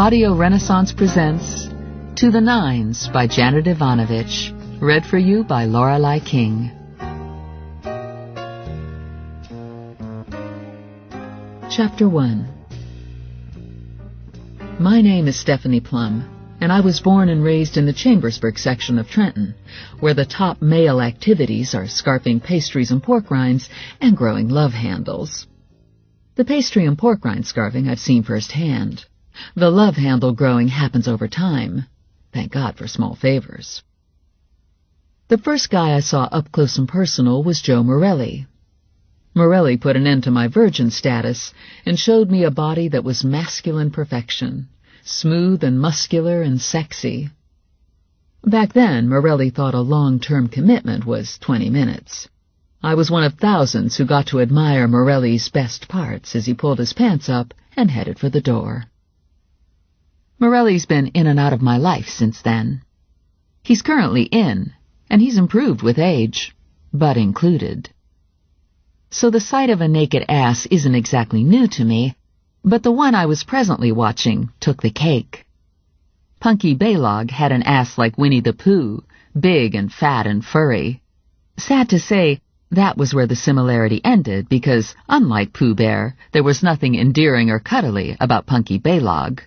Audio Renaissance presents To the Nines by Janet Evanovich, read for you by Lorelei King. Chapter 1. My name is Stephanie Plum, and I was born and raised in the Chambersburg section of Trenton, where the top male activities are scarfing pastries and pork rinds and growing love handles. The pastry and pork rind scarfing I've seen firsthand. The love handle growing happens over time. Thank God for small favors. The first guy I saw up close and personal was Joe Morelli. Morelli put an end to my virgin status and showed me a body that was masculine perfection, smooth and muscular and sexy. Back then, Morelli thought a long-term commitment was 20 minutes. I was one of thousands who got to admire Morelli's best parts as he pulled his pants up and headed for the door. Morelli's been in and out of my life since then. He's currently in, and he's improved with age, butt included. So the sight of a naked ass isn't exactly new to me, but the one I was presently watching took the cake. Punky Baylog had an ass like Winnie the Pooh, big and fat and furry. Sad to say, that was where the similarity ended because, unlike Pooh Bear, there was nothing endearing or cuddly about Punky Baylog.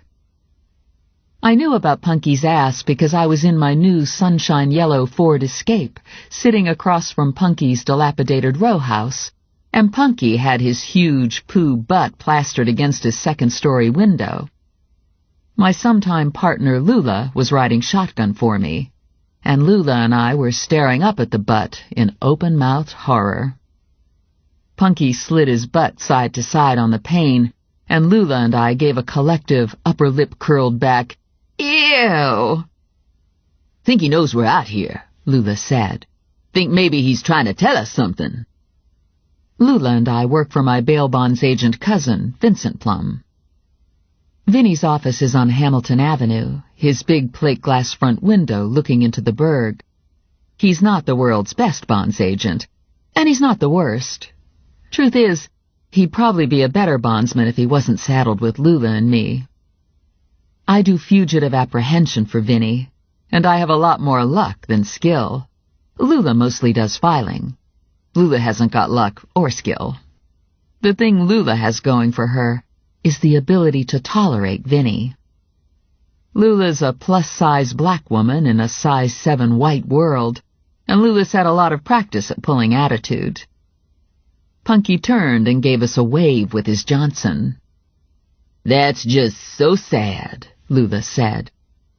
I knew about Punky's ass because I was in my new sunshine yellow Ford Escape, sitting across from Punky's dilapidated row house, and Punky had his huge Pooh butt plastered against his second-story window. My sometime partner Lula was riding shotgun for me, and Lula and I were staring up at the butt in open-mouthed horror. Punky slid his butt side to side on the pane, and Lula and I gave a collective upper lip curled back, "Ew!" "Think he knows we're out here," Lula said. "Think maybe he's trying to tell us something." Lula and I work for my bail bonds agent cousin, Vincent Plum. Vinny's office is on Hamilton Avenue, his big plate glass front window looking into the burg. He's not the world's best bonds agent, and he's not the worst. Truth is, he'd probably be a better bondsman if he wasn't saddled with Lula and me. I do fugitive apprehension for Vinny, and I have a lot more luck than skill. Lula mostly does filing. Lula hasn't got luck or skill. The thing Lula has going for her is the ability to tolerate Vinny. Lula's a plus-size black woman in a size 7 white world, and Lula's had a lot of practice at pulling attitude. Punky turned and gave us a wave with his Johnson. "That's just so sad," Lula said.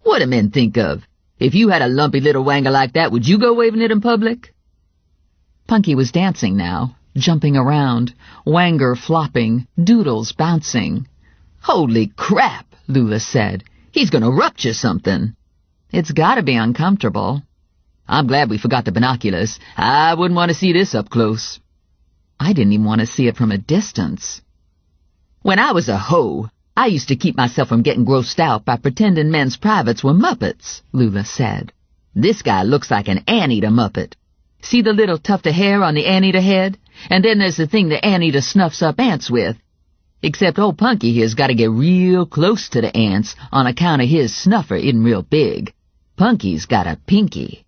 "What do men think of? If you had a lumpy little wanger like that, would you go waving it in public?" Punky was dancing now, jumping around, wanger flopping, doodles bouncing. "Holy crap," Lula said. "He's gonna rupture something." "It's gotta be uncomfortable." "I'm glad we forgot the binoculars. I wouldn't want to see this up close." I didn't even want to see it from a distance. "When I was a hoe, I used to keep myself from getting grossed out by pretending men's privates were Muppets," Lula said. "This guy looks like an anteater Muppet. See the little tuft of hair on the anteater head? And then there's the thing the anteater snuffs up ants with. Except old Punky here's got to get real close to the ants on account of his snuffer isn't real big. Punky's got a pinky."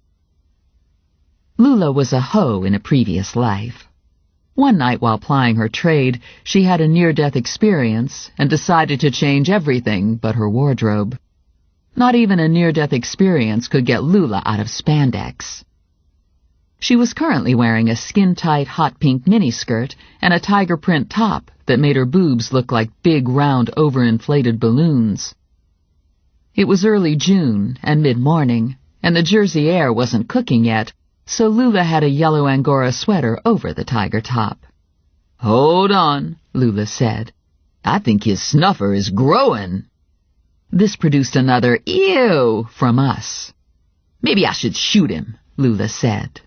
Lula was a hoe in a previous life. One night while plying her trade, she had a near-death experience and decided to change everything but her wardrobe. Not even a near-death experience could get Lula out of spandex. She was currently wearing a skin-tight hot pink miniskirt and a tiger print top that made her boobs look like big, round, overinflated balloons. It was early June and mid-morning, and the Jersey air wasn't cooking yet, so Lula had a yellow Angora sweater over the tiger top. "Hold on," Lula said. "I think his snuffer is growing." This produced another "ew" from us. "Maybe I should shoot him," Lula said.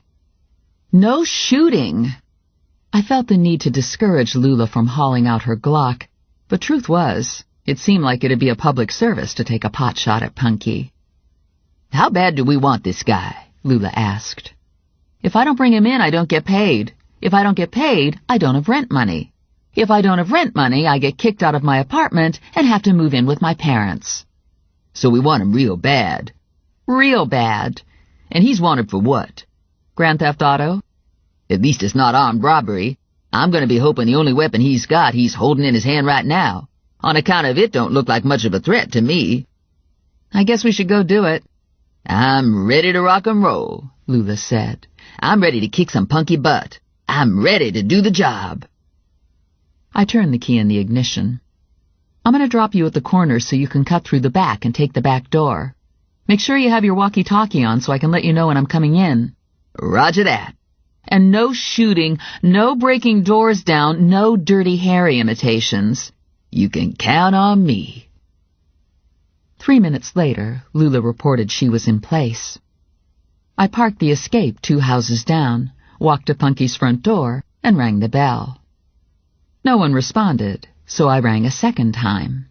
"No shooting." I felt the need to discourage Lula from hauling out her Glock, but truth was, it seemed like it'd be a public service to take a pot shot at Punky. "How bad do we want this guy?" Lula asked. "If I don't bring him in, I don't get paid. If I don't get paid, I don't have rent money. If I don't have rent money, I get kicked out of my apartment and have to move in with my parents," so we want him real bad. Real bad. And he's wanted for what? Grand theft auto? At least it's not armed robbery. I'm going to be hoping the only weapon he's got he's holding in his hand right now. On account of it don't look like much of a threat to me. I guess we should go do it. I'm ready to rock and roll, Lula said. I'm ready to kick some punky butt. I'm ready to do the job. I turned the key in the ignition. I'm going to drop you at the corner so you can cut through the back and take the back door. Make sure you have your walkie-talkie on so I can let you know when I'm coming in. Roger that. And no shooting, no breaking doors down, no Dirty Harry imitations. You can count on me. 3 minutes later, Lula reported she was in place. I parked the Escape 2 houses down, walked to Punky's front door, and rang the bell. No one responded, so I rang a second time.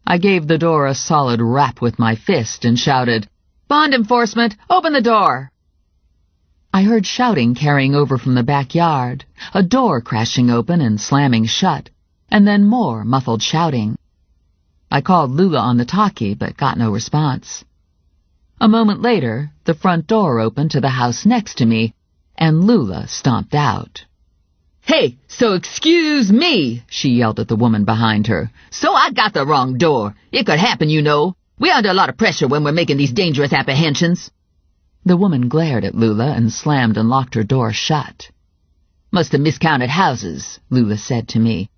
I gave the door a solid rap with my fist and shouted, "Bond enforcement, open the door!" I heard shouting carrying over from the backyard, a door crashing open and slamming shut, and then more muffled shouting. I called Lula on the talkie, but got no response. A moment later, the front door opened to the house next to me, and Lula stomped out. "Hey, so excuse me," she yelled at the woman behind her. "So I got the wrong door. It could happen, you know. We're under a lot of pressure when we're making these dangerous apprehensions." The woman glared at Lula and slammed and locked her door shut. "Must have miscounted houses," Lula said to me.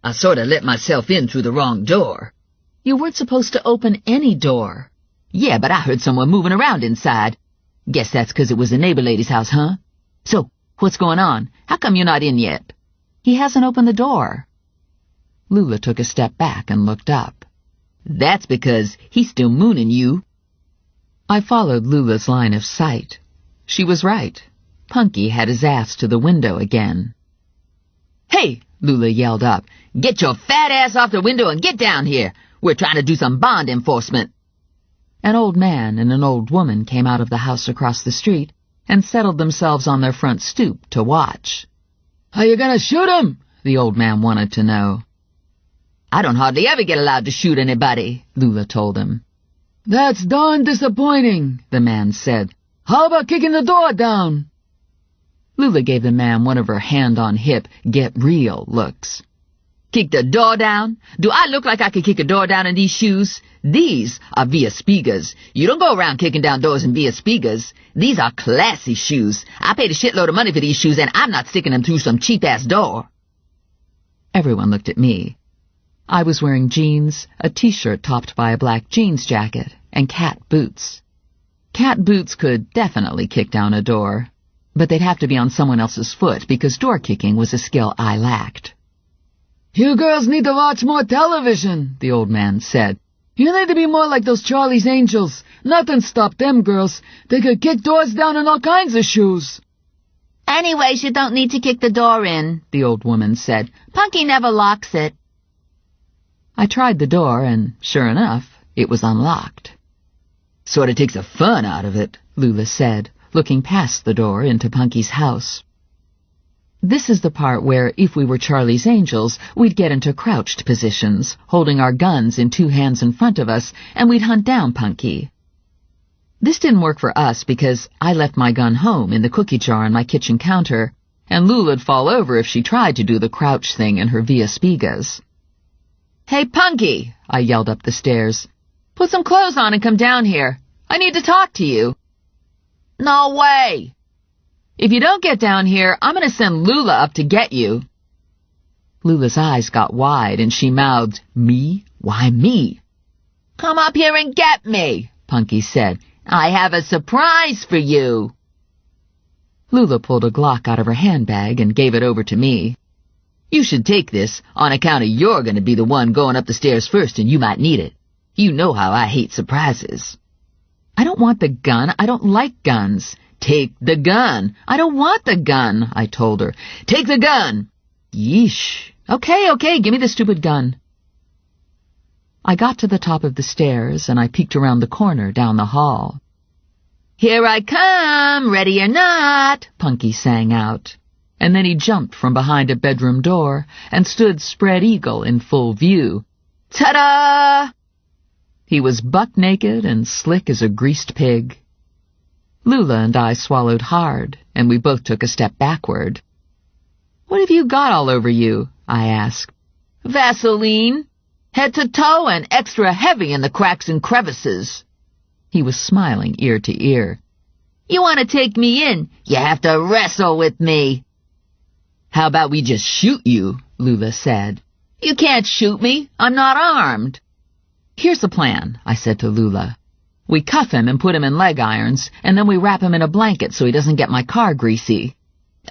"I sort of let myself in through the wrong door." "You weren't supposed to open any door." "Yeah, but I heard someone moving around inside. Guess that's 'cause it was the neighbor lady's house, huh? So, what's going on? How come you're not in yet?" "He hasn't opened the door." Lula took a step back and looked up. "That's because he's still mooning you." I followed Lula's line of sight. She was right. Punky had his ass to the window again. "Hey!" Lula yelled up. "Get your fat ass off the window and get down here. We're trying to do some bond enforcement." An old man and an old woman came out of the house across the street and settled themselves on their front stoop to watch. "Are you gonna shoot him?" the old man wanted to know. "I don't hardly ever get allowed to shoot anybody," Lula told him. "That's darn disappointing," the man said. "How about kicking the door down?" Lula gave the man one of her hand-on-hip, get-real looks. "Kick the door down? Do I look like I could kick a door down in these shoes? These are Via Spigas. You don't go around kicking down doors in Via Spigas. These are classy shoes. I paid a shitload of money for these shoes, and I'm not sticking them through some cheap-ass door." Everyone looked at me. I was wearing jeans, a T-shirt topped by a black jeans jacket, and cat boots. Cat boots could definitely kick down a door, but they'd have to be on someone else's foot because door kicking was a skill I lacked. "You girls need to watch more television," the old man said. "You need to be more like those Charlie's Angels. Nothing stopped them girls. They could kick doors down in all kinds of shoes." "Anyways, you don't need to kick the door in," the old woman said. "Punky never locks it." I tried the door, and sure enough, it was unlocked. "Sort of takes the fun out of it," Lula said, looking past the door into Punky's house. This is the part where, if we were Charlie's Angels, we'd get into crouched positions, holding our guns in 2 hands in front of us, and we'd hunt down Punky. This didn't work for us because I left my gun home in the cookie jar on my kitchen counter, and Lula'd fall over if she tried to do the crouch thing in her Via Spigas. "Hey, Punky!" I yelled up the stairs. "Put some clothes on and come down here. I need to talk to you." "No way!" "If you don't get down here, I'm going to send Lula up to get you." Lula's eyes got wide, and she mouthed, "Me? Why me?" "Come up here and get me," Punky said. "I have a surprise for you." Lula pulled a Glock out of her handbag and gave it over to me. "You should take this, on account of you're going to be the one going up the stairs first, and you might need it. You know how I hate surprises." "I don't want the gun. I don't like guns." "Take the gun." "I don't want the gun," I told her. "Take the gun." "Yeesh. Okay, give me the stupid gun." I got to the top of the stairs, and I peeked around the corner down the hall. "Here I come, ready or not," Punky sang out. And then he jumped from behind a bedroom door and stood spread eagle in full view. Ta-da! He was buck-naked and slick as a greased pig. Lula and I swallowed hard, and we both took a step backward. "What have you got all over you?" I asked. "Vaseline. Head to toe and extra heavy in the cracks and crevices." He was smiling ear to ear. "You want to take me in? You have to wrestle with me." "How about we just shoot you?" Lula said. "You can't shoot me. I'm not armed." "Here's the plan," I said to Lula. "We cuff him and put him in leg irons, and then we wrap him in a blanket so he doesn't get my car greasy."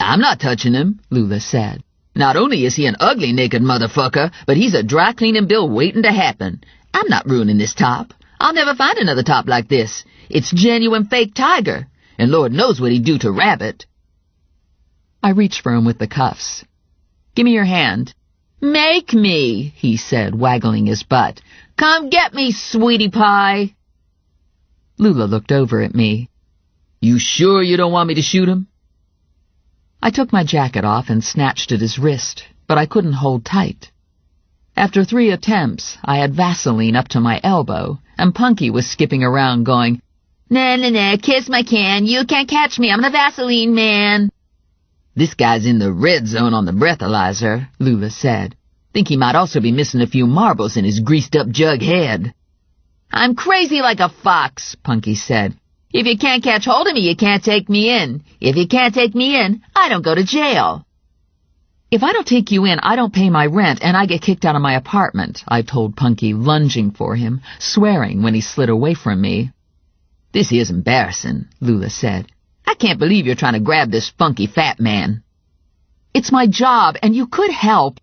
"I'm not touching him," Lula said. "Not only is he an ugly naked motherfucker, but he's a dry cleaning bill waiting to happen. I'm not ruining this top. I'll never find another top like this. It's genuine fake tiger, and Lord knows what he'd do to Rabbit." I reached for him with the cuffs. "Give me your hand." "Make me," he said, waggling his butt. "Come get me, sweetie pie." Lula looked over at me. "You sure you don't want me to shoot him?" I took my jacket off and snatched at his wrist, but I couldn't hold tight. After 3 attempts, I had Vaseline up to my elbow, and Punky was skipping around going, "Nah, nah, nah, kiss my can. You can't catch me. I'm the Vaseline man." "This guy's in the red zone on the breathalyzer," Lula said. "Think he might also be missing a few marbles in his greased-up jug head." "I'm crazy like a fox," Punky said. "If you can't catch hold of me, you can't take me in. If you can't take me in, I don't go to jail." "If I don't take you in, I don't pay my rent, and I get kicked out of my apartment," I told Punky, lunging for him, swearing when he slid away from me. "This is embarrassing," Lula said. "I can't believe you're trying to grab this funky fat man." "It's my job, and you could help.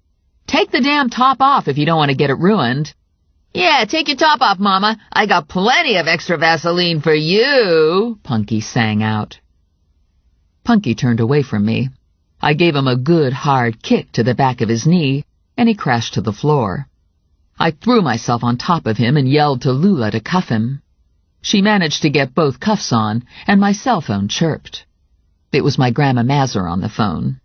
Take the damn top off if you don't want to get it ruined." "Yeah, take your top off, Mama. I got plenty of extra Vaseline for you," Punky sang out. Punky turned away from me. I gave him a good, hard kick to the back of his knee, and he crashed to the floor. I threw myself on top of him and yelled to Lula to cuff him. She managed to get both cuffs on, and my cell phone chirped. It was my Grandma Mazur on the phone.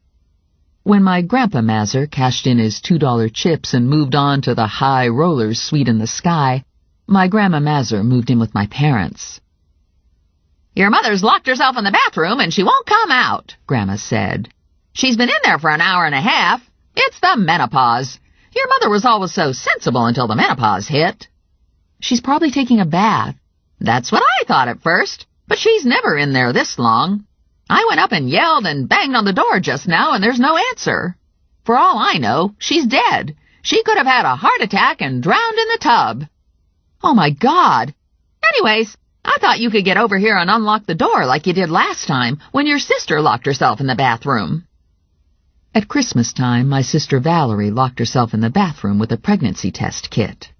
When my Grandpa Mazur cashed in his $2 chips and moved on to the high rollers suite in the sky, my Grandma Mazur moved in with my parents. "Your mother's locked herself in the bathroom and she won't come out," Grandma said. "She's been in there for an hour and a half. It's the menopause. Your mother was always so sensible until the menopause hit." "She's probably taking a bath." "That's what I thought at first, but she's never in there this long. I went up and yelled and banged on the door just now, and there's no answer. For all I know, she's dead. She could have had a heart attack and drowned in the tub." "Oh, my God!" "Anyways, I thought you could get over here and unlock the door like you did last time when your sister locked herself in the bathroom." At Christmas time, my sister Valerie locked herself in the bathroom with a pregnancy test kit.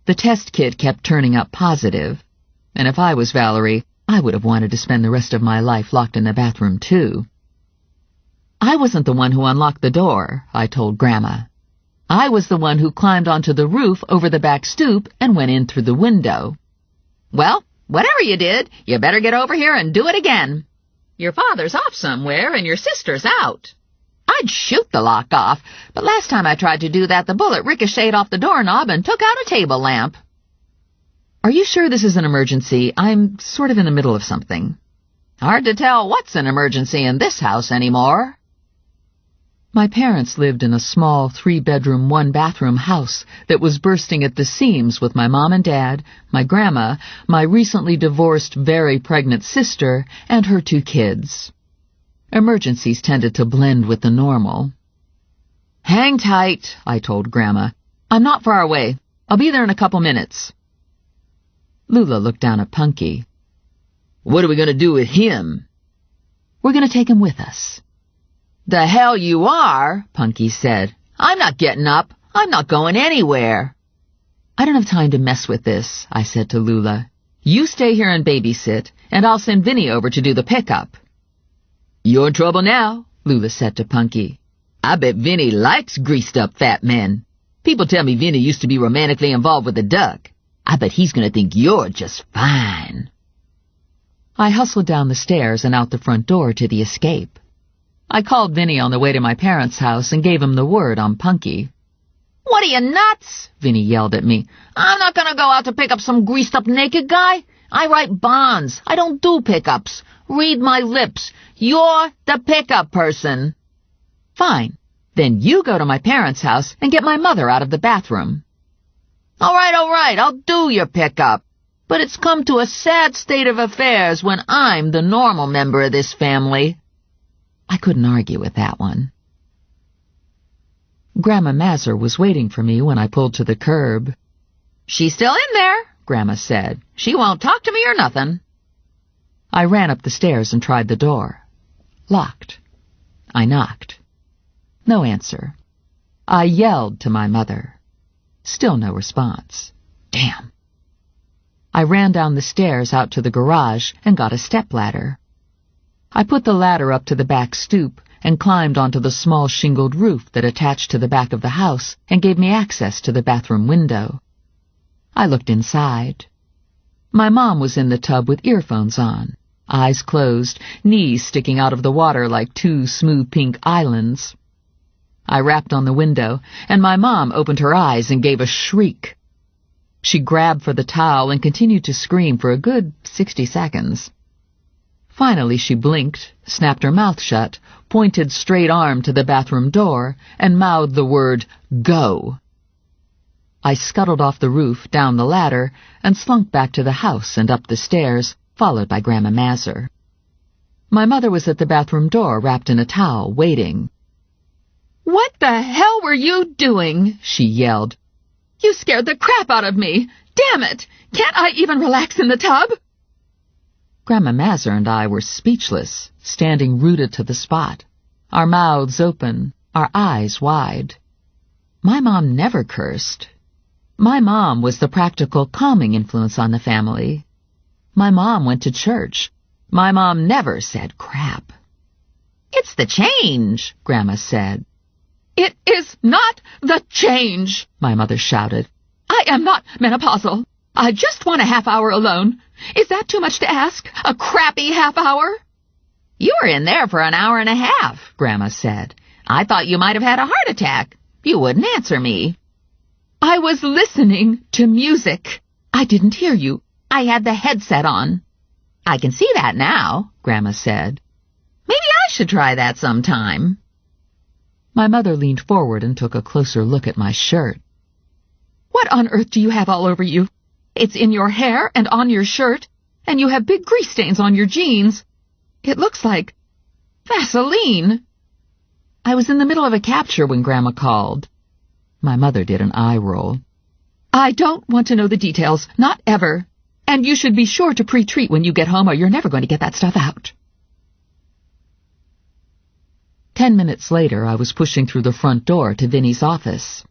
The test kit kept turning up positive, and if I was Valerie, I would have wanted to spend the rest of my life locked in the bathroom, too. "I wasn't the one who unlocked the door," I told Grandma. "I was the one who climbed onto the roof over the back stoop and went in through the window." "Well, whatever you did, you better get over here and do it again. Your father's off somewhere and your sister's out." "I'd shoot the lock off, but last time I tried to do that, the bullet ricocheted off the doorknob and took out a table lamp." "Are you sure this is an emergency? I'm sort of in the middle of something." "Hard to tell what's an emergency in this house anymore." My parents lived in a small 3-bedroom, 1-bathroom house that was bursting at the seams with my mom and dad, my grandma, my recently divorced, very pregnant sister, and her 2 kids. Emergencies tended to blend with the normal. "Hang tight," I told Grandma. "I'm not far away. I'll be there in a couple minutes." Lula looked down at Punky. "What are we going to do with him?" "We're going to take him with us." "The hell you are," Punky said. "I'm not getting up. I'm not going anywhere." "I don't have time to mess with this," I said to Lula. "You stay here and babysit, and I'll send Vinny over to do the pickup." "You're in trouble now," Lula said to Punky. "I bet Vinny likes greased-up fat men. People tell me Vinny used to be romantically involved with a duck. I bet he's going to think you're just fine." I hustled down the stairs and out the front door to the escape. I called Vinny on the way to my parents' house and gave him the word on Punky. What are you, nuts? Vinny yelled at me. I'm not gonna go out to pick up some greased-up naked guy. I write bonds. I don't do pickups. Read my lips. You're the pickup person. Fine. Then you go to my parents' house and get my mother out of the bathroom. All right, I'll do your pickup. But it's come to a sad state of affairs when I'm the normal member of this family. I couldn't argue with that one. Grandma Mazur was waiting for me when I pulled to the curb. She's still in there, Grandma said. She won't talk to me or nothing. I ran up the stairs and tried the door. Locked. I knocked. No answer. I yelled to my mother. Still no response. Damn. I ran down the stairs out to the garage and got a stepladder. I put the ladder up to the back stoop and climbed onto the small shingled roof that attached to the back of the house and gave me access to the bathroom window. I looked inside. My mom was in the tub with earphones on, eyes closed, knees sticking out of the water like two smooth pink islands. I rapped on the window, and my mom opened her eyes and gave a shriek. She grabbed for the towel and continued to scream for a good 60 seconds. Finally she blinked, snapped her mouth shut, pointed straight-armed to the bathroom door, and mouthed the word, "Go." I scuttled off the roof, down the ladder, and slunk back to the house and up the stairs, followed by Grandma Mazur. My mother was at the bathroom door, wrapped in a towel, waiting. "What the hell were you doing?" she yelled. "You scared the crap out of me! Damn it! Can't I even relax in the tub?" Grandma Mazur and I were speechless, standing rooted to the spot, our mouths open, our eyes wide. My mom never cursed. My mom was the practical calming influence on the family. My mom went to church. My mom never said crap. "It's the change," Grandma said. "It is not the change," my mother shouted. "I am not menopausal. I just want a half hour alone. Is that too much to ask? A crappy half hour?" "You were in there for an hour and a half," Grandma said. "I thought you might have had a heart attack. You wouldn't answer me." "I was listening to music. I didn't hear you. I had the headset on." "I can see that now," Grandma said. "Maybe I should try that sometime." My mother leaned forward and took a closer look at my shirt. "What on earth do you have all over you? It's in your hair and on your shirt, and you have big grease stains on your jeans. It looks like Vaseline." I was in the middle of a capture when Grandma called. My mother did an eye roll. "I don't want to know the details, not ever. And you should be sure to pre-treat when you get home or you're never going to get that stuff out." 10 minutes later, I was pushing through the front door to Vinny's office.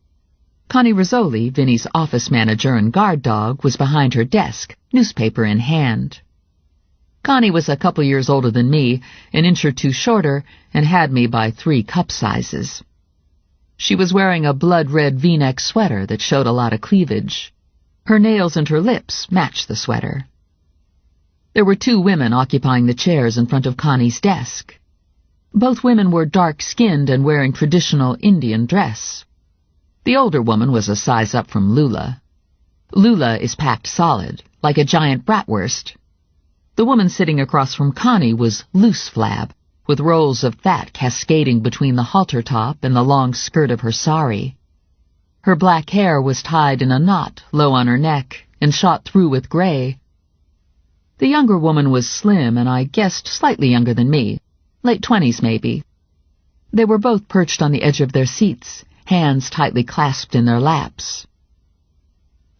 Connie Rizzoli, Vinny's office manager and guard dog, was behind her desk, newspaper in hand. Connie was a couple years older than me, an inch or two shorter, and had me by 3 cup sizes. She was wearing a blood-red V-neck sweater that showed a lot of cleavage. Her nails and her lips matched the sweater. There were 2 women occupying the chairs in front of Connie's desk. Both women were dark-skinned and wearing traditional Indian dress. The older woman was a size up from Lula. Lula is packed solid, like a giant bratwurst. The woman sitting across from Connie was loose flab, with rolls of fat cascading between the halter top and the long skirt of her sari. Her black hair was tied in a knot low on her neck and shot through with gray. The younger woman was slim and I guessed slightly younger than me, late 20s maybe. They were both perched on the edge of their seats, hands tightly clasped in their laps.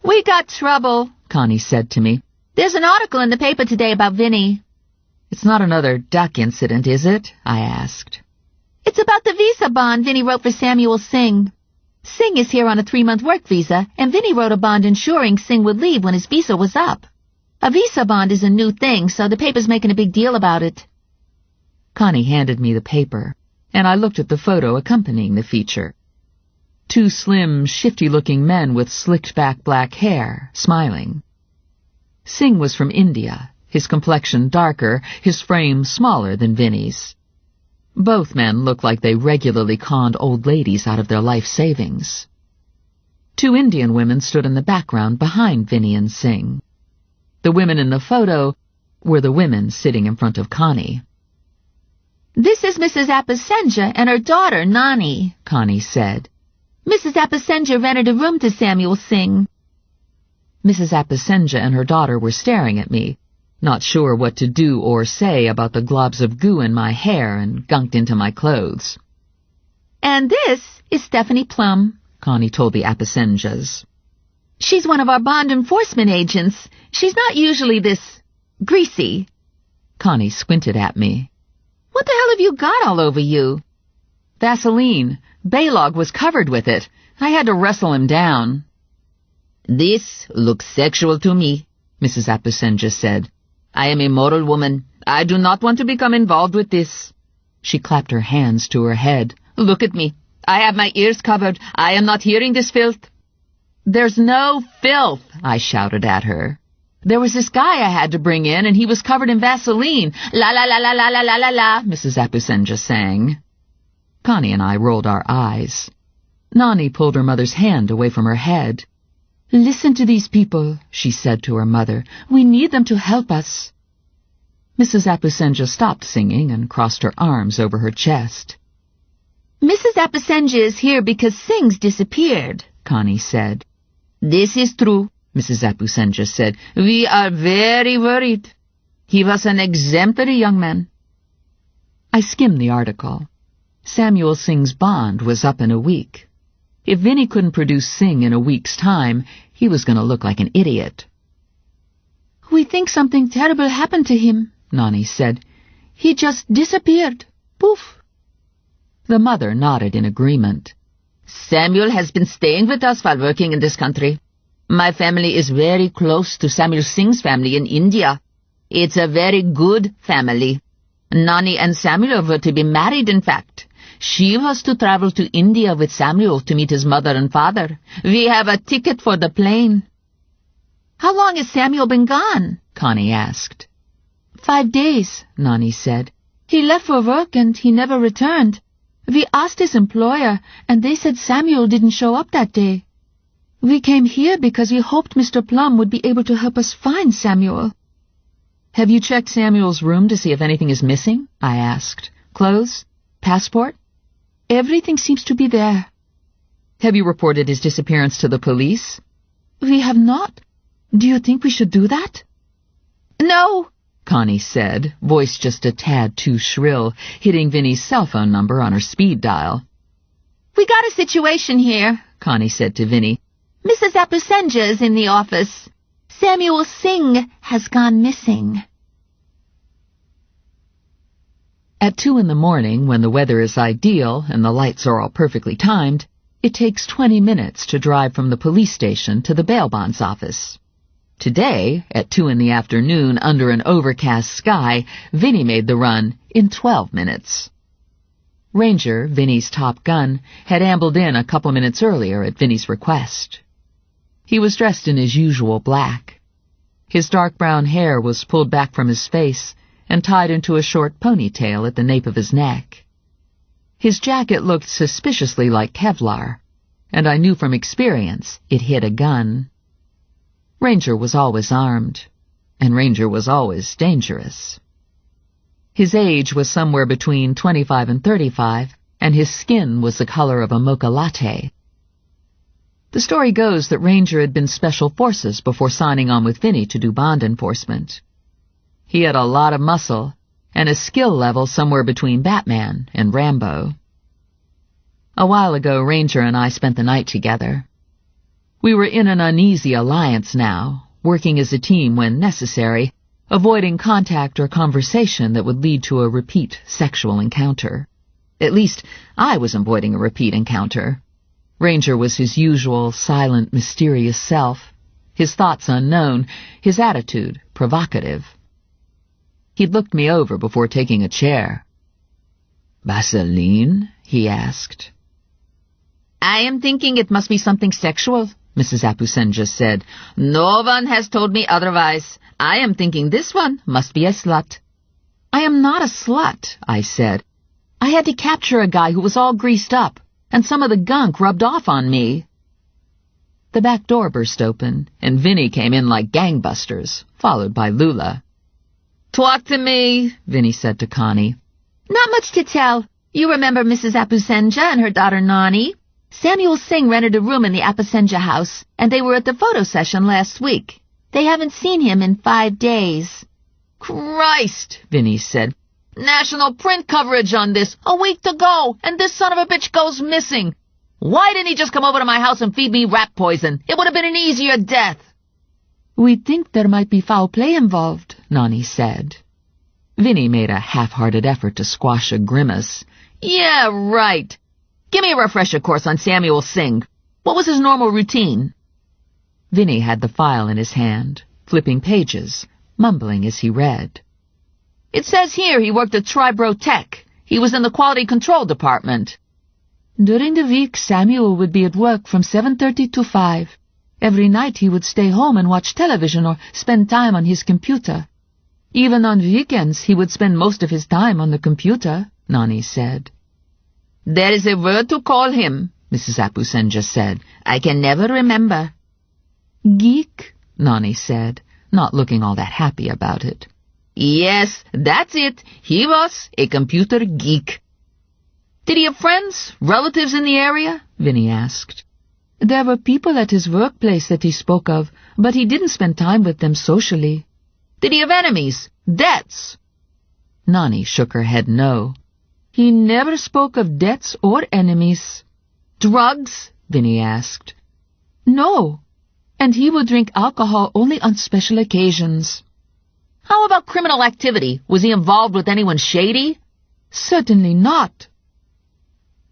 "We got trouble," Connie said to me. "There's an article in the paper today about Vinny." "It's not another duck incident, is it?" I asked. "It's about the visa bond Vinny wrote for Samuel Singh. Singh is here on a 3-month work visa, and Vinny wrote a bond ensuring Singh would leave when his visa was up. A visa bond is a new thing, so the paper's making a big deal about it." Connie handed me the paper, and I looked at the photo accompanying the feature. 2 slim, shifty-looking men with slicked-back black hair, smiling. Singh was from India, his complexion darker, his frame smaller than Vinny's. Both men looked like they regularly conned old ladies out of their life savings. Two Indian women stood in the background behind Vinny and Singh. The women in the photo were the women sitting in front of Connie. "This is Mrs. Apasenja and her daughter, Nani," Connie said. "Mrs. Apasenja rented a room to Samuel Singh." Mrs. Apasenja and her daughter were staring at me, not sure what to do or say about the globs of goo in my hair and gunked into my clothes. "And this is Stephanie Plum," Connie told the Apasenjas. "She's one of our bond enforcement agents. She's not usually this greasy." Connie squinted at me. "What the hell have you got all over you?" "Vaseline. Baylog was covered with it. I had to wrestle him down." "This looks sexual to me," Mrs. Apasenja said. "I am a moral woman. I do not want to become involved with this." She clapped her hands to her head. "Look at me. I have my ears covered. I am not hearing this filth." "There's no filth," I shouted at her. "There was this guy I had to bring in, and he was covered in Vaseline. La la la la la la la la la," Mrs. Apasenja sang. Connie and I rolled our eyes. Nani pulled her mother's hand away from her head. "Listen to these people," she said to her mother. "We need them to help us." Mrs. Apasenja stopped singing and crossed her arms over her chest. "Mrs. Apasenja is here because Singh's disappeared," Connie said. "This is true," Mrs. Apasenja said. "We are very worried. He was an exemplary young man." I skimmed the article. Samuel Singh's bond was up in a week. If Vinny couldn't produce Singh in a week's time, he was going to look like an idiot. "We think something terrible happened to him," Nani said. "He just disappeared. Poof." The mother nodded in agreement. "Samuel has been staying with us while working in this country. My family is very close to Samuel Singh's family in India. It's a very good family. Nani and Samuel were to be married, in fact. She was to travel to India with Samuel to meet his mother and father. We have a ticket for the plane." "How long has Samuel been gone?" Connie asked. 5 days, Nani said. "He left for work and he never returned. We asked his employer, and they said Samuel didn't show up that day. We came here because we hoped Mr. Plum would be able to help us find Samuel." "Have you checked Samuel's room to see if anything is missing?" I asked. "Clothes? Passport?" "Everything seems to be there." "Have you reported his disappearance to the police?" "We have not. Do you think we should do that?" "No," Connie said, voice just a tad too shrill, hitting Vinny's cell phone number on her speed dial. "We got a situation here," Connie said to Vinny. "Mrs. Apasenja is in the office. Samuel Singh has gone missing." At 2 in the morning, when the weather is ideal and the lights are all perfectly timed, it takes 20 minutes to drive from the police station to the bail bonds office. Today, at 2 in the afternoon under an overcast sky, Vinny made the run in 12 minutes. Ranger, Vinny's top gun, had ambled in a couple minutes earlier at Vinny's request. He was dressed in his usual black. His dark brown hair was pulled back from his face and tied into a short ponytail at the nape of his neck. His jacket looked suspiciously like Kevlar, and I knew from experience it hid a gun. Ranger was always armed, and Ranger was always dangerous. His age was somewhere between 25 and 35, and his skin was the color of a mocha latte. The story goes that Ranger had been Special Forces before signing on with Vinny to do bond enforcement. He had a lot of muscle, and a skill level somewhere between Batman and Rambo. A while ago, Ranger and I spent the night together. We were in an uneasy alliance now, working as a team when necessary, avoiding contact or conversation that would lead to a repeat sexual encounter. At least, I was avoiding a repeat encounter. Ranger was his usual, silent, mysterious self, his thoughts unknown, his attitude provocative. He'd looked me over before taking a chair. "Vaseline?" he asked. "I am thinking it must be something sexual," Mrs. Apasenja said. "No one has told me otherwise. I am thinking this one must be a slut." "I am not a slut," I said. "I had to capture a guy who was all greased up, and some of the gunk rubbed off on me." The back door burst open, and Vinny came in like gangbusters, followed by Lula. "Talk to me," Vinny said to Connie. "Not much to tell. You remember Mrs. Apusenja and her daughter Nani? Samuel Singh rented a room in the Apusenja house, and they were at the photo session last week. They haven't seen him in 5 days. "Christ," Vinny said. "National print coverage on this, a week to go, and this son of a bitch goes missing. Why didn't he just come over to my house and feed me rat poison? It would have been an easier death." "We think there might be foul play involved," Nani said. Vinny made a half-hearted effort to squash a grimace. "Yeah, right. Give me a refresher course on Samuel Singh. What was his normal routine?" Vinny had the file in his hand, flipping pages, mumbling as he read. "It says here he worked at Tribro Tech. He was in the quality control department." "During the week, Samuel would be at work from 7:30 to 5. Every night he would stay home and watch television or spend time on his computer. Even on weekends he would spend most of his time on the computer," Nani said. "There is a word to call him," Mrs. Apusenja said. "I can never remember." "Geek," Nani said, not looking all that happy about it. "Yes, that's it. He was a computer geek." "Did he have friends, relatives in the area?" Vinny asked. "There were people at his workplace that he spoke of, but he didn't spend time with them socially." "Did he have enemies? Debts?" Nani shook her head no. "He never spoke of debts or enemies." "Drugs?" Vinny asked. "No, and he would drink alcohol only on special occasions." "How about criminal activity? Was he involved with anyone shady?" "Certainly not."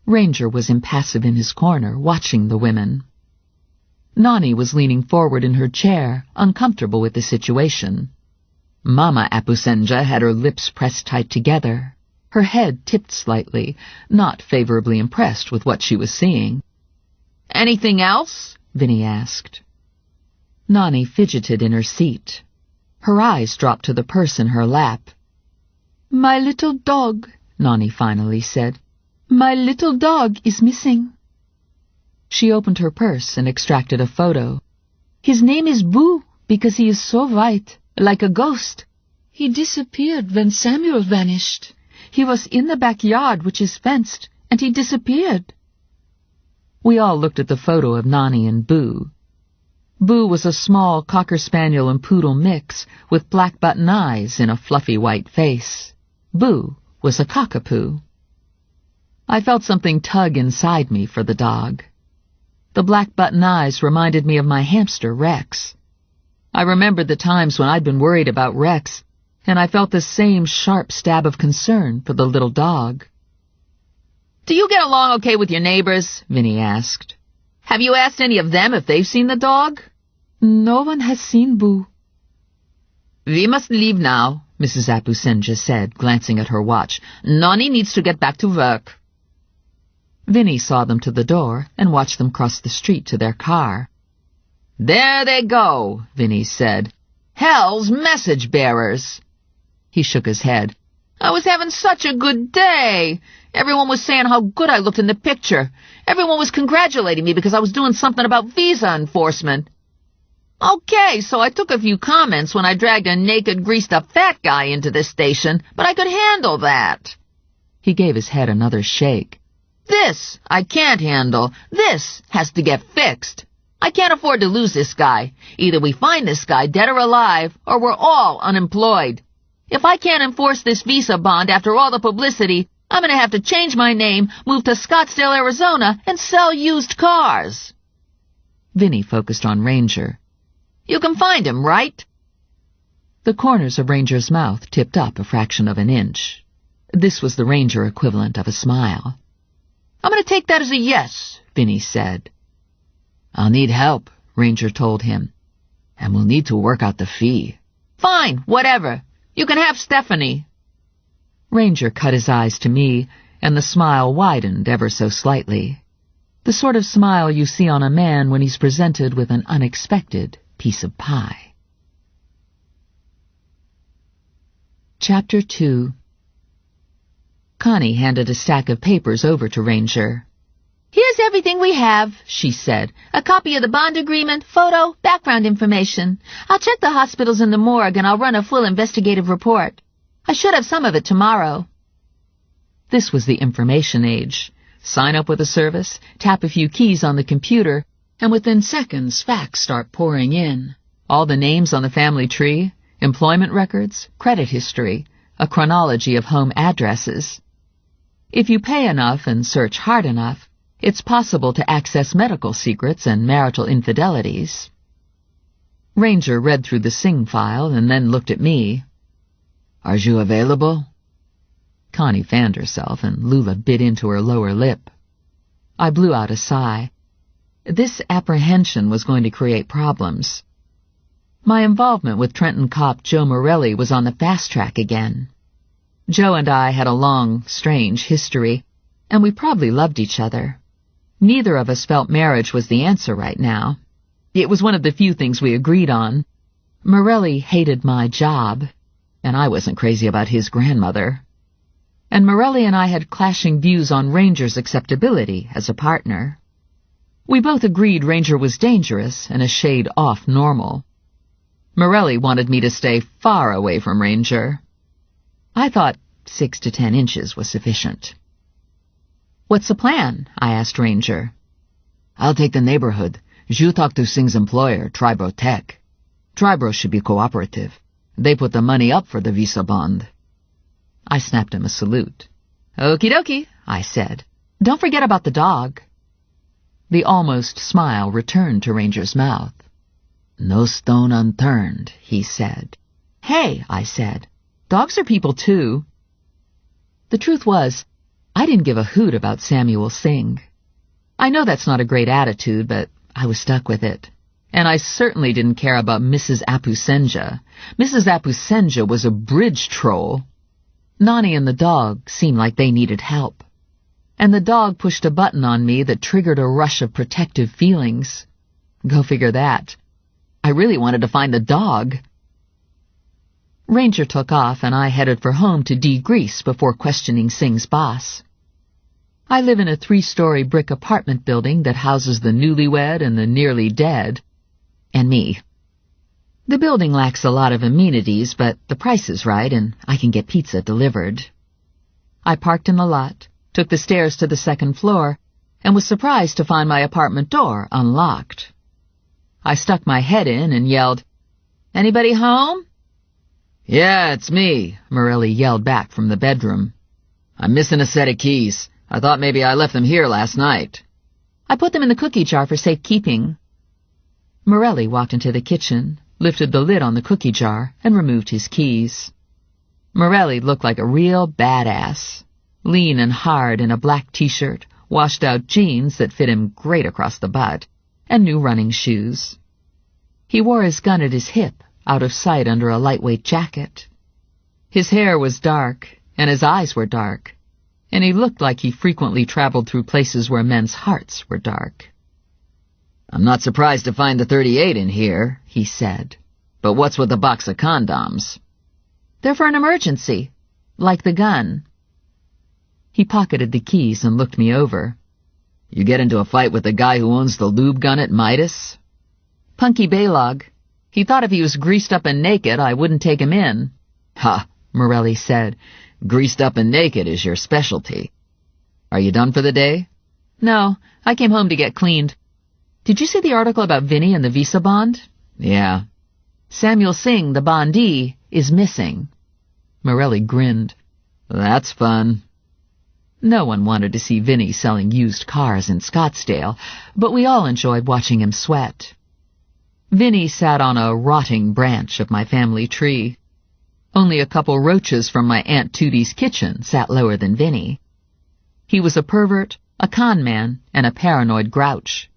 Ranger was impassive in his corner, watching the women. Nani was leaning forward in her chair, uncomfortable with the situation. Mama Apusenja had her lips pressed tight together, her head tipped slightly, not favorably impressed with what she was seeing. "Anything else?" Vinny asked. Nani fidgeted in her seat. Her eyes dropped to the purse in her lap. "My little dog," Nani finally said. "My little dog is missing." She opened her purse and extracted a photo. "His name is Boo because he is so white, like a ghost. He disappeared when Samuel vanished. He was in the backyard, which is fenced, and he disappeared." We all looked at the photo of Nani and Boo. Boo was a small Cocker Spaniel and Poodle mix with black button eyes and a fluffy white face. Boo was a cockapoo. I felt something tug inside me for the dog. The black button eyes reminded me of my hamster, Rex. I remembered the times when I'd been worried about Rex, and I felt the same sharp stab of concern for the little dog. "Do you get along okay with your neighbors?" Vinny asked. "Have you asked any of them if they've seen the dog?" "No one has seen Boo." "We must leave now," Mrs. Apusenja said, glancing at her watch. "Nani needs to get back to work." Vinny saw them to the door and watched them cross the street to their car. "There they go," Vinny said. "Hell's message bearers." He shook his head. "I was having such a good day. Everyone was saying how good I looked in the picture. Everyone was congratulating me because I was doing something about visa enforcement. Okay, so I took a few comments when I dragged a naked, greased-up fat guy into this station, but I could handle that." He gave his head another shake. "This I can't handle. This has to get fixed. I can't afford to lose this guy. Either we find this guy dead or alive, or we're all unemployed. If I can't enforce this visa bond after all the publicity, I'm going to have to change my name, move to Scottsdale, Arizona, and sell used cars." Vinny focused on Ranger. "You can find him, right?" The corners of Ranger's mouth tipped up a fraction of an inch. This was the Ranger equivalent of a smile. "I'm going to take that as a yes," Vinny said. "I'll need help," Ranger told him. "And we'll need to work out the fee." "Fine, whatever. You can have Stephanie." Ranger cut his eyes to me, and the smile widened ever so slightly. The sort of smile you see on a man when he's presented with an unexpected piece of pie. Chapter 2. Connie handed a stack of papers over to Ranger. Here's everything we have, she said. A copy of the bond agreement, photo, background information. I'll check the hospitals and the morgue, and I'll run a full investigative report. I should have some of it tomorrow. This was the information age. Sign up with a service, tap a few keys on the computer, and within seconds facts start pouring in. All the names on the family tree, employment records, credit history, a chronology of home addresses. If you pay enough and search hard enough, it's possible to access medical secrets and marital infidelities. Ranger read through the Singh file and then looked at me. Are you available? Connie fanned herself and Lula bit into her lower lip. I blew out a sigh. This apprehension was going to create problems. My involvement with Trenton cop Joe Morelli was on the fast track again. Joe and I had a long, strange history, and we probably loved each other. Neither of us felt marriage was the answer right now. It was one of the few things we agreed on. Morelli hated my job, and I wasn't crazy about his grandmother. And Morelli and I had clashing views on Ranger's acceptability as a partner. We both agreed Ranger was dangerous and a shade off normal. Morelli wanted me to stay far away from Ranger. I thought 6 to 10 inches was sufficient. What's the plan? I asked Ranger. I'll take the neighborhood. You talk to Singh's employer, Tribro Tech. Tribro should be cooperative. They put the money up for the visa bond. I snapped him a salute. Okie dokie, I said. Don't forget about the dog. The almost smile returned to Ranger's mouth. No stone unturned, he said. Hey, I said. Dogs are people too. The truth was, I didn't give a hoot about Samuel Singh. I know that's not a great attitude, but I was stuck with it. And I certainly didn't care about Mrs. Apusenja. Mrs. Apusenja was a bridge troll. Nani and the dog seemed like they needed help. And the dog pushed a button on me that triggered a rush of protective feelings. Go figure that. I really wanted to find the dog. Ranger took off, and I headed for home to degrease before questioning Singh's boss. I live in a 3-story brick apartment building that houses the newlywed and the nearly dead, and me. The building lacks a lot of amenities, but the price is right, and I can get pizza delivered. I parked in the lot, took the stairs to the 2nd floor, and was surprised to find my apartment door unlocked. I stuck my head in and yelled, "Anybody home?" Yeah, it's me, Morelli yelled back from the bedroom. I'm missing a set of keys. I thought maybe I left them here last night. I put them in the cookie jar for safekeeping. Morelli walked into the kitchen, lifted the lid on the cookie jar, and removed his keys. Morelli looked like a real badass, lean and hard in a black t-shirt, washed-out jeans that fit him great across the butt, and new running shoes. He wore his gun at his hip, out of sight under a lightweight jacket. His hair was dark, and his eyes were dark, and he looked like he frequently traveled through places where men's hearts were dark. I'm not surprised to find the 38 in here, he said. But what's with the box of condoms? They're for an emergency, like the gun. He pocketed the keys and looked me over. You get into a fight with the guy who owns the lube gun at Midas? Punky Baylog. He thought if he was greased up and naked, I wouldn't take him in. Ha, Morelli said. Greased up and naked is your specialty. Are you done for the day? No, I came home to get cleaned. Did you see the article about Vinny and the visa bond? Yeah. Samuel Singh, the bondee, is missing. Morelli grinned. That's fun. No one wanted to see Vinny selling used cars in Scottsdale, but we all enjoyed watching him sweat. Vinny sat on a rotting branch of my family tree. Only a couple roaches from my Aunt Tootie's kitchen sat lower than Vinny. He was a pervert, a con man, and a paranoid grouch.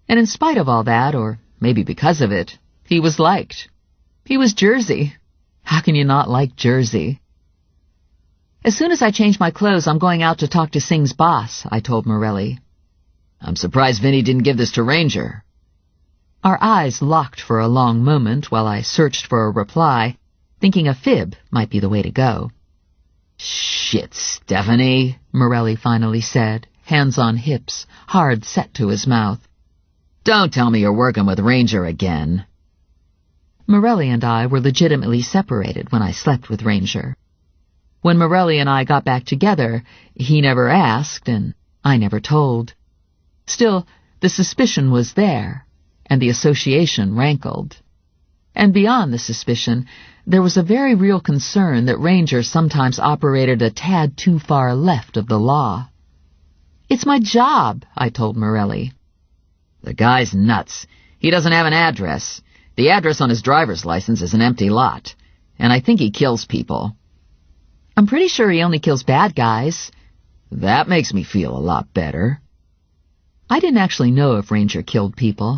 And in spite of all that, or maybe because of it, he was liked. He was Jersey. How can you not like Jersey? As soon as I change my clothes, I'm going out to talk to Singh's boss, I told Morelli. I'm surprised Vinny didn't give this to Ranger. Our eyes locked for a long moment while I searched for a reply, thinking a fib might be the way to go. Shit, Stephanie, Morelli finally said, hands on hips, hard set to his mouth. Don't tell me you're working with Ranger again. Morelli and I were legitimately separated when I slept with Ranger. When Morelli and I got back together, he never asked and I never told. Still, the suspicion was there, and the association rankled. And beyond the suspicion, there was a very real concern that Ranger sometimes operated a tad too far left of the law. "It's my job," I told Morelli. The guy's nuts. He doesn't have an address. The address on his driver's license is an empty lot, and I think he kills people. "I'm pretty sure he only kills bad guys." That makes me feel a lot better. I didn't actually know if Ranger killed people.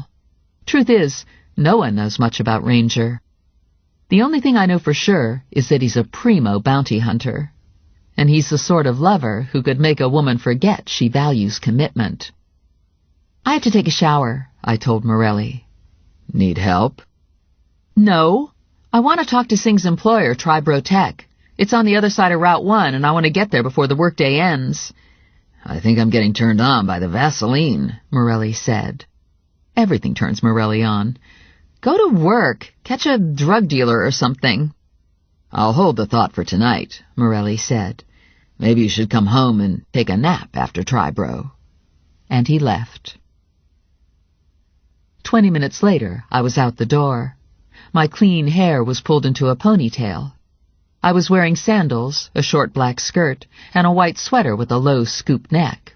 Truth is, no one knows much about Ranger. The only thing I know for sure is that he's a primo bounty hunter, and he's the sort of lover who could make a woman forget she values commitment. "I have to take a shower," I told Morelli. Need help? "No. I want to talk to Singh's employer, Tribro Tech. It's on the other side of Route 1, and I want to get there before the workday ends." I think I'm getting turned on by the Vaseline, Morelli said. Everything turns Morelli on. "Go to work. Catch a drug dealer or something." I'll hold the thought for tonight, Morelli said. Maybe you should come home and take a nap after Tribro. And he left. 20 minutes later, I was out the door. My clean hair was pulled into a ponytail. I was wearing sandals, a short black skirt, and a white sweater with a low scoop neck.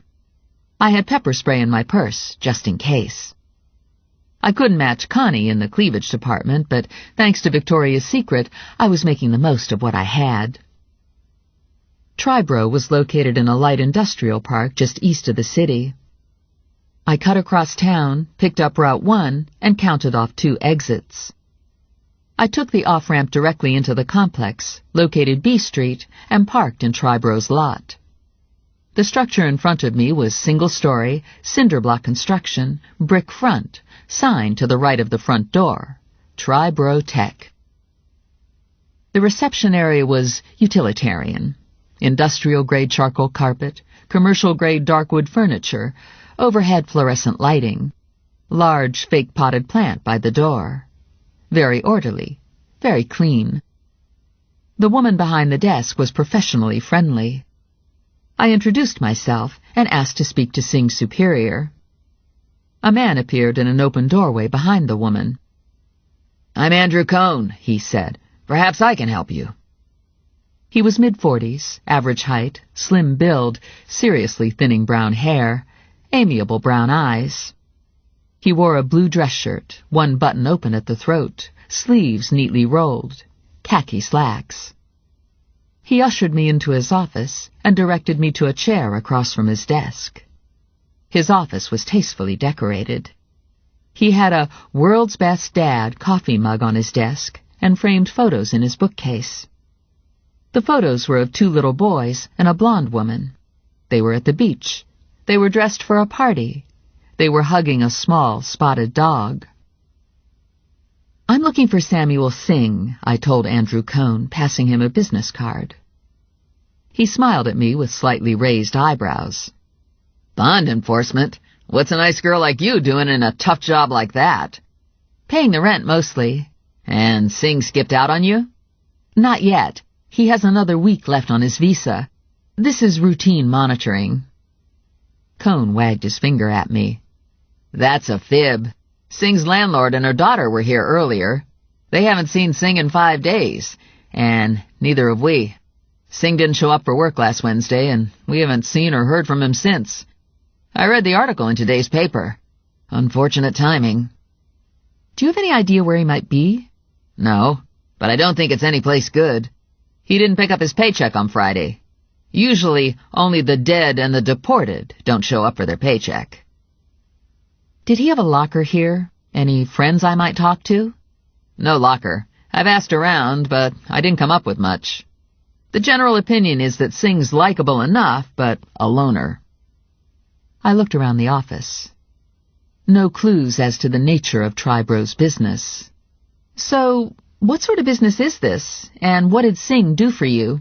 I had pepper spray in my purse, just in case. I couldn't match Connie in the cleavage department, but thanks to Victoria's Secret, I was making the most of what I had. Tribro was located in a light industrial park just east of the city. I cut across town, picked up Route 1, and counted off 2 exits. I took the off-ramp directly into the complex, located B Street, and parked in Tribro's lot. The structure in front of me was single-story, cinder-block construction, brick front, sign to the right of the front door, Tribro Tech. The reception area was utilitarian. Industrial-grade charcoal carpet, commercial-grade darkwood furniture, overhead fluorescent lighting, large fake potted plant by the door. Very orderly, very clean. The woman behind the desk was professionally friendly. I introduced myself and asked to speak to Singh's superior. A man appeared in an open doorway behind the woman. "I'm Andrew Cohn," he said. "Perhaps I can help you." He was mid-40s, average height, slim build, seriously thinning brown hair, amiable brown eyes. He wore a blue dress shirt, one button open at the throat, sleeves neatly rolled, khaki slacks. He ushered me into his office and directed me to a chair across from his desk. His office was tastefully decorated. He had a World's Best Dad coffee mug on his desk and framed photos in his bookcase. The photos were of 2 little boys and a blonde woman. They were at the beach. They were dressed for a party. They were hugging a small, spotted dog. "I'm looking for Samuel Singh," I told Andrew Cohn, passing him a business card. He smiled at me with slightly raised eyebrows. "Bond enforcement? What's a nice girl like you doing in a tough job like that?" "Paying the rent, mostly." "And Singh skipped out on you?" "Not yet. He has another week left on his visa. This is routine monitoring." Cohn wagged his finger at me. "That's a fib. Singh's landlord and her daughter were here earlier. They haven't seen Singh in 5 days, and neither have we. Singh didn't show up for work last Wednesday, and we haven't seen or heard from him since. I read the article in today's paper. Unfortunate timing." "Do you have any idea where he might be?" "No, but I don't think it's any place good. He didn't pick up his paycheck on Friday. Usually, only the dead and the deported don't show up for their paycheck." "Did he have a locker here? Any friends I might talk to?" "No locker. I've asked around, but I didn't come up with much. The general opinion is that Singh's likable enough, but a loner." I looked around the office. No clues as to the nature of Tribro's business. "So, what sort of business is this, and what did Singh do for you?"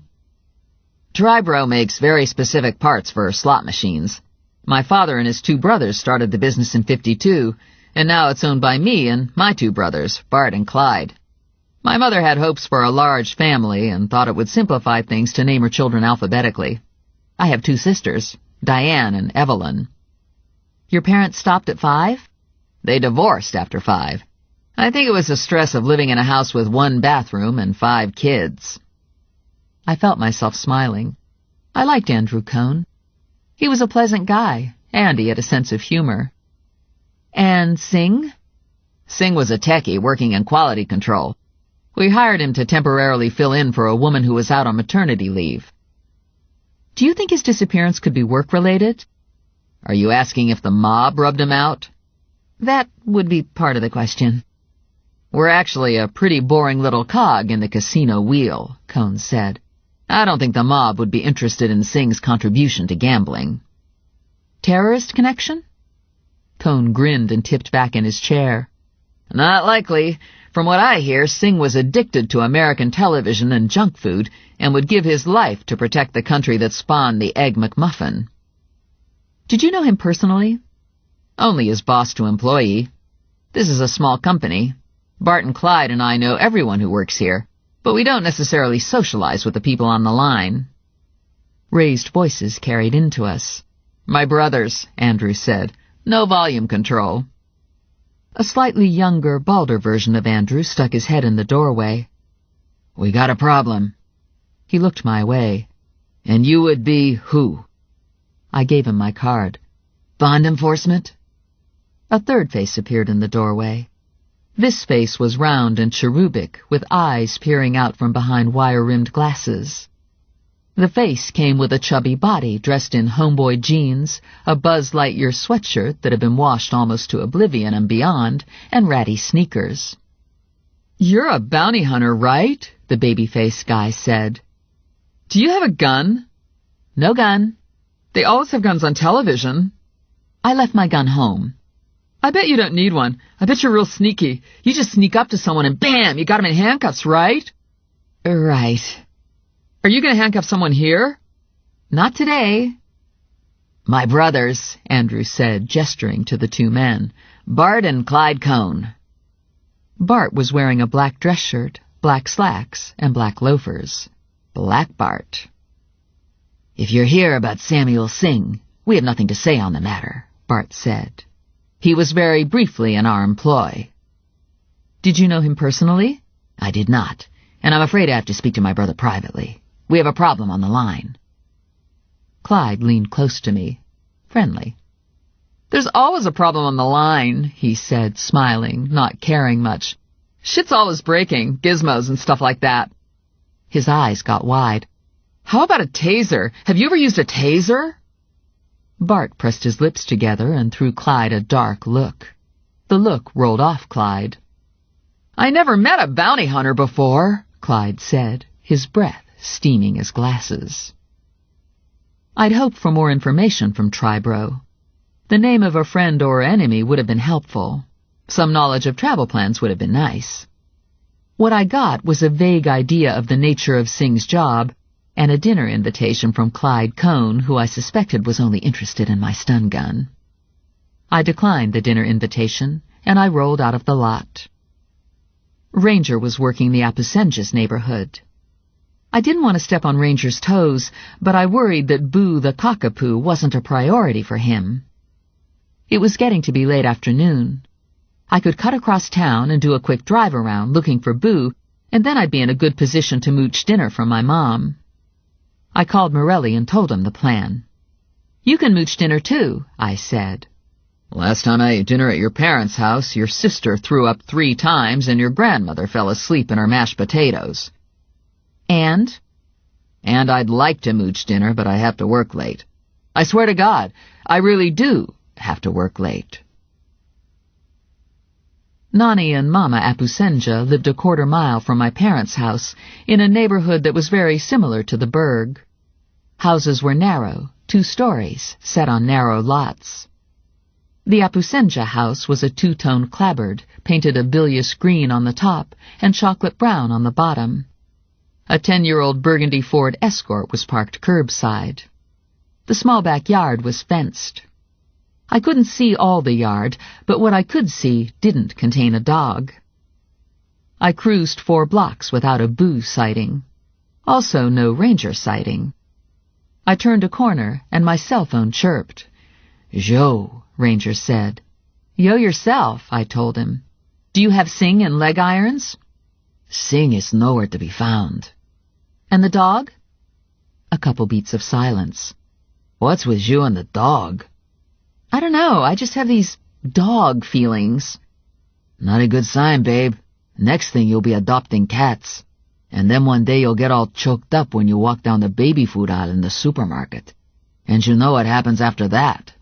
"Tribro makes very specific parts for slot machines. My father and his 2 brothers started the business in '52, and now it's owned by me and my 2 brothers, Bart and Clyde. My mother had hopes for a large family and thought it would simplify things to name her children alphabetically. I have 2 sisters, Diane and Evelyn. Your parents stopped at 5? They divorced after 5. I think it was the stress of living in a house with 1 bathroom and 5 kids. I felt myself smiling. I liked Andrew Cohn. He was a pleasant guy, and he had a sense of humor. And Singh? Singh was a techie working in quality control. We hired him to temporarily fill in for a woman who was out on maternity leave. Do you think his disappearance could be work-related? Are you asking if the mob rubbed him out? That would be part of the question. We're actually a pretty boring little cog in the casino wheel, Cohn said. I don't think the mob would be interested in Singh's contribution to gambling. Terrorist connection? Cohn grinned and tipped back in his chair. Not likely. From what I hear, Singh was addicted to American television and junk food and would give his life to protect the country that spawned the Egg McMuffin. Did you know him personally? Only as boss to employee. This is a small company. Bart and Clyde and I know everyone who works here, but we don't necessarily socialize with the people on the line. Raised voices carried into us. My brothers, Andrew said. No volume control. A slightly younger, balder version of Andrew stuck his head in the doorway. We got a problem. He looked my way. And you would be who? I gave him my card. Bond enforcement? A third face appeared in the doorway. This face was round and cherubic, with eyes peering out from behind wire-rimmed glasses. The face came with a chubby body dressed in homeboy jeans, a Buzz Lightyear sweatshirt that had been washed almost to oblivion and beyond, and ratty sneakers. You're a bounty hunter, right? The baby-faced guy said. Do you have a gun? No gun. They always have guns on television. I left my gun home. I bet you don't need one. I bet you're real sneaky. You just sneak up to someone and bam, you got him in handcuffs, right? Right. Are you going to handcuff someone here? Not today. My brothers, Andrew said, gesturing to the 2 men. Bart and Clyde Cohn. Bart was wearing a black dress shirt, black slacks, and black loafers. Black Bart. If you're here about Samuel Singh, we have nothing to say on the matter, Bart said. He was very briefly in our employ. Did you know him personally? I did not, and I'm afraid I have to speak to my brother privately. We have a problem on the line. Clyde leaned close to me, friendly. There's always a problem on the line, he said, smiling, not caring much. Shit's always breaking, gizmos and stuff like that. His eyes got wide. How about a taser? Have you ever used a taser? Bart pressed his lips together and threw Clyde a dark look. The look rolled off Clyde. I never met a bounty hunter before, Clyde said, his breath steaming his glasses. I'd hoped for more information from Tribro. The name of a friend or enemy would have been helpful. Some knowledge of travel plans would have been nice. What I got was a vague idea of the nature of Singh's job and a dinner invitation from Clyde Cohn, who I suspected was only interested in my stun gun. I declined the dinner invitation, and I rolled out of the lot. Ranger was working the Apusenjas neighborhood. I didn't want to step on Ranger's toes, but I worried that Boo the cockapoo wasn't a priority for him. It was getting to be late afternoon. I could cut across town and do a quick drive around looking for Boo, and then I'd be in a good position to mooch dinner from my mom. I called Morelli and told him the plan. You can mooch dinner too, I said. Last time I ate dinner at your parents' house, your sister threw up 3 times and your grandmother fell asleep in her mashed potatoes. And I'd like to mooch dinner, but I have to work late. I swear to God, I really do have to work late. Nani and Mama Apusenja lived a quarter-mile from my parents' house in a neighborhood that was very similar to the burg. Houses were narrow, 2 stories, set on narrow lots. The Apusenja house was a 2-tone clapboard, painted a bilious green on the top and chocolate brown on the bottom. A 10-year-old burgundy Ford Escort was parked curbside. The small backyard was fenced. I couldn't see all the yard, but what I could see didn't contain a dog. I cruised 4 blocks without a boo sighting. Also no ranger sighting. I turned a corner, and my cell phone chirped. "Joe," Ranger said. "Yo yourself," I told him. "Do you have Sing and leg irons?" "Sing is nowhere to be found." "And the dog?" A couple beats of silence. "What's with you and the dog?" "I don't know, I just have these dog feelings." "Not a good sign, babe. Next thing you'll be adopting cats. And then one day you'll get all choked up when you walk down the baby food aisle in the supermarket. And you know what happens after that."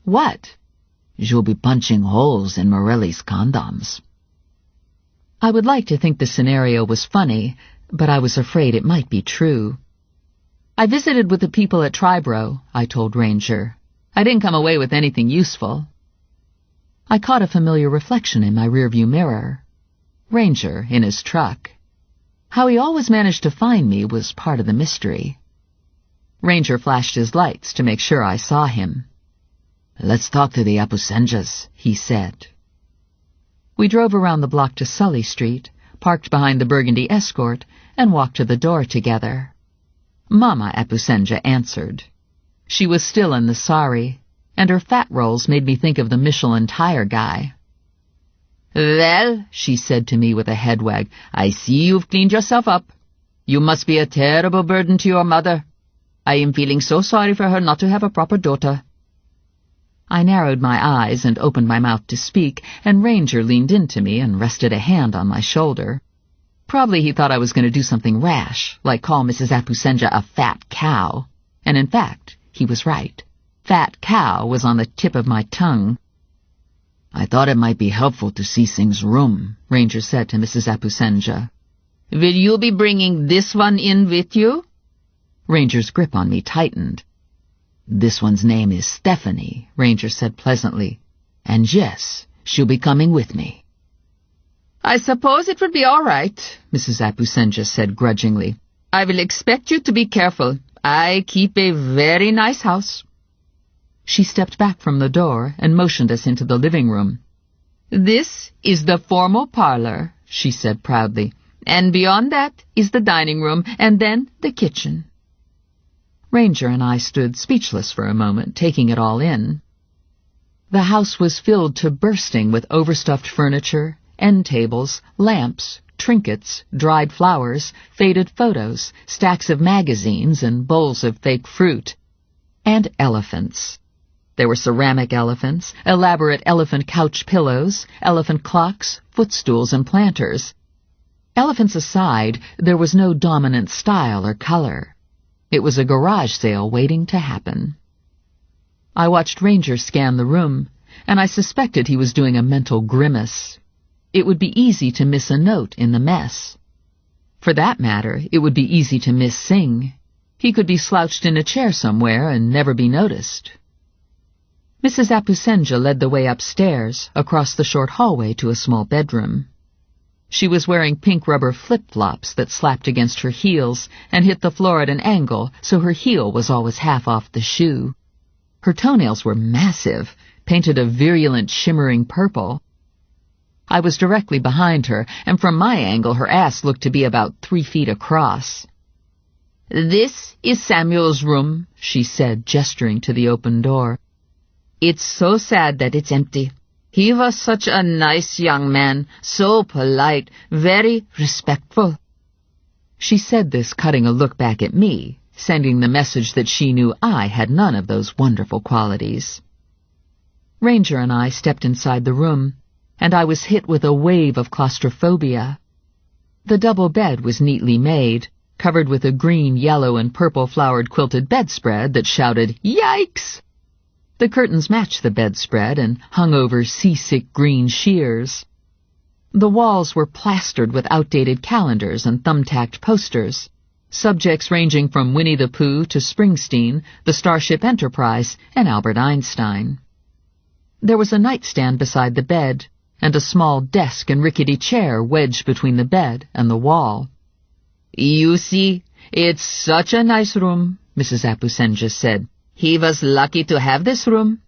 "What?" "You'll be punching holes in Morelli's condoms." I would like to think the scenario was funny, but I was afraid it might be true. "I visited with the people at Triborough," I told Ranger. "I didn't come away with anything useful." I caught a familiar reflection in my rearview mirror. Ranger in his truck. How he always managed to find me was part of the mystery. Ranger flashed his lights to make sure I saw him. "Let's talk to the Apusenjas," he said. We drove around the block to Sully Street, parked behind the Burgundy Escort, and walked to the door together. Mama Apusenja answered. She was still in the sari, and her fat rolls made me think of the Michelin tire guy. "Well," she said to me with a head wag, "I see you've cleaned yourself up. You must be a terrible burden to your mother. I am feeling so sorry for her not to have a proper daughter." I narrowed my eyes and opened my mouth to speak, and Ranger leaned into me and rested a hand on my shoulder. Probably he thought I was going to do something rash, like call Mrs. Apusenja a fat cow. And in fact, he was right. Fat cow was on the tip of my tongue. "I thought it might be helpful to see Sing's room," Ranger said to Mrs. Apusenja. "Will you be bringing this one in with you?" Ranger's grip on me tightened. "This one's name is Stephanie," Ranger said pleasantly. "And yes, she'll be coming with me." "I suppose it would be all right," Mrs. Apusenja said grudgingly. "I will expect you to be careful. I keep a very nice house." She stepped back from the door and motioned us into the living room. "This is the formal parlor," she said proudly, "and beyond that is the dining room, and then the kitchen." Ranger and I stood speechless for a moment, taking it all in. The house was filled to bursting with overstuffed furniture, end tables, lamps, trinkets, dried flowers, faded photos, stacks of magazines, and bowls of fake fruit. And elephants. There were ceramic elephants, elaborate elephant couch pillows, elephant clocks, footstools, and planters. Elephants aside, there was no dominant style or color. It was a garage sale waiting to happen. I watched Ranger scan the room, and I suspected he was doing a mental grimace. It would be easy to miss a note in the mess. For that matter, it would be easy to miss Sing. He could be slouched in a chair somewhere and never be noticed. Mrs. Apusenja led the way upstairs, across the short hallway to a small bedroom. She was wearing pink rubber flip-flops that slapped against her heels and hit the floor at an angle, so her heel was always half off the shoe. Her toenails were massive, painted a virulent, shimmering purple. I was directly behind her, and from my angle her ass looked to be about 3 feet across. "This is Samuel's room," she said, gesturing to the open door. "It's so sad that it's empty. He was such a nice young man, so polite, very respectful." She said this cutting a look back at me, sending the message that she knew I had none of those wonderful qualities. Ranger and I stepped inside the room, and I was hit with a wave of claustrophobia. The double bed was neatly made, covered with a green, yellow, and purple-flowered quilted bedspread that shouted, "Yikes!" The curtains matched the bedspread and hung over seasick green shears. The walls were plastered with outdated calendars and thumbtacked posters, subjects ranging from Winnie the Pooh to Springsteen, the Starship Enterprise, and Albert Einstein. There was a nightstand beside the bed, and a small desk and rickety chair wedged between the bed and the wall. "You see, it's such a nice room," Mrs. Apusenja said. "He was lucky to have this room."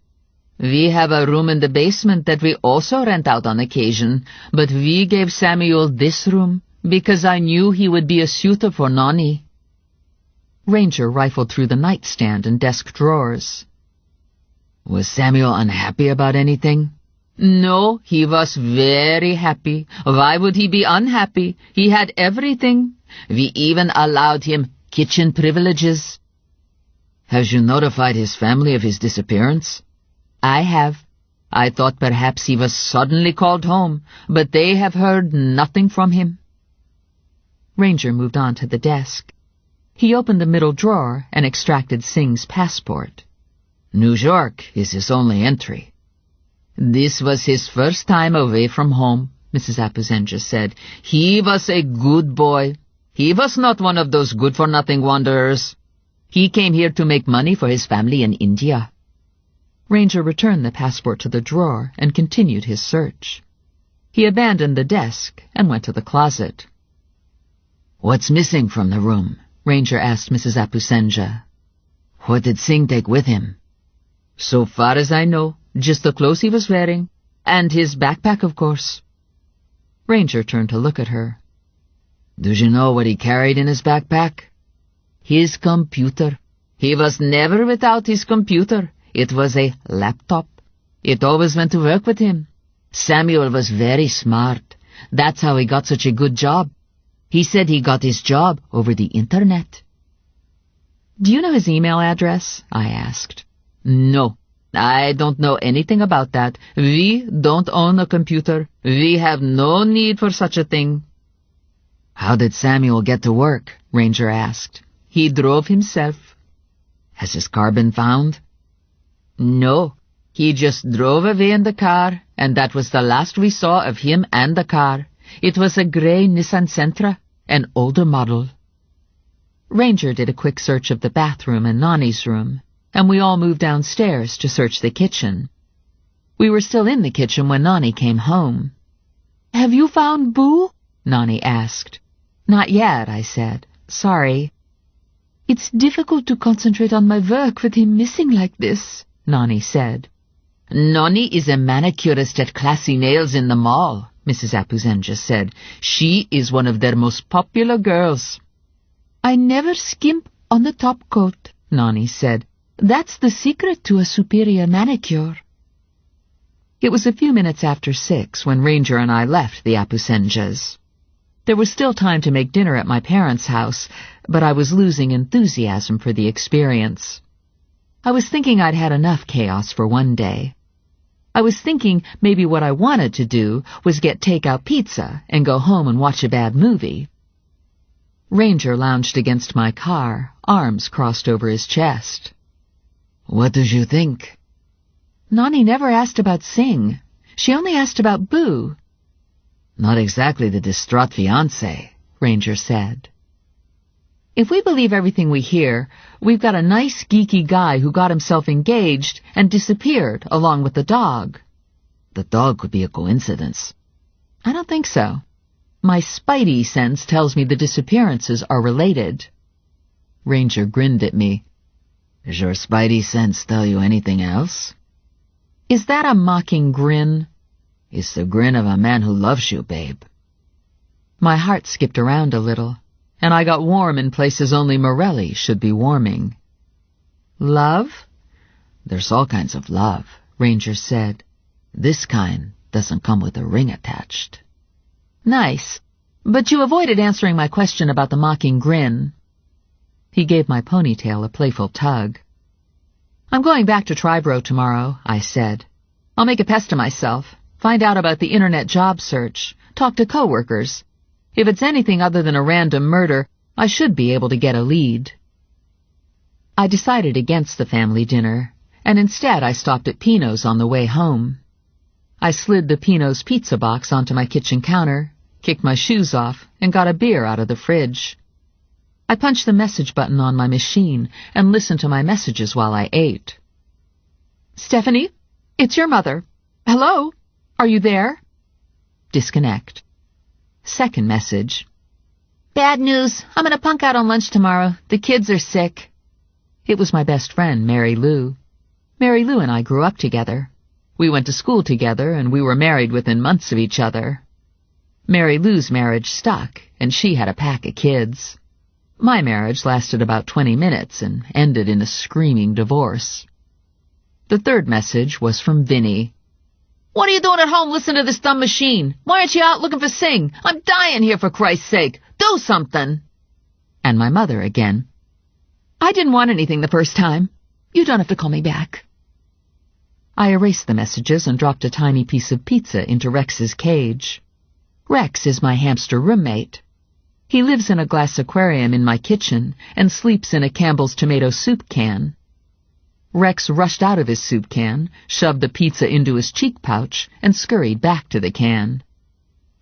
We have a room in the basement that we also rent out on occasion, but we gave Samuel this room because I knew he would be a suitor for Nonny." Ranger rifled through the nightstand and desk drawers. "Was Samuel unhappy about anything?" "No, he was very happy. Why would he be unhappy? He had everything. We even allowed him kitchen privileges." "Have you notified his family of his disappearance?" "I have. I thought perhaps he was suddenly called home, but they have heard nothing from him." Ranger moved on to the desk. He opened the middle drawer and extracted Singh's passport. "New York is his only entry." "This was his first time away from home," Mrs. Apuzenja said. "He was a good boy. He was not one of those good-for-nothing wanderers. He came here to make money for his family in India." Ranger returned the passport to the drawer and continued his search. He abandoned the desk and went to the closet. "What's missing from the room?" Ranger asked Mrs. Apuzenja. "What did Singh take with him?" "So far as I know, just the clothes he was wearing, and his backpack, of course." Ranger turned to look at her. "Do you know what he carried in his backpack?" "His computer. He was never without his computer. It was a laptop. It always went to work with him. Samuel was very smart. That's how he got such a good job. He said he got his job over the internet." "Do you know his email address?" I asked. "No, I don't know anything about that. We don't own a computer. We have no need for such a thing." "How did Samuel get to work?" Ranger asked. "He drove himself." "Has his car been found?" "No, he just drove away in the car, and that was the last we saw of him and the car. It was a gray Nissan Sentra, an older model." Ranger did a quick search of the bathroom and Nonny's room, and we all moved downstairs to search the kitchen. We were still in the kitchen when Nonny came home. "Have you found Boo?" Nonny asked. "Not yet," I said. "Sorry." "It's difficult to concentrate on my work with him missing like this," Nonny said. "Nonny is a manicurist at Classy Nails in the mall," Mrs. Apuzenja said. "She is one of their most popular girls." "I never skimp on the top coat," Nonny said. "That's the secret to a superior manicure." It was a few minutes after 6 when Ranger and I left the Apuzenjas. There was still time to make dinner at my parents' house, but I was losing enthusiasm for the experience. I was thinking I'd had enough chaos for one day. I was thinking maybe what I wanted to do was get takeout pizza and go home and watch a bad movie. Ranger lounged against my car, arms crossed over his chest. "What did you think?" "Nonny never asked about Singh. She only asked about Boo." "Not exactly the distraught fiancé," Ranger said. "If we believe everything we hear, we've got a nice geeky guy who got himself engaged and disappeared along with the dog." "The dog could be a coincidence." "I don't think so. My spidey sense tells me the disappearances are related." Ranger grinned at me. "Does your spidey sense tell you anything else?" "Is that a mocking grin?" "It's the grin of a man who loves you, babe." My heart skipped around a little, and I got warm in places only Morelli should be warming. "Love?" "There's all kinds of love," Ranger said. "This kind doesn't come with a ring attached." "Nice. But you avoided answering my question about the mocking grin." He gave my ponytail a playful tug. "I'm going back to Triborough tomorrow," I said. "I'll make a pest of myself, find out about the internet job search, talk to coworkers. If it's anything other than a random murder, I should be able to get a lead." I decided against the family dinner, and instead I stopped at Pino's on the way home. I slid the Pino's pizza box onto my kitchen counter, kicked my shoes off, and got a beer out of the fridge. I punched the message button on my machine and listened to my messages while I ate. "Stephanie, it's your mother. Hello? Are you there?" Disconnect. Second message. "Bad news. I'm gonna punk out on lunch tomorrow. The kids are sick." It was my best friend, Mary Lou. Mary Lou and I grew up together. We went to school together, and we were married within months of each other. Mary Lou's marriage stuck, and she had a pack of kids. My marriage lasted about 20 minutes and ended in a screaming divorce. The third message was from Vinny. "What are you doing at home listening to this dumb machine? Why aren't you out looking for Sing? I'm dying here, for Christ's sake. Do something." And my mother again. "I didn't want anything the first time. You don't have to call me back." I erased the messages and dropped a tiny piece of pizza into Rex's cage. Rex is my hamster roommate. He lives in a glass aquarium in my kitchen and sleeps in a Campbell's tomato soup can. Rex rushed out of his soup can, shoved the pizza into his cheek pouch, and scurried back to the can.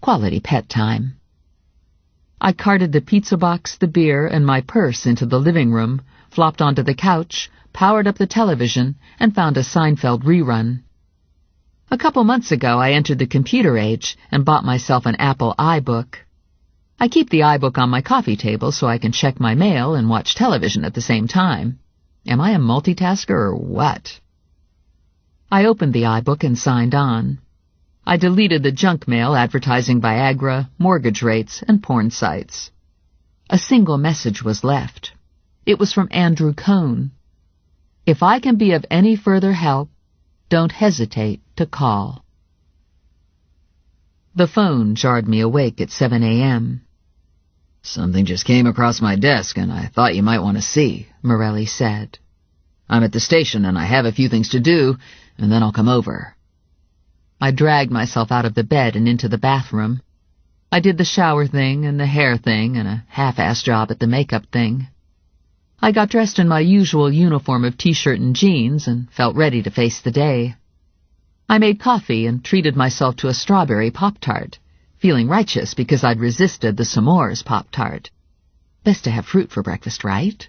Quality pet time. I carted the pizza box, the beer, and my purse into the living room, flopped onto the couch, powered up the television, and found a Seinfeld rerun. A couple months ago, I entered the computer age and bought myself an Apple iBook. I keep the iBook on my coffee table so I can check my mail and watch television at the same time. Am I a multitasker or what? I opened the iBook and signed on. I deleted the junk mail advertising Viagra, mortgage rates, and porn sites. A single message was left. It was from Andrew Cohn. "If I can be of any further help, don't hesitate to call." The phone jarred me awake at 7 a.m. "Something just came across my desk, and I thought you might want to see," Morelli said. "I'm at the station, and I have a few things to do, and then I'll come over." I dragged myself out of the bed and into the bathroom. I did the shower thing and the hair thing and a half-assed job at the makeup thing. I got dressed in my usual uniform of t-shirt and jeans and felt ready to face the day. I made coffee and treated myself to a strawberry Pop-Tart, feeling righteous because I'd resisted the s'mores Pop-Tart. Best to have fruit for breakfast, right?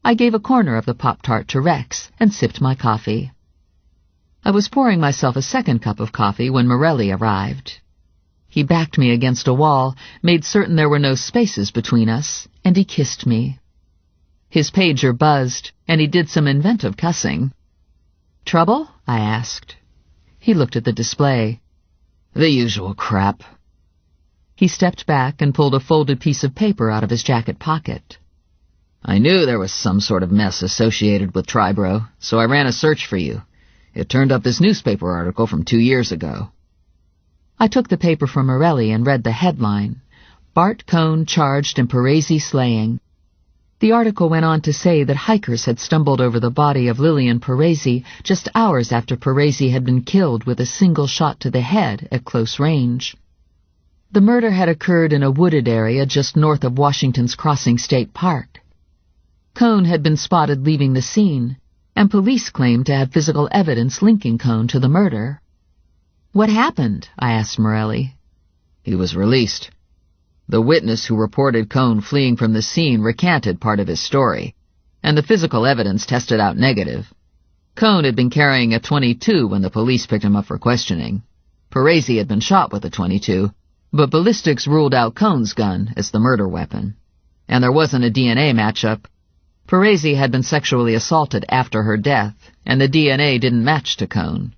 I gave a corner of the Pop-Tart to Rex and sipped my coffee. I was pouring myself a second cup of coffee when Morelli arrived. He backed me against a wall, made certain there were no spaces between us, and he kissed me. His pager buzzed, and he did some inventive cussing. "Trouble?" I asked. He looked at the display. "The usual crap." He stepped back and pulled a folded piece of paper out of his jacket pocket. "I knew there was some sort of mess associated with Tribro, so I ran a search for you. It turned up this newspaper article from 2 years ago." I took the paper from Morelli and read the headline, "Bart Cohn charged in Parisi slaying." The article went on to say that hikers had stumbled over the body of Lillian Parisi just hours after Parisi had been killed with a single shot to the head at close range. The murder had occurred in a wooded area just north of Washington's Crossing State Park. Cohn had been spotted leaving the scene, and police claimed to have physical evidence linking Cohn to the murder. "What happened?" I asked Morelli. "He was released. The witness who reported Cohn fleeing from the scene recanted part of his story, and the physical evidence tested out negative. Cohn had been carrying a .22 when the police picked him up for questioning. Parisi had been shot with a .22, but ballistics ruled out Cohn's gun as the murder weapon. And there wasn't a DNA matchup. Parisi had been sexually assaulted after her death, and the DNA didn't match to Cohn.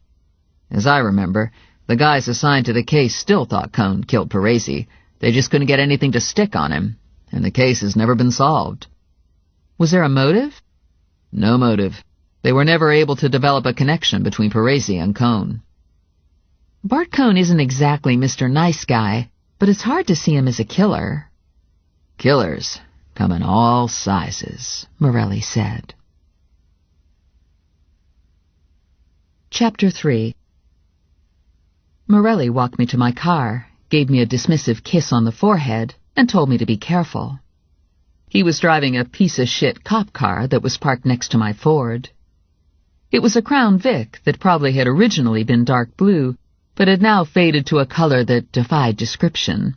As I remember, the guys assigned to the case still thought Cohn killed Parisi. They just couldn't get anything to stick on him, and the case has never been solved." "Was there a motive?" "No motive. They were never able to develop a connection between Parisi and Cohn." "Bart Cohn isn't exactly Mr. Nice Guy, but it's hard to see him as a killer." "Killers come in all sizes," Morelli said. Chapter 3. Morelli walked me to my car, gave me a dismissive kiss on the forehead, and told me to be careful. He was driving a piece-of-shit cop car that was parked next to my Ford. It was a Crown Vic that probably had originally been dark blue, but had now faded to a color that defied description.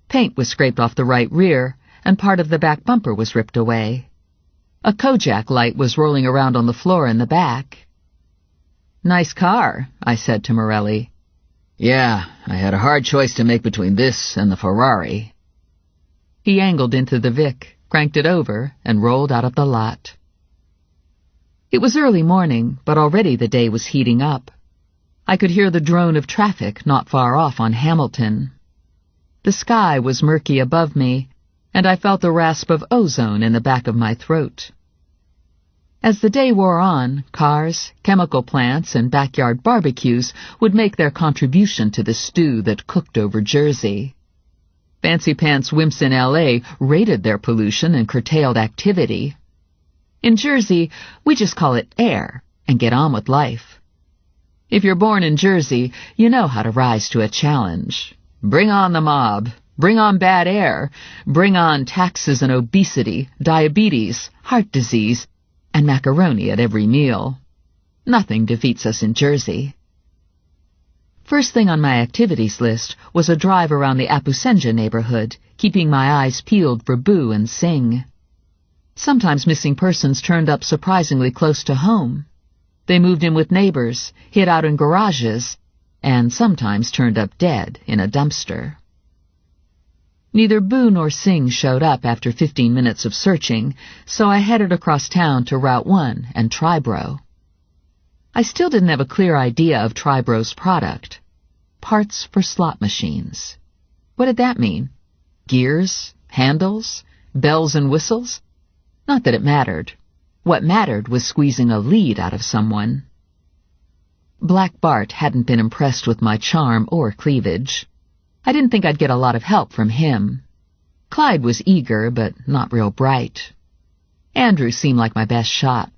Paint was scraped off the right rear, and part of the back bumper was ripped away. A Kojak light was rolling around on the floor in the back. "Nice car," I said to Morelli. "Yeah, I had a hard choice to make between this and the Ferrari." He angled into the Vic, cranked it over, and rolled out of the lot. It was early morning, but already the day was heating up. I could hear the drone of traffic not far off on Hamilton. The sky was murky above me, and I felt the rasp of ozone in the back of my throat. As the day wore on, cars, chemical plants, and backyard barbecues would make their contribution to the stew that cooked over Jersey. Fancy-pants wimps in L.A. rated their pollution and curtailed activity. In Jersey, we just call it air and get on with life. If you're born in Jersey, you know how to rise to a challenge. Bring on the mob. Bring on bad air. Bring on taxes and obesity, diabetes, heart disease, and macaroni at every meal. Nothing defeats us in Jersey. First thing on my activities list was a drive around the Apusenja neighborhood, keeping my eyes peeled for Boo and Sing. Sometimes missing persons turned up surprisingly close to home. They moved in with neighbors, hid out in garages, and sometimes turned up dead in a dumpster. Neither Boo nor Sing showed up after 15 minutes of searching, so I headed across town to Route 1 and Tribro. I still didn't have a clear idea of Tribro's product. Parts for slot machines. What did that mean? Gears? Handles? Bells and whistles? Not that it mattered. What mattered was squeezing a lead out of someone. Black Bart hadn't been impressed with my charm or cleavage. I didn't think I'd get a lot of help from him. Clyde was eager, but not real bright. Andrew seemed like my best shot.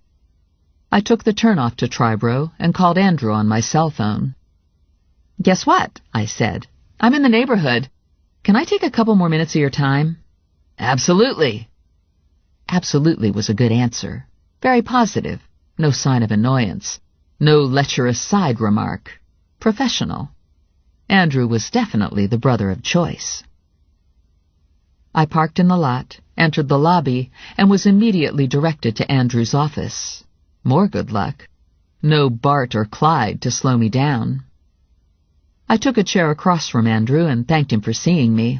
I took the turnoff to Tribro and called Andrew on my cell phone. "Guess what?" I said. "I'm in the neighborhood. Can I take a couple more minutes of your time?" "Absolutely." Absolutely was a good answer. Very positive. No sign of annoyance. No lecherous side remark. Professional. Andrew was definitely the brother of choice. I parked in the lot, entered the lobby, and was immediately directed to Andrew's office. More good luck. No Bart or Clyde to slow me down. I took a chair across from Andrew and thanked him for seeing me.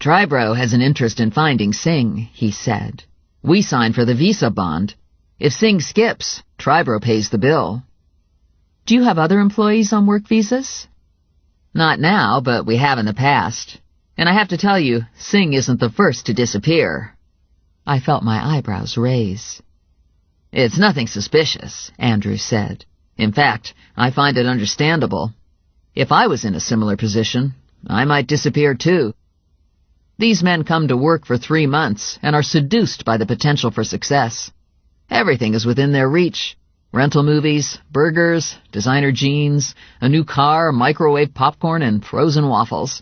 "Tribro has an interest in finding Singh," he said. "We signed for the visa bond. If Singh skips, Tribro pays the bill." "Do you have other employees on work visas?" "Not now, but we have in the past. And I have to tell you, Singh isn't the first to disappear." I felt my eyebrows raise. "It's nothing suspicious," Andrew said. "In fact, I find it understandable. If I was in a similar position, I might disappear too. These men come to work for 3 months and are seduced by the potential for success. Everything is within their reach. Rental movies, burgers, designer jeans, a new car, microwave popcorn, and frozen waffles.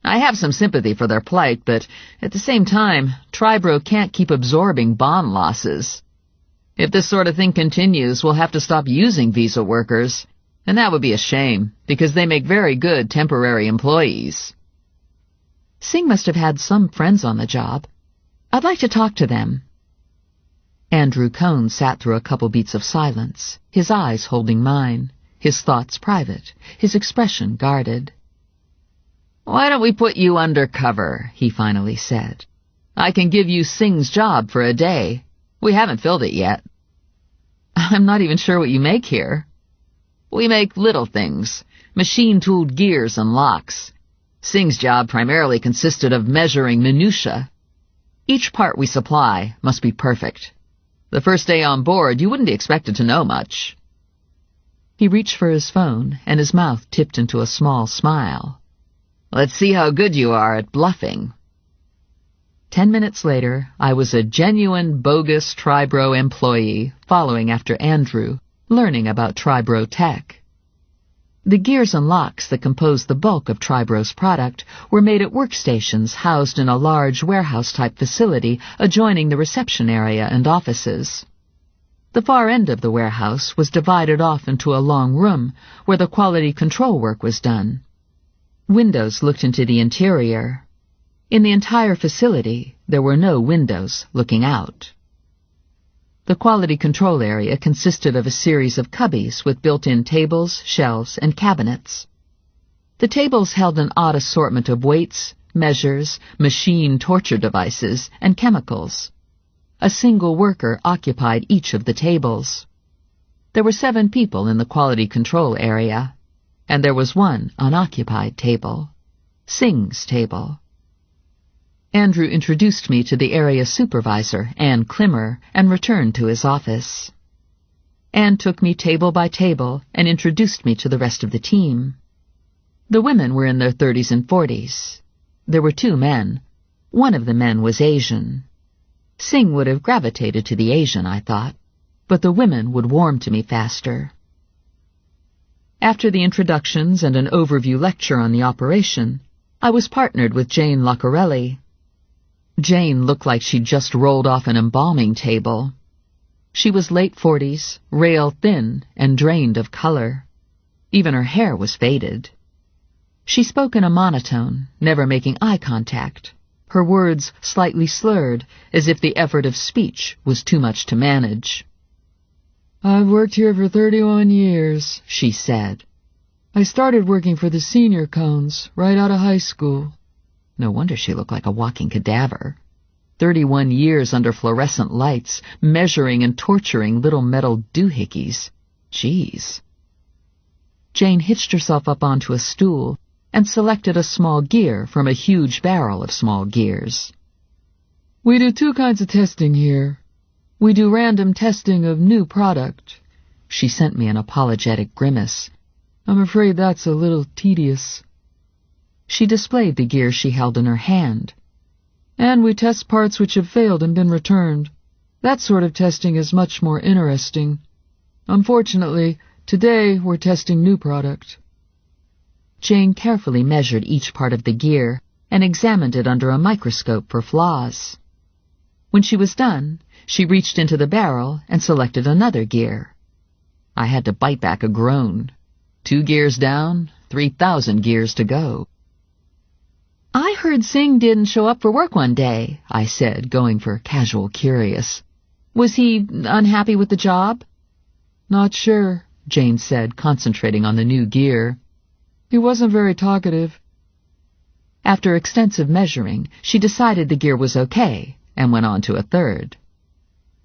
I have some sympathy for their plight, but at the same time, Tribro can't keep absorbing bond losses. If this sort of thing continues, we'll have to stop using visa workers, and that would be a shame, because they make very good temporary employees." Singh must have had some friends on the job. I'd like to talk to them. Andrew Cohn sat through a couple beats of silence, his eyes holding mine, his thoughts private, his expression guarded. "Why don't we put you undercover?" he finally said. "I can give you Singh's job for a day. We haven't filled it yet." "I'm not even sure what you make here." "We make little things, machine-tooled gears and locks. Singh's job primarily consisted of measuring minutiae. Each part we supply must be perfect. The first day on board, you wouldn't be expected to know much." He reached for his phone, and his mouth tipped into a small smile. "Let's see how good you are at bluffing." 10 minutes later, I was a genuine bogus Tribro employee, following after Andrew, learning about Tribro tech. The gears and locks that composed the bulk of Tribro's product were made at workstations housed in a large warehouse-type facility adjoining the reception area and offices. The far end of the warehouse was divided off into a long room where the quality control work was done. Windows looked into the interior. In the entire facility, there were no windows looking out. The quality control area consisted of a series of cubbies with built-in tables, shelves, and cabinets. The tables held an odd assortment of weights, measures, machine torture devices, and chemicals. A single worker occupied each of the tables. There were 7 people in the quality control area, and there was one unoccupied table, Singh's table. Andrew introduced me to the area supervisor, Ann Climmer, and returned to his office. Ann took me table by table and introduced me to the rest of the team. The women were in their 30s and 40s. There were 2 men. One of the men was Asian. Singh would have gravitated to the Asian, I thought, but the women would warm to me faster. After the introductions and an overview lecture on the operation, I was partnered with Jane Loccarelli. Jane looked like she'd just rolled off an embalming table. She was late 40s, rail-thin, and drained of color. Even her hair was faded. She spoke in a monotone, never making eye contact, her words slightly slurred, as if the effort of speech was too much to manage. "I've worked here for 31 years, she said. I started working for the senior cones right out of high school." No wonder she looked like a walking cadaver. 31 years under fluorescent lights, measuring and torturing little metal doohickeys. Jeez. Jane hitched herself up onto a stool and selected a small gear from a huge barrel of small gears. "We do 2 kinds of testing here. We do random testing of new product." She sent me an apologetic grimace. "I'm afraid that's a little tedious." She displayed the gear she held in her hand. "And we test parts which have failed and been returned. That sort of testing is much more interesting. Unfortunately, today we're testing new product." Jane carefully measured each part of the gear and examined it under a microscope for flaws. When she was done, she reached into the barrel and selected another gear. I had to bite back a groan. 2 gears down, 3,000 gears to go. "I heard Singh didn't show up for work one day," I said, going for casual curious. "Was he unhappy with the job?" "Not sure," Jane said, concentrating on the new gear. "He wasn't very talkative." After extensive measuring, she decided the gear was okay and went on to a third.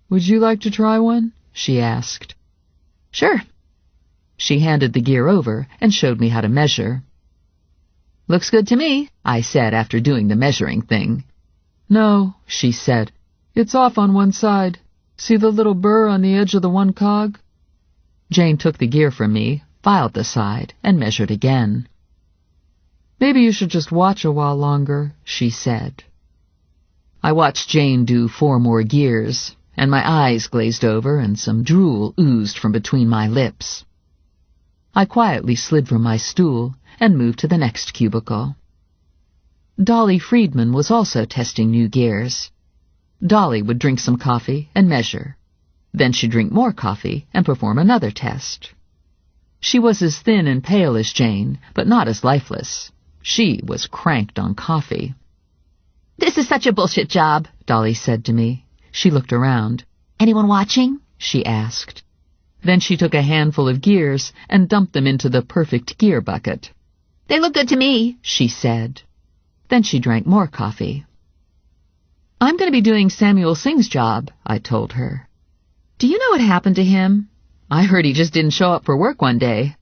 "Would you like to try one?" she asked. "Sure." She handed the gear over and showed me how to measure. "Looks good to me," I said after doing the measuring thing. "No," she said. "It's off on one side. See the little burr on the edge of the one cog?" Jane took the gear from me, filed the side, and measured again. "Maybe you should just watch a while longer," she said. I watched Jane do 4 more gears, and my eyes glazed over and some drool oozed from between my lips. I quietly slid from my stool and moved to the next cubicle. Dolly Friedman was also testing new gears. Dolly would drink some coffee and measure. Then she'd drink more coffee and perform another test. She was as thin and pale as Jane, but not as lifeless. She was cranked on coffee. "This is such a bullshit job," Dolly said to me. She looked around. "Anyone watching?" she asked. Then she took a handful of gears and dumped them into the perfect gear bucket. "They look good to me," she said. Then she drank more coffee. "I'm going to be doing Samuel Singh's job," I told her. "Do you know what happened to him? I heard he just didn't show up for work one day."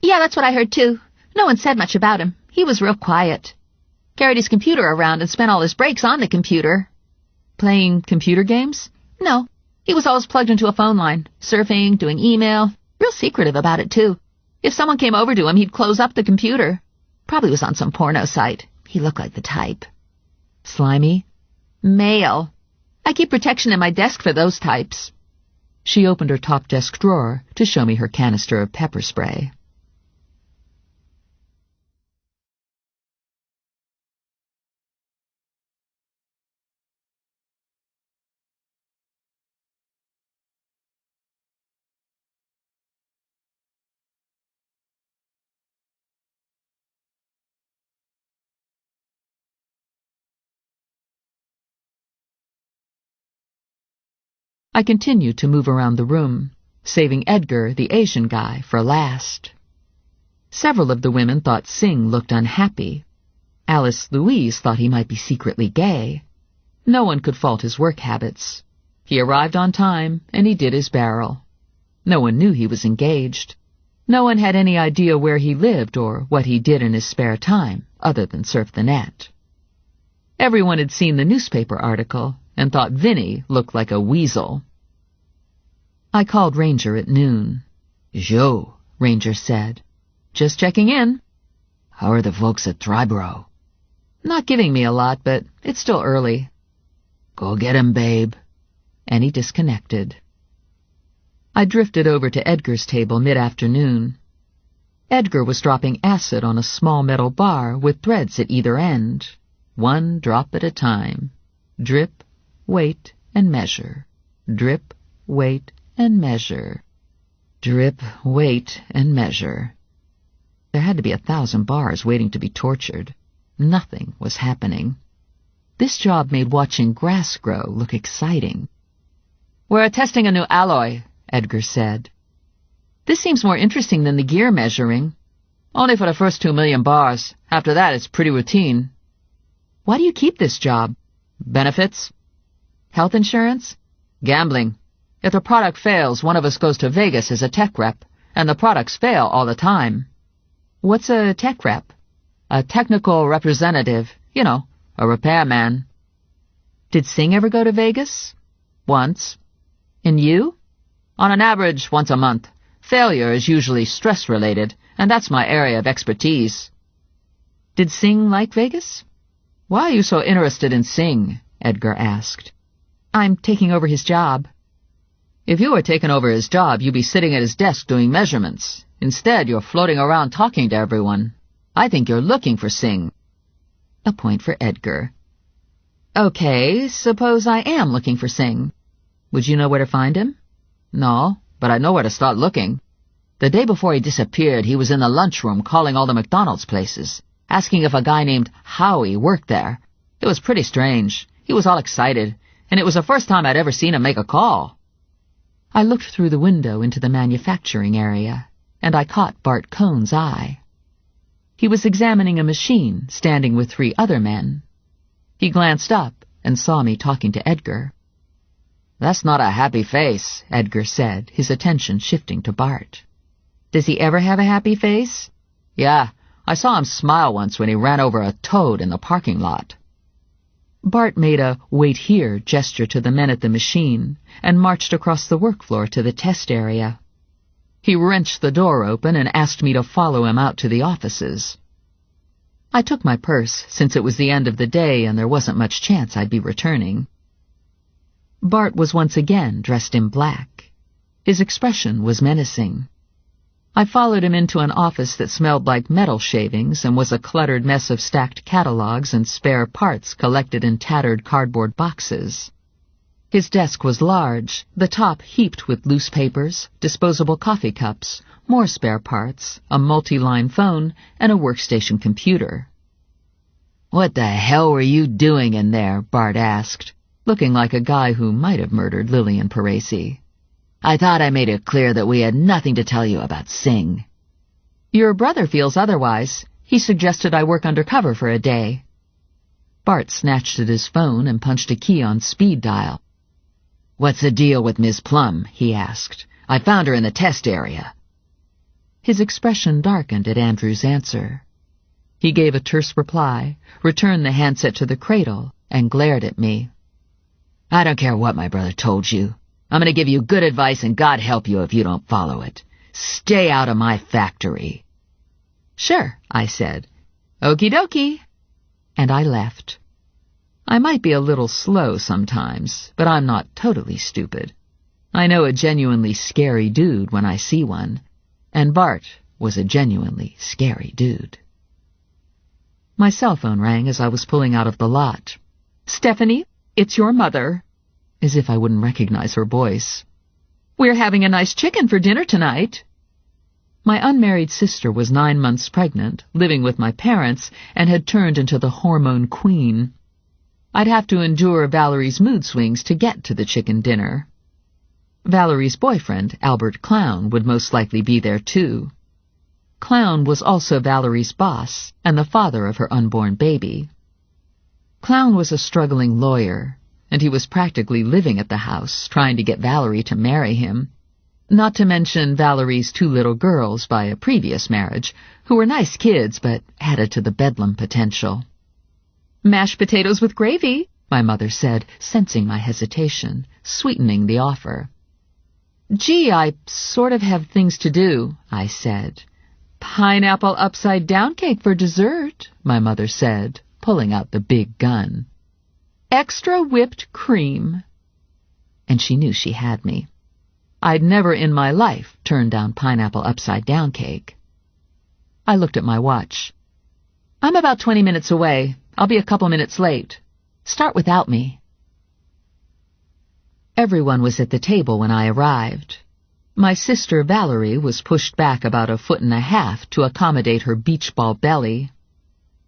"Yeah, that's what I heard too. No one said much about him. He was real quiet. Carried his computer around and spent all his breaks on the computer." "Playing computer games?" "No. He was always plugged into a phone line, surfing, doing email. Real secretive about it, too. If someone came over to him, he'd close up the computer. Probably was on some porno site. He looked like the type." "Slimy?" "Male. I keep protection in my desk for those types." She opened her top desk drawer to show me her canister of pepper spray. I continued to move around the room, saving Edgar, the Asian guy, for last. Several of the women thought Singh looked unhappy. Alice Louise thought he might be secretly gay. No one could fault his work habits. He arrived on time, and he did his barrel. No one knew he was engaged. No one had any idea where he lived or what he did in his spare time, other than surf the net. Everyone had seen the newspaper article and thought Vinny looked like a weasel. I called Ranger at noon. "Jo," Ranger said. "Just checking in." "How are the folks at Triborough?" "Not giving me a lot, but it's still early." "Go get 'em, babe." And he disconnected. I drifted over to Edgar's table mid-afternoon. Edgar was dropping acid on a small metal bar with threads at either end, 1 drop at a time. Drip, wait, and measure. Drip, wait, and measure. Drip, wait, and measure. There had to be 1,000 bars waiting to be tortured. Nothing was happening. This job made watching grass grow look exciting. "We're testing a new alloy," Edgar said. "This seems more interesting than the gear measuring." "Only for the first 2 million bars. After that, it's pretty routine." "Why do you keep this job?" "Benefits." "Health insurance?" "Gambling. If the product fails, one of us goes to Vegas as a tech rep, and the products fail all the time." "What's a tech rep?" "A technical representative. You know, a repairman." "Did Singh ever go to Vegas?" "Once." "And you?" "On an average, once a month. Failure is usually stress-related, and that's my area of expertise." "Did Singh like Vegas?" "Why are you so interested in Singh?" Edgar asked. "I'm taking over his job." "If you were taking over his job, you'd be sitting at his desk doing measurements. Instead, you're floating around talking to everyone. I think you're looking for Singh." A point for Edgar. "Okay, suppose I am looking for Singh. Would you know where to find him?" "No, but I know where to start looking. The day before he disappeared, he was in the lunchroom calling all the McDonald's places, asking if a guy named Howie worked there. It was pretty strange. He was all excited, and it was the first time I'd ever seen him make a call." I looked through the window into the manufacturing area, and I caught Bart Cohn's eye. He was examining a machine, standing with 3 other men. He glanced up and saw me talking to Edgar. "That's not a happy face," Edgar said, his attention shifting to Bart. "Does he ever have a happy face?" "Yeah, I saw him smile once when he ran over a toad in the parking lot." Bart made a "wait here" gesture to the men at the machine and marched across the work floor to the test area. He wrenched the door open and asked me to follow him out to the offices. I took my purse, since it was the end of the day and there wasn't much chance I'd be returning. Bart was once again dressed in black. His expression was menacing. I followed him into an office that smelled like metal shavings and was a cluttered mess of stacked catalogs and spare parts collected in tattered cardboard boxes. His desk was large, the top heaped with loose papers, disposable coffee cups, more spare parts, a multi-line phone, and a workstation computer. "What the hell were you doing in there?" Bart asked, looking like a guy who might have murdered Lillian Parisi. "I thought I made it clear that we had nothing to tell you about Singh." "Your brother feels otherwise. He suggested I work undercover for a day." Bart snatched at his phone and punched a key on speed dial. "What's the deal with Miss Plum?" he asked. "I found her in the test area." His expression darkened at Andrew's answer. He gave a terse reply, returned the handset to the cradle, and glared at me. "I don't care what my brother told you. I'm going to give you good advice, and God help you if you don't follow it. Stay out of my factory." "Sure," I said. "Okie dokie." And I left. I might be a little slow sometimes, but I'm not totally stupid. I know a genuinely scary dude when I see one, and Bart was a genuinely scary dude. My cell phone rang as I was pulling out of the lot. "Stephanie, it's your mother." As if I wouldn't recognize her voice. "We're having a nice chicken for dinner tonight." My unmarried sister was 9 months pregnant, living with my parents, and had turned into the hormone queen. I'd have to endure Valerie's mood swings to get to the chicken dinner. Valerie's boyfriend, Albert Clown, would most likely be there too. Clown was also Valerie's boss and the father of her unborn baby. Clown was a struggling lawyer, and he was practically living at the house, trying to get Valerie to marry him. Not to mention Valerie's 2 little girls by a previous marriage, who were nice kids but added to the bedlam potential. "Mashed potatoes with gravy," my mother said, sensing my hesitation, sweetening the offer. "Gee, I sort of have things to do," I said. "Pineapple upside-down cake for dessert," my mother said, pulling out the big gun. "Extra whipped cream." And she knew she had me. I'd never in my life turned down pineapple upside-down cake. I looked at my watch. "I'm about 20 minutes away. I'll be a couple minutes late. Start without me." Everyone was at the table when I arrived. My sister Valerie was pushed back about 1.5 feet to accommodate her beach ball belly.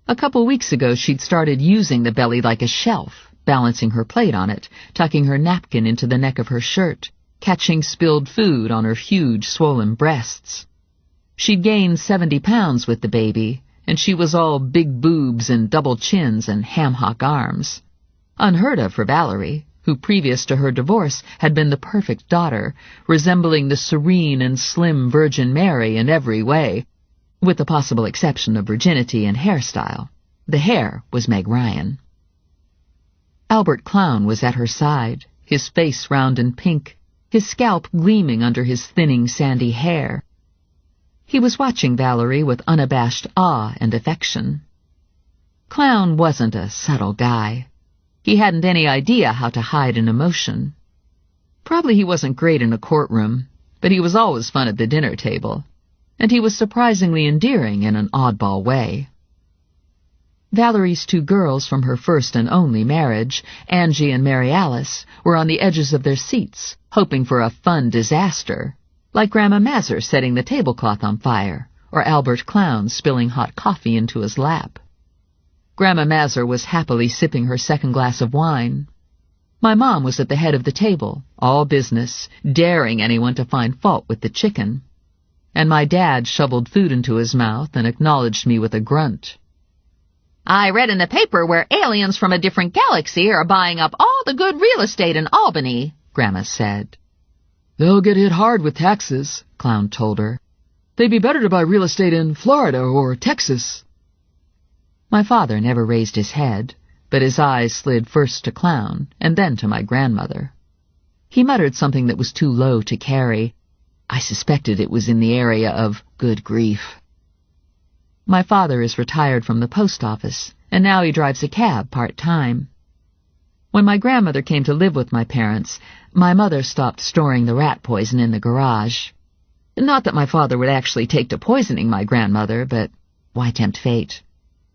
A couple weeks ago she'd started using the belly like a shelf, balancing her plate on it, tucking her napkin into the neck of her shirt, catching spilled food on her huge swollen breasts. She'd gained 70 pounds with the baby, and she was all big boobs and double chins and ham-hock arms. Unheard of for Valerie, who previous to her divorce had been the perfect daughter, resembling the serene and slim Virgin Mary in every way, with the possible exception of virginity and hairstyle. The hair was Meg Ryan. Albert Clown was at her side, his face round and pink, his scalp gleaming under his thinning sandy hair. He was watching Valerie with unabashed awe and affection. Clown wasn't a subtle guy. He hadn't any idea how to hide an emotion. Probably he wasn't great in a courtroom, but he was always fun at the dinner table, and he was surprisingly endearing in an oddball way. Valerie's 2 girls from her first and only marriage, Angie and Mary Alice, were on the edges of their seats, hoping for a fun disaster, like Grandma Mazur setting the tablecloth on fire, or Albert Clown spilling hot coffee into his lap. Grandma Mazur was happily sipping her 2nd glass of wine. My mom was at the head of the table, all business, daring anyone to find fault with the chicken. And my dad shoveled food into his mouth and acknowledged me with a grunt. "I read in the paper where aliens from a different galaxy are buying up all the good real estate in Albany," Grandma said. "They'll get hit hard with taxes," Clown told her. "They'd be better to buy real estate in Florida or Texas." My father never raised his head, but his eyes slid first to Clown and then to my grandmother. He muttered something that was too low to carry. I suspected it was in the area of good grief. My father is retired from the post office, and now he drives a cab part-time. When my grandmother came to live with my parents, my mother stopped storing the rat poison in the garage. Not that my father would actually take to poisoning my grandmother, but why tempt fate?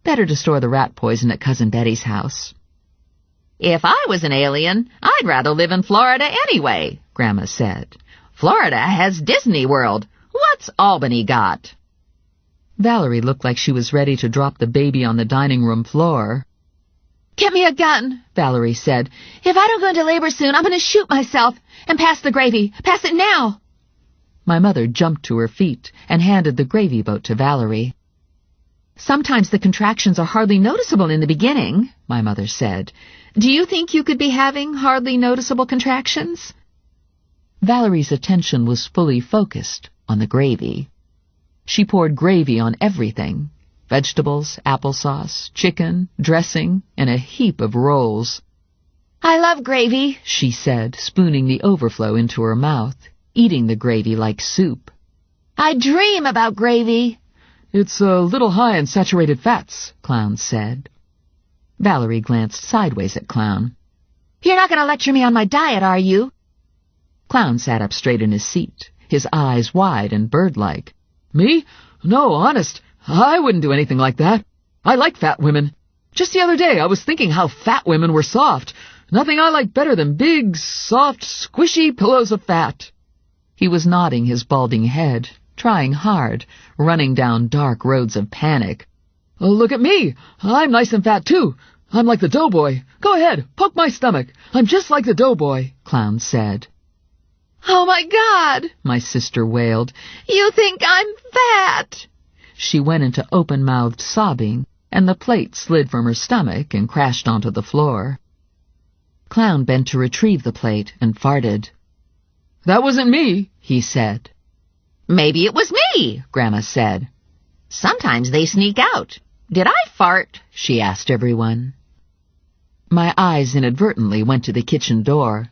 Better to store the rat poison at Cousin Betty's house. "If I was an alien, I'd rather live in Florida anyway," Grandma said. "Florida has Disney World. What's Albany got?" Valerie looked like she was ready to drop the baby on the dining room floor. "Get me a gun," Valerie said. "If I don't go into labor soon, I'm going to shoot myself. And pass the gravy. Pass it now." My mother jumped to her feet and handed the gravy boat to Valerie. "Sometimes the contractions are hardly noticeable in the beginning," my mother said. "Do you think you could be having hardly noticeable contractions?" Valerie's attention was fully focused on the gravy. She poured gravy on everything: vegetables, applesauce, chicken, dressing, and a heap of rolls. "I love gravy," she said, spooning the overflow into her mouth, eating the gravy like soup. "I dream about gravy." "It's a little high in saturated fats," Clown said. Valerie glanced sideways at Clown. "You're not going to lecture me on my diet, are you?" Clown sat up straight in his seat, his eyes wide and bird-like. "Me? No, honest, I wouldn't do anything like that. I like fat women. Just the other day I was thinking how fat women were soft. Nothing I like better than big, soft, squishy pillows of fat." He was nodding his balding head, trying hard, running down dark roads of panic. "Oh, look at me. I'm nice and fat, too. I'm like the doughboy. Go ahead, poke my stomach. I'm just like the doughboy," Clown said. "Oh, my God," my sister wailed. "You think I'm fat." She went into open-mouthed sobbing, and the plate slid from her stomach and crashed onto the floor. Clown bent to retrieve the plate and farted. "That wasn't me," he said. "Maybe it was me," Grandma said. "Sometimes they sneak out. Did I fart?" she asked everyone. My eyes inadvertently went to the kitchen door.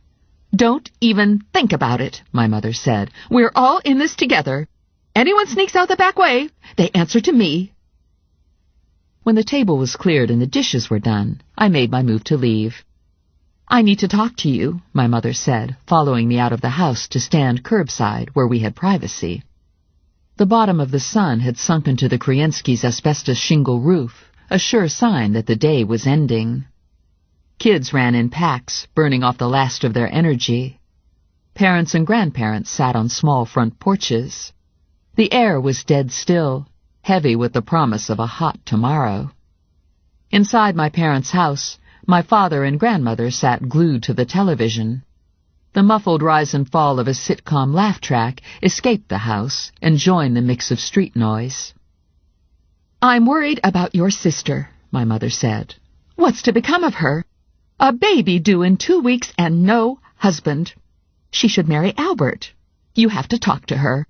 "Don't even think about it," my mother said. "We're all in this together. Anyone sneaks out the back way, they answer to me." When the table was cleared and the dishes were done, I made my move to leave. "I need to talk to you," my mother said, following me out of the house to stand curbside where we had privacy. The bottom of the sun had sunk into the Krienskys' asbestos shingle roof, a sure sign that the day was ending. Kids ran in packs, burning off the last of their energy. Parents and grandparents sat on small front porches. The air was dead still, heavy with the promise of a hot tomorrow. Inside my parents' house, my father and grandmother sat glued to the television. The muffled rise and fall of a sitcom laugh track escaped the house and joined the mix of street noise. "I'm worried about your sister," my mother said. "What's to become of her? A baby due in 2 weeks and no husband. She should marry Albert. You have to talk to her."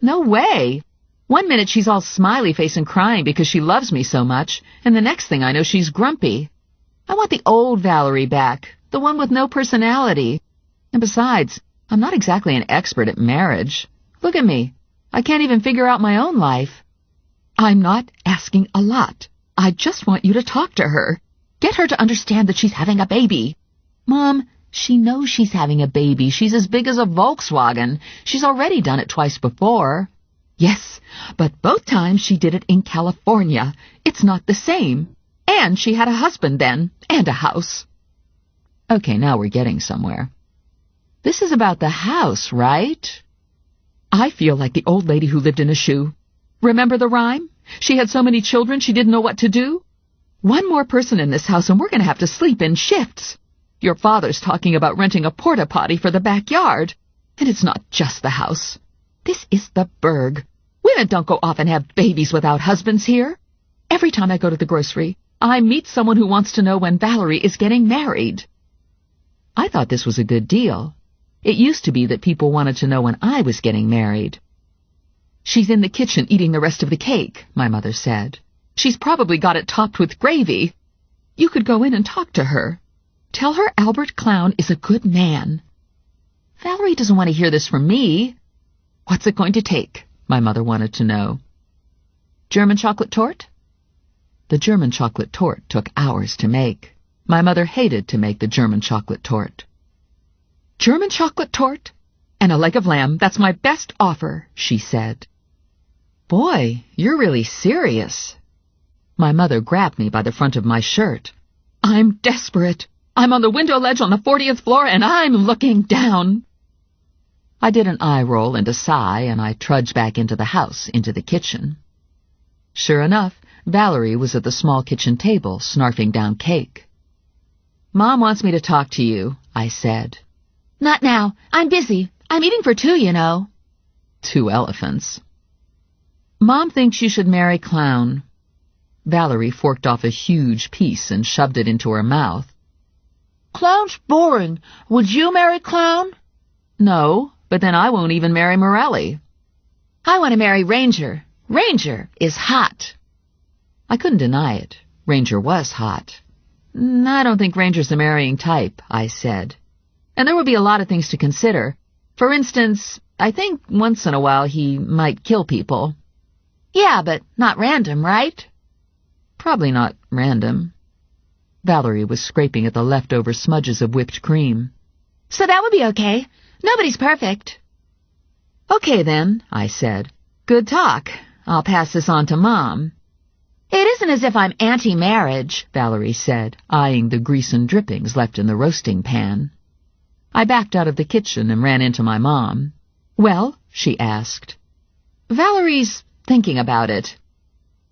"No way! One minute she's all smiley-face and crying because she loves me so much, and the next thing I know she's grumpy. I want the old Valerie back, the one with no personality. And besides, I'm not exactly an expert at marriage. Look at me. I can't even figure out my own life." "I'm not asking a lot. I just want you to talk to her. Get her to understand that she's having a baby." "Mom, she knows she's having a baby. She's as big as a Volkswagen. She's already done it twice before." "Yes, but both times she did it in California. It's not the same. And she had a husband then, and a house." Okay, now we're getting somewhere. This is about the house, right? "I feel like the old lady who lived in a shoe. Remember the rhyme? She had so many children she didn't know what to do. One more person in this house and we're going to have to sleep in shifts. Your father's talking about renting a porta-potty for the backyard. And it's not just the house. This is the burg. Women don't go off and have babies without husbands here. Every time I go to the grocery, I meet someone who wants to know when Valerie is getting married." I thought this was a good deal. It used to be that people wanted to know when I was getting married. "She's in the kitchen eating the rest of the cake," my mother said. "She's probably got it topped with gravy. You could go in and talk to her. Tell her Albert Clown is a good man." "Valerie doesn't want to hear this from me." "What's it going to take?" my mother wanted to know. "German chocolate torte?" The German chocolate torte took hours to make. My mother hated to make the German chocolate torte. "German chocolate torte and a leg of lamb, that's my best offer," she said. "Boy, you're really serious." My mother grabbed me by the front of my shirt. "I'm desperate. I'm on the window ledge on the 40th floor and I'm looking down." I did an eye roll and a sigh, and I trudged back into the house, into the kitchen. Sure enough, Valerie was at the small kitchen table, snarfing down cake. "Mom wants me to talk to you," I said. "Not now. I'm busy. I'm eating for 2, you know." 2 elephants. "Mom thinks you should marry Clown." Valerie forked off a huge piece and shoved it into her mouth. "Clown's boring. Would you marry Clown?" "No, but then I won't even marry Morelli." "I want to marry Ranger. Ranger is hot." I couldn't deny it. Ranger was hot. "I don't think Ranger's the marrying type," I said. "And there would be a lot of things to consider. For instance, I think once in a while he might kill people." "Yeah, but not random, right?" "Probably not random." Valerie was scraping at the leftover smudges of whipped cream. "So that would be okay. Nobody's perfect." "Okay then," I said. "Good talk. I'll pass this on to Mom." "It isn't as if I'm anti-marriage," Valerie said, eyeing the grease and drippings left in the roasting pan. I backed out of the kitchen and ran into my mom. "Well?" she asked. "Valerie's thinking about it.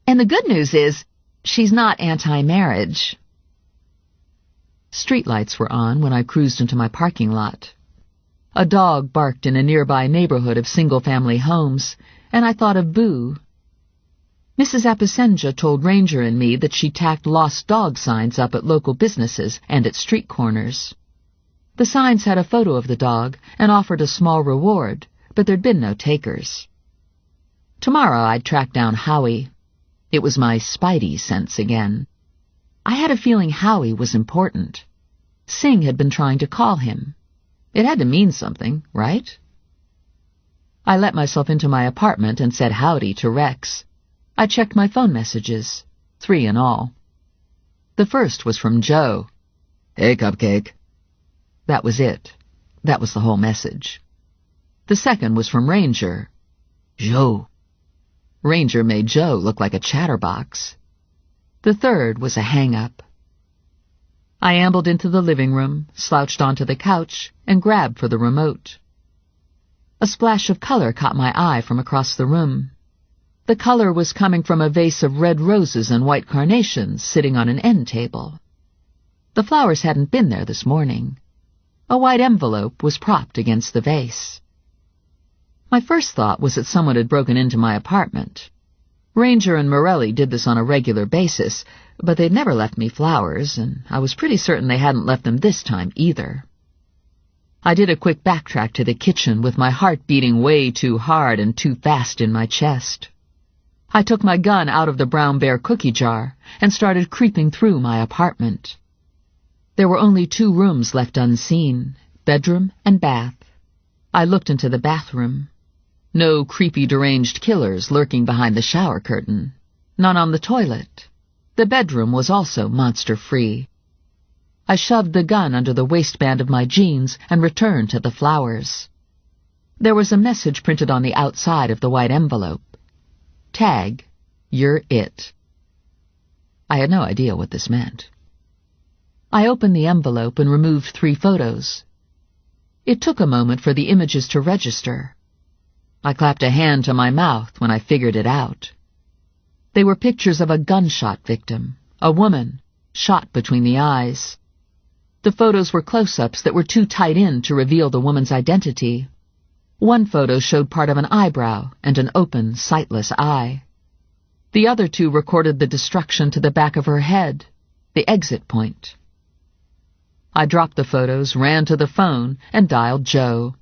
And the good news is, she's not anti-marriage." Streetlights were on when I cruised into my parking lot. A dog barked in a nearby neighborhood of single-family homes, and I thought of Boo. Mrs. Aposenja told Ranger and me that she tacked lost dog signs up at local businesses and at street corners. The signs had a photo of the dog and offered a small reward, but there'd been no takers. Tomorrow I'd track down Howie. It was my spidey sense again. I had a feeling Howie was important. Singh had been trying to call him. It had to mean something, right? I let myself into my apartment and said howdy to Rex. I checked my phone messages, 3 in all. The first was from Joe. Hey, Cupcake. That was it. That was the whole message. The second was from Ranger. Joe. Ranger made Joe look like a chatterbox. The third was a hang-up. I ambled into the living room, slouched onto the couch, and grabbed for the remote. A splash of color caught my eye from across the room. The color was coming from a vase of red roses and white carnations sitting on an end table. The flowers hadn't been there this morning. A white envelope was propped against the vase. My first thought was that someone had broken into my apartment. Ranger and Morelli did this on a regular basis, but they'd never left me flowers, and I was pretty certain they hadn't left them this time either. I did a quick backtrack to the kitchen with my heart beating way too hard and too fast in my chest. I took my gun out of the Brown Bear cookie jar and started creeping through my apartment. There were only 2 rooms left unseen, bedroom and bath. I looked into the bathroom. No creepy deranged killers lurking behind the shower curtain. None on the toilet. The bedroom was also monster-free. I shoved the gun under the waistband of my jeans and returned to the flowers. There was a message printed on the outside of the white envelope. Tag, you're it. I had no idea what this meant. I opened the envelope and removed 3 photos. It took a moment for the images to register. I clapped a hand to my mouth when I figured it out. They were pictures of a gunshot victim, a woman, shot between the eyes. The photos were close-ups that were too tight in to reveal the woman's identity. One photo showed part of an eyebrow and an open, sightless eye. The other 2 recorded the destruction to the back of her head, the exit point. I dropped the photos, ran to the phone, and dialed Joe.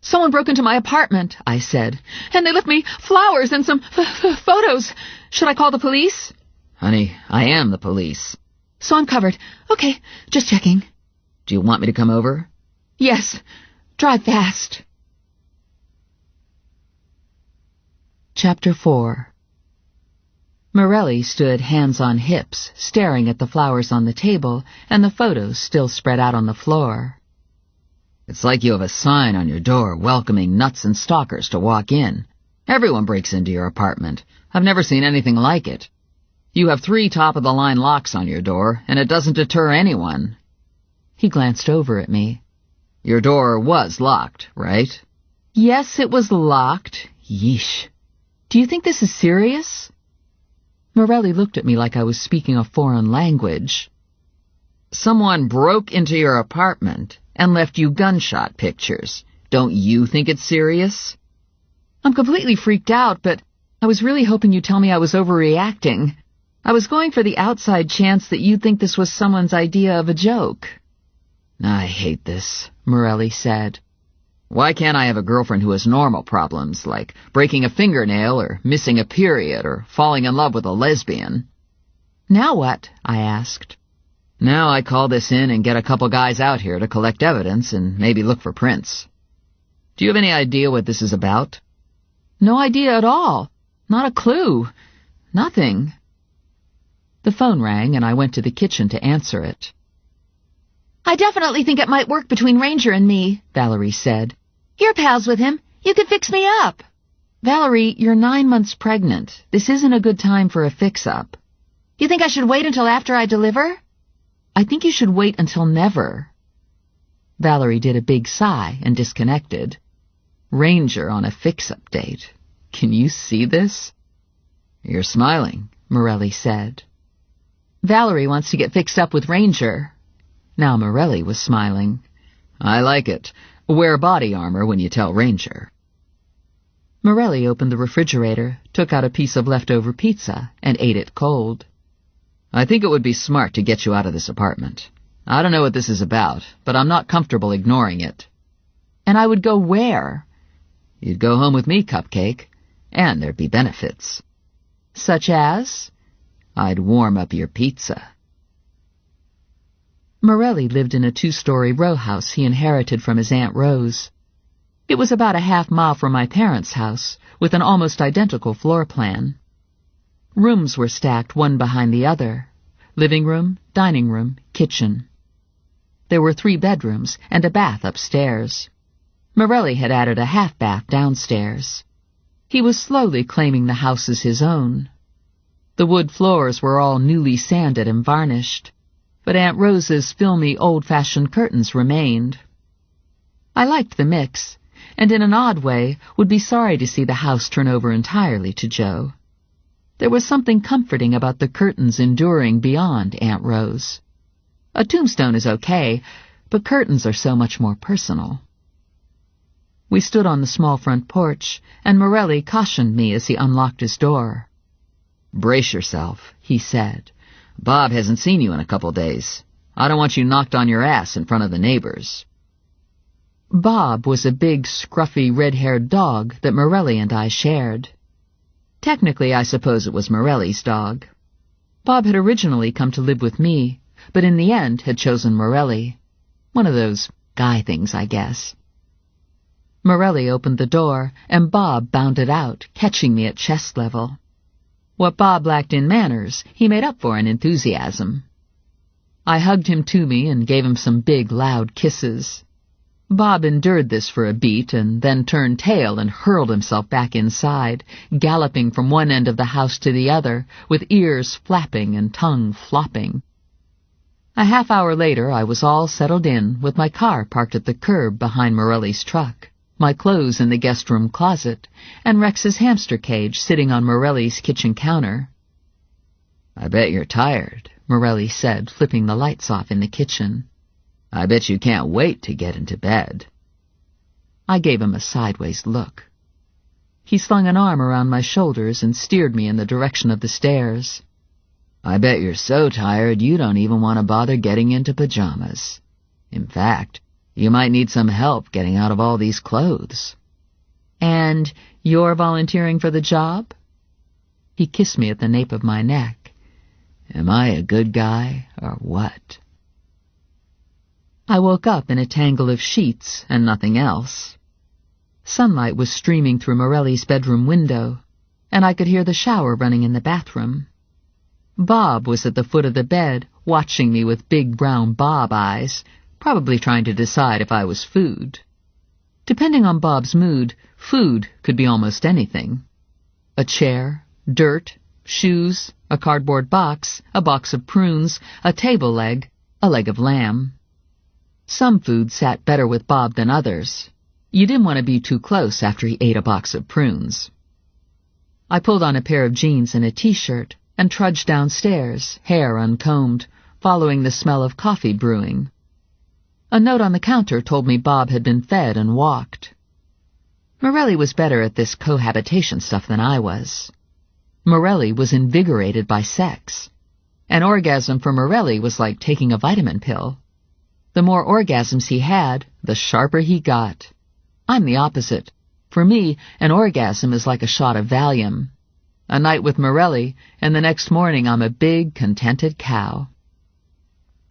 "Someone broke into my apartment," I said, "and they left me flowers and some photos. Should I call the police?" Honey, I am the police. "So I'm covered. Okay, just checking." Do you want me to come over? "Yes. Drive fast." Chapter 4. Morelli stood hands on hips, staring at the flowers on the table and the photos still spread out on the floor. It's like you have a sign on your door welcoming nuts and stalkers to walk in. Everyone breaks into your apartment. I've never seen anything like it. You have 3 top-of-the-line locks on your door, and it doesn't deter anyone. He glanced over at me. Your door was locked, right? Yes, it was locked. Yeesh. Do you think this is serious? Morelli looked at me like I was speaking a foreign language. Someone broke into your apartment and left you gunshot pictures. Don't you think it's serious? I'm completely freaked out, but I was really hoping you'd tell me I was overreacting. I was going for the outside chance that you'd think this was someone's idea of a joke. I hate this, Morelli said. Why can't I have a girlfriend who has normal problems, like breaking a fingernail or missing a period or falling in love with a lesbian? Now what? I asked. Now I call this in and get a couple guys out here to collect evidence and maybe look for prints. Do you have any idea what this is about? No idea at all. Not a clue. Nothing. The phone rang and I went to the kitchen to answer it. "I definitely think it might work between Ranger and me," Valerie said. "You're pals with him. You could fix me up." "Valerie, you're 9 months pregnant. This isn't a good time for a fix-up." "You think I should wait until after I deliver?" "I think you should wait until never." Valerie did a big sigh and disconnected. Ranger on a fix-up date. Can you see this? You're smiling, Morelli said. Valerie wants to get fixed up with Ranger. Now Morelli was smiling. I like it. Wear body armor when you tell Ranger. Morelli opened the refrigerator, took out a piece of leftover pizza, and ate it cold. I think it would be smart to get you out of this apartment. I don't know what this is about, but I'm not comfortable ignoring it. And I would go where? You'd go home with me, Cupcake, and there'd be benefits. Such as? I'd warm up your pizza. Morelli lived in a 2-story row house he inherited from his Aunt Rose. It was about a half-mile from my parents' house, with an almost identical floor plan. Rooms were stacked one behind the other: living room, dining room, kitchen. There were 3 bedrooms and a bath upstairs. Morelli had added a half-bath downstairs. He was slowly claiming the house as his own. The wood floors were all newly sanded and varnished, but Aunt Rose's filmy, old-fashioned curtains remained. I liked the mix, and in an odd way would be sorry to see the house turn over entirely to Joe. There was something comforting about the curtains enduring beyond Aunt Rose. A tombstone is okay, but curtains are so much more personal. We stood on the small front porch, and Morelli cautioned me as he unlocked his door. "Brace yourself," he said. "Bob hasn't seen you in a couple days. I don't want you knocked on your ass in front of the neighbors." Bob was a big, scruffy, red-haired dog that Morelli and I shared. Technically, I suppose it was Morelli's dog. Bob had originally come to live with me, but in the end had chosen Morelli. One of those guy things, I guess. Morelli opened the door, and Bob bounded out, catching me at chest level. What Bob lacked in manners, he made up for in enthusiasm. I hugged him to me and gave him some big, loud kisses. Bob endured this for a beat and then turned tail and hurled himself back inside, galloping from one end of the house to the other, with ears flapping and tongue flopping. A half-hour later, I was all settled in, with my car parked at the curb behind Morelli's truck, my clothes in the guest room closet, and Rex's hamster cage sitting on Morelli's kitchen counter. "I bet you're tired," Morelli said, flipping the lights off in the kitchen. "I bet you can't wait to get into bed." I gave him a sideways look. He slung an arm around my shoulders and steered me in the direction of the stairs. "I bet you're so tired you don't even want to bother getting into pajamas. In fact, you might need some help getting out of all these clothes." "And you're volunteering for the job?" He kissed me at the nape of my neck. "Am I a good guy, or what?" I woke up in a tangle of sheets and nothing else. Sunlight was streaming through Morelli's bedroom window, and I could hear the shower running in the bathroom. Bob was at the foot of the bed, watching me with big brown Bob eyes, probably trying to decide if I was food. Depending on Bob's mood, food could be almost anything. A chair, dirt, shoes, a cardboard box, a box of prunes, a table leg, a leg of lamb. Some food sat better with Bob than others. You didn't want to be too close after he ate a box of prunes. I pulled on a pair of jeans and a t-shirt and trudged downstairs, hair uncombed, following the smell of coffee brewing. A note on the counter told me Bob had been fed and walked. Morelli was better at this cohabitation stuff than I was. Morelli was invigorated by sex. An orgasm for Morelli was like taking a vitamin pill. The more orgasms he had, the sharper he got. I'm the opposite. For me, an orgasm is like a shot of Valium. A night with Morelli, and the next morning I'm a big, contented cow.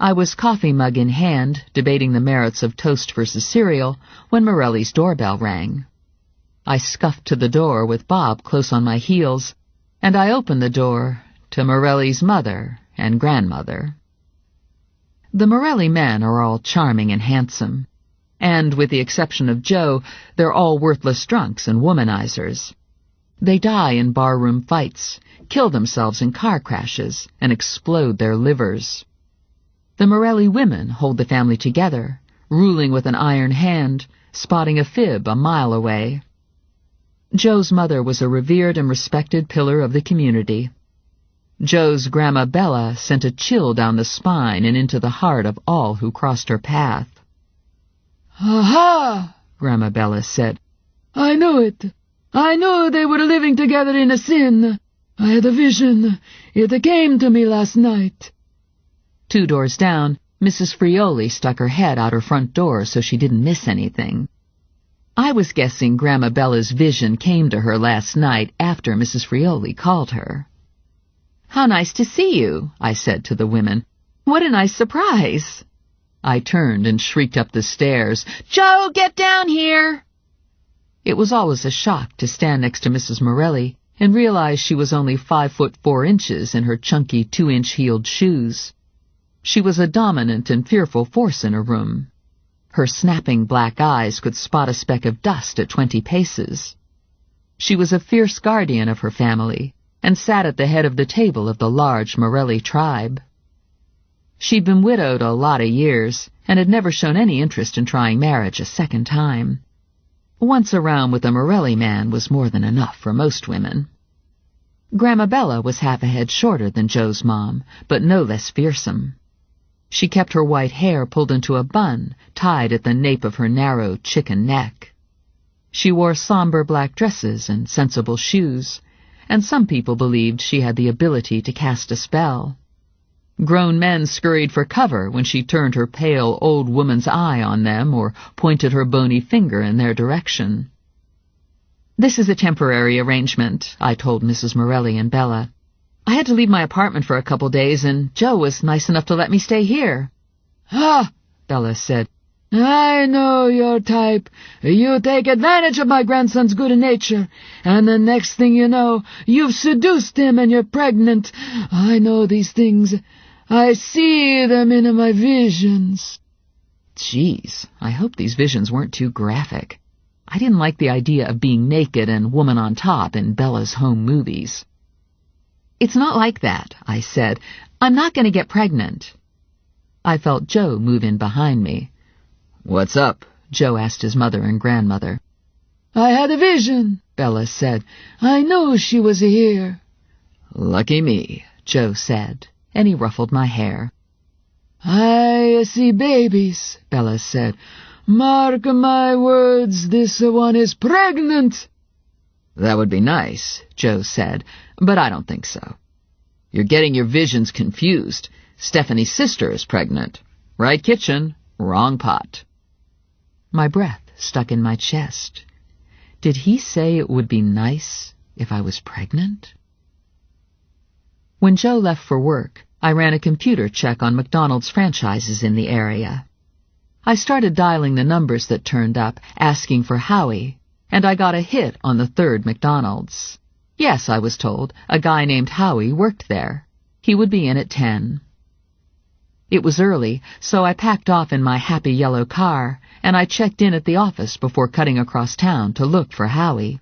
I was coffee mug in hand, debating the merits of toast versus cereal, when Morelli's doorbell rang. I scuffed to the door with Bob close on my heels, and I opened the door to Morelli's mother and grandmother. The Morelli men are all charming and handsome, and, with the exception of Joe, they're all worthless drunks and womanizers. They die in barroom fights, kill themselves in car crashes, and explode their livers. The Morelli women hold the family together, ruling with an iron hand, spotting a fib a mile away. Joe's mother was a revered and respected pillar of the community. Joe's Grandma Bella sent a chill down the spine and into the heart of all who crossed her path. "Aha!" Grandma Bella said. "I knew it. I knew they were living together in a sin. I had a vision. It came to me last night." 2 doors down, Mrs. Frioli stuck her head out her front door so she didn't miss anything. I was guessing Grandma Bella's vision came to her last night after Mrs. Frioli called her. "How nice to see you," I said to the women. "What a nice surprise." I turned and shrieked up the stairs, "Joe, get down here!" It was always a shock to stand next to Mrs. Morelli and realize she was only 5'4" in her chunky 2-inch heeled shoes. She was a dominant and fearful force in a room. Her snapping black eyes could spot a speck of dust at 20 paces. She was a fierce guardian of her family and sat at the head of the table of the large Morelli tribe. She'd been widowed a lot of years and had never shown any interest in trying marriage a second time. Once around with a Morelli man was more than enough for most women. Grandma Bella was half a head shorter than Joe's mom, but no less fearsome. She kept her white hair pulled into a bun, tied at the nape of her narrow chicken neck. She wore somber black dresses and sensible shoes, and some people believed she had the ability to cast a spell. Grown men scurried for cover when she turned her pale old woman's eye on them or pointed her bony finger in their direction. "This is a temporary arrangement," I told Mrs. Morelli and Bella. "I had to leave my apartment for a couple days, and Joe was nice enough to let me stay here." "Ah," Bella said. "I know your type. You take advantage of my grandson's good nature, and the next thing you know, you've seduced him and you're pregnant. I know these things. I see them in my visions." Geez, I hope these visions weren't too graphic. I didn't like the idea of being naked and woman on top in Bella's home movies. "It's not like that," I said. "I'm not going to get pregnant." I felt Joe move in behind me. "What's up?" Joe asked his mother and grandmother. "I had a vision," Bella said. "I knew she was here." "Lucky me," Joe said, and he ruffled my hair. "I see babies," Bella said. "Mark my words, this one is pregnant." "That would be nice," Joe said, "but I don't think so. You're getting your visions confused. Stephanie's sister is pregnant. Right kitchen, wrong pot." My breath stuck in my chest. Did he say it would be nice if I was pregnant? When Joe left for work, I ran a computer check on McDonald's franchises in the area. I started dialing the numbers that turned up, asking for Howie, and I got a hit on the third McDonald's. Yes, I was told, a guy named Howie worked there. He would be in at 10. It was early, so I packed off in my happy yellow car, and I checked in at the office before cutting across town to look for Howie.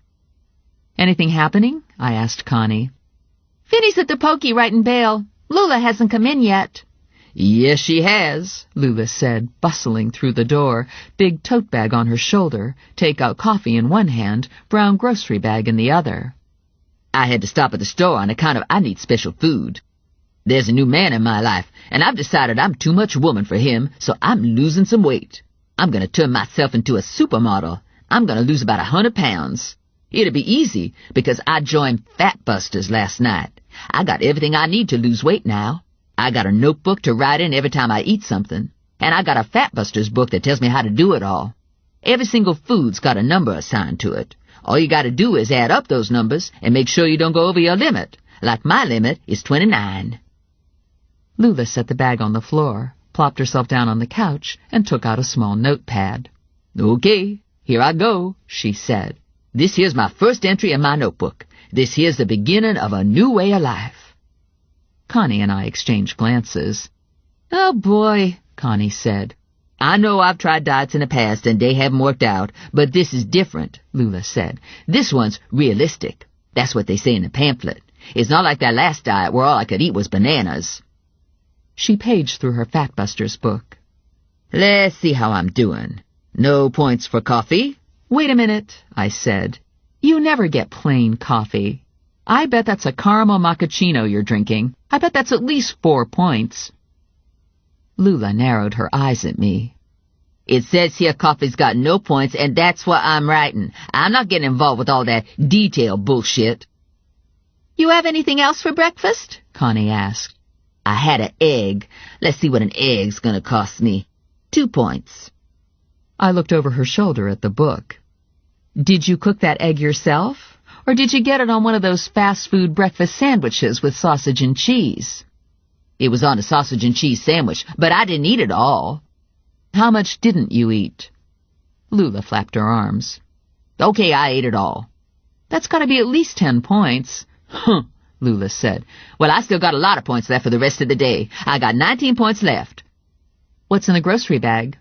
"Anything happening?" I asked Connie. Finny's at the pokey writing bail. Lula hasn't come in yet." "Yes, she has," Lula said, bustling through the door, big tote bag on her shoulder, take-out coffee in one hand, brown grocery bag in the other. "I had to stop at the store on account of I need special food. There's a new man in my life, and I've decided I'm too much woman for him, so I'm losing some weight. I'm going to turn myself into a supermodel. I'm going to lose about 100 pounds. It'll be easy, because I joined Fat Busters last night. I got everything I need to lose weight now. I got a notebook to write in every time I eat something, and I got a Fat Busters book that tells me how to do it all. Every single food's got a number assigned to it. All you got to do is add up those numbers and make sure you don't go over your limit. Like my limit is 29. Lula set the bag on the floor, plopped herself down on the couch, and took out a small notepad. "Okay, here I go," she said. "This here's my first entry in my notebook. This here's the beginning of a new way of life." Connie and I exchanged glances. "Oh, boy," Connie said. "I know I've tried diets in the past and they haven't worked out, but this is different," Lula said. "This one's realistic. That's what they say in the pamphlet. It's not like that last diet where all I could eat was bananas." She paged through her Fat Busters book. "Let's see how I'm doing. No points for coffee." "Wait a minute," I said. "You never get plain coffee. I bet that's a caramel macchiato you're drinking. I bet that's at least 4 points." Lula narrowed her eyes at me. "It says here coffee's got no points, and that's what I'm writing. I'm not getting involved with all that detail bullshit." "You have anything else for breakfast?" Connie asked. I had an egg. Let's see what an egg's gonna cost me. 2 points. I looked over her shoulder at the book. Did you cook that egg yourself? Or did you get it on one of those fast food breakfast sandwiches with sausage and cheese? It was on a sausage and cheese sandwich, but I didn't eat it all. How much didn't you eat? Lula flapped her arms. Okay, I ate it all. That's got to be at least 10 points. Huh, Lula said. Well, I still got a lot of points left for the rest of the day. I got 19 points left. What's in the grocery bag?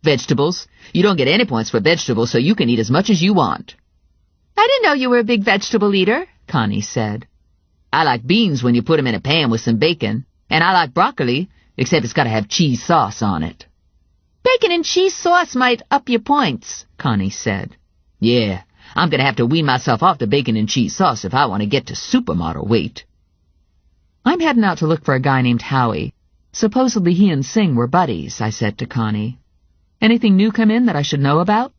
Vegetables. You don't get any points for vegetables, so you can eat as much as you want. I didn't know you were a big vegetable eater, Connie said. I like beans when you put them in a pan with some bacon, and I like broccoli, except it's got to have cheese sauce on it. Bacon and cheese sauce might up your points, Connie said. Yeah, I'm going to have to wean myself off the bacon and cheese sauce if I want to get to supermodel weight. I'm heading out to look for a guy named Howie. Supposedly he and Singh were buddies, I said to Connie. Anything new come in that I should know about?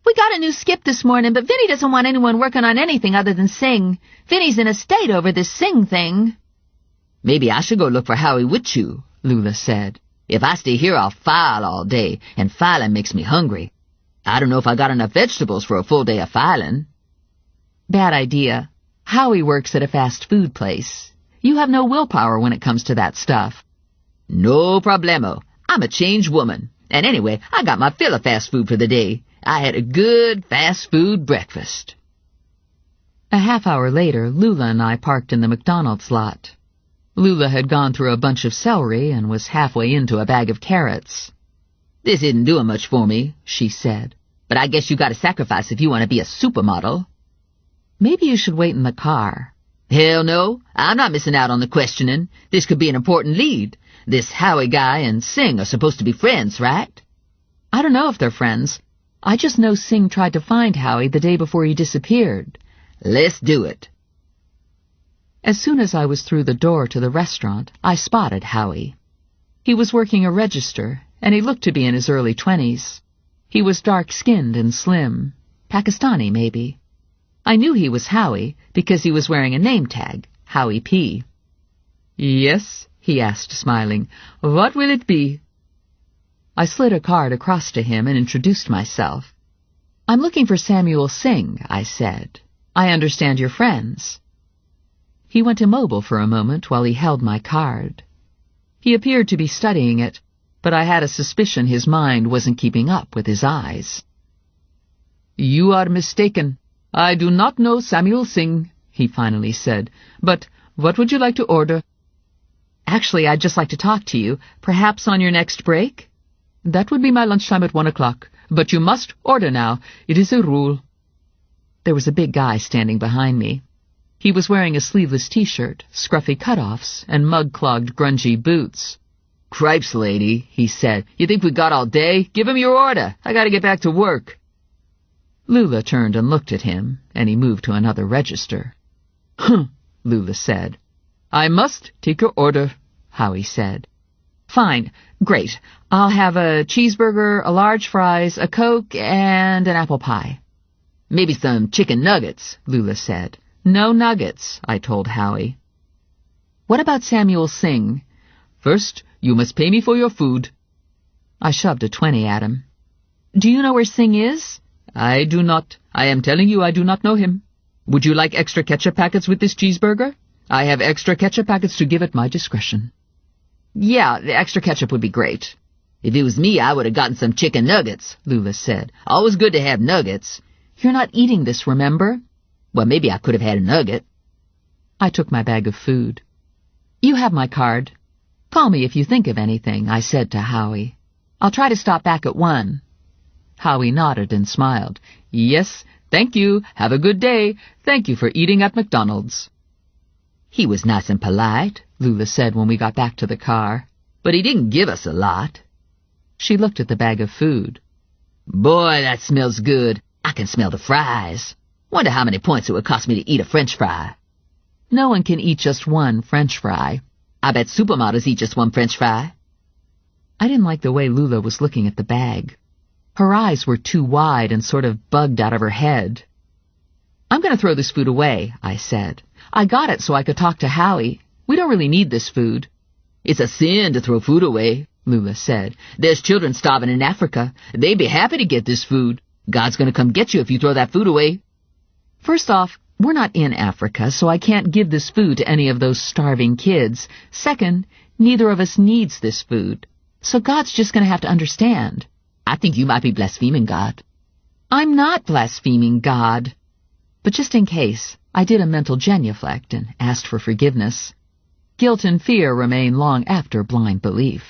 We got a new skip this morning, but Vinny doesn't want anyone working on anything other than Singh. Vinny's in a state over this Singh thing. Maybe I should go look for Howie with you, Lula said. If I stay here, I'll file all day, and filing makes me hungry. I don't know if I got enough vegetables for a full day of filing. Bad idea. Howie works at a fast food place. You have no willpower when it comes to that stuff. No problemo. I'm a changed woman. And anyway, I got my fill of fast food for the day. I had a good fast food breakfast. A half hour later, Lula and I parked in the McDonald's lot. Lula had gone through a bunch of celery and was halfway into a bag of carrots. This isn't doing much for me, she said. But I guess you gotta sacrifice if you want to be a supermodel. Maybe you should wait in the car. Hell no, I'm not missing out on the questioning. This could be an important lead. This Howie guy and Singh are supposed to be friends, right? I don't know if they're friends. I just know Singh tried to find Howie the day before he disappeared. Let's do it. As soon as I was through the door to the restaurant, I spotted Howie. He was working a register, and he looked to be in his early 20s. He was dark-skinned and slim. Pakistani, maybe. I knew he was Howie because he was wearing a name tag, Howie P. Yes, he asked, smiling. What will it be? I slid a card across to him and introduced myself. I'm looking for Samuel Singh, I said. I understand you're friends. He went immobile for a moment while he held my card. He appeared to be studying it, but I had a suspicion his mind wasn't keeping up with his eyes. You are mistaken. I do not know Samuel Singh, he finally said. But what would you like to order? Actually, I'd just like to talk to you, perhaps on your next break? That would be my lunchtime at 1 o'clock, but you must order now. It is a rule. There was a big guy standing behind me. He was wearing a sleeveless T-shirt, scruffy cutoffs, and mud-clogged grungy boots. Cripes, lady, he said. You think we got all day? Give him your order. I gotta get back to work. Lula turned and looked at him, and he moved to another register. Humph, Lula said. I must take your order, Howie said. Fine, great. I'll have a cheeseburger, a large fries, a Coke, and an apple pie. Maybe some chicken nuggets, Lula said. No nuggets, I told Howie. What about Samuel Singh? First, you must pay me for your food. I shoved a 20 at him. Do you know where Singh is? I do not. I am telling you I do not know him. Would you like extra ketchup packets with this cheeseburger? I have extra ketchup packets to give at my discretion. Yeah, the extra ketchup would be great. If it was me, I would have gotten some chicken nuggets, Lula said. Always good to have nuggets. You're not eating this, remember? Well, maybe I could have had a nugget. I took my bag of food. You have my card. Call me if you think of anything, I said to Howie. I'll try to stop back at 1. Howie nodded and smiled. Yes, thank you. Have a good day. Thank you for eating at McDonald's. He was nice and polite, Lula said when we got back to the car. But he didn't give us a lot. She looked at the bag of food. Boy, that smells good. I can smell the fries. Wonder how many points it would cost me to eat a French fry. No one can eat just one French fry. I bet supermodels eat just one French fry. I didn't like the way Lula was looking at the bag. Her eyes were too wide and sort of bugged out of her head. I'm going to throw this food away, I said. I got it so I could talk to Howie. We don't really need this food. It's a sin to throw food away, Lula said. There's children starving in Africa. They'd be happy to get this food. God's going to come get you if you throw that food away. First off, we're not in Africa, so I can't give this food to any of those starving kids. Second, neither of us needs this food. So God's just going to have to understand. I think you might be blaspheming God. I'm not blaspheming God. But just in case, I did a mental genuflect and asked for forgiveness. Guilt and fear remain long after blind belief.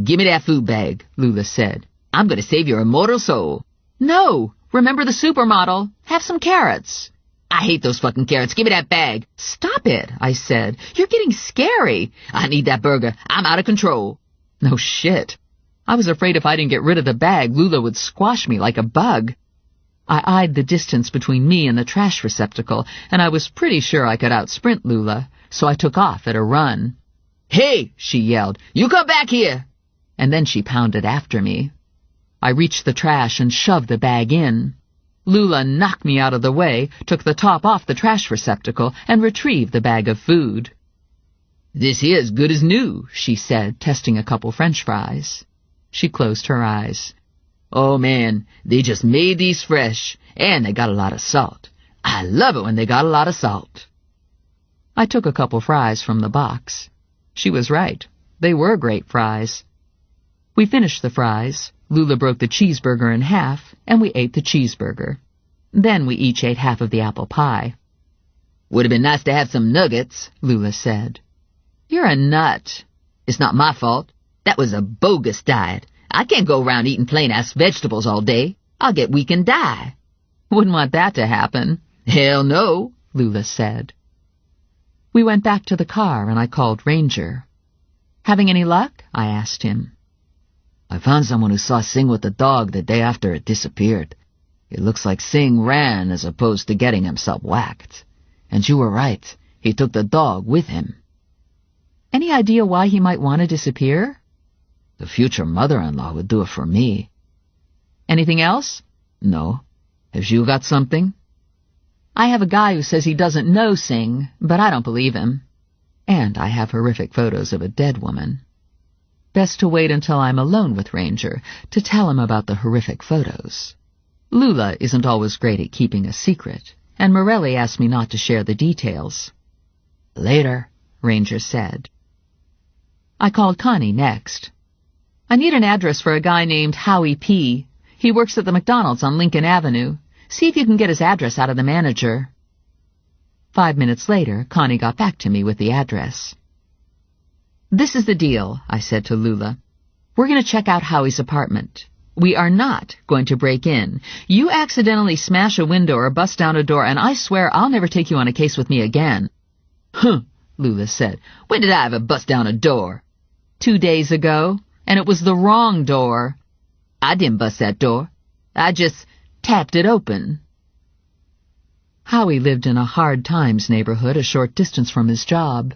Give me that food bag, Lula said. I'm going to save your immortal soul. No, remember the supermodel. Have some carrots. I hate those fucking carrots. Give me that bag. Stop it, I said. You're getting scary. I need that burger. I'm out of control. No shit. I was afraid if I didn't get rid of the bag, Lula would squash me like a bug. I eyed the distance between me and the trash receptacle, and I was pretty sure I could outsprint Lula, so I took off at a run. Hey, she yelled, you come back here! And then she pounded after me. I reached the trash and shoved the bag in. Lula knocked me out of the way, took the top off the trash receptacle, and retrieved the bag of food. This here's good as new, she said, testing a couple French fries. She closed her eyes. Oh, man, they just made these fresh, and they got a lot of salt. I love it when they got a lot of salt. I took a couple fries from the box. She was right. They were great fries. We finished the fries. Lula broke the cheeseburger in half, and we ate the cheeseburger. Then we each ate half of the apple pie. Would have been nice to have some nuggets, Lula said. You're a nut. It's not my fault. That was a bogus diet. I can't go around eating plain-ass vegetables all day. I'll get weak and die. Wouldn't want that to happen. Hell no, Lula said. We went back to the car, and I called Ranger. Having any luck? I asked him. I found someone who saw Singh with the dog the day after it disappeared. It looks like Singh ran as opposed to getting himself whacked. And you were right. He took the dog with him. Any idea why he might want to disappear? The future mother-in-law would do it for me. Anything else? No. Have you got something? I have a guy who says he doesn't know Singh, but I don't believe him. And I have horrific photos of a dead woman. Best to wait until I'm alone with Ranger to tell him about the horrific photos. Lula isn't always great at keeping a secret, and Morelli asked me not to share the details. Later, Ranger said. I called Connie next. I need an address for a guy named Howie P. He works at the McDonald's on Lincoln Avenue. See if you can get his address out of the manager. 5 minutes later, Connie got back to me with the address. This is the deal, I said to Lula. We're going to check out Howie's apartment. We are not going to break in. You accidentally smash a window or bust down a door, and I swear I'll never take you on a case with me again. Huh, Lula said. When did I ever bust down a door? 2 days ago, and it was the wrong door. I didn't bust that door. I just tapped it open. Howie lived in a hard times neighborhood a short distance from his job.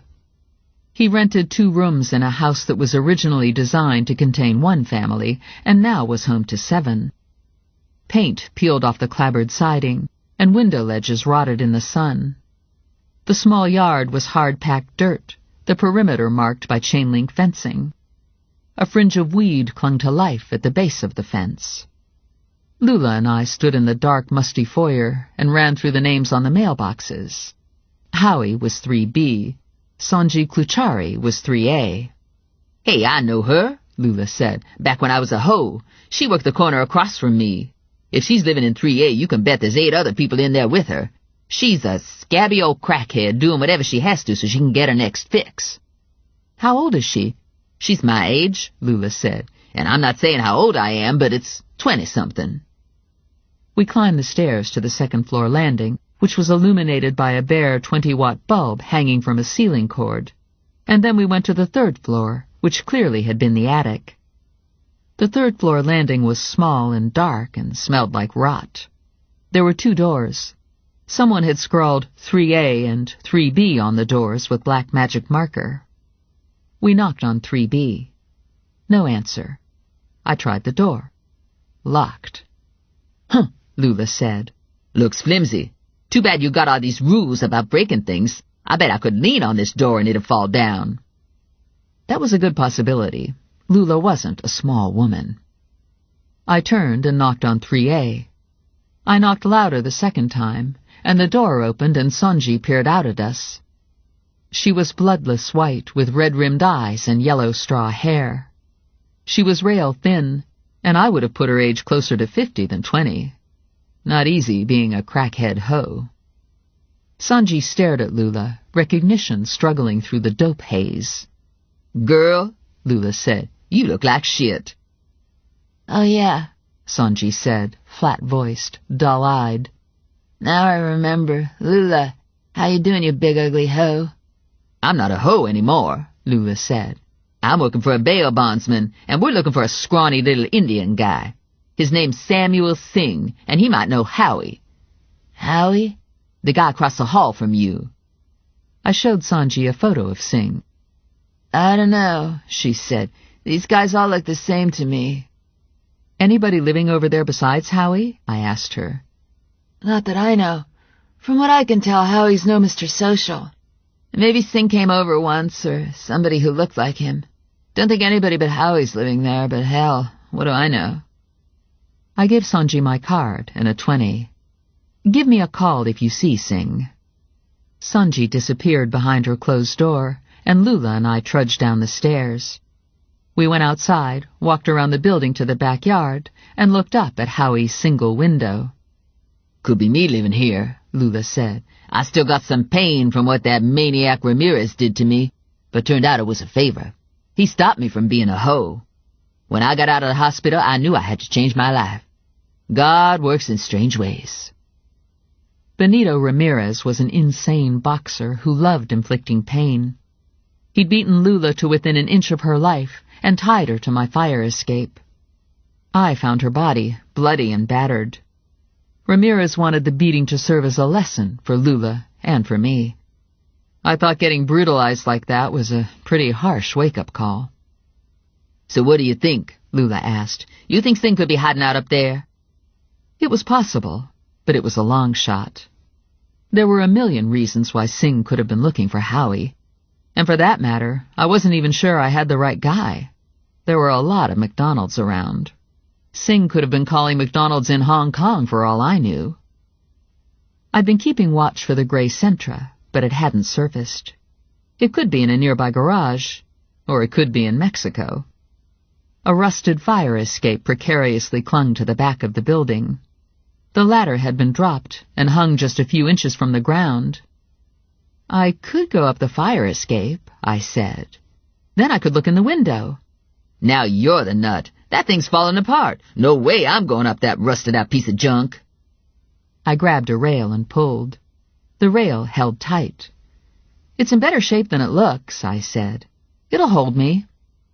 He rented 2 rooms in a house that was originally designed to contain 1 family and now was home to 7. Paint peeled off the clapboard siding, and window ledges rotted in the sun. The small yard was hard-packed dirt, the perimeter marked by chain-link fencing. A fringe of weed clung to life at the base of the fence. Lula and I stood in the dark, musty foyer and ran through the names on the mailboxes. Howie was 3B. Sanji Kluchari was 3A. Hey, I know her, Lula said, back when I was a hoe. She worked the corner across from me. If she's living in 3A, you can bet there's 8 other people in there with her. She's a scabby old crackhead doing whatever she has to so she can get her next fix. How old is she? She's my age, Lula said, and I'm not saying how old I am, but it's 20-something. We climbed the stairs to the second-floor landing, which was illuminated by a bare 20-watt bulb hanging from a ceiling cord, and then we went to the 3rd floor, which clearly had been the attic. The 3rd-floor landing was small and dark and smelled like rot. There were 2 doors. Someone had scrawled 3A and 3B on the doors with black magic marker. We knocked on 3B. No answer. I tried the door. Locked. Huh, Lula said. Looks flimsy. Too bad you got all these rules about breaking things. I bet I could lean on this door and it'd fall down. That was a good possibility. Lula wasn't a small woman. I turned and knocked on 3A. I knocked louder the second time, and the door opened and Sonji peered out at us. She was bloodless white with red-rimmed eyes and yellow straw hair. She was rail thin, and I would have put her age closer to 50 than 20. Not easy being a crackhead hoe. Sonji stared at Lula, recognition struggling through the dope haze. Girl, Lula said, you look like shit. Oh, yeah, Sonji said, flat-voiced, dull-eyed. Now I remember. Lula, how you doing, you big ugly hoe? I'm not a hoe anymore, Lula said. I'm working for a bail bondsman, and we're looking for a scrawny little Indian guy. His name's Samuel Singh, and he might know Howie. Howie? The guy across the hall from you. I showed Sonji a photo of Singh. I don't know, she said. These guys all look the same to me. Anybody living over there besides Howie? I asked her. Not that I know. From what I can tell, Howie's no Mr. Social. Maybe Singh came over once, or somebody who looked like him. Don't think anybody but Howie's living there, but hell, what do I know? I gave Sonji my card and a 20. Give me a call if you see Singh. Sonji disappeared behind her closed door, and Lula and I trudged down the stairs. We went outside, walked around the building to the backyard, and looked up at Howie's single window. Could be me living here, Lula said. I still got some pain from what that maniac Ramirez did to me, but turned out it was a favor. He stopped me from being a hoe. When I got out of the hospital, I knew I had to change my life. God works in strange ways. Benito Ramirez was an insane boxer who loved inflicting pain. He'd beaten Lula to within an inch of her life and tied her to my fire escape. I found her body, bloody and battered. Ramirez wanted the beating to serve as a lesson for Lula and for me. I thought getting brutalized like that was a pretty harsh wake-up call. So what do you think? Lula asked. You think Singh could be hiding out up there? It was possible, but it was a long shot. There were a million reasons why Singh could have been looking for Howie. And for that matter, I wasn't even sure I had the right guy. There were a lot of McDonald's around. Singh could have been calling McDonald's in Hong Kong for all I knew. I'd been keeping watch for the gray Sentra, but it hadn't surfaced. It could be in a nearby garage, or it could be in Mexico. A rusted fire escape precariously clung to the back of the building. The ladder had been dropped and hung just a few inches from the ground. I could go up the fire escape, I said. Then I could look in the window. Now you're the nut. That thing's falling apart. No way I'm going up that rusted-out piece of junk. I grabbed a rail and pulled. The rail held tight. It's in better shape than it looks, I said. It'll hold me.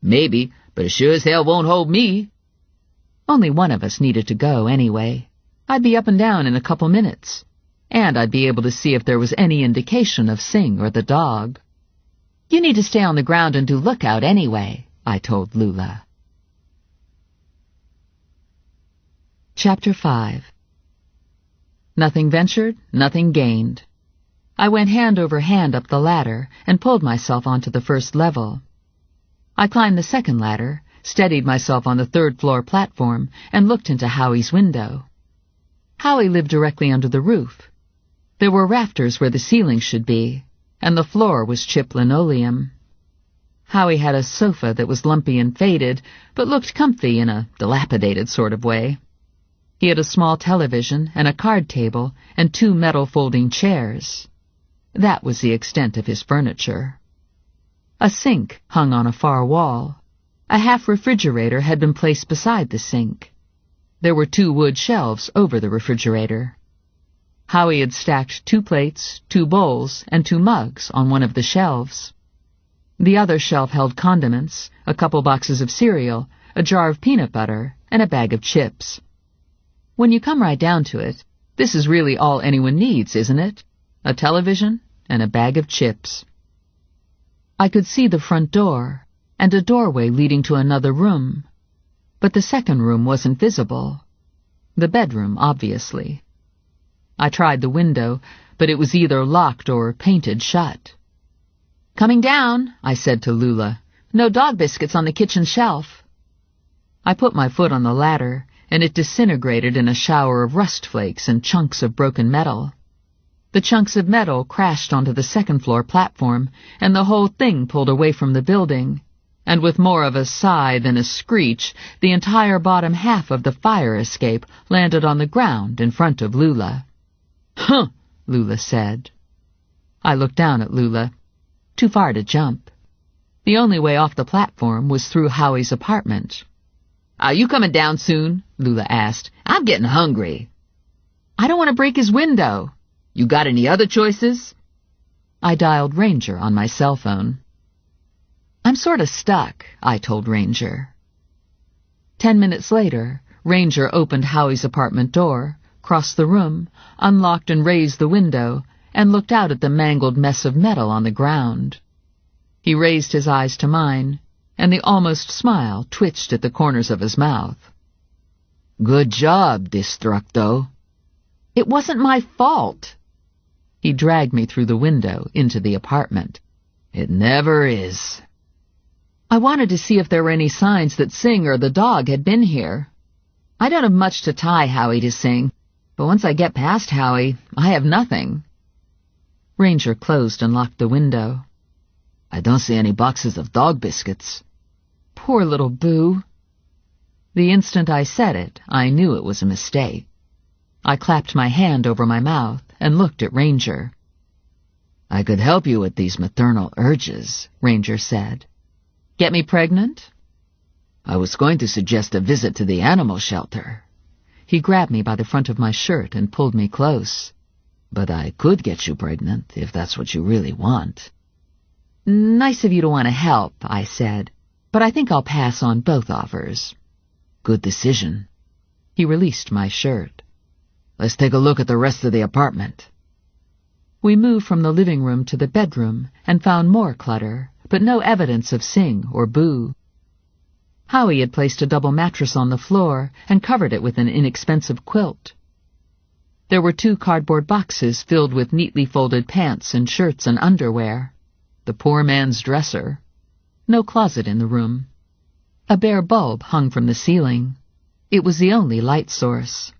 Maybe, but it sure as hell won't hold me. Only one of us needed to go anyway. I'd be up and down in a couple minutes, and I'd be able to see if there was any indication of Singh or the dog. You need to stay on the ground and do lookout anyway, I told Lula. Chapter 5. Nothing ventured, nothing gained. I went hand over hand up the ladder and pulled myself onto the first level. I climbed the second ladder, steadied myself on the third-floor platform, and looked into Howie's window. Howie lived directly under the roof. There were rafters where the ceiling should be, and the floor was chipped linoleum. Howie had a sofa that was lumpy and faded, but looked comfy in a dilapidated sort of way. He had a small television and a card table and 2 metal folding chairs. That was the extent of his furniture. A sink hung on a far wall. A half-refrigerator had been placed beside the sink. There were 2 wood shelves over the refrigerator. Howie had stacked 2 plates, 2 bowls, and 2 mugs on one of the shelves. The other shelf held condiments, a couple boxes of cereal, a jar of peanut butter, and a bag of chips. When you come right down to it, this is really all anyone needs, isn't it? A television and a bag of chips. I could see the front door, and a doorway leading to another room. But the second room wasn't visible. The bedroom, obviously. I tried the window, but it was either locked or painted shut. "Coming down," I said to Lula. "No dog biscuits on the kitchen shelf." I put my foot on the ladder, and it disintegrated in a shower of rust flakes and chunks of broken metal. The chunks of metal crashed onto the second-floor platform, and the whole thing pulled away from the building, and with more of a sigh than a screech, the entire bottom half of the fire escape landed on the ground in front of Lula. "Huh," Lula said. I looked down at Lula. Too far to jump. The only way off the platform was through Howie's apartment. "Are you coming down soon?" Lula asked. "I'm getting hungry." "I don't want to break his window." "You got any other choices?" I dialed Ranger on my cell phone. "I'm sort of stuck," I told Ranger. 10 minutes later, Ranger opened Howie's apartment door, crossed the room, unlocked and raised the window, and looked out at the mangled mess of metal on the ground. He raised his eyes to mine, and the almost smile twitched at the corners of his mouth. "Good job, Destructo." "It wasn't my fault." He dragged me through the window into the apartment. "It never is." I wanted to see if there were any signs that Sing or the dog had been here. I don't have much to tie Howie to Sing, but once I get past Howie, I have nothing. Ranger closed and locked the window. "I don't see any boxes of dog biscuits." Poor little Boo. The instant I said it, I knew it was a mistake. I clapped my hand over my mouth and looked at Ranger. "I could help you with these maternal urges," Ranger said. "Get me pregnant?" "I was going to suggest a visit to the animal shelter." He grabbed me by the front of my shirt and pulled me close. "But I could get you pregnant, if that's what you really want." "Nice of you to want to help," I said, "but I think I'll pass on both offers." "Good decision." He released my shirt. "Let's take a look at the rest of the apartment." We moved from the living room to the bedroom and found more clutter, but no evidence of Sing or Boo. Howie had placed a double mattress on the floor and covered it with an inexpensive quilt. There were 2 cardboard boxes filled with neatly folded pants and shirts and underwear. The poor man's dresser. No closet in the room. A bare bulb hung from the ceiling. It was the only light source.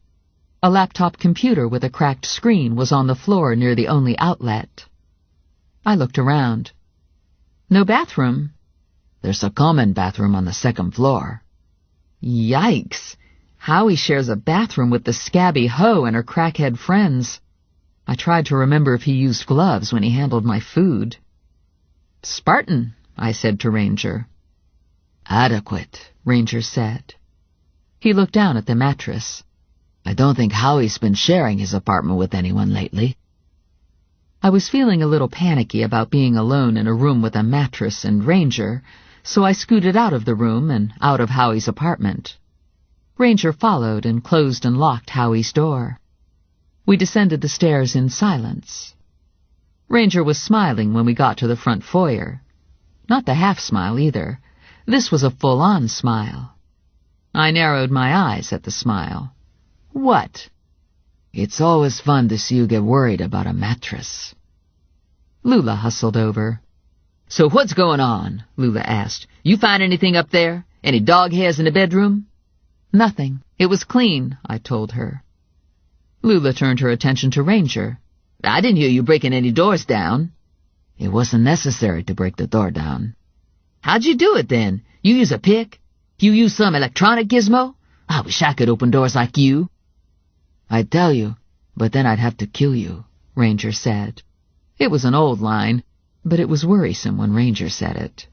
A laptop computer with a cracked screen was on the floor near the only outlet. I looked around. No bathroom. "There's a common bathroom on the 2nd floor." Yikes! Howie shares a bathroom with the scabby hoe and her crackhead friends. I tried to remember if he used gloves when he handled my food. "Spartan," I said to Ranger. "Adequate," Ranger said. He looked down at the mattress. "I don't think Howie's been sharing his apartment with anyone lately." I was feeling a little panicky about being alone in a room with a mattress and Ranger, so I scooted out of the room and out of Howie's apartment. Ranger followed and closed and locked Howie's door. We descended the stairs in silence. Ranger was smiling when we got to the front foyer. Not the half-smile either. This was a full-on smile. I narrowed my eyes at the smile. What? "It's always fun to see you get worried about a mattress." Lula hustled over. "So what's going on?" Lula asked. "You find anything up there? Any dog hairs in the bedroom?" "Nothing. It was clean," I told her. Lula turned her attention to Ranger. "I didn't hear you breaking any doors down." "It wasn't necessary to break the door down." "How'd you do it then? You use a pick? You use some electronic gizmo? I wish I could open doors like you." "I'd tell you, but then I'd have to kill you," Ranger said. It was an old line, but it was worrisome when Ranger said it.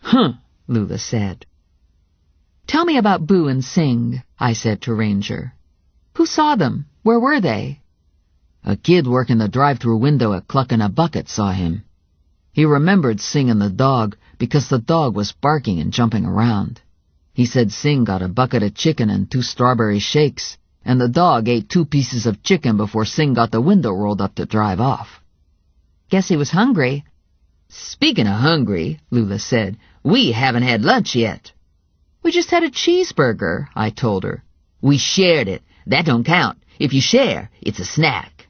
"Huh," Lula said. "Tell me about Boo and Sing," I said to Ranger. "Who saw them? Where were they?" "A kid working the drive-thru window at Cluck in a Bucket saw him. He remembered Sing and the dog because the dog was barking and jumping around. He said Sing got a bucket of chicken and 2 strawberry shakes, and the dog ate 2 pieces of chicken before Sing got the window rolled up to drive off." "Guess he was hungry." "Speaking of hungry," Lula said, "we haven't had lunch yet." "We just had a cheeseburger," I told her. "We shared it. That don't count. If you share, it's a snack."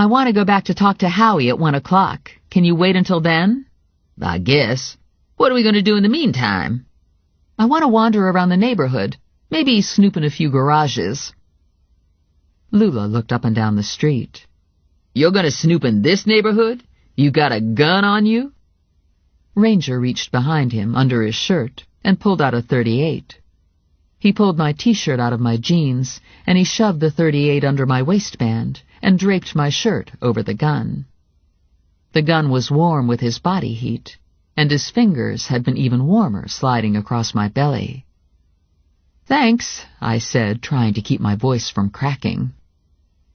I want to go back to talk to Howie at 1 o'clock. Can you wait until then? I guess. What are we going to do in the meantime? I want to wander around the neighborhood, maybe snoop in a few garages. Lula looked up and down the street. You're going to snoop in this neighborhood? You got a gun on you? Ranger reached behind him under his shirt and pulled out a .38. He pulled my T-shirt out of my jeans, and he shoved the .38 under my waistband and draped my shirt over the gun. The gun was warm with his body heat, and his fingers had been even warmer sliding across my belly. "Thanks," I said, trying to keep my voice from cracking.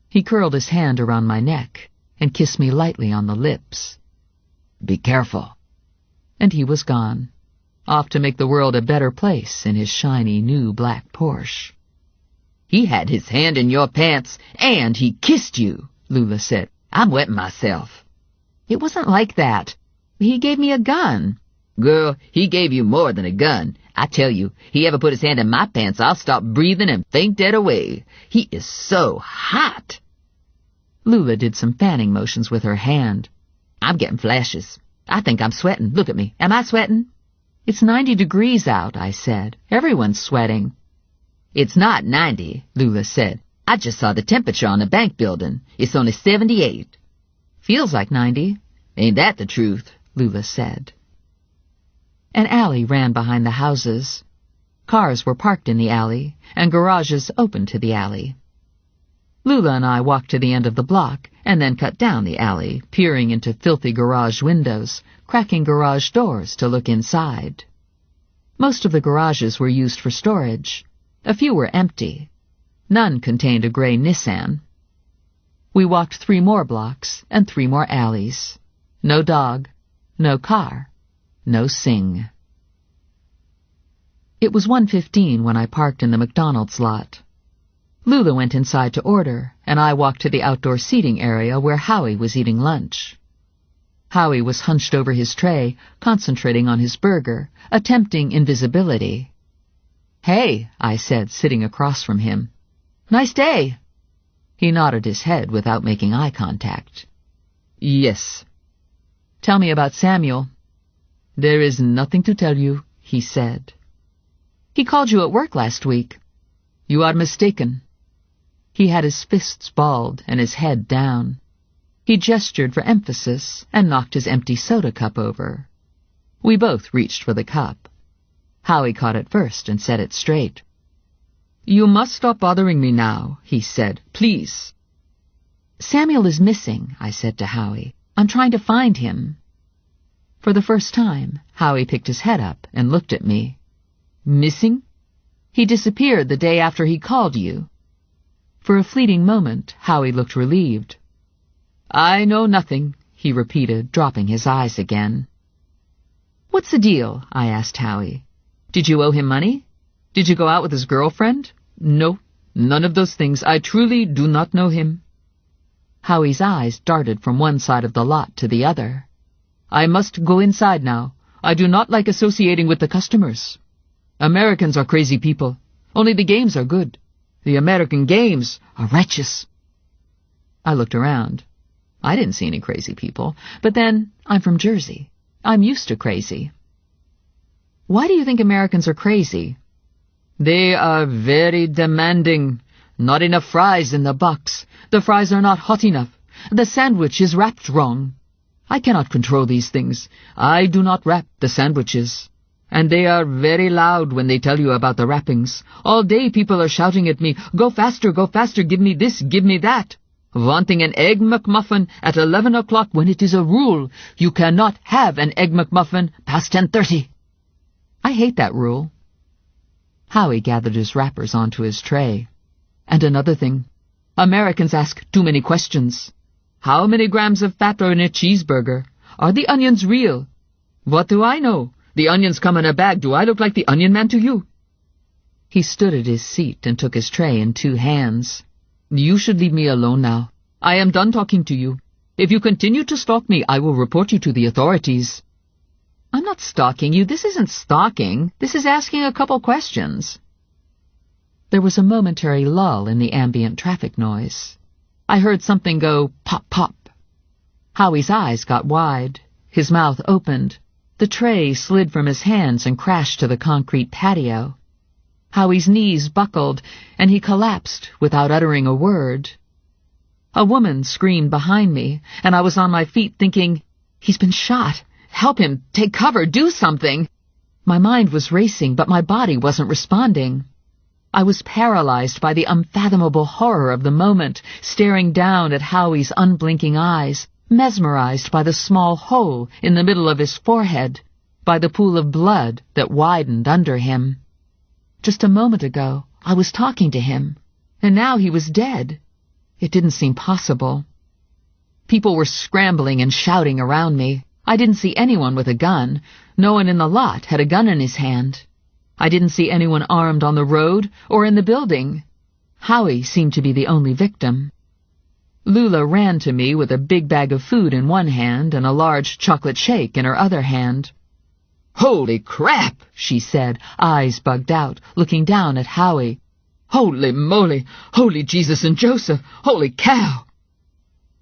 He curled his hand around my neck and kissed me lightly on the lips. "Be careful." And he was gone, off to make the world a better place in his shiny new black Porsche. "He had his hand in your pants, and he kissed you," Lula said. "I'm wetting myself." "It wasn't like that. He gave me a gun." "Girl, he gave you more than a gun. I tell you, he ever put his hand in my pants, I'll stop breathing and faint dead away. He is so hot." Lula did some fanning motions with her hand. "I'm getting flashes. I think I'm sweating. Look at me. Am I sweating?" "It's 90 degrees out," I said. "Everyone's sweating." "It's not 90, Lula said. I just saw the temperature on the bank building. It's only 78. "Feels like 90. "Ain't that the truth?" Lula said. An alley ran behind the houses. Cars were parked in the alley, and garages open to the alley. Lula and I walked to the end of the block, and then cut down the alley, peering into filthy garage windows, cracking garage doors to look inside. Most of the garages were used for storage. A few were empty. None contained a gray Nissan. We walked 3 more blocks and 3 more alleys. No dog, no car, no sing. It was 1:15 when I parked in the McDonald's lot. Lula went inside to order, and I walked to the outdoor seating area where Howie was eating lunch. Howie was hunched over his tray, concentrating on his burger, attempting invisibility. "Hey," I said, sitting across from him. "Nice day." He nodded his head without making eye contact. "Yes." "Tell me about Samuel." "There is nothing to tell you," he said. "He called you at work last week." "You are mistaken." He had his fists balled and his head down. He gestured for emphasis and knocked his empty soda cup over. We both reached for the cup. Howie caught it first and set it straight. "You must stop bothering me now," he said. "Please." "Samuel is missing," I said to Howie. "I'm trying to find him." For the first time, Howie picked his head up and looked at me. "Missing?" "He disappeared the day after he called you." For a fleeting moment, Howie looked relieved. "I know nothing," he repeated, dropping his eyes again. "What's the deal?" I asked Howie. "Did you owe him money? Did you go out with his girlfriend?" "No, none of those things. I truly do not know him." Howie's eyes darted from one side of the lot to the other. "I must go inside now. I do not like associating with the customers. Americans are crazy people. Only the games are good. The American games are righteous." I looked around. I didn't see any crazy people, but then I'm from Jersey. I'm used to crazy. "Why do you think Americans are crazy?" "They are very demanding. Not enough fries in the box. The fries are not hot enough. The sandwich is wrapped wrong. I cannot control these things. I do not wrap the sandwiches. And they are very loud when they tell you about the wrappings. All day people are shouting at me, go faster, give me this, give me that. Wanting an Egg McMuffin at 11 o'clock when it is a rule. You cannot have an Egg McMuffin past 10:30. I hate that rule. Howie gathered his wrappers onto his tray. And another thing. Americans ask too many questions. How many grams of fat are in a cheeseburger? Are the onions real? What do I know? The onions come in a bag. Do I look like the Onion Man to you? He stood at his seat and took his tray in 2 hands. You should leave me alone now. I am done talking to you. If you continue to stalk me, I will report you to the authorities. I'm not stalking you. This isn't stalking. This is asking a couple questions. There was a momentary lull in the ambient traffic noise. I heard something go pop, pop. Howie's eyes got wide. His mouth opened. The tray slid from his hands and crashed to the concrete patio. Howie's knees buckled, and he collapsed without uttering a word. A woman screamed behind me, and I was on my feet thinking, he's been shot. Help him. Take cover. Do something. My mind was racing, but my body wasn't responding. I was paralyzed by the unfathomable horror of the moment, staring down at Howie's unblinking eyes, mesmerized by the small hole in the middle of his forehead, by the pool of blood that widened under him. Just a moment ago, I was talking to him, and now he was dead. It didn't seem possible. People were scrambling and shouting around me. I didn't see anyone with a gun. No one in the lot had a gun in his hand. I didn't see anyone armed on the road or in the building. Howie seemed to be the only victim. Lula ran to me with a big bag of food in one hand and a large chocolate shake in her other hand. "Holy crap!" she said, eyes bugged out, looking down at Howie. "Holy moly! Holy Jesus and Joseph! Holy cow!"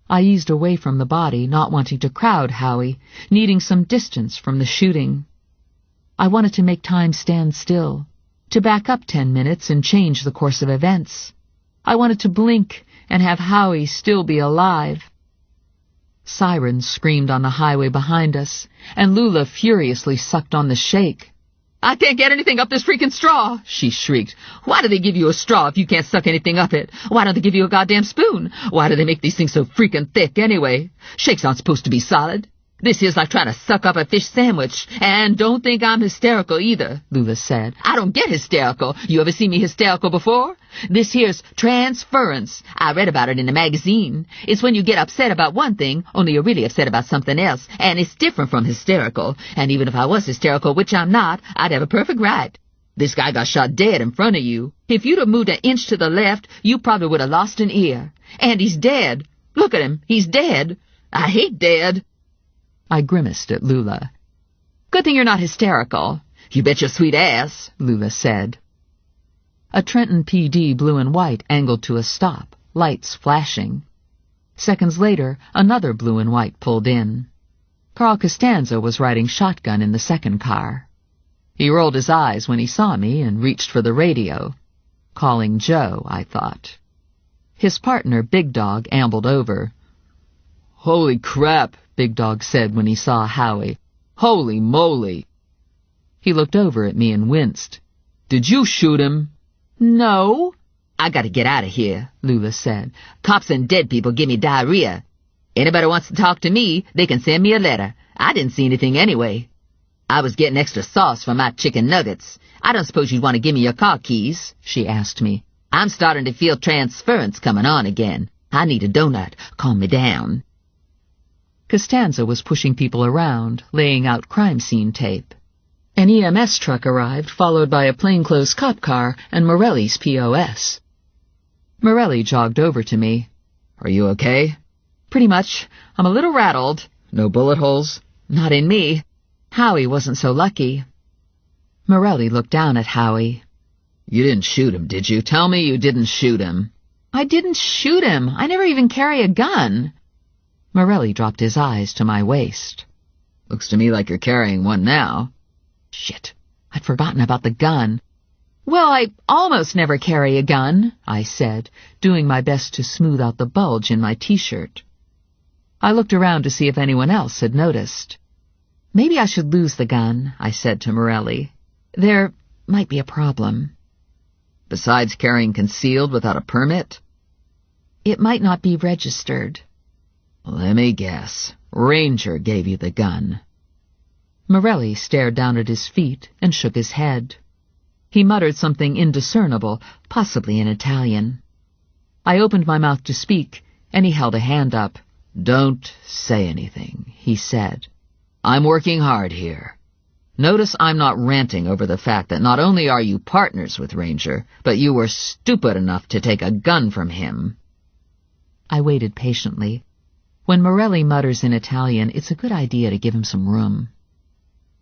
I eased away from the body, not wanting to crowd Howie, needing some distance from the shooting. I wanted to make time stand still, to back up 10 minutes and change the course of events. I wanted to blink and have Howie still be alive. Sirens screamed on the highway behind us, and Lula furiously sucked on the shake. "I can't get anything up this freaking straw!" she shrieked. "Why do they give you a straw if you can't suck anything up it? Why don't they give you a goddamn spoon? Why do they make these things so freaking thick anyway? Shakes aren't supposed to be solid. This here's like trying to suck up a fish sandwich. And don't think I'm hysterical either," Lula said. "I don't get hysterical. You ever seen me hysterical before? This here's transference. I read about it in a magazine. It's when you get upset about one thing, only you're really upset about something else, and it's different from hysterical. And even if I was hysterical, which I'm not, I'd have a perfect right. This guy got shot dead in front of you. If you'd have moved an inch to the left, you probably would have lost an ear. And he's dead. Look at him. He's dead. I hate dead." I grimaced at Lula. "Good thing you're not hysterical." "You bet your sweet ass," Lula said. A Trenton PD blue and white angled to a stop, lights flashing. Seconds later, another blue and white pulled in. Carl Costanza was riding shotgun in the second car. He rolled his eyes when he saw me and reached for the radio. Calling Joe, I thought. His partner, Big Dog, ambled over. "Holy crap," Big Dog said when he saw Howie. "Holy moly." He looked over at me and winced. "Did you shoot him?" "No." "I gotta get out of here," Lula said. "Cops and dead people give me diarrhea. Anybody wants to talk to me, they can send me a letter. I didn't see anything anyway. I was getting extra sauce for my chicken nuggets. I don't suppose you'd want to give me your car keys?" she asked me. "I'm starting to feel transference coming on again. I need a donut. Calm me down." Costanza was pushing people around, laying out crime scene tape. An EMS truck arrived, followed by a plainclothes cop car and Morelli's POS. Morelli jogged over to me. "Are you okay?" "Pretty much. I'm a little rattled." "No bullet holes?" "Not in me. Howie wasn't so lucky." Morelli looked down at Howie. "You didn't shoot him, did you? Tell me you didn't shoot him." "I didn't shoot him. I never even carry a gun." Morelli dropped his eyes to my waist. "Looks to me like you're carrying one now." Shit, I'd forgotten about the gun. "Well, I almost never carry a gun," I said, doing my best to smooth out the bulge in my T-shirt. I looked around to see if anyone else had noticed. "Maybe I should lose the gun," I said to Morelli. "There might be a problem." "Besides carrying concealed without a permit?" "It might not be registered." "Let me guess. Ranger gave you the gun." Morelli stared down at his feet and shook his head. He muttered something indiscernible, possibly in Italian. I opened my mouth to speak, and he held a hand up. "Don't say anything," he said. "I'm working hard here. Notice I'm not ranting over the fact that not only are you partners with Ranger, but you were stupid enough to take a gun from him." I waited patiently. When Morelli mutters in Italian, it's a good idea to give him some room.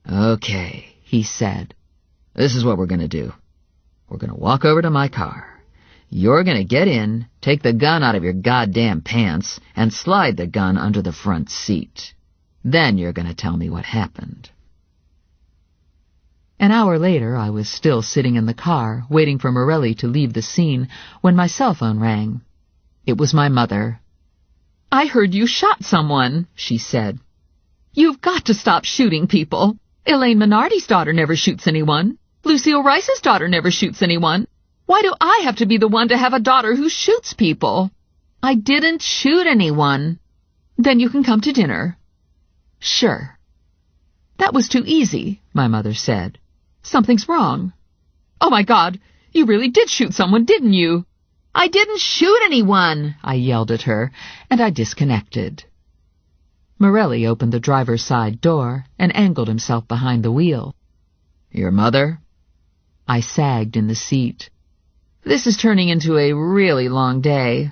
"Okay," he said. "This is what we're going to do. We're going to walk over to my car. You're gonna get in, take the gun out of your goddamn pants, and slide the gun under the front seat. Then you're gonna tell me what happened." An hour later, I was still sitting in the car, waiting for Morelli to leave the scene, when my cell phone rang. It was my mother. "I heard you shot someone," she said. "You've got to stop shooting people. Elaine Minardi's daughter never shoots anyone. Lucille Rice's daughter never shoots anyone. Why do I have to be the one to have a daughter who shoots people?" "I didn't shoot anyone." "Then you can come to dinner." "Sure." "That was too easy," my mother said. "Something's wrong." "Oh my God, you really did shoot someone, didn't you?" "I didn't shoot anyone," I yelled at her, and I disconnected. Morelli opened the driver's side door and angled himself behind the wheel. "Your mother?" I sagged in the seat. "This is turning into a really long day.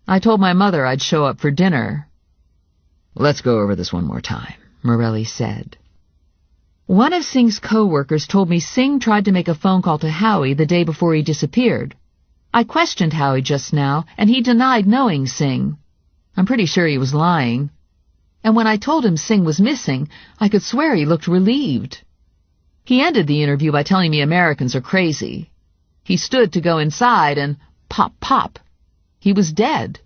I told my mother I'd show up for dinner." "Let's go over this one more time," Morelli said. "One of Singh's co-workers told me Singh tried to make a phone call to Howie the day before he disappeared. I questioned Howie just now, and he denied knowing Singh. I'm pretty sure he was lying. And when I told him Singh was missing, I could swear he looked relieved. He ended the interview by telling me Americans are crazy. He stood to go inside and pop, pop. He was dead."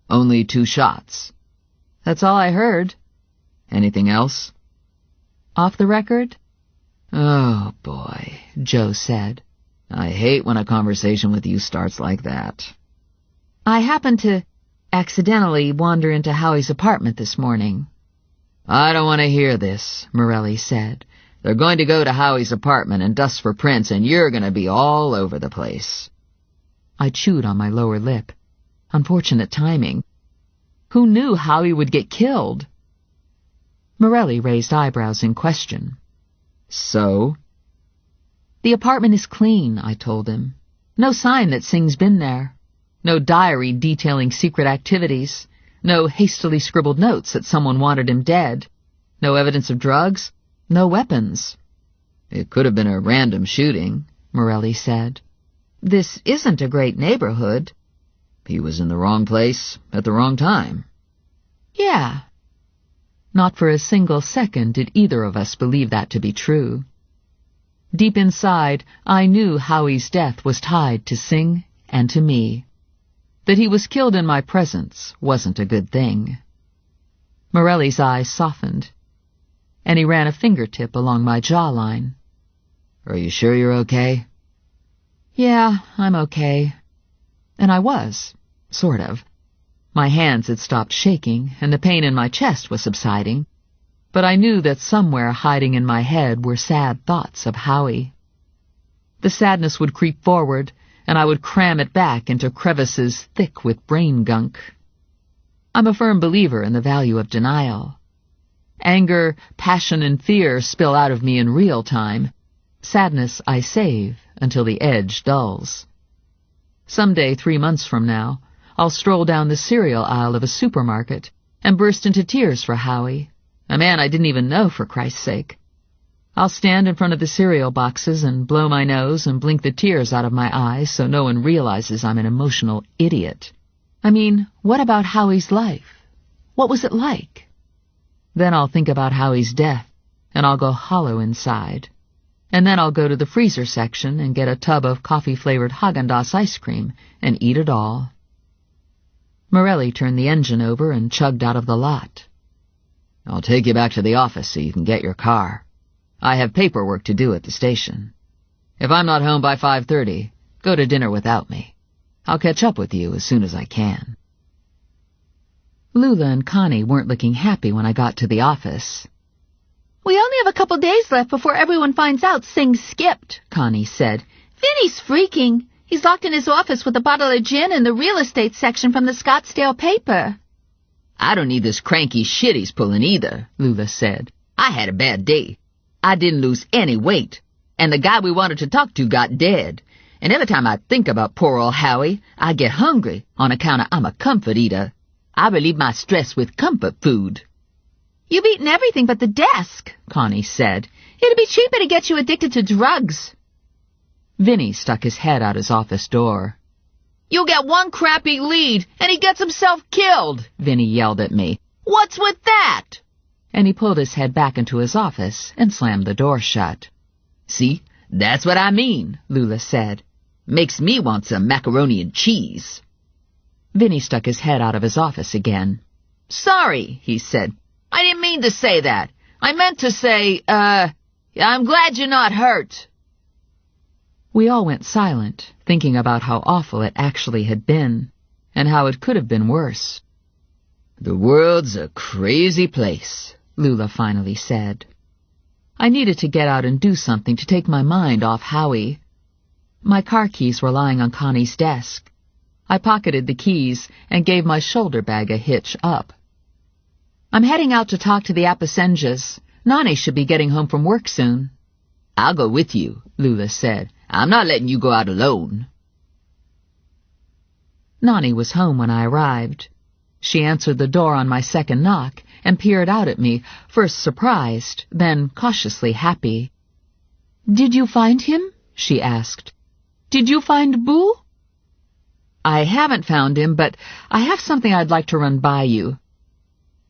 "Only 2 shots." "That's all I heard." "Anything else?" "Off the record?" "Oh, boy," Joe said. "I hate when a conversation with you starts like that." "I happened to accidentally wander into Howie's apartment this morning." "I don't want to hear this," Morelli said. "They're going to go to Howie's apartment and dust for prints, and you're going to be all over the place." I chewed on my lower lip. Unfortunate timing. Who knew Howie would get killed? Morelli raised eyebrows in question. "So?" "The apartment is clean," I told him. "No sign that Singh's been there. No diary detailing secret activities. No hastily scribbled notes that someone wanted him dead. No evidence of drugs. No weapons." "It could have been a random shooting," Morelli said. "This isn't a great neighborhood." "He was in the wrong place at the wrong time." "Yeah." Not for a single second did either of us believe that to be true. Deep inside, I knew Howie's death was tied to Singh and to me. That he was killed in my presence wasn't a good thing. Morelli's eyes softened, and he ran a fingertip along my jawline. "Are you sure you're okay?" "Yeah, I'm okay." And I was, sort of. My hands had stopped shaking, and the pain in my chest was subsiding. But I knew that somewhere hiding in my head were sad thoughts of Howie. The sadness would creep forward, and I would cram it back into crevices thick with brain gunk. I'm a firm believer in the value of denial. Anger, passion, and fear spill out of me in real time. Sadness I save until the edge dulls. Someday, 3 months from now, I'll stroll down the cereal aisle of a supermarket and burst into tears for Howie, a man I didn't even know, for Christ's sake. I'll stand in front of the cereal boxes and blow my nose and blink the tears out of my eyes so no one realizes I'm an emotional idiot. I mean, what about Howie's life? What was it like? Then I'll think about Howie's death, and I'll go hollow inside. And then I'll go to the freezer section and get a tub of coffee-flavored Haagen-Dazs ice cream and eat it all. Morelli turned the engine over and chugged out of the lot. "I'll take you back to the office so you can get your car. I have paperwork to do at the station. If I'm not home by 5:30, go to dinner without me. I'll catch up with you as soon as I can." Lula and Connie weren't looking happy when I got to the office. "We only have a couple days left before everyone finds out Singh skipped," Connie said. "Vinny's freaking. He's locked in his office with a bottle of gin in the real estate section from the Scottsdale paper." "I don't need this cranky shit he's pulling either," Lula said. "I had a bad day. I didn't lose any weight, and the guy we wanted to talk to got dead. And every time I think about poor old Howie, I get hungry on account of I'm a comfort eater. I relieve my stress with comfort food." "You've eaten everything but the desk," Connie said. "It'd be cheaper to get you addicted to drugs." Vinny stuck his head out his office door. You get one crappy lead, and he gets himself killed, Vinny yelled at me. What's with that? And he pulled his head back into his office and slammed the door shut. See, that's what I mean, Lula said. Makes me want some macaroni and cheese. Vinny stuck his head out of his office again. Sorry, he said. I didn't mean to say that. I meant to say, I'm glad you're not hurt. We all went silent, thinking about how awful it actually had been, and how it could have been worse. The world's a crazy place, Lula finally said. I needed to get out and do something to take my mind off Howie. My car keys were lying on Connie's desk. I pocketed the keys and gave my shoulder bag a hitch up. I'm heading out to talk to the Aposenjas. Nani should be getting home from work soon. I'll go with you, Lula said. I'm not letting you go out alone. Nani was home when I arrived. She answered the door on my second knock and peered out at me, first surprised, then cautiously happy. "Did you find him?" she asked. "Did you find Boo?" "I haven't found him, but I have something I'd like to run by you.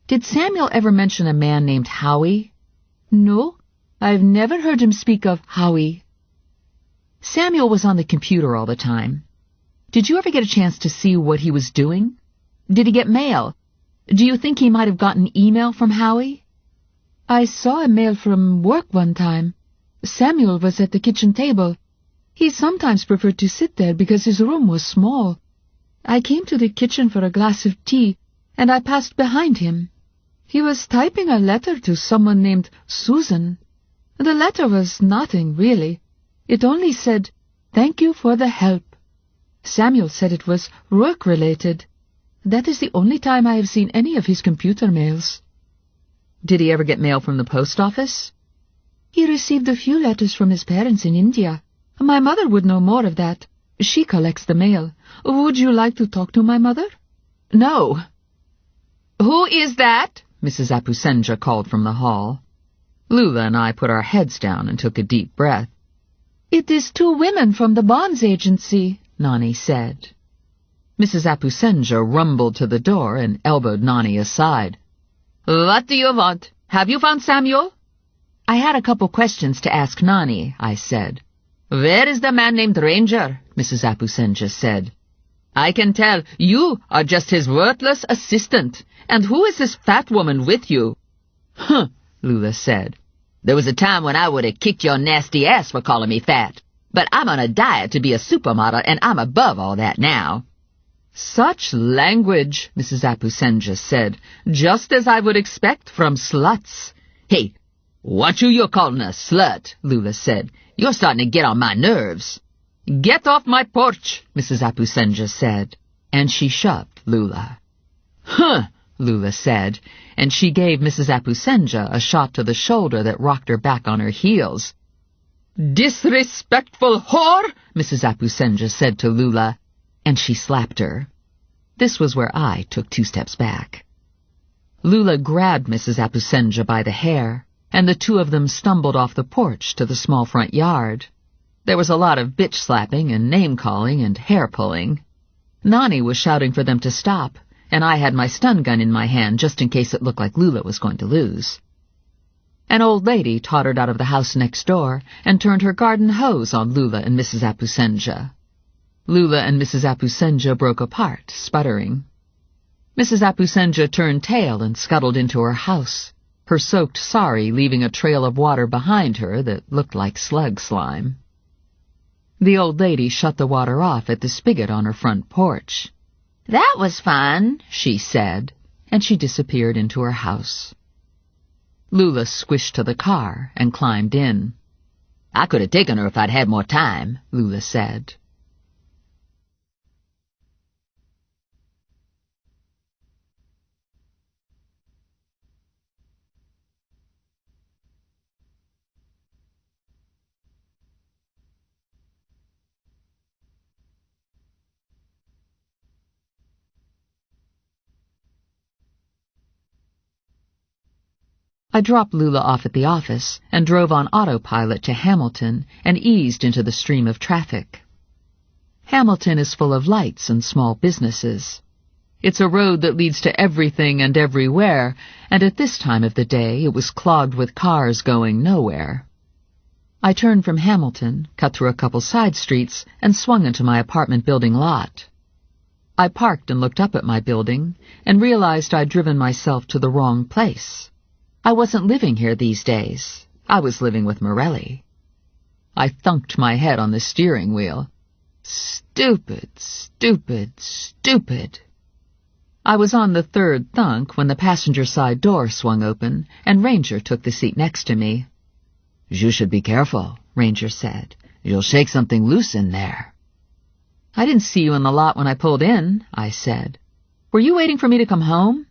Did Samuel ever mention a man named Howie?" "No, I've never heard him speak of Howie." Samuel was on the computer all the time. Did you ever get a chance to see what he was doing? Did he get mail? Do you think he might have gotten email from Howie? "I saw a mail from work one time. Samuel was at the kitchen table. He sometimes preferred to sit there because his room was small. I came to the kitchen for a glass of tea, and I passed behind him. He was typing a letter to someone named Susan. The letter was nothing, really. It only said, 'Thank you for the help.' Samuel said it was work-related. That is the only time I have seen any of his computer mails." "Did he ever get mail from the post office?" "He received a few letters from his parents in India. My mother would know more of that. She collects the mail. Would you like to talk to my mother?" "No." "Who is that?" Mrs. Aposenja called from the hall. Lula and I put our heads down and took a deep breath. "It is 2 women from the bonds agency," Nani said. Mrs. Aposenja rumbled to the door and elbowed Nani aside. "What do you want? Have you found Samuel?" "I had a couple questions to ask Nani," I said. "Where is the man named Ranger?" Mrs. Aposenja said. "I can tell you are just his worthless assistant. And who is this fat woman with you?" "Huh," Lula said. "There was a time when I would have kicked your nasty ass for calling me fat. But I'm on a diet to be a supermodel, and I'm above all that now." "Such language," Mrs. Aposenja said, "just as I would expect from sluts." "Hey, what you're calling a slut?" Lula said. "You're starting to get on my nerves." "Get off my porch," Mrs. Aposenja said, and she shoved Lula. "Huh," Lula said, and she gave Mrs. Aposenja a shot to the shoulder that rocked her back on her heels. "Disrespectful whore," Mrs. Aposenja said to Lula, and she slapped her. This was where I took 2 steps back. Lula grabbed Mrs. Aposenja by the hair, and the 2 of them stumbled off the porch to the small front yard. There was a lot of bitch-slapping and name-calling and hair-pulling. Nani was shouting for them to stop, and I had my stun gun in my hand just in case it looked like Lula was going to lose. An old lady tottered out of the house next door and turned her garden hose on Lula and Mrs. Aposenja. Lula and Mrs. Aposenja broke apart, sputtering. Mrs. Aposenja turned tail and scuttled into her house, her soaked sari leaving a trail of water behind her that looked like slug slime. The old lady shut the water off at the spigot on her front porch. "That was fun," she said, and she disappeared into her house. Lula squished to the car and climbed in. "I could have taken her if I'd had more time," Lula said. I dropped Lula off at the office and drove on autopilot to Hamilton and eased into the stream of traffic. Hamilton is full of lights and small businesses. It's a road that leads to everything and everywhere, and at this time of the day it was clogged with cars going nowhere. I turned from Hamilton, cut through a couple side streets, and swung into my apartment building lot. I parked and looked up at my building, and realized I'd driven myself to the wrong place. I wasn't living here these days. I was living with Morelli. I thunked my head on the steering wheel. Stupid, stupid, stupid. I was on the third thunk when the passenger side door swung open, and Ranger took the seat next to me. "You should be careful," Ranger said. "You'll shake something loose in there." "I didn't see you in the lot when I pulled in," I said. "Were you waiting for me to come home?"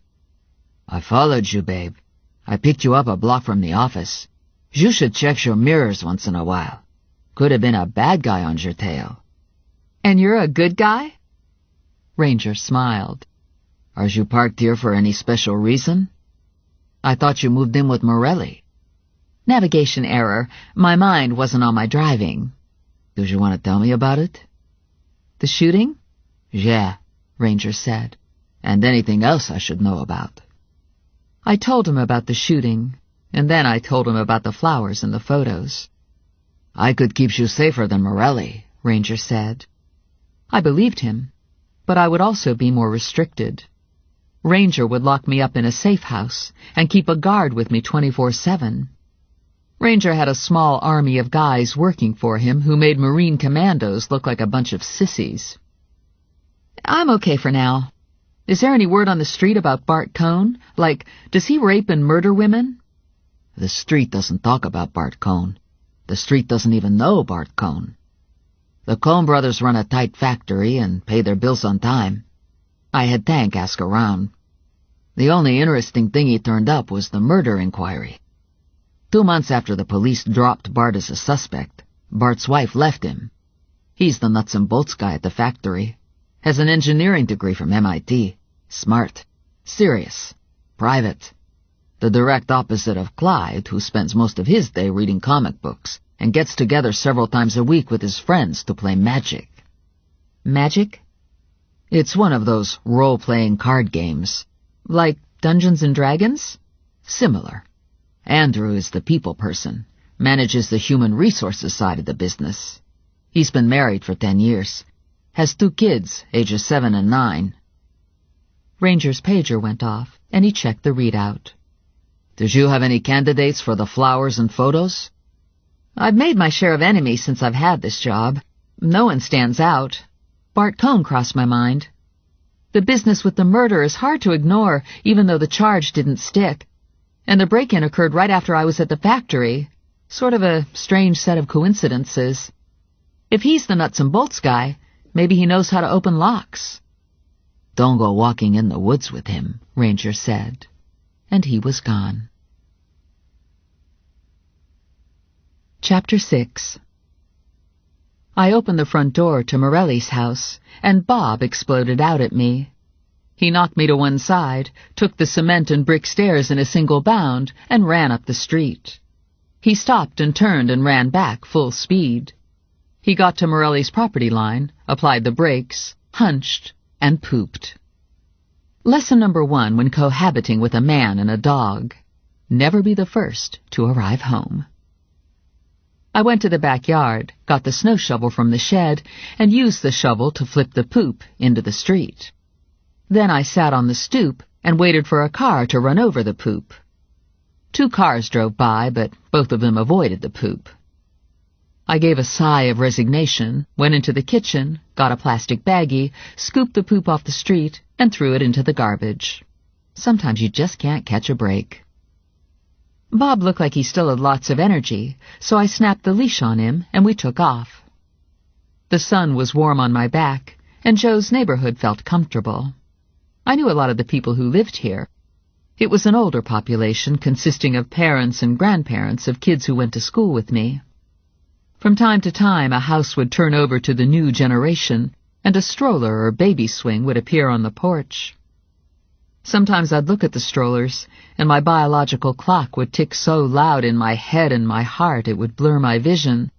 "I followed you, babe. I picked you up a block from the office. You should check your mirrors once in a while. Could have been a bad guy on your tail." "And you're a good guy?" Ranger smiled. "Are you parked here for any special reason? I thought you moved in with Morelli." "Navigation error. My mind wasn't on my driving." "Do you want to tell me about it?" "The shooting?" "Yeah," Ranger said. "And anything else I should know about." I told him about the shooting, and then I told him about the flowers and the photos. "I could keep you safer than Morelli," Ranger said. I believed him, but I would also be more restricted. Ranger would lock me up in a safe house and keep a guard with me 24/7. Ranger had a small army of guys working for him who made Marine commandos look like a bunch of sissies. "I'm okay for now. Is there any word on the street about Bart Cohn? Like, does he rape and murder women?" "The street doesn't talk about Bart Cohn. The street doesn't even know Bart Cohn. The Cohn brothers run a tight factory and pay their bills on time. I had Tank ask around. The only interesting thing he turned up was the murder inquiry. 2 months after the police dropped Bart as a suspect, Bart's wife left him. He's the nuts and bolts guy at the factory. Has an engineering degree from MIT. Smart. Serious. Private. The direct opposite of Clyde, who spends most of his day reading comic books and gets together several times a week with his friends to play Magic." "Magic?" "It's one of those role-playing card games." "Like Dungeons and Dragons?" "Similar. Andrew is the people person, manages the human resources side of the business. He's been married for 10 years. Has 2 kids, ages 7 and 9. Ranger's pager went off, and he checked the readout. "Did you have any candidates for the flowers and photos?" "I've made my share of enemies since I've had this job. No one stands out. Bart Cohn crossed my mind. The business with the murder is hard to ignore, even though the charge didn't stick. And the break-in occurred right after I was at the factory. Sort of a strange set of coincidences. If he's the nuts and bolts guy, maybe he knows how to open locks." "Don't go walking in the woods with him," Ranger said. And he was gone. Chapter 6. I opened the front door to Morelli's house, and Bob exploded out at me. He knocked me to one side, took the cement and brick stairs in a single bound, and ran up the street. He stopped and turned and ran back full speed. He got to Morelli's property line, applied the brakes, hunched, and pooped. Lesson number 1 when cohabiting with a man and a dog: never be the first to arrive home. I went to the backyard, got the snow shovel from the shed, and used the shovel to flip the poop into the street. Then I sat on the stoop and waited for a car to run over the poop. 2 cars drove by, but both of them avoided the poop. I gave a sigh of resignation, went into the kitchen, got a plastic baggie, scooped the poop off the street, and threw it into the garbage. Sometimes you just can't catch a break. Bob looked like he still had lots of energy, so I snapped the leash on him, and we took off. The sun was warm on my back, and Joe's neighborhood felt comfortable. I knew a lot of the people who lived here. It was an older population consisting of parents and grandparents of kids who went to school with me. From time to time, a house would turn over to the new generation, and a stroller or baby swing would appear on the porch. Sometimes I'd look at the strollers, and my biological clock would tick so loud in my head and my heart it would blur my vision.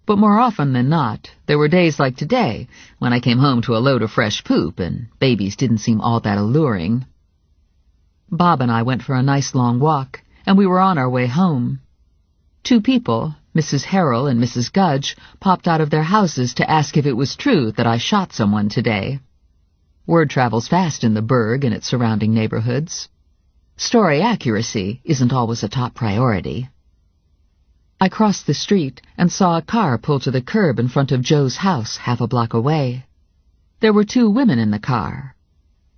But more often than not, there were days like today, when I came home to a load of fresh poop and babies didn't seem all that alluring. Bob and I went for a nice long walk, and we were on our way home. Two people, Mrs. Harrell and Mrs. Gudge, popped out of their houses to ask if it was true that I shot someone today. Word travels fast in the burg and its surrounding neighborhoods. Story accuracy isn't always a top priority. I crossed the street and saw a car pull to the curb in front of Joe's house half a block away. There were two women in the car,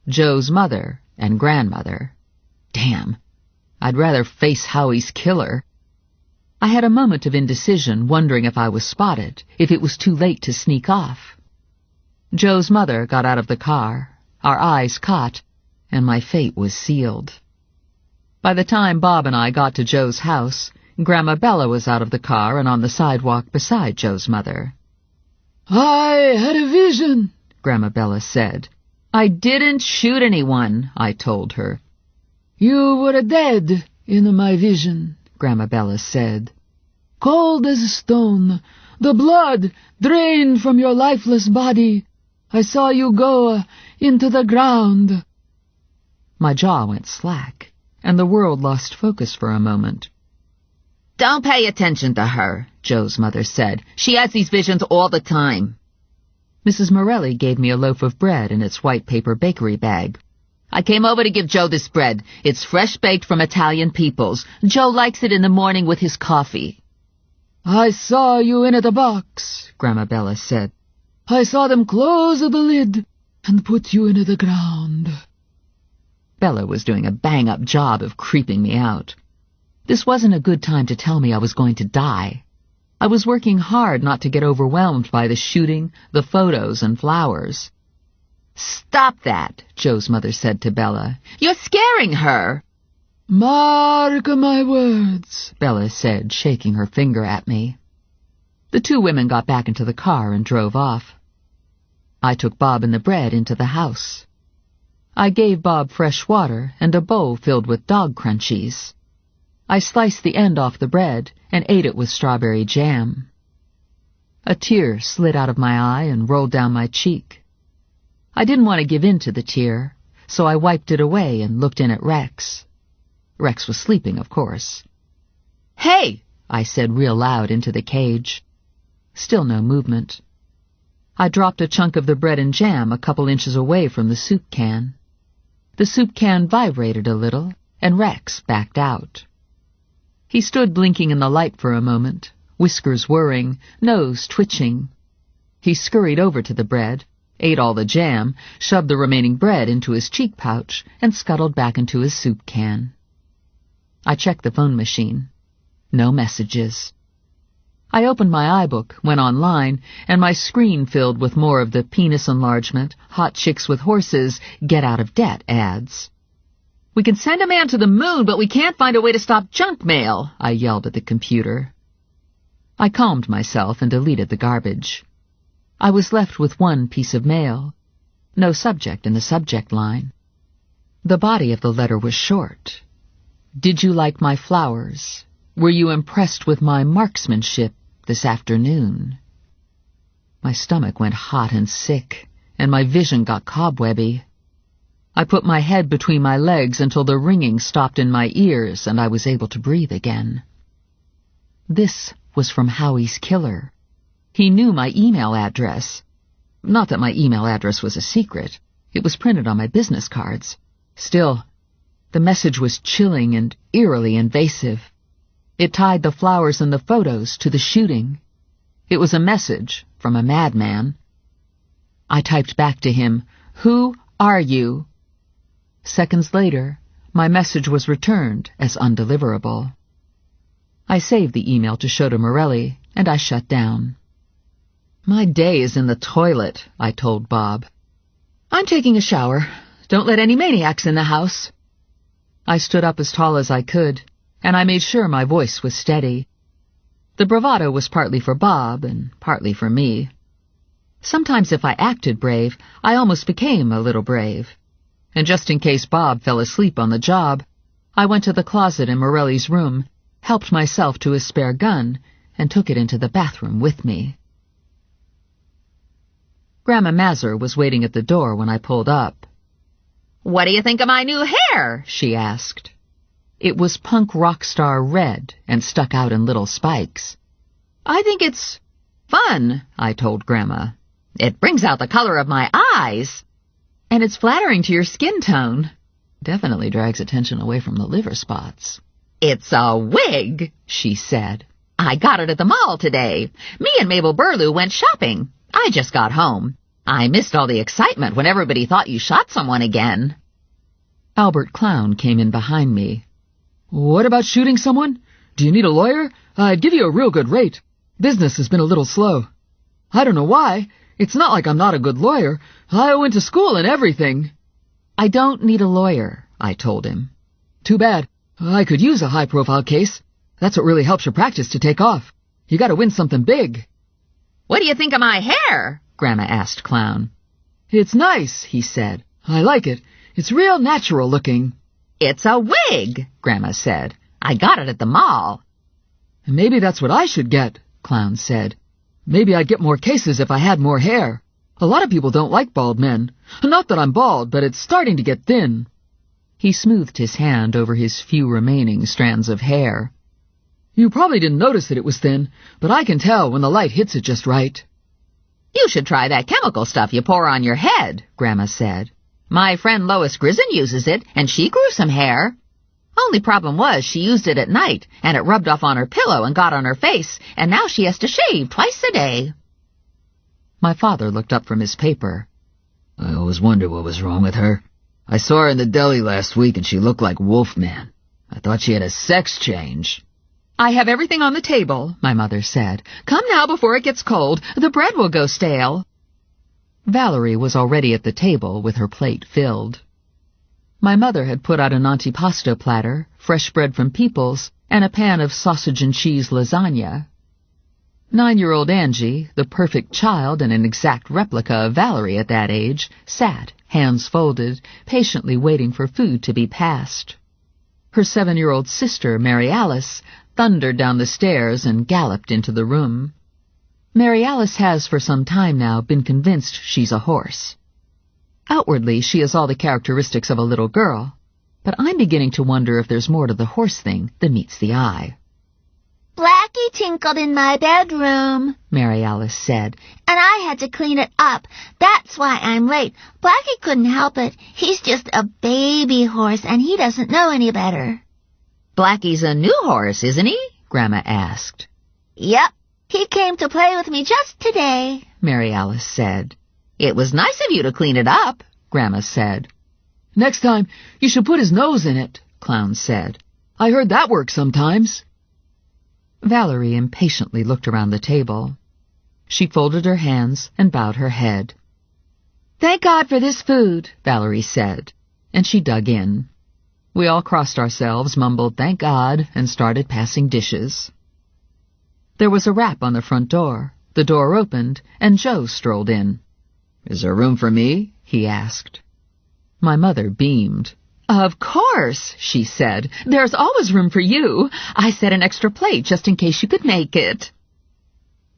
Joe's mother and grandmother. Damn, I'd rather face Howie's killer. I had a moment of indecision, wondering if I was spotted, if it was too late to sneak off. Joe's mother got out of the car, our eyes caught, and my fate was sealed. By the time Bob and I got to Joe's house, Grandma Bella was out of the car and on the sidewalk beside Joe's mother. "I had a vision," Grandma Bella said. "I didn't shoot anyone," I told her. "You were dead in my vision," Grandma Bella said. "Cold as stone, the blood drained from your lifeless body. I saw you go into the ground." My jaw went slack, and the world lost focus for a moment. Don't pay attention to her, Joe's mother said. She has these visions all the time. Mrs. Morelli gave me a loaf of bread in its white paper bakery bag. I came over to give Joe this bread. It's fresh baked from Italian peoples. Joe likes it in the morning with his coffee. "I saw you in the box," Grandma Bella said. "I saw them close the lid and put you in the ground." Bella was doing a bang-up job of creeping me out. This wasn't a good time to tell me I was going to die. I was working hard not to get overwhelmed by the shooting, the photos, and flowers. "Stop that," Joe's mother said to Bella. "You're scaring her." "Mark my words," Bella said, shaking her finger at me. The two women got back into the car and drove off. I took Bob and the bread into the house. I gave Bob fresh water and a bowl filled with dog crunchies. I sliced the end off the bread and ate it with strawberry jam. A tear slid out of my eye and rolled down my cheek. I didn't want to give in to the tear, so I wiped it away and looked in at Rex. Rex was sleeping, of course. "Hey!" I said real loud into the cage. Still no movement. I dropped a chunk of the bread and jam a couple inches away from the soup can. The soup can vibrated a little, and Rex backed out. He stood blinking in the light for a moment, whiskers whirring, nose twitching. He scurried over to the bread, ate all the jam, shoved the remaining bread into his cheek pouch, and scuttled back into his soup can. I checked the phone machine. No messages. I opened my iBook, went online, and my screen filled with more of the penis enlargement, hot chicks with horses, get-out-of-debt ads. "We can send a man to the moon, but we can't find a way to stop junk mail," I yelled at the computer. I calmed myself and deleted the garbage. I was left with one piece of mail. No subject in the subject line. The body of the letter was short. "Did you like my flowers? Were you impressed with my marksmanship this afternoon?" My stomach went hot and sick, and my vision got cobwebby. I put my head between my legs until the ringing stopped in my ears and I was able to breathe again. This was from Howie's killer. He knew my email address. Not that my email address was a secret. It was printed on my business cards. Still, the message was chilling and eerily invasive. It tied the flowers and the photos to the shooting. It was a message from a madman. I typed back to him, "Who are you?" Seconds later, my message was returned as undeliverable. I saved the email to show to Morelli, and I shut down. "My day is in the toilet," I told Bob. "I'm taking a shower. Don't let any maniacs in the house." I stood up as tall as I could, and I made sure my voice was steady. The bravado was partly for Bob and partly for me. Sometimes if I acted brave, I almost became a little brave. And just in case Bob fell asleep on the job, I went to the closet in Morelli's room, helped myself to a spare gun, and took it into the bathroom with me. Grandma Mazur was waiting at the door when I pulled up. "What do you think of my new hair?" she asked. It was punk rock star red and stuck out in little spikes. "I think it's fun," I told Grandma. "It brings out the color of my eyes." "And it's flattering to your skin tone. Definitely drags attention away from the liver spots." "It's a wig," she said. "I got it at the mall today. Me and Mabel Burlew went shopping. I just got home. I missed all the excitement when everybody thought you shot someone again." Albert Clown came in behind me. "What about shooting someone? Do you need a lawyer? I'd give you a real good rate. Business has been a little slow. I don't know why. It's not like I'm not a good lawyer. I went to school and everything." "I don't need a lawyer," I told him. "Too bad. I could use a high-profile case. That's what really helps your practice to take off. You gotta win something big." "What do you think of my hair?" Grandma asked Clown. "It's nice," he said. "I like it. It's real natural looking." "It's a wig," Grandma said. "I got it at the mall." "Maybe that's what I should get," Clown said. "Maybe I'd get more cases if I had more hair. A lot of people don't like bald men. Not that I'm bald, but it's starting to get thin." He smoothed his hand over his few remaining strands of hair. "You probably didn't notice that it was thin, but I can tell when the light hits it just right." "You should try that chemical stuff you pour on your head," Grandma said. "My friend Lois Grison uses it, and she grew some hair. Only problem was she used it at night, and it rubbed off on her pillow and got on her face, and now she has to shave twice a day." My father looked up from his paper. "I always wondered what was wrong with her. I saw her in the deli last week and she looked like Wolfman. I thought she had a sex change." "I have everything on the table," my mother said. "Come now before it gets cold. The bread will go stale." Valerie was already at the table with her plate filled. My mother had put out an antipasto platter, fresh bread from People's, and a pan of sausage and cheese lasagna. 9-year-old Angie, the perfect child and an exact replica of Valerie at that age, sat, hands folded, patiently waiting for food to be passed. Her 7-year-old sister, Mary Alice, thundered down the stairs and galloped into the room. Mary Alice has for some time now been convinced she's a horse. Outwardly, she has all the characteristics of a little girl, but I'm beginning to wonder if there's more to the horse thing than meets the eye. "Blackie tinkled in my bedroom," Mary Alice said, "and I had to clean it up. That's why I'm late. Blackie couldn't help it. He's just a baby horse, and he doesn't know any better." "Blackie's a new horse, isn't he?" Grandma asked. "Yep. He came to play with me just today," Mary Alice said. "It was nice of you to clean it up," Grandma said. "Next time, you should put his nose in it," Clown said. "I heard that works sometimes." Valerie impatiently looked around the table. She folded her hands and bowed her head. "Thank God for this food," Valerie said, and she dug in. We all crossed ourselves, mumbled "thank God," and started passing dishes. There was a rap on the front door. The door opened, and Joe strolled in. "Is there room for me?" he asked. My mother beamed. "Of course," she said. "There's always room for you. I set an extra plate just in case you could make it."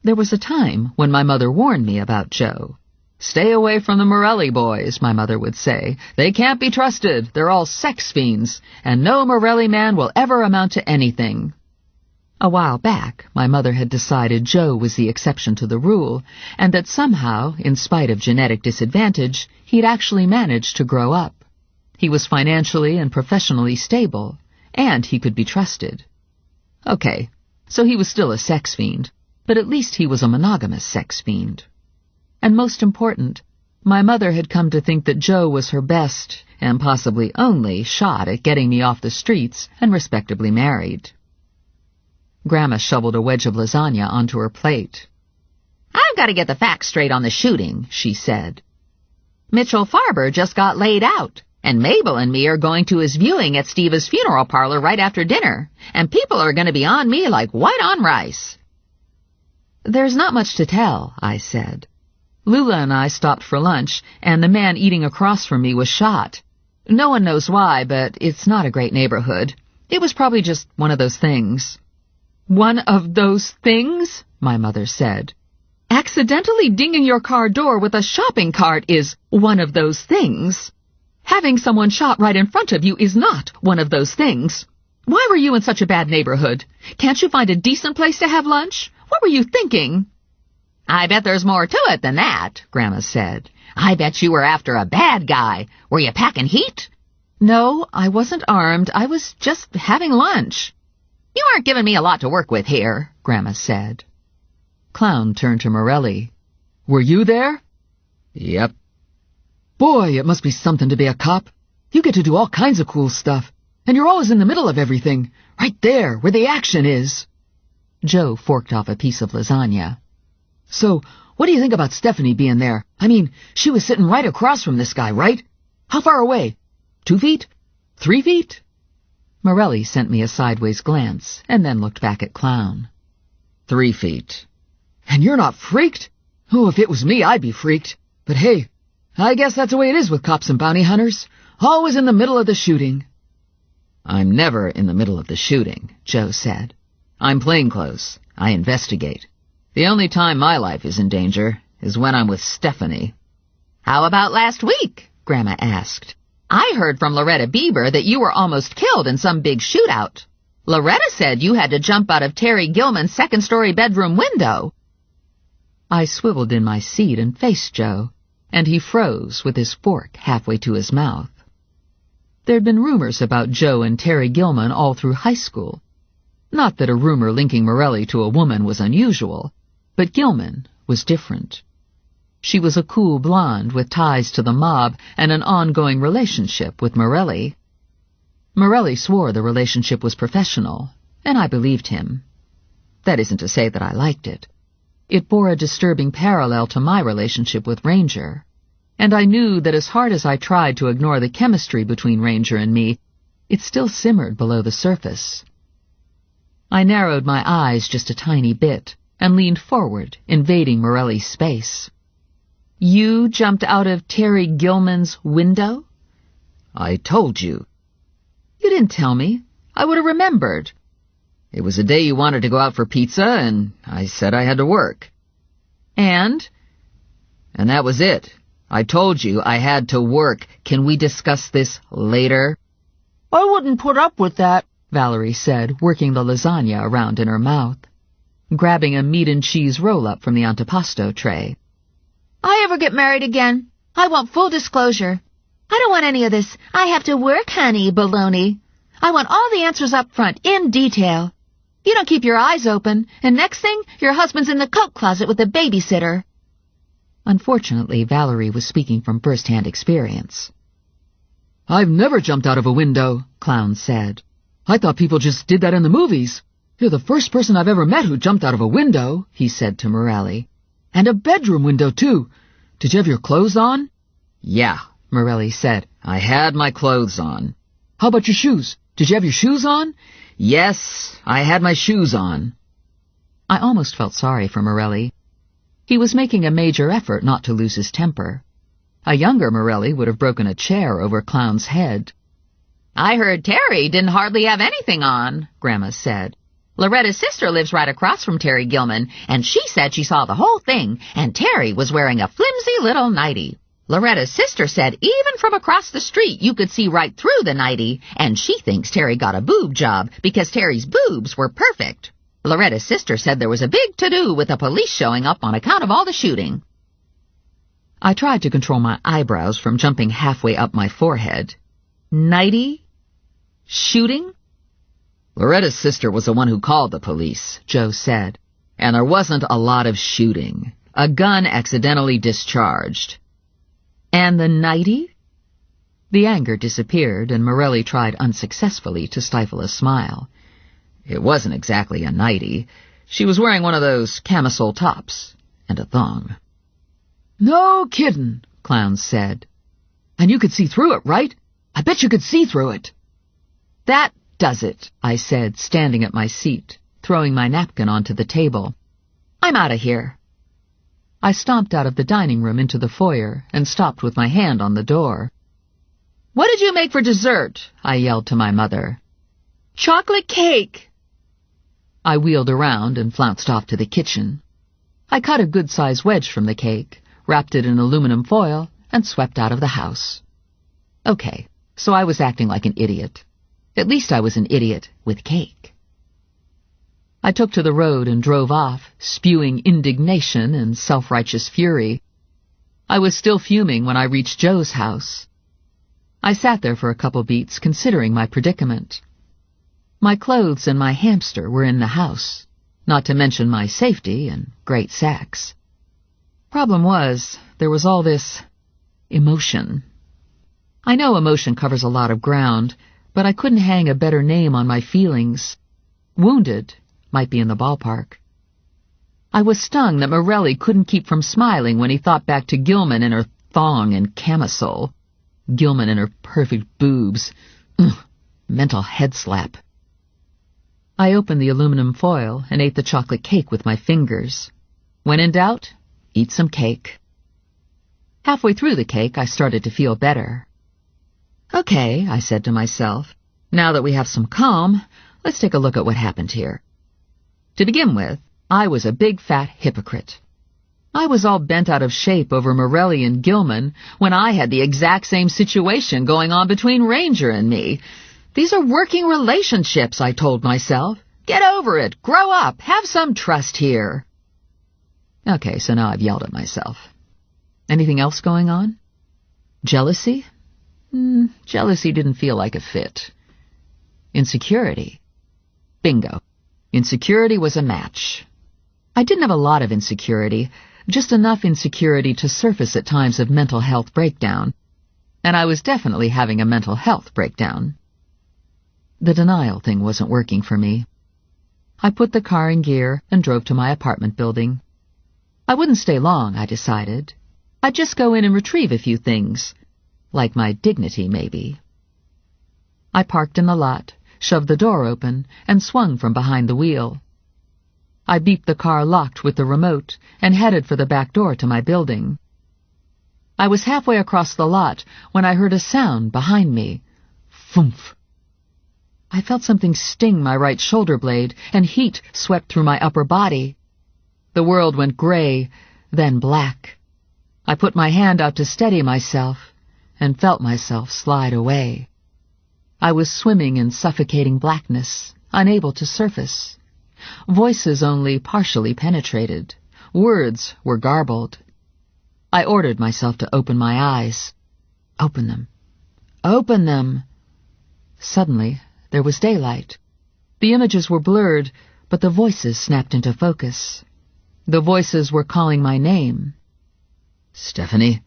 There was a time when my mother warned me about Joe. "Stay away from the Morelli boys," my mother would say. "They can't be trusted. They're all sex fiends, and no Morelli man will ever amount to anything." A while back, my mother had decided Joe was the exception to the rule, and that somehow, in spite of genetic disadvantage, he'd actually managed to grow up. He was financially and professionally stable, and he could be trusted. Okay, so he was still a sex fiend, but at least he was a monogamous sex fiend. And most important, my mother had come to think that Joe was her best, and possibly only, shot at getting me off the streets and respectably married. Grandma shoveled a wedge of lasagna onto her plate. "I've got to get the facts straight on the shooting," she said. "Mitchell Farber just got laid out, and Mabel and me are going to his viewing at Steve's funeral parlor right after dinner, and people are going to be on me like white on rice." "There's not much to tell," I said. "Lula and I stopped for lunch, and the man eating across from me was shot. No one knows why, but it's not a great neighborhood. It was probably just one of those things." One of those things, my mother said. Accidentally dinging your car door with a shopping cart is one of those things. Having someone shot right in front of you is not one of those things. Why were you in such a bad neighborhood? Can't you find a decent place to have lunch? What were you thinking? I bet there's more to it than that, Grandma said. I bet you were after a bad guy. Were you packing heat? No, I wasn't armed. I was just having lunch. You aren't giving me a lot to work with here, Grandma said. Clown turned to Morelli. Were you there? Yep. Boy, it must be something to be a cop. You get to do all kinds of cool stuff. And you're always in the middle of everything. Right there, where the action is. Joe forked off a piece of lasagna. So, what do you think about Stephanie being there? I mean, she was sitting right across from this guy, right? How far away? 2 feet? 3 feet? Morelli sent me a sideways glance, and then looked back at Clown. 3 feet. And you're not freaked? Oh, if it was me, I'd be freaked. But hey, I guess that's the way it is with cops and bounty hunters. Always in the middle of the shooting. I'm never in the middle of the shooting, Joe said. I'm plainclothes. I investigate. The only time my life is in danger is when I'm with Stephanie. How about last week? Grandma asked. I heard from Loretta Bieber that you were almost killed in some big shootout. Loretta said you had to jump out of Terry Gilman's second-story bedroom window. I swiveled in my seat and faced Joe, and he froze with his fork halfway to his mouth. There'd been rumors about Joe and Terry Gilman all through high school. Not that a rumor linking Morelli to a woman was unusual, but Gilman was different. She was a cool blonde with ties to the mob and an ongoing relationship with Morelli. Morelli swore the relationship was professional, and I believed him. That isn't to say that I liked it. It bore a disturbing parallel to my relationship with Ranger, and I knew that as hard as I tried to ignore the chemistry between Ranger and me, it still simmered below the surface. I narrowed my eyes just a tiny bit and leaned forward, invading Morelli's space. You jumped out of Terry Gilman's window? I told you. You didn't tell me. I would have remembered. It was a day you wanted to go out for pizza, and I said I had to work. And? And that was it. I told you I had to work. Can we discuss this later? I wouldn't put up with that, Valerie said, working the lasagna around in her mouth, grabbing a meat and cheese roll-up from the antipasto tray. I ever get married again, I want full disclosure. I don't want any of this "I have to work, honey" baloney. I want all the answers up front, in detail. You don't keep your eyes open, and next thing, your husband's in the coat closet with a babysitter. Unfortunately, Valerie was speaking from first-hand experience. I've never jumped out of a window, Clown said. I thought people just did that in the movies. You're the first person I've ever met who jumped out of a window, he said to Morelli. And a bedroom window, too. Did you have your clothes on? Yeah, Morelli said. I had my clothes on. How about your shoes? Did you have your shoes on? Yes, I had my shoes on. I almost felt sorry for Morelli. He was making a major effort not to lose his temper. A younger Morelli would have broken a chair over Clown's head. I heard Terry didn't hardly have anything on, Grandma said. Loretta's sister lives right across from Terry Gilman, and she said she saw the whole thing, and Terry was wearing a flimsy little nightie. Loretta's sister said even from across the street you could see right through the nightie, and she thinks Terry got a boob job because Terry's boobs were perfect. Loretta's sister said there was a big to-do with the police showing up on account of all the shooting. I tried to control my eyebrows from jumping halfway up my forehead. Nightie? Shooting? Loretta's sister was the one who called the police, Joe said. And there wasn't a lot of shooting. A gun accidentally discharged. And the nightie? The anger disappeared, and Morelli tried unsuccessfully to stifle a smile. It wasn't exactly a nightie. She was wearing one of those camisole tops and a thong. No kiddin', Clown said. And you could see through it, right? I bet you could see through it. That does it, I said, standing at my seat, throwing my napkin onto the table. I'm out of here. I stomped out of the dining room into the foyer and stopped with my hand on the door. What did you make for dessert? I yelled to my mother. Chocolate cake. I wheeled around and flounced off to the kitchen. I cut a good-sized wedge from the cake, wrapped it in aluminum foil, and swept out of the house. Okay, so I was acting like an idiot. At least I was an idiot with cake. I took to the road and drove off, spewing indignation and self-righteous fury. I was still fuming when I reached Joe's house. I sat there for a couple beats, considering my predicament. My clothes and my hamster were in the house, not to mention my safety and great sex. Problem was, there was all this emotion. I know emotion covers a lot of ground, but I couldn't hang a better name on my feelings. Wounded might be in the ballpark. I was stung that Morelli couldn't keep from smiling when he thought back to Gilman and her thong and camisole. Gilman and her perfect boobs. Ugh, mental head slap. I opened the aluminum foil and ate the chocolate cake with my fingers. When in doubt, eat some cake. Halfway through the cake, I started to feel better. Okay, I said to myself, now that we have some calm, let's take a look at what happened here. To begin with, I was a big fat hypocrite. I was all bent out of shape over Morelli and Gilman when I had the exact same situation going on between Ranger and me. These are working relationships, I told myself. Get over it, grow up, have some trust here. Okay, so now I've yelled at myself. Anything else going on? Jealousy? Jealousy didn't feel like a fit. Insecurity? Bingo. Insecurity was a match. I didn't have a lot of insecurity, just enough insecurity to surface at times of mental health breakdown. And I was definitely having a mental health breakdown. The denial thing wasn't working for me. I put the car in gear and drove to my apartment building. I wouldn't stay long, I decided. I'd just go in and retrieve a few things. Like my dignity, maybe. I parked in the lot, shoved the door open, and swung from behind the wheel. I beeped the car locked with the remote and headed for the back door to my building. I was halfway across the lot when I heard a sound behind me. Thump! I felt something sting my right shoulder blade, and heat swept through my upper body. The world went gray, then black. I put my hand out to steady myself, and felt myself slide away. I was swimming in suffocating blackness, unable to surface. Voices only partially penetrated. Words were garbled. I ordered myself to open my eyes. Open them. Open them! Suddenly, there was daylight. The images were blurred, but the voices snapped into focus. The voices were calling my name. Stephanie?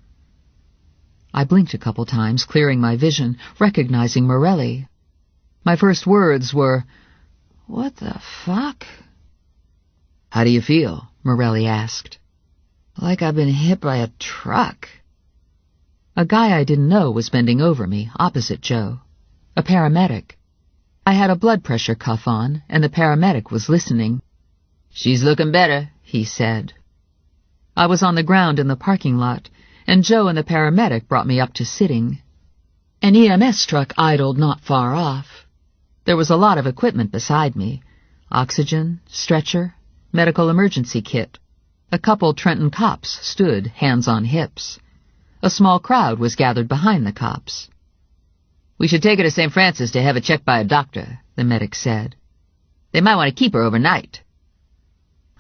I blinked a couple times, clearing my vision, recognizing Morelli. My first words were, "What the fuck?" "How do you feel?" Morelli asked. "Like I've been hit by a truck." A guy I didn't know was bending over me, opposite Joe. A paramedic. I had a blood pressure cuff on, and the paramedic was listening. "She's looking better," he said. I was on the ground in the parking lot, and Joe and the paramedic brought me up to sitting. An EMS truck idled not far off. There was a lot of equipment beside me. Oxygen, stretcher, medical emergency kit. A couple Trenton cops stood, hands on hips. A small crowd was gathered behind the cops. "We should take her to St. Francis to have it checked by a doctor," the medic said. "They might want to keep her overnight."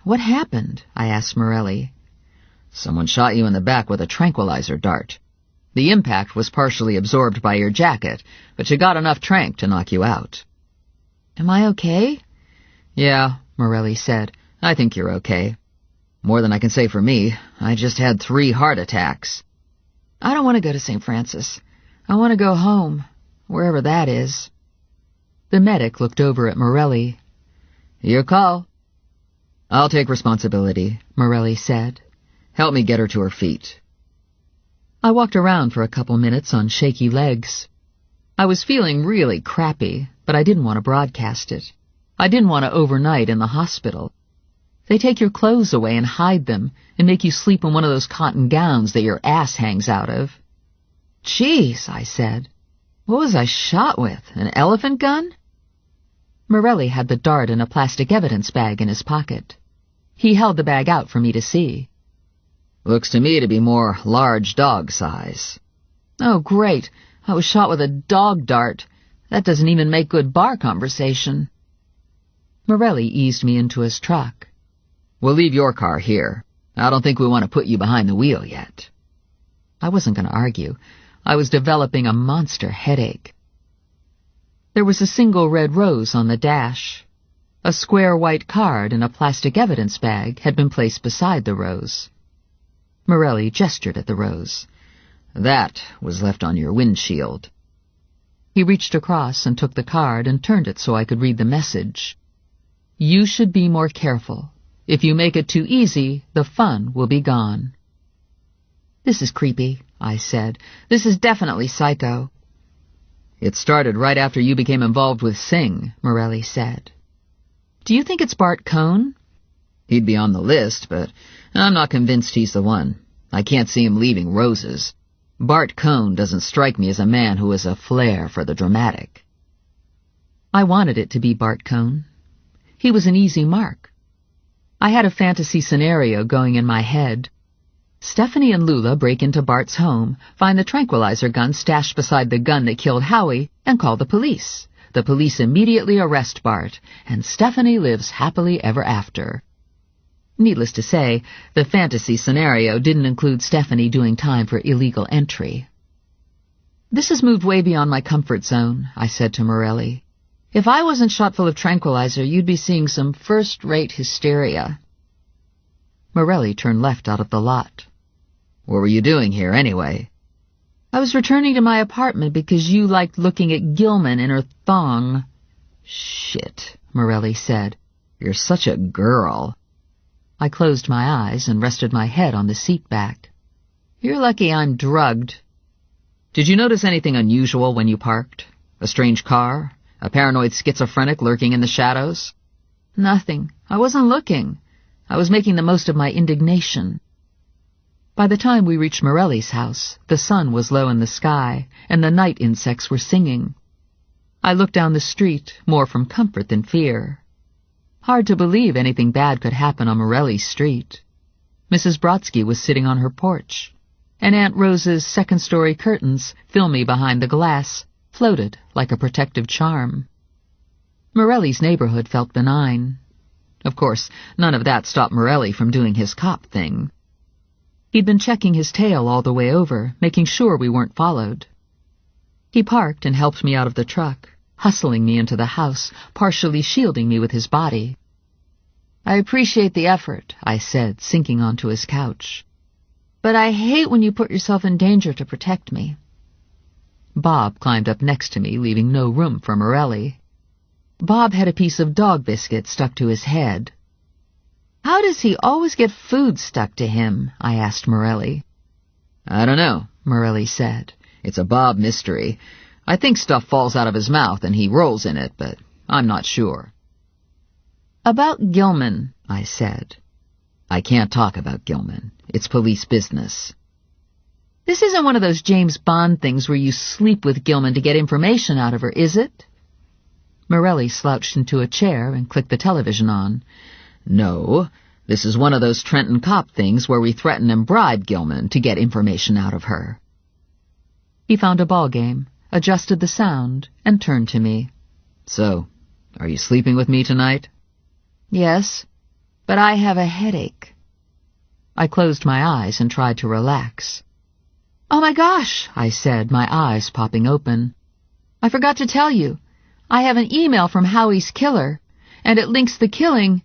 "What happened?" I asked Morelli. "Someone shot you in the back with a tranquilizer dart. The impact was partially absorbed by your jacket, but you got enough tranq to knock you out." "Am I okay?" "Yeah," Morelli said. "I think you're okay. More than I can say for me. I just had 3 heart attacks." "I don't want to go to St. Francis. I want to go home, wherever that is." The medic looked over at Morelli. "Your call." "I'll take responsibility," Morelli said. "Help me get her to her feet." I walked around for a couple minutes on shaky legs. I was feeling really crappy, but I didn't want to broadcast it. I didn't want to overnight in the hospital. They take your clothes away and hide them and make you sleep in one of those cotton gowns that your ass hangs out of. "Geez," I said. "What was I shot with? An elephant gun?" Morelli had the dart in a plastic evidence bag in his pocket. He held the bag out for me to see. Looks to me to be more large dog size. Oh, great. I was shot with a dog dart. That doesn't even make good bar conversation. Morelli eased me into his truck. We'll leave your car here. I don't think we want to put you behind the wheel yet. I wasn't going to argue. I was developing a monster headache. There was a single red rose on the dash. A square white card in a plastic evidence bag had been placed beside the rose. Morelli gestured at the rose. That was left on your windshield. He reached across and took the card and turned it so I could read the message. You should be more careful. If you make it too easy, the fun will be gone. This is creepy, I said. This is definitely psycho. It started right after you became involved with Singh, Morelli said. Do you think it's Bart Cohn? He'd be on the list, but I'm not convinced he's the one. I can't see him leaving roses. Bart Cohn doesn't strike me as a man who has a flair for the dramatic. I wanted it to be Bart Cohn. He was an easy mark. I had a fantasy scenario going in my head. Stephanie and Lula break into Bart's home, find the tranquilizer gun stashed beside the gun that killed Howie, and call the police. The police immediately arrest Bart, and Stephanie lives happily ever after. Needless to say, the fantasy scenario didn't include Stephanie doing time for illegal entry. This has moved way beyond my comfort zone, I said to Morelli. If I wasn't shot full of tranquilizer, you'd be seeing some first-rate hysteria. Morelli turned left out of the lot. What were you doing here, anyway? I was returning to my apartment because you liked looking at Gilman in her thong. Shit, Morelli said. You're such a girl. I closed my eyes and rested my head on the seat back. You're lucky I'm drugged. Did you notice anything unusual when you parked? A strange car? A paranoid schizophrenic lurking in the shadows? Nothing. I wasn't looking. I was making the most of my indignation. By the time we reached Morelli's house, the sun was low in the sky, and the night insects were singing. I looked down the street, more from comfort than fear. Hard to believe anything bad could happen on Morelli's street. Mrs. Brodsky was sitting on her porch, and Aunt Rose's second-story curtains, filmy behind the glass, floated like a protective charm. Morelli's neighborhood felt benign. Of course, none of that stopped Morelli from doing his cop thing. He'd been checking his tail all the way over, making sure we weren't followed. He parked and helped me out of the truck, hustling me into the house, partially shielding me with his body. I appreciate the effort, I said, sinking onto his couch. But I hate when you put yourself in danger to protect me. Bob climbed up next to me, leaving no room for Morelli. Bob had a piece of dog biscuit stuck to his head. How does he always get food stuck to him? I asked Morelli. I don't know, Morelli said. It's a Bob mystery. I think stuff falls out of his mouth and he rolls in it, but I'm not sure. About Gilman, I said. I can't talk about Gilman. It's police business. This isn't one of those James Bond things where you sleep with Gilman to get information out of her, is it? Morelli slouched into a chair and clicked the television on. No, this is one of those Trenton cop things where we threaten and bribe Gilman to get information out of her. He found a ball game, adjusted the sound, and turned to me. So, are you sleeping with me tonight? Yes, but I have a headache. I closed my eyes and tried to relax. Oh my gosh, I said, my eyes popping open. I forgot to tell you. I have an email from Howie's killer, and it links the killing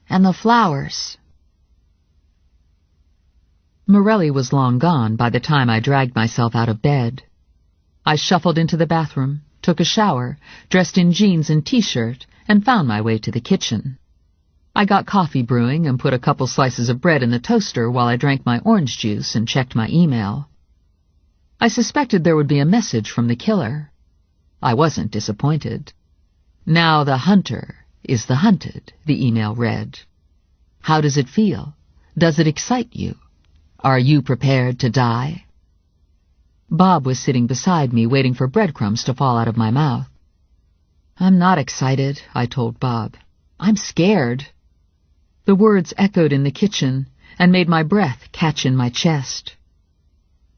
and the flowers. Morelli was long gone by the time I dragged myself out of bed. I shuffled into the bathroom, took a shower, dressed in jeans and t-shirt, and found my way to the kitchen. I got coffee brewing and put a couple slices of bread in the toaster while I drank my orange juice and checked my email. I suspected there would be a message from the killer. I wasn't disappointed. Now the hunter is the hunted, the email read. How does it feel? Does it excite you? Are you prepared to die? Bob was sitting beside me waiting for breadcrumbs to fall out of my mouth. I'm not excited, I told Bob. I'm scared. The words echoed in the kitchen and made my breath catch in my chest.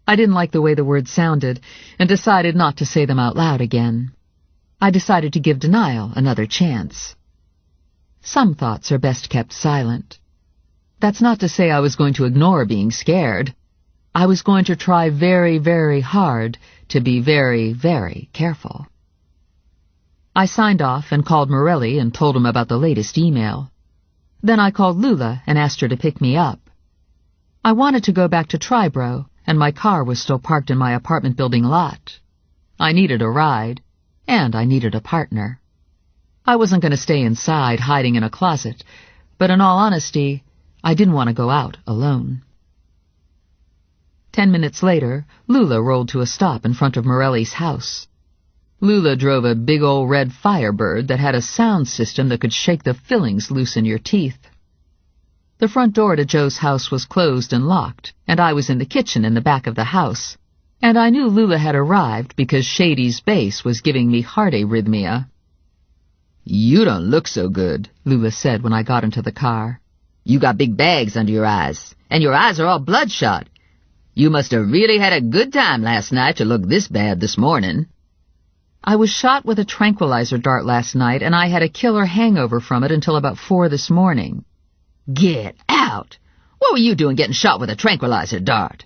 I didn't like the way the words sounded and decided not to say them out loud again. I decided to give denial another chance. Some thoughts are best kept silent. That's not to say I was going to ignore being scared. I was going to try very, very hard to be very, very careful. I signed off and called Morelli and told him about the latest email. Then I called Lula and asked her to pick me up. I wanted to go back to Triborough, and my car was still parked in my apartment building lot. I needed a ride, and I needed a partner. I wasn't going to stay inside hiding in a closet, but in all honesty, I didn't want to go out alone. 10 minutes later, Lula rolled to a stop in front of Morelli's house. Lula drove a big old red Firebird that had a sound system that could shake the fillings loose in your teeth. The front door to Joe's house was closed and locked, and I was in the kitchen in the back of the house, and I knew Lula had arrived because Shady's bass was giving me heart arrhythmia. "You don't look so good," Lula said when I got into the car. "You got big bags under your eyes, and your eyes are all bloodshot. You must have really had a good time last night to look this bad this morning." I was shot with a tranquilizer dart last night, and I had a killer hangover from it until about 4 this morning. "Get out! What were you doing getting shot with a tranquilizer dart?"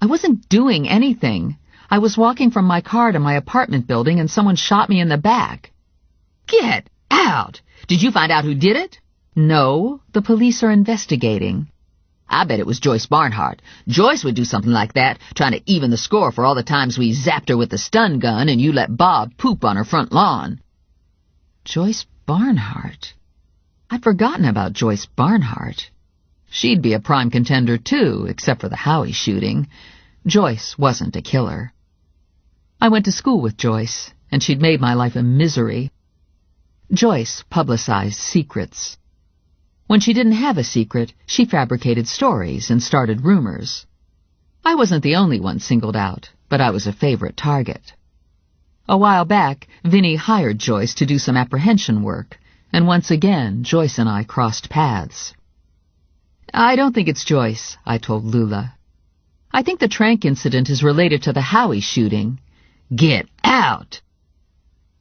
I wasn't doing anything. I was walking from my car to my apartment building, and someone shot me in the back. "Get out! Did you find out who did it?" No, the police are investigating. "I bet it was Joyce Barnhart. Joyce would do something like that, trying to even the score for all the times we zapped her with the stun gun and you let Bob poop on her front lawn." Joyce Barnhart? I'd forgotten about Joyce Barnhart. She'd be a prime contender, too, except for the Howie shooting. Joyce wasn't a killer. I went to school with Joyce, and she'd made my life a misery. Joyce publicized secrets. When she didn't have a secret, she fabricated stories and started rumors. I wasn't the only one singled out, but I was a favorite target. A while back, Vinny hired Joyce to do some apprehension work, and once again, Joyce and I crossed paths. I don't think it's Joyce, I told Lula. I think the Trank incident is related to the Howie shooting. "Get out!"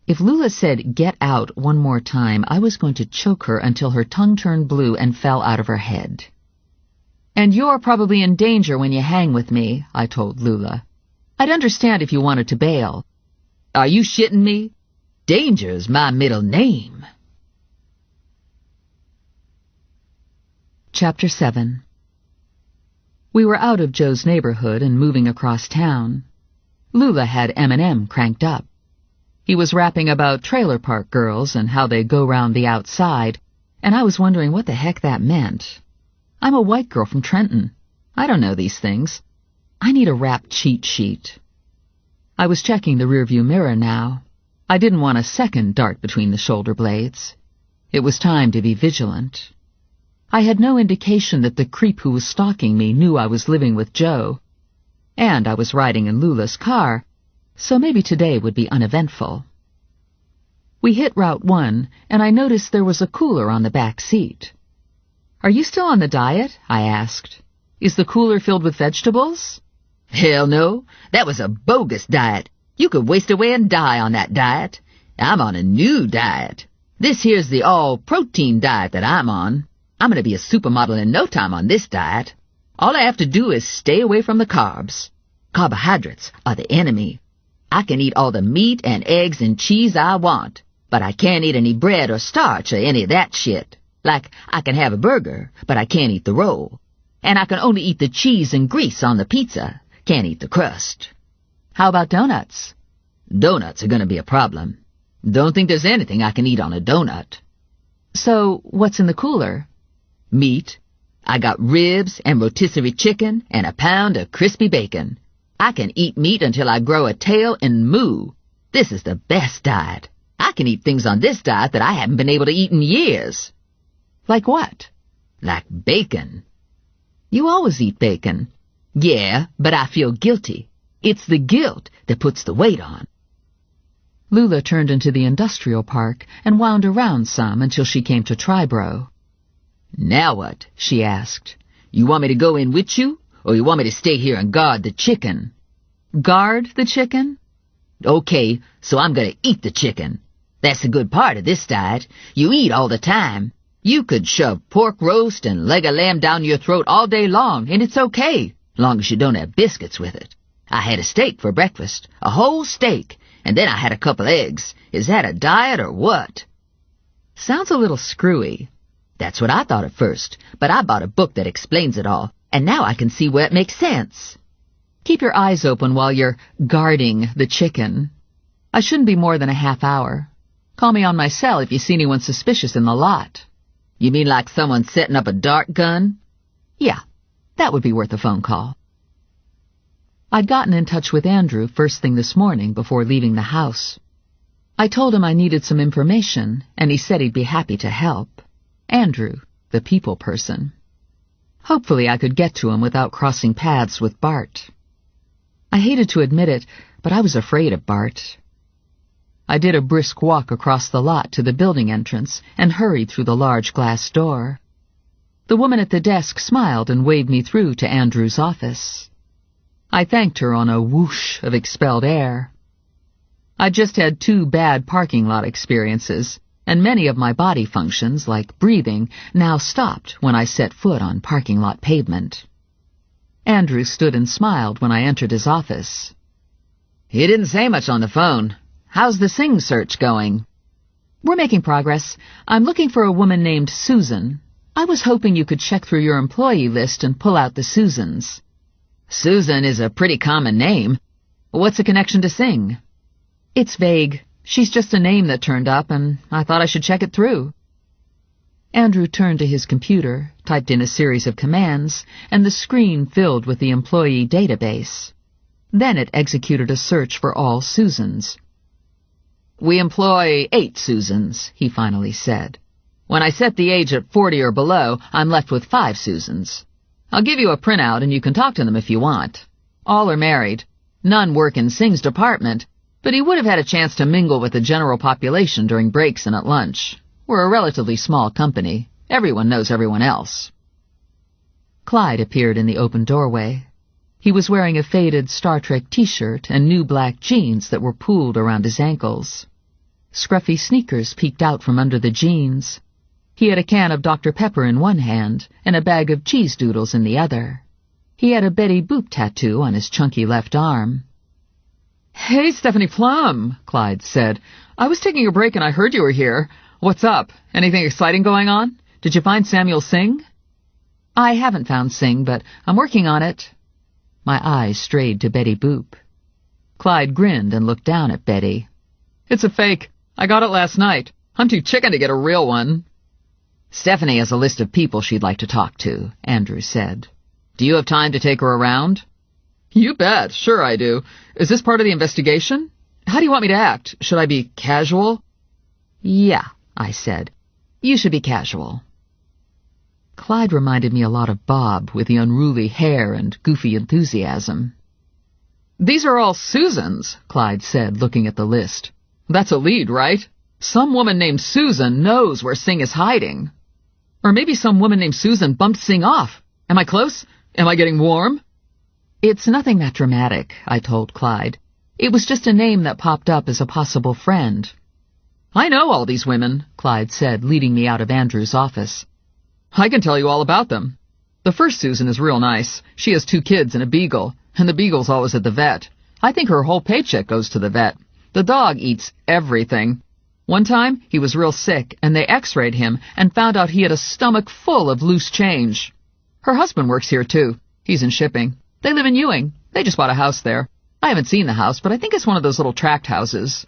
If Lula said "get out" one more time, I was going to choke her until her tongue turned blue and fell out of her head. And you're probably in danger when you hang with me, I told Lula. I'd understand if you wanted to bail. "Are you shitting me? Danger's my middle name." Chapter 7. We were out of Joe's neighborhood and moving across town. Lula had M&M cranked up. He was rapping about trailer park girls and how they go round the outside, and I was wondering what the heck that meant. I'm a white girl from Trenton. I don't know these things. I need a rap cheat sheet. I was checking the rearview mirror now. I didn't want a second dart between the shoulder blades. It was time to be vigilant. I had no indication that the creep who was stalking me knew I was living with Joe. And I was riding in Lula's car, so maybe today would be uneventful. We hit Route 1, and I noticed there was a cooler on the back seat. "Are you still on the diet?" I asked. "Is the cooler filled with vegetables?" "Hell no. That was a bogus diet. You could waste away and die on that diet. I'm on a new diet. This here's the all-protein diet that I'm on. I'm going to be a supermodel in no time on this diet. All I have to do is stay away from the carbs. Carbohydrates are the enemy. I can eat all the meat and eggs and cheese I want, but I can't eat any bread or starch or any of that shit. Like, I can have a burger, but I can't eat the roll. And I can only eat the cheese and grease on the pizza. Can't eat the crust." "How about donuts?" "Donuts are going to be a problem. Don't think there's anything I can eat on a donut." "So, what's in the cooler?" "Meat. I got ribs and rotisserie chicken and a pound of crispy bacon. I can eat meat until I grow a tail and moo. This is the best diet. I can eat things on this diet that I haven't been able to eat in years." "Like what?" "Like bacon." "You always eat bacon." "Yeah, but I feel guilty. It's the guilt that puts the weight on." Lula turned into the industrial park and wound around some until she came to Triborough. "Now what?" she asked. "You want me to go in with you, or you want me to stay here and guard the chicken?" "Guard the chicken?" "Okay, so I'm gonna eat the chicken. That's the good part of this diet. You eat all the time. You could shove pork roast and leg of lamb down your throat all day long, and it's okay, long as you don't have biscuits with it. I had a steak for breakfast, a whole steak, and then I had a couple eggs. Is that a diet or what?" "Sounds a little screwy." "That's what I thought at first, but I bought a book that explains it all, and now I can see where it makes sense." "Keep your eyes open while you're guarding the chicken. I shouldn't be more than a half hour. Call me on my cell if you see anyone suspicious in the lot." "You mean like someone setting up a dart gun?" "Yeah, that would be worth a phone call." I'd gotten in touch with Andrew first thing this morning before leaving the house. I told him I needed some information, and he said he'd be happy to help. Andrew, the people person. Hopefully I could get to him without crossing paths with Bart. I hated to admit it, but I was afraid of Bart. I did a brisk walk across the lot to the building entrance and hurried through the large glass door. The woman at the desk smiled and waved me through to Andrew's office. I thanked her on a whoosh of expelled air. I'd just had 2 bad parking lot experiences, and many of my body functions, like breathing, now stopped when I set foot on parking lot pavement. Andrew stood and smiled when I entered his office. "He didn't say much on the phone. How's the Sing search going?" "We're making progress. I'm looking for a woman named Susan. I was hoping you could check through your employee list and pull out the Susans." "Susan is a pretty common name. What's the connection to Sing?" "It's vague. She's just a name that turned up, and I thought I should check it through." Andrew turned to his computer, typed in a series of commands, and the screen filled with the employee database. Then it executed a search for all Susans. "We employ 8 Susans," he finally said. "When I set the age at 40 or below, I'm left with 5 Susans. I'll give you a printout and you can talk to them if you want. All are married. None work in Sing's department, but he would have had a chance to mingle with the general population during breaks and at lunch. We're a relatively small company. Everyone knows everyone else." Clyde appeared in the open doorway. He was wearing a faded Star Trek t-shirt and new black jeans that were pooled around his ankles. Scruffy sneakers peeked out from under the jeans. He had a can of Dr. Pepper in one hand and a bag of cheese doodles in the other. He had a Betty Boop tattoo on his chunky left arm. "Hey, Stephanie Plum," Clyde said. "I was taking a break and I heard you were here. What's up? Anything exciting going on? Did you find Samuel Sing?" "I haven't found Sing, but I'm working on it." My eyes strayed to Betty Boop. Clyde grinned and looked down at Betty. "It's a fake. I got it last night. I'm too chicken to get a real one." "Stephanie has a list of people she'd like to talk to," Andrew said. "Do you have time to take her around?" "You bet. Sure I do. Is this part of the investigation? How do you want me to act? Should I be casual?" "Yeah," I said. "You should be casual." Clyde reminded me a lot of Bob, with the unruly hair and goofy enthusiasm. "These are all Susans," Clyde said, looking at the list. "That's a lead, right? Some woman named Susan knows where Sing is hiding. Or maybe some woman named Susan bumped Sing off. Am I close? Am I getting warm?" "It's nothing that dramatic," I told Clyde. "It was just a name that popped up as a possible friend." "I know all these women," Clyde said, leading me out of Andrew's office. "I can tell you all about them. The first Susan is real nice. She has 2 kids and a beagle, and the beagle's always at the vet. I think her whole paycheck goes to the vet. The dog eats everything. One time, he was real sick, and they x-rayed him and found out he had a stomach full of loose change. Her husband works here, too. He's in shipping. They live in Ewing. They just bought a house there. I haven't seen the house, but I think it's one of those little tract houses."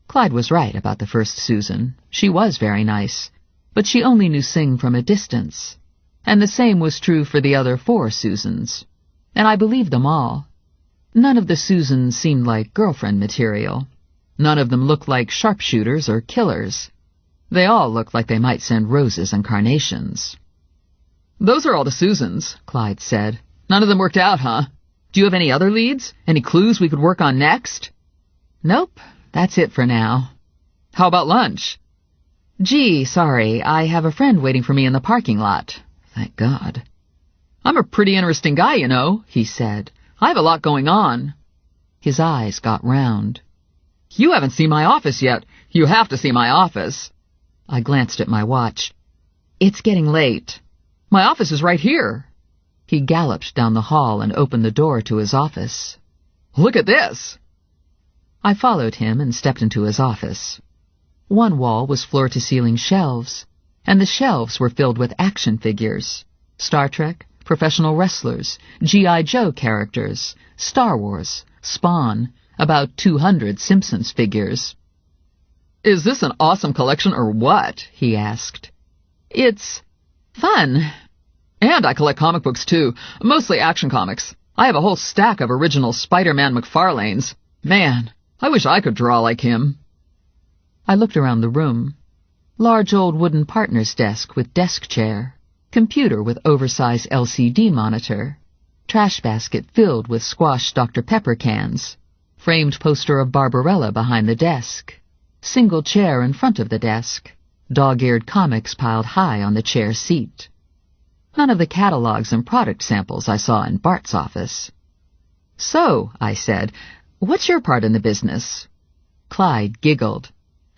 Clyde was right about the first Susan. She was very nice, but she only knew Sing from a distance. And the same was true for the other 4 Susans. And I believed them all. None of the Susans seemed like girlfriend material. None of them looked like sharpshooters or killers. They all looked like they might send roses and carnations. "Those are all the Susans," Clyde said. "None of them worked out, huh? Do you have any other leads? Any clues we could work on next?" "Nope. That's it for now. How about lunch? Gee, sorry, I have a friend waiting for me in the parking lot. Thank God. I'm a pretty interesting guy, you know, he said. I have a lot going on. His eyes got round. You haven't seen my office yet. You have to see my office. I glanced at my watch. It's getting late. My office is right here. He galloped down the hall and opened the door to his office. Look at this. I followed him and stepped into his office. One wall was floor-to-ceiling shelves, and the shelves were filled with action figures. Star Trek, professional wrestlers, G.I. Joe characters, Star Wars, Spawn, about 200 Simpsons figures. Is this an awesome collection or what? He asked. It's fun. And I collect comic books too, mostly action comics. I have a whole stack of original Spider-Man McFarlanes. Man, I wish I could draw like him. I looked around the room. Large old wooden partner's desk with desk chair, computer with oversized LCD monitor, trash basket filled with squashed Dr. Pepper cans, framed poster of Barbarella behind the desk, single chair in front of the desk, dog-eared comics piled high on the chair seat. None of the catalogs and product samples I saw in Bart's office. So, I said, what's your part in the business? Clyde giggled.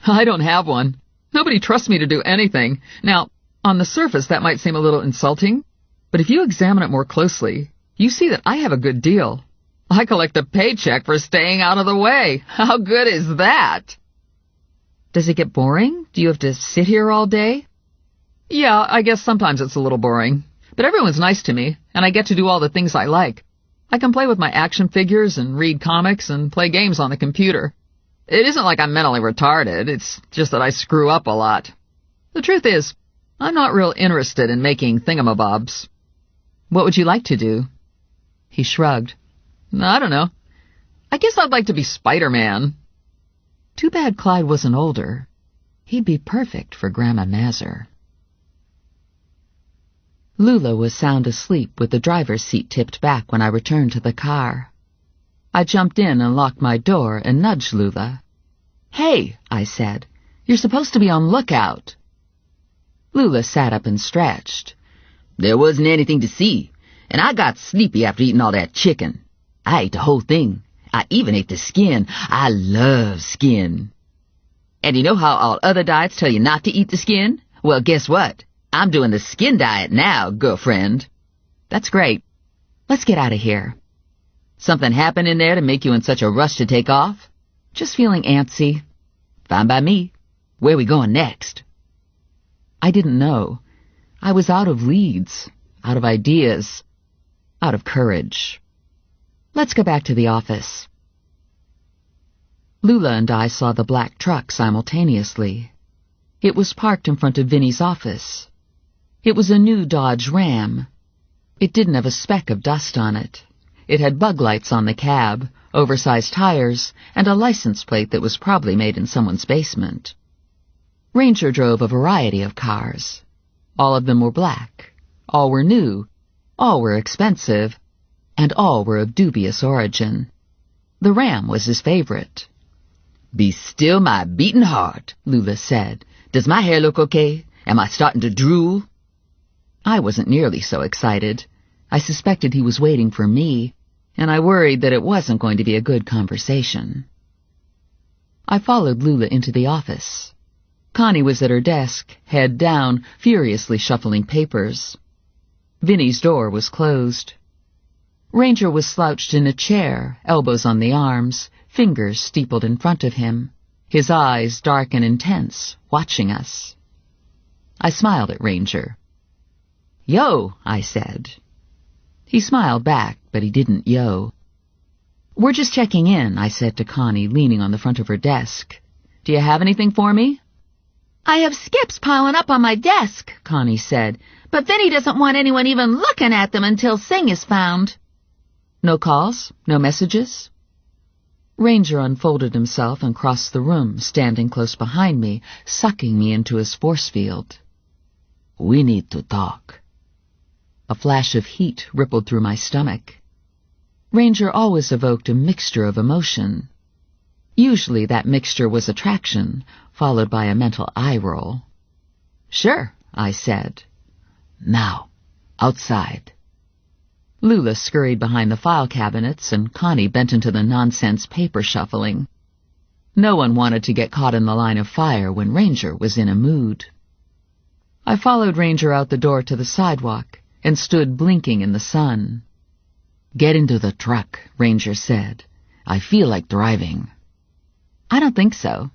I don't have one. Nobody trusts me to do anything. Now, on the surface that might seem a little insulting, but if you examine it more closely, you see that I have a good deal. I collect a paycheck for staying out of the way. How good is that? Does it get boring? Do you have to sit here all day? Yeah, I guess sometimes it's a little boring. But everyone's nice to me, and I get to do all the things I like. I can play with my action figures and read comics and play games on the computer. It isn't like I'm mentally retarded, it's just that I screw up a lot. The truth is, I'm not real interested in making thingamabobs. What would you like to do? He shrugged. I don't know. I guess I'd like to be Spider-Man. Too bad Clyde wasn't older. He'd be perfect for Grandma Mazur. Lula was sound asleep with the driver's seat tipped back when I returned to the car. I jumped in and locked my door and nudged Lula. Hey, I said, you're supposed to be on lookout. Lula sat up and stretched. There wasn't anything to see, and I got sleepy after eating all that chicken. I ate the whole thing. I even ate the skin. I love skin. And you know how all other diets tell you not to eat the skin? Well, guess what? I'm doing the skin diet now, girlfriend. That's great. Let's get out of here. Something happened in there to make you in such a rush to take off? Just feeling antsy. Fine by me. Where we going next? I didn't know. I was out of leads, out of ideas, out of courage. Let's go back to the office. Lula and I saw the black truck simultaneously. It was parked in front of Vinny's office. It was a new Dodge Ram. It didn't have a speck of dust on it. It had bug lights on the cab, oversized tires, and a license plate that was probably made in someone's basement. Ranger drove a variety of cars. All of them were black. All were new. All were expensive. And all were of dubious origin. The Ram was his favorite. Be still my beating heart, Lula said. Does my hair look okay? Am I starting to drool? I wasn't nearly so excited. I suspected he was waiting for me, and I worried that it wasn't going to be a good conversation. I followed Lula into the office. Connie was at her desk, head down, furiously shuffling papers. Vinny's door was closed. Ranger was slouched in a chair, elbows on the arms, fingers steepled in front of him, his eyes dark and intense, watching us. I smiled at Ranger. "Yo," I said. He smiled back, but he didn't yo. "We're just checking in," I said to Connie, leaning on the front of her desk. "Do you have anything for me?" "I have skips piling up on my desk," Connie said, "but Vinny doesn't want anyone even looking at them until Singh is found." "No calls? No messages?" Ranger unfolded himself and crossed the room, standing close behind me, sucking me into his force field. "We need to talk." A flash of heat rippled through my stomach. Ranger always evoked a mixture of emotion. Usually that mixture was attraction, followed by a mental eye roll. "Sure," I said. "Now, outside." Lula scurried behind the file cabinets, and Connie bent into the nonsense paper shuffling. No one wanted to get caught in the line of fire when Ranger was in a mood. I followed Ranger out the door to the sidewalk and stood blinking in the sun. "Get into the truck," Ranger said. "I feel like driving." "I don't think so."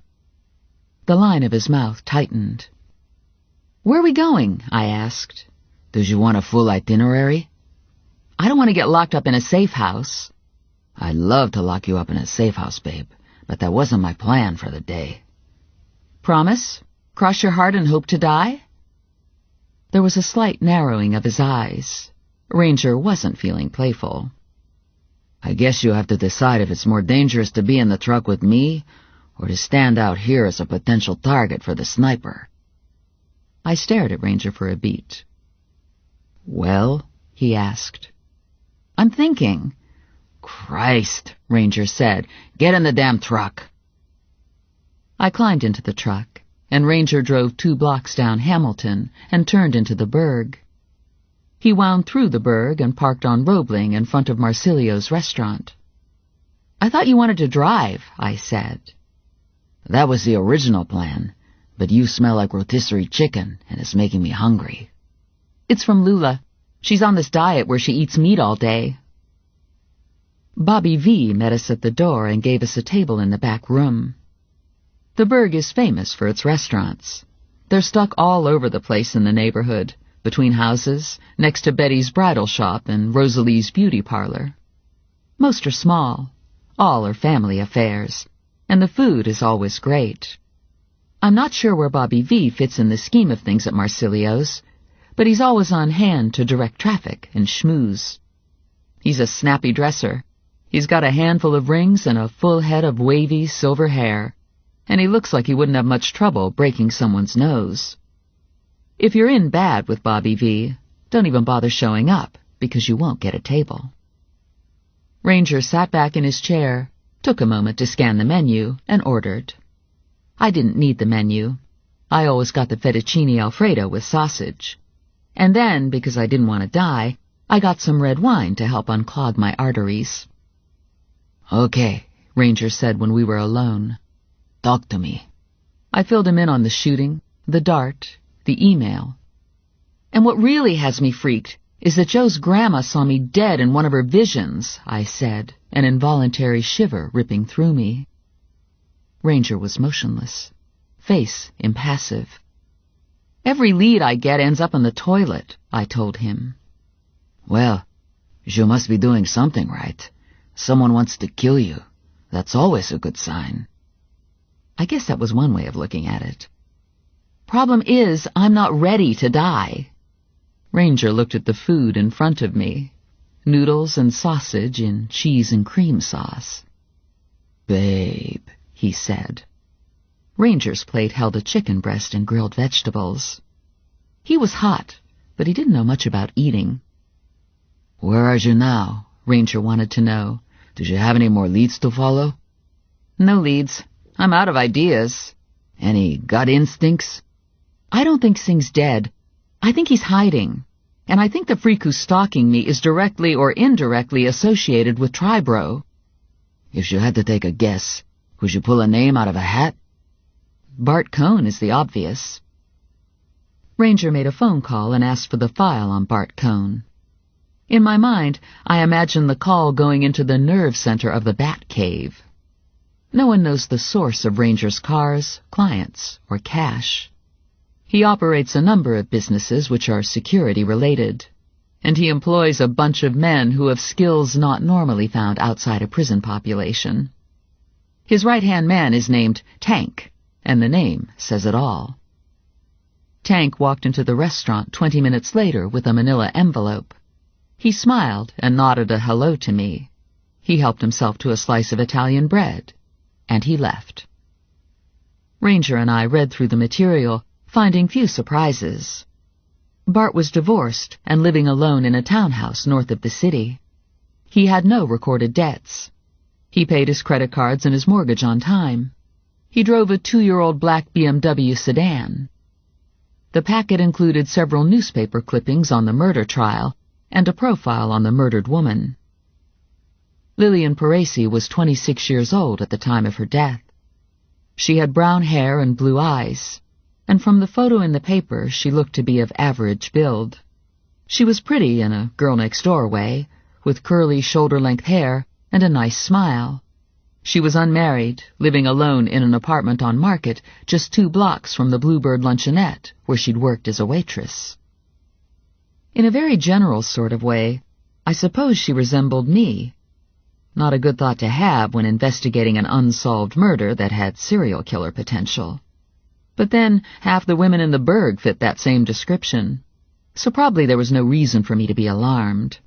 The line of his mouth tightened. "Where are we going?" I asked. "Does you want a full itinerary?" "I don't want to get locked up in a safe house." "I'd love to lock you up in a safe house, babe, but that wasn't my plan for the day." "Promise? Cross your heart and hope to die?" There was a slight narrowing of his eyes. Ranger wasn't feeling playful. "I guess you have to decide if it's more dangerous to be in the truck with me or to stand out here as a potential target for the sniper." I stared at Ranger for a beat. "Well?" he asked. "I'm thinking." "Christ," Ranger said. "Get in the damn truck." I climbed into the truck, and Ranger drove 2 blocks down Hamilton and turned into the Burg. He wound through the Burg and parked on Roebling in front of Marsilio's restaurant. "I thought you wanted to drive," I said. "That was the original plan, but you smell like rotisserie chicken and it's making me hungry." "It's from Lula. She's on this diet where she eats meat all day." Bobby V met us at the door and gave us a table in the back room. The Burg is famous for its restaurants. They're stuck all over the place in the neighborhood, between houses, next to Betty's bridal shop and Rosalie's beauty parlor. Most are small. All are family affairs, and the food is always great. I'm not sure where Bobby V fits in the scheme of things at Marsilio's, but he's always on hand to direct traffic and schmooze. He's a snappy dresser. He's got a handful of rings and a full head of wavy silver hair, and he looks like he wouldn't have much trouble breaking someone's nose. If you're in bad with Bobby V, don't even bother showing up, because you won't get a table. Ranger sat back in his chair, took a moment to scan the menu, and ordered. I didn't need the menu. I always got the fettuccine Alfredo with sausage. And then, because I didn't want to die, I got some red wine to help unclog my arteries. "Okay," Ranger said when we were alone. "Talk to me." I filled him in on the shooting, the dart, the email. "And what really has me freaked is that Joe's grandma saw me dead in one of her visions," I said, an involuntary shiver ripping through me. Ranger was motionless, face impassive. "Every lead I get ends up in the toilet," I told him. "Well, you must be doing something right. Someone wants to kill you. That's always a good sign." I guess that was one way of looking at it. "Problem is, I'm not ready to die." Ranger looked at the food in front of me. Noodles and sausage in cheese and cream sauce. "Babe," he said. Ranger's plate held a chicken breast and grilled vegetables. He was hot, but he didn't know much about eating. "Where are you now?" Ranger wanted to know. "Did you have any more leads to follow?" "No leads. I'm out of ideas." "Any gut instincts?" "I don't think Singh's dead. I think he's hiding. And I think the freak who's stalking me is directly or indirectly associated with Tribro." "If you had to take a guess, could you pull a name out of a hat?" "Bart Cohn is the obvious." Ranger made a phone call and asked for the file on Bart Cohn. In my mind, I imagined the call going into the nerve center of the Bat Cave. No one knows the source of Ranger's cars, clients, or cash. He operates a number of businesses which are security-related, and he employs a bunch of men who have skills not normally found outside a prison population. His right-hand man is named Tank, and the name says it all. Tank walked into the restaurant 20 minutes later with a manila envelope. He smiled and nodded a hello to me. He helped himself to a slice of Italian bread, and he left. Ranger and I read through the material, finding few surprises. Bart was divorced and living alone in a townhouse north of the city. He had no recorded debts. He paid his credit cards and his mortgage on time. He drove a 2-year-old black BMW sedan. The packet included several newspaper clippings on the murder trial and a profile on the murdered woman. Lillian Parisi was 26 years old at the time of her death. She had brown hair and blue eyes, and from the photo in the paper she looked to be of average build. She was pretty in a girl-next-door way, with curly shoulder-length hair and a nice smile. She was unmarried, living alone in an apartment on Market just 2 blocks from the Bluebird Luncheonette, where she'd worked as a waitress. In a very general sort of way, I suppose she resembled me. Not a good thought to have when investigating an unsolved murder that had serial killer potential. But then, half the women in the burg fit that same description, so probably there was no reason for me to be alarmed.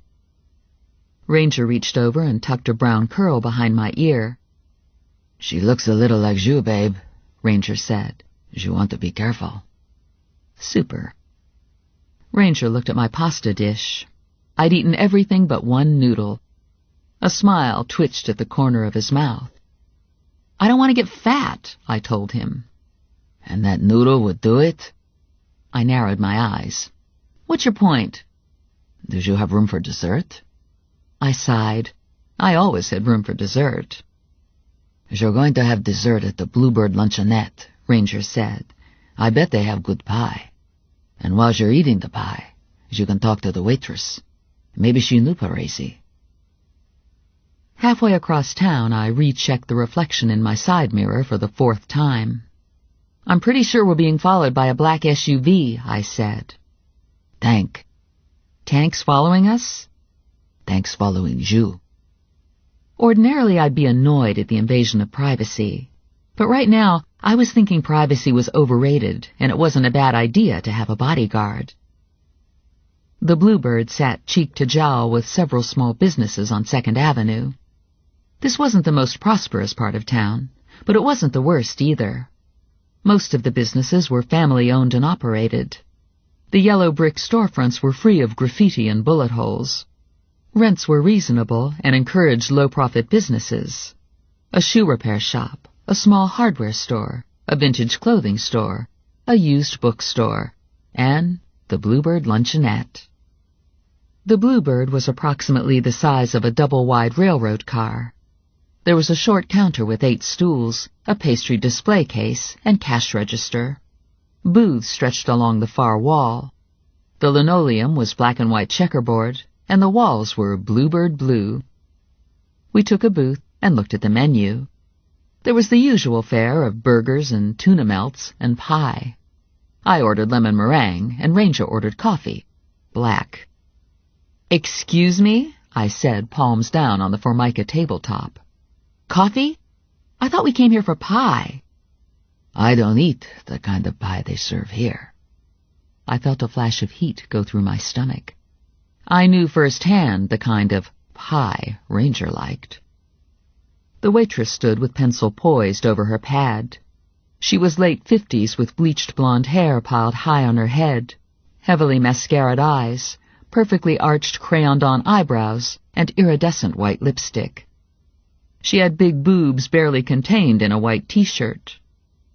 Ranger reached over and tucked a brown curl behind my ear. "She looks a little like you, babe," Ranger said. "You want to be careful." Super. Ranger looked at my pasta dish. I'd eaten everything but one noodle. A smile twitched at the corner of his mouth. "I don't want to get fat," I told him. "And that noodle would do it?" I narrowed my eyes. "What's your point?" "Do you have room for dessert?" I sighed. I always had room for dessert. "You're going to have dessert at the Bluebird Luncheonette," Ranger said. "I bet they have good pie. And while you're eating the pie, you can talk to the waitress. Maybe she knew Parisi." Halfway across town, I rechecked the reflection in my side mirror for the 4th time. "I'm pretty sure we're being followed by a black SUV," I said. "Tank." "Tank's following us?" "Tank's following you." Ordinarily, I'd be annoyed at the invasion of privacy. But right now, I was thinking privacy was overrated, and it wasn't a bad idea to have a bodyguard. The Bluebird sat cheek to jowl with several small businesses on 2nd Avenue. This wasn't the most prosperous part of town, but it wasn't the worst either. Most of the businesses were family-owned and operated. The yellow brick storefronts were free of graffiti and bullet holes. Rents were reasonable and encouraged low-profit businesses. A shoe repair shop, a small hardware store, a vintage clothing store, a used bookstore, and the Bluebird Luncheonette. The Bluebird was approximately the size of a double-wide railroad car. There was a short counter with 8 stools, a pastry display case, and cash register. Booths stretched along the far wall. The linoleum was black and white checkerboard, and the walls were Bluebird blue. We took a booth and looked at the menu. There was the usual fare of burgers and tuna melts and pie. I ordered lemon meringue, and Ranger ordered coffee. Black. "Excuse me?" I said, palms down on the Formica tabletop. "Coffee? I thought we came here for pie." "I don't eat the kind of pie they serve here." I felt a flash of heat go through my stomach. I knew firsthand the kind of pie Ranger liked. The waitress stood with pencil poised over her pad. She was late 50s with bleached blonde hair piled high on her head, heavily mascaraed eyes, perfectly arched crayoned-on eyebrows, and iridescent white lipstick. She had big boobs barely contained in a white T-shirt.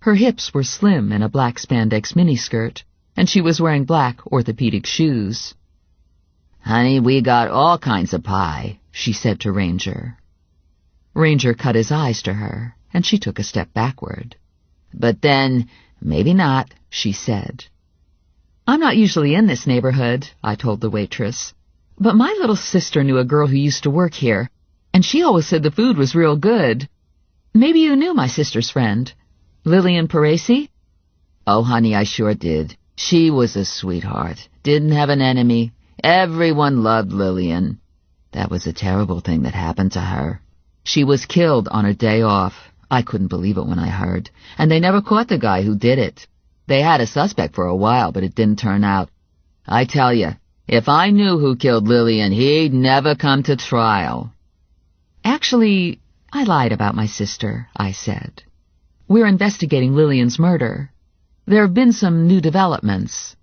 Her hips were slim in a black spandex miniskirt, and she was wearing black orthopedic shoes. "Honey, we got all kinds of pie," she said to Ranger. Ranger cut his eyes to her, and she took a step backward. "But then, maybe not," she said. "I'm not usually in this neighborhood," I told the waitress. "But my little sister knew a girl who used to work here, and she always said the food was real good. Maybe you knew my sister's friend, Lillian Parisi?" "Oh, honey, I sure did. She was a sweetheart. Didn't have an enemy. Everyone loved Lillian. That was a terrible thing that happened to her. She was killed on her day off. I couldn't believe it when I heard. And they never caught the guy who did it. They had a suspect for a while, but it didn't turn out. I tell you, if I knew who killed Lillian, he'd never come to trial." "Actually, I lied about my sister," I said. "We're investigating Lillian's murder. There have been some new developments."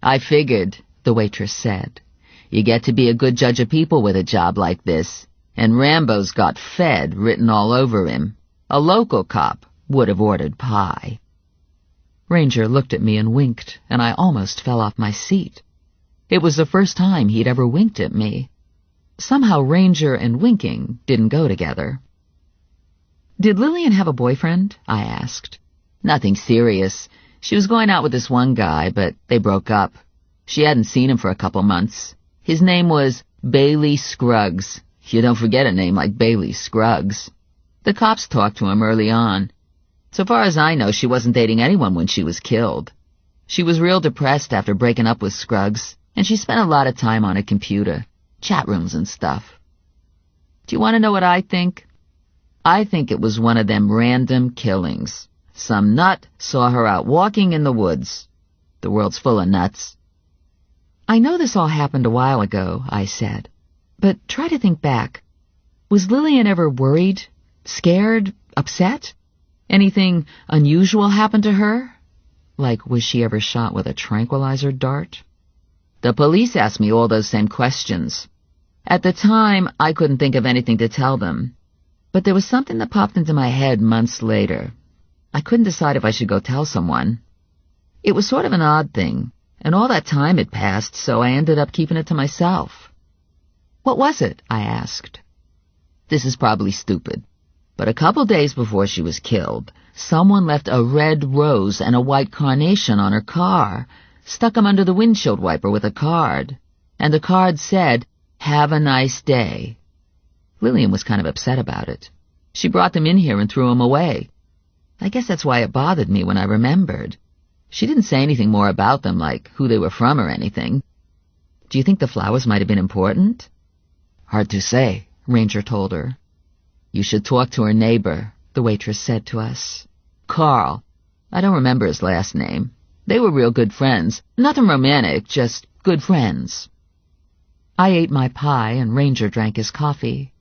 "I figured," the waitress said. "You get to be a good judge of people with a job like this. and Rambo's got Fed written all over him. A local cop would have ordered pie. Ranger looked at me and winked, and I almost fell off my seat. It was the first time he'd ever winked at me. Somehow Ranger and winking didn't go together. "Did Lillian have a boyfriend?" I asked. "Nothing serious. She was going out with this one guy, but they broke up. She hadn't seen him for a couple months. His name was Bailey Scruggs. You don't forget a name like Bailey Scruggs. The cops talked to him early on. So far as I know, she wasn't dating anyone when she was killed. She was real depressed after breaking up with Scruggs, and she spent a lot of time on a computer, chat rooms and stuff. Do you want to know what I think? I think it was one of them random killings. Some nut saw her out walking in the woods. The world's full of nuts." "I know this all happened a while ago," I said, "but try to think back. Was Lillian ever worried, scared, upset? Anything unusual happened to her? Like, was she ever shot with a tranquilizer dart?" The police asked me all those same questions. At the time, I couldn't think of anything to tell them. But there was something that popped into my head months later. I couldn't decide if I should go tell someone. It was sort of an odd thing, and all that time had passed, so I ended up keeping it to myself. "What was it?" I asked. This is probably stupid, but a couple days before she was killed, someone left a red rose and a white carnation on her car, stuck them under the windshield wiper with a card, and the card said, "Have a nice day." Lillian was kind of upset about it. She brought them in here and threw them away. I guess that's why it bothered me when I remembered. She didn't say anything more about them, like who they were from or anything. Do you think the flowers might have been important? "Hard to say," Ranger told her. "You should talk to her neighbor," the waitress said to us. "Carl. I don't remember his last name. They were real good friends. Nothing romantic, just good friends." I ate my pie and Ranger drank his coffee.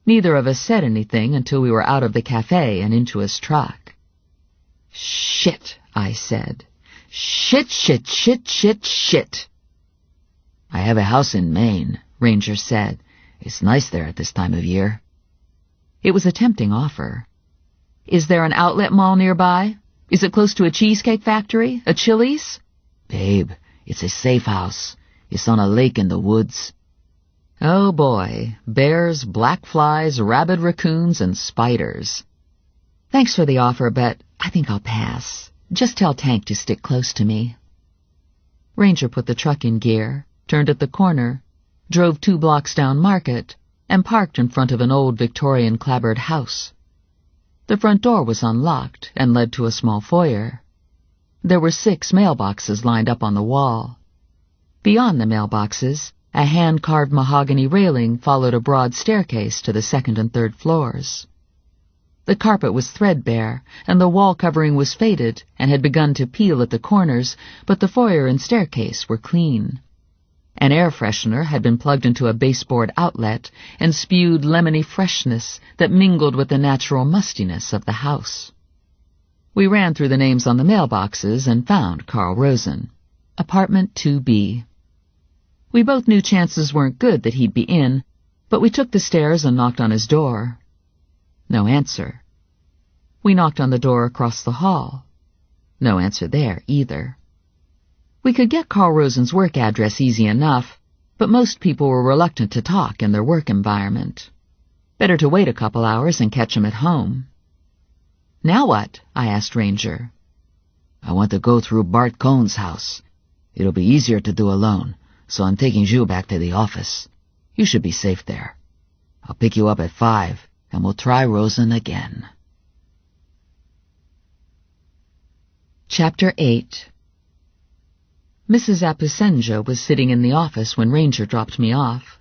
Neither of us said anything until we were out of the cafe and into his truck. "Shit," I said. "Shit, shit, shit, shit, shit." "I have a house in Maine," Ranger said. "It's nice there at this time of year." It was a tempting offer. "Is there an outlet mall nearby? Is it close to a cheesecake factory? A Chili's?" "Babe, it's a safe house. It's on a lake in the woods." Oh boy, bears, black flies, rabid raccoons, and spiders. "Thanks for the offer, but I think I'll pass. Just tell Tank to stick close to me." Ranger put the truck in gear, turned at the corner, drove 2 blocks down Market, and parked in front of an old Victorian clapboard house. The front door was unlocked and led to a small foyer. There were 6 mailboxes lined up on the wall. Beyond the mailboxes, a hand-carved mahogany railing followed a broad staircase to the 2nd and 3rd floors. The carpet was threadbare, and the wall covering was faded and had begun to peel at the corners, but the foyer and staircase were clean. An air freshener had been plugged into a baseboard outlet and spewed lemony freshness that mingled with the natural mustiness of the house. We ran through the names on the mailboxes and found Carl Rosen. Apartment 2B. We both knew chances weren't good that he'd be in, but we took the stairs and knocked on his door. No answer. We knocked on the door across the hall. No answer there either. We could get Carl Rosen's work address easy enough, but most people were reluctant to talk in their work environment. Better to wait a couple hours and catch him at home. "Now what?" I asked Ranger. "I want to go through Bart Cohn's house. It'll be easier to do alone, so I'm taking Jules back to the office. You should be safe there. I'll pick you up at 5, and we'll try Rosen again." Chapter 8. Mrs. Apusenja was sitting in the office when Ranger dropped me off.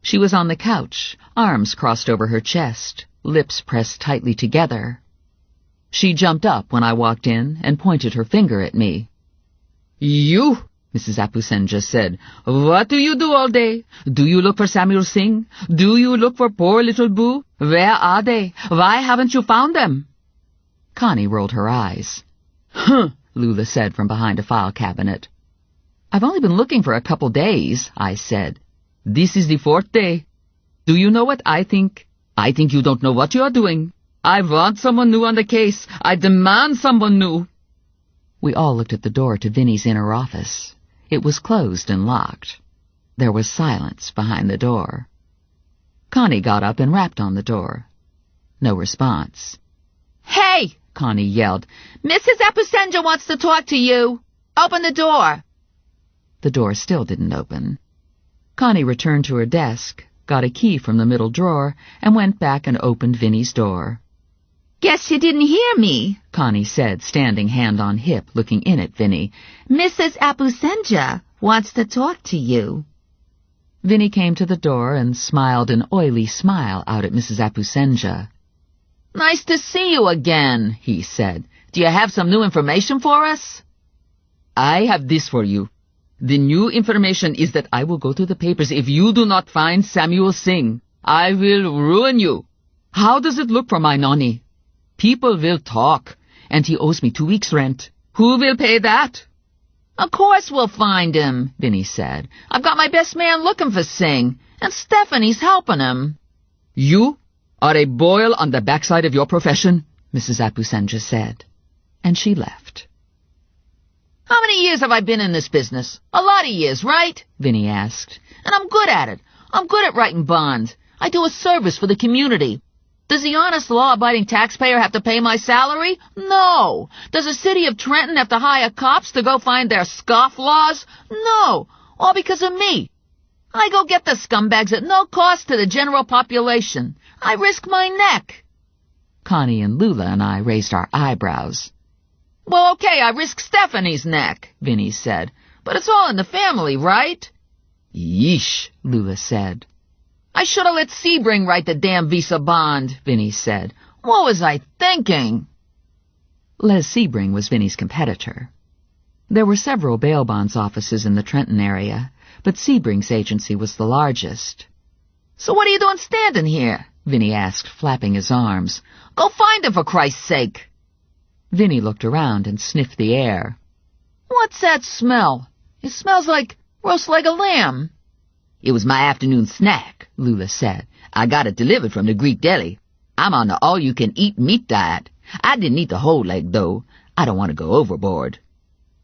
She was on the couch, arms crossed over her chest, lips pressed tightly together. She jumped up when I walked in and pointed her finger at me. "You," Mrs. Apusenja said, "what do you do all day? Do you look for Samuel Singh? Do you look for poor little Boo? Where are they? Why haven't you found them?" Connie rolled her eyes. "Huh," Lula said from behind a file cabinet. "I've only been looking for a couple days," I said. "This is the 4th day." Do you know what I think? I think you don't know what you are doing. I want someone new on the case. I demand someone new. We all looked at the door to Vinny's inner office. It was closed and locked. There was silence behind the door. Connie got up and rapped on the door. No response. Hey! Connie yelled. Mrs. Apusenja wants to talk to you. Open the door. The door still didn't open. Connie returned to her desk, got a key from the middle drawer, and went back and opened Vinny's door. Guess you didn't hear me, Connie said, standing hand on hip, looking in at Vinny. Mrs. Apusenja wants to talk to you. Vinny came to the door and smiled an oily smile out at Mrs. Apusenja. Nice to see you again, he said. Do you have some new information for us? I have this for you. The new information is that I will go to the papers if you do not find Samuel Singh. I will ruin you. How does it look for my nonny? People will talk, and he owes me 2 weeks' rent. Who will pay that? Of course we'll find him, Vinny said. I've got my best man looking for Singh, and Stephanie's helping him. You are a boil on the backside of your profession, Mrs. Apusenja said, and she left. How many years have I been in this business? A lot of years, right? Vinny asked. And I'm good at it. I'm good at writing bonds. I do a service for the community. Does the honest, law-abiding taxpayer have to pay my salary? No. Does the city of Trenton have to hire cops to go find their scofflaws? No. All because of me. I go get the scumbags at no cost to the general population. I risk my neck. Connie and Lula and I raised our eyebrows. Well, okay, I risk Stephanie's neck, Vinny said. But it's all in the family, right? Yeesh, Lula said. I should have let Sebring write the damn visa bond, Vinny said. What was I thinking? Les Sebring was Vinny's competitor. There were several bail bonds offices in the Trenton area, but Sebring's agency was the largest. So what are you doing standing here? Vinny asked, flapping his arms. Go find him, for Christ's sake. Vinny looked around and sniffed the air. What's that smell? It smells like roast leg of lamb. It was my afternoon snack, Lula said. I got it delivered from the Greek deli. I'm on the all-you-can-eat meat diet. I didn't eat the whole leg, though. I don't want to go overboard.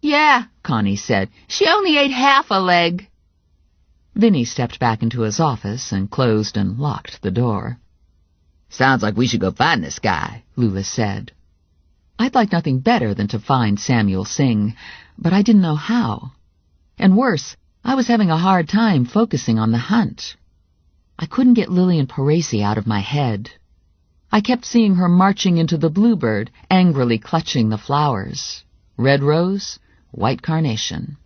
Yeah, Connie said. She only ate half a leg. Vinny stepped back into his office and closed and locked the door. Sounds like we should go find this guy, Lula said. I'd like nothing better than to find Samuel Singh, but I didn't know how. And worse, I was having a hard time focusing on the hunt. I couldn't get Lillian Parisi out of my head. I kept seeing her marching into the Bluebird, angrily clutching the flowers. Red rose, white carnation.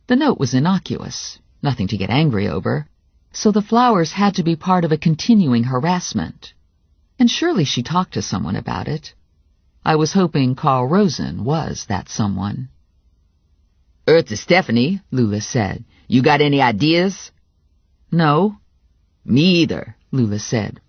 The note was innocuous, nothing to get angry over, so the flowers had to be part of a continuing harassment. And surely she talked to someone about it. I was hoping Carl Rosen was that someone. Earth to Stephanie, Lula said. You got any ideas? No. Me either, Lula said.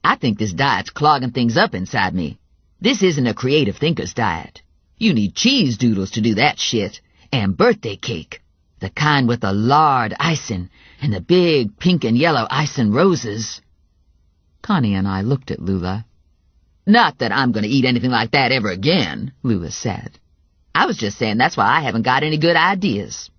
I think this diet's clogging things up inside me. This isn't a creative thinker's diet. You need cheese doodles to do that shit, and birthday cake. The kind with the lard icing, and the big pink and yellow icing roses. Connie and I looked at Lula. Not that I'm going to eat anything like that ever again, Lula said. I was just saying that's why I haven't got any good ideas.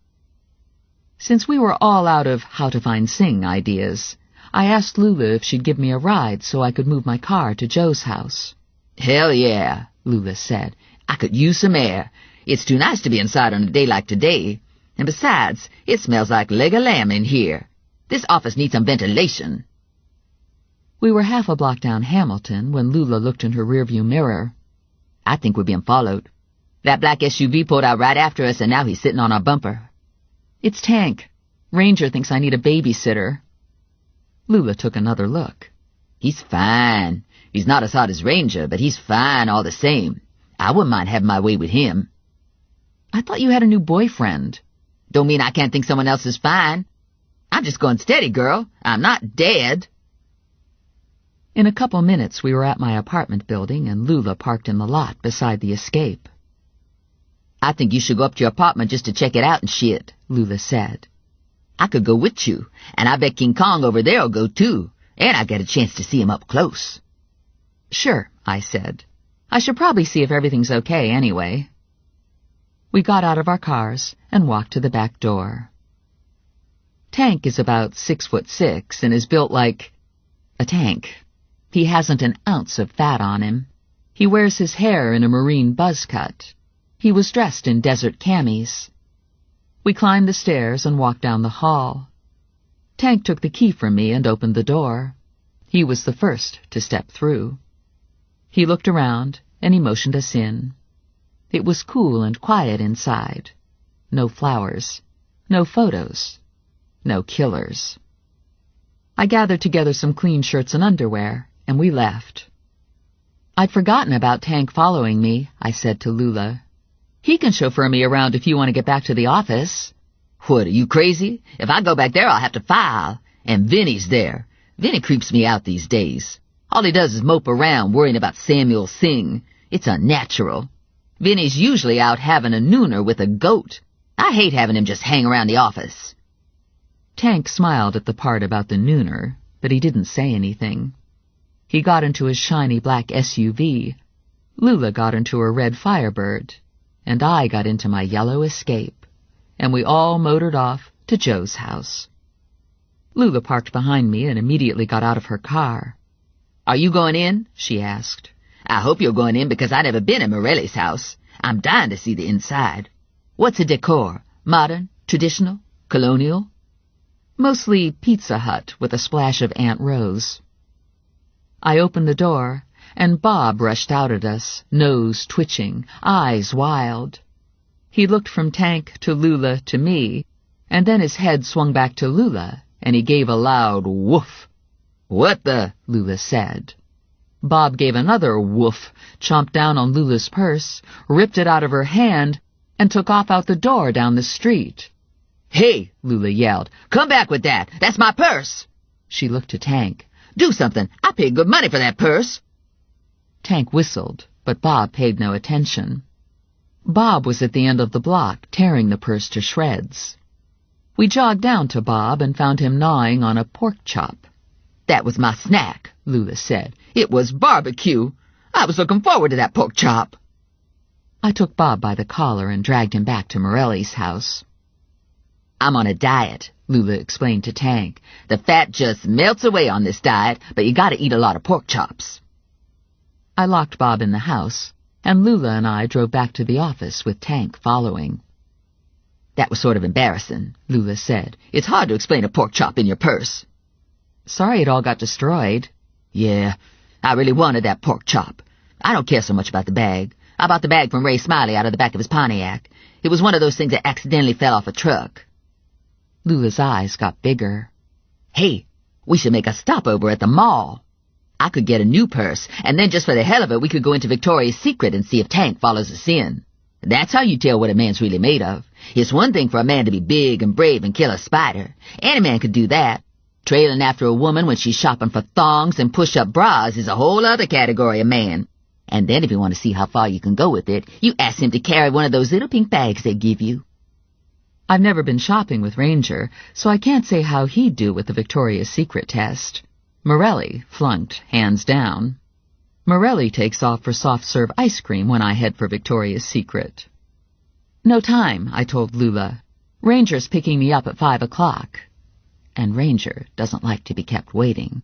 Since we were all out of how to find Singh ideas, I asked Lula if she'd give me a ride so I could move my car to Joe's house. Hell yeah, Lula said. I could use some air. It's too nice to be inside on a day like today. And besides, it smells like leg of lamb in here. This office needs some ventilation. We were half a block down Hamilton when Lula looked in her rearview mirror. I think we're being followed. That black SUV pulled out right after us, and now he's sitting on our bumper. It's Tank. Ranger thinks I need a babysitter. Lula took another look. He's fine. He's not as hot as Ranger, but he's fine all the same. I wouldn't mind having my way with him. I thought you had a new boyfriend. Don't mean I can't think someone else is fine. I'm just going steady, girl. I'm not dead. In a couple minutes we were at my apartment building, and Lula parked in the lot beside the Escape. I think you should go up to your apartment just to check it out and shit, Lula said. I could go with you, and I bet King Kong over there'll go too. and I get a chance to see him up close. Sure, I said. I should probably see if everything's okay anyway. We got out of our cars and walked to the back door. Tank is about 6'6" and is built like a tank. He hasn't an ounce of fat on him. He wears his hair in a marine buzz cut. He was dressed in desert camis. We climbed the stairs and walked down the hall. Tank took the key from me and opened the door. He was the first to step through. He looked around and he motioned us in. It was cool and quiet inside. No flowers, no photos, no killers. I gathered together some clean shirts and underwear, and we left. I'd forgotten about Tank following me, I said to Lula. He can chauffeur me around if you want to get back to the office. What, are you crazy? If I go back there, I'll have to file. And Vinny's there. Vinny creeps me out these days. All he does is mope around worrying about Samuel Singh. It's unnatural. Vinny's usually out having a nooner with a goat. I hate having him just hang around the office. Tank smiled at the part about the nooner, but he didn't say anything. He got into his shiny black SUV. Lula got into her red Firebird, and I got into my yellow Escape, and we all motored off to Joe's house. Lula parked behind me and immediately got out of her car. Are you going in? She asked. I hope you're going in because I've never been in Morelli's house. I'm dying to see the inside. What's the decor? Modern? Traditional? Colonial? Mostly Pizza Hut with a splash of Aunt Rose. I opened the door, and Bob rushed out at us, nose twitching, eyes wild. He looked from Tank to Lula to me, and then his head swung back to Lula, and he gave a loud woof. What the? Lula said. Bob gave another woof, chomped down on Lula's purse, ripped it out of her hand, and took off out the door down the street. Hey, Lula yelled, come back with that. That's my purse. She looked to Tank. Do something. I paid good money for that purse. Tank whistled, but Bob paid no attention. Bob was at the end of the block, tearing the purse to shreds. We jogged down to Bob and found him gnawing on a pork chop. That was my snack, Lula said. It was barbecue. I was looking forward to that pork chop. I took Bob by the collar and dragged him back to Morelli's house. I'm on a diet, Lula explained to Tank. The fat just melts away on this diet, but you gotta eat a lot of pork chops. I locked Bob in the house, and Lula and I drove back to the office with Tank following. That was sort of embarrassing, Lula said. It's hard to explain a pork chop in your purse. Sorry it all got destroyed. Yeah, I really wanted that pork chop. I don't care so much about the bag. I bought the bag from Ray Smiley out of the back of his Pontiac. It was one of those things that accidentally fell off a truck. Lula's eyes got bigger. Hey, we should make a stopover at the mall. I could get a new purse, and then just for the hell of it, we could go into Victoria's Secret and see if Tank follows us in. That's how you tell what a man's really made of. It's one thing for a man to be big and brave and kill a spider. Any man could do that. Trailing after a woman when she's shopping for thongs and push-up bras is a whole other category of man. And then if you want to see how far you can go with it, you ask him to carry one of those little pink bags they give you. I've never been shopping with Ranger, so I can't say how he'd do with the Victoria's Secret test. Morelli flunked, hands down. Morelli takes off for soft-serve ice cream when I head for Victoria's Secret. No time, I told Lula. Ranger's picking me up at 5 o'clock. And Ranger doesn't like to be kept waiting.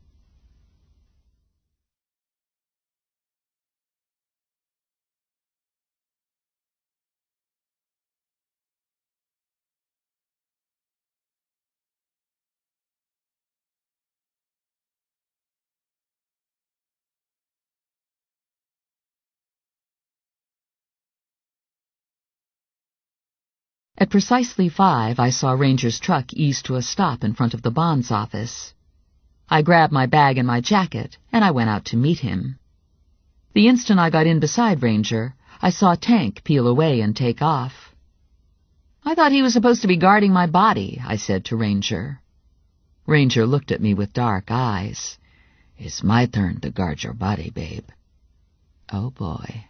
At precisely 5, I saw Ranger's truck ease to a stop in front of the bonds office. I grabbed my bag and my jacket, and I went out to meet him. The instant I got in beside Ranger, I saw Tank peel away and take off. I thought he was supposed to be guarding my body, I said to Ranger. Ranger looked at me with dark eyes. It's my turn to guard your body, babe. Oh, boy.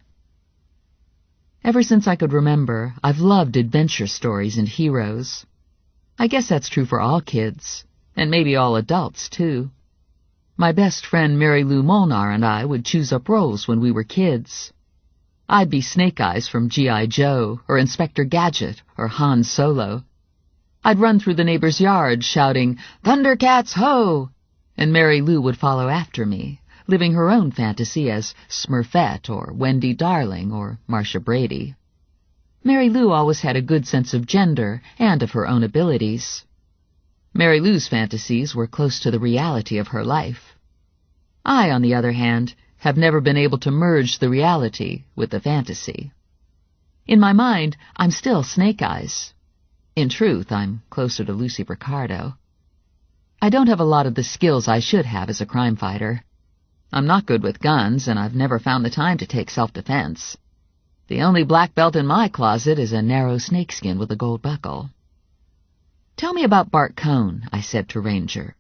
Ever since I could remember, I've loved adventure stories and heroes. I guess that's true for all kids, and maybe all adults, too. My best friend Mary Lou Molnar and I would choose up roles when we were kids. I'd be Snake Eyes from G.I. Joe, or Inspector Gadget, or Han Solo. I'd run through the neighbor's yard shouting, "Thundercats, ho!" and Mary Lou would follow after me, living her own fantasy as Smurfette or Wendy Darling or Marcia Brady. Mary Lou always had a good sense of gender and of her own abilities. Mary Lou's fantasies were close to the reality of her life. I, on the other hand, have never been able to merge the reality with the fantasy. In my mind, I'm still Snake Eyes. In truth, I'm closer to Lucy Ricardo. I don't have a lot of the skills I should have as a crime fighter. I'm not good with guns, and I've never found the time to take self-defense. The only black belt in my closet is a narrow snakeskin with a gold buckle. "Tell me about Bart Cohn," I said to Ranger.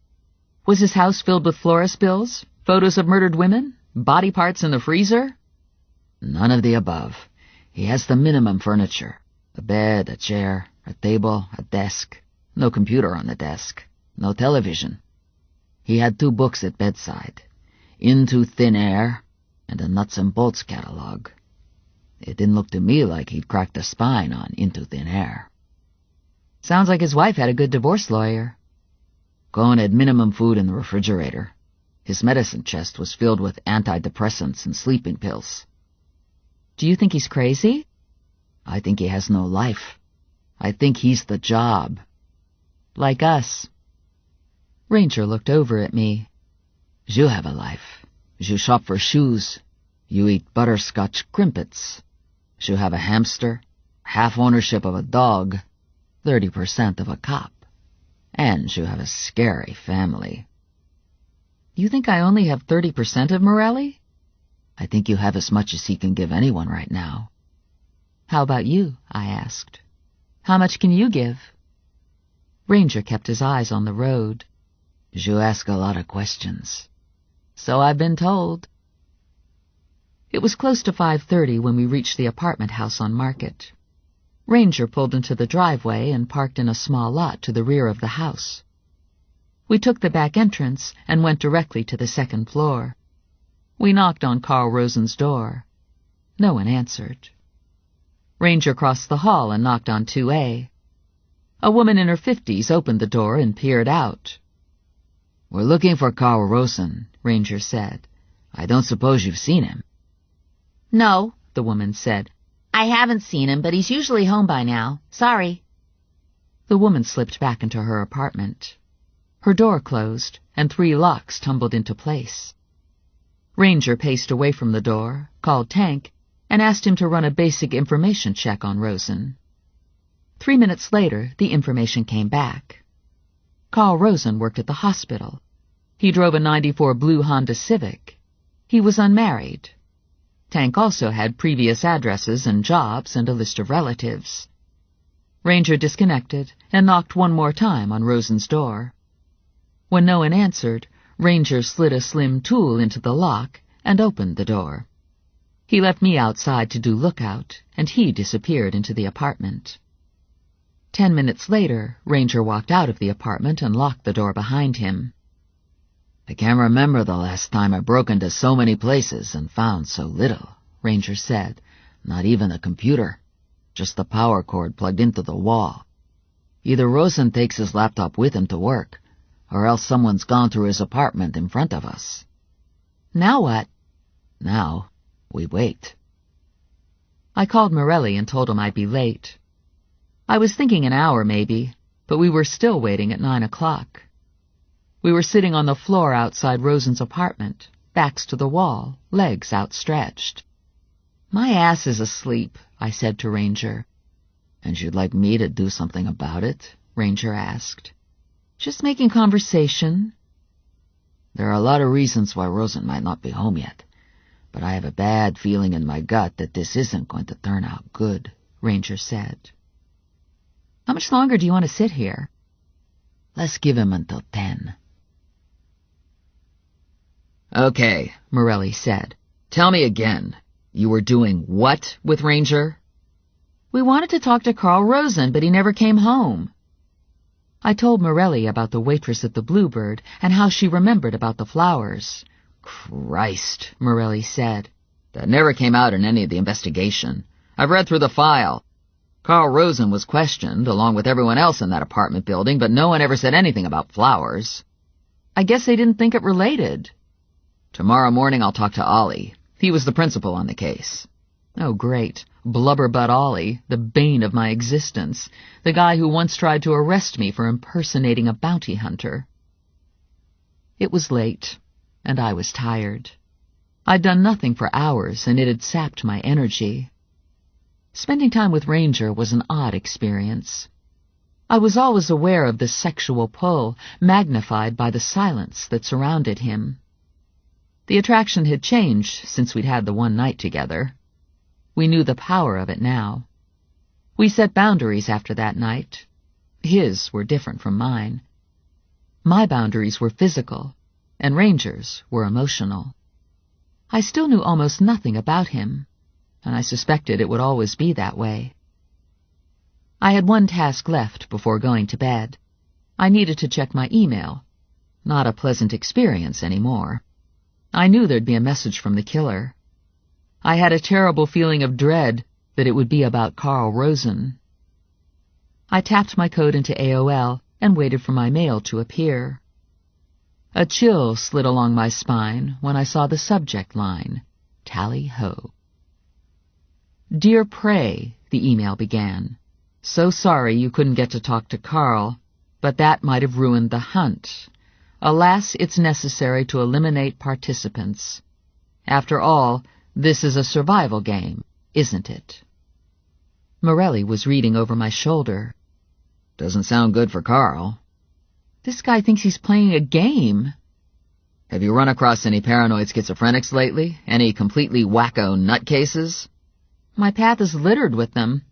"Was his house filled with florist bills, photos of murdered women, body parts in the freezer?" None of the above. He has the minimum furniture. A bed, a chair, a table, a desk. No computer on the desk. No television. He had 2 books at bedside. Into Thin Air and a Nuts and Bolts catalog. It didn't look to me like he'd cracked a spine on Into Thin Air. Sounds like his wife had a good divorce lawyer. Cohn had minimum food in the refrigerator. His medicine chest was filled with antidepressants and sleeping pills. Do you think he's crazy? I think he has no life. I think he's the job. Like us. Ranger looked over at me. You have a life. You shop for shoes. You eat butterscotch crimpets. You have a hamster, half ownership of a dog, 30% of a cop. And you have a scary family. You think I only have 30% of Morelli? I think you have as much as he can give anyone right now. How about you? I asked. How much can you give? Ranger kept his eyes on the road. You ask a lot of questions. So I've been told. It was close to 5:30 when we reached the apartment house on Market. Ranger pulled into the driveway and parked in a small lot to the rear of the house. We took the back entrance and went directly to the 2nd floor. We knocked on Carl Rosen's door. No one answered. Ranger crossed the hall and knocked on 2A. A woman in her 50s opened the door and peered out. "We're looking for Carl Rosen," Ranger said. "I don't suppose you've seen him." "No," the woman said. "I haven't seen him, but he's usually home by now. Sorry." The woman slipped back into her apartment. Her door closed, and 3 locks tumbled into place. Ranger paced away from the door, called Tank, and asked him to run a basic information check on Rosen. 3 minutes later, the information came back. Carl Rosen worked at the hospital. He drove a '94 blue Honda Civic. He was unmarried. Tank also had previous addresses and jobs and a list of relatives. Ranger disconnected and knocked one more time on Rosen's door. When no one answered, Ranger slid a slim tool into the lock and opened the door. He left me outside to do lookout, and he disappeared into the apartment. 10 minutes later, Ranger walked out of the apartment and locked the door behind him. "I can't remember the last time I broke into so many places and found so little," Ranger said. "Not even a computer. Just the power cord plugged into the wall. Either Rosen takes his laptop with him to work, or else someone's gone through his apartment in front of us." Now what? Now, we wait. I called Morelli and told him I'd be late. I was thinking an hour maybe, but we were still waiting at 9 o'clock. We were sitting on the floor outside Rosen's apartment, backs to the wall, legs outstretched. "My ass is asleep," I said to Ranger. "And you'd like me to do something about it?" Ranger asked. "Just making conversation." "There are a lot of reasons why Rosen might not be home yet, but I have a bad feeling in my gut that this isn't going to turn out good," Ranger said. "How much longer do you want to sit here?" "Let's give him until 10. "Okay," Morelli said. "Tell me again. You were doing what with Ranger?" "We wanted to talk to Carl Rosen, but he never came home." I told Morelli about the waitress at the Bluebird and how she remembered about the flowers. Christ, Morelli said. That never came out in any of the investigation. I've read through the file. Carl Rosen was questioned, along with everyone else in that apartment building, but no one ever said anything about flowers. I guess they didn't think it related. Tomorrow morning I'll talk to Ollie. He was the principal on the case. Oh, great. Blubberbutt Ollie, the bane of my existence, the guy who once tried to arrest me for impersonating a bounty hunter. It was late, and I was tired. I'd done nothing for hours, and it had sapped my energy. Spending time with Ranger was an odd experience. I was always aware of the sexual pull, magnified by the silence that surrounded him. The attraction had changed since we'd had the one night together. We knew the power of it now. We set boundaries after that night. His were different from mine. My boundaries were physical, and Ranger's were emotional. I still knew almost nothing about him, and I suspected it would always be that way. I had one task left before going to bed. I needed to check my email. Not a pleasant experience anymore. I knew there'd be a message from the killer. I had a terrible feeling of dread that it would be about Carl Rosen. I tapped my code into AOL and waited for my mail to appear. A chill slid along my spine when I saw the subject line, Tally-ho. Dear Prey, the email began. So sorry you couldn't get to talk to Carl, but that might have ruined the hunt. Alas, it's necessary to eliminate participants. After all, this is a survival game, isn't it? Morelli was reading over my shoulder. Doesn't sound good for Carl. This guy thinks he's playing a game. Have you run across any paranoid schizophrenics lately? Any completely wacko nutcases? My path is littered with them.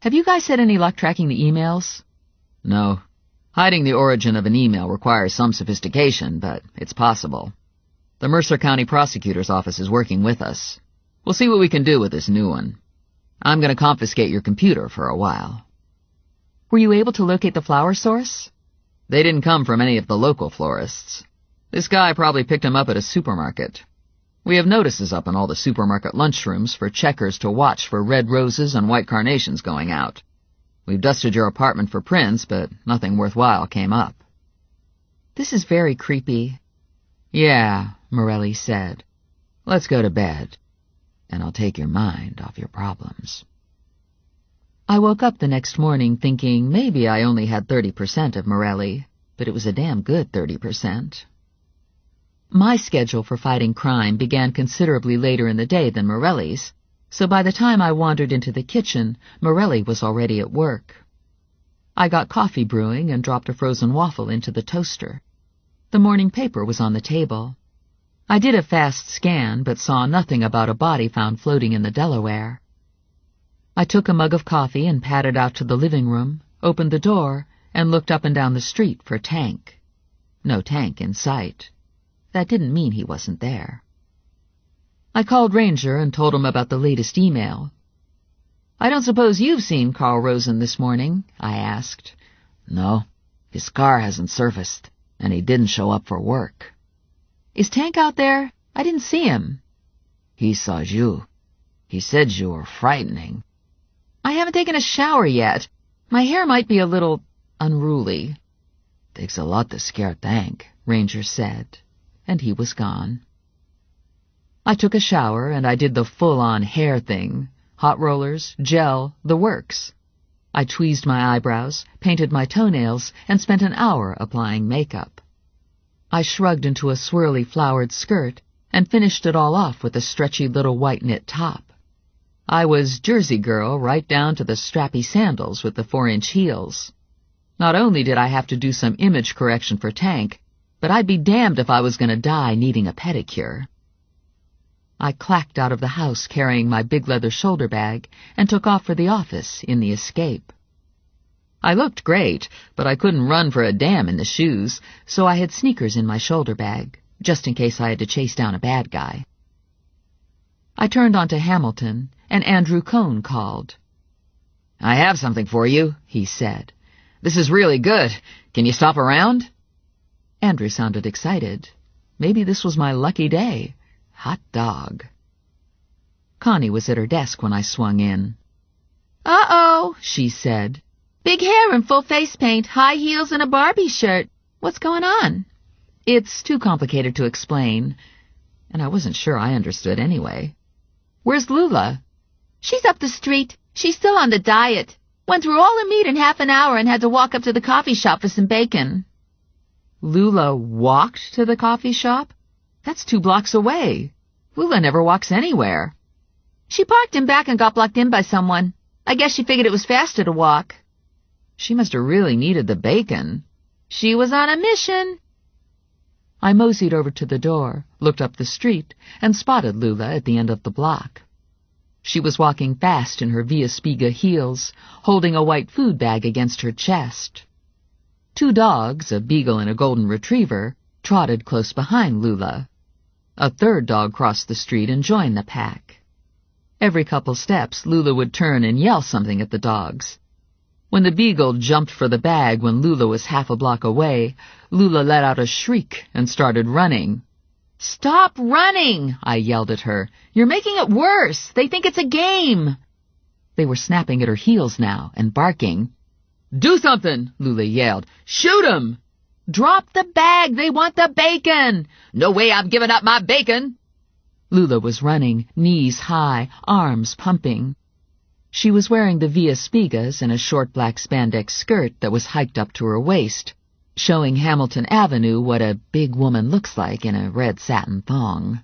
Have you guys had any luck tracking the emails? No. Hiding the origin of an email requires some sophistication, but it's possible. The Mercer County Prosecutor's Office is working with us. We'll see what we can do with this new one. I'm going to confiscate your computer for a while. Were you able to locate the flower source? They didn't come from any of the local florists. This guy probably picked them up at a supermarket. We have notices up in all the supermarket lunchrooms for checkers to watch for red roses and white carnations going out. We've dusted your apartment for prints, but nothing worthwhile came up. This is very creepy. Yeah, Morelli said. Let's go to bed, and I'll take your mind off your problems. I woke up the next morning thinking maybe I only had 30% of Morelli, but it was a damn good 30%. My schedule for fighting crime began considerably later in the day than Morelli's, so by the time I wandered into the kitchen, Morelli was already at work. I got coffee brewing and dropped a frozen waffle into the toaster. The morning paper was on the table. I did a fast scan, but saw nothing about a body found floating in the Delaware. I took a mug of coffee and padded out to the living room, opened the door, and looked up and down the street for Tank. No Tank in sight. That didn't mean he wasn't there. I called Ranger and told him about the latest email. I don't suppose you've seen Carl Rosen this morning? I asked. No, his car hasn't surfaced, and he didn't show up for work. Is Tank out there? I didn't see him. He saw you. He said you were frightening. I haven't taken a shower yet. My hair might be a little unruly. Takes a lot to scare Tank, Ranger said, and he was gone. I took a shower and I did the full-on hair thing. Hot rollers, gel, the works. I tweezed my eyebrows, painted my toenails, and spent an hour applying makeup. I shrugged into a swirly flowered skirt and finished it all off with a stretchy little white knit top. I was Jersey girl right down to the strappy sandals with the 4-inch heels. Not only did I have to do some image correction for Tank, but I'd be damned if I was going to die needing a pedicure. I clacked out of the house carrying my big leather shoulder bag and took off for the office in the Escape. I looked great, but I couldn't run for a damn in the shoes, so I had sneakers in my shoulder bag, just in case I had to chase down a bad guy. I turned onto Hamilton, and Andrew Cohn called. I have something for you, he said. This is really good. Can you stop around? Andrew sounded excited. Maybe this was my lucky day. Hot dog. Connie was at her desk when I swung in. Uh-oh, she said. Big hair and full face paint, high heels and a Barbie shirt. What's going on? It's too complicated to explain, and I wasn't sure I understood anyway. Where's Lula? She's up the street. She's still on the diet. Went through all her meat in half an hour and had to walk up to the coffee shop for some bacon. Lula walked to the coffee shop? That's 2 blocks away. Lula never walks anywhere. She parked in back and got blocked in by someone. I guess she figured it was faster to walk. She must have really needed the bacon. She was on a mission. I moseyed over to the door, looked up the street, and spotted Lula at the end of the block. She was walking fast in her Via Spiga heels, holding a white food bag against her chest. 2 dogs, a beagle and a golden retriever, trotted close behind Lula. A 3rd dog crossed the street and joined the pack. Every couple steps, Lula would turn and yell something at the dogs. When the beagle jumped for the bag when Lula was half a block away, Lula let out a shriek and started running. "Stop running!" I yelled at her. "You're making it worse. They think it's a game." They were snapping at her heels now and barking. "Do something!" Lula yelled. "Shoot 'em!" "Drop the bag! They want the bacon!" "No way I'm giving up my bacon!" Lula was running, knees high, arms pumping. She was wearing the Via Spigas and a short black spandex skirt that was hiked up to her waist, showing Hamilton Avenue what a big woman looks like in a red satin thong.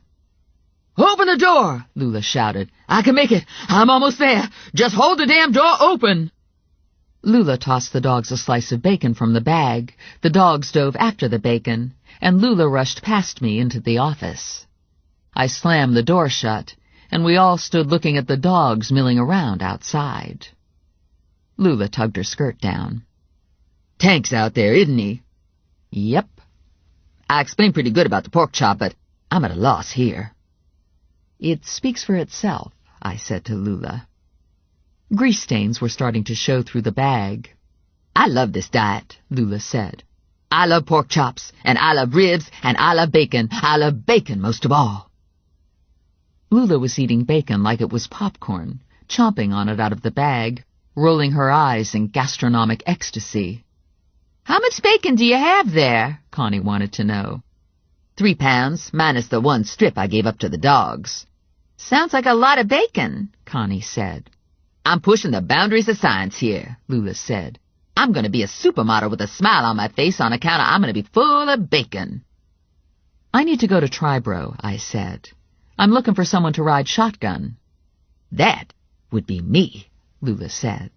"Open the door!" Lula shouted. "I can make it! I'm almost there! Just hold the damn door open!" Lula tossed the dogs a slice of bacon from the bag, the dogs dove after the bacon, and Lula rushed past me into the office. I slammed the door shut, and we all stood looking at the dogs milling around outside. Lula tugged her skirt down. "Tank's out there, isn't he?" "Yep." "I explained pretty good about the pork chop, but I'm at a loss here." "It speaks for itself," I said to Lula. Grease stains were starting to show through the bag. "I love this diet," Lula said. "I love pork chops, and I love ribs, and I love bacon. I love bacon most of all." Lula was eating bacon like it was popcorn, chomping on it out of the bag, rolling her eyes in gastronomic ecstasy. "How much bacon do you have there?" Connie wanted to know. 3 pounds, minus the 1 strip I gave up to the dogs. "Sounds like a lot of bacon," Connie said. "I'm pushing the boundaries of science here," Lula said. "I'm going to be a supermodel with a smile on my face on account of I'm going to be full of bacon." "I need to go to Triborough," I said. "I'm looking for someone to ride shotgun." "That would be me," Lula said.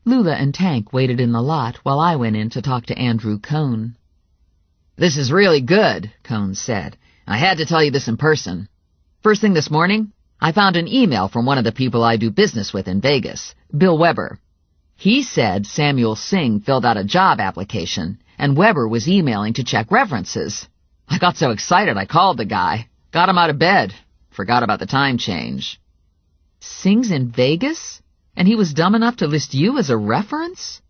Lula and Tank waited in the lot while I went in to talk to Andrew Cohn. "This is really good," Cohn said. "I had to tell you this in person. First thing this morning, I found an email from one of the people I do business with in Vegas, Bill Weber. He said Samuel Singh filled out a job application, and Weber was emailing to check references. I got so excited I called the guy, got him out of bed, forgot about the time change." "Singh's in Vegas? And he was dumb enough to list you as a reference?"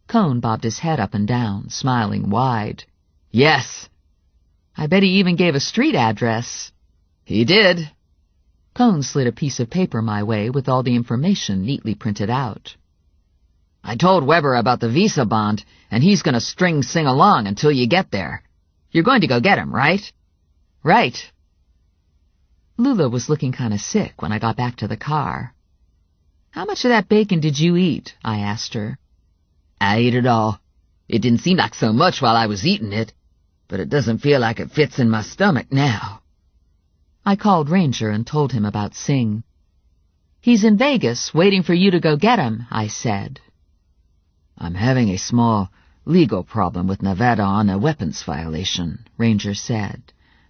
Cohn bobbed his head up and down, smiling wide. "Yes." "I bet he even gave a street address." "He did." Cohn slid a piece of paper my way with all the information neatly printed out. "I told Weber about the visa bond, and he's going to string Singh along until you get there. You're going to go get him, right?" "Right." Lula was looking kind of sick when I got back to the car. "How much of that bacon did you eat?" I asked her. "I ate it all. It didn't seem like so much while I was eating it, but it doesn't feel like it fits in my stomach now." I called Ranger and told him about Singh. "He's in Vegas, waiting for you to go get him," I said. "I'm having a small legal problem with Nevada on a weapons violation," Ranger said.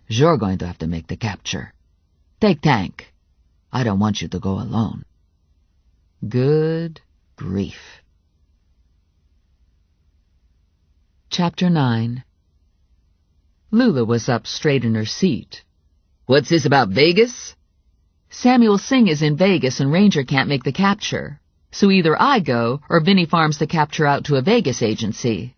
"You're going to have to make the capture. Take Tank. I don't want you to go alone." Good grief. Chapter 9. Lula was up straight in her seat. "What's this about Vegas?" "Samuel Singh is in Vegas and Ranger can't make the capture." So either I go or Vinny farms the capture out to a Vegas agency.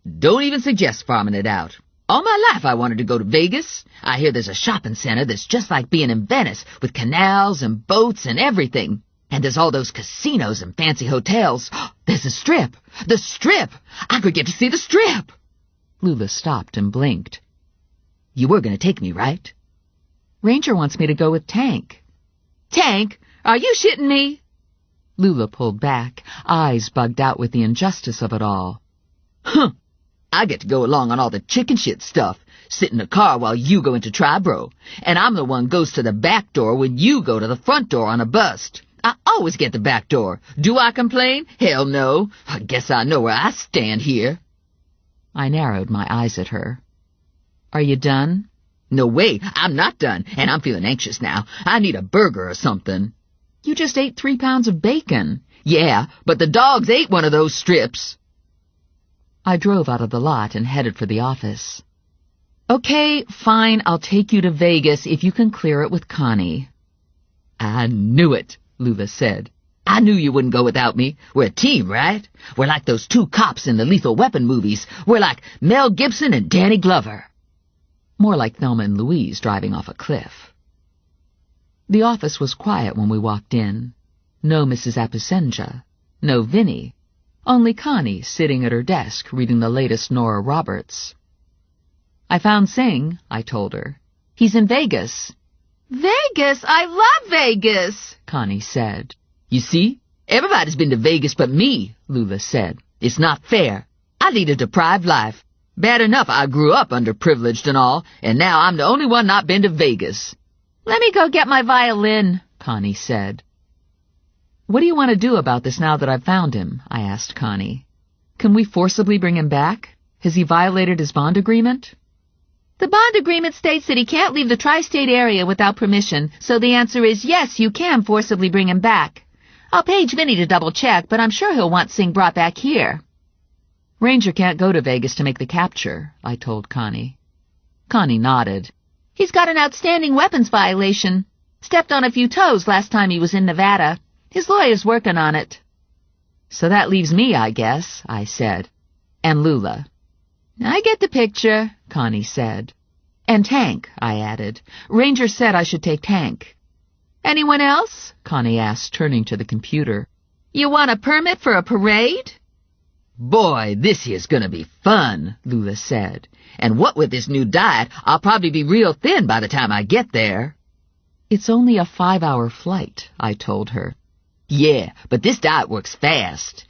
Don't even suggest farming it out. All my life I wanted to go to Vegas. I hear there's a shopping center that's just like being in Venice, with canals and boats and everything. And there's all those casinos and fancy hotels. There's the Strip. The Strip! I could get to see the Strip! Lula stopped and blinked. You were going to take me, right? Ranger wants me to go with Tank. Tank, are you shitting me? Lula pulled back, eyes bugged out with the injustice of it all. Huh. I get to go along on all the chicken shit stuff, sit in the car while you go into Tribro, and I'm the one goes to the back door when you go to the front door on a bust. I always get the back door. Do I complain? Hell no. I guess I know where I stand here. I narrowed my eyes at her. Are you done? No way. I'm not done, and I'm feeling anxious now. I need a burger or something. You just ate 3 pounds of bacon. Yeah, but the dogs ate one of those strips. I drove out of the lot and headed for the office. Okay, fine, I'll take you to Vegas if you can clear it with Connie. I knew it, Lula said. I knew you wouldn't go without me. We're a team, right? We're like those 2 cops in the Lethal Weapon movies. We're like Mel Gibson and Danny Glover. More like Thelma and Louise driving off a cliff. The office was quiet when we walked in. No Mrs. Apusenja. No Vinny. Only Connie sitting at her desk reading the latest Nora Roberts. I found Singh, I told her. He's in Vegas. Vegas? I love Vegas, Connie said. You see? Everybody's been to Vegas but me, Lula said. It's not fair. I lead a deprived life. Bad enough I grew up underprivileged and all, and now I'm the only one not been to Vegas. Let me go get my violin, Connie said. What do you want to do about this now that I've found him? I asked Connie. Can we forcibly bring him back? Has he violated his bond agreement? The bond agreement states that he can't leave the tri-state area without permission, so the answer is yes, you can forcibly bring him back. I'll page Vinny to double-check, but I'm sure he'll want Singh brought back here. Ranger can't go to Vegas to make the capture, I told Connie. Connie nodded. He's got an outstanding weapons violation. Stepped on a few toes last time he was in Nevada. His lawyer's working on it. So that leaves me, I guess, I said. And Lula. I get the picture, Connie said. And Tank, I added. Ranger said I should take Tank. Anyone else? Connie asked, turning to the computer. You want a permit for a parade? Boy, this here's gonna be fun, Lula said. And what with this new diet, I'll probably be real thin by the time I get there. It's only a 5-hour flight, I told her. Yeah, but this diet works fast.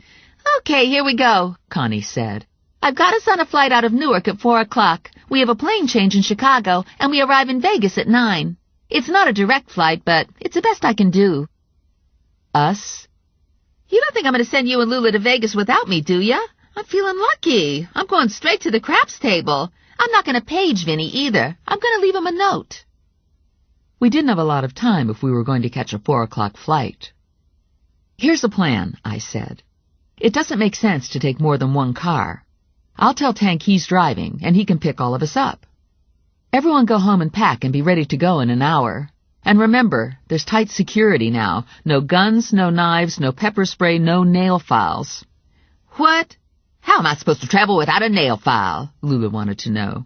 Okay, here we go, Connie said. I've got us on a flight out of Newark at 4 o'clock. We have a plane change in Chicago, and we arrive in Vegas at 9. It's not a direct flight, but it's the best I can do. Us? You don't think I'm going to send you and Lula to Vegas without me, do ya? I'm feeling lucky. I'm going straight to the craps table. I'm not going to page Vinny either. I'm going to leave him a note. We didn't have a lot of time if we were going to catch a 4 o'clock flight. Here's the plan, I said. It doesn't make sense to take more than 1 car. I'll tell Tank he's driving, and he can pick all of us up. Everyone go home and pack and be ready to go in an hour. And remember, there's tight security now. No guns, no knives, no pepper spray, no nail files. What? How am I supposed to travel without a nail file? Lula wanted to know.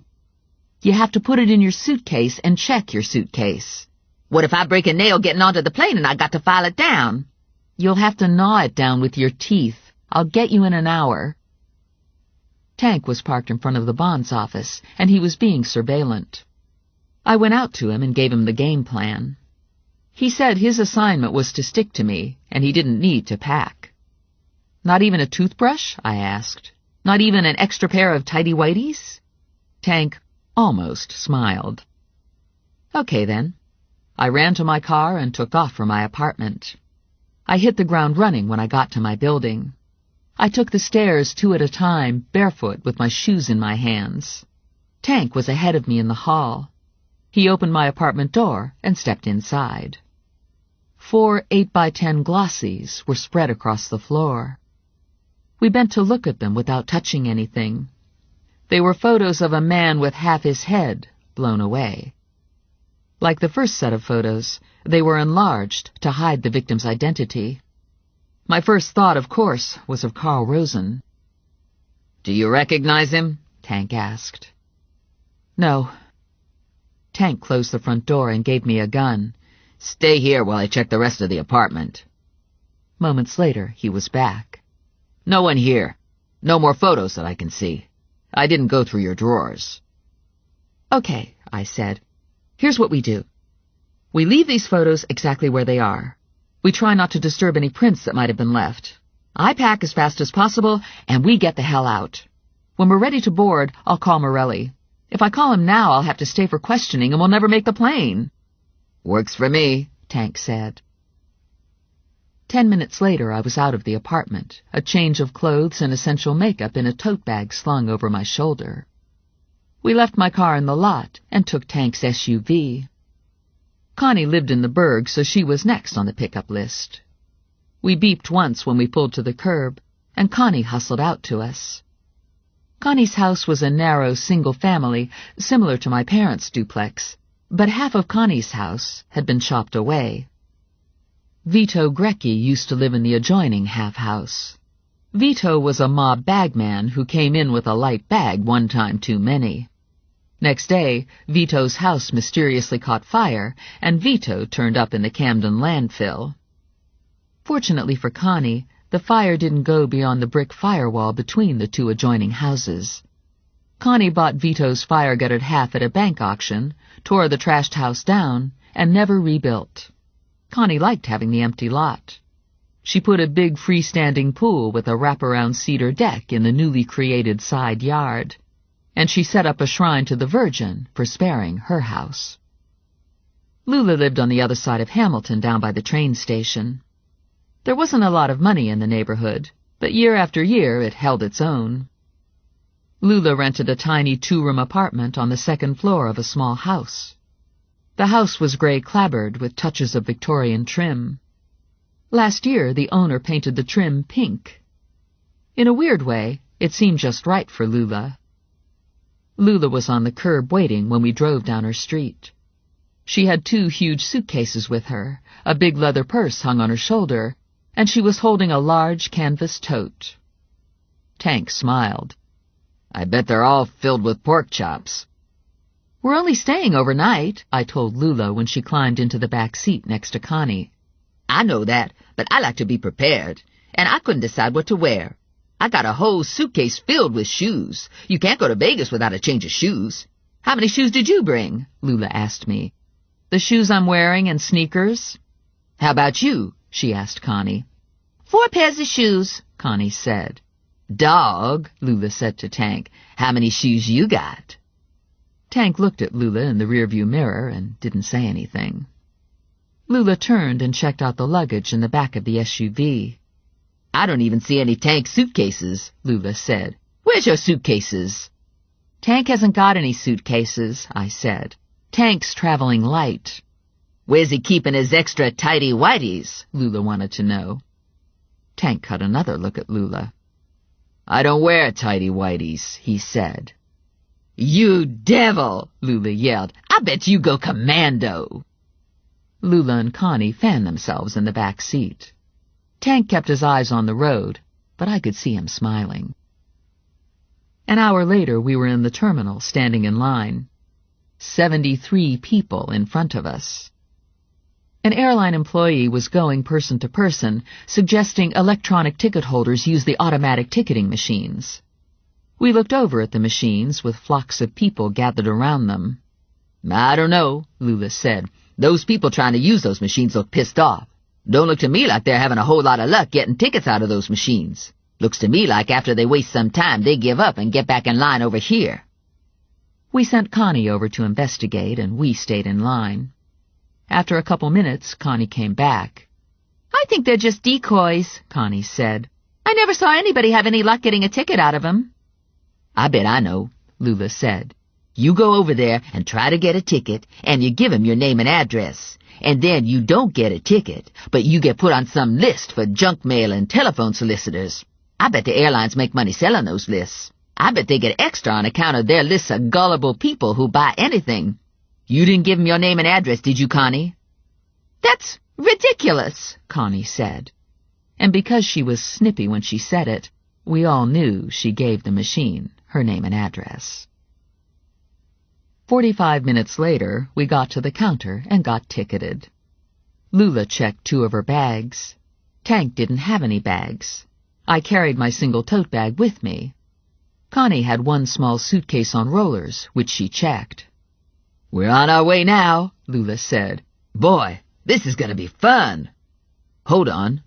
You have to put it in your suitcase and check your suitcase. What if I break a nail getting onto the plane and I got to file it down? You'll have to gnaw it down with your teeth. I'll get you in an hour. Tank was parked in front of the bonds office, and he was being surveillant. I went out to him and gave him the game plan. He said his assignment was to stick to me, and he didn't need to pack. Not even a toothbrush? I asked. Not even an extra pair of tighty-whities? Tank almost smiled. Okay, then. I ran to my car and took off for my apartment. I hit the ground running when I got to my building. I took the stairs 2 at a time, barefoot, with my shoes in my hands. Tank was ahead of me in the hall. He opened my apartment door and stepped inside. 4 8x10 glossies were spread across the floor. We bent to look at them without touching anything. They were photos of a man with half his head blown away. Like the first set of photos, they were enlarged to hide the victim's identity. My first thought, of course, was of Carl Rosen. "Do you recognize him?" Tank asked. No. Tank closed the front door and gave me a gun. "Stay here while I check the rest of the apartment." Moments later, he was back. "No one here. No more photos that I can see. I didn't go through your drawers." "Okay," I said. "Here's what we do. We leave these photos exactly where they are. We try not to disturb any prints that might have been left. I pack as fast as possible, and we get the hell out. When we're ready to board, I'll call Morelli. If I call him now, I'll have to stay for questioning, and we'll never make the plane." "Works for me," Tank said. 10 minutes later, I was out of the apartment, a change of clothes and essential makeup in a tote bag slung over my shoulder. We left my car in the lot and took Tank's SUV. Connie lived in the burg, so she was next on the pickup list. We beeped once when we pulled to the curb, and Connie hustled out to us. Connie's house was a narrow single family, similar to my parents' duplex, but half of Connie's house had been chopped away. Vito Grecki used to live in the adjoining half-house. Vito was a mob bagman who came in with a light bag one time too many. Next day, Vito's house mysteriously caught fire, and Vito turned up in the Camden landfill. Fortunately for Connie, the fire didn't go beyond the brick firewall between the two adjoining houses. Connie bought Vito's fire-gutted half at a bank auction, tore the trashed house down, and never rebuilt. Connie liked having the empty lot. She put a big freestanding pool with a wraparound cedar deck in the newly created side yard, and she set up a shrine to the Virgin for sparing her house. Lula lived on the other side of Hamilton, down by the train station. There wasn't a lot of money in the neighborhood, but year after year it held its own. Lula rented a tiny two-room apartment on the second floor of a small house. The house was gray-clabbered with touches of Victorian trim. Last year, the owner painted the trim pink. In a weird way, it seemed just right for Lula. Lula was on the curb waiting when we drove down her street. She had 2 huge suitcases with her, a big leather purse hung on her shoulder, and she was holding a large canvas tote. Tank smiled. "I bet they're all filled with pork chops." "We're only staying overnight," I told Lula when she climbed into the back seat next to Connie. "I know that, but I like to be prepared, and I couldn't decide what to wear. I got a whole suitcase filled with shoes. You can't go to Vegas without a change of shoes." "How many shoes did you bring?" Lula asked me. "The shoes I'm wearing and sneakers." "How about you?" she asked Connie. 4 pairs of shoes, Connie said. "Dog," Lula said to Tank, "how many shoes you got?" Tank looked at Lula in the rearview mirror and didn't say anything. Lula turned and checked out the luggage in the back of the SUV. "I don't even see any Tank suitcases," Lula said. "Where's your suitcases?" "Tank hasn't got any suitcases," I said. "Tank's traveling light." "Where's he keeping his extra tighty-whities?" Lula wanted to know. Tank cut another look at Lula. "I don't wear tighty-whities," he said. "You devil!" Lula yelled. "I bet you go commando." Lula and Connie fanned themselves in the back seat. Tank kept his eyes on the road, but I could see him smiling. An hour later, we were in the terminal, standing in line. 73 people in front of us. An airline employee was going person to person, suggesting electronic ticket holders use the automatic ticketing machines. We looked over at the machines with flocks of people gathered around them. "I don't know," Lula said. "Those people trying to use those machines look pissed off. Don't look to me like they're having a whole lot of luck getting tickets out of those machines. Looks to me like after they waste some time, they give up and get back in line over here." We sent Connie over to investigate, and we stayed in line. After a couple minutes, Connie came back. "I think they're just decoys," Connie said. "I never saw anybody have any luck getting a ticket out of them." "I bet I know," Lula said. "You go over there and try to get a ticket, and you give 'em your name and address. And then you don't get a ticket, but you get put on some list for junk mail and telephone solicitors. I bet the airlines make money selling those lists. I bet they get extra on account of their lists of gullible people who buy anything. You didn't give 'em your name and address, did you, Connie?" "That's ridiculous," Connie said. and because she was snippy when she said it, we all knew she gave the machine her name and address. 45 minutes later, we got to the counter and got ticketed. Lula checked 2 of her bags. Tank didn't have any bags. I carried my single tote bag with me. Connie had 1 small suitcase on rollers, which she checked. "We're on our way now," Lula said. "Boy, this is going to be fun." "Hold on.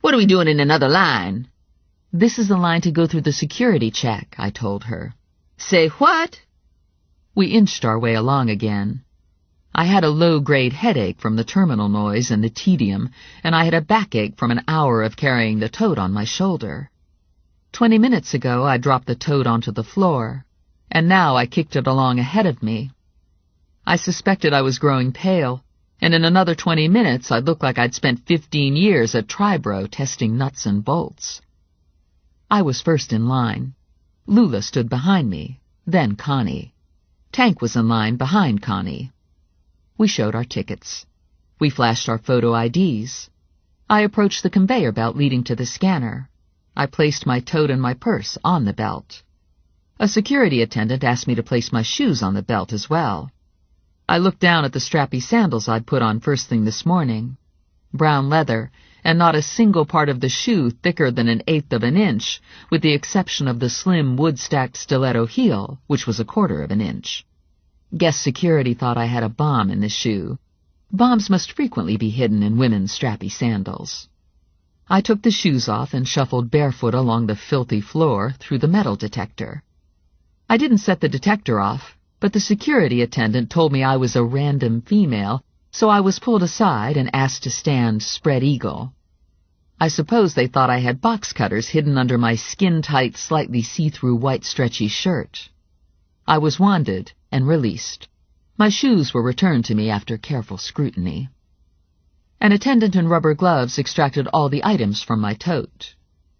What are we doing in another line?" "This is the line to go through the security check," I told her. "Say what?" We inched our way along again. I had a low-grade headache from the terminal noise and the tedium, and I had a backache from an hour of carrying the tote on my shoulder. 20 minutes ago I dropped the tote onto the floor, and now I kicked it along ahead of me. I suspected I was growing pale, and in another 20 minutes I'd look like I'd spent 15 years at Tribro testing nuts and bolts. I was first in line. Lula stood behind me, then Connie. Tank was in line behind Connie. We showed our tickets. We flashed our photo IDs. I approached the conveyor belt leading to the scanner. I placed my tote and my purse on the belt. A security attendant asked me to place my shoes on the belt as well. I looked down at the strappy sandals I'd put on first thing this morning. Brown leather, and not a single part of the shoe thicker than 1/8 of an inch, with the exception of the slim wood-stacked stiletto heel, which was 1/4 of an inch. Guess security thought I had a bomb in the shoe. Bombs must frequently be hidden in women's strappy sandals. I took the shoes off and shuffled barefoot along the filthy floor through the metal detector. I didn't set the detector off, but the security attendant told me I was a random female, so I was pulled aside and asked to stand spread eagle. I suppose they thought I had box cutters hidden under my skin-tight, slightly see-through white stretchy shirt. I was wanded and released. My shoes were returned to me after careful scrutiny. An attendant in rubber gloves extracted all the items from my tote.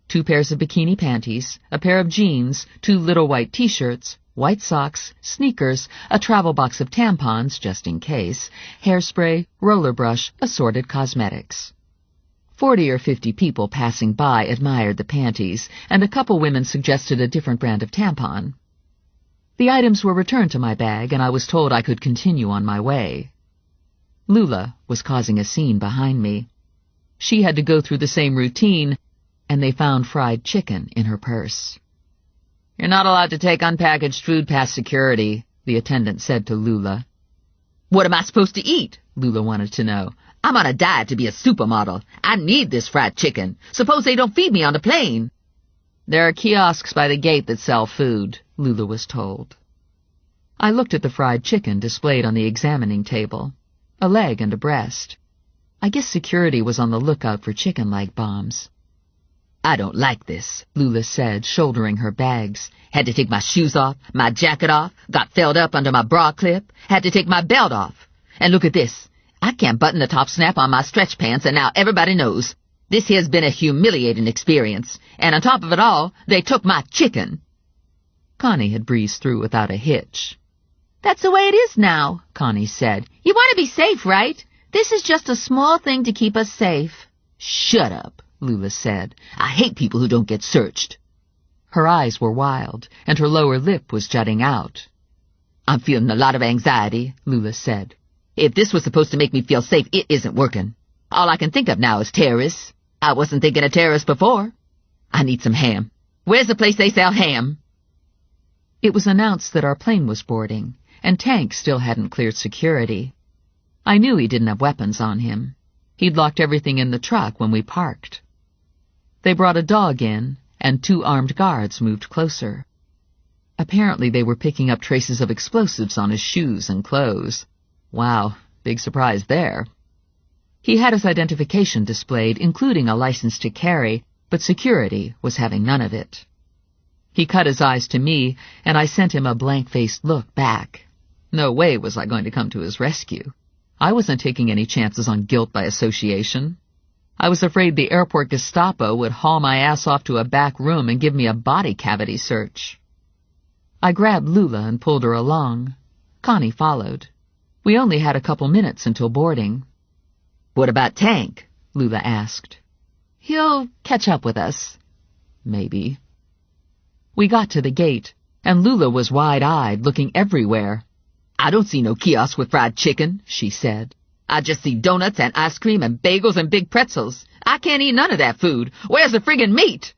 2 pairs of bikini panties, a pair of jeans, 2 little white t-shirts, white socks, sneakers, a travel box of tampons, just in case, hairspray, roller brush, assorted cosmetics. 40 or 50 people passing by admired the panties, and a couple women suggested a different brand of tampon. The items were returned to my bag, and I was told I could continue on my way. Lula was causing a scene behind me. She had to go through the same routine, and they found fried chicken in her purse. "You're not allowed to take unpackaged food past security," the attendant said to Lula. "What am I supposed to eat?" Lula wanted to know. "I'm on a diet to be a supermodel. I need this fried chicken. Suppose they don't feed me on the plane." "There are kiosks by the gate that sell food," Lula was told. I looked at the fried chicken displayed on the examining table. A leg and a breast. I guess security was on the lookout for chicken leg bombs. "I don't like this," Lula said, shouldering her bags. "Had to take my shoes off, my jacket off, got felled up under my bra clip, had to take my belt off. And look at this. I can't button the top snap on my stretch pants, and now everybody knows. This here's been a humiliating experience, and on top of it all, they took my chicken." Connie had breezed through without a hitch. "That's the way it is now," Connie said. "You want to be safe, right? This is just a small thing to keep us safe." "Shut up," Lula said. "I hate people who don't get searched." Her eyes were wild, and her lower lip was jutting out. "I'm feeling a lot of anxiety," Lula said. "If this was supposed to make me feel safe, it isn't working. All I can think of now is terrorists. I wasn't thinking of terrorists before. I need some ham. Where's the place they sell ham?" It was announced that our plane was boarding, and Tank still hadn't cleared security. I knew he didn't have weapons on him. He'd locked everything in the truck when we parked. They brought a dog in, and 2 armed guards moved closer. Apparently they were picking up traces of explosives on his shoes and clothes. Wow, big surprise there. He had his identification displayed, including a license to carry, but security was having none of it. He cut his eyes to me, and I sent him a blank-faced look back. No way was I going to come to his rescue. I wasn't taking any chances on guilt by association. I was afraid the airport Gestapo would haul my ass off to a back room and give me a body cavity search. I grabbed Lula and pulled her along. Connie followed. We only had a couple minutes until boarding. "What about Tank?" Lula asked. He'll catch up with us. Maybe. We got to the gate, and Lula was wide-eyed, looking everywhere. I don't see no kiosk with fried chicken, she said. I just see donuts and ice cream and bagels and big pretzels. I can't eat none of that food. Where's the friggin' meat?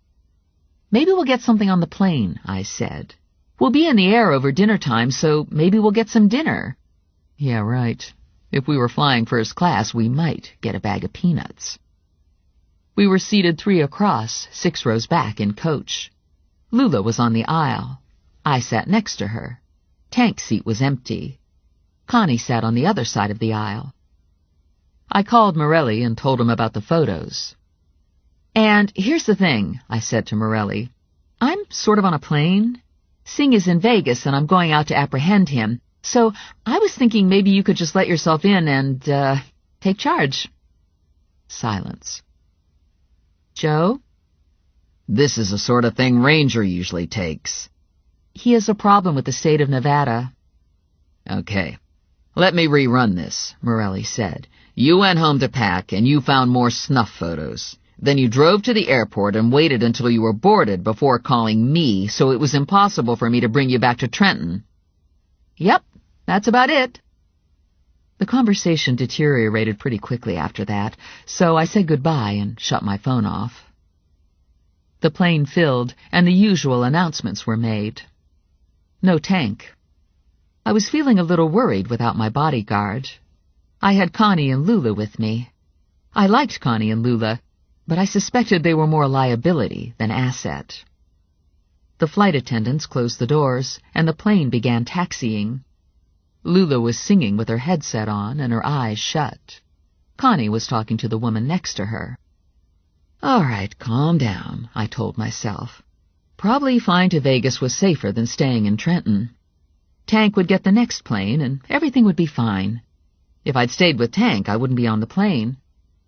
Maybe we'll get something on the plane, I said. We'll be in the air over dinner time, so maybe we'll get some dinner. Yeah, right. If we were flying first class, we might get a bag of peanuts. We were seated 3 across, 6 rows back in coach. Lula was on the aisle. I sat next to her. Tank's seat was empty. Connie sat on the other side of the aisle. I called Morelli and told him about the photos. And here's the thing, I said to Morelli. I'm sort of on a plane. Singh is in Vegas and I'm going out to apprehend him. So I was thinking maybe you could just let yourself in and, take charge. Silence. Joe? This is the sort of thing Ranger usually takes. He has a problem with the state of Nevada. Okay. Let me rerun this, Morelli said. You went home to pack and you found more snuff photos. Then you drove to the airport and waited until you were boarded before calling me, so it was impossible for me to bring you back to Trenton. Yep, that's about it. The conversation deteriorated pretty quickly after that, so I said goodbye and shut my phone off. The plane filled, and the usual announcements were made. No Tank. I was feeling a little worried without my bodyguard. I had Connie and Lula with me. I liked Connie and Lula, but I suspected they were more liability than asset. The flight attendants closed the doors, and the plane began taxiing. Lula was singing with her headset on and her eyes shut. Connie was talking to the woman next to her. All right, calm down, I told myself. Probably flying to Vegas was safer than staying in Trenton. Tank would get the next plane, and everything would be fine. If I'd stayed with Tank, I wouldn't be on the plane.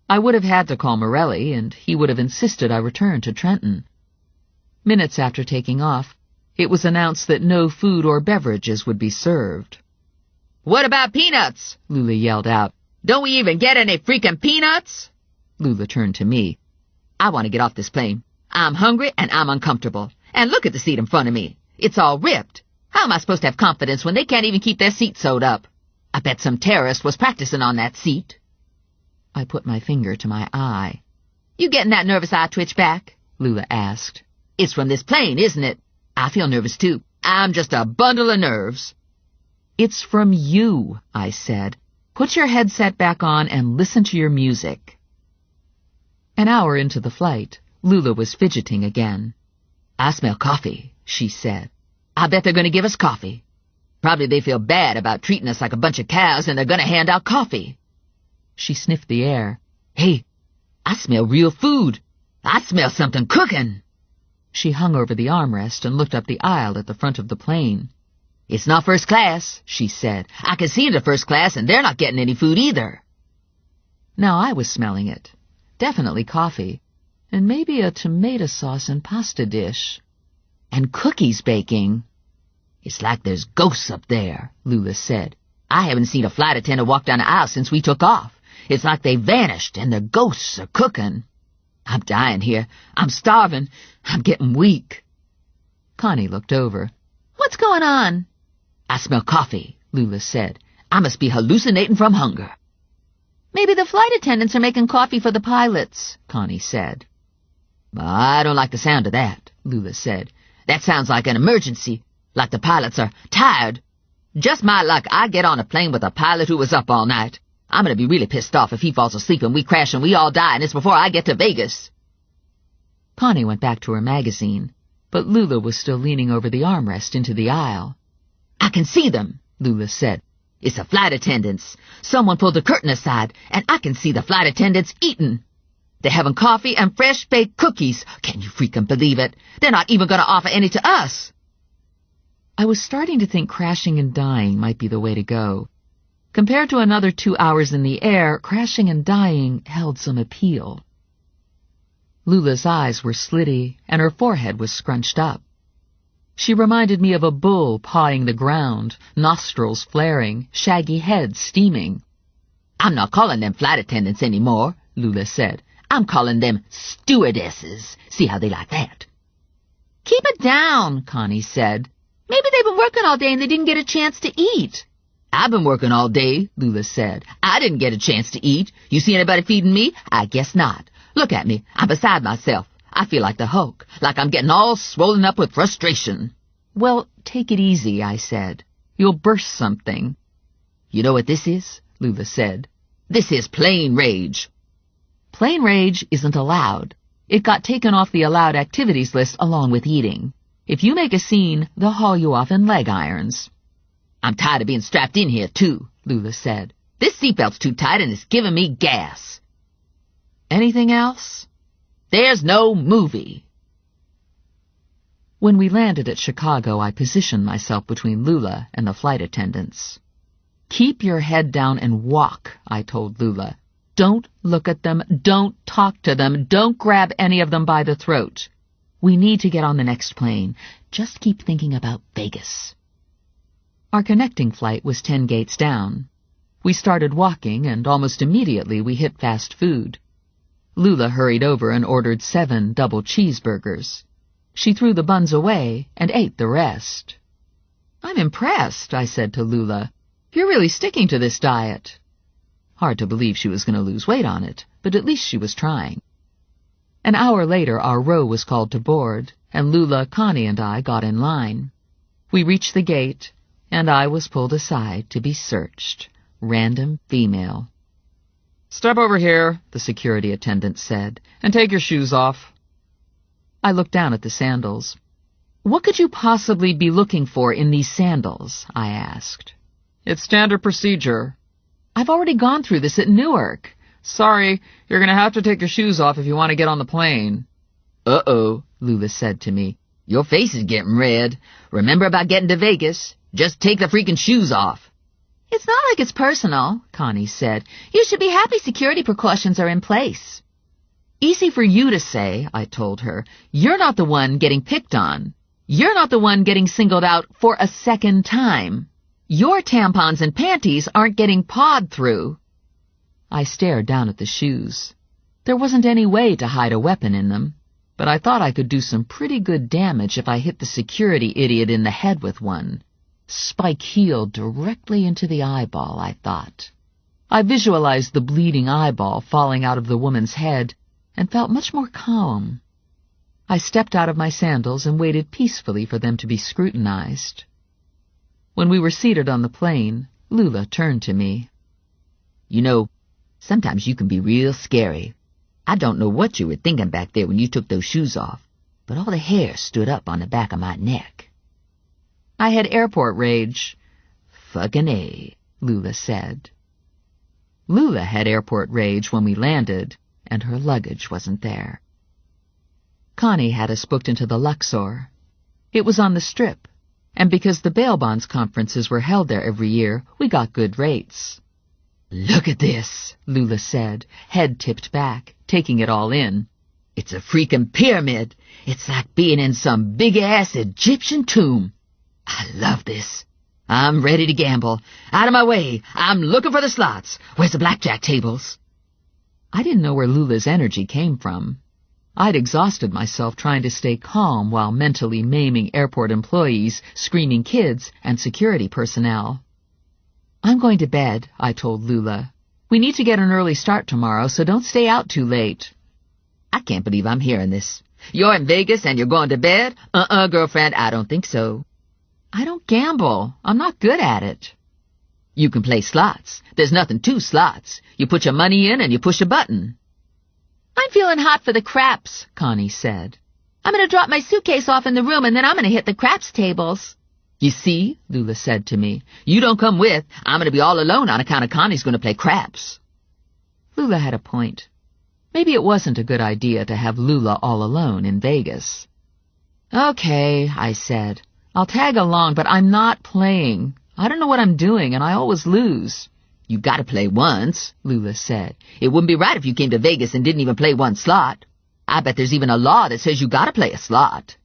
I would have had to call Morelli, and he would have insisted I return to Trenton. Minutes after taking off, it was announced that no food or beverages would be served. What about peanuts? Lula yelled out. Don't we even get any freaking peanuts? Lula turned to me. I want to get off this plane. I'm hungry and I'm uncomfortable. And look at the seat in front of me. It's all ripped. How am I supposed to have confidence when they can't even keep their seat sewed up? I bet some terrorist was practicing on that seat. I put my finger to my eye. You getting that nervous eye twitch back? Lula asked. It's from this plane, isn't it? I feel nervous too. I'm just a bundle of nerves. It's from you, I said. Put your headset back on and listen to your music. An hour into the flight, Lula was fidgeting again. I smell coffee, she said. I bet they're going to give us coffee. Probably they feel bad about treating us like a bunch of cows and they're going to hand out coffee. She sniffed the air. Hey, I smell real food. I smell something cooking. She hung over the armrest and looked up the aisle at the front of the plane. It's not first class, she said. I can see into first class and they're not getting any food either. Now I was smelling it. Definitely coffee. And maybe a tomato sauce and pasta dish. And cookies baking. It's like there's ghosts up there, Lula said. I haven't seen a flight attendant walk down the aisle since we took off. It's like they vanished and the ghosts are cooking. I'm dying here. I'm starving. I'm getting weak. Connie looked over. What's going on? I smell coffee, Lula said. I must be hallucinating from hunger. Maybe the flight attendants are making coffee for the pilots, Connie said. I don't like the sound of that, Lula said. That sounds like an emergency, like the pilots are tired. Just my luck, I get on a plane with a pilot who was up all night. I'm going to be really pissed off if he falls asleep and we crash and we all die, and it's before I get to Vegas. Connie went back to her magazine, but Lula was still leaning over the armrest into the aisle. I can see them, Lula said. It's the flight attendants. Someone pulled the curtain aside, and I can see the flight attendants eating. They're having coffee and fresh-baked cookies. Can you freaking believe it? They're not even going to offer any to us. I was starting to think crashing and dying might be the way to go. Compared to another 2 hours in the air, crashing and dying held some appeal. Lula's eyes were slitty, and her forehead was scrunched up. She reminded me of a bull pawing the ground, nostrils flaring, shaggy head steaming. I'm not calling them flight attendants anymore, Lula said. I'm calling them stewardesses. See how they like that? Keep it down, Connie said. Maybe they've been working all day and they didn't get a chance to eat. I've been working all day, Lula said. I didn't get a chance to eat. You see anybody feeding me? I guess not. Look at me. I'm beside myself. I feel like the Hulk, like I'm getting all swollen up with frustration. Well, take it easy, I said. You'll burst something. You know what this is? Lula said. This is plain rage. Plain rage isn't allowed. It got taken off the allowed activities list along with eating. If you make a scene, they'll haul you off in leg irons. I'm tired of being strapped in here, too, Lula said. This seatbelt's too tight and it's giving me gas. Anything else? There's no movie. When we landed at Chicago, I positioned myself between Lula and the flight attendants. Keep your head down and walk, I told Lula. Don't look at them, don't talk to them, don't grab any of them by the throat. We need to get on the next plane. Just keep thinking about Vegas. Our connecting flight was 10 gates down. We started walking, and almost immediately we hit fast food. Lula hurried over and ordered 7 double cheeseburgers. She threw the buns away and ate the rest. I'm impressed, I said to Lula. You're really sticking to this diet. Hard to believe she was going to lose weight on it, but at least she was trying. An hour later, our row was called to board, and Lula, Connie, and I got in line. We reached the gate, and I was pulled aside to be searched. Random female. Step over here, the security attendant said, and take your shoes off. I looked down at the sandals. What could you possibly be looking for in these sandals? I asked. It's standard procedure. I've already gone through this at Newark. Sorry, you're going to have to take your shoes off if you want to get on the plane. Uh-oh, Lula said to me. Your face is getting red. Remember about getting to Vegas? Just take the freaking shoes off. It's not like it's personal, Connie said. You should be happy security precautions are in place. Easy for you to say, I told her. You're not the one getting picked on. You're not the one getting singled out for a second time. Your tampons and panties aren't getting pawed through. I stared down at the shoes. There wasn't any way to hide a weapon in them, but I thought I could do some pretty good damage if I hit the security idiot in the head with one. Spike heel directly into the eyeball, I thought. I visualized the bleeding eyeball falling out of the woman's head and felt much more calm. I stepped out of my sandals and waited peacefully for them to be scrutinized. When we were seated on the plane, Lula turned to me. You know, sometimes you can be real scary. I don't know what you were thinking back there when you took those shoes off, but all the hair stood up on the back of my neck. I had airport rage. Fucking A, Lula said. Lula had airport rage when we landed, and her luggage wasn't there. Connie had us booked into the Luxor. It was on the Strip, and because the bail bonds conferences were held there every year, we got good rates. Look at this, Lula said, head tipped back, taking it all in. It's a freaking pyramid. It's like being in some big-ass Egyptian tomb. I love this. I'm ready to gamble. Out of my way. I'm looking for the slots. Where's the blackjack tables? I didn't know where Lula's energy came from. I'd exhausted myself trying to stay calm while mentally maiming airport employees, screaming kids, and security personnel. I'm going to bed, I told Lula. We need to get an early start tomorrow, so don't stay out too late. I can't believe I'm hearing this. You're in Vegas and you're going to bed? Girlfriend, I don't think so. I don't gamble. I'm not good at it. You can play slots. There's nothing to slots. You put your money in and you push a button. I'm feeling hot for the craps, Connie said. I'm going to drop my suitcase off in the room and then I'm going to hit the craps tables. You see, Lula said to me, you don't come with. I'm going to be all alone on account of Connie's going to play craps. Lula had a point. Maybe it wasn't a good idea to have Lula all alone in Vegas. Okay, I said. I'll tag along, but I'm not playing. I don't know what I'm doing, and I always lose. You gotta play once, Lula said. It wouldn't be right if you came to Vegas and didn't even play one slot. I bet there's even a law that says you gotta play a slot.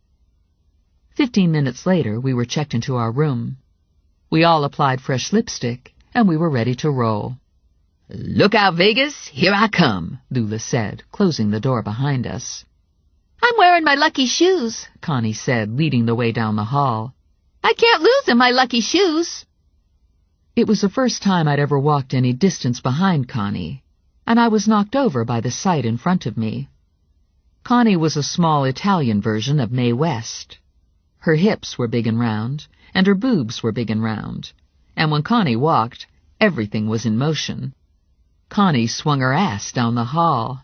15 minutes later, we were checked into our room. We all applied fresh lipstick, and we were ready to roll. Look out, Vegas, here I come, Lula said, closing the door behind us. I'm wearing my lucky shoes, Connie said, leading the way down the hall. I can't lose in my lucky shoes. It was the first time I'd ever walked any distance behind Connie, and I was knocked over by the sight in front of me. Connie was a small Italian version of Mae West. Her hips were big and round, and her boobs were big and round, and when Connie walked, everything was in motion. Connie swung her ass down the hall.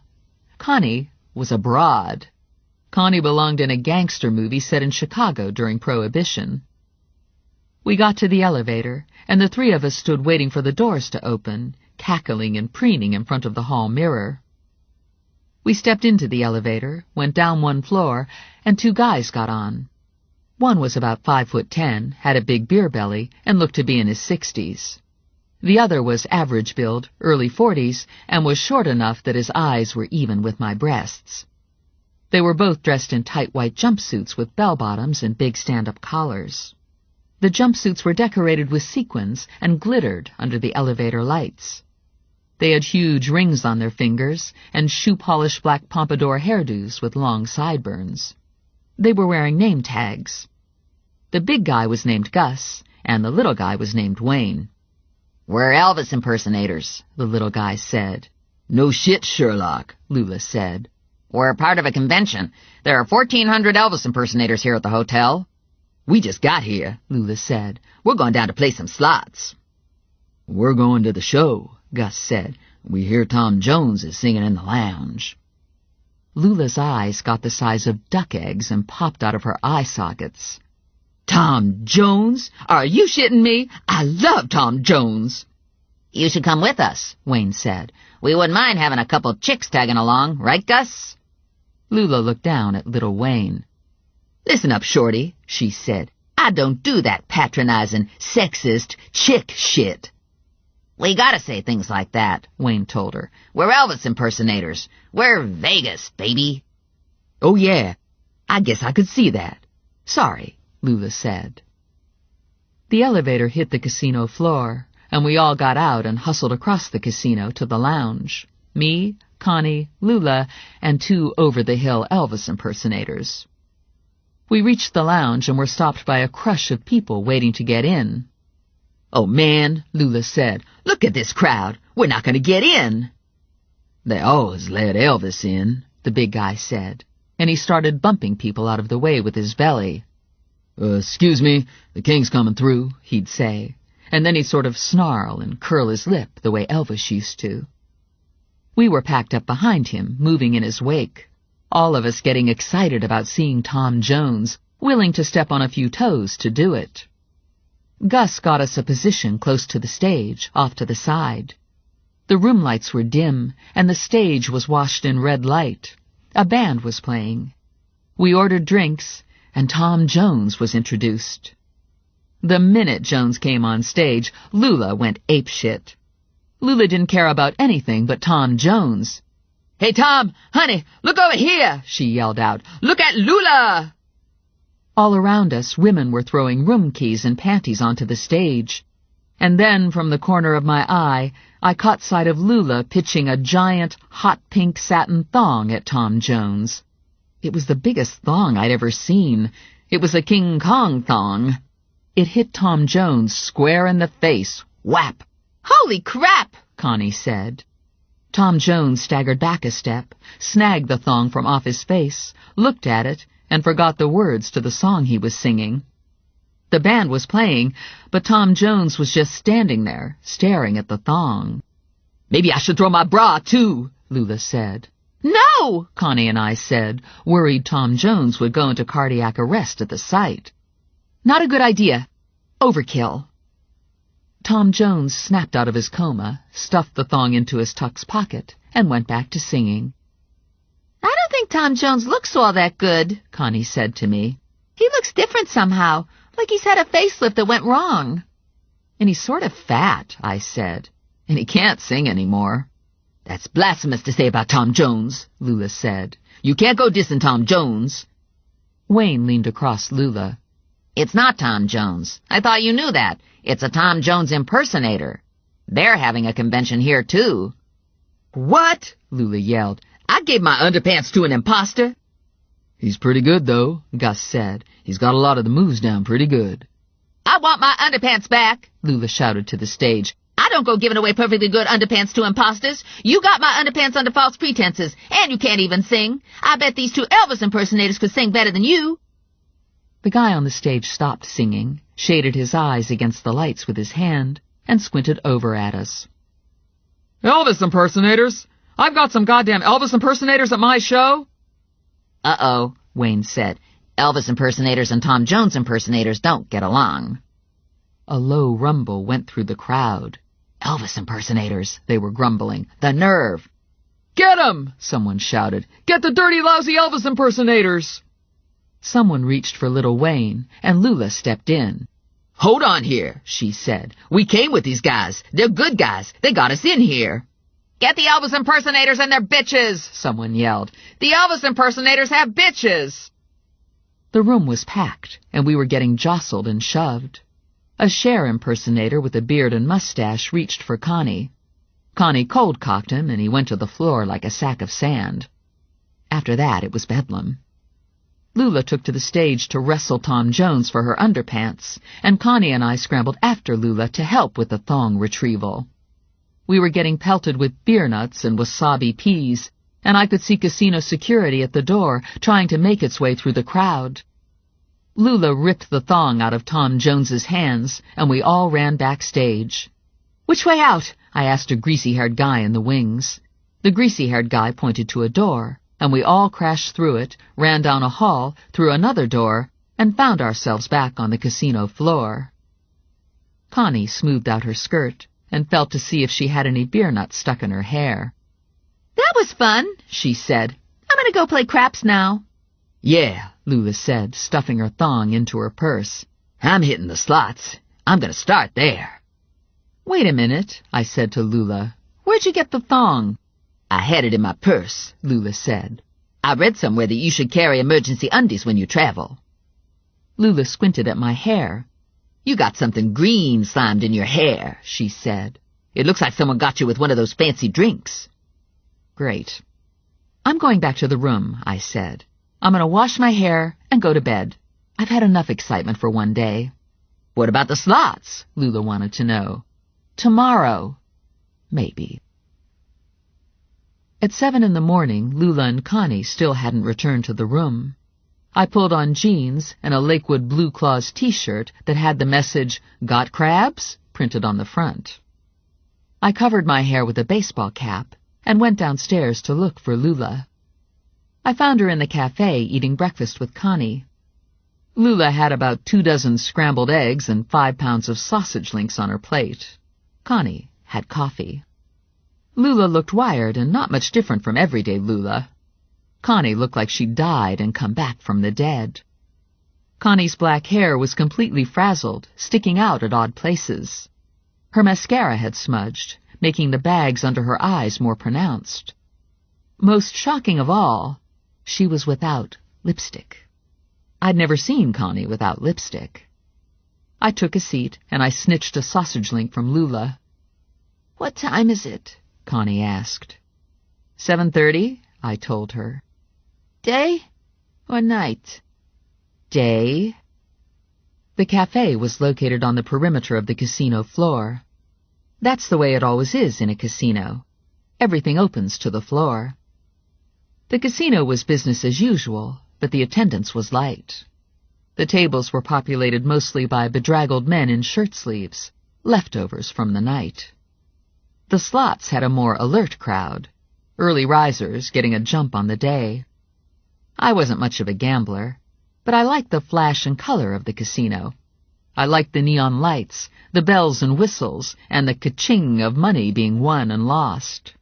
Connie was a broad. Connie belonged in a gangster movie set in Chicago during Prohibition. We got to the elevator, and the three of us stood waiting for the doors to open, cackling and preening in front of the hall mirror. We stepped into the elevator, went down one floor, and two guys got on. One was about 5'10", had a big beer belly, and looked to be in his 60s. The other was average build, early 40s, and was short enough that his eyes were even with my breasts. They were both dressed in tight white jumpsuits with bell-bottoms and big stand-up collars. The jumpsuits were decorated with sequins and glittered under the elevator lights. They had huge rings on their fingers and shoe-polished black pompadour hairdos with long sideburns. They were wearing name tags. The big guy was named Gus, and the little guy was named Wayne. We're Elvis impersonators, the little guy said. No shit, Sherlock, Lula said. We're part of a convention. There are 1,400 Elvis impersonators here at the hotel. We just got here, Lula said. We're going down to play some slots. We're going to the show, Gus said. We hear Tom Jones is singing in the lounge. Lula's eyes got the size of duck eggs and popped out of her eye sockets. Tom Jones? Are you shitting me? I love Tom Jones. You should come with us, Wayne said. We wouldn't mind having a couple chicks tagging along, right, Gus? Lula looked down at little Wayne. Listen up, Shorty, she said. I don't do that patronizing, sexist chick shit. We gotta say things like that, Wayne told her. We're Elvis impersonators. We're Vegas, baby. Oh, yeah. I guess I could see that. Sorry, Lula said. The elevator hit the casino floor, and we all got out and hustled across the casino to the lounge. Me, Connie, Lula, and two over-the-hill Elvis impersonators. We reached the lounge and were stopped by a crush of people waiting to get in. Oh, man, Lula said. Look at this crowd. We're not going to get in. They always let Elvis in, the big guy said, and he started bumping people out of the way with his belly. Excuse me, the king's coming through, he'd say, and then he'd sort of snarl and curl his lip the way Elvis used to. We were packed up behind him, moving in his wake, all of us getting excited about seeing Tom Jones, willing to step on a few toes to do it. Gus got us a position close to the stage, off to the side. The room lights were dim, and the stage was washed in red light. A band was playing. We ordered drinks, and Tom Jones was introduced. The minute Jones came on stage, Lula went apeshit. Lula didn't care about anything but Tom Jones. Hey, Tom, honey, look over here, she yelled out. Look at Lula! All around us, women were throwing room keys and panties onto the stage. And then, from the corner of my eye, I caught sight of Lula pitching a giant, hot pink satin thong at Tom Jones. It was the biggest thong I'd ever seen. It was a King Kong thong. It hit Tom Jones square in the face. Whap! Holy crap, Connie said. Tom Jones staggered back a step, snagged the thong from off his face, looked at it, and forgot the words to the song he was singing. The band was playing, but Tom Jones was just standing there, staring at the thong. Maybe I should throw my bra, too, Lula said. No, Connie and I said, worried Tom Jones would go into cardiac arrest at the sight. Not a good idea. Overkill. Tom Jones snapped out of his coma, stuffed the thong into his tux pocket, and went back to singing. I don't think Tom Jones looks all that good, Connie said to me. He looks different somehow, like he's had a facelift that went wrong. And he's sort of fat, I said, and he can't sing anymore. That's blasphemous to say about Tom Jones, Lula said. You can't go dissing Tom Jones. Wayne leaned across Lula. It's not Tom Jones. I thought you knew that. It's a Tom Jones impersonator. They're having a convention here, too. What? Lula yelled. I gave my underpants to an imposter. He's pretty good, though, Gus said. He's got a lot of the moves down pretty good. I want my underpants back, Lula shouted to the stage. I don't go giving away perfectly good underpants to imposters. You got my underpants under false pretenses, and you can't even sing. I bet these two Elvis impersonators could sing better than you. The guy on the stage stopped singing, shaded his eyes against the lights with his hand, and squinted over at us. Elvis impersonators? I've got some goddamn Elvis impersonators at my show? Uh-oh, Wayne said. Elvis impersonators and Tom Jones impersonators don't get along. A low rumble went through the crowd. Elvis impersonators, they were grumbling. The nerve! Get 'em! Someone shouted. Get the dirty, lousy Elvis impersonators! Someone reached for Little Wayne, and Lula stepped in. Hold on here, she said. We came with these guys. They're good guys. They got us in here. Get the Elvis impersonators and their bitches, someone yelled. The Elvis impersonators have bitches! The room was packed, and we were getting jostled and shoved. A Cher impersonator with a beard and mustache reached for Connie. Connie cold-cocked him, and he went to the floor like a sack of sand. After that, it was bedlam. Lula took to the stage to wrestle Tom Jones for her underpants, and Connie and I scrambled after Lula to help with the thong retrieval. We were getting pelted with beer nuts and wasabi peas, and I could see casino security at the door trying to make its way through the crowd. Lula ripped the thong out of Tom Jones's hands, and we all ran backstage. "Which way out?" I asked a greasy-haired guy in the wings. The greasy-haired guy pointed to a door, and we all crashed through it, ran down a hall, through another door, and found ourselves back on the casino floor. Connie smoothed out her skirt and felt to see if she had any beer nuts stuck in her hair. "That was fun," she said. "I'm going to go play craps now." "Yeah," Lula said, stuffing her thong into her purse. "I'm hitting the slots. I'm going to start there." "Wait a minute," I said to Lula. "Where'd you get the thong?" "I had it in my purse," Lula said. "I read somewhere that you should carry emergency undies when you travel." Lula squinted at my hair. "You got something green slimed in your hair," she said. "It looks like someone got you with one of those fancy drinks." "Great. I'm going back to the room," I said. "I'm going to wash my hair and go to bed. I've had enough excitement for one day." "What about the slots?" Lula wanted to know. "Tomorrow. Maybe." At 7 in the morning, Lula and Connie still hadn't returned to the room. I pulled on jeans and a Lakewood Blue Claws t-shirt that had the message, "Got crabs?" printed on the front. I covered my hair with a baseball cap and went downstairs to look for Lula. I found her in the cafe eating breakfast with Connie. Lula had about 24 scrambled eggs and 5 pounds of sausage links on her plate. Connie had coffee. Lula looked wired and not much different from everyday Lula. Connie looked like she'd died and come back from the dead. Connie's black hair was completely frazzled, sticking out at odd places. Her mascara had smudged, making the bags under her eyes more pronounced. Most shocking of all, she was without lipstick. I'd never seen Connie without lipstick. I took a seat, and I snitched a sausage link from Lula. "What time is it?" Connie asked. 7:30, I told her. "Day or night?" "Day." The cafe was located on the perimeter of the casino floor. That's the way it always is in a casino. Everything opens to the floor. The casino was business as usual, but the attendance was light. The tables were populated mostly by bedraggled men in shirt sleeves, leftovers from the night. The slots had a more alert crowd, early risers getting a jump on the day. I wasn't much of a gambler, but I liked the flash and color of the casino. I liked the neon lights, the bells and whistles, and the ka-ching of money being won and lost.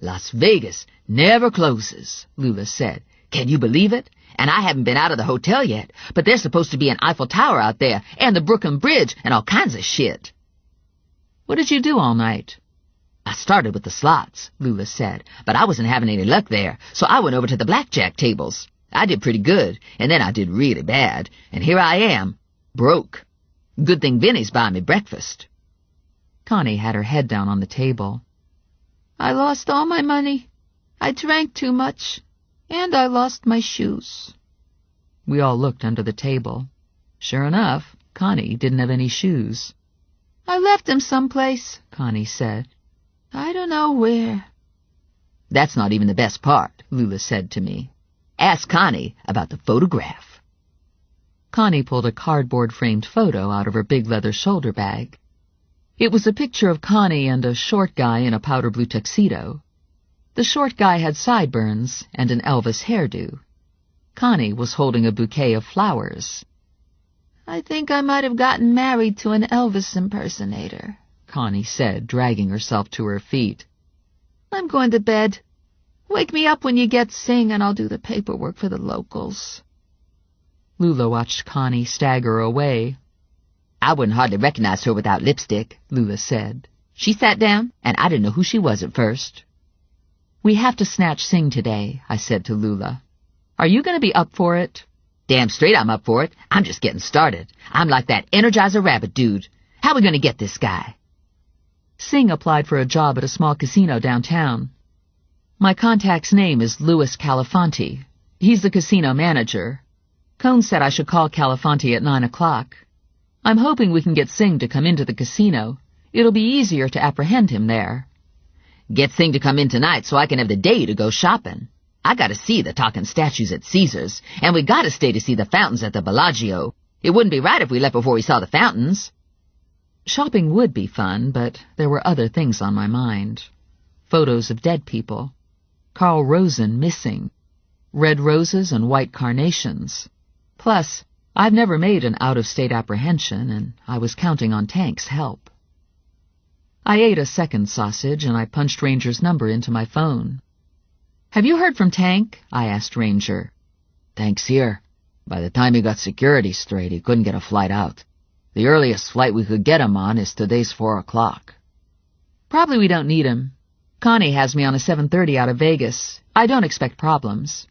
"Las Vegas never closes," Lula said. "Can you believe it? And I haven't been out of the hotel yet, but there's supposed to be an Eiffel Tower out there, and the Brooklyn Bridge, and all kinds of shit." "What did you do all night?" "I started with the slots," Lula said, "but I wasn't having any luck there, so I went over to the blackjack tables. I did pretty good, and then I did really bad, and here I am, broke. Good thing Vinny's buying me breakfast." Connie had her head down on the table. I lost all my money. I drank too much. And I lost my shoes. We all looked under the table. Sure enough, Connie didn't have any shoes. I left them someplace, Connie said. I don't know where. That's not even the best part, Lula said to me. Ask Connie about the photograph. Connie pulled a cardboard-framed photo out of her big leather shoulder bag. It was a picture of Connie and a short guy in a powder blue tuxedo. The short guy had sideburns and an Elvis hairdo. Connie was holding a bouquet of flowers. I think I might have gotten married to an Elvis impersonator, Connie said, dragging herself to her feet. I'm going to bed. Wake me up when you get Sing and I'll do the paperwork for the locals. Lula watched Connie stagger away. I wouldn't hardly recognize her without lipstick, Lula said. She sat down, and I didn't know who she was at first. We have to snatch Sing today, I said to Lula. Are you going to be up for it? Damn straight I'm up for it. I'm just getting started. I'm like that Energizer Rabbit dude. How are we going to get this guy? Sing applied for a job at a small casino downtown. My contact's name is Louis Calafanti. He's the casino manager. Cone said I should call Calafanti at 9 o'clock. I'm hoping we can get Sing to come into the casino. It'll be easier to apprehend him there. Get Sing to come in tonight so I can have the day to go shopping. I gotta see the talking statues at Caesar's, and we gotta stay to see the fountains at the Bellagio. It wouldn't be right if we left before we saw the fountains. Shopping would be fun, but there were other things on my mind. Photos of dead people. Carl Rosen missing. Red roses and white carnations. Plus, I've never made an out-of-state apprehension, and I was counting on Tank's help. I ate a second sausage, and I punched Ranger's number into my phone. Have you heard from Tank? I asked Ranger. Tank's here. By the time he got security straight, he couldn't get a flight out. The earliest flight we could get him on is today's 4 o'clock. Probably we don't need him. Connie has me on a 7:30 out of Vegas. I don't expect problems.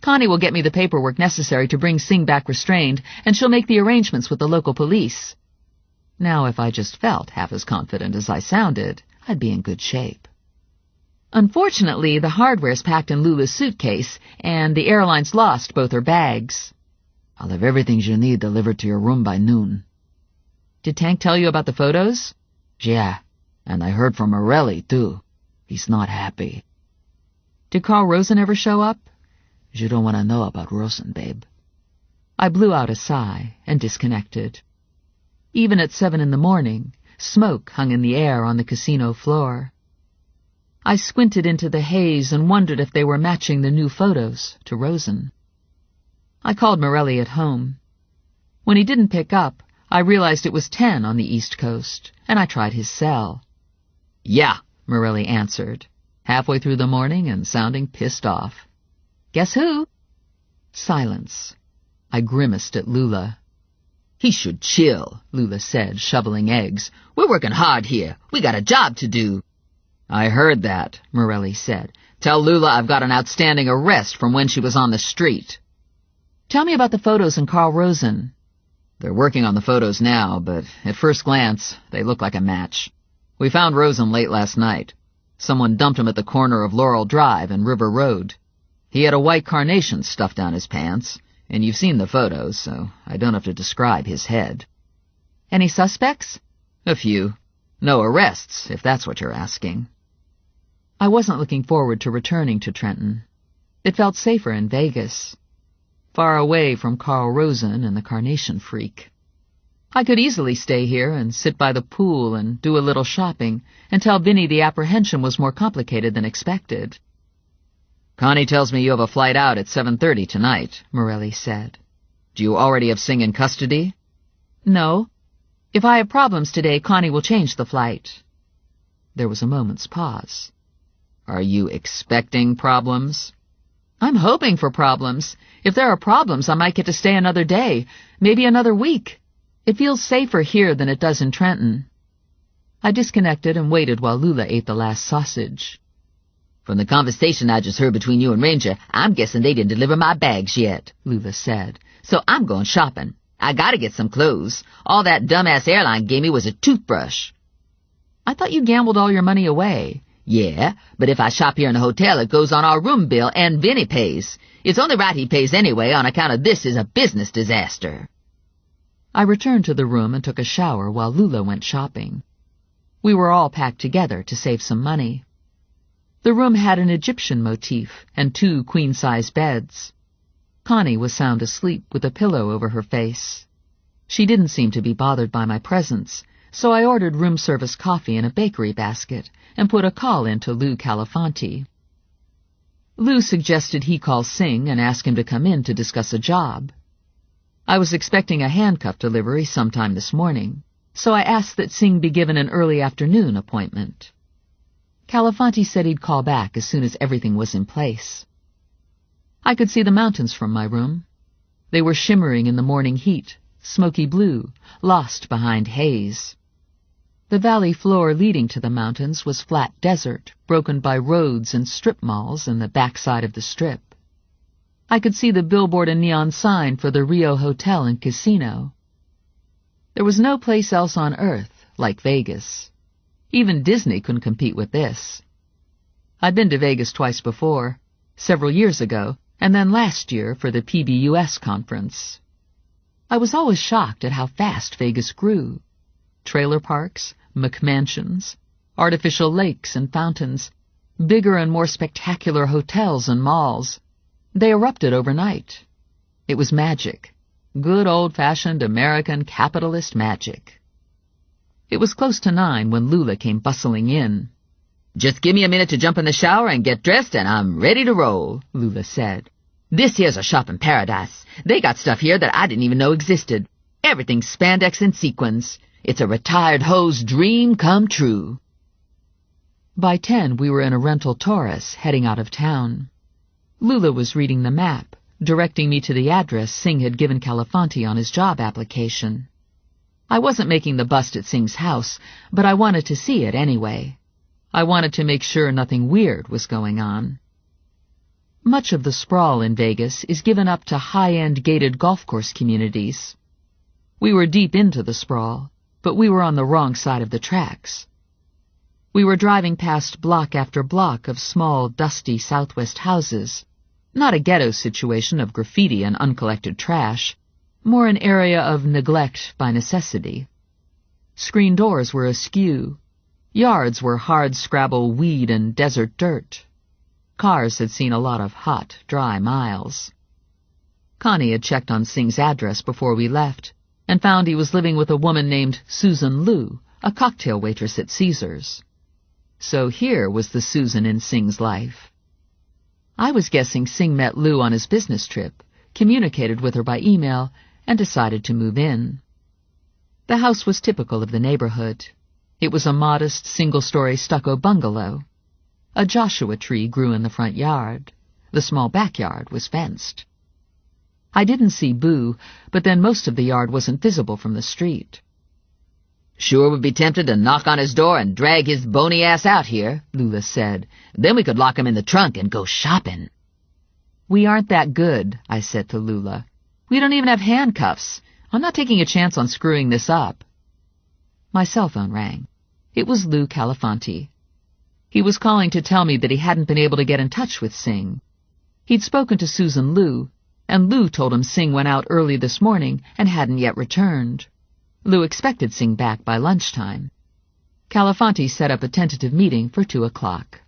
Connie will get me the paperwork necessary to bring Sing back restrained, and she'll make the arrangements with the local police. Now, if I just felt half as confident as I sounded, I'd be in good shape. Unfortunately, the hardware's packed in Lula's suitcase, and the airline's lost both her bags. I'll have everything you need delivered to your room by noon. Did Tank tell you about the photos? Yeah, and I heard from Morelli, too. He's not happy. Did Carl Rosen ever show up? You don't want to know about Rosen, babe. I blew out a sigh and disconnected. Even at 7 in the morning, smoke hung in the air on the casino floor. I squinted into the haze and wondered if they were matching the new photos to Rosen. I called Morelli at home. When he didn't pick up, I realized it was 10 on the East Coast, and I tried his cell. Yeah, Morelli answered, halfway through the morning and sounding pissed off. Guess who? Silence. I grimaced at Lula. He should chill, Lula said, shoveling eggs. We're working hard here. We got a job to do. I heard that, Morelli said. Tell Lula I've got an outstanding arrest from when she was on the street. Tell me about the photos and Carl Rosen. They're working on the photos now, but at first glance, they look like a match. We found Rosen late last night. Someone dumped him at the corner of Laurel Drive and River Road. He had a white carnation stuffed down his pants, and you've seen the photos, so I don't have to describe his head. Any suspects? A few. No arrests, if that's what you're asking. I wasn't looking forward to returning to Trenton. It felt safer in Vegas, far away from Carl Rosen and the Carnation Freak. I could easily stay here and sit by the pool and do a little shopping and tell Vinny the apprehension was more complicated than expected. Connie tells me you have a flight out at 7:30 tonight, Morelli said. Do you already have Sing in custody? No. If I have problems today, Connie will change the flight. There was a moment's pause. Are you expecting problems? I'm hoping for problems. If there are problems, I might get to stay another day, maybe another week. It feels safer here than it does in Trenton. I disconnected and waited while Lula ate the last sausage. From the conversation I just heard between you and Ranger, I'm guessing they didn't deliver my bags yet, Lula said. So I'm going shopping. I gotta get some clothes. All that dumbass airline gave me was a toothbrush. I thought you gambled all your money away. Yeah, but if I shop here in the hotel, it goes on our room bill, and Vinny pays. It's only right he pays anyway on account of this is a business disaster. I returned to the room and took a shower while Lula went shopping. We were all packed together to save some money. The room had an Egyptian motif and 2 queen-size beds. Connie was sound asleep with a pillow over her face. She didn't seem to be bothered by my presence, so I ordered room service coffee in a bakery basket and put a call in to Lou Calafanti. Lou suggested he call Singh and ask him to come in to discuss a job. I was expecting a handcuff delivery sometime this morning, so I asked that Singh be given an early afternoon appointment. Calafanti said he'd call back as soon as everything was in place. I could see the mountains from my room. They were shimmering in the morning heat, smoky blue, lost behind haze. The valley floor leading to the mountains was flat desert, broken by roads and strip malls in the backside of the strip. I could see the billboard and neon sign for the Rio Hotel and Casino. There was no place else on Earth like Vegas. Even Disney couldn't compete with this. I'd been to Vegas twice before, several years ago, and then last year for the PBUS conference. I was always shocked at how fast Vegas grew. Trailer parks, McMansions, artificial lakes and fountains, bigger and more spectacular hotels and malls. They erupted overnight. It was magic. Good old-fashioned American capitalist magic. It was close to 9 when Lula came bustling in. Just give me a minute to jump in the shower and get dressed, and I'm ready to roll, Lula said. This here's a shopping paradise. They got stuff here that I didn't even know existed. Everything's spandex and sequins. It's a retired hoe's dream come true. By 10, we were in a rental Taurus heading out of town. Lula was reading the map, directing me to the address Singh had given Calafanti on his job application. I wasn't making the bust at Singh's house, but I wanted to see it anyway. I wanted to make sure nothing weird was going on. Much of the sprawl in Vegas is given up to high-end gated golf course communities. We were deep into the sprawl, but we were on the wrong side of the tracks. We were driving past block after block of small, dusty Southwest houses, not a ghetto situation of graffiti and uncollected trash, more an area of neglect by necessity. Screen doors were askew. Yards were hard-scrabble weed and desert dirt. Cars had seen a lot of hot, dry miles. Connie had checked on Singh's address before we left, and found he was living with a woman named Susan Liu, a cocktail waitress at Caesar's. So here was the Susan in Singh's life. I was guessing Singh met Liu on his business trip, communicated with her by email, and decided to move in. The house was typical of the neighborhood. It was a modest, single-story stucco bungalow. A Joshua tree grew in the front yard. The small backyard was fenced. I didn't see Boo, but then most of the yard wasn't visible from the street. Sure would be tempted to knock on his door and drag his bony ass out here, Lula said. Then we could lock him in the trunk and go shopping. We aren't that good, I said to Lula. We don't even have handcuffs. I'm not taking a chance on screwing this up. My cell phone rang. It was Lou Calafanti. He was calling to tell me that he hadn't been able to get in touch with Singh. He'd spoken to Susan Liu, and Lou told him Singh went out early this morning and hadn't yet returned. Lou expected Singh back by lunchtime. Calafanti set up a tentative meeting for 2 o'clock.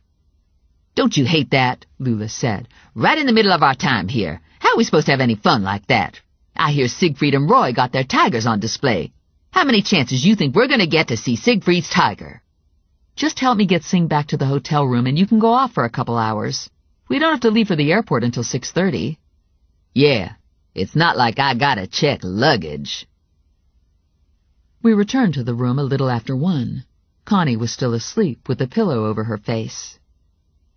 Don't you hate that? Lula said. Right in the middle of our time here. How are we supposed to have any fun like that? I hear Siegfried and Roy got their tigers on display. How many chances you think we're going to get to see Siegfried's tiger? Just help me get Singh back to the hotel room and you can go off for a couple hours. We don't have to leave for the airport until 6:30. Yeah, it's not like I gotta check luggage. We returned to the room a little after 1. Connie was still asleep with a pillow over her face.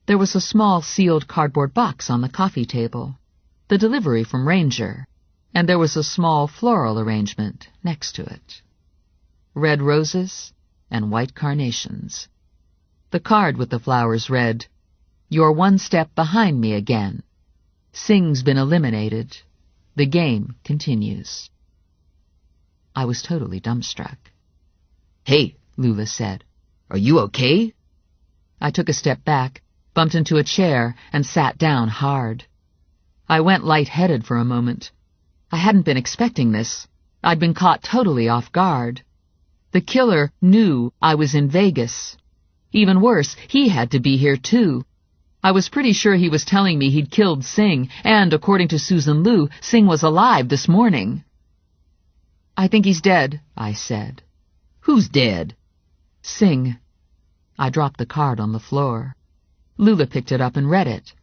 There was a small sealed cardboard box on the coffee table, the delivery from Ranger, and there was a small floral arrangement next to it. Red roses and white carnations. The card with the flowers read, "You're one step behind me again. Singh's been eliminated. The game continues." I was totally dumbstruck. Hey, Lula said. Are you okay? I took a step back, bumped into a chair, and sat down hard. I went light-headed for a moment. I hadn't been expecting this. I'd been caught totally off guard. The killer knew I was in Vegas. Even worse, he had to be here too. I was pretty sure he was telling me he'd killed Singh, and according to Susan Liu, Singh was alive this morning. "I think he's dead," I said. Who's dead? "Singh." I dropped the card on the floor. Lula picked it up and read it.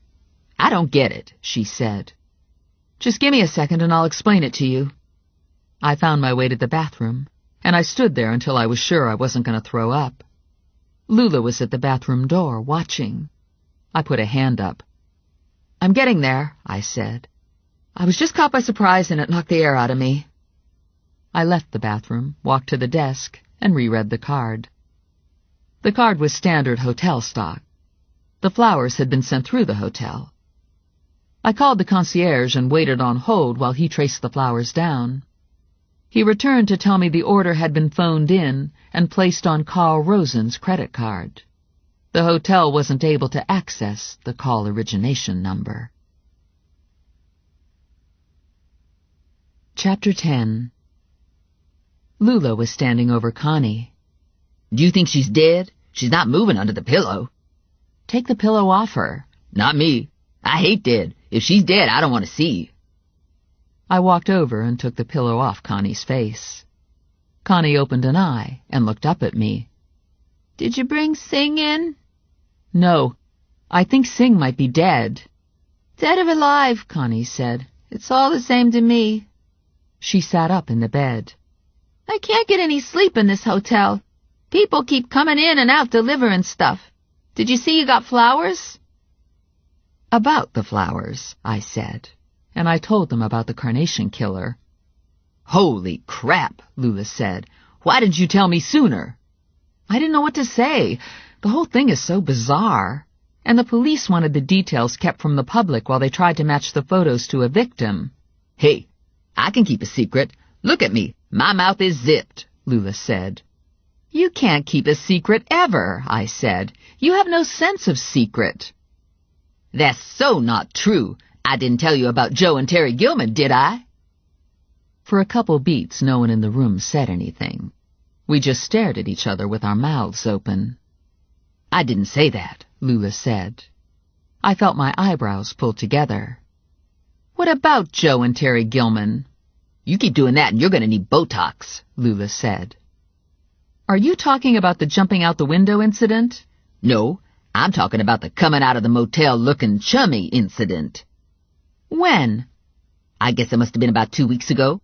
I don't get it, she said. "Just give me a second and I'll explain it to you." I found my way to the bathroom, and I stood there until I was sure I wasn't going to throw up. Lula was at the bathroom door, watching. I put a hand up. "I'm getting there," I said. "I was just caught by surprise and it knocked the air out of me." I left the bathroom, walked to the desk, and reread the card. The card was standard hotel stock. The flowers had been sent through the hotel. I called the concierge and waited on hold while he traced the flowers down. He returned to tell me the order had been phoned in and placed on Carl Rosen's credit card. The hotel wasn't able to access the call origination number. Chapter 10. Lula was standing over Connie. Do you think she's dead? She's not moving under the pillow. Take the pillow off her. Not me. I hate dead. If she's dead, I don't want to see. I walked over and took the pillow off Connie's face. Connie opened an eye and looked up at me. "Did you bring Singh in?" "No. I think Singh might be dead." "Dead or alive," Connie said. "It's all the same to me." She sat up in the bed. "I can't get any sleep in this hotel. People keep coming in and out delivering stuff. Did you see you got flowers?" "About the flowers," I said, and I told them about the carnation killer. Holy crap, Lula said. Why didn't you tell me sooner? I didn't know what to say. The whole thing is so bizarre. And the police wanted the details kept from the public while they tried to match the photos to a victim. Hey, I can keep a secret. Look at me. My mouth is zipped, Lula said. You can't keep a secret ever, I said. You have no sense of secret. That's so not true. I didn't tell you about Joe and Terry Gilman, did I? For a couple beats, no one in the room said anything. We just stared at each other with our mouths open. I didn't say that, Lula said. I felt my eyebrows pull together. What about Joe and Terry Gilman? You keep doing that and you're going to need Botox, Lula said. Are you talking about the jumping out the window incident? No, I'm talking about the coming out of the motel looking chummy incident. When? I guess it must have been about 2 weeks ago.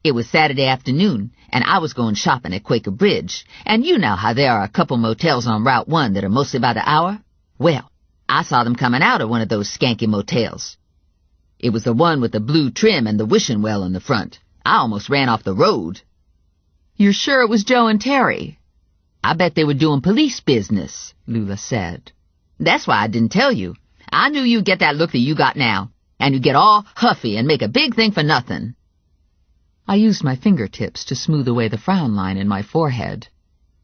It was Saturday afternoon, and I was going shopping at Quaker Bridge, and you know how there are a couple motels on Route 1 that are mostly by the hour? Well, I saw them coming out of one of those skanky motels. It was the one with the blue trim and the wishing well in the front. I almost ran off the road. You're sure it was Joe and Terry? I bet they were doing police business, Lula said. That's why I didn't tell you. I knew you'd get that look that you got now, and you'd get all huffy and make a big thing for nothing. I used my fingertips to smooth away the frown line in my forehead.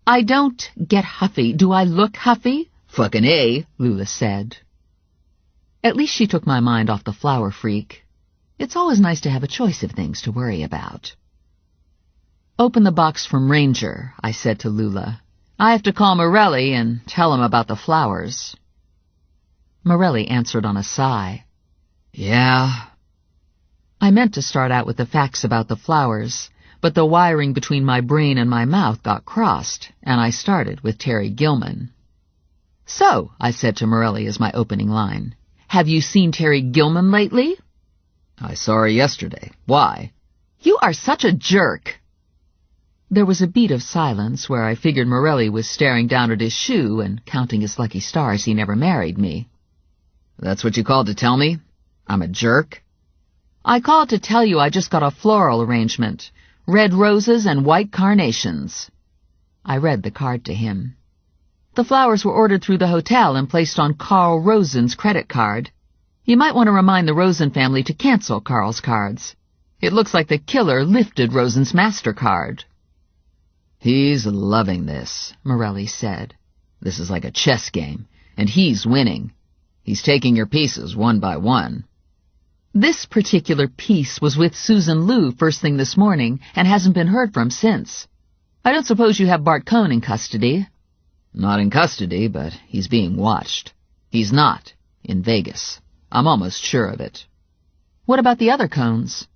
I don't get huffy. Do I look huffy? Fucking A, Lula said. At least she took my mind off the flower freak. It's always nice to have a choice of things to worry about. Open the box from Ranger, I said to Lula. I have to call Morelli and tell him about the flowers. Morelli answered on a sigh. Yeah. I meant to start out with the facts about the flowers, but the wiring between my brain and my mouth got crossed, and I started with Terry Gilman. So, I said to Morelli as my opening line, have you seen Terry Gilman lately? I saw her yesterday. Why? You are such a jerk. There was a beat of silence where I figured Morelli was staring down at his shoe and counting his lucky stars he never married me. That's what you called to tell me? I'm a jerk? I called to tell you I just got a floral arrangement. Red roses and white carnations. I read the card to him. The flowers were ordered through the hotel and placed on Carl Rosen's credit card. You might want to remind the Rosen family to cancel Carl's cards. It looks like the killer lifted Rosen's MasterCard. He's loving this, Morelli said. This is like a chess game, and he's winning. He's taking your pieces one by one. This particular piece was with Susan Liu first thing this morning and hasn't been heard from since. I don't suppose you have Bart Cohn in custody? Not in custody, but he's being watched. He's not in Vegas. I'm almost sure of it. What about the other Cohns?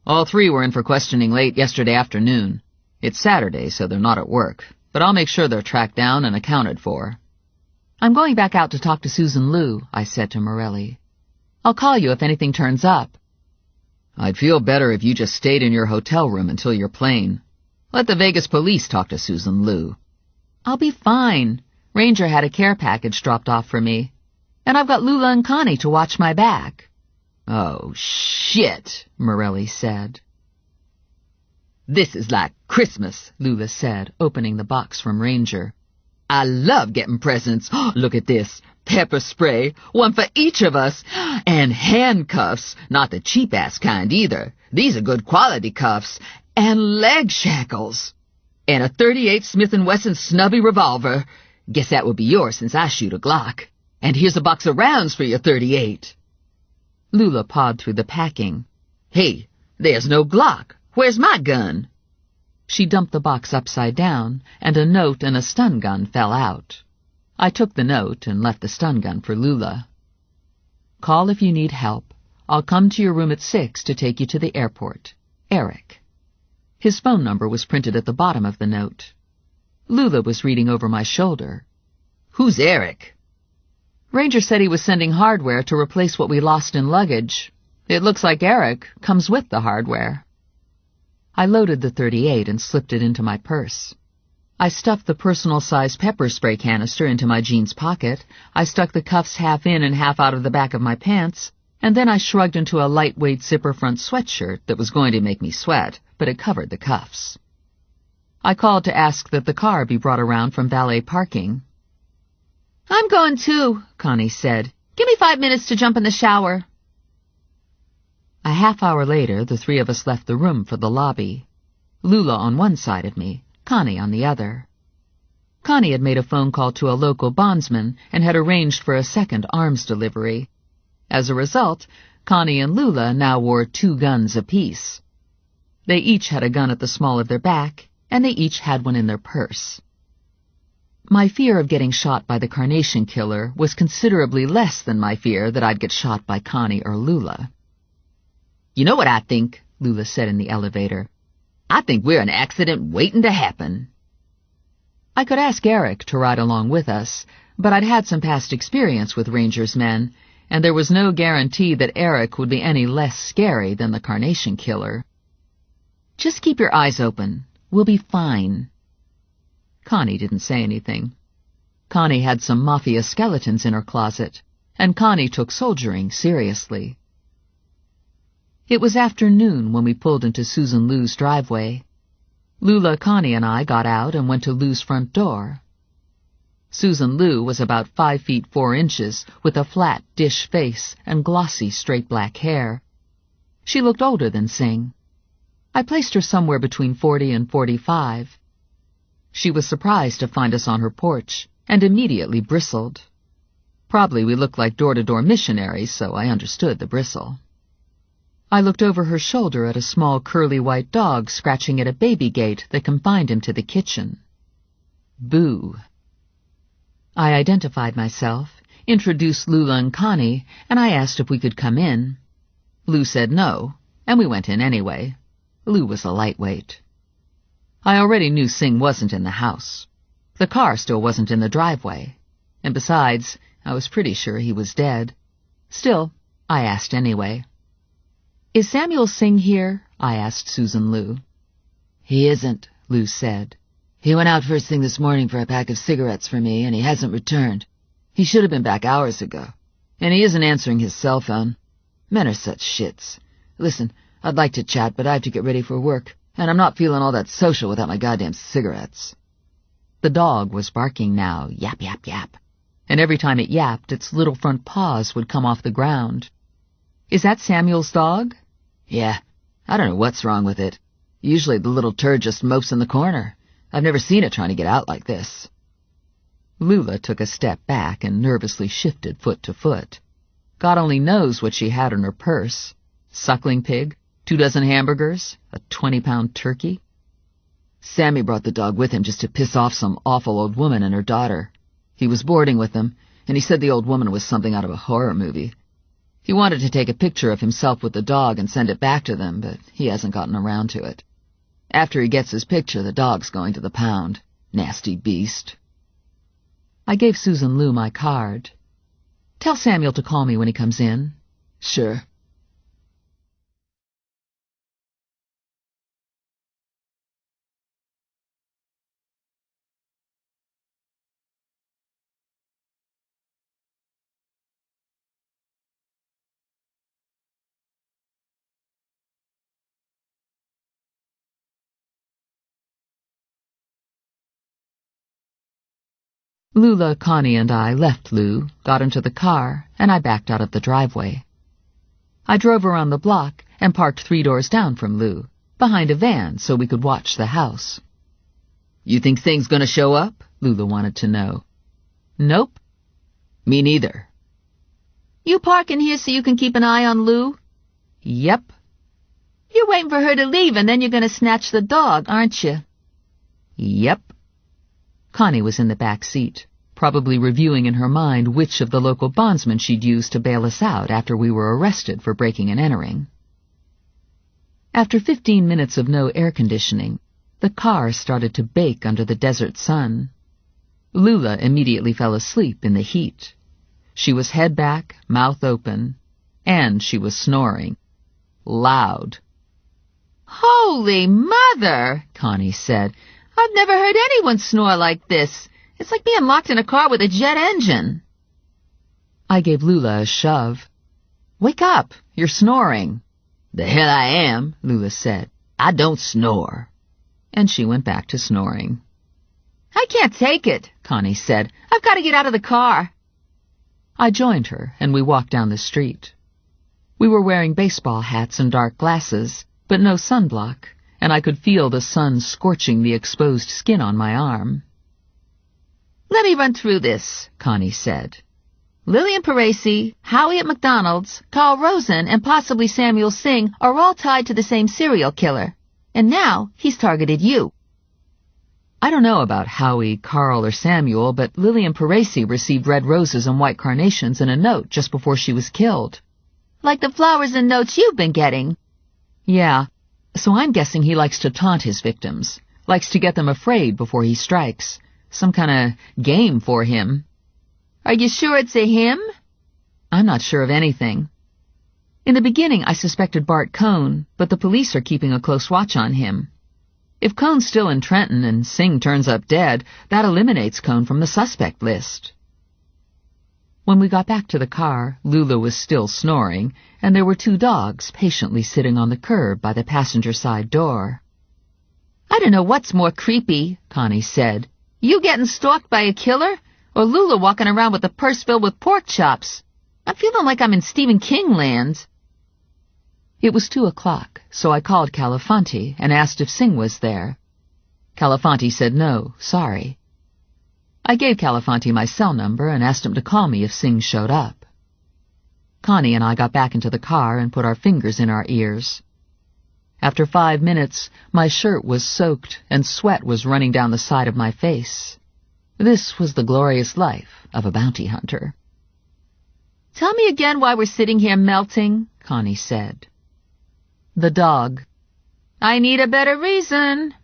All three were in for questioning late yesterday afternoon. It's Saturday, so they're not at work, but I'll make sure they're tracked down and accounted for. I'm going back out to talk to Susan Liu, I said to Morelli. I'll call you if anything turns up. I'd feel better if you just stayed in your hotel room until your plane. Let the Vegas police talk to Susan Liu. I'll be fine. Ranger had a care package dropped off for me. And I've got Lula and Connie to watch my back. Oh, shit, Morelli said. This is like Christmas, Lula said, opening the box from Ranger. I love getting presents. Look at this. Pepper spray, one for each of us. And handcuffs, not the cheap-ass kind either. These are good quality cuffs. And leg shackles. And a .38 Smith & Wesson snubby revolver. Guess that would be yours since I shoot a Glock. And here's a box of rounds for your .38. Lula pawed through the packing. Hey, there's no Glock. Where's my gun? She dumped the box upside down, and a note and a stun gun fell out. I took the note and left the stun gun for Lula. Call if you need help. I'll come to your room at 6 to take you to the airport. Eric. His phone number was printed at the bottom of the note. Lula was reading over my shoulder. Who's Eric? Ranger said he was sending hardware to replace what we lost in luggage. It looks like Eric comes with the hardware. I loaded the .38 and slipped it into my purse. I stuffed the personal-sized pepper spray canister into my jeans pocket, I stuck the cuffs half in and half out of the back of my pants, and then I shrugged into a lightweight zipper-front sweatshirt that was going to make me sweat, but it covered the cuffs. I called to ask that the car be brought around from valet parking. I'm going too, Connie said. Give me 5 minutes to jump in the shower. A half-hour later, the three of us left the room for the lobby. Lula on one side of me, Connie on the other. Connie had made a phone call to a local bondsman and had arranged for a second arms delivery. As a result, Connie and Lula now wore 2 guns apiece. They each had a gun at the small of their back, and they each had one in their purse. My fear of getting shot by the Carnation Killer was considerably less than my fear that I'd get shot by Connie or Lula. You know what I think, Lula said in the elevator. I think we're an accident waiting to happen. I could ask Eric to ride along with us, but I'd had some past experience with Ranger's men, and there was no guarantee that Eric would be any less scary than the Carnation Killer. Just keep your eyes open. We'll be fine. Connie didn't say anything. Connie had some mafia skeletons in her closet, and Connie took soldiering seriously. It was afternoon when we pulled into Susan Liu's driveway. Lula, Connie, and I got out and went to Liu's front door. Susan Liu was about 5 feet 4 inches, with a flat dish face and glossy straight black hair. She looked older than Singh. I placed her somewhere between 40 and 45. She was surprised to find us on her porch, and immediately bristled. Probably we looked like door-to-door missionaries, so I understood the bristle. I looked over her shoulder at a small curly white dog scratching at a baby gate that confined him to the kitchen. Boo. I identified myself, introduced Lula and Connie, and I asked if we could come in. Lou said no, and we went in anyway. Lou was a lightweight. I already knew Singh wasn't in the house. The car still wasn't in the driveway. And besides, I was pretty sure he was dead. Still, I asked anyway. Is Samuel Singh here? I asked Susan Liu. He isn't, Liu said. He went out first thing this morning for a pack of cigarettes for me, and he hasn't returned. He should have been back hours ago. And he isn't answering his cell phone. Men are such shits. Listen, I'd like to chat, but I have to get ready for work, and I'm not feeling all that social without my goddamn cigarettes. The dog was barking now, yap, yap, yap. And every time it yapped, its little front paws would come off the ground. Is that Samuel's dog? Yeah, I don't know what's wrong with it. Usually the little turd just mopes in the corner. I've never seen it trying to get out like this. Lula took a step back and nervously shifted foot to foot. God only knows what she had in her purse. Suckling pig, 2 dozen hamburgers, a 20-pound turkey. Sammy brought the dog with him just to piss off some awful old woman and her daughter. He was boarding with them, and he said the old woman was something out of a horror movie. He wanted to take a picture of himself with the dog and send it back to them, but he hasn't gotten around to it. After he gets his picture, the dog's going to the pound. Nasty beast. I gave Susan Lou my card. Tell Samuel to call me when he comes in. Sure. Lula, Connie, and I left Lou, got into the car, and I backed out of the driveway. I drove around the block and parked 3 doors down from Lou, behind a van so we could watch the house. You think Thing's gonna show up? Lula wanted to know. Nope. Me neither. You parking here so you can keep an eye on Lou? Yep. You're waiting for her to leave and then you're gonna snatch the dog, aren't you? Yep. Connie was in the back seat, probably reviewing in her mind which of the local bondsmen she'd used to bail us out after we were arrested for breaking and entering. After 15 minutes of no air conditioning, the car started to bake under the desert sun. Lula immediately fell asleep in the heat. She was head back, mouth open, and she was snoring. Loud. Holy Mother, Connie said. I've never heard anyone snore like this. It's like being locked in a car with a jet engine. I gave Lula a shove. Wake up! You're snoring. The hell I am, Lula said. I don't snore. And she went back to snoring. I can't take it, Connie said. I've got to get out of the car. I joined her, and we walked down the street. We were wearing baseball hats and dark glasses, but no sunblock, and I could feel the sun scorching the exposed skin on my arm. Let me run through this, Connie said. Lillian Parisi, Howie at McDonald's, Carl Rosen, and possibly Samuel Singh are all tied to the same serial killer. And now he's targeted you. I don't know about Howie, Carl, or Samuel, but Lillian Parisi received red roses and white carnations in a note just before she was killed. Like the flowers and notes you've been getting. Yeah. So I'm guessing he likes to taunt his victims, likes to get them afraid before he strikes. Some kind of game for him. Are you sure it's a him? I'm not sure of anything. In the beginning, I suspected Bart Cohn, but the police are keeping a close watch on him. If Cohn's still in Trenton and Singh turns up dead, that eliminates Cohn from the suspect list. When we got back to the car, Lula was still snoring, and there were 2 dogs patiently sitting on the curb by the passenger side door. I don't know what's more creepy, Connie said. You getting stalked by a killer, or Lula walking around with a purse filled with pork chops? I'm feeling like I'm in Stephen King land. It was 2 o'clock, so I called Calafanti and asked if Singh was there. Calafanti said no, sorry. I gave Calafanti my cell number and asked him to call me if Singh showed up. Connie and I got back into the car and put our fingers in our ears. After 5 minutes, my shirt was soaked and sweat was running down the side of my face. This was the glorious life of a bounty hunter. Tell me again why we're sitting here melting, Connie said. The dog. I need a better reason.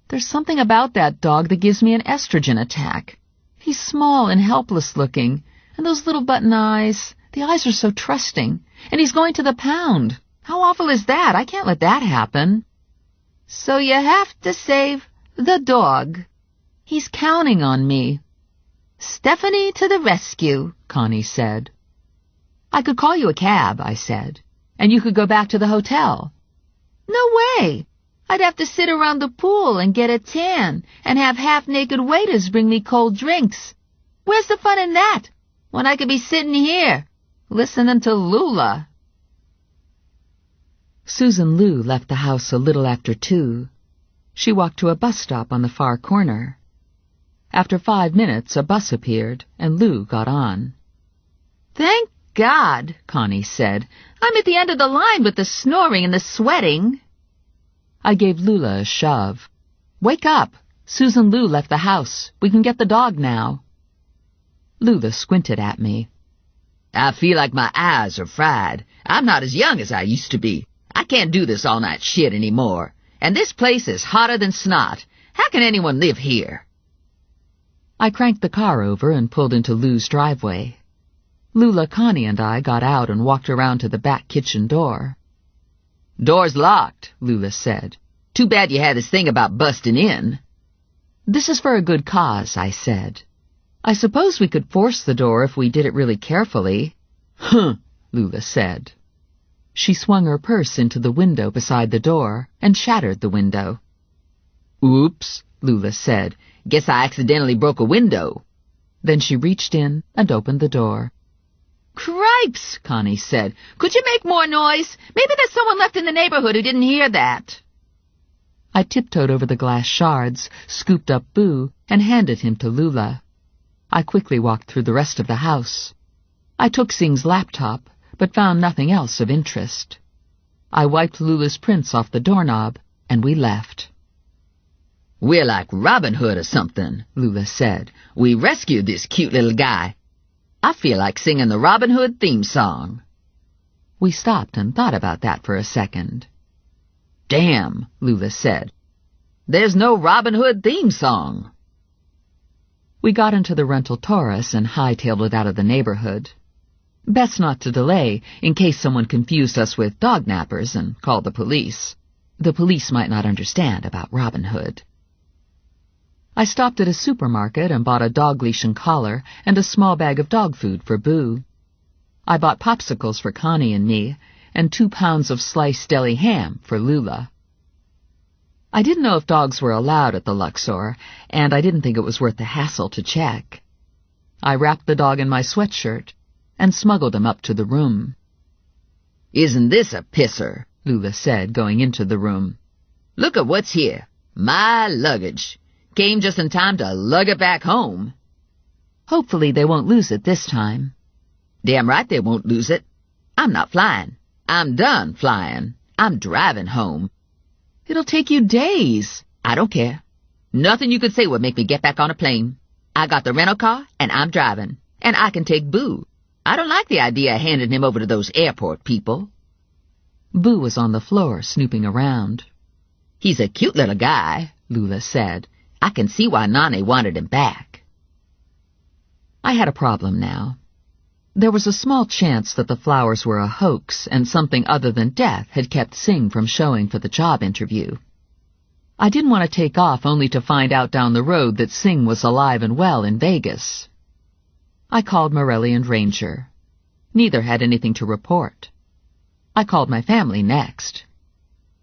There's something about that dog that gives me an estrogen attack. He's small and helpless looking, and those little button eyes, the eyes are so trusting. And he's going to the pound. How awful is that? I can't let that happen. So you have to save the dog. He's counting on me. Stephanie to the rescue, Connie said. I could call you a cab, I said, and you could go back to the hotel. No way. I'd have to sit around the pool and get a tan and have half-naked waiters bring me cold drinks. Where's the fun in that, when I could be sitting here, listening to Lula? Susan Lou left the house a little after 2. She walked to a bus stop on the far corner. After 5 minutes, a bus appeared, and Lou got on. "Thank God," Connie said. "I'm at the end of the line with the snoring and the sweating." I gave Lula a shove. "Wake up! Susan Lou left the house. We can get the dog now." Lula squinted at me. I feel like my eyes are fried. I'm not as young as I used to be. I can't do this all-night shit anymore. And this place is hotter than snot. How can anyone live here? I cranked the car over and pulled into Lou's driveway. Lula, Connie, and I got out and walked around to the back kitchen door. "Door's locked," Lula said. "Too bad you had this thing about busting in." "This is for a good cause," I said. "I suppose we could force the door if we did it really carefully." "Huh," Lula said. She swung her purse into the window beside the door and shattered the window. "Oops," Lula said. "Guess I accidentally broke a window." Then she reached in and opened the door. "Cripes," Connie said. "Could you make more noise? Maybe there's someone left in the neighborhood who didn't hear that." I tiptoed over the glass shards, scooped up Boo, and handed him to Lula. I quickly walked through the rest of the house. I took Singh's laptop, but found nothing else of interest. I wiped Lula's prints off the doorknob, and we left. "We're like Robin Hood or something," Lula said. "We rescued this cute little guy. I feel like singing the Robin Hood theme song." We stopped and thought about that for a second. "Damn," Lula said. "There's no Robin Hood theme song." We got into the rental Taurus and hightailed it out of the neighborhood. Best not to delay, in case someone confused us with dog nappers and called the police. The police might not understand about Robin Hood. I stopped at a supermarket and bought a dog leash and collar and a small bag of dog food for Boo. I bought popsicles for Connie and me, and 2 pounds of sliced deli ham for Lula. I didn't know if dogs were allowed at the Luxor, and I didn't think it was worth the hassle to check. I wrapped the dog in my sweatshirt and smuggled him up to the room. "Isn't this a pisser?" Lula said, going into the room. "Look at what's here. My luggage. Came just in time to lug it back home." "Hopefully they won't lose it this time." "Damn right they won't lose it. I'm not flying. I'm done flying. I'm driving home." "It'll take you days." "I don't care. Nothing you could say would make me get back on a plane. I got the rental car, and I'm driving. And I can take Boo. I don't like the idea of handing him over to those airport people." Boo was on the floor, snooping around. "He's a cute little guy," Lula said. "I can see why Nani wanted him back." I had a problem now. There was a small chance that the flowers were a hoax and something other than death had kept Singh from showing for the job interview. I didn't want to take off only to find out down the road that Singh was alive and well in Vegas. I called Morelli and Ranger. Neither had anything to report. I called my family next.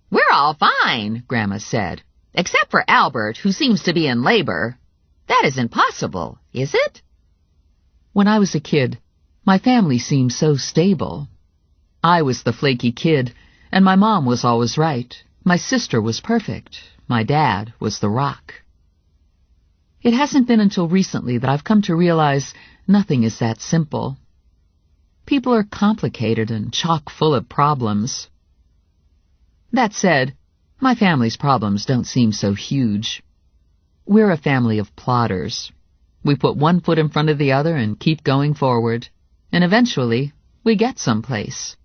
"We're all fine," Grandma said. "Except for Albert, who seems to be in labor. That isn't possible, is it?" When I was a kid, my family seemed so stable. I was the flaky kid, and my mom was always right. My sister was perfect. My dad was the rock. It hasn't been until recently that I've come to realize nothing is that simple. People are complicated and chock full of problems. That said, my family's problems don't seem so huge. We're a family of plodders. We put one foot in front of the other and keep going forward, and eventually we get someplace.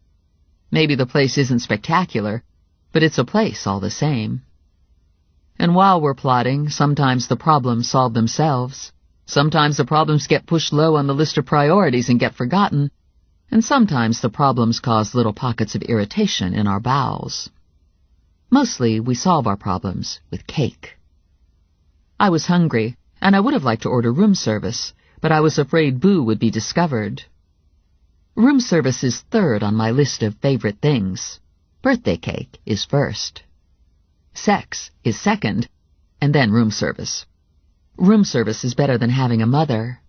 Maybe the place isn't spectacular, but it's a place all the same. And while we're plodding, sometimes the problems solve themselves. Sometimes the problems get pushed low on the list of priorities and get forgotten, and sometimes the problems cause little pockets of irritation in our bowels. Mostly, we solve our problems with cake. I was hungry, and I would have liked to order room service, but I was afraid Boo would be discovered. Room service is third on my list of favorite things. Birthday cake is first. Sex is second, and then room service. Room service is better than having a mother.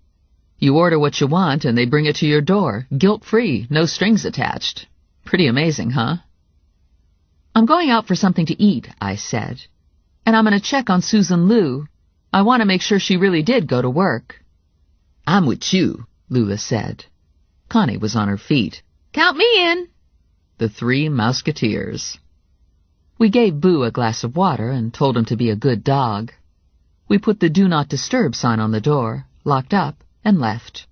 You order what you want, and they bring it to your door, guilt-free, no strings attached. Pretty amazing, huh? "I'm going out for something to eat," I said. And I'm going to check on Susan Liu. I want to make sure she really did go to work. I'm with you, Lula said. Connie was on her feet. Count me in. The 3 Musketeers. We gave Boo a glass of water and told him to be a good dog. We put the Do Not Disturb sign on the door, locked up, and left.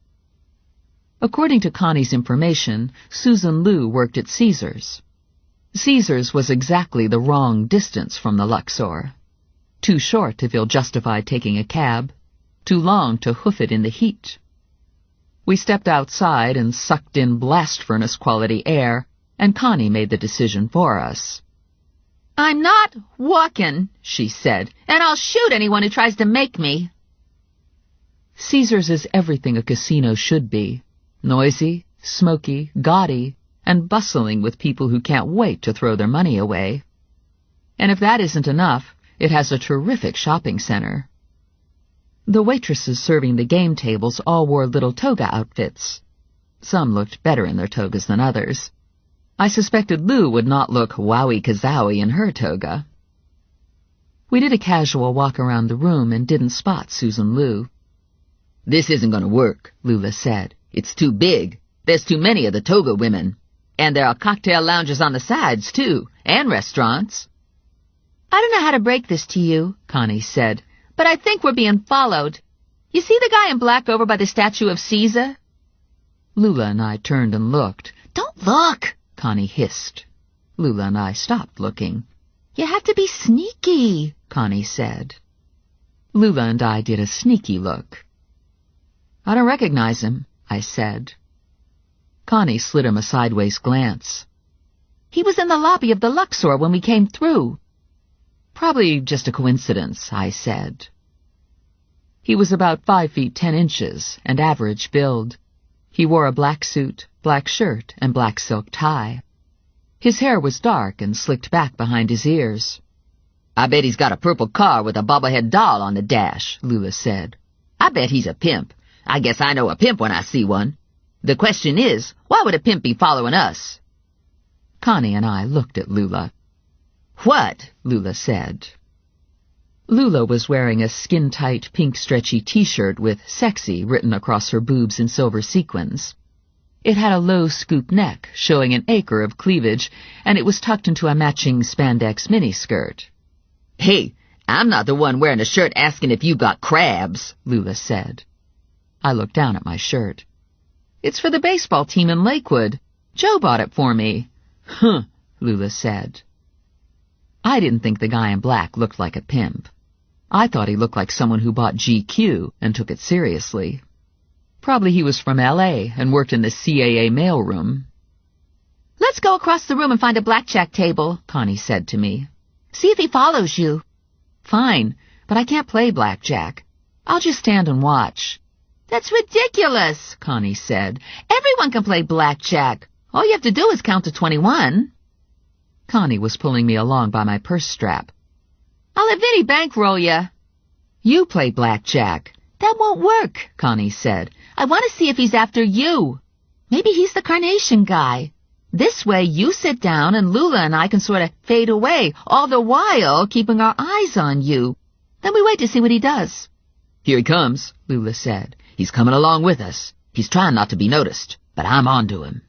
According to Connie's information, Susan Liu worked at Caesar's. Caesar's was exactly the wrong distance from the Luxor. Too short to feel justified taking a cab, too long to hoof it in the heat. We stepped outside and sucked in blast furnace quality air, and Connie made the decision for us. I'm not walking, she said, and I'll shoot anyone who tries to make me. Caesar's is everything a casino should be. Noisy, smoky, gaudy, and bustling with people who can't wait to throw their money away. And if that isn't enough, it has a terrific shopping center. The waitresses serving the game tables all wore little toga outfits. Some looked better in their togas than others. I suspected Lou would not look wowie-kazowie in her toga. We did a casual walk around the room and didn't spot Susan Liu. This isn't going to work, Lula said. It's too big. There's too many of the toga women. And there are cocktail lounges on the sides, too, and restaurants. I don't know how to break this to you, Connie said, but I think we're being followed. You see the guy in black over by the statue of Caesar? Lula and I turned and looked. Don't look, Connie hissed. Lula and I stopped looking. You have to be sneaky, Connie said. Lula and I did a sneaky look. I don't recognize him, I said. Connie slid him a sideways glance. He was in the lobby of the Luxor when we came through. Probably just a coincidence, I said. He was about 5 feet 10 inches and average build. He wore a black suit, black shirt, and black silk tie. His hair was dark and slicked back behind his ears. I bet he's got a purple car with a bobblehead doll on the dash, Lula said. I bet he's a pimp. I guess I know a pimp when I see one. The question is, why would a pimp be following us? Connie and I looked at Lula. What? Lula said. Lula was wearing a skin-tight pink stretchy t-shirt with sexy written across her boobs in silver sequins. It had a low scoop neck showing an acre of cleavage, and it was tucked into a matching spandex miniskirt. Hey, I'm not the one wearing a shirt asking if you got crabs, Lula said. I looked down at my shirt. It's for the baseball team in Lakewood. Joe bought it for me. Huh, Lula said. I didn't think the guy in black looked like a pimp. I thought he looked like someone who bought GQ and took it seriously. Probably he was from L.A. and worked in the CAA mailroom. Let's go across the room and find a blackjack table, Connie said to me. See if he follows you. Fine, but I can't play blackjack. I'll just stand and watch. That's ridiculous, Connie said. Everyone can play blackjack. All you have to do is count to 21. Connie was pulling me along by my purse strap. I'll let Vinny bankroll you. You play blackjack. That won't work, Connie said. I want to see if he's after you. Maybe he's the carnation guy. This way you sit down and Lula and I can sort of fade away, all the while keeping our eyes on you. Then we wait to see what he does. Here he comes, Lula said. He's coming along with us. He's trying not to be noticed, but I'm on to him.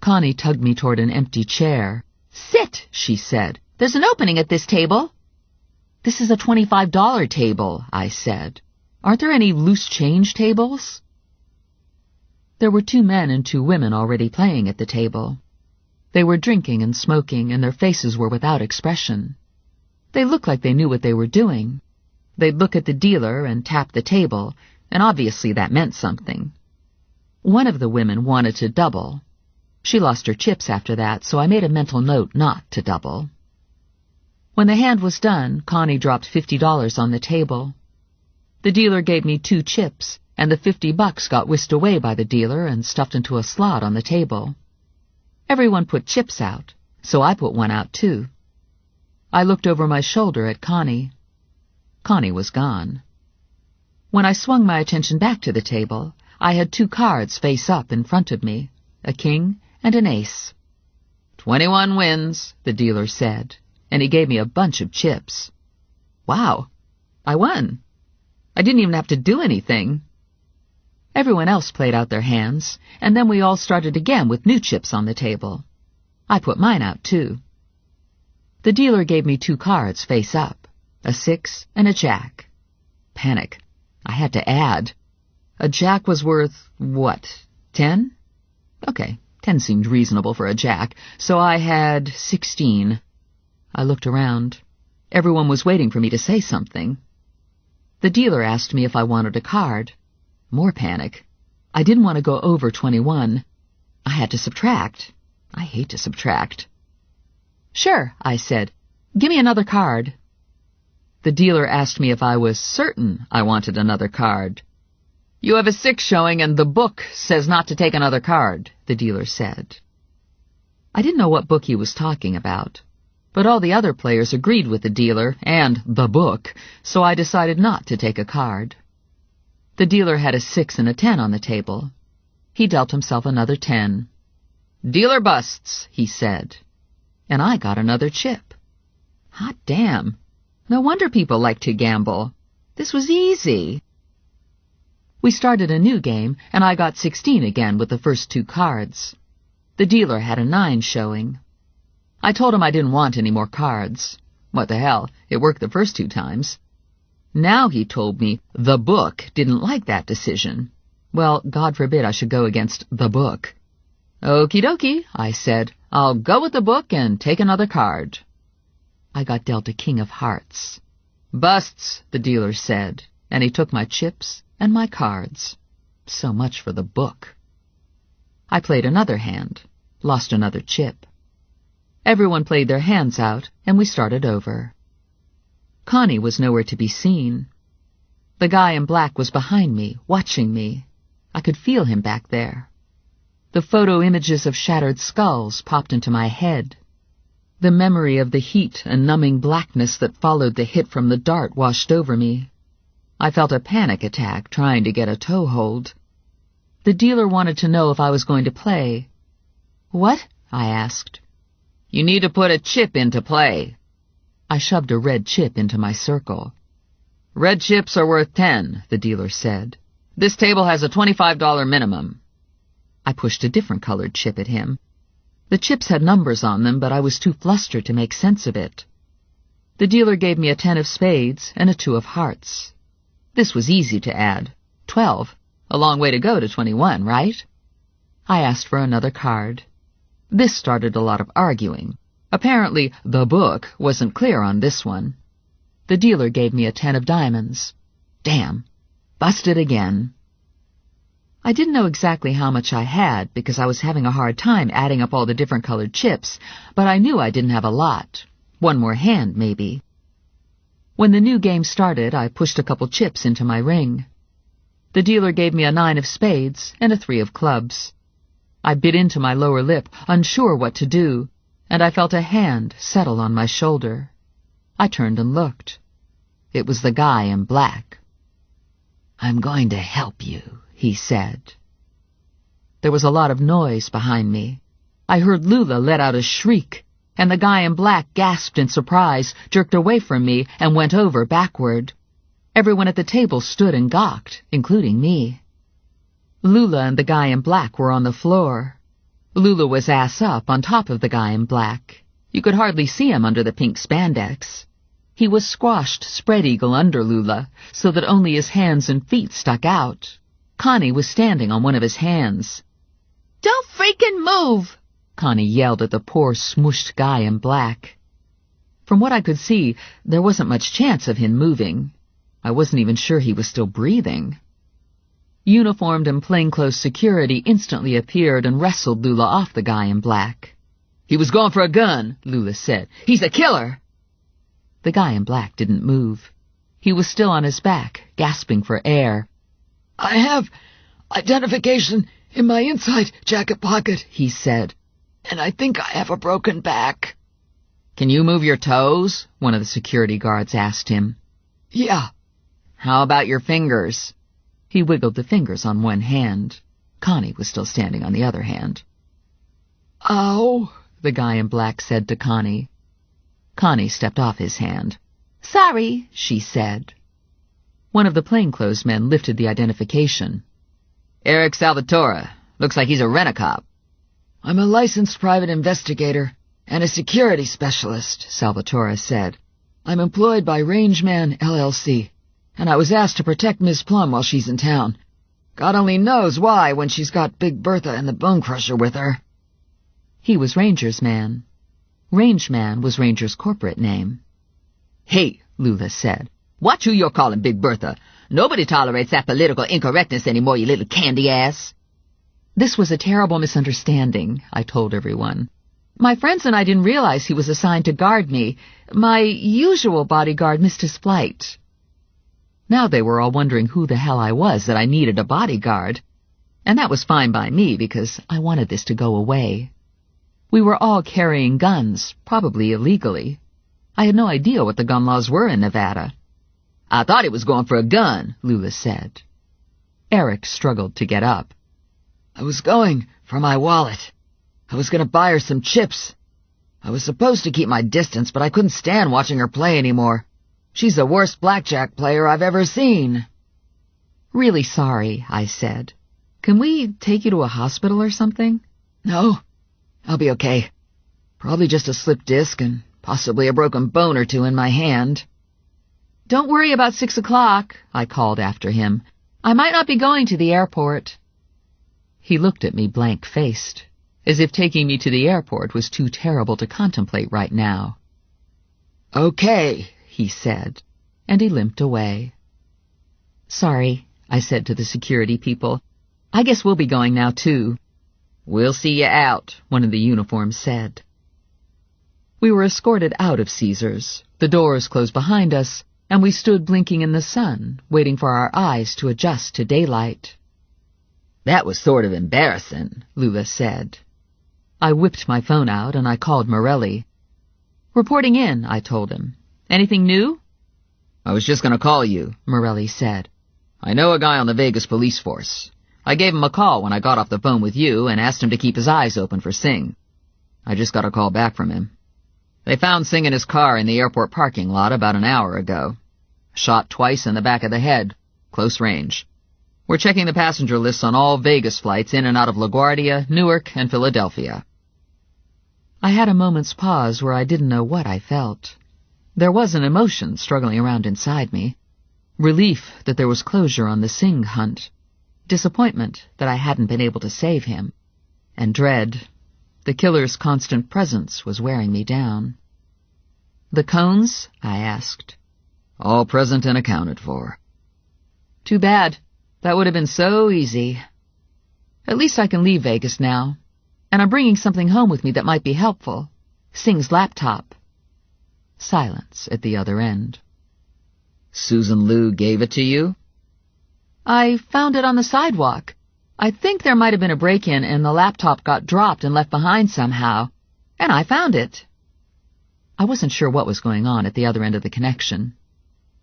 Connie tugged me toward an empty chair. Sit, she said. There's an opening at this table. This is a $25 table, I said. Aren't there any loose change tables? There were 2 men and 2 women already playing at the table. They were drinking and smoking, and their faces were without expression. They looked like they knew what they were doing. They'd look at the dealer and tap the table, and obviously that meant something. One of the women wanted to double. She lost her chips after that, so I made a mental note not to double. When the hand was done, Connie dropped $50 on the table. The dealer gave me 2 chips, and the $50 got whisked away by the dealer and stuffed into a slot on the table. Everyone put chips out, so I put one out too. I looked over my shoulder at Connie. Connie was gone. When I swung my attention back to the table, I had 2 cards face up in front of me, a king and an ace. 21 wins, the dealer said, and he gave me a bunch of chips. Wow, I won. I didn't even have to do anything. Everyone else played out their hands, and then we all started again with new chips on the table. I put mine out, too. The dealer gave me 2 cards face up, a 6 and a jack. Panic. I had to add. A jack was worth, what, 10? Okay, 10 seemed reasonable for a jack, so I had 16. I looked around. Everyone was waiting for me to say something. The dealer asked me if I wanted a card. More panic. I didn't want to go over 21. I had to subtract. I hate to subtract. Sure, I said. Give me another card. The dealer asked me if I was certain I wanted another card. You have a 6 showing and the book says not to take another card, the dealer said. I didn't know what book he was talking about, but all the other players agreed with the dealer and the book, so I decided not to take a card. The dealer had a 6 and a 10 on the table. He dealt himself another 10. Dealer busts, he said. And I got another chip. Hot damn. No wonder people like to gamble. This was easy. We started a new game, and I got 16 again with the first 2 cards. The dealer had a 9 showing. I told him I didn't want any more cards. What the hell, it worked the first 2 times. Now he told me the book didn't like that decision. Well, God forbid I should go against the book. Okie dokie, I said. I'll go with the book and take another card. I got dealt a king of hearts. Busts, the dealer said, and he took my chips and my cards. So much for the book. I played another hand, lost another chip. Everyone played their hands out, and we started over. Connie was nowhere to be seen. The guy in black was behind me, watching me. I could feel him back there. The photo images of shattered skulls popped into my head. The memory of the heat and numbing blackness that followed the hit from the dart washed over me. I felt a panic attack trying to get a toehold. The dealer wanted to know if I was going to play. What? I asked. You need to put a chip into play. I shoved a red chip into my circle. Red chips are worth 10, the dealer said. This table has a $25 minimum. I pushed a different colored chip at him. The chips had numbers on them, but I was too flustered to make sense of it. The dealer gave me a 10 of spades and a 2 of hearts. This was easy to add. 12. A long way to go to 21, right? I asked for another card. This started a lot of arguing. Apparently, the book wasn't clear on this one. The dealer gave me a 10 of diamonds. Damn. Busted again. I didn't know exactly how much I had because I was having a hard time adding up all the different colored chips, but I knew I didn't have a lot. One more hand, maybe. When the new game started, I pushed a couple chips into my ring. The dealer gave me a 9 of spades and a 3 of clubs. I bit into my lower lip, unsure what to do, and I felt a hand settle on my shoulder. I turned and looked. It was the guy in black. I'm going to help you, he said. There was a lot of noise behind me. I heard Lula let out a shriek, and the guy in black gasped in surprise, jerked away from me, and went over backward. Everyone at the table stood and gawked, including me. Lula and the guy in black were on the floor. Lula was ass up on top of the guy in black. You could hardly see him under the pink spandex. He was squashed spread-eagle under Lula, so that only his hands and feet stuck out. Connie was standing on one of his hands. Don't freaking move! Connie yelled at the poor smooshed guy in black. From what I could see, there wasn't much chance of him moving. I wasn't even sure he was still breathing. Uniformed and plainclothes security instantly appeared and wrestled Lula off the guy in black. He was going for a gun, Lula said. He's a killer! The guy in black didn't move. He was still on his back, gasping for air. I have identification in my inside jacket pocket, he said, and I think I have a broken back. Can you move your toes? One of the security guards asked him. Yeah. How about your fingers? He wiggled the fingers on one hand. Connie was still standing on the other hand. Ow, the guy in black said to Connie. Connie stepped off his hand. Sorry, she said. One of the plainclothesmen lifted the identification. Eric Salvatore. Looks like he's a rent-a-cop. I'm a licensed private investigator and a security specialist, Salvatore said. I'm employed by Rangeman LLC, and I was asked to protect Miss Plum while she's in town. God only knows why when she's got Big Bertha and the Bone Crusher with her. He was Ranger's man. Rangeman was Ranger's corporate name. Hey, Lula said. Watch who you're calling Big Bertha. Nobody tolerates that political incorrectness anymore, you little candy ass. This was a terrible misunderstanding, I told everyone. My friends and I didn't realize he was assigned to guard me. My usual bodyguard missed his flight. Now they were all wondering who the hell I was that I needed a bodyguard. And that was fine by me because I wanted this to go away. We were all carrying guns, probably illegally. I had no idea what the gun laws were in Nevada. I thought he was going for a gun, Lula said. Eric struggled to get up. I was going for my wallet. I was going to buy her some chips. I was supposed to keep my distance, but I couldn't stand watching her play anymore. She's the worst blackjack player I've ever seen. Really sorry, I said. Can we take you to a hospital or something? No, I'll be okay. Probably just a slipped disc and possibly a broken bone or two in my hand. Don't worry about 6 o'clock, I called after him. I might not be going to the airport. He looked at me blank-faced, as if taking me to the airport was too terrible to contemplate right now. Okay, he said, and he limped away. Sorry, I said to the security people. I guess we'll be going now, too. We'll see you out, one of the uniforms said. We were escorted out of Caesar's. The doors closed behind us, and we stood blinking in the sun, waiting for our eyes to adjust to daylight. That was sort of embarrassing, Lula said. I whipped my phone out and I called Morelli. Reporting in, I told him. Anything new? I was just going to call you, Morelli said. I know a guy on the Vegas police force. I gave him a call when I got off the phone with you and asked him to keep his eyes open for Singh. I just got a call back from him. They found Singh in his car in the airport parking lot about an hour ago. Shot twice in the back of the head, close range. We're checking the passenger lists on all Vegas flights in and out of LaGuardia, Newark, and Philadelphia. I had a moment's pause where I didn't know what I felt. There was an emotion struggling around inside me. Relief that there was closure on the Singh hunt. Disappointment that I hadn't been able to save him. And dread. The killer's constant presence was wearing me down. The Cones? I asked. All present and accounted for. Too bad. That would have been so easy. At least I can leave Vegas now. And I'm bringing something home with me that might be helpful. Singh's laptop. Silence at the other end. Susan Liu gave it to you? I found it on the sidewalk. I think there might have been a break-in and the laptop got dropped and left behind somehow. And I found it. I wasn't sure what was going on at the other end of the connection.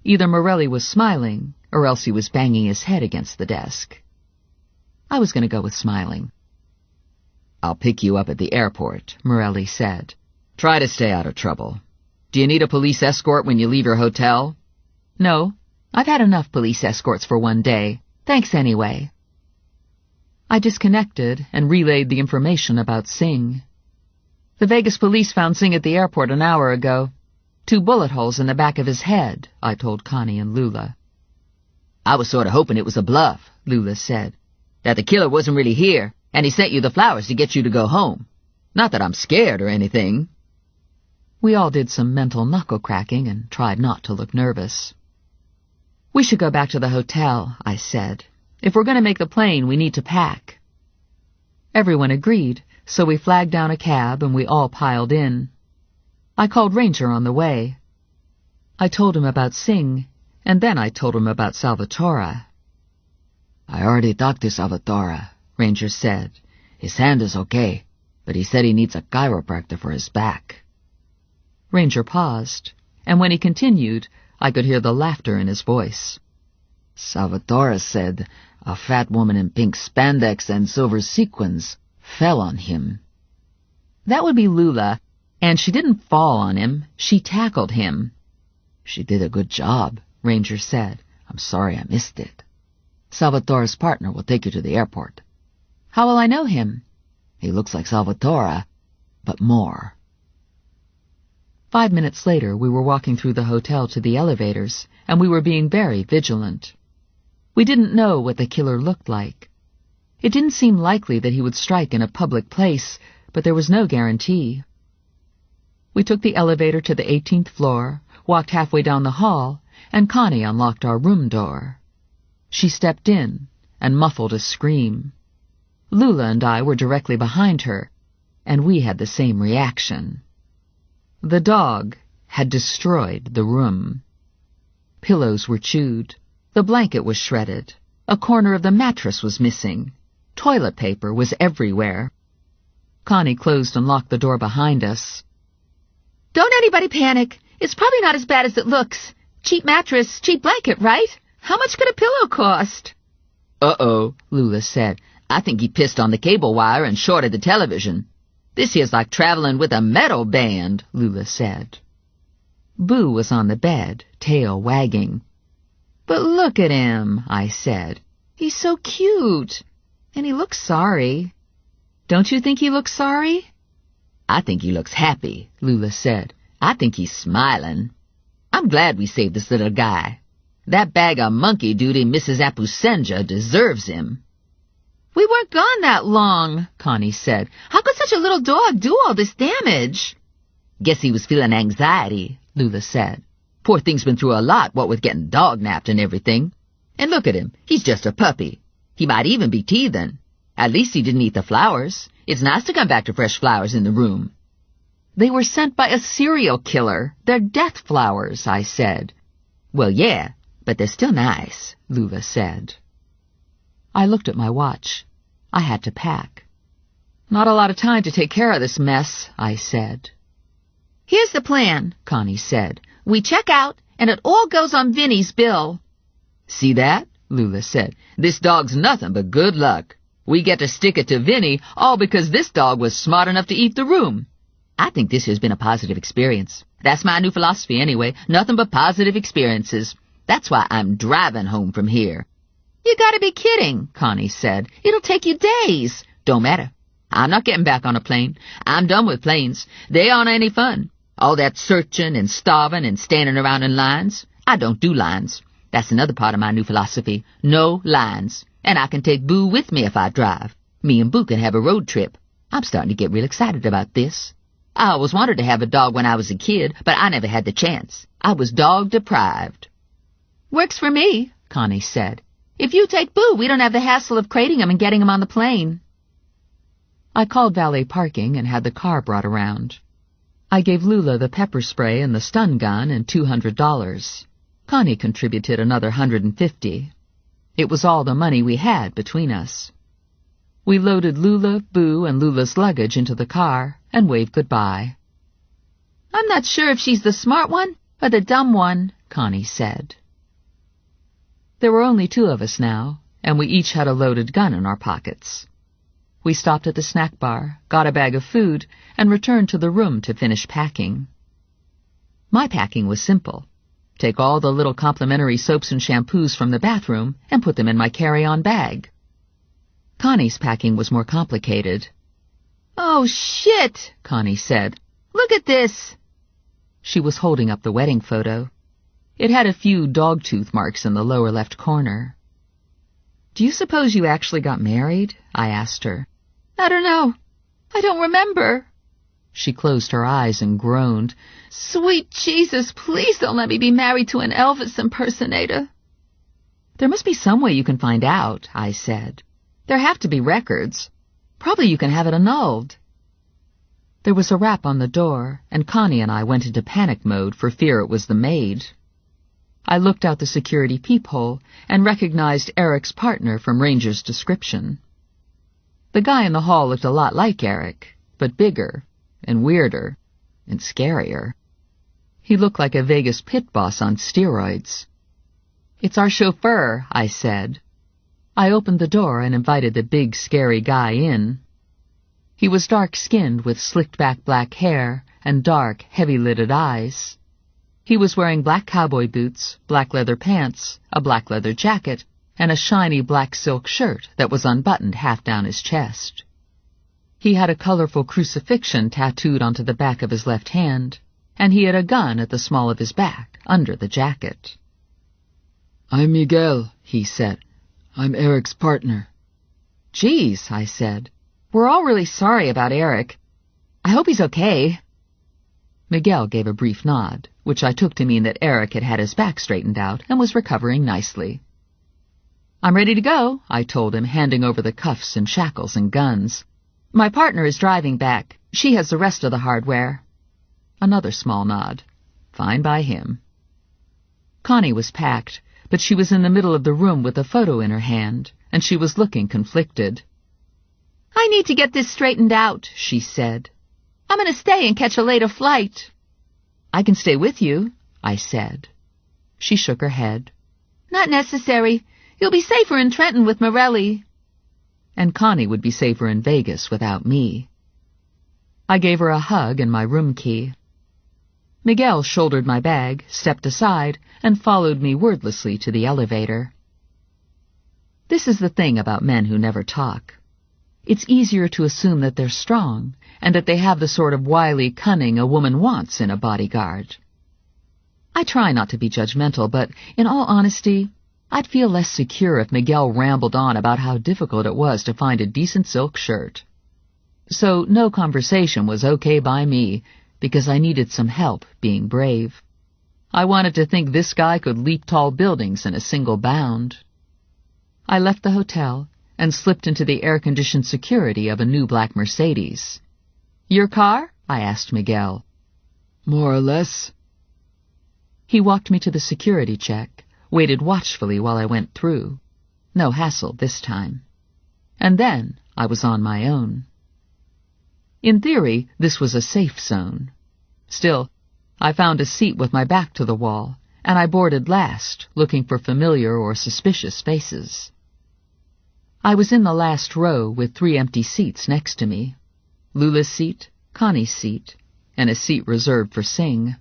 Either Morelli was smiling, or else he was banging his head against the desk. I was going to go with smiling. I'll pick you up at the airport, Morelli said. Try to stay out of trouble. Do you need a police escort when you leave your hotel? No, I've had enough police escorts for one day. Thanks anyway. I disconnected and relayed the information about Singh. The Vegas police found Singh at the airport an hour ago. 2 bullet holes in the back of his head, I told Connie and Lula. I was sort of hoping it was a bluff, Lula said. That the killer wasn't really here, and he sent you the flowers to get you to go home. Not that I'm scared or anything. We all did some mental knuckle-cracking and tried not to look nervous. We should go back to the hotel, I said. If we're going to make the plane, we need to pack. Everyone agreed, so we flagged down a cab and we all piled in. I called Ranger on the way. I told him about Singh, and then I told him about Salvatore. I already talked to Salvatore, Ranger said. His hand is okay, but he said he needs a chiropractor for his back. Ranger paused, and when he continued, I could hear the laughter in his voice. Salvatore said a fat woman in pink spandex and silver sequins fell on him. That would be Lula, and she didn't fall on him, she tackled him. She did a good job, Ranger said. I'm sorry I missed it. Salvatore's partner will take you to the airport. How will I know him? He looks like Salvatore, but more. 5 minutes later, we were walking through the hotel to the elevators, and we were being very vigilant. We didn't know what the killer looked like. It didn't seem likely that he would strike in a public place, but there was no guarantee. We took the elevator to the 18th floor, walked halfway down the hall, and Connie unlocked our room door. She stepped in and muffled a scream. Lula and I were directly behind her, and we had the same reaction. The dog had destroyed the room. Pillows were chewed. The blanket was shredded. A corner of the mattress was missing. Toilet paper was everywhere. Connie closed and locked the door behind us. Don't anybody panic. It's probably not as bad as it looks. Cheap mattress, cheap blanket, right? How much could a pillow cost? Uh-oh, Lula said. I think he pissed on the cable wire and shorted the television. This here's like traveling with a metal band, Lula said. Boo was on the bed, tail wagging. But look at him, I said. He's so cute. And he looks sorry. Don't you think he looks sorry? I think he looks happy, Lula said. I think he's smiling. I'm glad we saved this little guy. That bag of monkey duty Mrs. Apusenja deserves him. We weren't gone that long, Connie said. How could such a little dog do all this damage? Guess he was feeling anxiety, Lula said. Poor thing's been through a lot, what with getting dog-napped and everything. And look at him, he's just a puppy. He might even be teething. At least he didn't eat the flowers. It's nice to come back to fresh flowers in the room. They were sent by a serial killer. They're death flowers, I said. Well, yeah, but they're still nice, Lula said. I looked at my watch. I had to pack. Not a lot of time to take care of this mess, I said. Here's the plan, Connie said. We check out, and it all goes on Vinny's bill. See that? Lula said. This dog's nothing but good luck. We get to stick it to Vinny, all because this dog was smart enough to eat the room. I think this has been a positive experience. That's my new philosophy anyway, nothing but positive experiences. That's why I'm driving home from here. You gotta be kidding, Connie said. It'll take you days. Don't matter. I'm not getting back on a plane. I'm done with planes. They aren't any fun. All that searching and starving and standing around in lines. I don't do lines. That's another part of my new philosophy. No lines. And I can take Boo with me if I drive. Me and Boo can have a road trip. I'm starting to get real excited about this. I always wanted to have a dog when I was a kid, but I never had the chance. I was dog-deprived. Works for me, Connie said. If you take Boo, we don't have the hassle of crating him and getting him on the plane. I called valet parking and had the car brought around. I gave Lula the pepper spray and the stun gun and $200. Connie contributed another $150. It was all the money we had between us. We loaded Lula, Boo, and Lula's luggage into the car and waved goodbye. I'm not sure if she's the smart one or the dumb one, Connie said. There were only 2 of us now, and we each had a loaded gun in our pockets. We stopped at the snack bar, got a bag of food, and returned to the room to finish packing. My packing was simple. Take all the little complimentary soaps and shampoos from the bathroom and put them in my carry-on bag. Connie's packing was more complicated. Oh, shit, Connie said. Look at this. She was holding up the wedding photo. It had a few dog tooth marks in the lower left corner. Do you suppose you actually got married? I asked her. I don't know. I don't remember. She closed her eyes and groaned. Sweet Jesus, please don't let me be married to an Elvis impersonator. There must be some way you can find out, I said. There have to be records. Probably you can have it annulled. There was a rap on the door, and Connie and I went into panic mode for fear it was the maid. I looked out the security peephole and recognized Eric's partner from Ranger's description. The guy in the hall looked a lot like Eric, but bigger and weirder and scarier. He looked like a Vegas pit boss on steroids. It's our chauffeur, I said. I opened the door and invited the big, scary guy in. He was dark-skinned with slicked-back black hair and dark, heavy-lidded eyes. He was wearing black cowboy boots, black leather pants, a black leather jacket, and a shiny black silk shirt that was unbuttoned half down his chest. He had a colorful crucifixion tattooed onto the back of his left hand, and he had a gun at the small of his back, under the jacket. "I'm Miguel," he said. "I'm Eric's partner." "Geez," I said. "We're all really sorry about Eric. I hope he's okay." Miguel gave a brief nod, which I took to mean that Eric had had his back straightened out and was recovering nicely. "I'm ready to go," I told him, handing over the cuffs and shackles and guns. "My partner is driving back. She has the rest of the hardware." Another small nod. Fine by him. Connie was packed, but she was in the middle of the room with a photo in her hand, and she was looking conflicted. "I need to get this straightened out," she said. "I'm going to stay and catch a later flight." "I can stay with you," I said. She shook her head. "Not necessary. You'll be safer in Trenton with Morelli." And Connie would be safer in Vegas without me. I gave her a hug and my room key. Miguel shouldered my bag, stepped aside, and followed me wordlessly to the elevator. This is the thing about men who never talk. It's easier to assume that they're strong, and that they have the sort of wily cunning a woman wants in a bodyguard. I try not to be judgmental, but in all honesty, I'd feel less secure if Miguel rambled on about how difficult it was to find a decent silk shirt. So no conversation was okay by me, because I needed some help being brave. I wanted to think this guy could leap tall buildings in a single bound. I left the hotel and slipped into the air-conditioned security of a new black Mercedes. "Your car?" I asked Miguel. "More or less." He walked me to the security check, waited watchfully while I went through. No hassle this time. And then I was on my own. In theory, this was a safe zone. Still, I found a seat with my back to the wall, and I boarded last, looking for familiar or suspicious faces. I was in the last row with 3 empty seats next to me. Lula's seat, Connie's seat, and a seat reserved for Singh.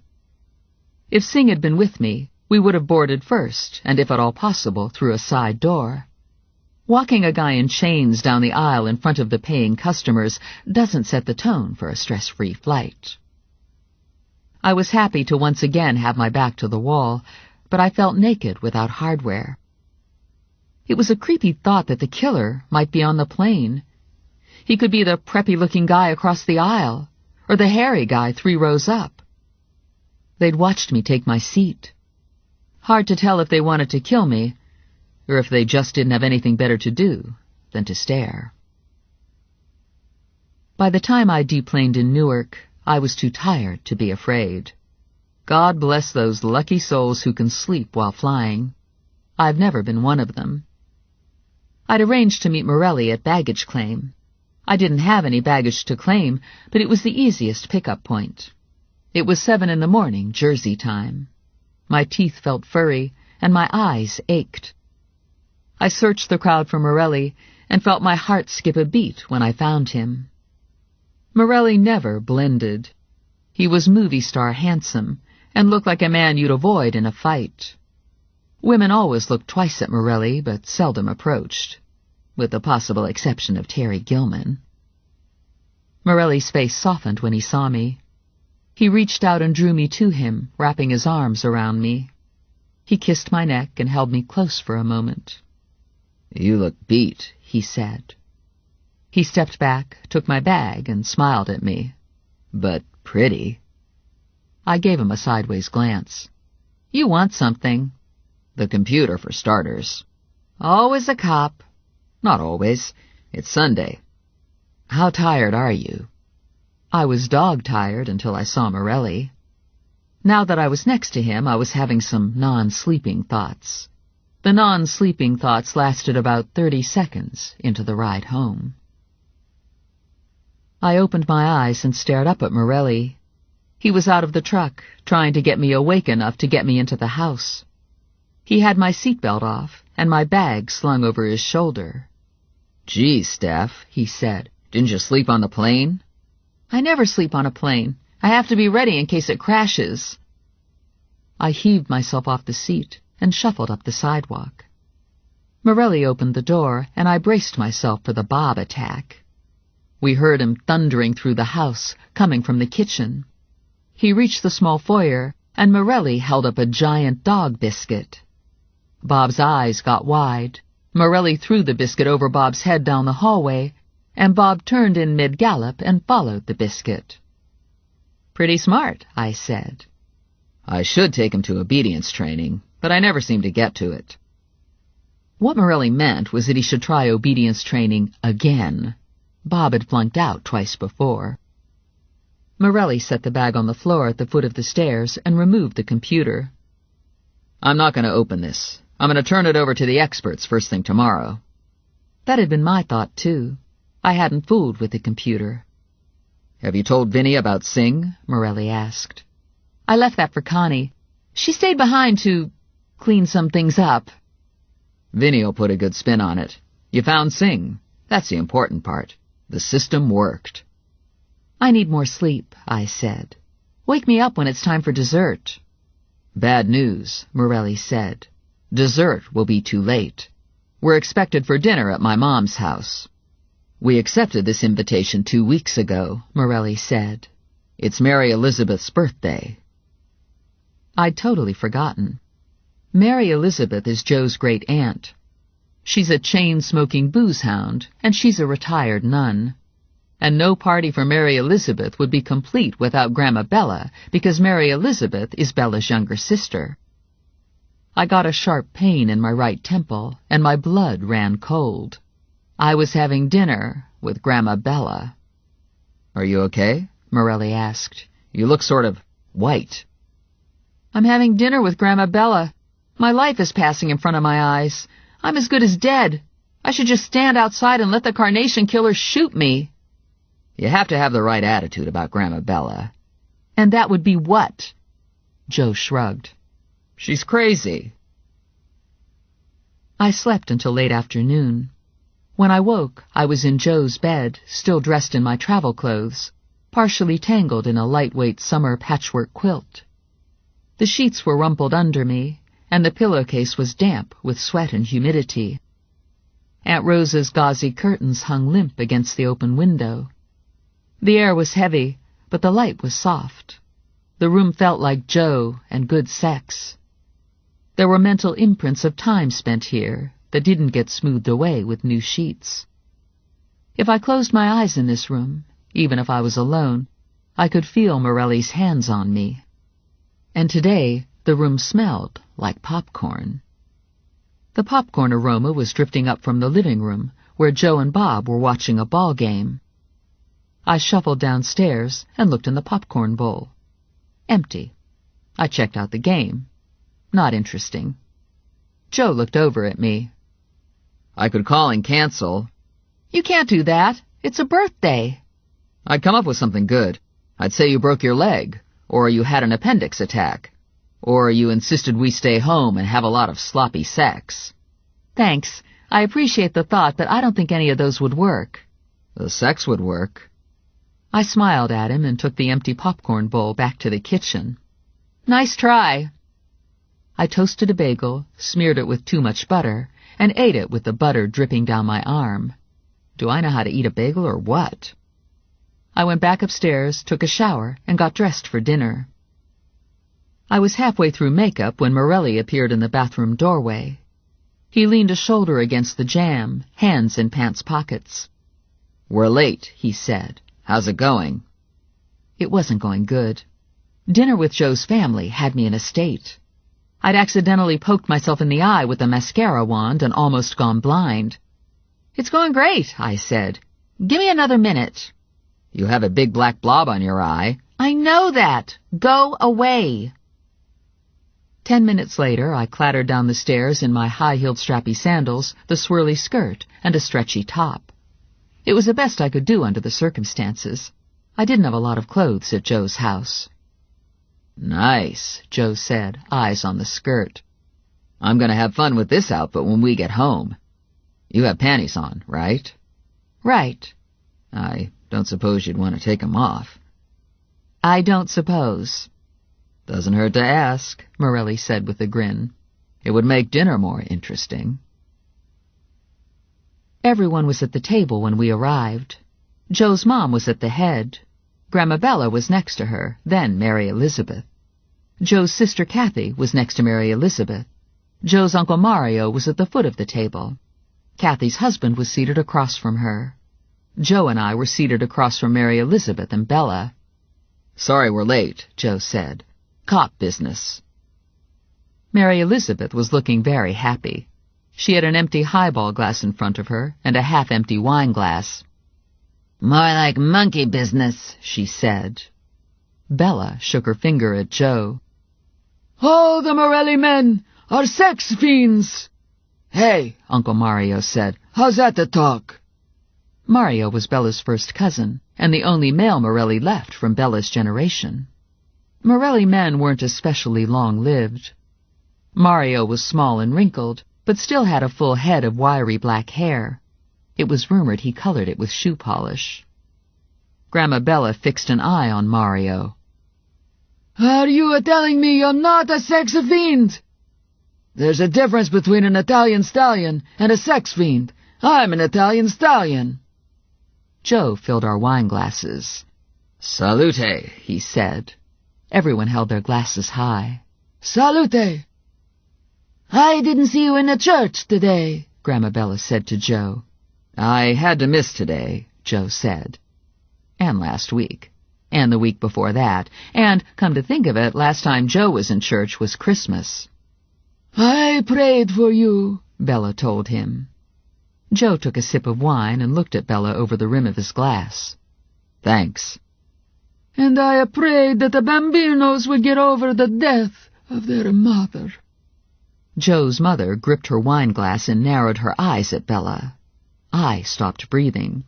If Singh had been with me, we would have boarded first, and if at all possible, through a side door. Walking a guy in chains down the aisle in front of the paying customers doesn't set the tone for a stress-free flight. I was happy to once again have my back to the wall, but I felt naked without hardware. It was a creepy thought that the killer might be on the plane. He could be the preppy-looking guy across the aisle, or the hairy guy 3 rows up. They'd watched me take my seat. Hard to tell if they wanted to kill me, or if they just didn't have anything better to do than to stare. By the time I deplaned in Newark, I was too tired to be afraid. God bless those lucky souls who can sleep while flying. I've never been one of them. I'd arranged to meet Morelli at baggage claim. I didn't have any baggage to claim, but it was the easiest pickup point. It was 7 in the morning, Jersey time. My teeth felt furry, and my eyes ached. I searched the crowd for Morelli, and felt my heart skip a beat when I found him. Morelli never blended. He was movie star handsome, and looked like a man you'd avoid in a fight. Women always looked twice at Morelli, but seldom approached, with the possible exception of Terry Gilman. Morelli's face softened when he saw me. He reached out and drew me to him, wrapping his arms around me. He kissed my neck and held me close for a moment. "You look beat," he said. He stepped back, took my bag, and smiled at me. "But pretty." I gave him a sideways glance. "You want something?" "The computer, for starters." "Always a cop." "Not always. It's Sunday." "How tired are you?" I was dog-tired until I saw Morelli. Now that I was next to him, I was having some non-sleeping thoughts. The non-sleeping thoughts lasted about 30 seconds into the ride home. I opened my eyes and stared up at Morelli. He was out of the truck, trying to get me awake enough to get me into the house. He had my seatbelt off, and my bag slung over his shoulder. "Geez, Steph," he said. "Didn't you sleep on the plane?" "I never sleep on a plane. I have to be ready in case it crashes." I heaved myself off the seat and shuffled up the sidewalk. Morelli opened the door, and I braced myself for the Bob attack. We heard him thundering through the house, coming from the kitchen. He reached the small foyer, and Morelli held up a giant dog biscuit. Bob's eyes got wide. Morelli threw the biscuit over Bob's head down the hallway, and Bob turned in mid-gallop and followed the biscuit. "Pretty smart," I said. I should take him to obedience training, but I never seem to get to it. What Morelli meant was that he should try obedience training again. Bob had flunked out twice before. Morelli set the bag on the floor at the foot of the stairs and removed the computer. "I'm not going to open this. I'm going to turn it over to the experts first thing tomorrow." That had been my thought, too. I hadn't fooled with the computer. "Have you told Vinnie about Singh?" Morelli asked. I left that for Connie. She stayed behind to clean some things up. "Vinnie'll put a good spin on it. You found Singh. That's the important part. The system worked." "I need more sleep," I said. "Wake me up when it's time for dessert." "Bad news," Morelli said. "Dessert will be too late. We're expected for dinner at my mom's house." "We accepted this invitation 2 weeks ago," Morelli said. "It's Mary Elizabeth's birthday." I'd totally forgotten. Mary Elizabeth is Joe's great-aunt. She's a chain-smoking booze hound, and she's a retired nun. And no party for Mary Elizabeth would be complete without Grandma Bella, because Mary Elizabeth is Bella's younger sister. I got a sharp pain in my right temple, and my blood ran cold. I was having dinner with Grandma Bella. "Are you okay?" Morelli asked. "You look sort of white." "I'm having dinner with Grandma Bella. My life is passing in front of my eyes. I'm as good as dead. I should just stand outside and let the carnation killer shoot me." "You have to have the right attitude about Grandma Bella." "And that would be what?" Joe shrugged. "She's crazy." I slept until late afternoon. When I woke, I was in Joe's bed, still dressed in my travel clothes, partially tangled in a lightweight summer patchwork quilt. The sheets were rumpled under me, and the pillowcase was damp with sweat and humidity. Aunt Rosa's gauzy curtains hung limp against the open window. The air was heavy, but the light was soft. The room felt like Joe and good sex. There were mental imprints of time spent here that didn't get smoothed away with new sheets. If I closed my eyes in this room, even if I was alone, I could feel Morelli's hands on me. And today, the room smelled like popcorn. The popcorn aroma was drifting up from the living room, where Joe and Bob were watching a ball game. I shuffled downstairs and looked in the popcorn bowl. Empty. I checked out the game. Not interesting. Joe looked over at me. "I could call and cancel." "You can't do that. It's a birthday." "I'd come up with something good. I'd say you broke your leg, or you had an appendix attack, or you insisted we stay home and have a lot of sloppy sex." "Thanks. I appreciate the thought, but I don't think any of those would work." "The sex would work." I smiled at him and took the empty popcorn bowl back to the kitchen. "Nice try." I toasted a bagel, smeared it with too much butter, and ate it with the butter dripping down my arm. Do I know how to eat a bagel or what? I went back upstairs, took a shower, and got dressed for dinner. I was halfway through makeup when Morelli appeared in the bathroom doorway. He leaned a shoulder against the jamb, hands in pants pockets. "We're late," he said. "How's it going?" It wasn't going good. Dinner with Joe's family had me in a state. I'd accidentally poked myself in the eye with a mascara wand and almost gone blind. "It's going great," I said. "Give me another minute." "You have a big black blob on your eye." "I know that. Go away." 10 minutes later, I clattered down the stairs in my high-heeled strappy sandals, the swirly skirt, and a stretchy top. It was the best I could do under the circumstances. I didn't have a lot of clothes at Joe's house. "Nice," Joe said, eyes on the skirt. "I'm going to have fun with this outfit when we get home. You have panties on, right?" "Right." "I don't suppose you'd want to take 'em off." "I don't suppose." Doesn't hurt to ask, Morelli said with a grin. It would make dinner more interesting. Everyone was at the table when we arrived. Joe's mom was at the head. Grandma Bella was next to her, then Mary Elizabeth. Joe's sister Kathy was next to Mary Elizabeth. Joe's Uncle Mario was at the foot of the table. Kathy's husband was seated across from her. Joe and I were seated across from Mary Elizabeth and Bella. Sorry we're late, Joe said. Cop business. Mary Elizabeth was looking very happy. She had an empty highball glass in front of her and a half-empty wine glass. More like monkey business, she said. Bella shook her finger at Joe. All the Morelli men are sex fiends. Hey, Uncle Mario said, how's that to talk? Mario was Bella's first cousin, and the only male Morelli left from Bella's generation. Morelli men weren't especially long-lived. Mario was small and wrinkled, but still had a full head of wiry black hair. It was rumored he colored it with shoe polish. Grandma Bella fixed an eye on Mario. Are you telling me you're not a sex fiend? There's a difference between an Italian stallion and a sex fiend. I'm an Italian stallion. Joe filled our wine glasses. Salute, he said. Everyone held their glasses high. Salute. I didn't see you in the church today, Grandma Bella said to Joe. I had to miss today, Joe said. And last week. And the week before that. And, come to think of it, last time Joe was in church was Christmas. I prayed for you, Bella told him. Joe took a sip of wine and looked at Bella over the rim of his glass. Thanks. And I prayed that the Bambinos would get over the death of their mother. Joe's mother gripped her wine glass and narrowed her eyes at Bella. I stopped breathing.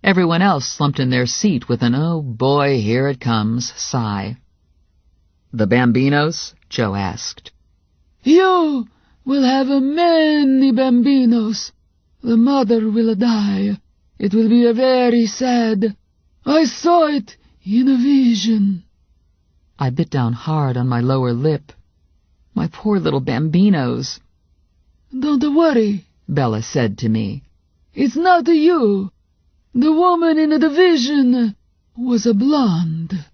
Everyone else slumped in their seat with an "oh boy, here it comes" sigh. The Bambinos? Joe asked. You will have many Bambinos. The mother will die. It will be very sad. I saw it in a vision. I bit down hard on my lower lip. My poor little Bambinos. Don't worry, Bella said to me. It's not you. The woman in the vision was a blonde.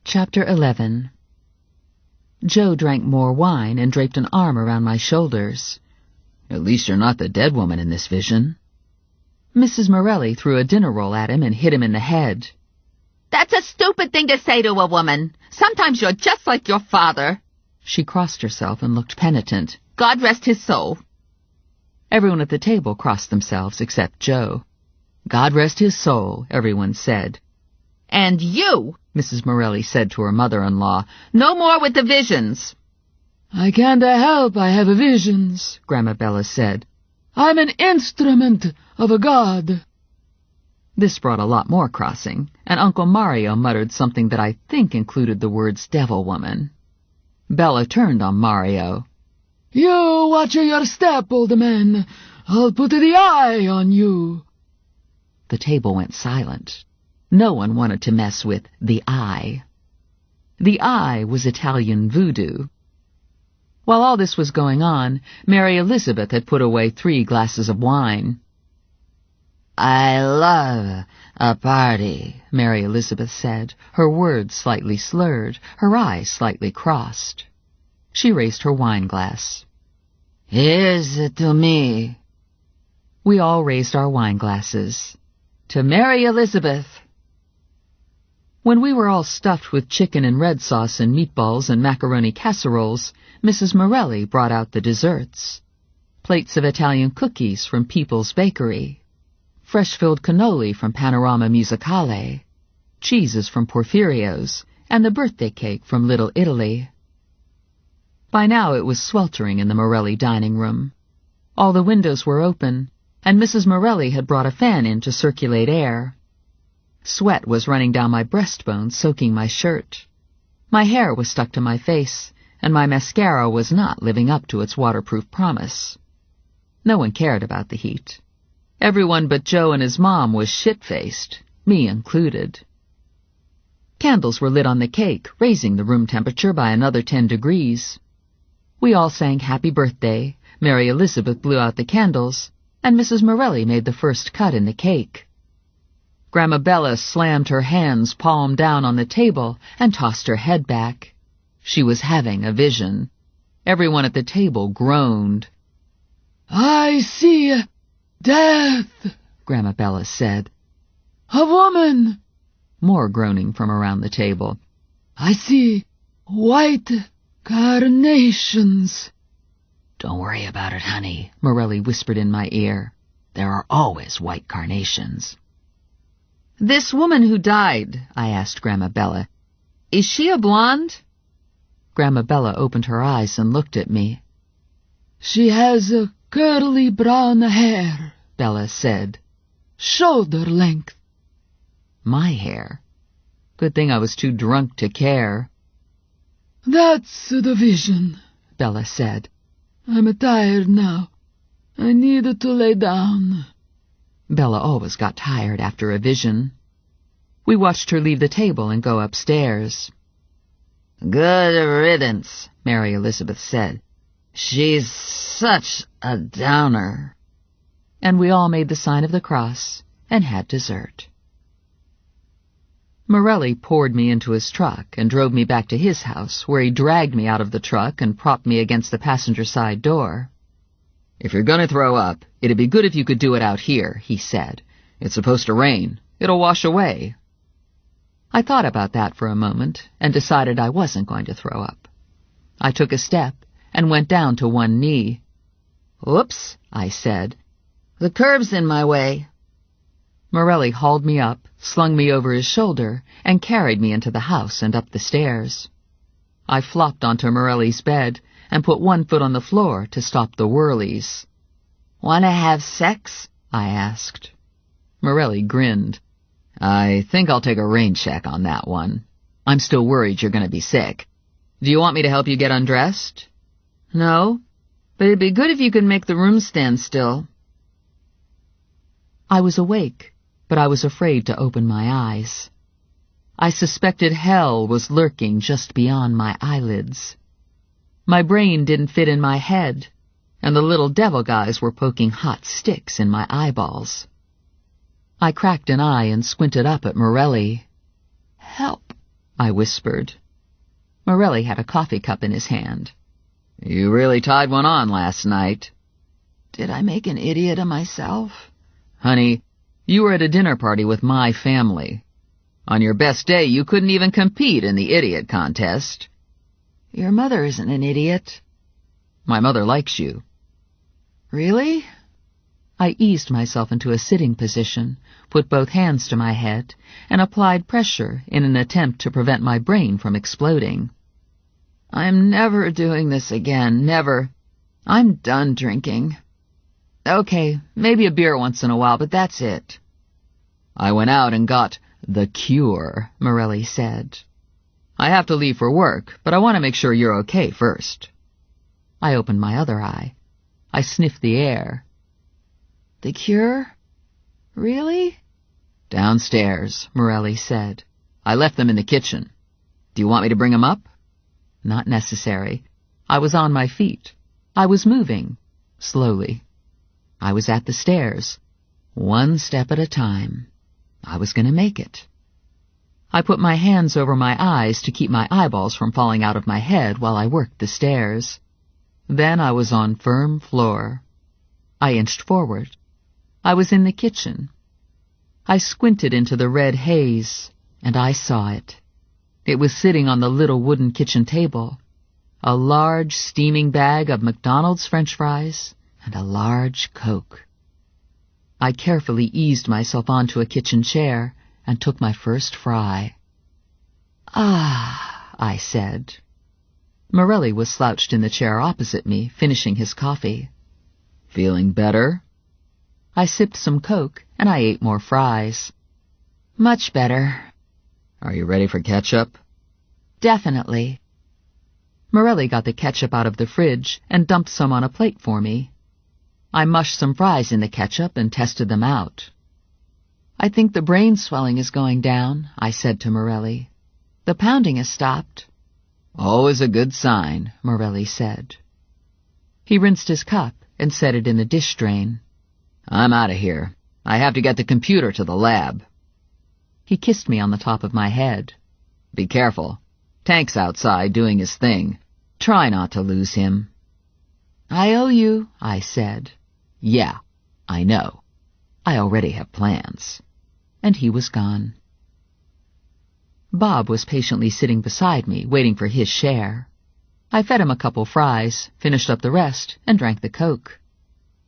Chapter 11. Joe drank more wine and draped an arm around my shoulders. At least you're not the dead woman in this vision. Mrs. Morelli threw a dinner roll at him and hit him in the head. That's a stupid thing to say to a woman. Sometimes you're just like your father. She crossed herself and looked penitent. God rest his soul. Everyone at the table crossed themselves except Joe. God rest his soul, everyone said. And you, Mrs. Morelli said to her mother-in-law, no more with the visions. I can't help I have visions, Grandma Bella said. I'm an instrument of a god. This brought a lot more crossing, and Uncle Mario muttered something that I think included the words devil woman. Bella turned on Mario. You watch your step, old man. I'll put the eye on you. The table went silent. No one wanted to mess with the eye. The eye was Italian voodoo. While all this was going on, Mary Elizabeth had put away 3 glasses of wine. I love a party, Mary Elizabeth said, her words slightly slurred, her eyes slightly crossed. She raised her wine glass. Here's to me. We all raised our wine glasses. To Mary Elizabeth. When we were all stuffed with chicken and red sauce and meatballs and macaroni casseroles, Mrs. Morelli brought out the desserts. Plates of Italian cookies from People's Bakery. Fresh-filled cannoli from Panorama Musicale, cheeses from Porfirio's, and the birthday cake from Little Italy. By now it was sweltering in the Morelli dining room. All the windows were open, and Mrs. Morelli had brought a fan in to circulate air. Sweat was running down my breastbone, soaking my shirt. My hair was stuck to my face, and my mascara was not living up to its waterproof promise. No one cared about the heat. Everyone but Joe and his mom was shit-faced, me included. Candles were lit on the cake, raising the room temperature by another 10 degrees. We all sang Happy Birthday, Mary Elizabeth blew out the candles, and Mrs. Morelli made the first cut in the cake. Grandma Bella slammed her hands palm down on the table and tossed her head back. She was having a vision. Everyone at the table groaned. "I see death," Grandma Bella said. "A woman." More groaning from around the table. "I see white carnations." "Don't worry about it, honey," Morelli whispered in my ear. "There are always white carnations." "This woman who died," I asked Grandma Bella, "is she a blonde?" Grandma Bella opened her eyes and looked at me. "She has curly brown hair," Bella said. "Shoulder length." My hair? Good thing I was too drunk to care. "That's the vision," Bella said. "I'm tired now. I need to lay down." Bella always got tired after a vision. We watched her leave the table and go upstairs. "Good riddance," Mary Elizabeth said. "She's such a downer." And we all made the sign of the cross and had dessert. Morelli poured me into his truck and drove me back to his house, where he dragged me out of the truck and propped me against the passenger side door. "If you're gonna throw up, it'd be good if you could do it out here," he said. "It's supposed to rain. It'll wash away." I thought about that for a moment and decided I wasn't going to throw up. I took a step and went down to one knee. "Whoops," I said. "The curb's in my way." Morelli hauled me up, slung me over his shoulder, and carried me into the house and up the stairs. I flopped onto Morelli's bed and put one foot on the floor to stop the whirlies. "Want to have sex?" I asked. Morelli grinned. "I think I'll take a rain check on that one. I'm still worried you're going to be sick. Do you want me to help you get undressed?" "No, but it'd be good if you could make the room stand still." I was awake, but I was afraid to open my eyes. I suspected hell was lurking just beyond my eyelids. My brain didn't fit in my head, and the little devil guys were poking hot sticks in my eyeballs. I cracked an eye and squinted up at Morelli. "Help," I whispered. Morelli had a coffee cup in his hand. "You really tied one on last night." "Did I make an idiot of myself?" "Honey, you were at a dinner party with my family. On your best day, you couldn't even compete in the idiot contest." "Your mother isn't an idiot." "My mother likes you." "Really?" I eased myself into a sitting position, put both hands to my head, and applied pressure in an attempt to prevent my brain from exploding. "I'm never doing this again, never. I'm done drinking. Okay, maybe a beer once in a while, but that's it." "I went out and got the cure," Morelli said. "I have to leave for work, but I want to make sure you're okay first." I opened my other eye. I sniffed the air. "The cure? Really?" "Downstairs," Morelli said. "I left them in the kitchen. Do you want me to bring them up?" Not necessary. I was on my feet. I was moving, slowly. I was at the stairs, one step at a time. I was going to make it. I put my hands over my eyes to keep my eyeballs from falling out of my head while I worked the stairs. Then I was on firm floor. I inched forward. I was in the kitchen. I squinted into the red haze, and I saw it. It was sitting on the little wooden kitchen table, a large steaming bag of McDonald's French fries and a large Coke. I carefully eased myself onto a kitchen chair and took my first fry. "Ah," I said. Morelli was slouched in the chair opposite me, finishing his coffee. "Feeling better?" I sipped some Coke, and I ate more fries. "Much better." "Are you ready for ketchup?" "Definitely." Morelli got the ketchup out of the fridge and dumped some on a plate for me. I mushed some fries in the ketchup and tested them out. "I think the brain swelling is going down," I said to Morelli. The pounding has stopped. Always a good sign, Morelli said. He rinsed his cup and set it in the dish drain. I'm out of here. I have to get the computer to the lab. He kissed me on the top of my head. Be careful. Tank's outside doing his thing. Try not to lose him. I owe you, I said. Yeah, I know. I already have plans. And he was gone. Bob was patiently sitting beside me, waiting for his share. I fed him a couple fries, finished up the rest, and drank the Coke.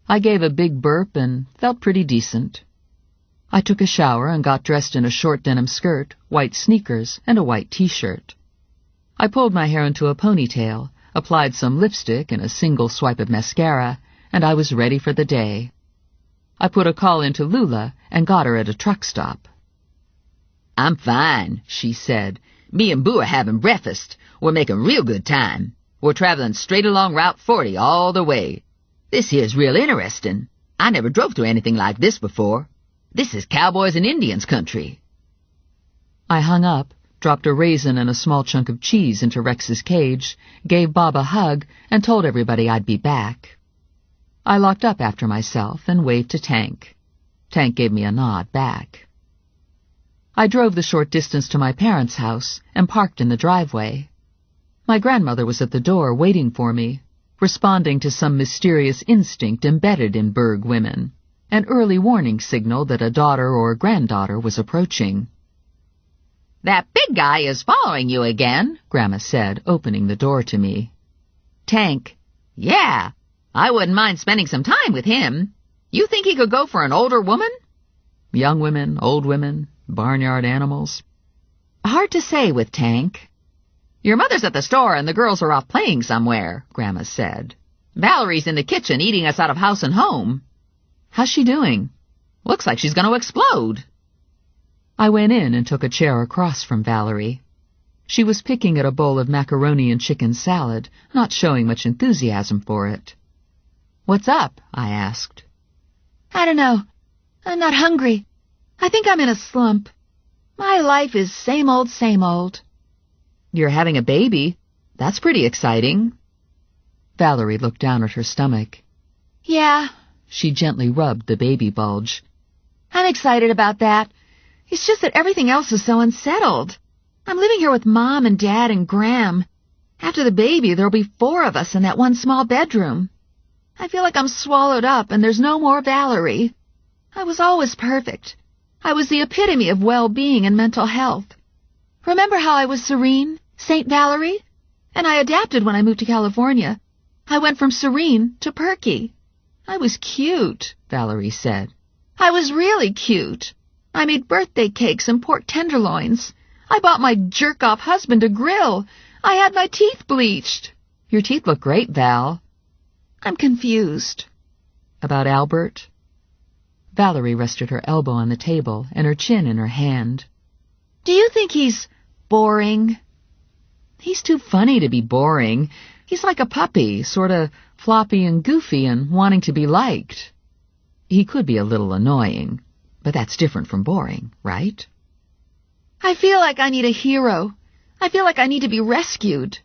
I gave a big burp and felt pretty decent. I took a shower and got dressed in a short denim skirt, white sneakers, and a white t-shirt. I pulled my hair into a ponytail, applied some lipstick and a single swipe of mascara, and I was ready for the day. I put a call into Lula and got her at a truck stop. I'm fine, she said. Me and Boo are having breakfast. We're making real good time. We're traveling straight along Route 40 all the way. This here's real interesting. I never drove through anything like this before. This is cowboys and Indians country. I hung up, dropped a raisin and a small chunk of cheese into Rex's cage, gave Bob a hug, and told everybody I'd be back. I locked up after myself and waved to Tank. Tank gave me a nod back. I drove the short distance to my parents' house and parked in the driveway. My grandmother was at the door waiting for me, responding to some mysterious instinct embedded in Berg women, an early warning signal that a daughter or granddaughter was approaching. That big guy is following you again, Grandma said, opening the door to me. Tank, yeah, I wouldn't mind spending some time with him. You think he could go for an older woman? Young women, old women, barnyard animals. Hard to say with Tank. Your mother's at the store and the girls are off playing somewhere, Grandma said. Valerie's in the kitchen eating us out of house and home. How's she doing? Looks like she's going to explode. I went in and took a chair across from Valerie. She was picking at a bowl of macaroni and chicken salad, not showing much enthusiasm for it. What's up? I asked. I don't know. I'm not hungry. I think I'm in a slump. My life is same old, same old. You're having a baby. That's pretty exciting. Valerie looked down at her stomach. Yeah. She gently rubbed the baby bulge. I'm excited about that. It's just that everything else is so unsettled. I'm living here with Mom and Dad and Graham. After the baby, there'll be 4 of us in that one small bedroom. I feel like I'm swallowed up and there's no more Valerie. I was always perfect. I was the epitome of well-being and mental health. Remember how I was serene, St. Valerie? And I adapted when I moved to California. I went from serene to perky. I was cute, Valerie said. I was really cute. I made birthday cakes and pork tenderloins. I bought my jerk-off husband a grill. I had my teeth bleached. Your teeth look great, Val. I'm confused. About Albert? Valerie rested her elbow on the table and her chin in her hand. Do you think he's boring? He's too funny to be boring. He's like a puppy, sort of floppy and goofy and wanting to be liked. He could be a little annoying, but that's different from boring, right? I feel like I need a hero. I feel like I need to be rescued.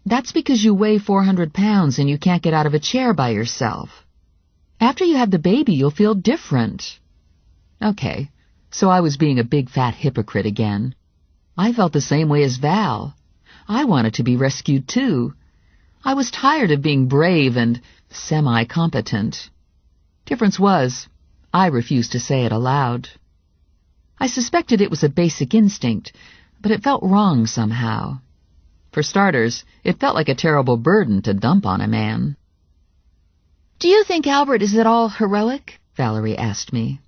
That's because you weigh 400 pounds and you can't get out of a chair by yourself. After you have the baby, you'll feel different. Okay, so I was being a big fat hypocrite again. I felt the same way as Val. I wanted to be rescued too. I was tired of being brave and semi-competent. Difference was, I refused to say it aloud. I suspected it was a basic instinct, but it felt wrong somehow. For starters, it felt like a terrible burden to dump on a man. Do you think Albert is at all heroic? Valerie asked me.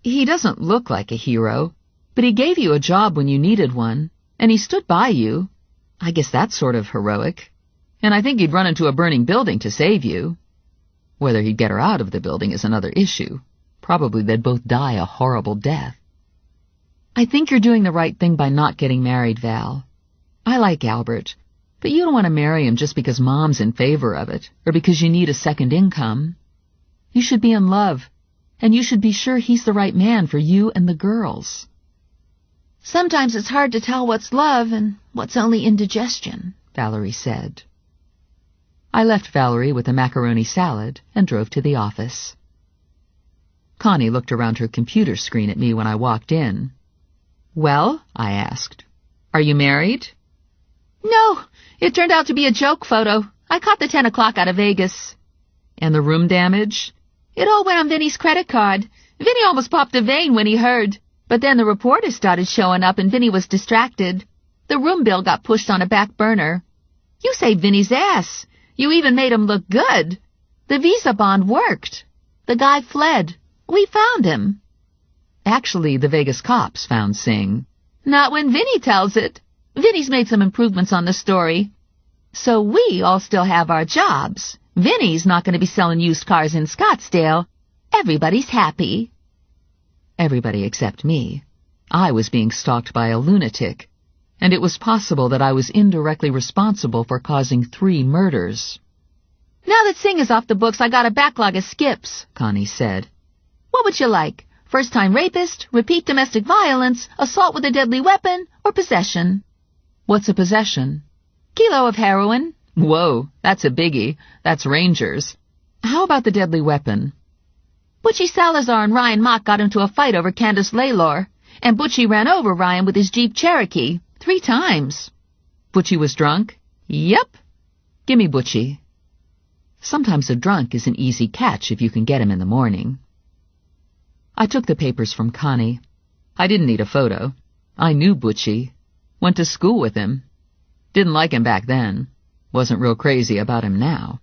He doesn't look like a hero, but he gave you a job when you needed one, and he stood by you. I guess that's sort of heroic. And I think he'd run into a burning building to save you. Whether he'd get her out of the building is another issue. Probably they'd both die a horrible death. I think you're doing the right thing by not getting married, Val. I like Albert, but you don't want to marry him just because Mom's in favor of it, or because you need a second income. You should be in love, and you should be sure he's the right man for you and the girls. Sometimes it's hard to tell what's love and what's only indigestion, Valerie said. I left Valerie with a macaroni salad and drove to the office. Connie looked around her computer screen at me when I walked in. "Well?" I asked. "Are you married?" "No, it turned out to be a joke photo. I caught the 10 o'clock out of Vegas." "And the room damage?" "It all went on Vinny's credit card. Vinny almost popped a vein when he heard. But then the reporters started showing up and Vinny was distracted. The room bill got pushed on a back burner. You saved Vinny's ass. You even made him look good. The visa bond worked. The guy fled. We found him." Actually, the Vegas cops found Singh. "Not when Vinny tells it. Vinny's made some improvements on the story. So we all still have our jobs. Vinny's not going to be selling used cars in Scottsdale. Everybody's happy." Everybody except me. I was being stalked by a lunatic, and it was possible that I was indirectly responsible for causing 3 murders. "Now that Singh is off the books, I got a backlog of skips," Connie said. "What would you like? First-time rapist, repeat domestic violence, assault with a deadly weapon, or possession?" "What's a possession?" "Kilo of heroin." "Whoa, that's a biggie. That's Rangers. How about the deadly weapon?" "Butchie Salazar and Ryan Mock got into a fight over Candace Laylor, and Butchie ran over Ryan with his Jeep Cherokee 3 times. "Butchie was drunk?" "Yep." "Give me Butchie." Sometimes a drunk is an easy catch if you can get him in the morning. I took the papers from Connie. I didn't need a photo. I knew Butchie. Went to school with him. Didn't like him back then. Wasn't real crazy about him now.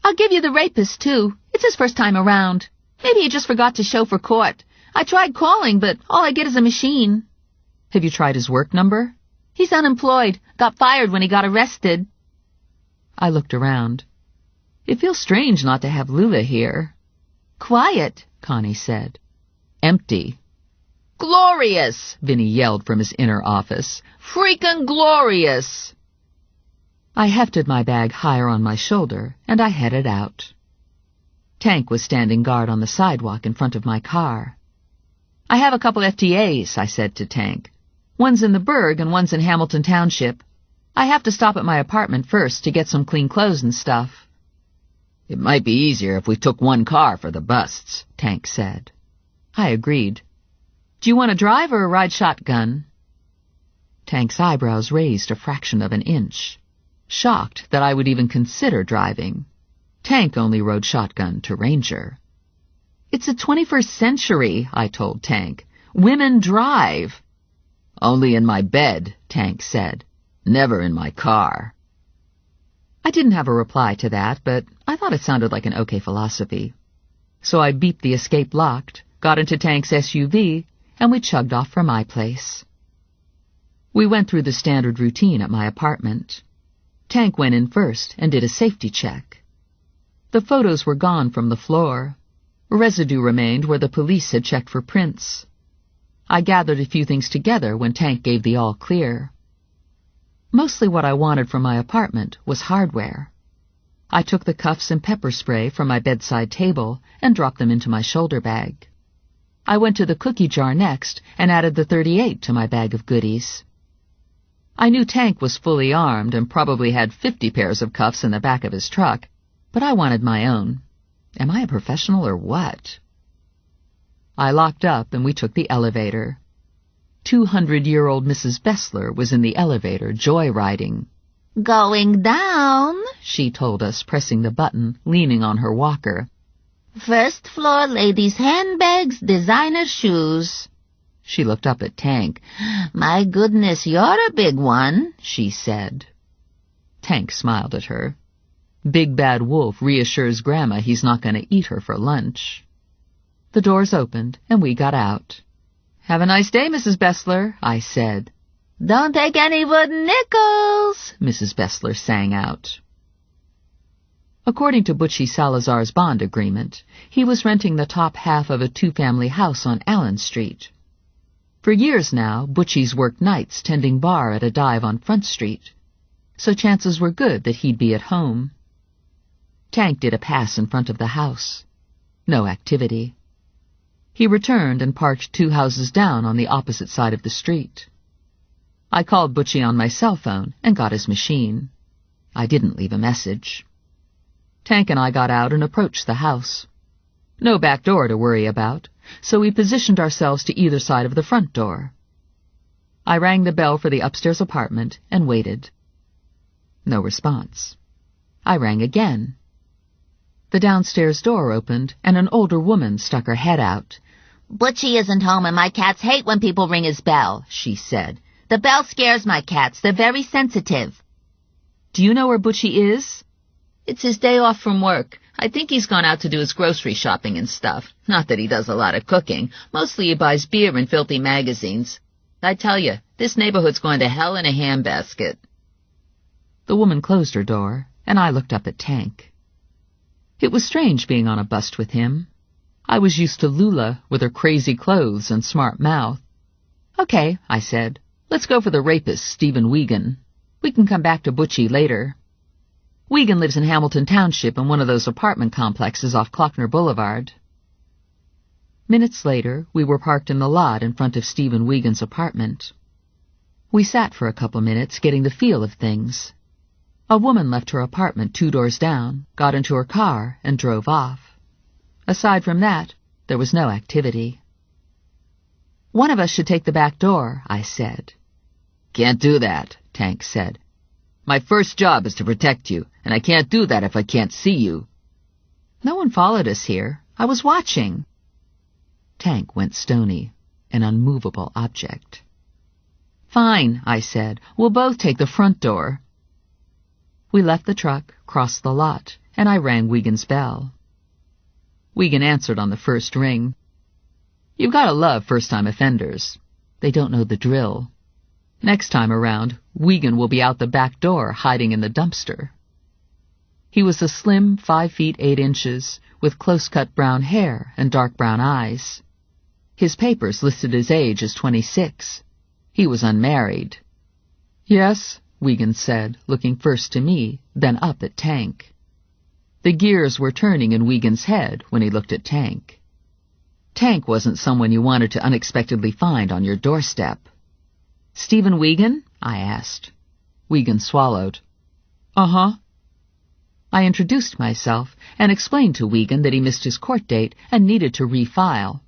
"I'll give you the rapist, too. It's his first time around. Maybe he just forgot to show for court. I tried calling, but all I get is a machine." "Have you tried his work number?" "He's unemployed. Got fired when he got arrested." I looked around. It feels strange not to have Lula here. "Quiet," Connie said. "Empty." "Glorious!" Vinny yelled from his inner office. "Freaking glorious!" I hefted my bag higher on my shoulder, and I headed out. Tank was standing guard on the sidewalk in front of my car. "I have a couple FTAs," I said to Tank. "One's in the Burg and one's in Hamilton Township. I have to stop at my apartment first to get some clean clothes and stuff." "It might be easier if we took one car for the busts," Tank said. I agreed. "Do you want to drive or ride shotgun?" Tank's eyebrows raised a fraction of an inch. Shocked that I would even consider driving. Tank only rode shotgun to Ranger. "It's the 21st century," I told Tank. "Women drive." "Only in my bed," Tank said. "Never in my car." I didn't have a reply to that, but I thought it sounded like an okay philosophy. So I beeped the escape locked, got into Tank's SUV, and we chugged off for my place. We went through the standard routine at my apartment. Tank went in first and did a safety check. The photos were gone from the floor. Residue remained where the police had checked for prints. I gathered a few things together when Tank gave the all clear. Mostly what I wanted from my apartment was hardware. I took the cuffs and pepper spray from my bedside table and dropped them into my shoulder bag. I went to the cookie jar next and added the .38 to my bag of goodies. I knew Tank was fully armed and probably had 50 pairs of cuffs in the back of his truck, but I wanted my own. Am I a professional or what? I locked up and we took the elevator. 200-year-old Mrs. Bessler was in the elevator joyriding. "Going down," she told us, pressing the button, leaning on her walker. "First floor, ladies' handbags, designer shoes." She looked up at Tank. "My goodness, you're a big one," she said. Tank smiled at her. Big Bad Wolf reassures Grandma he's not going to eat her for lunch. The doors opened, and we got out. "Have a nice day, Mrs. Bessler," I said. "Don't take any wooden nickels," Mrs. Bessler sang out. According to Butchie Salazar's bond agreement, he was renting the top half of a 2-family house on Allen Street. For years now, Butchie's worked nights tending bar at a dive on Front Street, so chances were good that he'd be at home. Tank did a pass in front of the house. No activity. He returned and parked 2 houses down on the opposite side of the street. I called Butchie on my cell phone and got his machine. I didn't leave a message. Tank and I got out and approached the house. No back door to worry about, so we positioned ourselves to either side of the front door. I rang the bell for the upstairs apartment and waited. No response. I rang again. The downstairs door opened and an older woman stuck her head out. "Butchie isn't home and my cats hate when people ring his bell," she said. "The bell scares my cats. They're very sensitive." "Do you know where Butchie is?" "It's his day off from work. I think he's gone out to do his grocery shopping and stuff. Not that he does a lot of cooking. Mostly he buys beer and filthy magazines. I tell you, this neighborhood's going to hell in a handbasket." The woman closed her door, and I looked up at Tank. It was strange being on a bust with him. I was used to Lula with her crazy clothes and smart mouth. "Okay," I said. "Let's go for the rapist, Stephen Wiegand. We can come back to Butchie later." Wiegand lives in Hamilton Township in one of those apartment complexes off Klockner Boulevard. Minutes later, we were parked in the lot in front of Stephen Wiegand's apartment. We sat for a couple minutes getting the feel of things. A woman left her apartment 2 doors down, got into her car, and drove off. Aside from that, there was no activity. "One of us should take the back door," I said. "Can't do that," Tank said. "My first job is to protect you, and I can't do that if I can't see you." "No one followed us here. I was watching." Tank went stony, an unmovable object. "Fine," I said. "We'll both take the front door." We left the truck, crossed the lot, and I rang Wiegand's bell. Wiegand answered on the first ring. You've got to love first-time offenders. They don't know the drill. Next time around, Wiegand will be out the back door hiding in the dumpster. He was a slim 5 feet 8 inches, with close-cut brown hair and dark brown eyes. His papers listed his age as 26. He was unmarried. "Yes," Wiegand said, looking first to me, then up at Tank. The gears were turning in Wiegand's head when he looked at Tank. Tank wasn't someone you wanted to unexpectedly find on your doorstep. "Stephen Wiegand?" I asked. Wiegand swallowed. "Uh-huh." I introduced myself and explained to Wiegand that he missed his court date and needed to refile.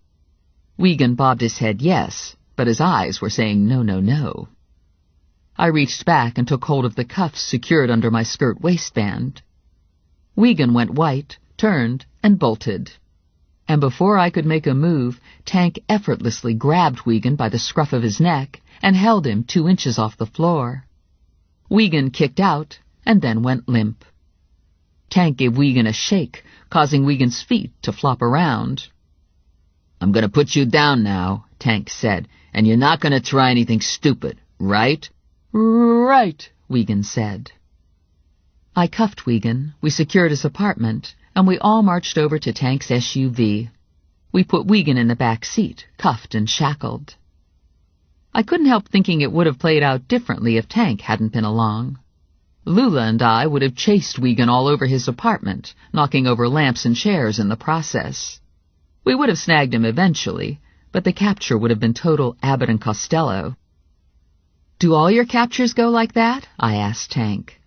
Wiegand bobbed his head yes, but his eyes were saying no, no, no. I reached back and took hold of the cuffs secured under my skirt waistband. Wiegand went white, turned, and bolted. And before I could make a move, Tank effortlessly grabbed Wiegand by the scruff of his neck and held him 2 inches off the floor. Wiegand kicked out and then went limp. Tank gave Wiegand a shake, causing Wiegand's feet to flop around. "I'm going to put you down now," Tank said, "and you're not going to try anything stupid, right?" "Right," Wiegand said. I cuffed Wiegand, we secured his apartment, and we all marched over to Tank's SUV. We put Wiegand in the back seat, cuffed and shackled. I couldn't help thinking it would have played out differently if Tank hadn't been along. Lula and I would have chased Wiegand all over his apartment, knocking over lamps and chairs in the process. We would have snagged him eventually, but the capture would have been total Abbott and Costello. "Do all your captures go like that?" I asked Tank.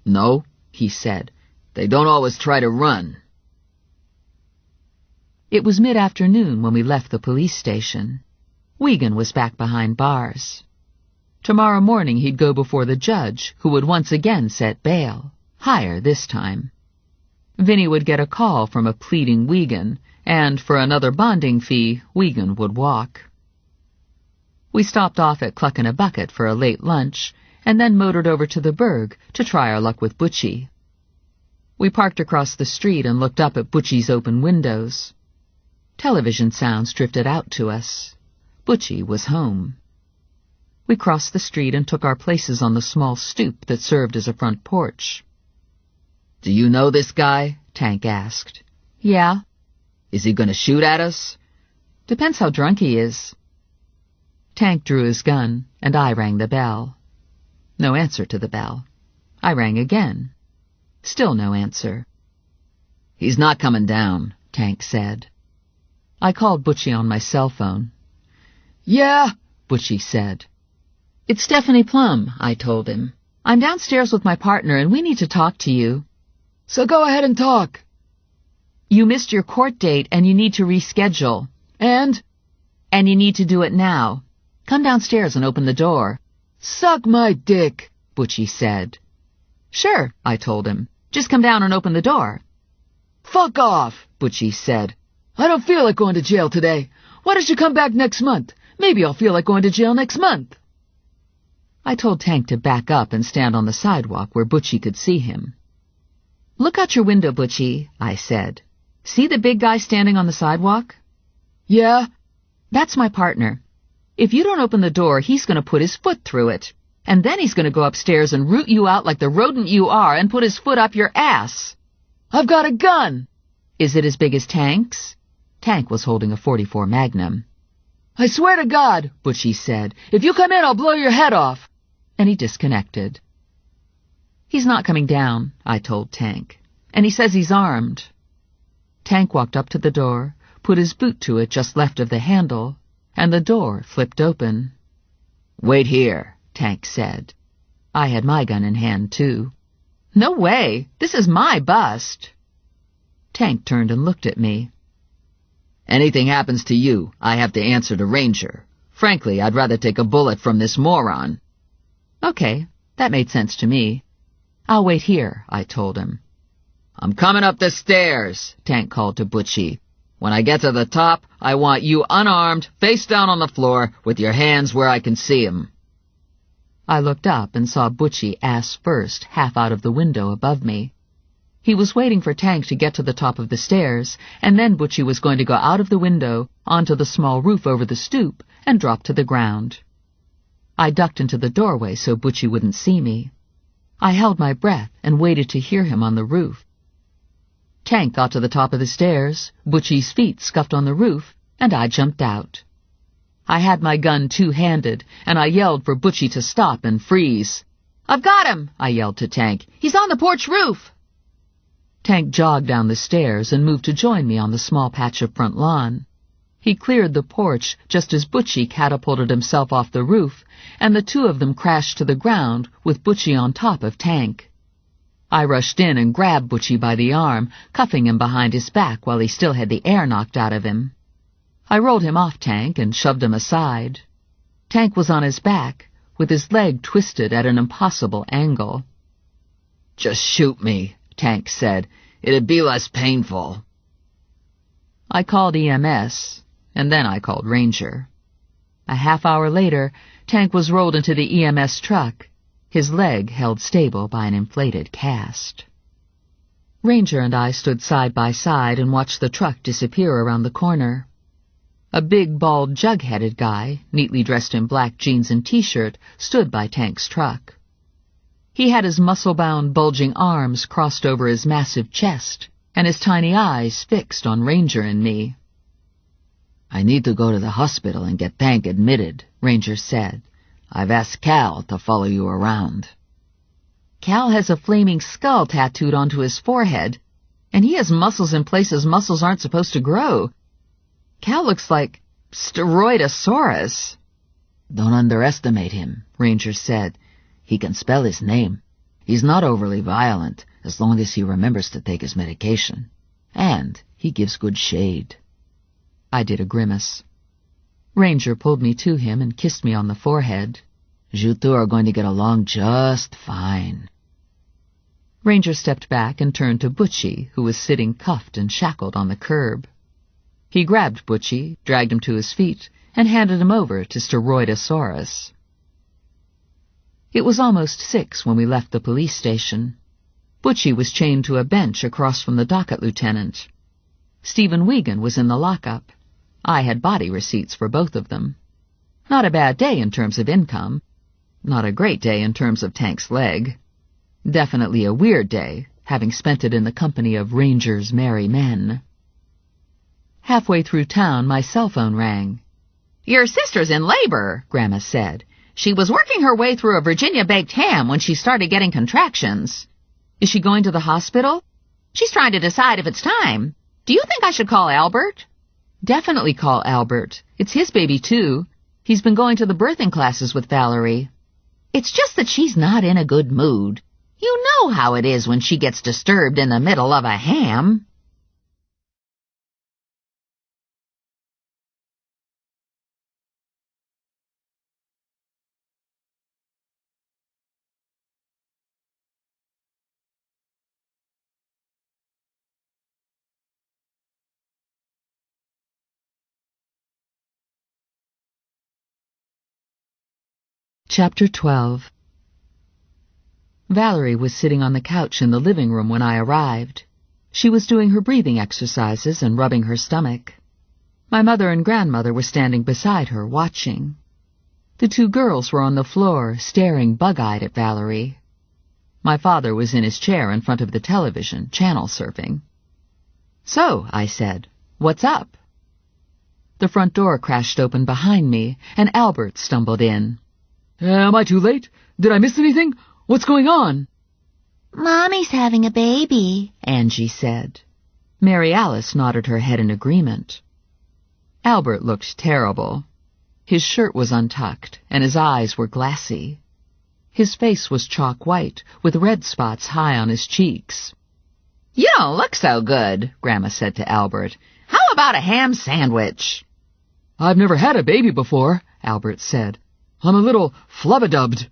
"No," he said. "They don't always try to run." It was mid-afternoon when we left the police station. Wiegand was back behind bars. Tomorrow morning he'd go before the judge, who would once again set bail, higher this time. Vinny would get a call from a pleading Wiegand, and for another bonding fee, Wiegand would walk. We stopped off at Cluck in a Bucket for a late lunch, and then motored over to the Berg to try our luck with Butchie. We parked across the street and looked up at Butchie's open windows. Television sounds drifted out to us. Butchie was home. We crossed the street and took our places on the small stoop that served as a front porch. "Do you know this guy?" Tank asked. "Yeah." "Is he going to shoot at us?" "Depends how drunk he is." Tank drew his gun, and I rang the bell. No answer to the bell. I rang again. Still no answer. "He's not coming down," Tank said. I called Butchie on my cell phone. Yeah, Butchie said. It's Stephanie Plum, I told him. I'm downstairs with my partner and we need to talk to you. So go ahead and talk. You missed your court date and you need to reschedule. And you need to do it now. Come downstairs and open the door. Suck my dick, Butchie said. Sure, I told him. Just come down and open the door. Fuck off, Butchie said. I don't feel like going to jail today. Why don't you come back next month? Maybe I'll feel like going to jail next month. I told Tank to back up and stand on the sidewalk where Butchie could see him. Look out your window, Butchie, I said. See the big guy standing on the sidewalk? Yeah? That's my partner. If you don't open the door, he's going to put his foot through it. And then he's going to go upstairs and root you out like the rodent you are and put his foot up your ass. I've got a gun. Is it as big as Tank's? Tank was holding a .44 Magnum. I swear to God, Butchie said, if you come in, I'll blow your head off. And he disconnected. He's not coming down, I told Tank. And he says he's armed. Tank walked up to the door, put his boot to it just left of the handle, and the door flipped open. Wait here, Tank said. I had my gun in hand, too. No way! This is my bust! Tank turned and looked at me. Anything happens to you, I have to answer to Ranger. Frankly, I'd rather take a bullet from this moron. Okay, that made sense to me. I'll wait here, I told him. I'm coming up the stairs, Tank called to Butchie. When I get to the top, I want you unarmed, face down on the floor, with your hands where I can see 'em. I looked up and saw Butchie ass first, half out of the window above me. He was waiting for Tank to get to the top of the stairs, and then Butchie was going to go out of the window, onto the small roof over the stoop, and drop to the ground. I ducked into the doorway so Butchie wouldn't see me. I held my breath and waited to hear him on the roof. Tank got to the top of the stairs, Butchie's feet scuffed on the roof, and I jumped out. I had my gun two-handed, and I yelled for Butchie to stop and freeze. I've got him, I yelled to Tank. He's on the porch roof. Tank jogged down the stairs and moved to join me on the small patch of front lawn. He cleared the porch just as Butchie catapulted himself off the roof, and the two of them crashed to the ground with Butchie on top of Tank. I rushed in and grabbed Butchie by the arm, cuffing him behind his back while he still had the air knocked out of him. I rolled him off Tank and shoved him aside. Tank was on his back, with his leg twisted at an impossible angle. Just shoot me, Tank said. It'd be less painful. I called EMS, and then I called Ranger. A half-hour later, Tank was rolled into the EMS truck, his leg held stable by an inflated cast. Ranger and I stood side by side and watched the truck disappear around the corner. A big, bald, jug-headed guy, neatly dressed in black jeans and T-shirt, stood by Tank's truck. He had his muscle-bound, bulging arms crossed over his massive chest, and his tiny eyes fixed on Ranger and me. I need to go to the hospital and get Tank admitted, Ranger said. I've asked Cal to follow you around. Cal has a flaming skull tattooed onto his forehead, and he has muscles in places muscles aren't supposed to grow. Cal looks like Steroidosaurus. Don't underestimate him, Ranger said. He can spell his name. He's not overly violent, as long as he remembers to take his medication. And he gives good shade. I did a grimace. Ranger pulled me to him and kissed me on the forehead. You two are going to get along just fine. Ranger stepped back and turned to Butchie, who was sitting cuffed and shackled on the curb. He grabbed Butchie, dragged him to his feet, and handed him over to Steroidosaurus. It was almost 6 when we left the police station. Butchie was chained to a bench across from the docket lieutenant. Stephen Wiegand was in the lockup. I had body receipts for both of them. Not a bad day in terms of income. Not a great day in terms of Tank's leg. Definitely a weird day, having spent it in the company of Ranger's merry men. Halfway through town, my cell phone rang. Your sister's in labor, Grandma said. She was working her way through a Virginia baked ham when she started getting contractions. Is she going to the hospital? She's trying to decide if it's time. Do you think I should call Albert? Definitely call Albert. It's his baby, too. He's been going to the birthing classes with Valerie. It's just that she's not in a good mood. You know how it is when she gets disturbed in the middle of a ham. Chapter 12. Valerie was sitting on the couch in the living room when I arrived. She was doing her breathing exercises and rubbing her stomach. My mother and grandmother were standing beside her, watching. The two girls were on the floor, staring bug-eyed at Valerie. My father was in his chair in front of the television, channel surfing. "So," I said, "what's up?" The front door crashed open behind me, and Albert stumbled in. Am I too late? Did I miss anything? What's going on? Mommy's having a baby, Angie said. Mary Alice nodded her head in agreement. Albert looked terrible. His shirt was untucked, and his eyes were glassy. His face was chalk white, with red spots high on his cheeks. "You don't look so good," Grandma said to Albert. "How about a ham sandwich?" I've never had a baby before, Albert said. I'm a little flubba-dubbed.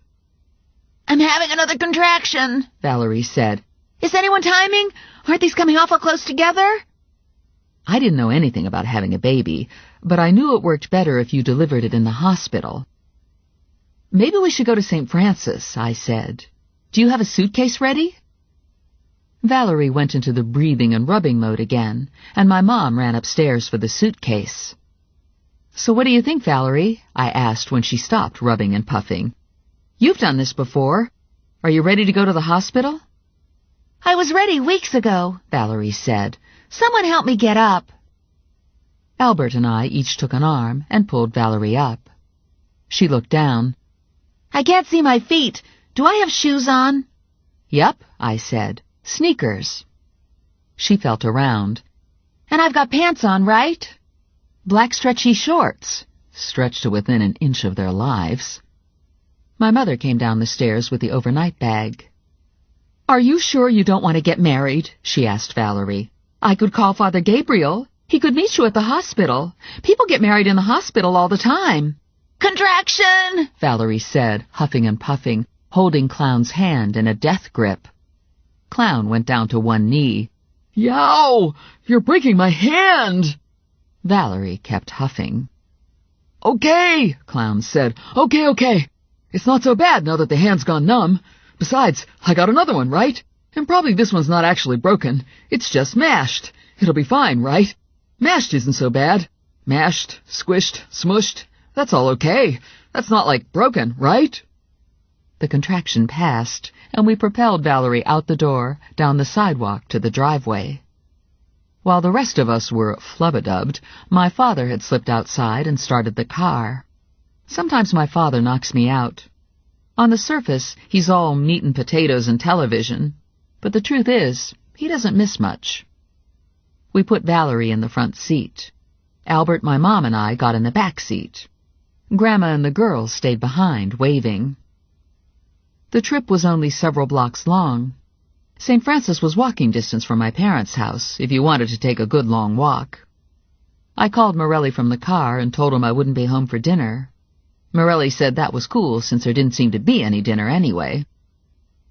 I'm having another contraction, Valerie said. Is anyone timing? Aren't these coming awful close together? I didn't know anything about having a baby, but I knew it worked better if you delivered it in the hospital. Maybe we should go to St. Francis, I said. Do you have a suitcase ready? Valerie went into the breathing and rubbing mode again, and my mom ran upstairs for the suitcase. So what do you think, Valerie? I asked when she stopped rubbing and puffing. You've done this before. Are you ready to go to the hospital? I was ready weeks ago, Valerie said. Someone help me get up. Albert and I each took an arm and pulled Valerie up. She looked down. I can't see my feet. Do I have shoes on? Yep, I said. Sneakers. She felt around. And I've got pants on, right? Black stretchy shorts, stretched to within an inch of their lives. My mother came down the stairs with the overnight bag. Are you sure you don't want to get married? She asked Valerie. I could call Father Gabriel. He could meet you at the hospital. People get married in the hospital all the time. Contraction, Valerie said, huffing and puffing, holding Clown's hand in a death grip. Clown went down to one knee. Yow! You're breaking my hand! Valerie kept huffing. Okay, Clown said. Okay. It's not so bad now that the hand's gone numb. Besides, I got another one, right? And probably this one's not actually broken. It's just mashed. It'll be fine, right? Mashed isn't so bad. Mashed, squished, smushed. That's all okay. That's not like broken, right? The contraction passed, and we propelled Valerie out the door, down the sidewalk to the driveway. While the rest of us were flubba-dubbed, my father had slipped outside and started the car. Sometimes my father knocks me out. On the surface, he's all meat and potatoes and television, but the truth is, he doesn't miss much. We put Valerie in the front seat. Albert, my mom, and I got in the back seat. Grandma and the girls stayed behind, waving. The trip was only several blocks long. St. Francis was walking distance from my parents' house, if you wanted to take a good long walk. I called Morelli from the car and told him I wouldn't be home for dinner. Morelli said that was cool since there didn't seem to be any dinner anyway.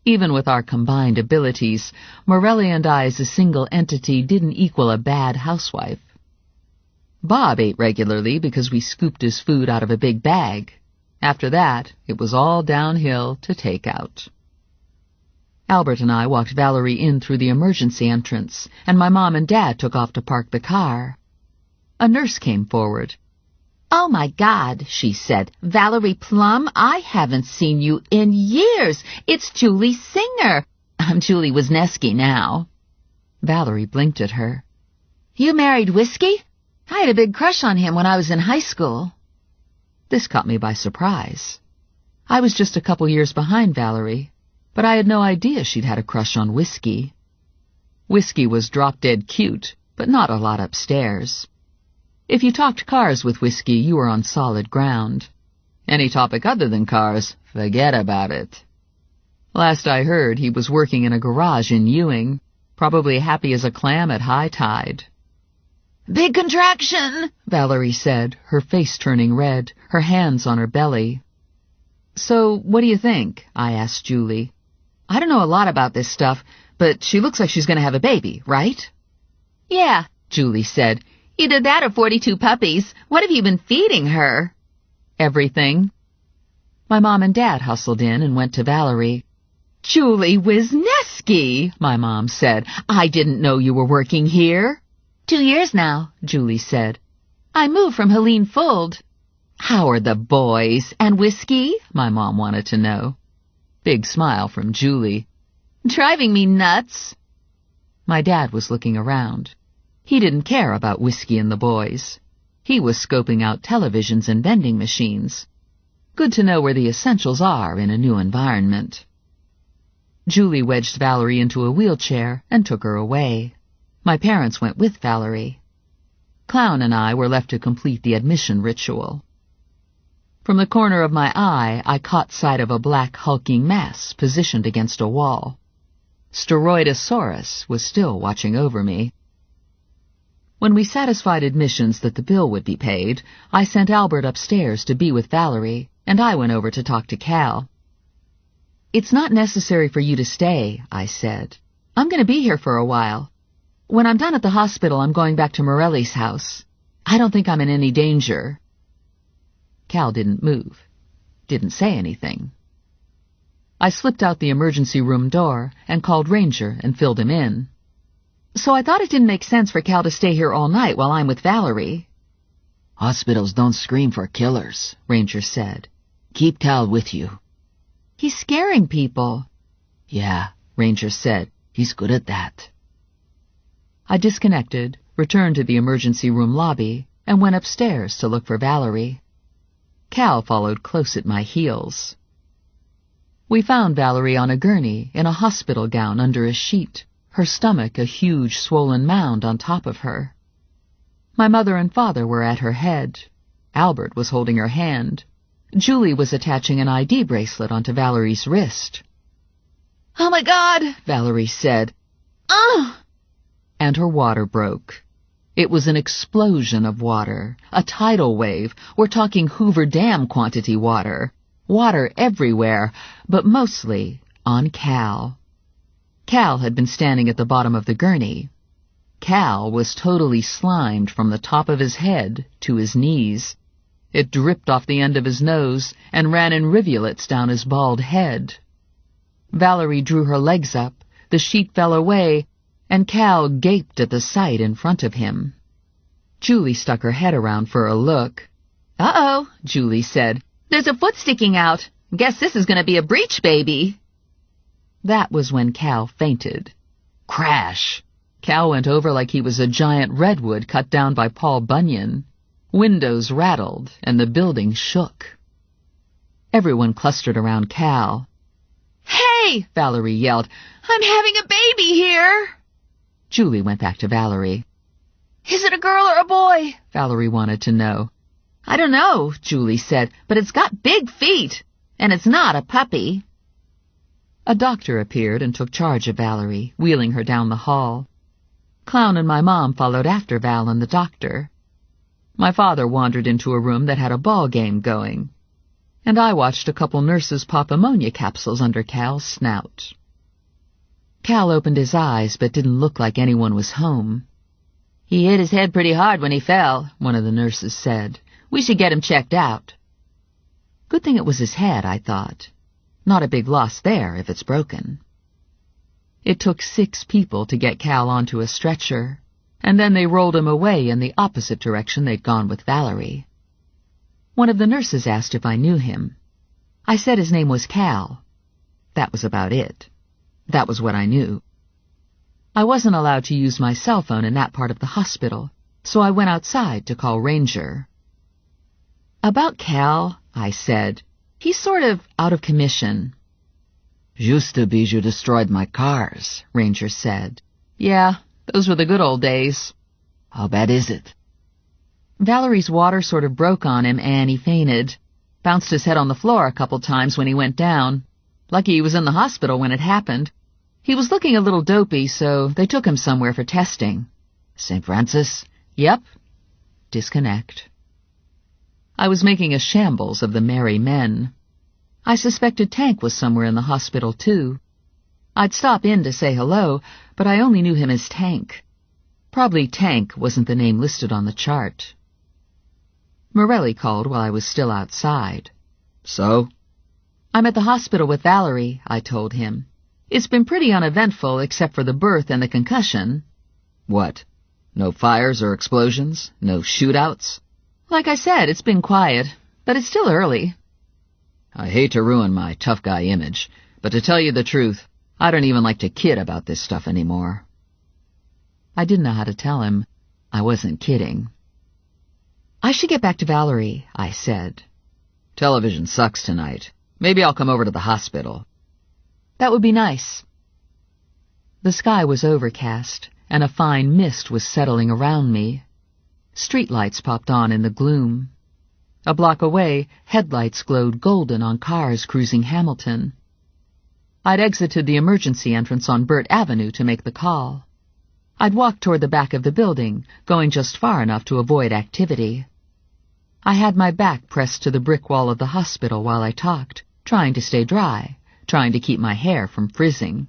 Even with our combined abilities, Morelli and I as a single entity didn't equal a bad housewife. Bob ate regularly because we scooped his food out of a big bag. After that, it was all downhill to takeout. Albert and I walked Valerie in through the emergency entrance, and my mom and dad took off to park the car. A nurse came forward. Oh, my God, she said. Valerie Plum, I haven't seen you in years. It's Julie Singer. I'm Julie Wisniewski now. Valerie blinked at her. You married Whiskey? I had a big crush on him when I was in high school. This caught me by surprise. I was just a couple years behind Valerie, but I had no idea she'd had a crush on Whiskey. Whiskey was drop-dead cute, but not a lot upstairs. If you talked cars with Whiskey, you were on solid ground. Any topic other than cars, forget about it. Last I heard, he was working in a garage in Ewing, probably happy as a clam at high tide. Big contraction, Valerie said, her face turning red, her hands on her belly. So, what do you think? I asked Julie. I don't know a lot about this stuff, but she looks like she's going to have a baby, right? Yeah, Julie said. Either that or 42 puppies. What have you been feeding her? Everything. My mom and dad hustled in and went to Valerie. Julie Wisniewski, my mom said. I didn't know you were working here. 2 years now, Julie said. I moved from Helene Fuld. How are the boys? And Whiskey? My mom wanted to know. Big smile from Julie. Driving me nuts. My dad was looking around. He didn't care about Whiskey and the boys. He was scoping out televisions and vending machines. Good to know where the essentials are in a new environment. Julie wedged Valerie into a wheelchair and took her away. My parents went with Valerie. Clown and I were left to complete the admission ritual. From the corner of my eye, I caught sight of a black hulking mass positioned against a wall. Steroidosaurus was still watching over me. When we satisfied admissions that the bill would be paid, I sent Albert upstairs to be with Valerie, and I went over to talk to Cal. It's not necessary for you to stay, I said. I'm going to be here for a while. When I'm done at the hospital, I'm going back to Morelli's house. I don't think I'm in any danger. Cal didn't move, didn't say anything. I slipped out the emergency room door and called Ranger and filled him in. So I thought it didn't make sense for Cal to stay here all night while I'm with Valerie. Hospitals don't scream for killers, Ranger said. Keep Cal with you. He's scaring people. Yeah, Ranger said. He's good at that. I disconnected, returned to the emergency room lobby, and went upstairs to look for Valerie. Cal followed close at my heels. We found Valerie on a gurney in a hospital gown under a sheet, her stomach a huge swollen mound on top of her. My mother and father were at her head. Albert was holding her hand. Julie was attaching an ID bracelet onto Valerie's wrist. Oh my God, Valerie said. Ugh! And her water broke. It was an explosion of water, a tidal wave. We're talking Hoover Dam quantity water. Water everywhere, but mostly on Cal. Cal had been standing at the bottom of the gurney. Cal was totally slimed from the top of his head to his knees. It dripped off the end of his nose and ran in rivulets down his bald head. Valerie drew her legs up, the sheet fell away, and Cal gaped at the sight in front of him. Julie stuck her head around for a look. Uh-oh, Julie said. There's a foot sticking out. Guess this is going to be a breech baby. That was when Cal fainted. Crash! Cal went over like he was a giant redwood cut down by Paul Bunyan. Windows rattled, and the building shook. Everyone clustered around Cal. Hey! Valerie yelled. I'm having a baby here! Julie went back to Valerie. Is it a girl or a boy? Valerie wanted to know. I don't know, Julie said, but it's got big feet, and it's not a puppy. A doctor appeared and took charge of Valerie, wheeling her down the hall. Clown and my mom followed after Val and the doctor. My father wandered into a room that had a ball game going, and I watched a couple nurses pop ammonia capsules under Cal's snout. Cal opened his eyes but didn't look like anyone was home. He hit his head pretty hard when he fell, one of the nurses said. We should get him checked out. Good thing it was his head, I thought. Not a big loss there if it's broken. It took 6 people to get Cal onto a stretcher, and then they rolled him away in the opposite direction they'd gone with Valerie. One of the nurses asked if I knew him. I said his name was Cal. That was about it. That was what I knew. I wasn't allowed to use my cell phone in that part of the hospital, so I went outside to call Ranger. About Cal, I said. He's sort of out of commission. Used to be you destroyed my cars, Ranger said. Yeah, those were the good old days. How bad is it? Valerie's water sort of broke on him and he fainted. Bounced his head on the floor a couple times when he went down. Lucky he was in the hospital when it happened. He was looking a little dopey, so they took him somewhere for testing. St. Francis? Yep. Disconnect. I was making a shambles of the merry men. I suspected Tank was somewhere in the hospital, too. I'd stop in to say hello, but I only knew him as Tank. Probably Tank wasn't the name listed on the chart. Morelli called while I was still outside. So? I'm at the hospital with Valerie, I told him. It's been pretty uneventful except for the birth and the concussion. What? No fires or explosions? No shootouts? Like I said, it's been quiet, but it's still early. I hate to ruin my tough guy image, but to tell you the truth, I don't even like to kid about this stuff anymore. I didn't know how to tell him I wasn't kidding. I should get back to Valerie, I said. Television sucks tonight. Maybe I'll come over to the hospital. That would be nice. The sky was overcast, and a fine mist was settling around me. Streetlights popped on in the gloom. A block away, headlights glowed golden on cars cruising Hamilton. I'd exited the emergency entrance on Burt Avenue to make the call. I'd walked toward the back of the building, going just far enough to avoid activity. I had my back pressed to the brick wall of the hospital while I talked, trying to stay dry, trying to keep my hair from frizzing.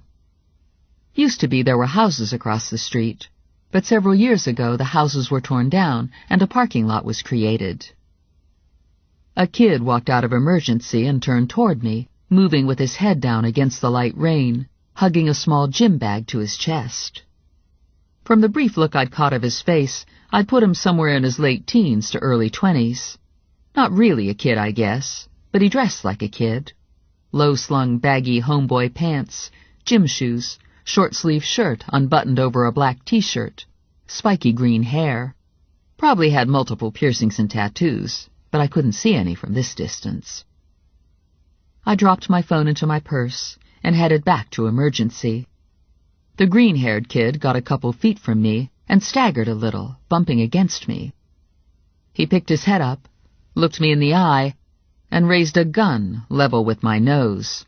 Used to be there were houses across the street, but several years ago the houses were torn down and a parking lot was created. A kid walked out of emergency and turned toward me, moving with his head down against the light rain, hugging a small gym bag to his chest. From the brief look I'd caught of his face, I'd put him somewhere in his late teens to early 20s. Not really a kid, I guess, but he dressed like a kid. Low-slung, baggy homeboy pants, gym shoes, short-sleeved shirt unbuttoned over a black t-shirt, spiky green hair. Probably had multiple piercings and tattoos, but I couldn't see any from this distance. I dropped my phone into my purse and headed back to emergency. The green-haired kid got a couple feet from me and staggered a little, bumping against me. He picked his head up, looked me in the eye, and raised a gun level with my nose.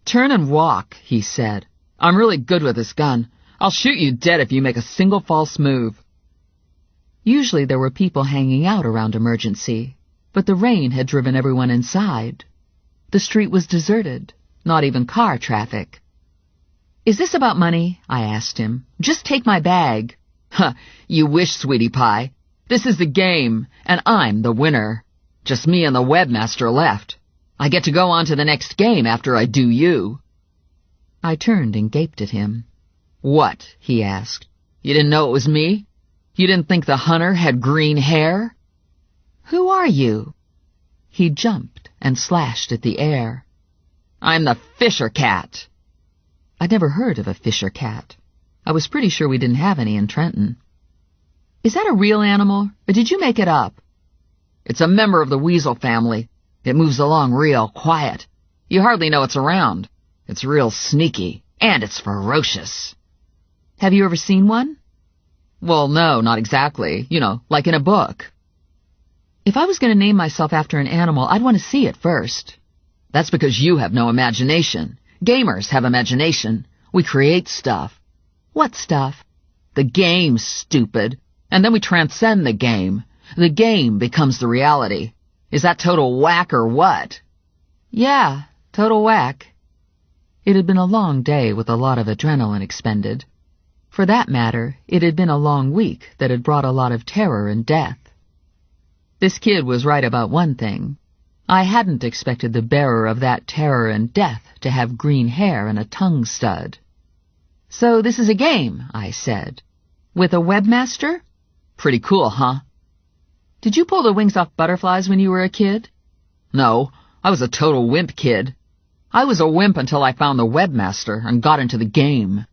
"Turn and walk," he said. "I'm really good with this gun. I'll shoot you dead if you make a single false move." Usually there were people hanging out around emergency, but the rain had driven everyone inside. The street was deserted, not even car traffic. "Is this about money?" I asked him. "Just take my bag." "Huh, you wish, sweetie pie. This is the game, and I'm the winner. Just me and the webmaster left. I get to go on to the next game after I do you." I turned and gaped at him. "What?" he asked. "You didn't know it was me? You didn't think the hunter had green hair?" "Who are you?" He jumped and slashed at the air. "I'm the Fisher Cat." I'd never heard of a Fisher Cat. I was pretty sure we didn't have any in Trenton. "Is that a real animal, or did you make it up?" "It's a member of the weasel family. It moves along real quiet. You hardly know it's around. It's real sneaky, and it's ferocious." "Have you ever seen one?" "Well, no, not exactly. You know, like in a book." "If I was going to name myself after an animal, I'd want to see it first." "That's because you have no imagination. Gamers have imagination. We create stuff." "What stuff?" "The game, stupid. And then we transcend the game. The game becomes the reality. Is that total whack or what?" "Yeah, total whack." It had been a long day with a lot of adrenaline expended. For that matter, it had been a long week that had brought a lot of terror and death. This kid was right about one thing. I hadn't expected the bearer of that terror and death to have green hair and a tongue stud. "So this is a game," I said. "With a webmaster?" "Pretty cool, huh?" "Did you pull the wings off butterflies when you were a kid?" "No, I was a total wimp kid. I was a wimp until I found the webmaster and got into the game."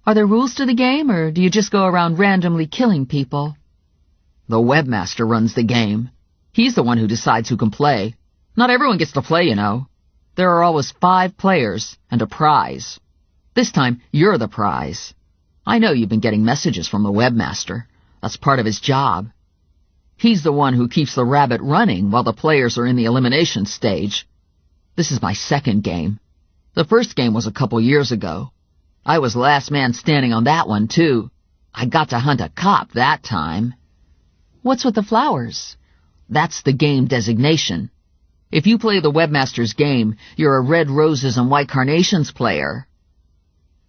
"Are there rules to the game, or do you just go around randomly killing people?" "The webmaster runs the game. He's the one who decides who can play. Not everyone gets to play, you know. There are always 5 players and a prize. This time, you're the prize. I know you've been getting messages from the webmaster. That's part of his job." He's the one who keeps the rabbit running while the players are in the elimination stage. This is my second game. The first game was a couple years ago. I was last man standing on that one, too. I got to hunt a cop that time. What's with the flowers? That's the game designation. If you play the webmaster's game, you're a red roses and white carnations player.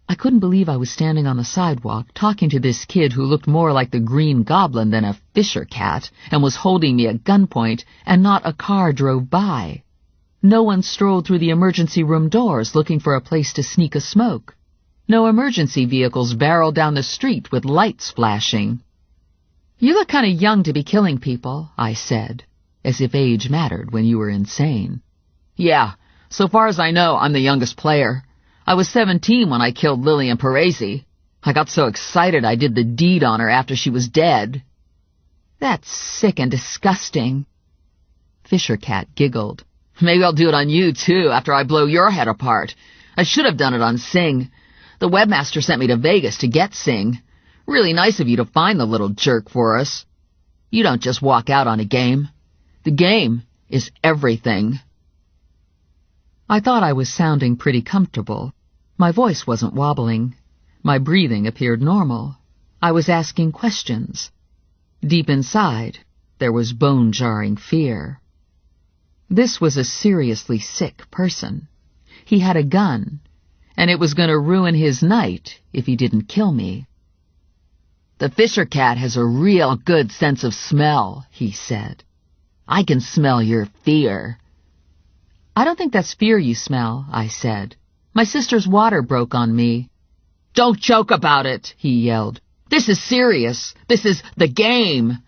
I couldn't believe I was standing on the sidewalk talking to this kid who looked more like the Green Goblin than a Fisher cat and was holding me at gunpoint, and not a car drove by. No one strolled through the emergency room doors looking for a place to sneak a smoke. No emergency vehicles barreled down the street with lights flashing. "You look kind of young to be killing people," I said, as if age mattered when you were insane. Yeah, so far as I know, I'm the youngest player. I was 17 when I killed Lillian Parisi. I got so excited I did the deed on her after she was dead. That's sick and disgusting. Fisher Cat giggled. Maybe I'll do it on you, too, after I blow your head apart. I should have done it on Singh. The webmaster sent me to Vegas to get Singh. Really nice of you to find the little jerk for us. You don't just walk out on a game. The game is everything. I thought I was sounding pretty comfortable. My voice wasn't wobbling. My breathing appeared normal. I was asking questions. Deep inside, there was bone-jarring fear. This was a seriously sick person. He had a gun, and it was going to ruin his night if he didn't kill me. "The Fisher Cat has a real good sense of smell," he said. "I can smell your fear." "I don't think that's fear you smell," I said. "My sister's water broke on me." "Don't joke about it," he yelled. "This is serious. This is the game."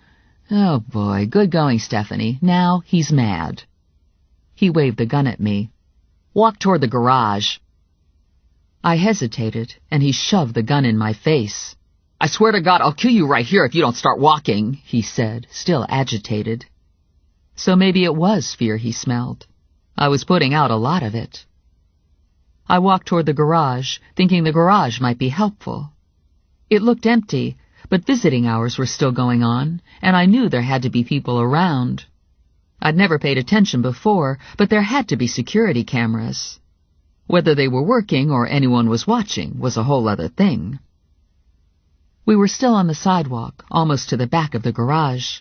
Oh boy, good going, Stephanie. Now he's mad. He waved the gun at me. "Walk toward the garage." I hesitated, and he shoved the gun in my face. "I swear to God, I'll kill you right here if you don't start walking," he said, still agitated. So maybe it was fear he smelled. I was putting out a lot of it. I walked toward the garage, thinking the garage might be helpful. It looked empty, but visiting hours were still going on, and I knew there had to be people around. I'd never paid attention before, but there had to be security cameras. Whether they were working or anyone was watching was a whole other thing. We were still on the sidewalk, almost to the back of the garage.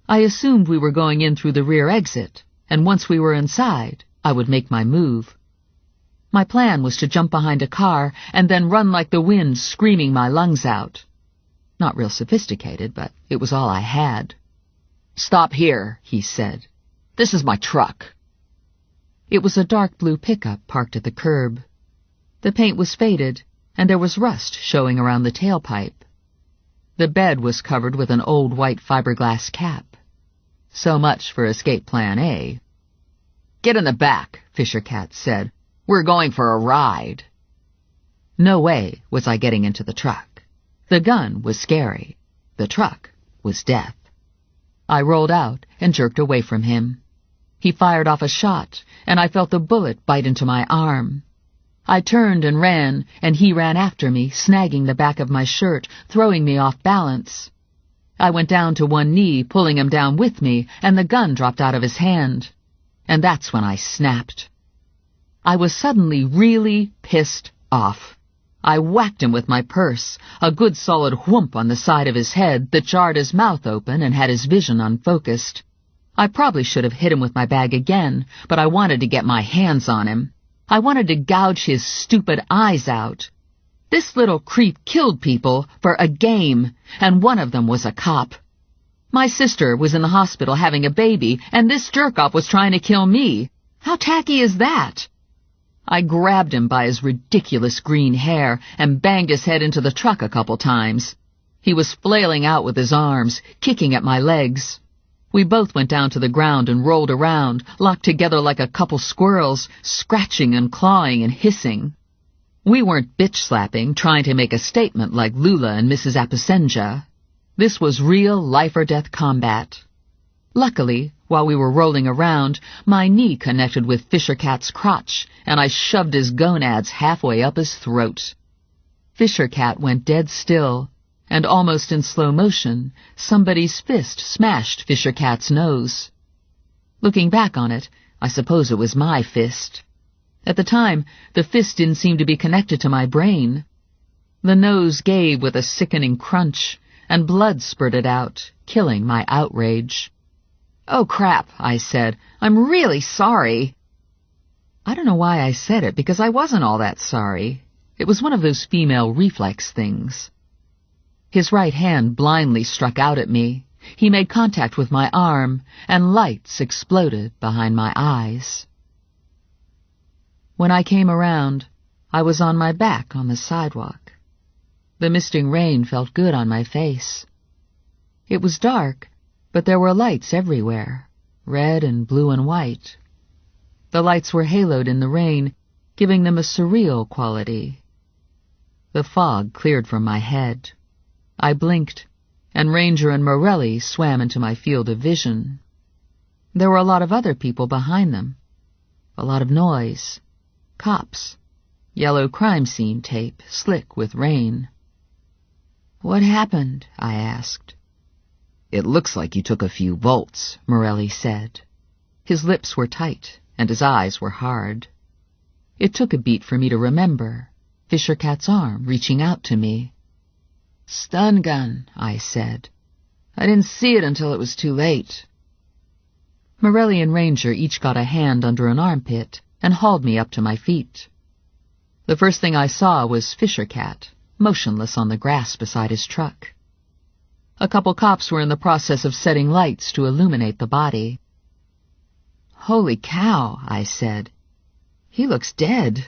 I assumed we were going in through the rear exit, and once we were inside, I would make my move. My plan was to jump behind a car and then run like the wind, screaming my lungs out. Not real sophisticated, but it was all I had. "Stop here," he said. "This is my truck." It was a dark blue pickup parked at the curb. The paint was faded, and there was rust showing around the tailpipe. The bed was covered with an old white fiberglass cap. So much for escape plan A. "Get in the back," Fisher Cat said. "We're going for a ride." No way was I getting into the truck. The gun was scary. The truck was death. I rolled out and jerked away from him. He fired off a shot, and I felt the bullet bite into my arm. I turned and ran, and he ran after me, snagging the back of my shirt, throwing me off balance. I went down to one knee, pulling him down with me, and the gun dropped out of his hand. And that's when I snapped. I was suddenly really pissed off. I whacked him with my purse, a good solid whoomp on the side of his head that jarred his mouth open and had his vision unfocused. I probably should have hit him with my bag again, but I wanted to get my hands on him. I wanted to gouge his stupid eyes out. This little creep killed people for a game, and one of them was a cop. My sister was in the hospital having a baby, and this jerk-off was trying to kill me. How tacky is that? I grabbed him by his ridiculous green hair and banged his head into the truck a couple times. He was flailing out with his arms, kicking at my legs. We both went down to the ground and rolled around, locked together like a couple squirrels, scratching and clawing and hissing. We weren't bitch-slapping, trying to make a statement like Lula and Mrs. Aposenja. This was real life-or-death combat. Luckily, while we were rolling around, my knee connected with Fisher Cat's crotch, and I shoved his gonads halfway up his throat. Fisher Cat went dead still, and almost in slow motion, somebody's fist smashed Fisher Cat's nose. Looking back on it, I suppose it was my fist. At the time, the fist didn't seem to be connected to my brain. The nose gave with a sickening crunch, and blood spurted out, killing my outrage. "Oh, crap," I said. "I'm really sorry." I don't know why I said it, because I wasn't all that sorry. It was one of those female reflex things. His right hand blindly struck out at me. He made contact with my arm, and lights exploded behind my eyes. When I came around, I was on my back on the sidewalk. The misting rain felt good on my face. It was dark, but there were lights everywhere, red and blue and white. The lights were haloed in the rain, giving them a surreal quality. The fog cleared from my head. I blinked, and Ranger and Morelli swam into my field of vision. There were a lot of other people behind them. A lot of noise. Cops. Yellow crime scene tape, slick with rain. "What happened?" I asked. "It looks like you took a few volts," Morelli said. His lips were tight, and his eyes were hard. It took a beat for me to remember. Fisher Cat's arm reaching out to me. "Stun gun," I said. "I didn't see it until it was too late." Morelli and Ranger each got a hand under an armpit and hauled me up to my feet. The first thing I saw was Fisher Cat, motionless on the grass beside his truck. A couple cops were in the process of setting lights to illuminate the body. "Holy cow," I said. "He looks dead."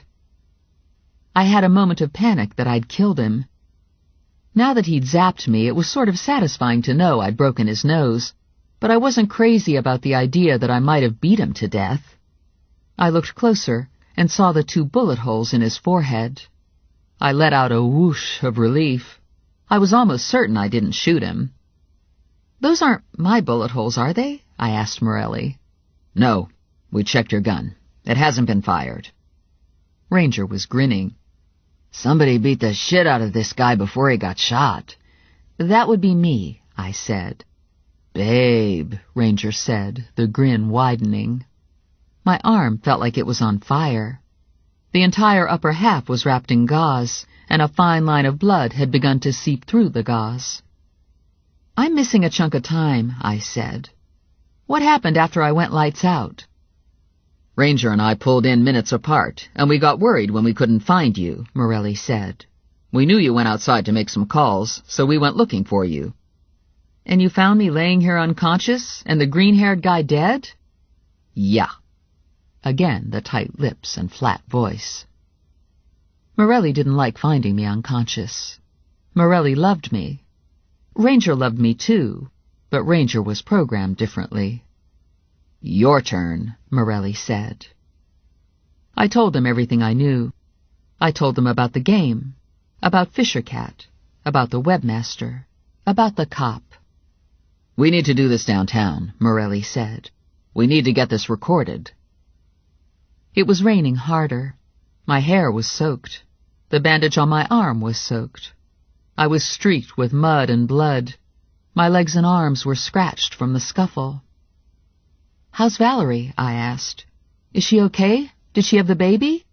I had a moment of panic that I'd killed him. Now that he'd zapped me, it was sort of satisfying to know I'd broken his nose, but I wasn't crazy about the idea that I might have beat him to death. I looked closer and saw the 2 bullet holes in his forehead. I let out a whoosh of relief. I was almost certain I didn't shoot him. "Those aren't my bullet holes, are they?" I asked Morelli. "No, we checked your gun. It hasn't been fired." Ranger was grinning. "Somebody beat the shit out of this guy before he got shot." "That would be me," I said. "Babe," Ranger said, the grin widening. My arm felt like it was on fire. The entire upper half was wrapped in gauze, and a fine line of blood had begun to seep through the gauze. "I'm missing a chunk of time," I said. "What happened after I went lights out?" "Ranger and I pulled in minutes apart, and we got worried when we couldn't find you," Morelli said. "We knew you went outside to make some calls, so we went looking for you." "And you found me laying here unconscious, and the green-haired guy dead?" "Yeah." Again the tight lips and flat voice. Morelli didn't like finding me unconscious. Morelli loved me. Ranger loved me too, but Ranger was programmed differently. "Your turn," Morelli said. I told them everything I knew. I told them about the game, about Fisher Cat, about the webmaster, about the cop. "We need to do this downtown," Morelli said. "We need to get this recorded." It was raining harder. My hair was soaked. The bandage on my arm was soaked. I was streaked with mud and blood. My legs and arms were scratched from the scuffle. "How's Valerie?" I asked. "Is she okay? Did she have the baby?"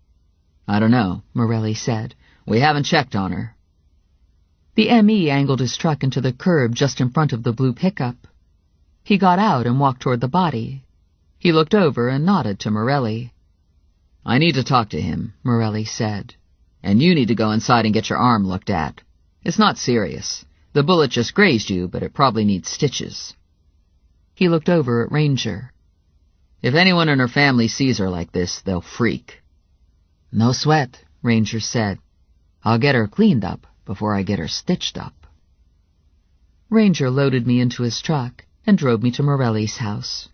"I don't know," Morelli said. "We haven't checked on her." The M.E. angled his truck into the curb just in front of the blue pickup. He got out and walked toward the body. He looked over and nodded to Morelli. "I need to talk to him," Morelli said. "And you need to go inside and get your arm looked at. It's not serious. The bullet just grazed you, but it probably needs stitches." He looked over at Ranger. "If anyone in her family sees her like this, they'll freak." "No sweat," Ranger said. "I'll get her cleaned up before I get her stitched up." Ranger loaded me into his truck and drove me to Morelli's house.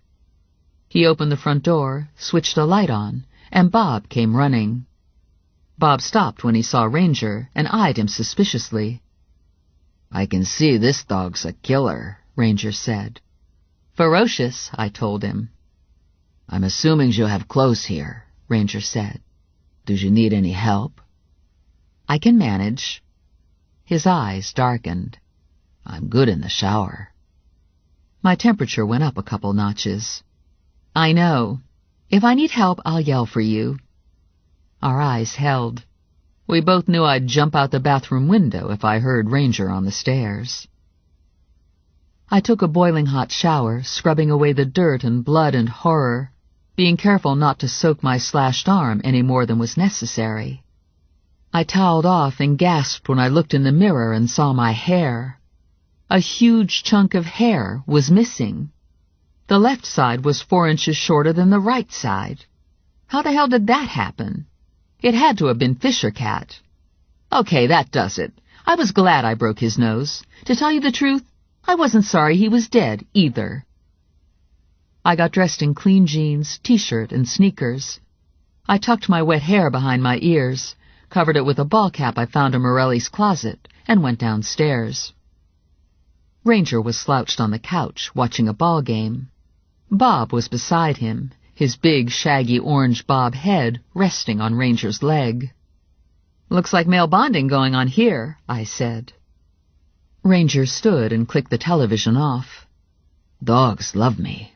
He opened the front door, switched a light on, and Bob came running. Bob stopped when he saw Ranger and eyed him suspiciously. "I can see this dog's a killer," Ranger said. "Ferocious," I told him. "I'm assuming you have clothes here," Ranger said. "Do you need any help?" "I can manage." His eyes darkened. I'm good in the shower. My temperature went up a couple notches. I know. If I need help, I'll yell for you. Our eyes held. We both knew I'd jump out the bathroom window if I heard Ranger on the stairs. I took a boiling hot shower, scrubbing away the dirt and blood and horror, being careful not to soak my slashed arm any more than was necessary. I toweled off and gasped when I looked in the mirror and saw my hair. A huge chunk of hair was missing. The left side was 4 inches shorter than the right side. How the hell did that happen? It had to have been Fisher Cat. Okay, that does it. I was glad I broke his nose. To tell you the truth, I wasn't sorry he was dead, either. I got dressed in clean jeans, t-shirt, and sneakers. I tucked my wet hair behind my ears, covered it with a ball cap I found in Morelli's closet, and went downstairs. Ranger was slouched on the couch, watching a ball game. Bob was beside him, his big, shaggy orange bob head resting on Ranger's leg. "Looks like male bonding going on here," I said. Ranger stood and clicked the television off. "Dogs love me."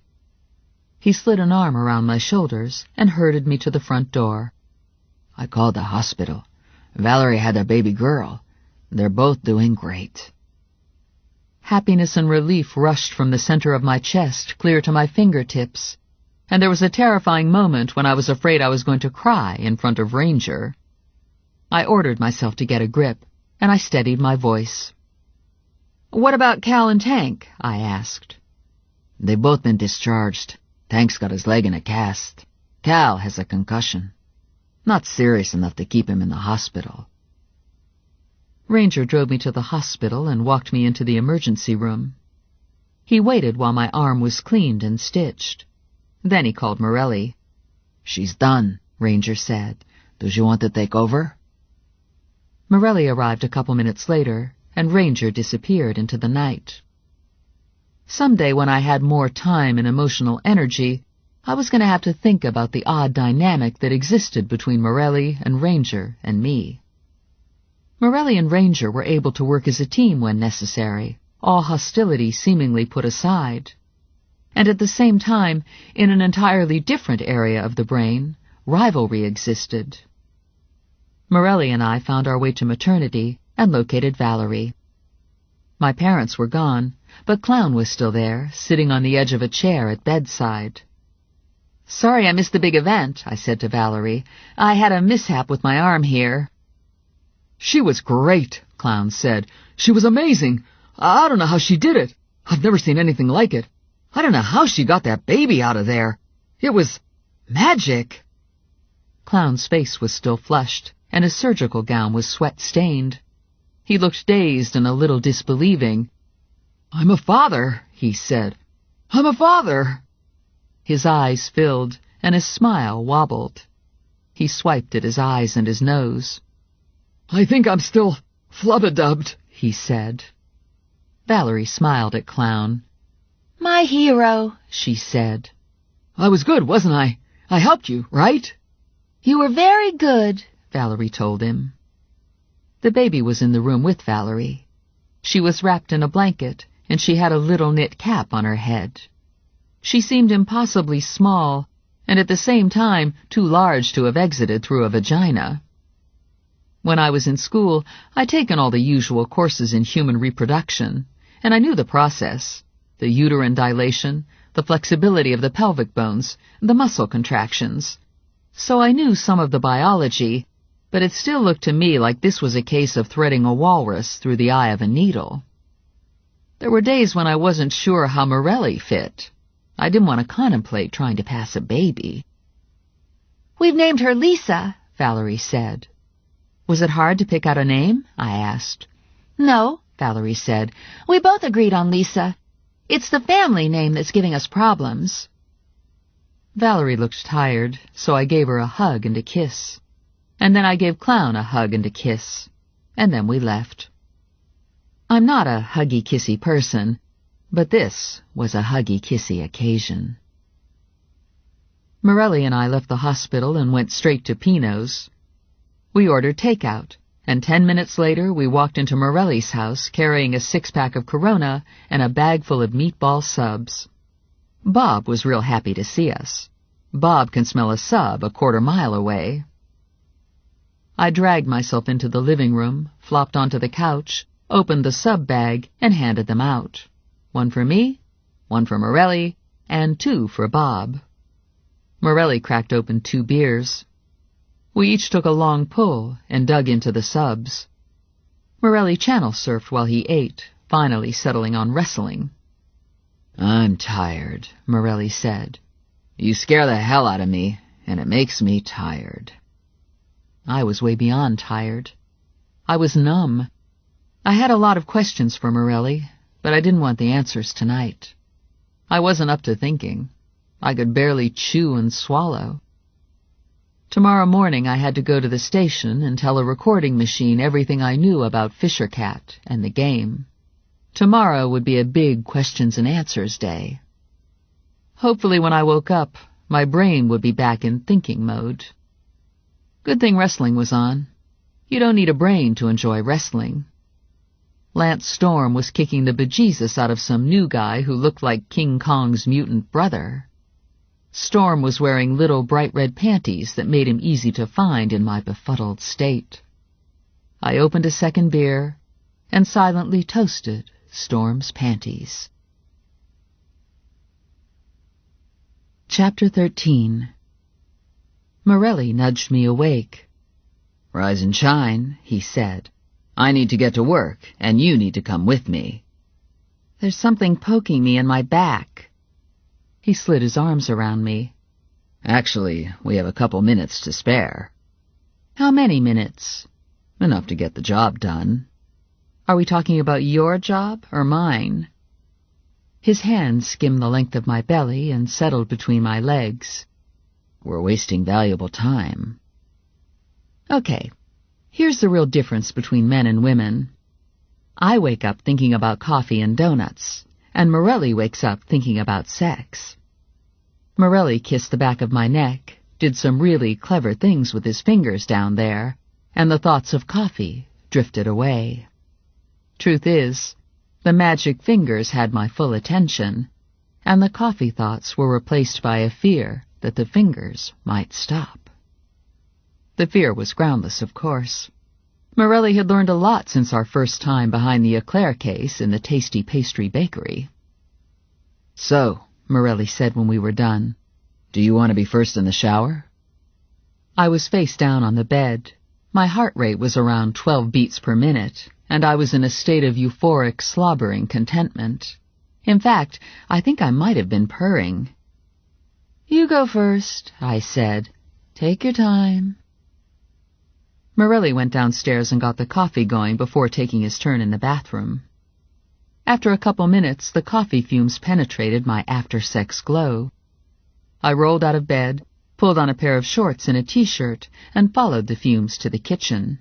He slid an arm around my shoulders and herded me to the front door. "I called the hospital. Valerie had a baby girl. They're both doing great." Happiness and relief rushed from the center of my chest clear to my fingertips, and there was a terrifying moment when I was afraid I was going to cry in front of Ranger. I ordered myself to get a grip, and I steadied my voice. "What about Cal and Tank?" I asked. "They've both been discharged. Tank's got his leg in a cast. Cal has a concussion. Not serious enough to keep him in the hospital." Ranger drove me to the hospital and walked me into the emergency room. He waited while my arm was cleaned and stitched. Then he called Morelli. "She's done," Ranger said. "Do you want to take over?" Morelli arrived a couple minutes later, and Ranger disappeared into the night. Someday when I had more time and emotional energy, I was going to have to think about the odd dynamic that existed between Morelli and Ranger and me. Morelli and Ranger were able to work as a team when necessary, all hostility seemingly put aside. And at the same time, in an entirely different area of the brain, rivalry existed. Morelli and I found our way to maternity and located Valerie. My parents were gone, but Clown was still there, sitting on the edge of a chair at bedside. "Sorry I missed the big event," I said to Valerie. "I had a mishap with my arm here." "She was great," Clown said. "She was amazing. I don't know how she did it. I've never seen anything like it. I don't know how she got that baby out of there. It was magic." Clown's face was still flushed, and his surgical gown was sweat-stained. He looked dazed and a little disbelieving. "I'm a father," he said. "I'm a father." His eyes filled, and his smile wobbled. He swiped at his eyes and his nose. "I think I'm still flubba-dubbed," he said. Valerie smiled at Clown. "My hero," she said. "I was good, wasn't I? I helped you, right?" "You were very good," Valerie told him. The baby was in the room with Valerie. She was wrapped in a blanket, and she had a little knit cap on her head. She seemed impossibly small, and at the same time too large to have exited through a vagina. When I was in school, I'd taken all the usual courses in human reproduction, and I knew the process: the uterine dilation, the flexibility of the pelvic bones, the muscle contractions. So I knew some of the biology, but it still looked to me like this was a case of threading a walrus through the eye of a needle. There were days when I wasn't sure how Morelli fit. I didn't want to contemplate trying to pass a baby. "We've named her Lisa," Valerie said. "Was it hard to pick out a name?" I asked. "No," Valerie said. "We both agreed on Lisa. It's the family name that's giving us problems." Valerie looked tired, so I gave her a hug and a kiss. And then I gave Clown a hug and a kiss. And then we left. I'm not a huggy-kissy person, but this was a huggy-kissy occasion. Morelli and I left the hospital and went straight to Pino's. We ordered takeout, and 10 minutes later we walked into Morelli's house carrying a 6-pack of Corona and a bag full of meatball subs. Bob was real happy to see us. Bob can smell a sub a quarter-mile away. I dragged myself into the living room, flopped onto the couch, opened the sub bag, and handed them out. 1 for me, 1 for Morelli, and 2 for Bob. Morelli cracked open 2 beers. We each took a long pull and dug into the subs. Morelli channel surfed while he ate, finally settling on wrestling. "I'm tired," Morelli said. "You scare the hell out of me, and it makes me tired." I was way beyond tired. I was numb. I had a lot of questions for Morelli, but I didn't want the answers tonight. I wasn't up to thinking. I could barely chew and swallow. Tomorrow morning I had to go to the station and tell a recording machine everything I knew about Fisher Cat and the game. Tomorrow would be a big questions and answers day. Hopefully when I woke up, my brain would be back in thinking mode. Good thing wrestling was on. You don't need a brain to enjoy wrestling. Lance Storm was kicking the bejesus out of some new guy who looked like King Kong's mutant brother. Storm was wearing little bright red panties that made him easy to find in my befuddled state. I opened a second beer and silently toasted Storm's panties. Chapter 13. Morelli nudged me awake. "Rise and shine," he said. "I need to get to work, and you need to come with me." There's something poking me in my back. He slid his arms around me. "Actually, we have a couple minutes to spare." How many minutes? "Enough to get the job done." Are we talking about your job or mine? His hands skimmed the length of my belly and settled between my legs. "We're wasting valuable time." Okay, here's the real difference between men and women. I wake up thinking about coffee and donuts, and Morelli wakes up thinking about sex. Morelli kissed the back of my neck, did some really clever things with his fingers down there, and the thoughts of coffee drifted away. Truth is, the magic fingers had my full attention, and the coffee thoughts were replaced by a fear that the fingers might stop. The fear was groundless, of course. Morelli had learned a lot since our first time behind the eclair case in the Tasty Pastry Bakery. "So," Morelli said when we were done, "do you want to be first in the shower?" I was face down on the bed. My heart rate was around 12 beats per minute, and I was in a state of euphoric, slobbering contentment. In fact, I think I might have been purring. "You go first," I said. "Take your time." Morelli went downstairs and got the coffee going before taking his turn in the bathroom. After a couple minutes, the coffee fumes penetrated my after-sex glow. I rolled out of bed, pulled on a pair of shorts and a t-shirt, and followed the fumes to the kitchen.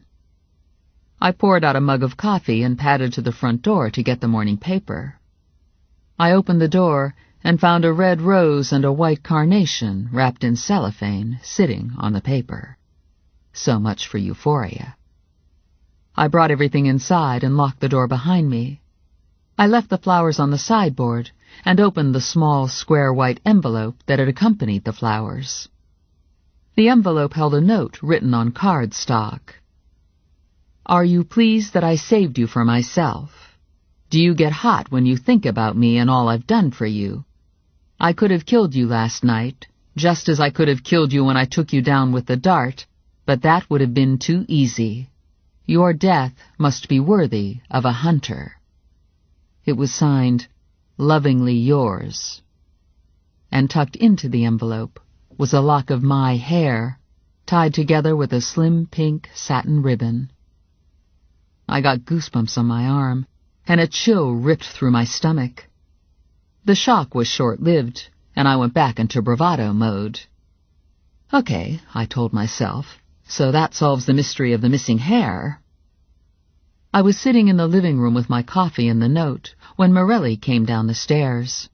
I poured out a mug of coffee and padded to the front door to get the morning paper. I opened the door and found a red rose and a white carnation wrapped in cellophane sitting on the paper. So much for euphoria. I brought everything inside and locked the door behind me. I left the flowers on the sideboard and opened the small, square white envelope that had accompanied the flowers. The envelope held a note written on cardstock. "Are you pleased that I saved you for myself? Do you get hot when you think about me and all I've done for you? I could have killed you last night, just as I could have killed you when I took you down with the dart, but that would have been too easy. Your death must be worthy of a hunter." It was signed, "Lovingly yours." And tucked into the envelope was a lock of my hair, tied together with a slim pink satin ribbon. I got goosebumps on my arm, and a chill ripped through my stomach. The shock was short-lived, and I went back into bravado mode. Okay, I told myself, so that solves the mystery of the missing hair. I was sitting in the living room with my coffee and the note when Morelli came down the stairs.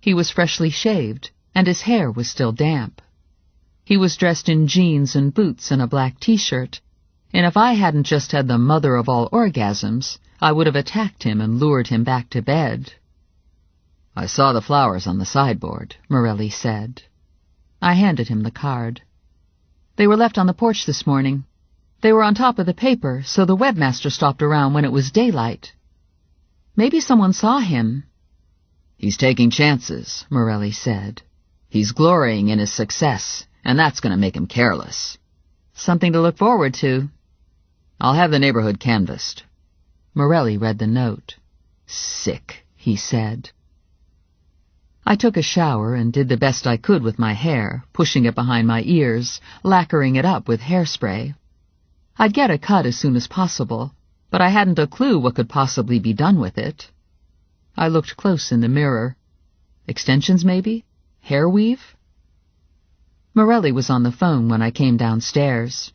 He was freshly shaved, and his hair was still damp. He was dressed in jeans and boots and a black t-shirt, And if I hadn't just had the mother of all orgasms, I would have attacked him and lured him back to bed. I saw the flowers on the sideboard, Morelli said. I handed him the card. They were left on the porch this morning. They were on top of the paper, so the webmaster stopped around when it was daylight. Maybe someone saw him. He's taking chances, Morelli said. He's glorying in his success, and that's going to make him careless. Something to look forward to. I'll have the neighborhood canvassed. Morelli read the note. Sick, he said. I took a shower and did the best I could with my hair, pushing it behind my ears, lacquering it up with hairspray. I'd get a cut as soon as possible, but I hadn't a clue what could possibly be done with it. I looked close in the mirror. Extensions, maybe? Hair weave? Morelli was on the phone when I came downstairs.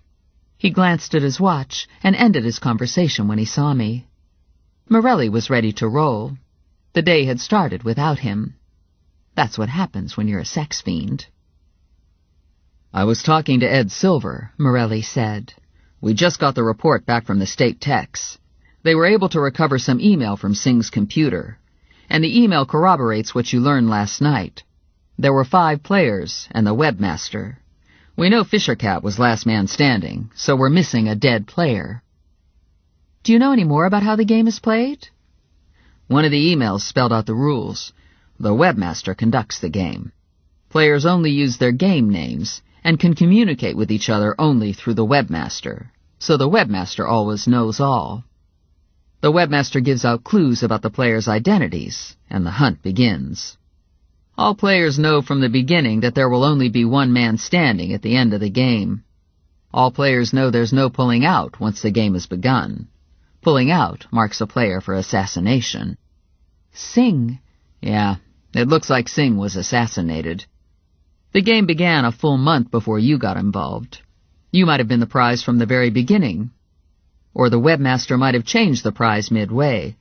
He glanced at his watch and ended his conversation when he saw me. Morelli was ready to roll. The day had started without him. That's what happens when you're a sex fiend. I was talking to Ed Silver, Morelli said. We just got the report back from the state techs. They were able to recover some email from Singh's computer, and the email corroborates what you learned last night. There were 5 players and the webmaster. We know Fisher Cat was last man standing, so we're missing a dead player. Do you know any more about how the game is played? One of the emails spelled out the rules. The webmaster conducts the game. Players only use their game names and can communicate with each other only through the webmaster, so the webmaster always knows all. The webmaster gives out clues about the players' identities, and the hunt begins. All players know from the beginning that there will only be one man standing at the end of the game. All players know there's no pulling out once the game has begun. Pulling out marks a player for assassination. Singh. Yeah, it looks like Singh was assassinated. The game began a full month before you got involved. You might have been the prize from the very beginning. Or the webmaster might have changed the prize midway.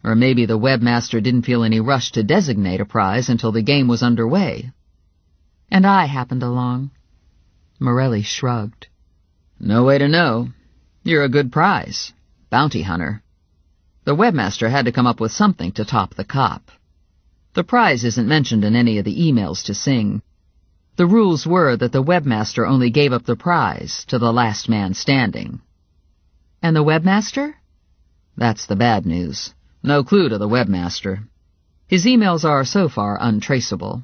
Or maybe the webmaster didn't feel any rush to designate a prize until the game was underway. And I happened along. Morelli shrugged. No way to know. You're a good prize. Bounty hunter. The webmaster had to come up with something to top the cop. The prize isn't mentioned in any of the emails to Singh. The rules were that the webmaster only gave up the prize to the last man standing. And the webmaster? That's the bad news. No clue to the webmaster. His emails are, so far, untraceable,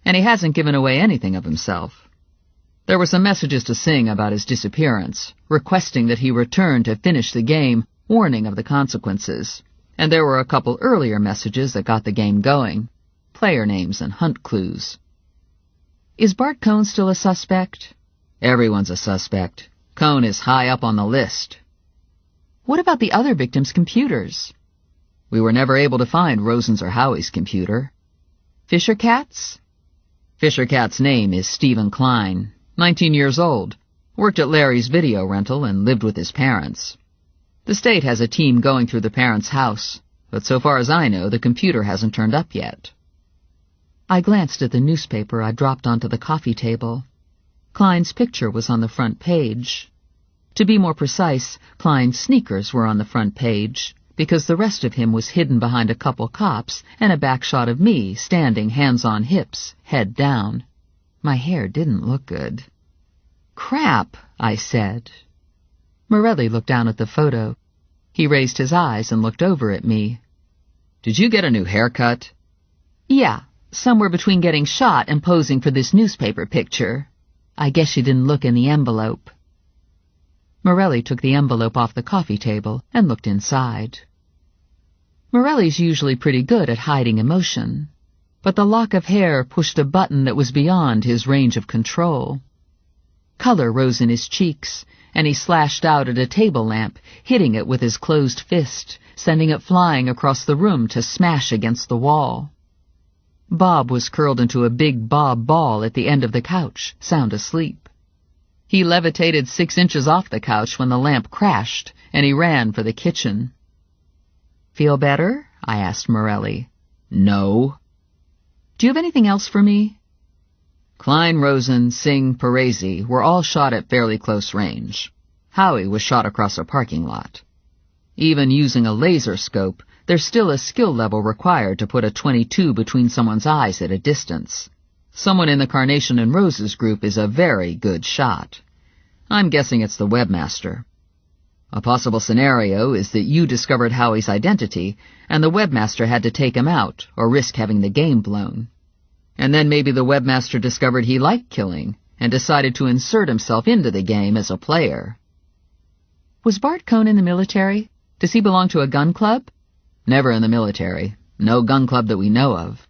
and he hasn't given away anything of himself. There were some messages to Singh about his disappearance, requesting that he return to finish the game, warning of the consequences, and there were a couple earlier messages that got the game going, player names and hunt clues. Is Bart Cohn still a suspect? Everyone's a suspect. Cohn is high up on the list. What about the other victims' computers? We were never able to find Rosen's or Howie's computer. Fisher Cat's? Fisher Cat's name is Stephen Klein, 19 years old, worked at Larry's video rental and lived with his parents. The state has a team going through the parents' house, but so far as I know, the computer hasn't turned up yet. I glanced at the newspaper I dropped onto the coffee table. Klein's picture was on the front page. To be more precise, Klein's sneakers were on the front page, because the rest of him was hidden behind a couple cops and a back shot of me standing hands on hips, head down. My hair didn't look good. "Crap," I said. Morelli looked down at the photo. He raised his eyes and looked over at me. "Did you get a new haircut?" "Yeah, somewhere between getting shot and posing for this newspaper picture. I guess she didn't look in the envelope." Morelli took the envelope off the coffee table and looked inside. Morelli's usually pretty good at hiding emotion, but the lock of hair pushed a button that was beyond his range of control. Color rose in his cheeks, and he slashed out at a table lamp, hitting it with his closed fist, sending it flying across the room to smash against the wall. Bob was curled into a big Bob ball at the end of the couch, sound asleep. He levitated 6 inches off the couch when the lamp crashed, and he ran for the kitchen. "Feel better?" I asked Morelli. "No." "Do you have anything else for me?" Klein, Rosen, Singh, Parisi were all shot at fairly close range. Howie was shot across a parking lot. Even using a laser scope, there's still a skill level required to put a .22 between someone's eyes at a distance. Someone in the Carnation and Roses group is a very good shot. I'm guessing it's the webmaster. A possible scenario is that you discovered Howie's identity, and the webmaster had to take him out or risk having the game blown. And then maybe the webmaster discovered he liked killing and decided to insert himself into the game as a player. Was Bart Cohn in the military? Does he belong to a gun club? Never in the military. No gun club that we know of.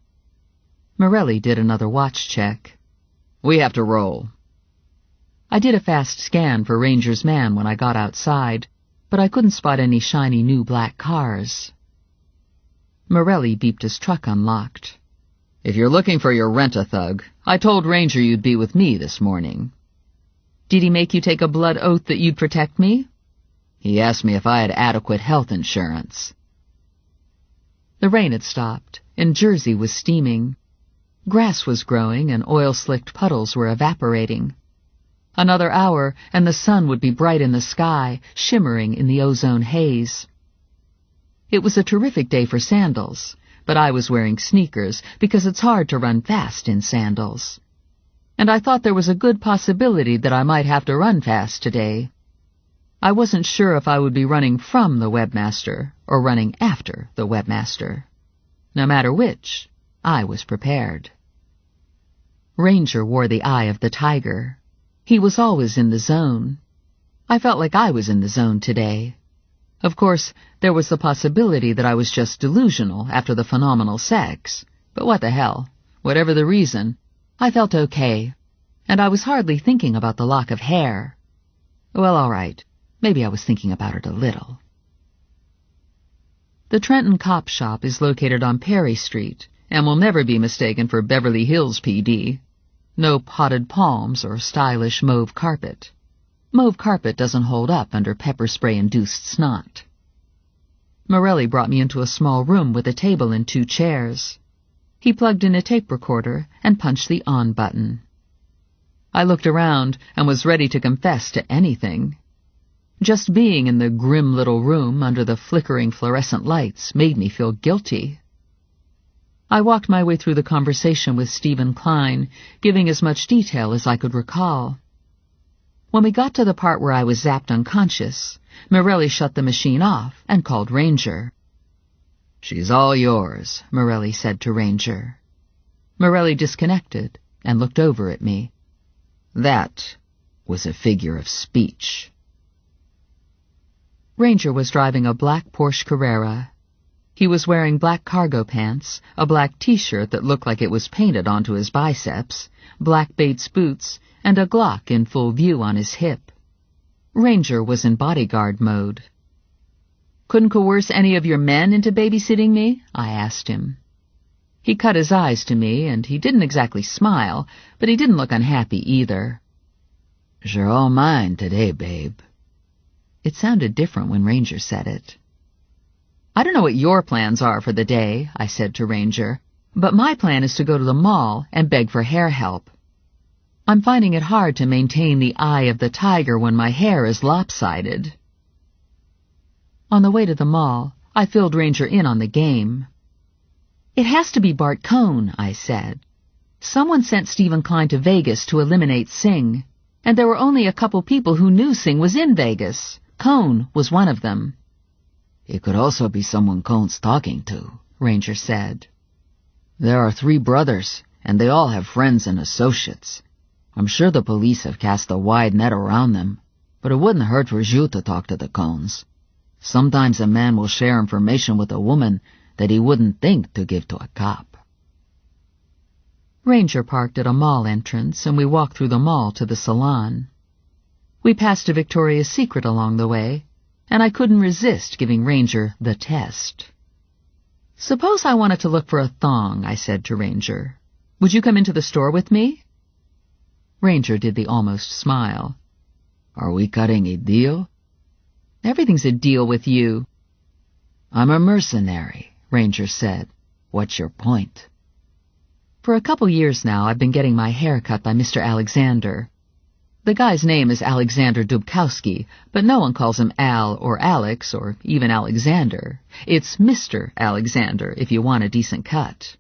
Morelli did another watch check. We have to roll. I did a fast scan for Ranger's man when I got outside, but I couldn't spot any shiny new black cars. Morelli beeped his truck unlocked. If you're looking for your rent-a-thug, I told Ranger you'd be with me this morning. Did he make you take a blood oath that you'd protect me? He asked me if I had adequate health insurance. The rain had stopped, and Jersey was steaming. Grass was growing, and oil-slicked puddles were evaporating. Another hour, and the sun would be bright in the sky, shimmering in the ozone haze. It was a terrific day for sandals, but I was wearing sneakers because it's hard to run fast in sandals. And I thought there was a good possibility that I might have to run fast today. I wasn't sure if I would be running from the webmaster or running after the webmaster. No matter which, I was prepared. Ranger wore the eye of the tiger. He was always in the zone. I felt like I was in the zone today. Of course, there was the possibility that I was just delusional after the phenomenal sex. But what the hell? Whatever the reason, I felt okay. And I was hardly thinking about the lock of hair. Well, all right. Maybe I was thinking about it a little. The Trenton Cop Shop is located on Perry Street and will never be mistaken for Beverly Hills PD. No potted palms or stylish mauve carpet. Mauve carpet doesn't hold up under pepper spray-induced snot. Morelli brought me into a small room with a table and 2 chairs. He plugged in a tape recorder and punched the on button. I looked around and was ready to confess to anything. Just being in the grim little room under the flickering fluorescent lights made me feel guilty. I walked my way through the conversation with Stephen Klein, giving as much detail as I could recall. When we got to the part where I was zapped unconscious, Morelli shut the machine off and called Ranger. "She's all yours," Morelli said to Ranger. Morelli disconnected and looked over at me. That was a figure of speech. Ranger was driving a black Porsche Carrera. He was wearing black cargo pants, a black T-shirt that looked like it was painted onto his biceps, black Bates boots, and a Glock in full view on his hip. Ranger was in bodyguard mode. "Couldn't coerce any of your men into babysitting me?" I asked him. He cut his eyes to me, and he didn't exactly smile, but he didn't look unhappy either. "You're all mine today, babe." It sounded different when Ranger said it. "I don't know what your plans are for the day," I said to Ranger, "but my plan is to go to the mall and beg for hair help. I'm finding it hard to maintain the eye of the tiger when my hair is lopsided." On the way to the mall, I filled Ranger in on the game. "It has to be Bart Cohn," I said. "Someone sent Stephen Klein to Vegas to eliminate Singh, and there were only a couple people who knew Singh was in Vegas. Cohn was one of them." "It could also be someone Cohn's talking to," Ranger said. "There are 3 brothers, and they all have friends and associates. I'm sure the police have cast a wide net around them, but it wouldn't hurt for you to talk to the Cohns. Sometimes a man will share information with a woman that he wouldn't think to give to a cop." Ranger parked at a mall entrance, and we walked through the mall to the salon. We passed a Victoria's Secret along the way, and I couldn't resist giving Ranger the test. "Suppose I wanted to look for a thong," I said to Ranger. "Would you come into the store with me?" Ranger did the almost smile. "Are we cutting a deal?" "Everything's a deal with you." "I'm a mercenary," Ranger said. "What's your point?" "For a couple years now, I've been getting my hair cut by Mr. Alexander. The guy's name is Alexander Dubkowski, but no one calls him Al or Alex or even Alexander. It's Mr. Alexander if you want a decent cut.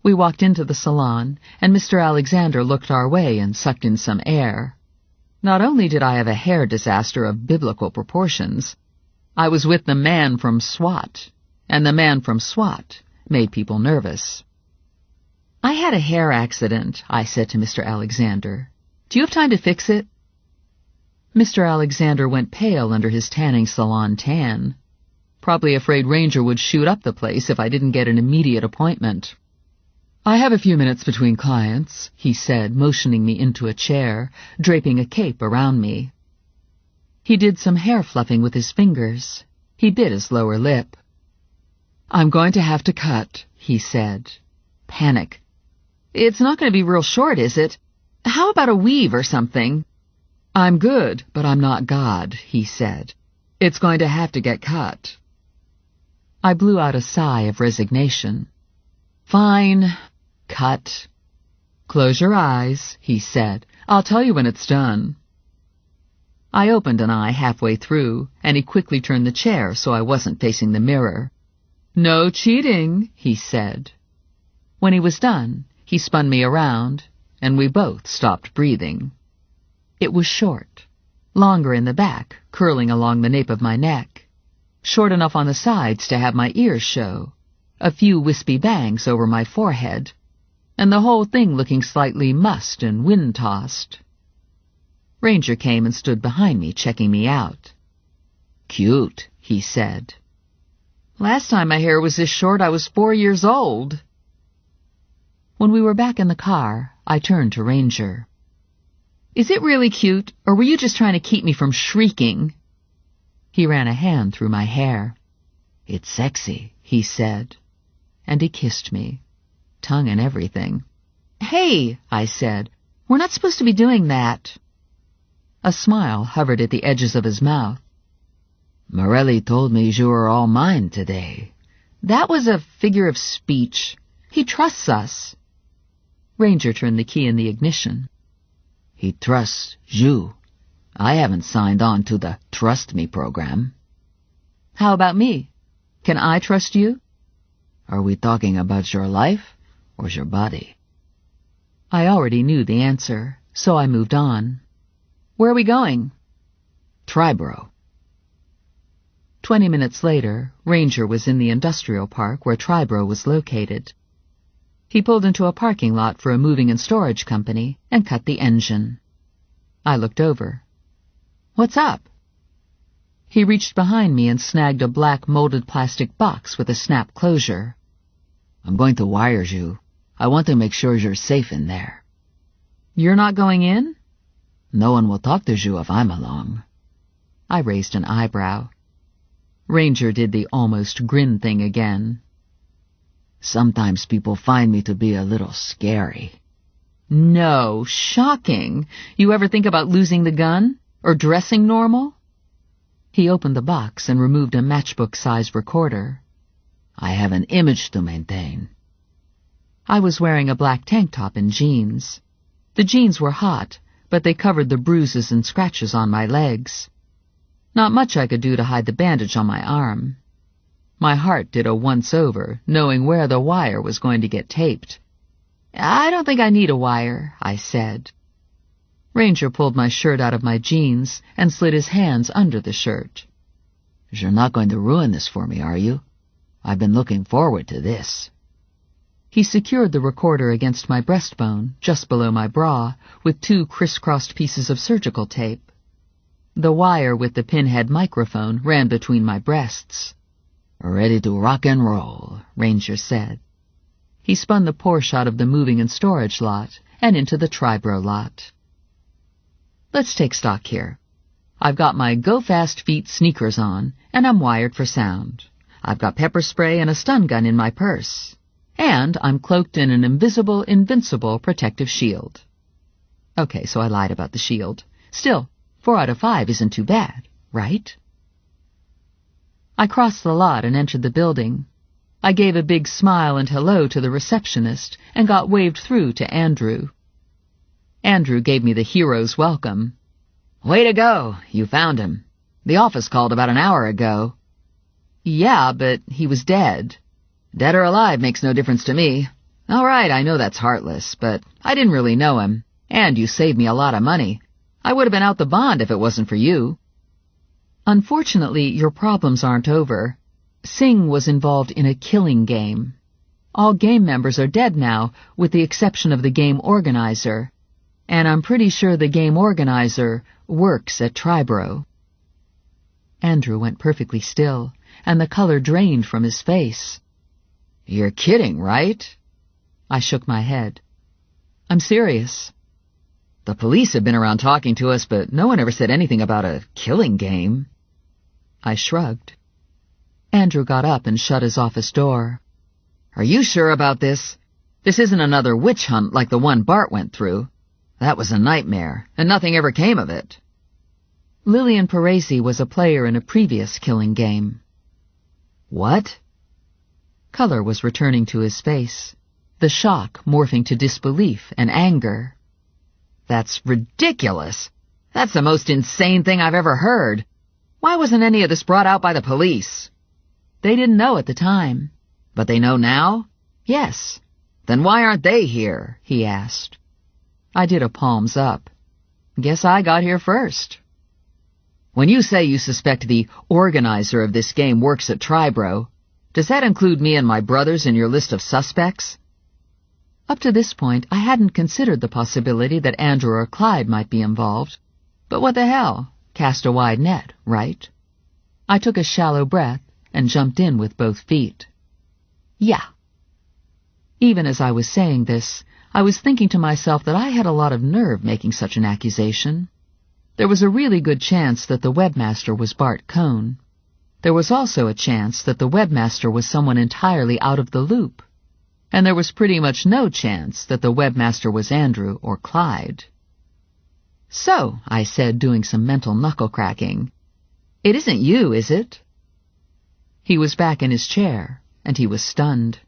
We walked into the salon, and Mr. Alexander looked our way and sucked in some air. Not only did I have a hair disaster of biblical proportions, I was with the man from SWAT, and the man from SWAT made people nervous. "I had a hair accident," I said to Mr. Alexander. "Do you have time to fix it?" Mr. Alexander went pale under his tanning salon tan, probably afraid Ranger would shoot up the place if I didn't get an immediate appointment. "I have a few minutes between clients," he said, motioning me into a chair, draping a cape around me. He did some hair fluffing with his fingers. He bit his lower lip. "I'm going to have to cut," he said. Panic. "It's not going to be real short, is it? How about a weave or something?" "I'm good, but I'm not God," he said. "It's going to have to get cut." I blew out a sigh of resignation. "Fine. Cut." "Close your eyes," he said. "I'll tell you when it's done." I opened an eye halfway through, and he quickly turned the chair so I wasn't facing the mirror. "No cheating," he said. When he was done, he spun me around, and we both stopped breathing. It was short, longer in the back, curling along the nape of my neck, short enough on the sides to have my ears show, a few wispy bangs over my forehead, and the whole thing looking slightly mussed and wind-tossed. Ranger came and stood behind me, checking me out. "Cute," he said. "Last time my hair was this short, I was 4 years old." When we were back in the car, I turned to Ranger. "Is it really cute, or were you just trying to keep me from shrieking?" He ran a hand through my hair. "It's sexy," he said, and he kissed me, tongue and everything. "Hey," I said, "we're not supposed to be doing that." A smile hovered at the edges of his mouth. "Morelli told me you were all mine today." "That was a figure of speech. He trusts us." Ranger turned the key in the ignition. "He trusts you. I haven't signed on to the Trust Me program." "How about me? Can I trust you?" "Are we talking about your life or your body?" I already knew the answer, so I moved on. "Where are we going?" "Triborough." 20 minutes later, Ranger was in the industrial park where Triborough was located. He pulled into a parking lot for a moving and storage company and cut the engine. I looked over. "What's up?" He reached behind me and snagged a black molded plastic box with a snap closure. "I'm going to wire you. I want to make sure you're safe in there." "You're not going in?" "No one will talk to you if I'm along." I raised an eyebrow. Ranger did the almost grin thing again. "Sometimes people find me to be a little scary." "No, shocking. You ever think about losing the gun? Or dressing normal?" He opened the box and removed a matchbook-sized recorder. "I have an image to maintain." I was wearing a black tank top and jeans. The jeans were hot, but they covered the bruises and scratches on my legs. Not much I could do to hide the bandage on my arm. My heart did a once-over, knowing where the wire was going to get taped. "I don't think I need a wire," I said. Ranger pulled my shirt out of my jeans and slid his hands under the shirt. "You're not going to ruin this for me, are you? I've been looking forward to this." He secured the recorder against my breastbone, just below my bra, with 2 crisscrossed pieces of surgical tape. The wire with the pinhead microphone ran between my breasts. "Ready to rock and roll," Ranger said. He spun the Porsche out of the moving and storage lot and into the Triborough lot. "Let's take stock here. I've got my go-fast feet sneakers on, and I'm wired for sound. I've got pepper spray and a stun gun in my purse. And I'm cloaked in an invisible, invincible protective shield." Okay, so I lied about the shield. Still, 4 out of 5 isn't too bad, right? I crossed the lot and entered the building. I gave a big smile and hello to the receptionist and got waved through to Andrew. Andrew gave me the hero's welcome. Way to go. You found him. The office called about an hour ago. Yeah, but he was dead. Dead or alive makes no difference to me. All right, I know that's heartless, but I didn't really know him, and you saved me a lot of money. I would have been out the bond if it wasn't for you. Unfortunately, your problems aren't over. Singh was involved in a killing game. All game members are dead now, with the exception of the game organizer. And I'm pretty sure the game organizer works at Triborough. Andrew went perfectly still, and the color drained from his face. You're kidding, right? I shook my head. I'm serious. The police have been around talking to us, but no one ever said anything about a killing game. I shrugged. Andrew got up and shut his office door. Are you sure about this? This isn't another witch hunt like the one Bart went through. That was a nightmare, and nothing ever came of it. Lillian Parisi was a player in a previous killing game. What? Color was returning to his face, the shock morphing to disbelief and anger. That's ridiculous. That's the most insane thing I've ever heard. Why wasn't any of this brought out by the police? They didn't know at the time. But they know now? Yes. Then why aren't they here? He asked. I did a palms up. Guess I got here first. When you say you suspect the organizer of this game works at Triborough, does that include me and my brothers in your list of suspects? Up to this point, I hadn't considered the possibility that Andrew or Clyde might be involved. But what the hell? Cast a wide net, right? I took a shallow breath and jumped in with both feet. Yeah. Even as I was saying this, I was thinking to myself that I had a lot of nerve making such an accusation. There was a really good chance that the webmaster was Bart Cohn. There was also a chance that the webmaster was someone entirely out of the loop. And there was pretty much no chance that the webmaster was Andrew or Clyde. So, I said, doing some mental knuckle-cracking, it isn't you, is it? He was back in his chair, and he was stunned.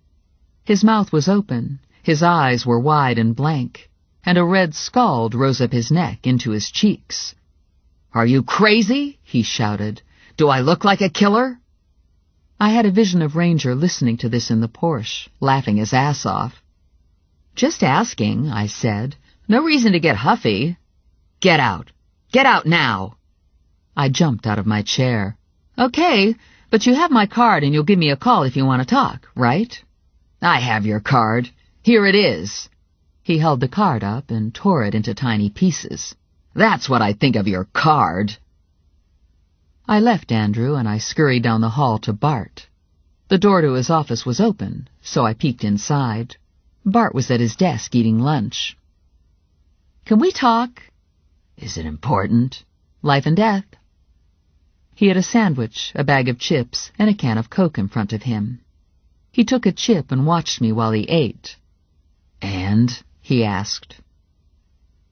His mouth was open, his eyes were wide and blank, and a red scald rose up his neck into his cheeks. Are you crazy? He shouted. Do I look like a killer? I had a vision of Ranger listening to this in the Porsche, laughing his ass off. Just asking, I said. No reason to get huffy. Get out. Get out now. I jumped out of my chair. Okay, but you have my card and you'll give me a call if you want to talk, right? I have your card. Here it is. He held the card up and tore it into tiny pieces. That's what I think of your card. I left Andrew and I scurried down the hall to Bart. The door to his office was open, so I peeked inside. Bart was at his desk eating lunch. Can we talk? Is it important? Life and death. He had a sandwich, a bag of chips, and a can of Coke in front of him. He took a chip and watched me while he ate. And? He asked.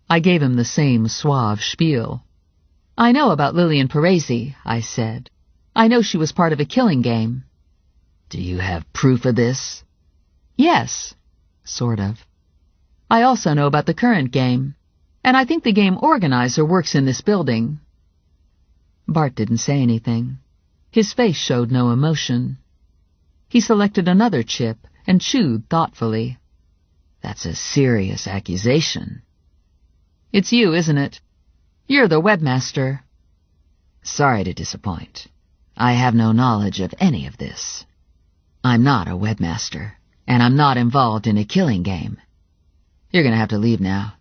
I gave him the same suave spiel. I know about Lillian Parisi, I said. I know she was part of a killing game. Do you have proof of this? Yes, sort of. I also know about the current game, and I think the game organizer works in this building. Bart didn't say anything. His face showed no emotion. He selected another chip and chewed thoughtfully. That's a serious accusation. It's you, isn't it? You're the webmaster. Sorry to disappoint. I have no knowledge of any of this. I'm not a webmaster, and I'm not involved in a killing game. You're going to have to leave now,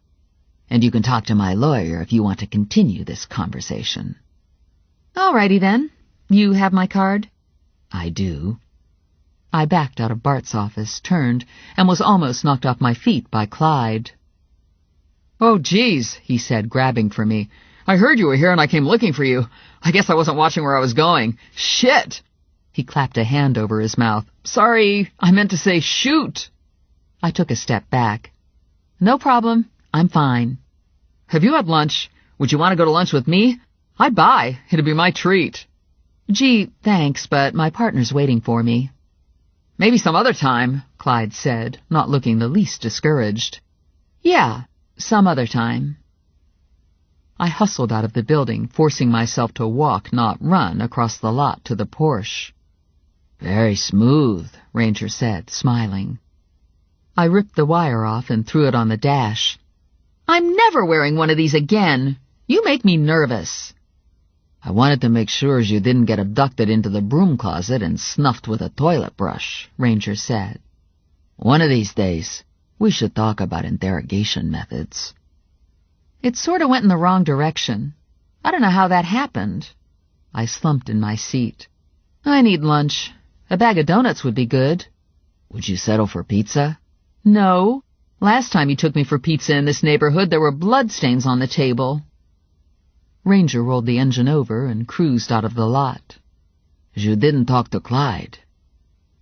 and you can talk to my lawyer if you want to continue this conversation. All righty then. You have my card? I do. I backed out of Bart's office, turned, and was almost knocked off my feet by Clyde. Oh, geez, he said, grabbing for me. I heard you were here and I came looking for you. I guess I wasn't watching where I was going. Shit! He clapped a hand over his mouth. Sorry, I meant to say shoot. I took a step back. No problem. I'm fine. Have you had lunch? Would you want to go to lunch with me? I'd buy. It'd be my treat. Gee, thanks, but my partner's waiting for me. Maybe some other time, Clyde said, not looking the least discouraged. Yeah, Some other time. I hustled out of the building, forcing myself to walk, not run, across the lot to the Porsche. Very smooth, Ranger said, smiling. I ripped the wire off and threw it on the dash. I'm never wearing one of these again. You make me nervous. I wanted to make sure you didn't get abducted into the broom closet and snuffed with a toilet brush, Ranger said. One of these days, we should talk about interrogation methods. It sort of went in the wrong direction. I don't know how that happened. I slumped in my seat. I need lunch. A bag of donuts would be good. Would you settle for pizza? No. Last time you took me for pizza in this neighborhood, there were bloodstains on the table. Ranger rolled the engine over and cruised out of the lot. You didn't talk to Clyde.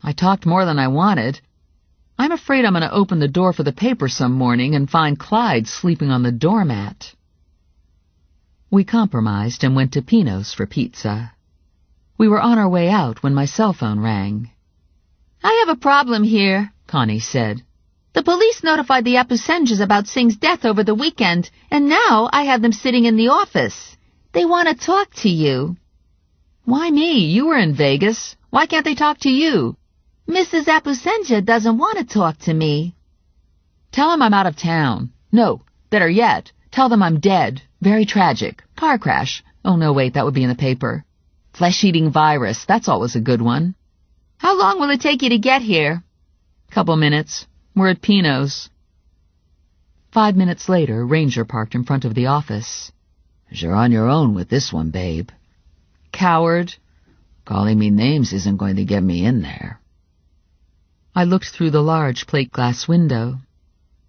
I talked more than I wanted. I'm afraid I'm going to open the door for the paper some morning and find Clyde sleeping on the doormat. We compromised and went to Pino's for pizza. We were on our way out when my cell phone rang. I have a problem here, Connie said. The police notified the Apusenjas about Singh's death over the weekend, and now I have them sitting in the office. They want to talk to you. Why me? You were in Vegas. Why can't they talk to you? Mrs. Apusenja doesn't want to talk to me. Tell them I'm out of town. No, better yet, tell them I'm dead. Very tragic. Car crash. Oh, no, wait, that would be in the paper. Flesh-eating virus. That's always a good one. How long will it take you to get here? Couple minutes. We're at Pino's. 5 minutes later, Ranger parked in front of the office. You're on your own with this one, babe. Coward. Calling me names isn't going to get me in there. I looked through the large plate glass window.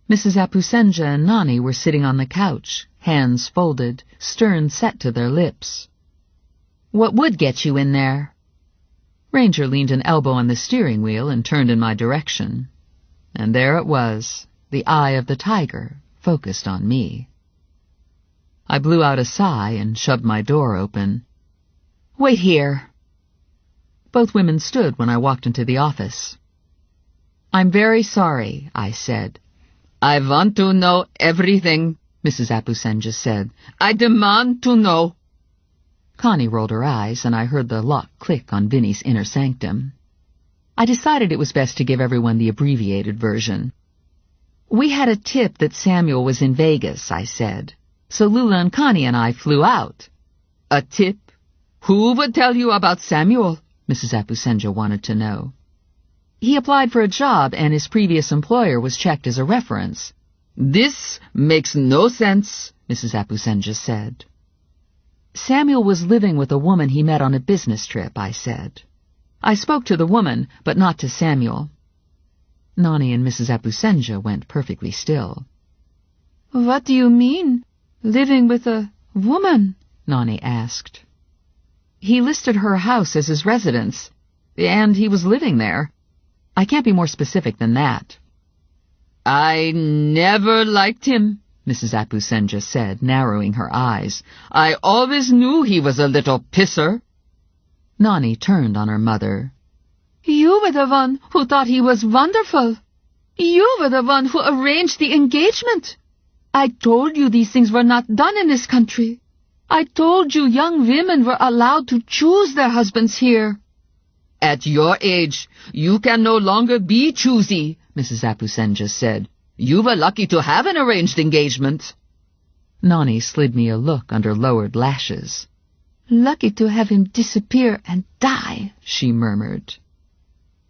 Mrs. Apusenja and Nani were sitting on the couch, hands folded, stern set to their lips. What would get you in there? Ranger leaned an elbow on the steering wheel and turned in my direction. And there it was, the eye of the tiger, focused on me. I blew out a sigh and shoved my door open. Wait here. Both women stood when I walked into the office. I'm very sorry, I said. I want to know everything, Mrs. Apusenja said. I demand to know. Connie rolled her eyes, and I heard the lock click on Vinnie's inner sanctum. I decided it was best to give everyone the abbreviated version. We had a tip that Samuel was in Vegas, I said. So Lula and Connie and I flew out. A tip? Who would tell you about Samuel? Mrs. Apusenja wanted to know. He applied for a job, and his previous employer was checked as a reference. This makes no sense, Mrs. Apusenja said. Samuel was living with a woman he met on a business trip, I said. I spoke to the woman, but not to Samuel. Nani and Mrs. Apusenja went perfectly still. What do you mean, living with a woman? Nani asked. He listed her house as his residence, and he was living there. I can't be more specific than that. I never liked him, Mrs. Apusenja said, narrowing her eyes. I always knew he was a little pisser. Nani turned on her mother. You were the one who thought he was wonderful. You were the one who arranged the engagement. I told you these things were not done in this country. I told you young women were allowed to choose their husbands here. At your age, you can no longer be choosy, Mrs. Apusenja said. You were lucky to have an arranged engagement. Nani slid me a look under lowered lashes. Lucky to have him disappear and die, she murmured.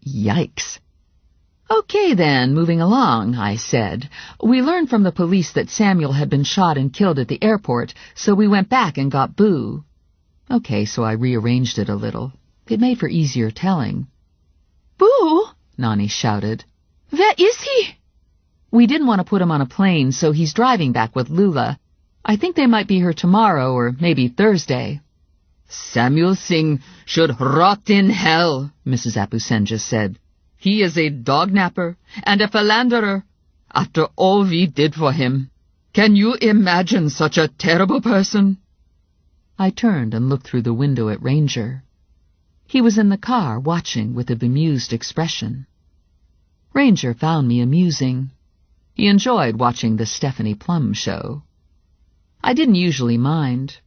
Yikes. Okay then, moving along, I said. We learned from the police that Samuel had been shot and killed at the airport, so we went back and got Boo. Okay, so I rearranged it a little. It made for easier telling. Boo! Nani shouted. Where is he? We didn't want to put him on a plane, so he's driving back with Lula. I think they might be here tomorrow or maybe Thursday. Samuel Singh should rot in hell, Mrs. Apusenja said. He is a dog-napper and a philanderer, after all we did for him. Can you imagine such a terrible person? I turned and looked through the window at Ranger. He was in the car, watching with a bemused expression. Ranger found me amusing. He enjoyed watching the Stephanie Plum show. I didn't usually mind.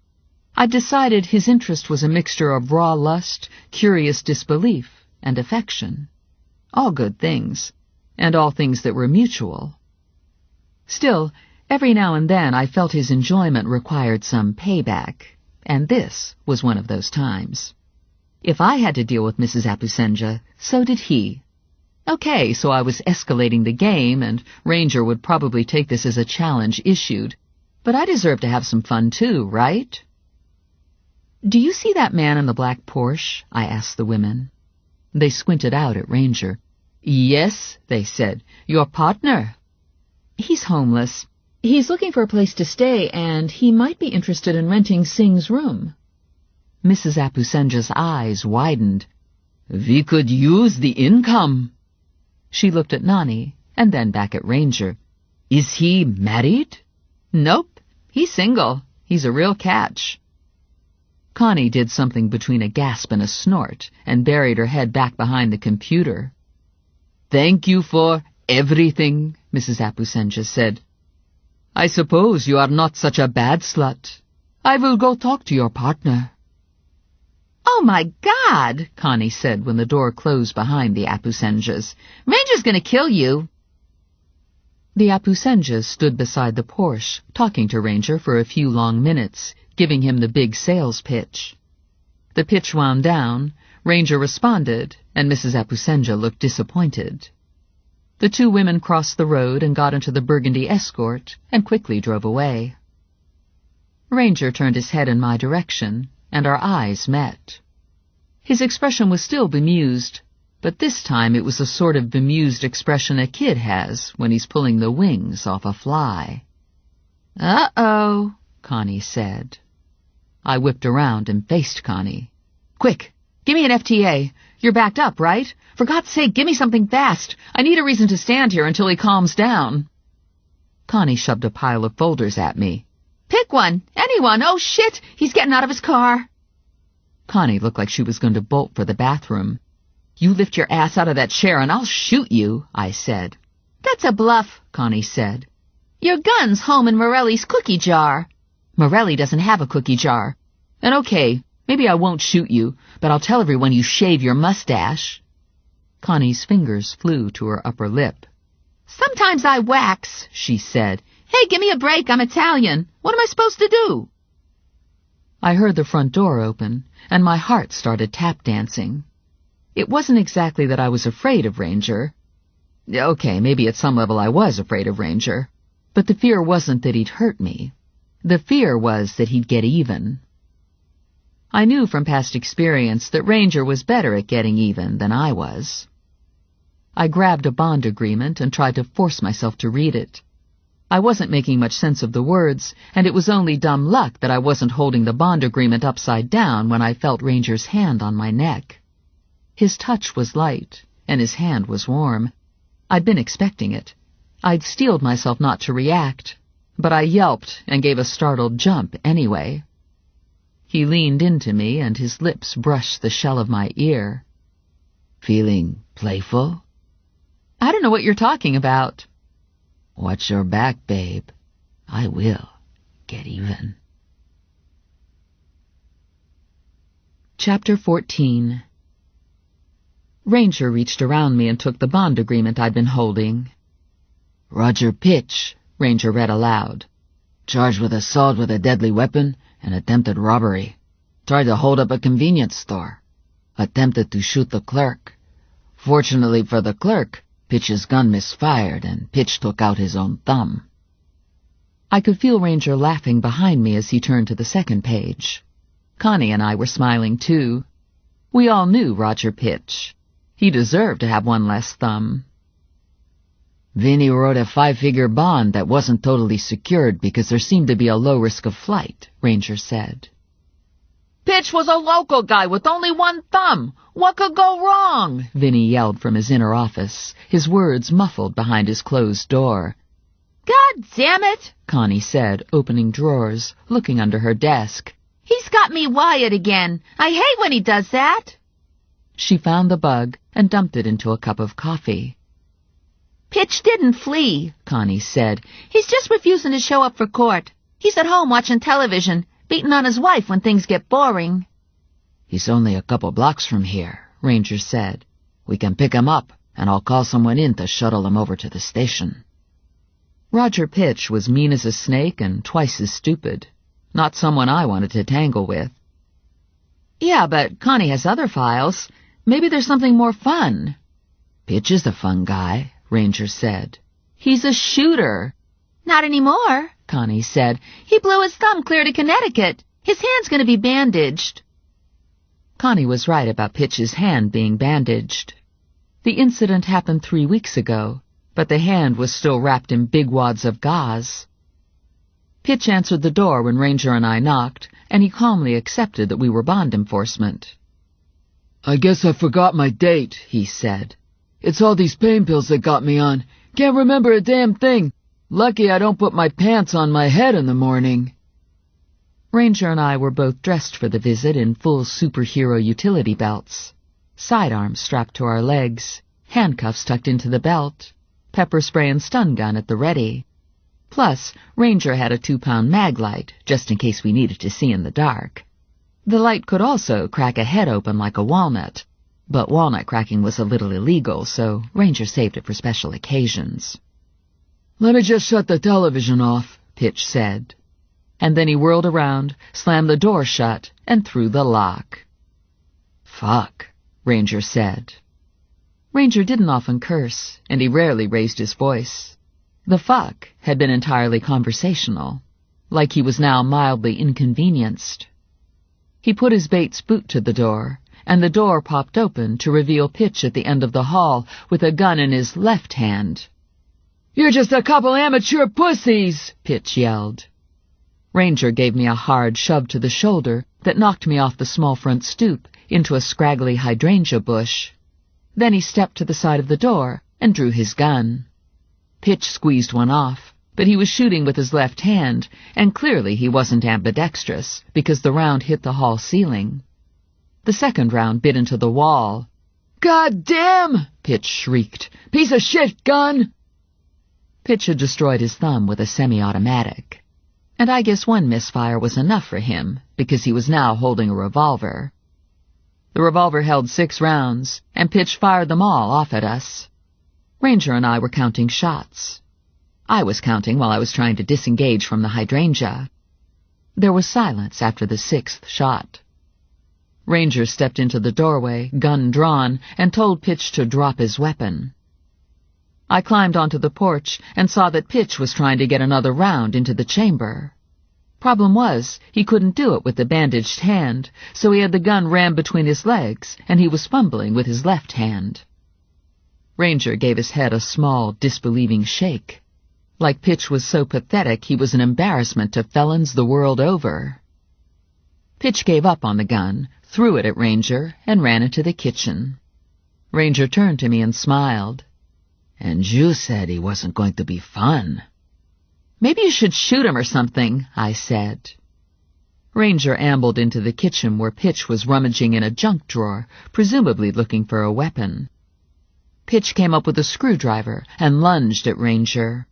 I decided his interest was a mixture of raw lust, curious disbelief, and affection. All good things, and all things that were mutual. Still, every now and then I felt his enjoyment required some payback, and this was one of those times. If I had to deal with Mrs. Apusenja, so did he. Okay, so I was escalating the game, and Ranger would probably take this as a challenge issued. But I deserve to have some fun too, right? "Do you see that man in the black Porsche?" I asked the women. They squinted out at Ranger. "Yes," they said. "Your partner." "He's homeless. He's looking for a place to stay, and he might be interested in renting Singh's room." Mrs. Apusenja's eyes widened. "We could use the income." She looked at Nani, and then back at Ranger. "Is he married?" "Nope. He's single. He's a real catch." Connie did something between a gasp and a snort, and buried her head back behind the computer. "Thank you for everything," Mrs. Apusenja said. "I suppose you are not such a bad slut. I will go talk to your partner." "Oh, my God," Connie said when the door closed behind the Apusenjas. "Ranger's going to kill you." The Apusenjas stood beside the Porsche, talking to Ranger for a few long minutes, giving him the big sales pitch. The pitch wound down, Ranger responded, and Mrs. Apusenja looked disappointed. The two women crossed the road and got into the Burgundy Escort and quickly drove away. Ranger turned his head in my direction, and our eyes met. His expression was still bemused, but this time it was the sort of bemused expression a kid has when he's pulling the wings off a fly. "Uh-oh," Connie said. I whipped around and faced Connie. "Quick, give me an FTA. You're backed up, right? For God's sake, give me something fast. I need a reason to stand here until he calms down." Connie shoved a pile of folders at me. "Pick one. Anyone. Oh, shit! He's getting out of his car." Connie looked like she was going to bolt for the bathroom. "You lift your ass out of that chair and I'll shoot you," I said. "That's a bluff," Connie said. "Your gun's home in Morelli's cookie jar." "Morelli doesn't have a cookie jar. And okay, maybe I won't shoot you, but I'll tell everyone you shave your mustache." Connie's fingers flew to her upper lip. "Sometimes I wax," she said. "Hey, give me a break, I'm Italian. What am I supposed to do?" I heard the front door open, and my heart started tap dancing. It wasn't exactly that I was afraid of Ranger. Okay, maybe at some level I was afraid of Ranger, but the fear wasn't that he'd hurt me. The fear was that he'd get even. I knew from past experience that Ranger was better at getting even than I was. I grabbed a bond agreement and tried to force myself to read it. I wasn't making much sense of the words, and it was only dumb luck that I wasn't holding the bond agreement upside down when I felt Ranger's hand on my neck. His touch was light, and his hand was warm. I'd been expecting it. I'd steeled myself not to react, but I yelped and gave a startled jump anyway. He leaned into me, and his lips brushed the shell of my ear. "Feeling playful?" "I don't know what you're talking about." "Watch your back, babe. I will get even." Chapter 14. Ranger reached around me and took the bond agreement I'd been holding. "Roger Pitch," Ranger read aloud. "Charged with assault with a deadly weapon and attempted robbery. Tried to hold up a convenience store. Attempted to shoot the clerk. Fortunately for the clerk, Pitch's gun misfired and Pitch took out his own thumb." I could feel Ranger laughing behind me as he turned to the second page. Connie and I were smiling too. We all knew Roger Pitch. He deserved to have one less thumb. "Vinny wrote a 5-figure bond that wasn't totally secured because there seemed to be a low risk of flight," Ranger said. "Pitch was a local guy with only one thumb. What could go wrong?" Vinny yelled from his inner office, his words muffled behind his closed door. "God damn it," Connie said, opening drawers, looking under her desk. "He's got me wired again. I hate when he does that." She found the bug and dumped it into a cup of coffee. Pitch didn't flee, Connie said. He's just refusing to show up for court. He's at home watching television, beating on his wife when things get boring. He's only a couple blocks from here, Ranger said. We can pick him up, and I'll call someone in to shuttle him over to the station. Roger Pitch was mean as a snake and twice as stupid. Not someone I wanted to tangle with. Yeah, but Connie has other files. Maybe there's something more fun. Pitch is the fun guy, Ranger said. He's a shooter. Not anymore, Connie said. He blew his thumb clear to Connecticut. His hand's going to be bandaged. Connie was right about Pitch's hand being bandaged. The incident happened 3 weeks ago, but the hand was still wrapped in big wads of gauze. Pitch answered the door when Ranger and I knocked, and he calmly accepted that we were bond enforcement. I guess I forgot my date, he said. It's all these pain pills that got me on. Can't remember a damn thing. Lucky I don't put my pants on my head in the morning. Ranger and I were both dressed for the visit in full superhero utility belts. Sidearms strapped to our legs, handcuffs tucked into the belt, pepper spray and stun gun at the ready. Plus, Ranger had a 2-pound mag light, just in case we needed to see in the dark. The light could also crack a head open like a walnut, but walnut cracking was a little illegal, so Ranger saved it for special occasions. Let me just shut the television off, Pitch said. And then he whirled around, slammed the door shut, and threw the lock. Fuck, Ranger said. Ranger didn't often curse, and he rarely raised his voice. The fuck had been entirely conversational, like he was now mildly inconvenienced. He put his Bates boot to the door, and the door popped open to reveal Pitch at the end of the hall with a gun in his left hand. You're just a couple amateur pussies, Pitch yelled. Ranger gave me a hard shove to the shoulder that knocked me off the small front stoop into a scraggly hydrangea bush. Then he stepped to the side of the door and drew his gun. Pitch squeezed one off, but he was shooting with his left hand, and clearly he wasn't ambidextrous, because the round hit the hall ceiling. The second round bit into the wall. God damn! Pitch shrieked. Piece of shit gun! Pitch had destroyed his thumb with a semi-automatic. And I guess one misfire was enough for him, because he was now holding a revolver. The revolver held 6 rounds, and Pitch fired them all off at us. Ranger and I were counting shots. I was counting while I was trying to disengage from the hydrangea. There was silence after the 6th shot. Ranger stepped into the doorway, gun drawn, and told Pitch to drop his weapon. I climbed onto the porch and saw that Pitch was trying to get another round into the chamber. Problem was, he couldn't do it with the bandaged hand, so he had the gun rammed between his legs, and he was fumbling with his left hand. Ranger gave his head a small, disbelieving shake. Like Pitch was so pathetic he was an embarrassment to felons the world over. Pitch gave up on the gun, threw it at Ranger, and ran into the kitchen. Ranger turned to me and smiled. And you said he wasn't going to be fun. Maybe you should shoot him or something, I said. Ranger ambled into the kitchen where Pitch was rummaging in a junk drawer, presumably looking for a weapon. Pitch came up with a screwdriver and lunged at Ranger.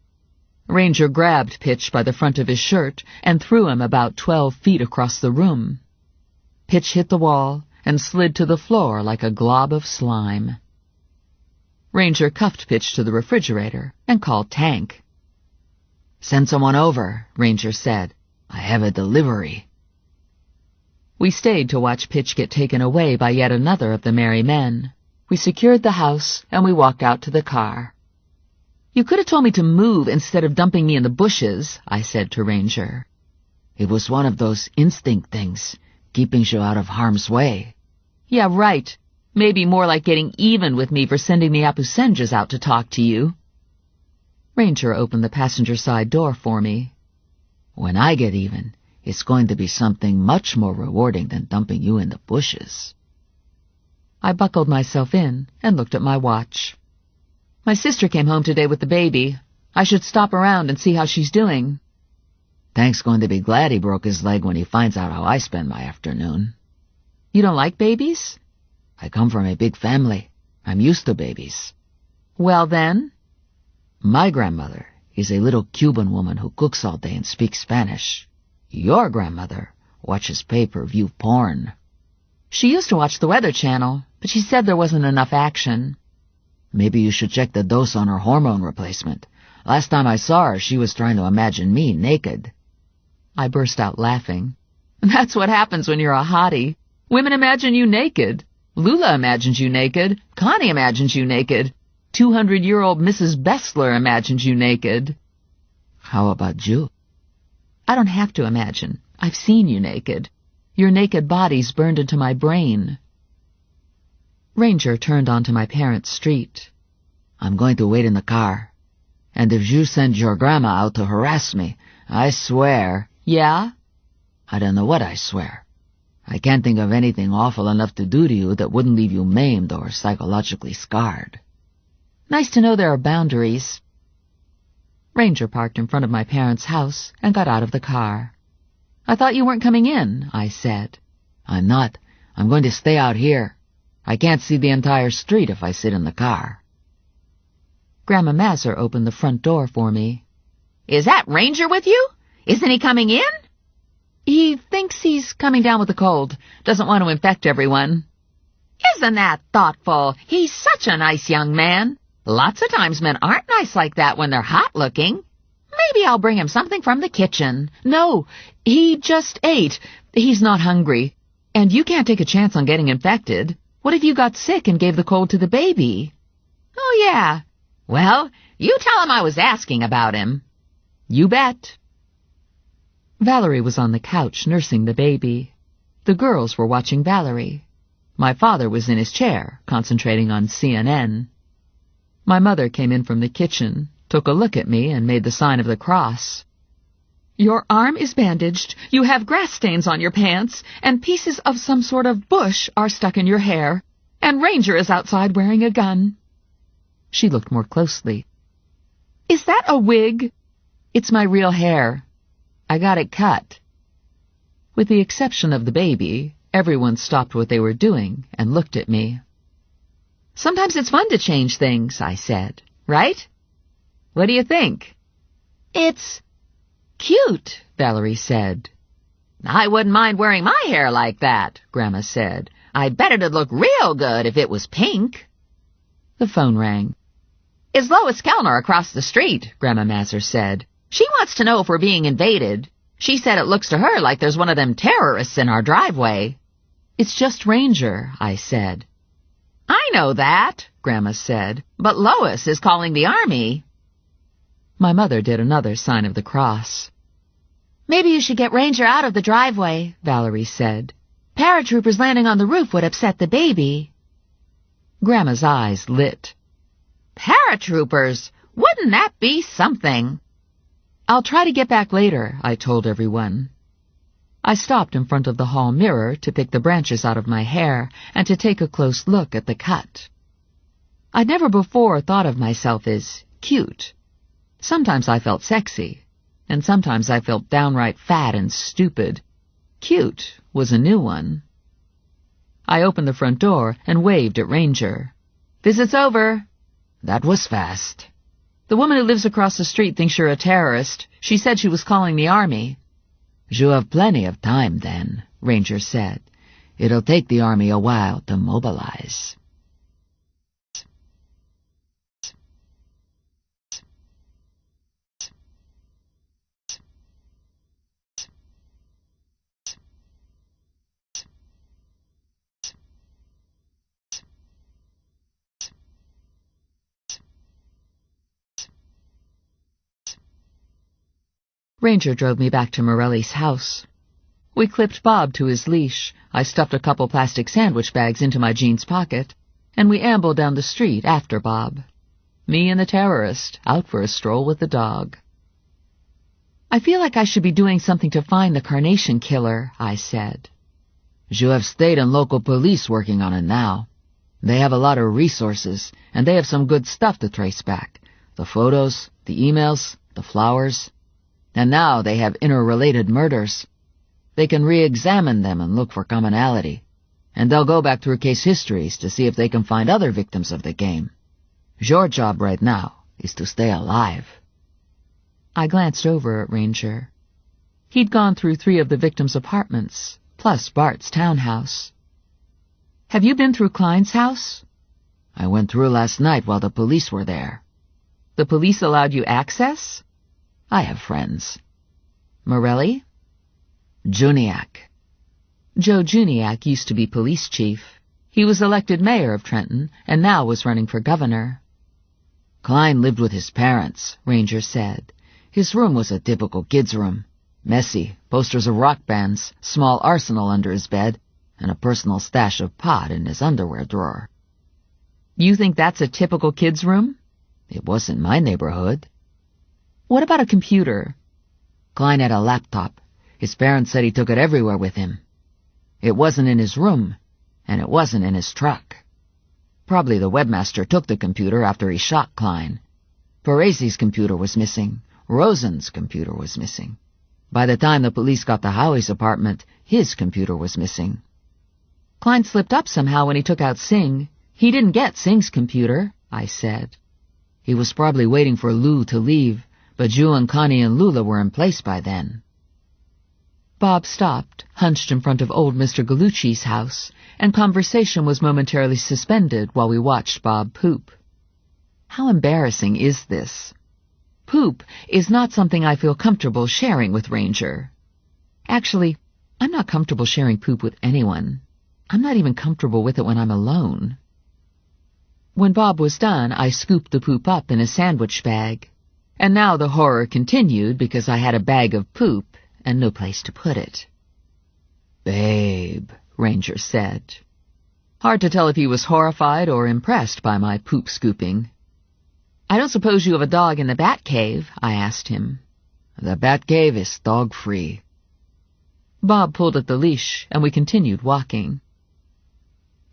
Ranger grabbed Pitch by the front of his shirt and threw him about 12 feet across the room. Pitch hit the wall and slid to the floor like a glob of slime. Ranger cuffed Pitch to the refrigerator and called Tank. Send someone over, Ranger said. I have a delivery. We stayed to watch Pitch get taken away by yet another of the merry men. We secured the house, and we walked out to the car. You could have told me to move instead of dumping me in the bushes, I said to Ranger. It was one of those instinct things, keeping you out of harm's way. Yeah, right. Maybe more like getting even with me for sending the Apusenjas out to talk to you. Ranger opened the passenger side door for me. When I get even, it's going to be something much more rewarding than dumping you in the bushes. I buckled myself in and looked at my watch. My sister came home today with the baby. I should stop around and see how she's doing. Tank's going to be glad he broke his leg when he finds out how I spend my afternoon. You don't like babies? I come from a big family. I'm used to babies. Well then? My grandmother is a little Cuban woman who cooks all day and speaks Spanish. Your grandmother watches pay-per-view porn. She used to watch the Weather Channel, but she said there wasn't enough action. Maybe you should check the dose on her hormone replacement. Last time I saw her, she was trying to imagine me naked. I burst out laughing. That's what happens when you're a hottie. Women imagine you naked. Lula imagines you naked. Connie imagines you naked. 200-year-old Mrs. Bessler imagines you naked. How about you? I don't have to imagine. I've seen you naked. Your naked body's burned into my brain. Ranger turned onto my parents' street. I'm going to wait in the car. And if you send your grandma out to harass me, I swear... Yeah? I don't know what I swear. I can't think of anything awful enough to do to you that wouldn't leave you maimed or psychologically scarred. Nice to know there are boundaries. Ranger parked in front of my parents' house and got out of the car. I thought you weren't coming in, I said. I'm not. I'm going to stay out here. I can't see the entire street if I sit in the car. Grandma Mazur opened the front door for me. Is that Ranger with you? Isn't he coming in? He thinks he's coming down with a cold. Doesn't want to infect everyone. Isn't that thoughtful? He's such a nice young man. Lots of times men aren't nice like that when they're hot-looking. Maybe I'll bring him something from the kitchen. No, he just ate. He's not hungry. And you can't take a chance on getting infected. What if you got sick and gave the cold to the baby? Oh, yeah. Well, you tell him I was asking about him. You bet. Valerie was on the couch nursing the baby. The girls were watching Valerie. My father was in his chair, concentrating on CNN. My mother came in from the kitchen, took a look at me, and made the sign of the cross. Your arm is bandaged, you have grass stains on your pants, and pieces of some sort of bush are stuck in your hair, and Ranger is outside wearing a gun. She looked more closely. Is that a wig? It's my real hair. I got it cut. With the exception of the baby, everyone stopped what they were doing and looked at me. Sometimes it's fun to change things, I said. Right? What do you think? It's cute, Valerie said. I wouldn't mind wearing my hair like that, Grandma said. I bet it'd look real good if it was pink. The phone rang. It's Lois Kellner across the street, Grandma Mazur said. She wants to know if we're being invaded. She said it looks to her like there's one of them terrorists in our driveway. It's just Ranger, I said. I know that, Grandma said, but Lois is calling the army. My mother did another sign of the cross. Maybe you should get Ranger out of the driveway, Valerie said. Paratroopers landing on the roof would upset the baby. Grandma's eyes lit. Paratroopers? Wouldn't that be something? I'll try to get back later, I told everyone. I stopped in front of the hall mirror to pick the branches out of my hair and to take a close look at the cut. I'd never before thought of myself as cute. Sometimes I felt sexy, and sometimes I felt downright fat and stupid. Cute was a new one. I opened the front door and waved at Ranger. Visit's over. That was fast. The woman who lives across the street thinks you're a terrorist. She said she was calling the army. You have plenty of time, then, Ranger said. It'll take the army a while to mobilize. Ranger drove me back to Morelli's house. We clipped Bob to his leash, I stuffed a couple plastic sandwich bags into my jeans pocket, and we ambled down the street after Bob. Me and the terrorist, out for a stroll with the dog. I feel like I should be doing something to find the Carnation Killer, I said. You have state and local police working on it now. They have a lot of resources, and they have some good stuff to trace back. The photos, the emails, the flowers. And now they have interrelated murders. They can re-examine them and look for commonality. And they'll go back through case histories to see if they can find other victims of the game. Your job right now is to stay alive. I glanced over at Ranger. He'd gone through 3 of the victims' apartments, plus Bart's townhouse. Have you been through Klein's house? I went through last night while the police were there. The police allowed you access? I have friends. Morelli? Juniak. Joe Juniak used to be police chief. He was elected mayor of Trenton and now was running for governor. Klein lived with his parents, Ranger said. His room was a typical kid's room. Messy, posters of rock bands, small arsenal under his bed, and a personal stash of pot in his underwear drawer. You think that's a typical kid's room? It was in my neighborhood. What about a computer? Klein had a laptop. His parents said he took it everywhere with him. It wasn't in his room, and it wasn't in his truck. Probably the webmaster took the computer after he shot Klein. Parisi's computer was missing. Rosen's computer was missing. By the time the police got to Howie's apartment, his computer was missing. Klein slipped up somehow when he took out Singh. He didn't get Singh's computer, I said. He was probably waiting for Lou to leave, but Ju and Connie and Lula were in place by then. Bob stopped, hunched in front of old Mr. Gallucci's house, and conversation was momentarily suspended while we watched Bob poop. How embarrassing is this? Poop is not something I feel comfortable sharing with Ranger. Actually, I'm not comfortable sharing poop with anyone. I'm not even comfortable with it when I'm alone. When Bob was done, I scooped the poop up in a sandwich bag. And now the horror continued because I had a bag of poop and no place to put it. "Babe," Ranger said. Hard to tell if he was horrified or impressed by my poop scooping. I don't suppose you have a dog in the Bat Cave, I asked him. The Bat Cave is dog-free. Bob pulled at the leash, and we continued walking.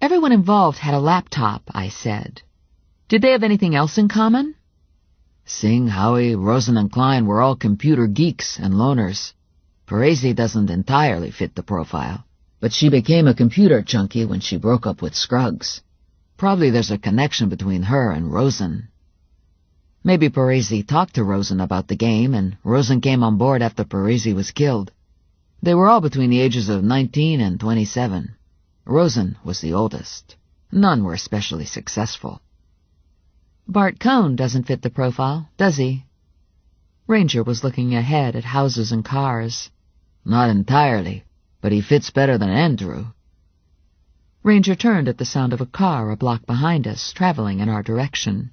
Everyone involved had a laptop, I said. Did they have anything else in common? Singh, Howie, Rosen, and Klein were all computer geeks and loners. Parisi doesn't entirely fit the profile, but she became a computer junkie when she broke up with Scruggs. Probably there's a connection between her and Rosen. Maybe Parisi talked to Rosen about the game, and Rosen came on board after Parisi was killed. They were all between the ages of 19 and 27. Rosen was the oldest. None were especially successful. Bart Cohn doesn't fit the profile, does he? Ranger was looking ahead at houses and cars. Not entirely, but he fits better than Andrew. Ranger turned at the sound of a car a block behind us, traveling in our direction.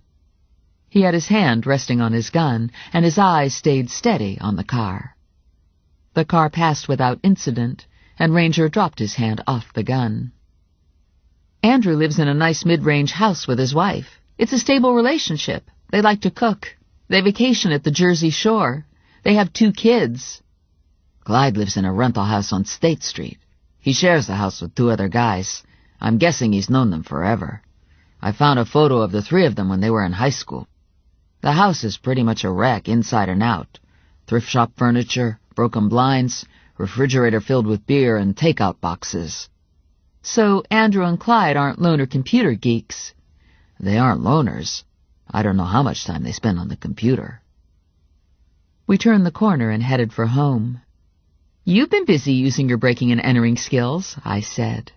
He had his hand resting on his gun, and his eyes stayed steady on the car. The car passed without incident, and Ranger dropped his hand off the gun. Andrew lives in a nice mid-range house with his wife. It's a stable relationship. They like to cook. They vacation at the Jersey Shore. They have 2 kids. Clyde lives in a rental house on State Street. He shares the house with 2 other guys. I'm guessing he's known them forever. I found a photo of the 3 of them when they were in high school. The house is pretty much a wreck inside and out. Thrift shop furniture, broken blinds, refrigerator filled with beer, and takeout boxes. So Andrew and Clyde aren't loner computer geeks. They aren't loners. I don't know how much time they spend on the computer. We turned the corner and headed for home. You've been busy using your breaking and entering skills, I said.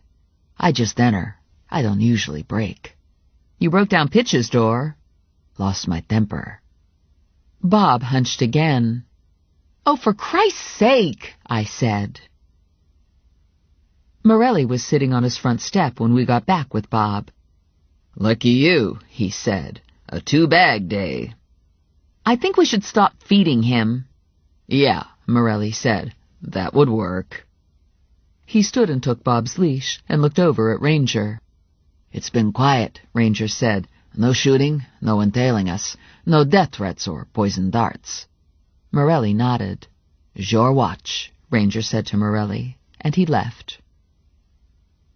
I just enter. I don't usually break. You broke down Pitch's door. Lost my temper. Bob hunched again. Oh, for Christ's sake, I said. Morelli was sitting on his front step when we got back with Bob. Lucky you, he said. A 2-bag day. I think we should stop feeding him. Yeah, Morelli said. That would work. He stood and took Bob's leash and looked over at Ranger. It's been quiet, Ranger said. No shooting, no one tailing us, no death threats or poison darts. Morelli nodded. Your watch, Ranger said to Morelli, and he left.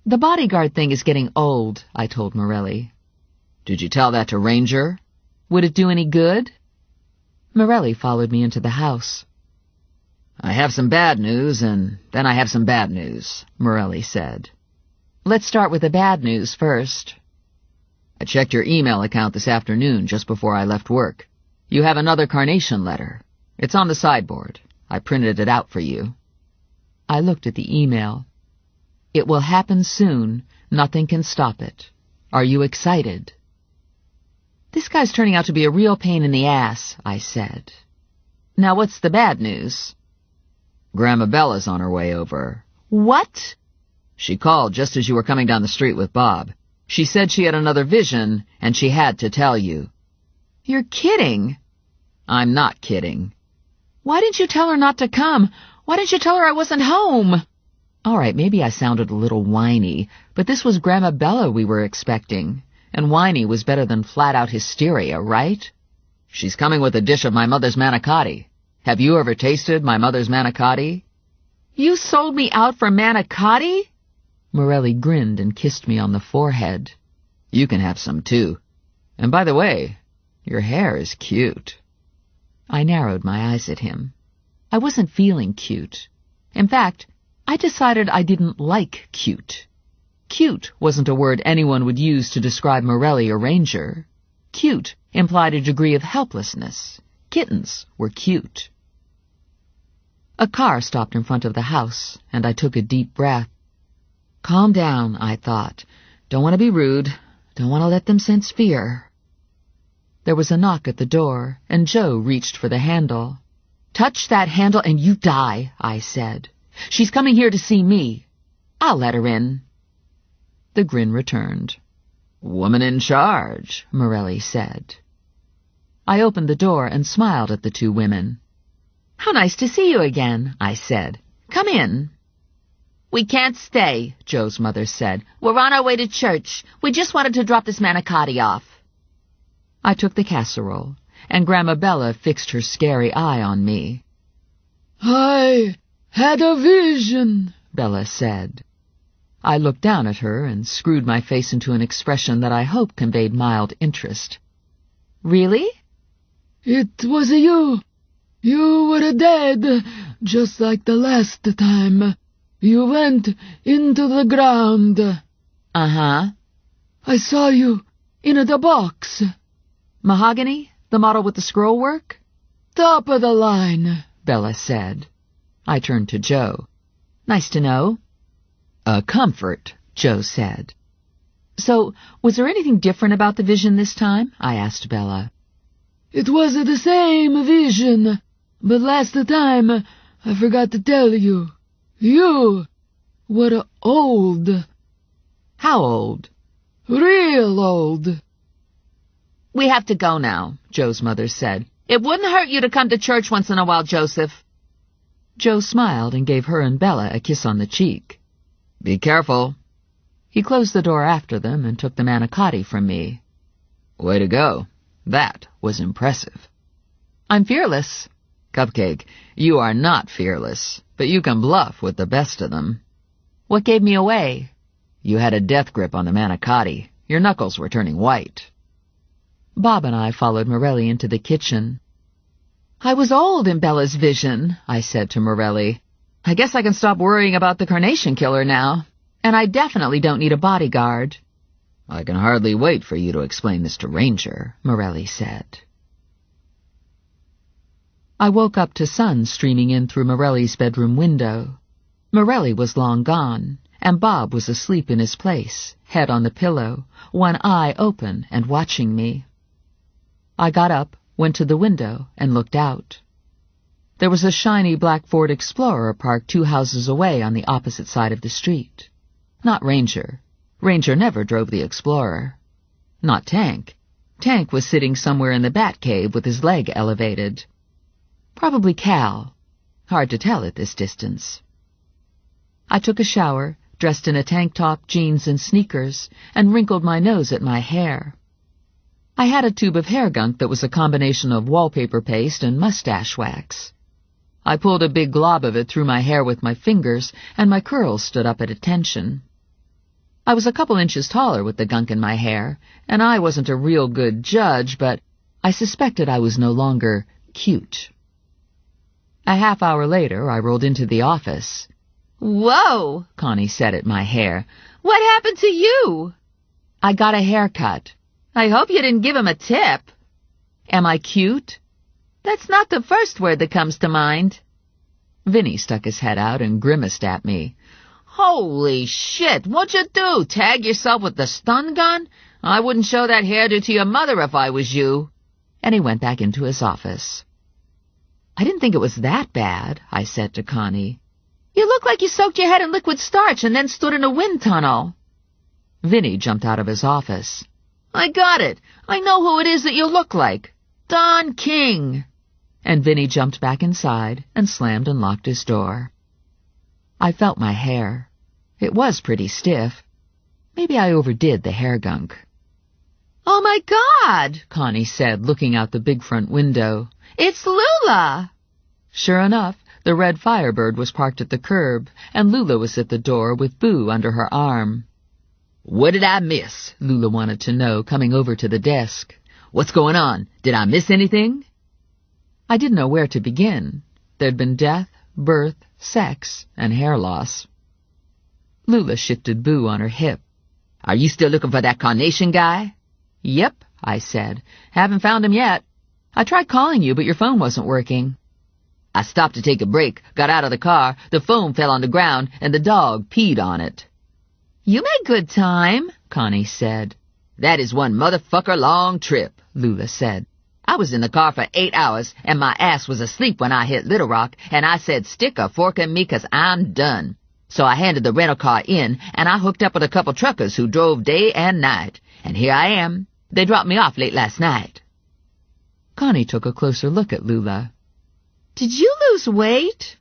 The bodyguard thing is getting old, I told Morelli. Did you tell that to Ranger? Would it do any good? Morelli followed me into the house. I have some bad news, and then I have some bad news, Morelli said. Let's start with the bad news first. I checked your email account this afternoon just before I left work. You have another carnation letter. It's on the sideboard. I printed it out for you. I looked at the email. It will happen soon. Nothing can stop it. Are you excited? This guy's turning out to be a real pain in the ass, I said. Now what's the bad news? Grandma Bella's on her way over. What? She called just as you were coming down the street with Bob. She said she had another vision, and she had to tell you. You're kidding. I'm not kidding. Why didn't you tell her not to come? Why didn't you tell her I wasn't home? All right, maybe I sounded a little whiny, but this was Grandma Bella we were expecting, and whiny was better than flat-out hysteria, right? She's coming with a dish of my mother's manicotti. Have you ever tasted my mother's manicotti? You sold me out for manicotti? Morelli grinned and kissed me on the forehead. You can have some, too. And by the way, your hair is cute. I narrowed my eyes at him. I wasn't feeling cute. In fact, I decided I didn't like cute. Cute wasn't a word anyone would use to describe Morelli or Ranger. Cute implied a degree of helplessness. Kittens were cute. A car stopped in front of the house, and I took a deep breath. Calm down, I thought. Don't want to be rude. Don't want to let them sense fear. There was a knock at the door, and Joe reached for the handle. Touch that handle and you die, I said. She's coming here to see me. I'll let her in. The grin returned. Woman in charge, Morelli said. I opened the door and smiled at the two women. How nice to see you again, I said. Come in. We can't stay, Joe's mother said. We're on our way to church. We just wanted to drop this manicotti off. I took the casserole, and Grandma Bella fixed her scary eye on me. I had a vision, Bella said. I looked down at her and screwed my face into an expression that I hope conveyed mild interest. Really? It was you. You were dead, just like the last time. You went into the ground. Uh-huh. I saw you in the box. Mahogany? The model with the scroll work? Top of the line, Bella said. I turned to Joe. Nice to know. A comfort, Joe said. So, was there anything different about the vision this time? I asked Bella. It was the same vision, but last time I forgot to tell you. You were old. How old? Real old. We have to go now, Joe's mother said. It wouldn't hurt you to come to church once in a while, Joseph. Joe smiled and gave her and Bella a kiss on the cheek. Be careful. He closed the door after them and took the manicotti from me. Way to go. That was impressive. I'm fearless. Cupcake, you are not fearless, but you can bluff with the best of them. What gave me away? You had a death grip on the manicotti. Your knuckles were turning white. Bob and I followed Morelli into the kitchen. I was old in Bella's vision, I said to Morelli. I guess I can stop worrying about the carnation killer now. And I definitely don't need a bodyguard. I can hardly wait for you to explain this to Ranger, Morelli said. I woke up to sun streaming in through Morelli's bedroom window. Morelli was long gone, and Bob was asleep in his place, head on the pillow, one eye open and watching me. I got up, went to the window, and looked out. There was a shiny black Ford Explorer parked 2 houses away on the opposite side of the street. Not Ranger. Ranger never drove the Explorer. Not Tank. Tank was sitting somewhere in the Batcave with his leg elevated. Probably Cal. Hard to tell at this distance. I took a shower, dressed in a tank top, jeans, and sneakers, and wrinkled my nose at my hair. I had a tube of hair gunk that was a combination of wallpaper paste and mustache wax. I pulled a big glob of it through my hair with my fingers, and my curls stood up at attention. I was a couple inches taller with the gunk in my hair, and I wasn't a real good judge, but I suspected I was no longer cute. A half hour later, I rolled into the office. "Whoa," Connie said at my hair. "What happened to you?" "I got a haircut." "I hope you didn't give him a tip." Am I cute? That's not the first word that comes to mind. Vinny stuck his head out and grimaced at me. Holy shit, what'd you do? Tag yourself with the stun gun? I wouldn't show that hairdo to your mother if I was you. And he went back into his office. I didn't think it was that bad, I said to Connie. You look like you soaked your head in liquid starch and then stood in a wind tunnel. Vinny jumped out of his office. I got it. I know who it is that you look like. Don King. And Vinny jumped back inside and slammed and locked his door. I felt my hair. It was pretty stiff. Maybe I overdid the hair gunk. Oh, my God, Connie said, looking out the big front window. It's Lula! Sure enough, the red Firebird was parked at the curb, and Lula was at the door with Boo under her arm. What did I miss? Lula wanted to know, coming over to the desk. What's going on? Did I miss anything? I didn't know where to begin. There'd been death, birth, sex, and hair loss. Lula shifted Boo on her hip. Are you still looking for that carnation guy? Yep, I said. Haven't found him yet. I tried calling you, but your phone wasn't working. I stopped to take a break, got out of the car, the phone fell on the ground, and the dog peed on it. You made good time, Connie said. That is one motherfucker long trip, Lula said. I was in the car for 8 hours, and my ass was asleep when I hit Little Rock, and I said, stick a fork in me 'cause I'm done. So I handed the rental car in, and I hooked up with a couple truckers who drove day and night. And here I am. They dropped me off late last night. Connie took a closer look at Lula. Did you lose weight?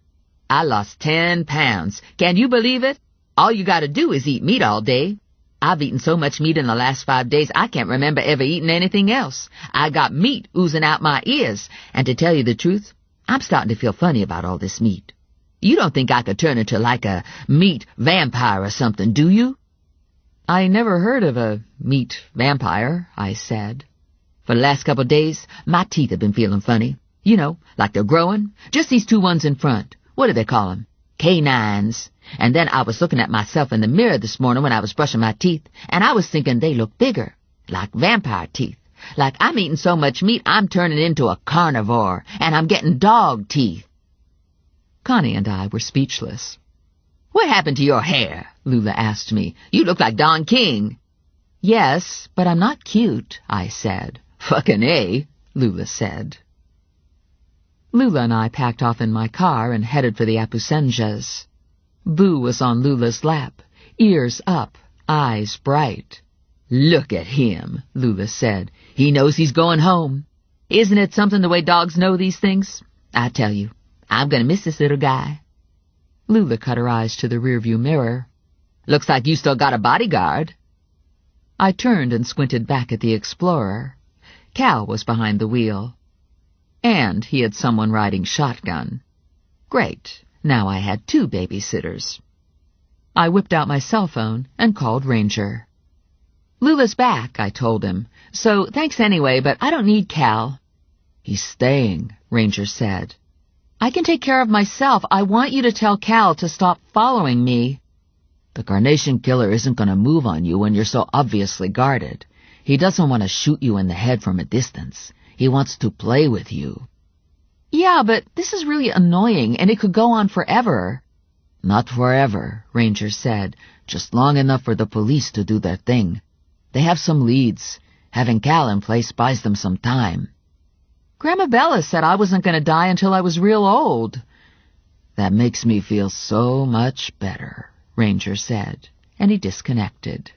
I lost 10 pounds. Can you believe it? All you gotta do is eat meat all day. I've eaten so much meat in the last 5 days, I can't remember ever eating anything else. I got meat oozing out my ears, and to tell you the truth, I'm starting to feel funny about all this meat. You don't think I could turn into like a meat vampire or something, do you? I never heard of a meat vampire, I said. For the last couple of days, my teeth have been feeling funny. You know, like they're growing. Just these two ones in front. What do they call them? Canines. And then I was looking at myself in the mirror this morning when I was brushing my teeth, and I was thinking they look bigger, like vampire teeth. Like I'm eating so much meat, I'm turning into a carnivore, and I'm getting dog teeth. Connie and I were speechless. What happened to your hair? Lula asked me. You look like Don King. Yes, but I'm not cute, I said. Fucking A, Lula said. Lula and I packed off in my car and headed for the Apusenjas. Boo was on Lula's lap, ears up, eyes bright. Look at him, Lula said. He knows he's going home. Isn't it something the way dogs know these things? I tell you, I'm going to miss this little guy. Lula cut her eyes to the rearview mirror. Looks like you still got a bodyguard. I turned and squinted back at the Explorer. Cal was behind the wheel. And he had someone riding shotgun. Great, now I had 2 babysitters. I whipped out my cell phone and called Ranger. Lula's back, I told him, so thanks anyway, but I don't need Cal. He's staying, Ranger said. I can take care of myself. I want you to tell Cal to stop following me. The Carnation Killer isn't going to move on you when you're so obviously guarded. He doesn't want to shoot you in the head from a distance. He wants to play with you. Yeah, but this is really annoying, and it could go on forever. Not forever, Ranger said. Just long enough for the police to do their thing. They have some leads. Having Cal in place buys them some time. Grandma Bella said I wasn't going to die until I was real old. That makes me feel so much better, Ranger said, and he disconnected.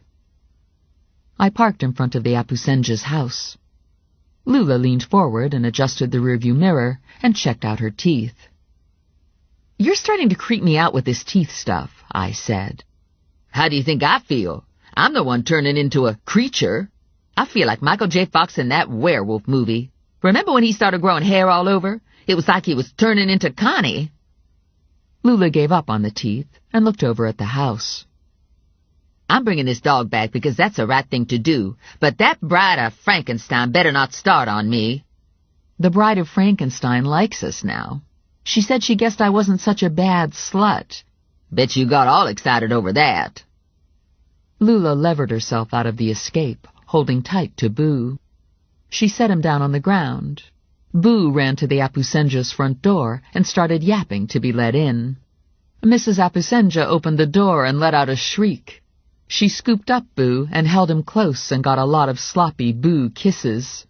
I parked in front of the Apusenja's house. Lula leaned forward and adjusted the rearview mirror and checked out her teeth. You're starting to creep me out with this teeth stuff, I said. How do you think I feel? I'm the one turning into a creature. I feel like Michael J. Fox in that werewolf movie. Remember when he started growing hair all over? It was like he was turning into Connie. Lula gave up on the teeth and looked over at the house. I'm bringing this dog back because that's the right thing to do, but that bride of Frankenstein better not start on me. The bride of Frankenstein likes us now. She said she guessed I wasn't such a bad slut. Bet you got all excited over that. Lula levered herself out of the escape, holding tight to Boo. She set him down on the ground. Boo ran to the Apusenja's front door and started yapping to be let in. Mrs. Apusenja opened the door and let out a shriek. She scooped up Boo and held him close and got a lot of sloppy Boo kisses.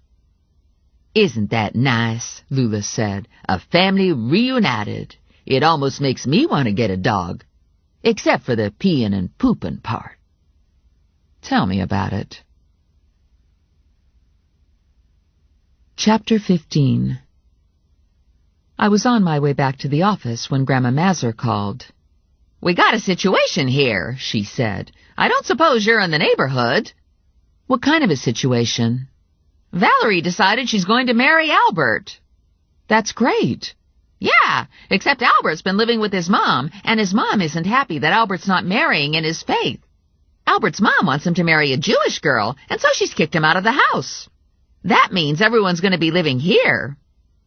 "Isn't that nice?" Lula said. "A family reunited. It almost makes me want to get a dog. Except for the peeing and pooping part." Tell me about it. Chapter 15. I was on my way back to the office when Grandma Mazur called. "We got a situation here," she said. "I don't suppose you're in the neighborhood." What kind of a situation? Valerie decided she's going to marry Albert. That's great. Yeah, except Albert's been living with his mom, and his mom isn't happy that Albert's not marrying in his faith. Albert's mom wants him to marry a Jewish girl, and so she's kicked him out of the house. That means everyone's going to be living here.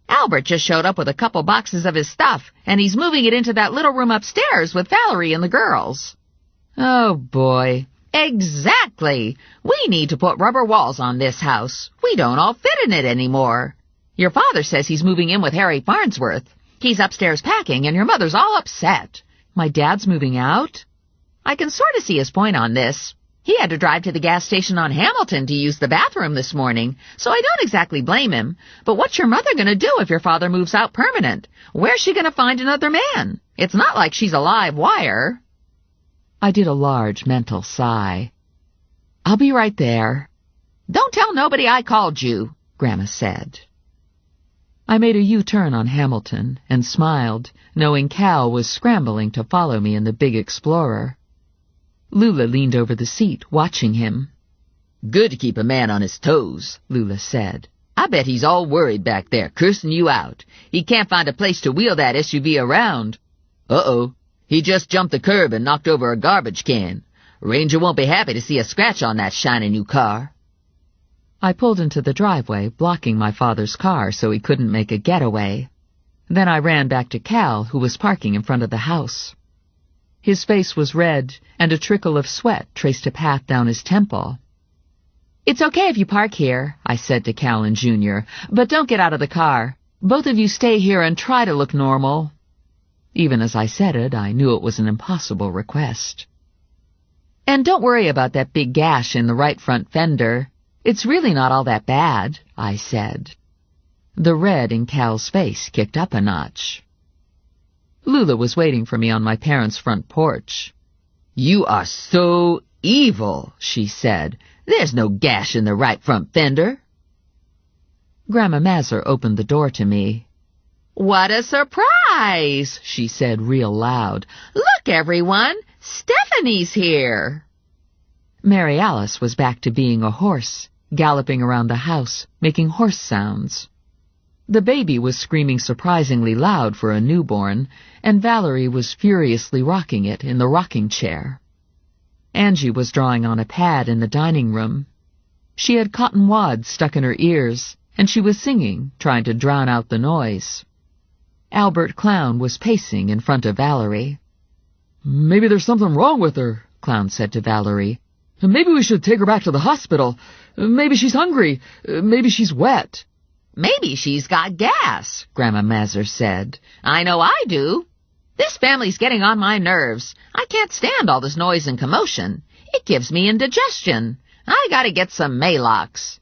Albert just showed up with a couple boxes of his stuff, and he's moving it into that little room upstairs with Valerie and the girls. Oh, boy. Exactly. We need to put rubber walls on this house. We don't all fit in it anymore. Your father says he's moving in with Harry Farnsworth. He's upstairs packing, and your mother's all upset. My dad's moving out? I can sort of see his point on this. He had to drive to the gas station on Hamilton to use the bathroom this morning, so I don't exactly blame him. But what's your mother going to do if your father moves out permanent? Where's she going to find another man? It's not like she's a live wire. I did a large mental sigh. I'll be right there. Don't tell nobody I called you, Grandma said. I made a U-turn on Hamilton and smiled, knowing Cal was scrambling to follow me in the big Explorer. Lula leaned over the seat, watching him. "Good to keep a man on his toes," Lula said. "I bet he's all worried back there, cursing you out. He can't find a place to wheel that SUV around. Uh-oh, he just jumped the curb and knocked over a garbage can. Ranger won't be happy to see a scratch on that shiny new car." I pulled into the driveway, blocking my father's car so he couldn't make a getaway. Then I ran back to Cal, who was parking in front of the house. His face was red, and a trickle of sweat traced a path down his temple. "It's okay if you park here," I said to Cal and Junior, "but don't get out of the car. Both of you stay here and try to look normal." Even as I said it, I knew it was an impossible request. "And don't worry about that big gash in the right front fender. It's really not all that bad," I said. The red in Cal's face kicked up a notch. Lula was waiting for me on my parents' front porch. "You are so evil," she said. "There's no gash in the right front fender." Grandma Mazur opened the door to me. "What a surprise," she said real loud. "Look, everyone, Stephanie's here." Mary Alice was back to being a horse, galloping around the house, making horse sounds. The baby was screaming surprisingly loud for a newborn, and Valerie was furiously rocking it in the rocking chair. Angie was drawing on a pad in the dining room. She had cotton wads stuck in her ears, and she was singing, trying to drown out the noise. Albert Clown was pacing in front of Valerie. "Maybe there's something wrong with her," Clown said to Valerie. "Maybe we should take her back to the hospital. Maybe she's hungry. Maybe she's wet." "Maybe she's got gas," Grandma Mazur said. "I know I do. This family's getting on my nerves. I can't stand all this noise and commotion. It gives me indigestion. I gotta get some Maalox."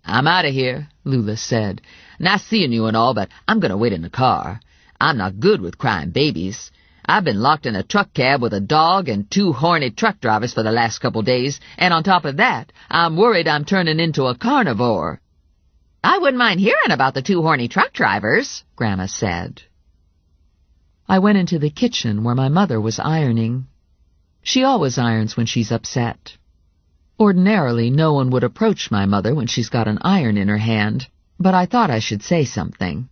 "I'm out of here," Lula said. "Nice seeing you and all, but I'm gonna wait in the car. I'm not good with crying babies. I've been locked in a truck cab with a dog and 2 horny truck drivers for the last couple days, and on top of that, I'm worried I'm turning into a carnivore." "I wouldn't mind hearing about the 2 horny truck drivers," Grandma said. I went into the kitchen where my mother was ironing. She always irons when she's upset. Ordinarily, no one would approach my mother when she's got an iron in her hand, but I thought I should say something.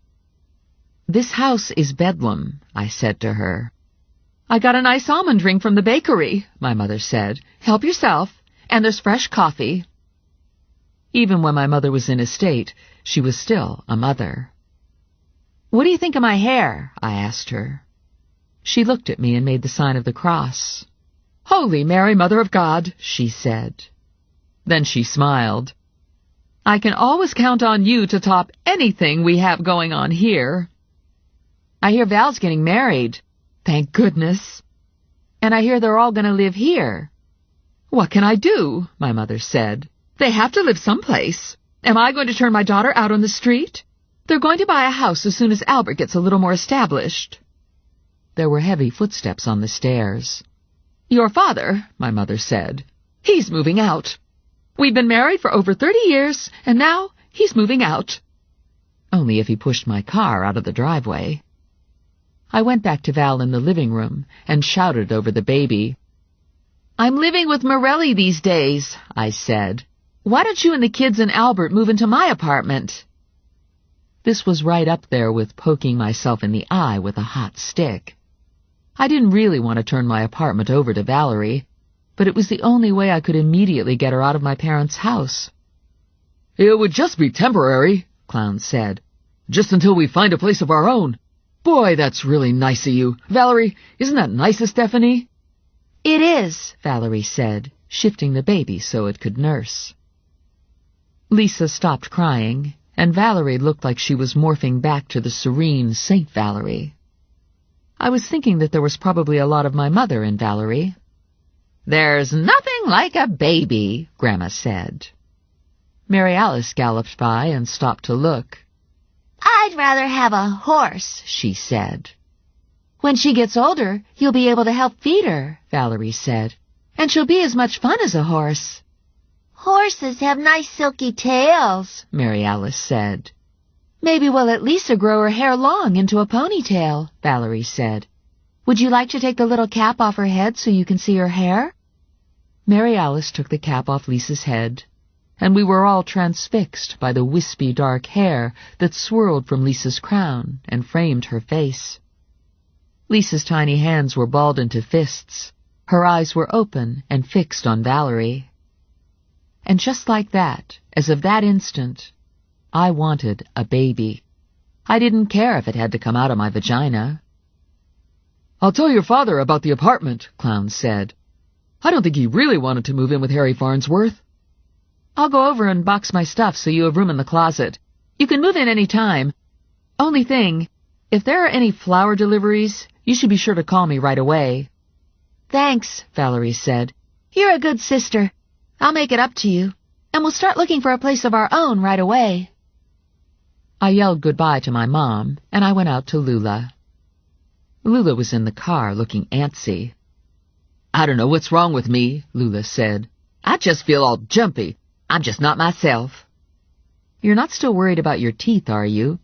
"This house is bedlam," I said to her. "I got a nice almond ring from the bakery," my mother said. "Help yourself, and there's fresh coffee." Even when my mother was in a state, she was still a mother. "What do you think of my hair?" I asked her. She looked at me and made the sign of the cross. "Holy Mary, Mother of God," she said. Then she smiled. I can always count on you to top anything we have going on here. I hear Val's getting married. Thank goodness. And I hear they're all going to live here. What can I do? My mother said. They have to live someplace. Am I going to turn my daughter out on the street? They're going to buy a house as soon as Albert gets a little more established. There were heavy footsteps on the stairs. Your father, my mother said. He's moving out. We've been married for over 30 years, and now he's moving out. Only if he pushed my car out of the driveway. I went back to Val in the living room and shouted over the baby. I'm living with Morelli these days, I said. Why don't you and the kids and Albert move into my apartment? This was right up there with poking myself in the eye with a hot stick. I didn't really want to turn my apartment over to Valerie, but it was the only way I could immediately get her out of my parents' house. It would just be temporary, Clown said. Just until we find a place of our own. Boy, that's really nice of you. Valerie, isn't that nice of Stephanie? It is, Valerie said, shifting the baby so it could nurse. Lisa stopped crying, and Valerie looked like she was morphing back to the serene Saint Valerie. I was thinking that there was probably a lot of my mother in Valerie. There's nothing like a baby, Grandma said. Mary Alice galloped by and stopped to look. I'd rather have a horse, she said. When she gets older, you'll be able to help feed her, Valerie said. And she'll be as much fun as a horse. Horses have nice silky tails, Mary Alice said. Maybe we'll let Lisa grow her hair long into a ponytail, Valerie said. Would you like to take the little cap off her head so you can see her hair? Mary Alice took the cap off Lisa's head, and we were all transfixed by the wispy dark hair that swirled from Lisa's crown and framed her face. Lisa's tiny hands were balled into fists. Her eyes were open and fixed on Valerie. And just like that, as of that instant, I wanted a baby. I didn't care if it had to come out of my vagina. I'll tell your father about the apartment, Clown said. I don't think he really wanted to move in with Harry Farnsworth. I'll go over and box my stuff so you have room in the closet. You can move in any time. Only thing, if there are any flower deliveries, you should be sure to call me right away. Thanks, Valerie said. You're a good sister. I'll make it up to you, and we'll start looking for a place of our own right away. I yelled goodbye to my mom, and I went out to Lula. Lula was in the car looking antsy. I don't know what's wrong with me, Lula said. I just feel all jumpy. I'm just not myself. You're not still worried about your teeth, are you?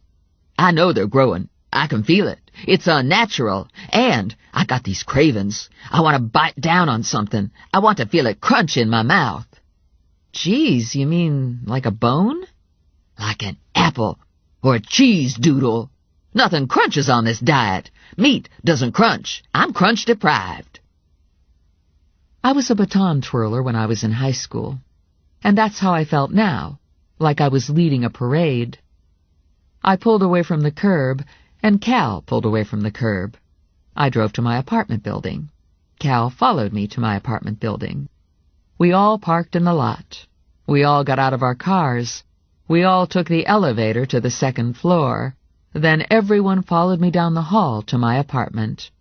I know they're growing. I can feel it. It's unnatural. And I got these cravings. I want to bite down on something. I want to feel it crunch in my mouth. Geez, you mean like a bone? Like an apple or a cheese doodle. Nothing crunches on this diet. Meat doesn't crunch. I'm crunch deprived. I was a baton twirler when I was in high school. And that's how I felt now, like I was leading a parade. I pulled away from the curb, and Cal pulled away from the curb. I drove to my apartment building. Cal followed me to my apartment building. We all parked in the lot. We all got out of our cars. We all took the elevator to the second floor. Then everyone followed me down the hall to my apartment.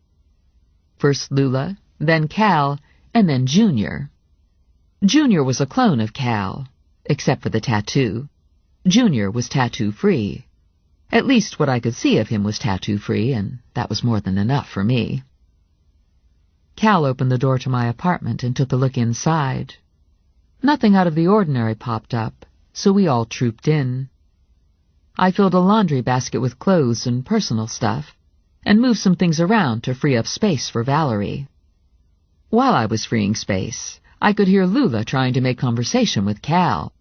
First Lula, then Cal, and then Junior. Junior was a clone of Cal, except for the tattoo. Junior was tattoo-free. At least what I could see of him was tattoo-free, and that was more than enough for me. Cal opened the door to my apartment and took a look inside. Nothing out of the ordinary popped up, so we all trooped in. I filled a laundry basket with clothes and personal stuff, and moved some things around to free up space for Valerie. While I was freeing space, I could hear Lula trying to make conversation with Cal.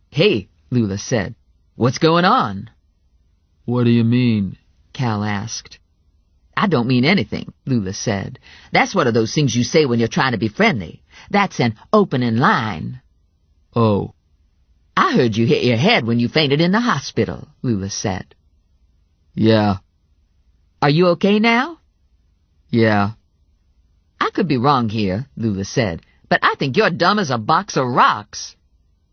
Hey, Lula said, what's going on? What do you mean? Cal asked. I don't mean anything, Lula said. That's one of those things you say when you're trying to be friendly. That's an opening line. Oh. I heard you hit your head when you fainted in the hospital, Lula said. Yeah. Are you okay now? Yeah. I could be wrong here, Lula said, but I think you're dumb as a box of rocks.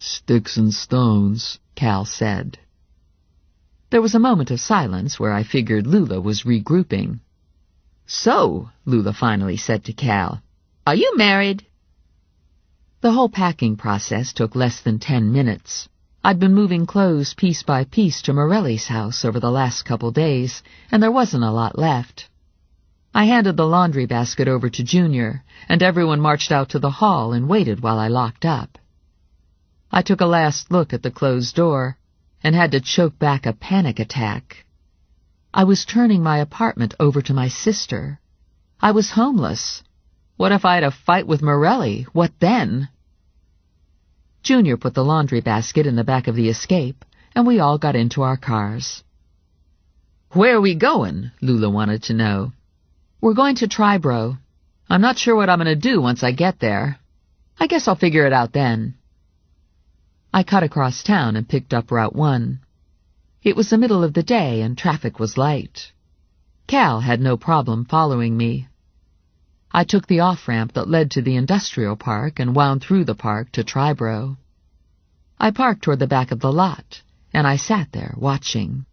Sticks and stones, Cal said. There was a moment of silence where I figured Lula was regrouping. "So," Lula finally said to Cal, "are you married?" The whole packing process took less than 10 minutes. I'd been moving clothes piece by piece to Morelli's house over the last couple days, and there wasn't a lot left. I handed the laundry basket over to Junior, and everyone marched out to the hall and waited while I locked up. I took a last look at the closed door and had to choke back a panic attack. I was turning my apartment over to my sister. I was homeless. What if I had a fight with Morelli? What then? Junior put the laundry basket in the back of the Escape, and we all got into our cars. "Where are we going?" Lula wanted to know. "We're going to Triborough. I'm not sure what I'm going to do once I get there. I guess I'll figure it out then." I cut across town and picked up Route 1. It was the middle of the day and traffic was light. Cal had no problem following me. I took the off-ramp that led to the industrial park and wound through the park to Triborough. I parked toward the back of the lot, and I sat there watching.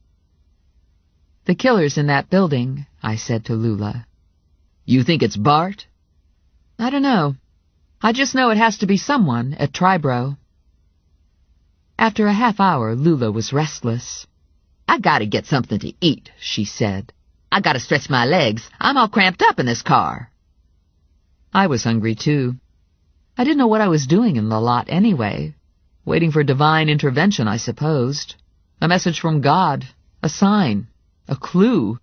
"The killer's in that building," I said to Lula. "You think it's Bart?" "I don't know. I just know it has to be someone at Triborough." After a half hour, Lula was restless. "I gotta get something to eat," she said. "I gotta stretch my legs. I'm all cramped up in this car." I was hungry, too. I didn't know what I was doing in the lot anyway. Waiting for divine intervention, I supposed. A message from God. A sign. A clue.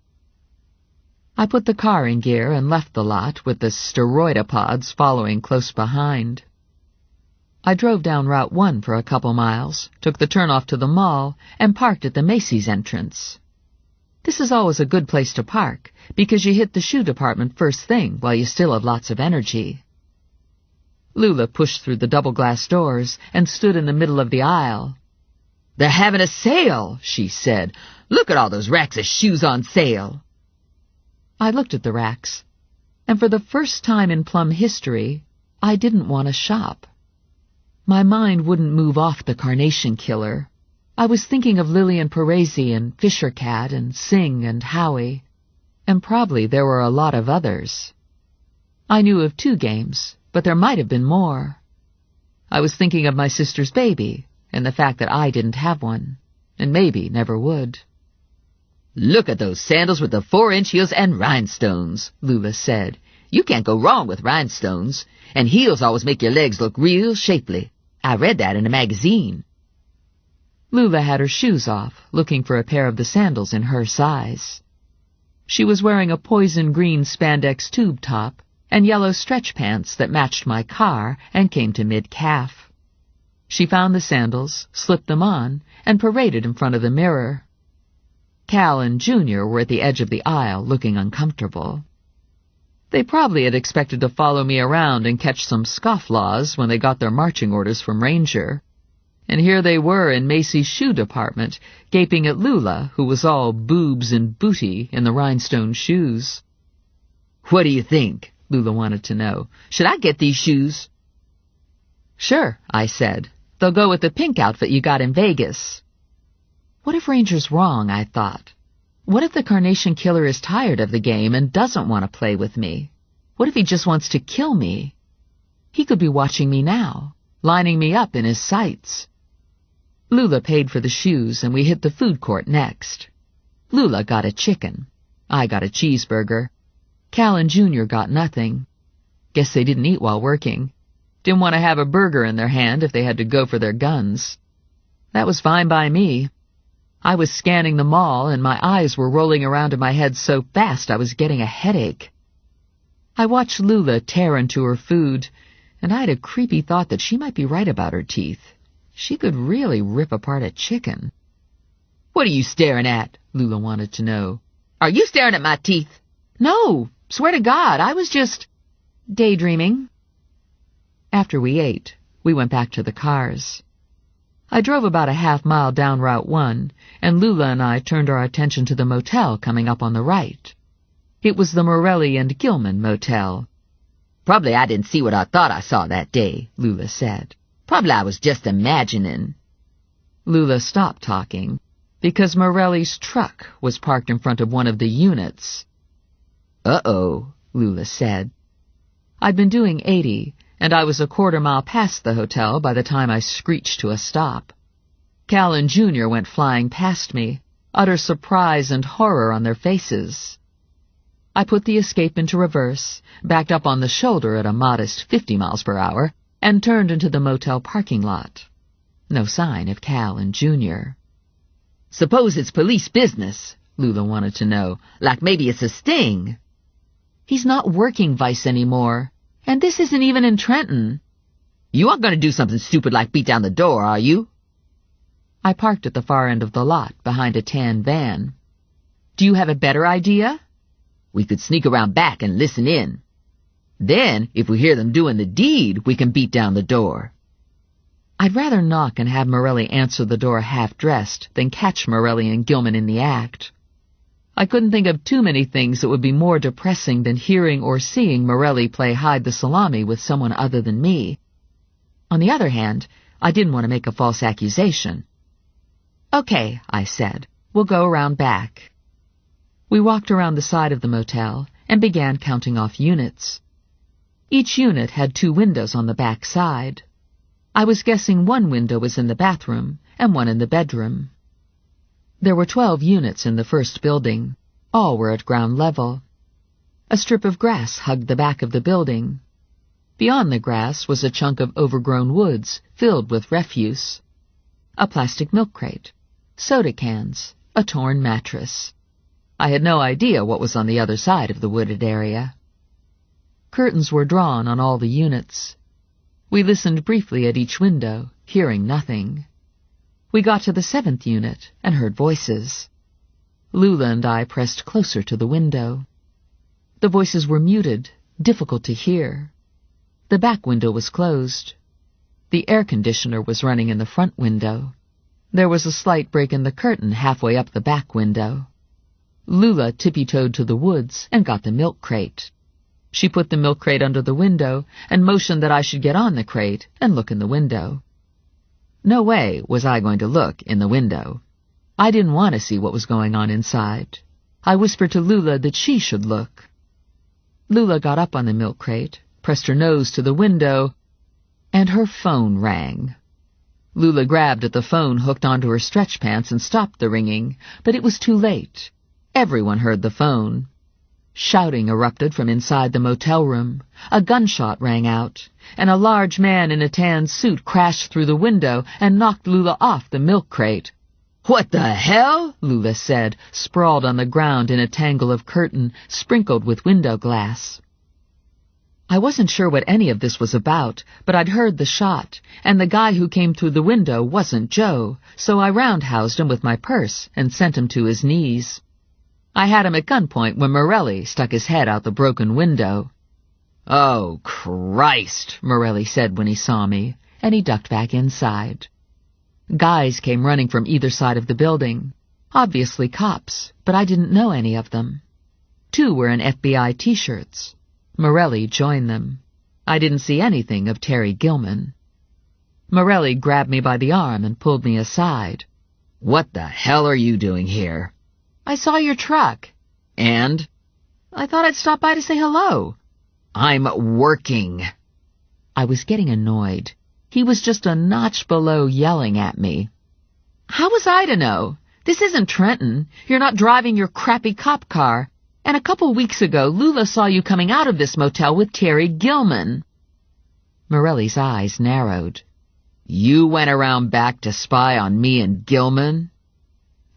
I put the car in gear and left the lot with the steroidopods following close behind. I drove down Route 1 for a couple miles, took the turnoff to the mall, and parked at the Macy's entrance. This is always a good place to park, because you hit the shoe department first thing while you still have lots of energy. Lula pushed through the double-glass doors and stood in the middle of the aisle. "They're having a sale," she said. "Look at all those racks of shoes on sale." I looked at the racks, and for the first time in Plum history, I didn't want to shop. My mind wouldn't move off the Carnation Killer. I was thinking of Lillian Parisi and Fisher Cat and Sing and Howie, and probably there were a lot of others. I knew of 2 games, but there might have been more. I was thinking of my sister's baby and the fact that I didn't have one, and maybe never would. "Look at those sandals with the 4-inch heels and rhinestones," Lula said. "You can't go wrong with rhinestones, and heels always make your legs look real shapely. I read that in a magazine." Lula had her shoes off, looking for a pair of the sandals in her size. She was wearing a poison-green spandex tube top and yellow stretch pants that matched my car and came to mid-calf. She found the sandals, slipped them on, and paraded in front of the mirror. Cal and Junior were at the edge of the aisle, looking uncomfortable. They probably had expected to follow me around and catch some scofflaws when they got their marching orders from Ranger. And here they were in Macy's shoe department, gaping at Lula, who was all boobs and booty in the rhinestone shoes. "What do you think?" Lula wanted to know. "Should I get these shoes?" "Sure," I said. "They'll go with the pink outfit you got in Vegas." What if Ranger's wrong, I thought. What if the Carnation Killer is tired of the game and doesn't want to play with me? What if he just wants to kill me? He could be watching me now, lining me up in his sights. Lula paid for the shoes, and we hit the food court next. Lula got a chicken. I got a cheeseburger. Cal and Junior got nothing. Guess they didn't eat while working. Didn't want to have a burger in their hand if they had to go for their guns. That was fine by me. I was scanning the mall, and my eyes were rolling around in my head so fast I was getting a headache. I watched Lula tear into her food, and I had a creepy thought that she might be right about her teeth. She could really rip apart a chicken. "What are you staring at?" Lula wanted to know. "Are you staring at my teeth?" "No, swear to God, I was just daydreaming." After we ate, we went back to the cars. I drove about a half-mile down Route 1, and Lula and I turned our attention to the motel coming up on the right. It was the Morelli and Gilman Motel. "Probably I didn't see what I thought I saw that day," Lula said. Probably I was just imagining. Lula stopped talking because Morelli's truck was parked in front of one of the units. Uh-oh, Lula said. I'd been doing 80, and I was a quarter mile past the hotel by the time I screeched to a stop. Cal and Junior went flying past me, utter surprise and horror on their faces. I put the Escape into reverse, backed up on the shoulder at a modest 50 miles per hour, and turned into the motel parking lot. No sign of Cal and Junior. Suppose it's police business, Lula wanted to know. Like maybe it's a sting. He's not working Vice anymore, and this isn't even in Trenton. You aren't going to do something stupid like beat down the door, are you? I parked at the far end of the lot, behind a tan van. Do you have a better idea? We could sneak around back and listen in. Then, if we hear them doing the deed, we can beat down the door. I'd rather knock and have Morelli answer the door half-dressed than catch Morelli and Gilman in the act. I couldn't think of too many things that would be more depressing than hearing or seeing Morelli play hide the salami with someone other than me. On the other hand, I didn't want to make a false accusation. Okay, I said, we'll go around back. We walked around the side of the motel and began counting off units. Each unit had 2 windows on the back side. I was guessing one window was in the bathroom and one in the bedroom. There were 12 units in the first building. All were at ground level. A strip of grass hugged the back of the building. Beyond the grass was a chunk of overgrown woods filled with refuse. A plastic milk crate, soda cans, a torn mattress. I had no idea what was on the other side of the wooded area. Curtains were drawn on all the units. We listened briefly at each window, hearing nothing. We got to the 7th unit and heard voices. Lula and I pressed closer to the window. The voices were muted, difficult to hear. The back window was closed. The air conditioner was running in the front window. There was a slight break in the curtain halfway up the back window. Lula tippy-toed to the woods and got the milk crate. She put the milk crate under the window and motioned that I should get on the crate and look in the window. No way was I going to look in the window. I didn't want to see what was going on inside. I whispered to Lula that she should look. Lula got up on the milk crate, pressed her nose to the window, and her phone rang. Lula grabbed at the phone hooked onto her stretch pants and stopped the ringing, but it was too late. Everyone heard the phone. Shouting erupted from inside the motel room. A gunshot rang out, and a large man in a tan suit crashed through the window and knocked Lula off the milk crate. "What the hell?" Lula said, sprawled on the ground in a tangle of curtain, sprinkled with window glass. I wasn't sure what any of this was about, but I'd heard the shot, and the guy who came through the window wasn't Joe, so I roundhoused him with my purse and sent him to his knees. I had him at gunpoint when Morelli stuck his head out the broken window. "Oh, Christ," Morelli said when he saw me, and he ducked back inside. Guys came running from either side of the building. Obviously cops, but I didn't know any of them. 2 were in FBI T-shirts. Morelli joined them. I didn't see anything of Terry Gilman. Morelli grabbed me by the arm and pulled me aside. "What the hell are you doing here?" "I saw your truck." "And?" "I thought I'd stop by to say hello." "I'm working." I was getting annoyed. He was just a notch below yelling at me. "How was I to know? This isn't Trenton. You're not driving your crappy cop car. And a couple weeks ago, Lula saw you coming out of this motel with Terry Gilman." Morelli's eyes narrowed. "You went around back to spy on me and Gilman?"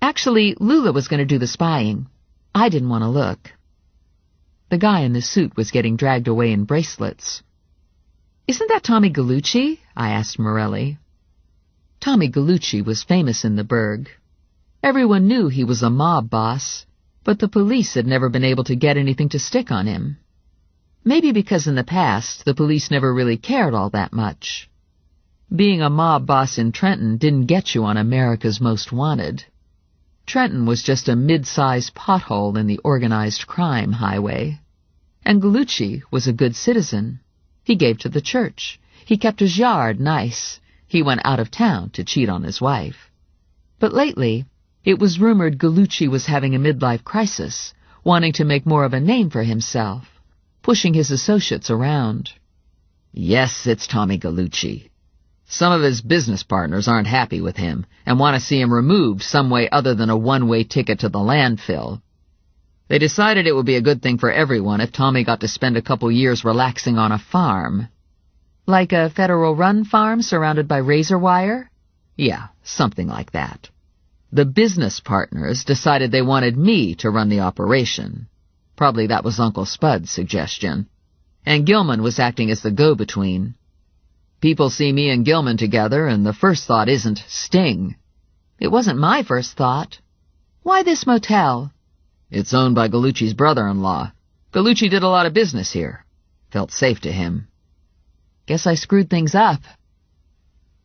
Actually, Lula was going to do the spying. I didn't want to look. The guy in the suit was getting dragged away in bracelets. "Isn't that Tommy Gallucci?" I asked Morelli. Tommy Gallucci was famous in the burg. Everyone knew he was a mob boss, but the police had never been able to get anything to stick on him. Maybe because in the past the police never really cared all that much. Being a mob boss in Trenton didn't get you on America's Most Wanted. Trenton was just a mid-sized pothole in the organized crime highway. And Gallucci was a good citizen. He gave to the church. He kept his yard nice. He went out of town to cheat on his wife. But lately, it was rumored Gallucci was having a midlife crisis, wanting to make more of a name for himself, pushing his associates around. Yes, it's Tommy Gallucci. Some of his business partners aren't happy with him and want to see him removed some way other than a one-way ticket to the landfill. They decided it would be a good thing for everyone if Tommy got to spend a couple years relaxing on a farm. Like a Federal Run farm surrounded by razor wire? Yeah, something like that. The business partners decided they wanted me to run the operation. Probably that was Uncle Spud's suggestion. And Gilman was acting as the go-between. People see me and Gilman together, and the first thought isn't Sting. It wasn't my first thought. Why this motel? It's owned by Gallucci's brother-in-law. Gallucci did a lot of business here. Felt safe to him. Guess I screwed things up.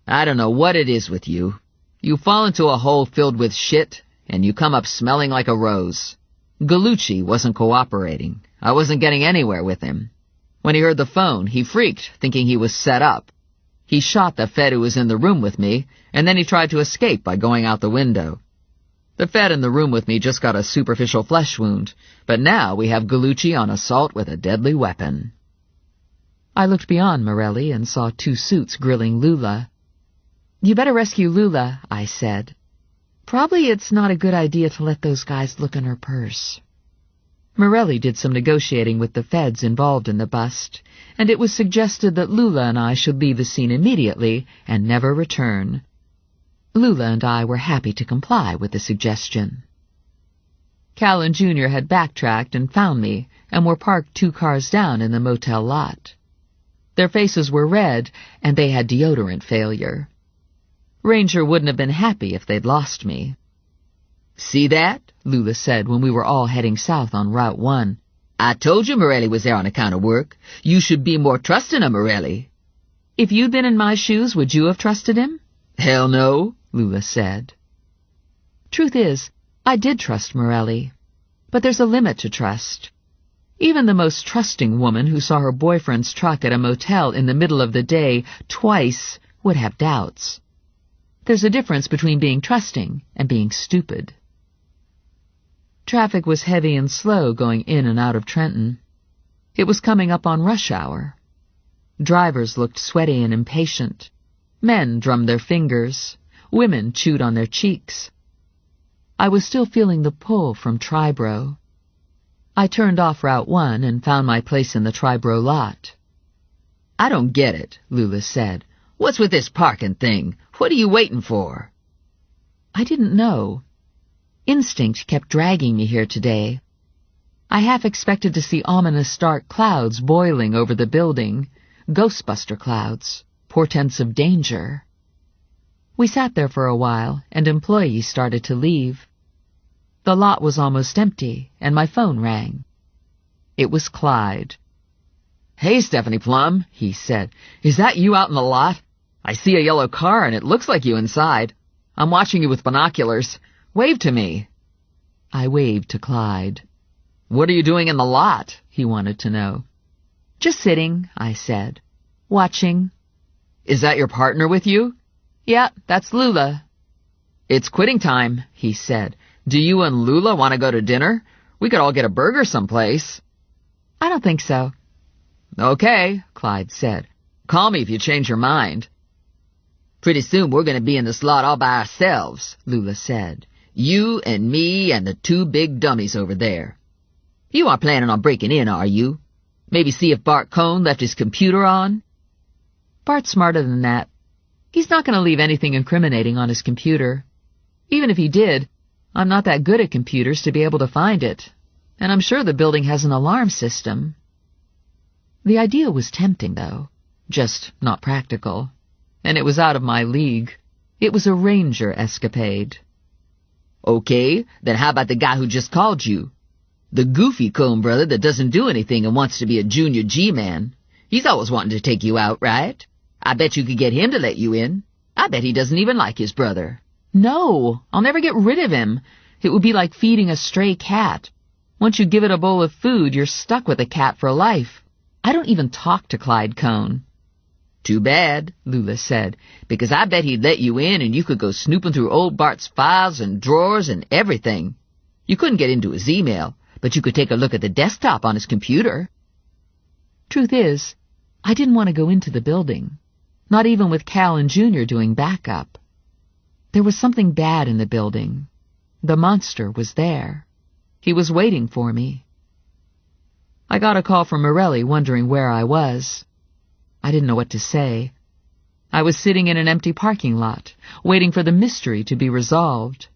I don't know what it is with you. You fall into a hole filled with shit, and you come up smelling like a rose. Gallucci wasn't cooperating. I wasn't getting anywhere with him. When he heard the phone, he freaked, thinking he was set up. He shot the Fed who was in the room with me, and then he tried to escape by going out the window. The Fed in the room with me just got a superficial flesh wound, but now we have Gallucci on assault with a deadly weapon. I looked beyond Morelli and saw 2 suits grilling Lula. You better rescue Lula, I said. Probably it's not a good idea to let those guys look in her purse. Morelli did some negotiating with the feds involved in the bust, and it was suggested that Lula and I should leave the scene immediately and never return. Lula and I were happy to comply with the suggestion. Callan Jr. had backtracked and found me, and were parked 2 cars down in the motel lot. Their faces were red, and they had deodorant failure. Ranger wouldn't have been happy if they'd lost me. See that? Lula said when we were all heading south on Route 1. I told you Morelli was there on account of work. You should be more trusting of Morelli. If you'd been in my shoes, would you have trusted him? Hell no, Lula said. Truth is, I did trust Morelli. But there's a limit to trust. Even the most trusting woman who saw her boyfriend's truck at a motel in the middle of the day twice would have doubts. There's a difference between being trusting and being stupid. Traffic was heavy and slow going in and out of Trenton. It was coming up on rush hour. Drivers looked sweaty and impatient. Men drummed their fingers. Women chewed on their cheeks. I was still feeling the pull from Triborough. I turned off Route 1 and found my place in the Triborough lot. I don't get it, Lula said. What's with this parking thing? What are you waiting for? I didn't know. Instinct kept dragging me here today. I half expected to see ominous dark clouds boiling over the building, Ghostbuster clouds, portents of danger. We sat there for a while, and employees started to leave. The lot was almost empty, and my phone rang. It was Clyde. Hey, Stephanie Plum, he said. Is that you out in the lot? I see a yellow car, and it looks like you inside. I'm watching you with binoculars. Wave to me. I waved to Clyde. What are you doing in the lot? He wanted to know. Just sitting, I said. Watching. Is that your partner with you? Yeah, that's Lula. It's quitting time, he said. Do you and Lula want to go to dinner? We could all get a burger someplace. I don't think so. Okay, Clyde said. Call me if you change your mind. Pretty soon we're going to be in this lot all by ourselves, Lula said. You and me and the 2 big dummies over there. You aren't planning on breaking in, are you? Maybe see if Bart Cohn left his computer on? Bart's smarter than that. He's not going to leave anything incriminating on his computer. Even if he did, I'm not that good at computers to be able to find it. And I'm sure the building has an alarm system. The idea was tempting, though. Just not practical. And it was out of my league. It was a Ranger escapade. Okay, then how about the guy who just called you? The goofy Cohn brother that doesn't do anything and wants to be a junior G-man. He's always wanting to take you out, right? I bet you could get him to let you in. I bet he doesn't even like his brother. No, I'll never get rid of him. It would be like feeding a stray cat. Once you give it a bowl of food, you're stuck with a cat for life. I don't even talk to Clyde Cohn. Too bad, Lula said, because I bet he'd let you in and you could go snooping through old Bart's files and drawers and everything. You couldn't get into his email, but you could take a look at the desktop on his computer. Truth is, I didn't want to go into the building, not even with Cal and Junior doing backup. There was something bad in the building. The monster was there. He was waiting for me. I got a call from Morelli wondering where I was. I didn't know what to say. I was sitting in an empty parking lot, waiting for the mystery to be resolved.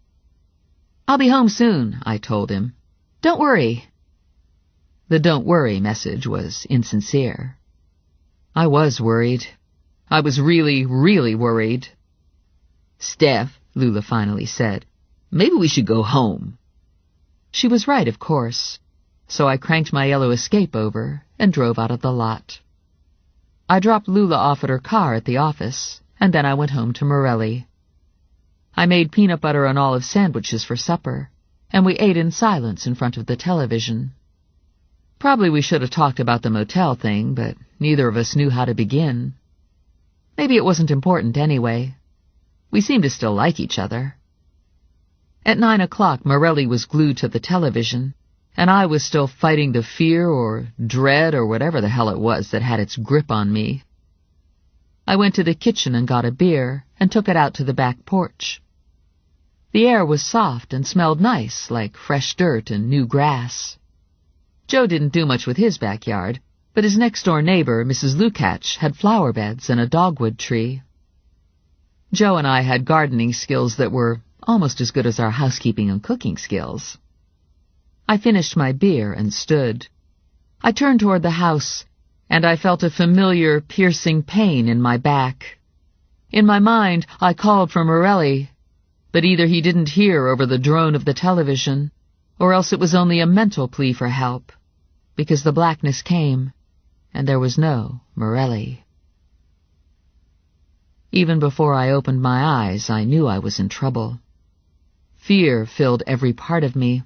"I'll be home soon," I told him. "Don't worry." The "don't worry" message was insincere. I was worried. I was really, really worried. "Steph," Lula finally said, "maybe we should go home." She was right, of course, so I cranked my yellow Escape over and drove out of the lot. I dropped Lula off at her car at the office, and then I went home to Morelli. I made peanut butter and olive sandwiches for supper, and we ate in silence in front of the television. Probably we should have talked about the motel thing, but neither of us knew how to begin. Maybe it wasn't important anyway. We seemed to still like each other. At 9 o'clock, Morelli was glued to the television, and I was still fighting the fear or dread or whatever the hell it was that had its grip on me. I went to the kitchen and got a beer and took it out to the back porch. The air was soft and smelled nice, like fresh dirt and new grass. Joe didn't do much with his backyard, but his next-door neighbor, Mrs. Lukács, had flower beds and a dogwood tree. Joe and I had gardening skills that were almost as good as our housekeeping and cooking skills. I finished my beer and stood. I turned toward the house, and I felt a familiar, piercing pain in my back. In my mind, I called for Morelli, but either he didn't hear over the drone of the television, or else it was only a mental plea for help, because the blackness came, and there was no Morelli. Even before I opened my eyes, I knew I was in trouble. Fear filled every part of me.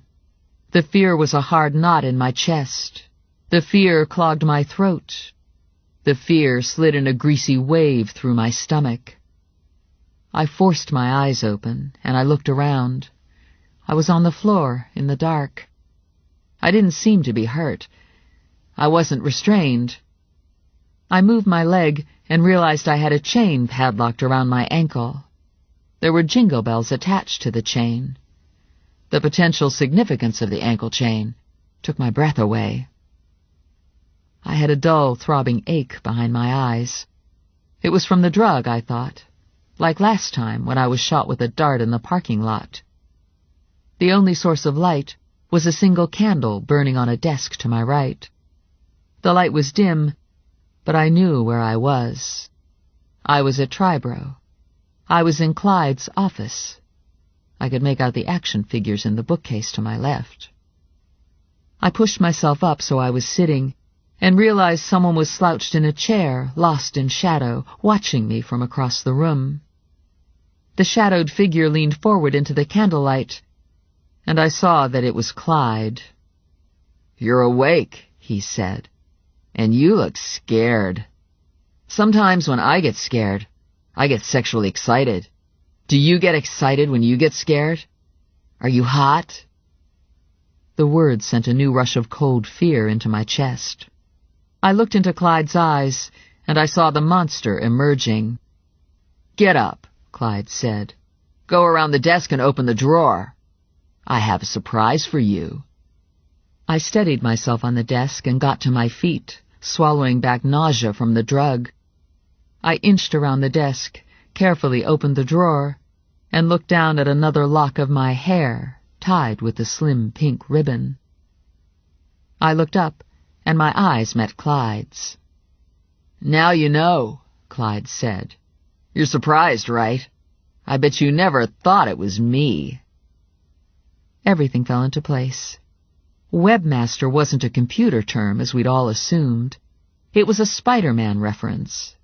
The fear was a hard knot in my chest. The fear clogged my throat. The fear slid in a greasy wave through my stomach. I forced my eyes open, and I looked around. I was on the floor, in the dark. I didn't seem to be hurt. I wasn't restrained. I moved my leg and realized I had a chain padlocked around my ankle. There were jingle bells attached to the chain. The potential significance of the ankle chain took my breath away. I had a dull, throbbing ache behind my eyes. It was from the drug, I thought, like last time when I was shot with a dart in the parking lot. The only source of light was a single candle burning on a desk to my right. The light was dim, but I knew where I was. I was at Triborough. I was in Clyde's office. I could make out the action figures in the bookcase to my left. I pushed myself up so I was sitting, and realized someone was slouched in a chair, lost in shadow, watching me from across the room. The shadowed figure leaned forward into the candlelight, and I saw that it was Clyde. "You're awake," he said, "and you look scared. Sometimes when I get scared, I get sexually excited. Do you get excited when you get scared? Are you hot?" The words sent a new rush of cold fear into my chest. I looked into Clyde's eyes, and I saw the monster emerging. "Get up," Clyde said. "Go around the desk and open the drawer. I have a surprise for you." I steadied myself on the desk and got to my feet, swallowing back nausea from the drug. I inched around the desk, carefully opened the drawer, and looked down at another lock of my hair, tied with a slim pink ribbon. I looked up, and my eyes met Clyde's. "Now you know," Clyde said. "You're surprised, right? I bet you never thought it was me." Everything fell into place. Webmaster wasn't a computer term, as we'd all assumed. It was a Spider-Man reference.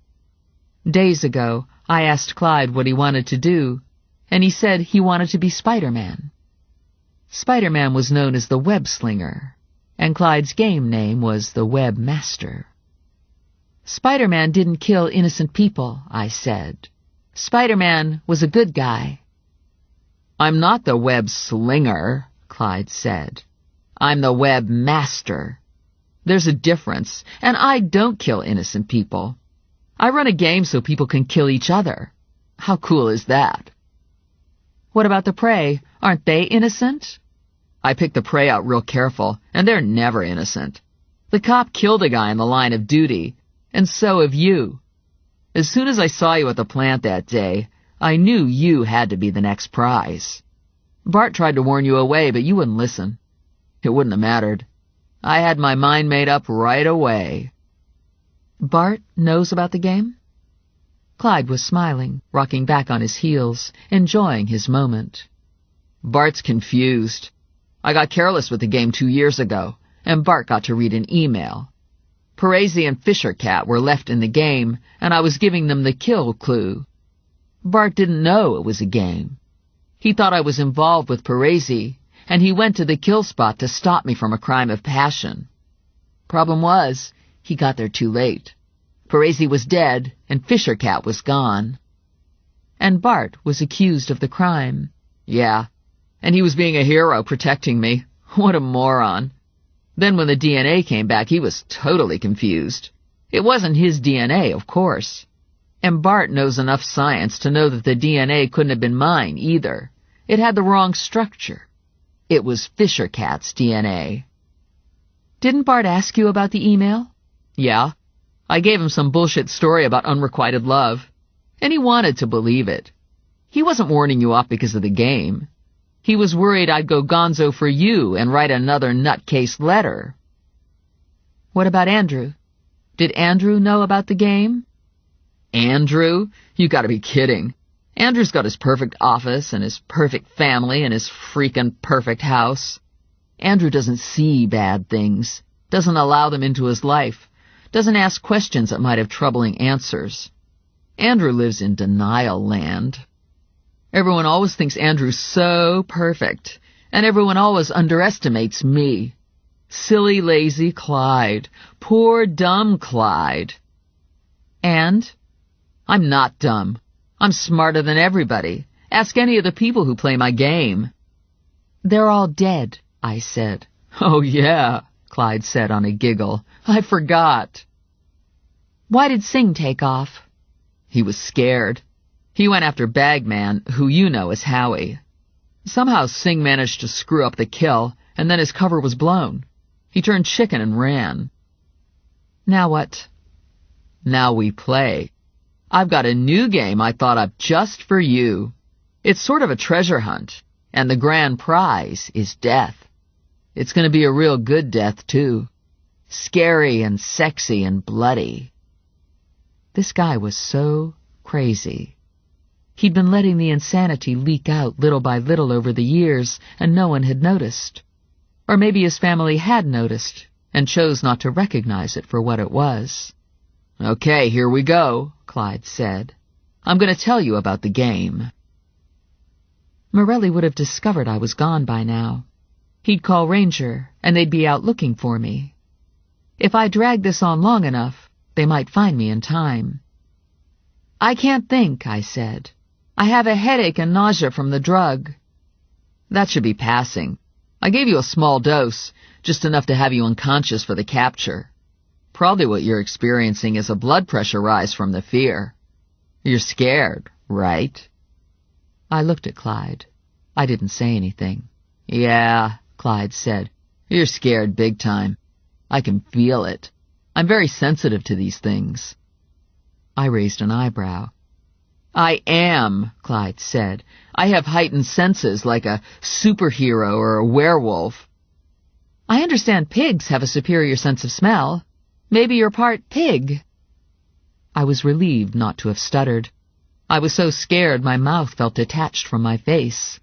Days ago, I asked Clyde what he wanted to do, and he said he wanted to be Spider-Man. Spider-Man was known as the Web Slinger, and Clyde's game name was the Webmaster. Spider-Man didn't kill innocent people, I said. Spider-Man was a good guy. I'm not the web slinger, Clyde said. I'm the web master. There's a difference, and I don't kill innocent people. I run a game so people can kill each other. How cool is that? What about the prey? Aren't they innocent? I pick the prey out real careful, and they're never innocent. The cop killed a guy in the line of duty, and so have you. As soon as I saw you at the plant that day, I knew you had to be the next prize. Bart tried to warn you away, but you wouldn't listen. It wouldn't have mattered. I had my mind made up right away. Bart knows about the game? Clyde was smiling, rocking back on his heels, enjoying his moment. Bart's confused. I got careless with the game 2 years ago, and Bart got to read an email. Parisi and Fisher Cat were left in the game, and I was giving them the kill clue. Bart didn't know it was a game. He thought I was involved with Parisi, and he went to the kill spot to stop me from a crime of passion. Problem was, he got there too late. Parisi was dead, and Fisher Cat was gone. And Bart was accused of the crime. Yeah, and he was being a hero protecting me. What a moron. Then when the DNA came back, he was totally confused. It wasn't his DNA, of course. And Bart knows enough science to know that the DNA couldn't have been mine either. It had the wrong structure. It was Fisher Cat's DNA. Didn't Bart ask you about the email? Yeah. I gave him some bullshit story about unrequited love, and he wanted to believe it. He wasn't warning you off because of the game. He was worried I'd go gonzo for you and write another nutcase letter. What about Andrew? Did Andrew know about the game? Andrew? You gotta be kidding. Andrew's got his perfect office and his perfect family and his freaking perfect house. Andrew doesn't see bad things, doesn't allow them into his life, doesn't ask questions that might have troubling answers. Andrew lives in denial land. Everyone always thinks Andrew's so perfect, and everyone always underestimates me. Silly, lazy Clyde. Poor, dumb Clyde. And? I'm not dumb. I'm smarter than everybody. Ask any of the people who play my game. They're all dead, I said. Oh, yeah, Clyde said on a giggle. I forgot. Why did Singh take off? He was scared. He went after Bagman, who you know as Howie. Somehow Singh managed to screw up the kill, and then his cover was blown. He turned chicken and ran. Now what? Now we play. I've got a new game I thought up just for you. It's sort of a treasure hunt, and the grand prize is death. It's going to be a real good death, too. Scary and sexy and bloody. This guy was so crazy. He'd been letting the insanity leak out little by little over the years, and no one had noticed. Or maybe his family had noticed, and chose not to recognize it for what it was. Okay, here we go, Clyde said. I'm going to tell you about the game. Morelli would have discovered I was gone by now. He'd call Ranger, and they'd be out looking for me. If I dragged this on long enough, they might find me in time. I can't think, I said. I have a headache and nausea from the drug. That should be passing. I gave you a small dose, just enough to have you unconscious for the capture. Probably what you're experiencing is a blood pressure rise from the fear. You're scared, right? I looked at Clyde. I didn't say anything. Yeah, Clyde said. You're scared big time. I can feel it. I'm very sensitive to these things. I raised an eyebrow. I am, Clyde said. I have heightened senses like a superhero or a werewolf. I understand pigs have a superior sense of smell. Maybe you're part pig. I was relieved not to have stuttered. I was so scared my mouth felt detached from my face.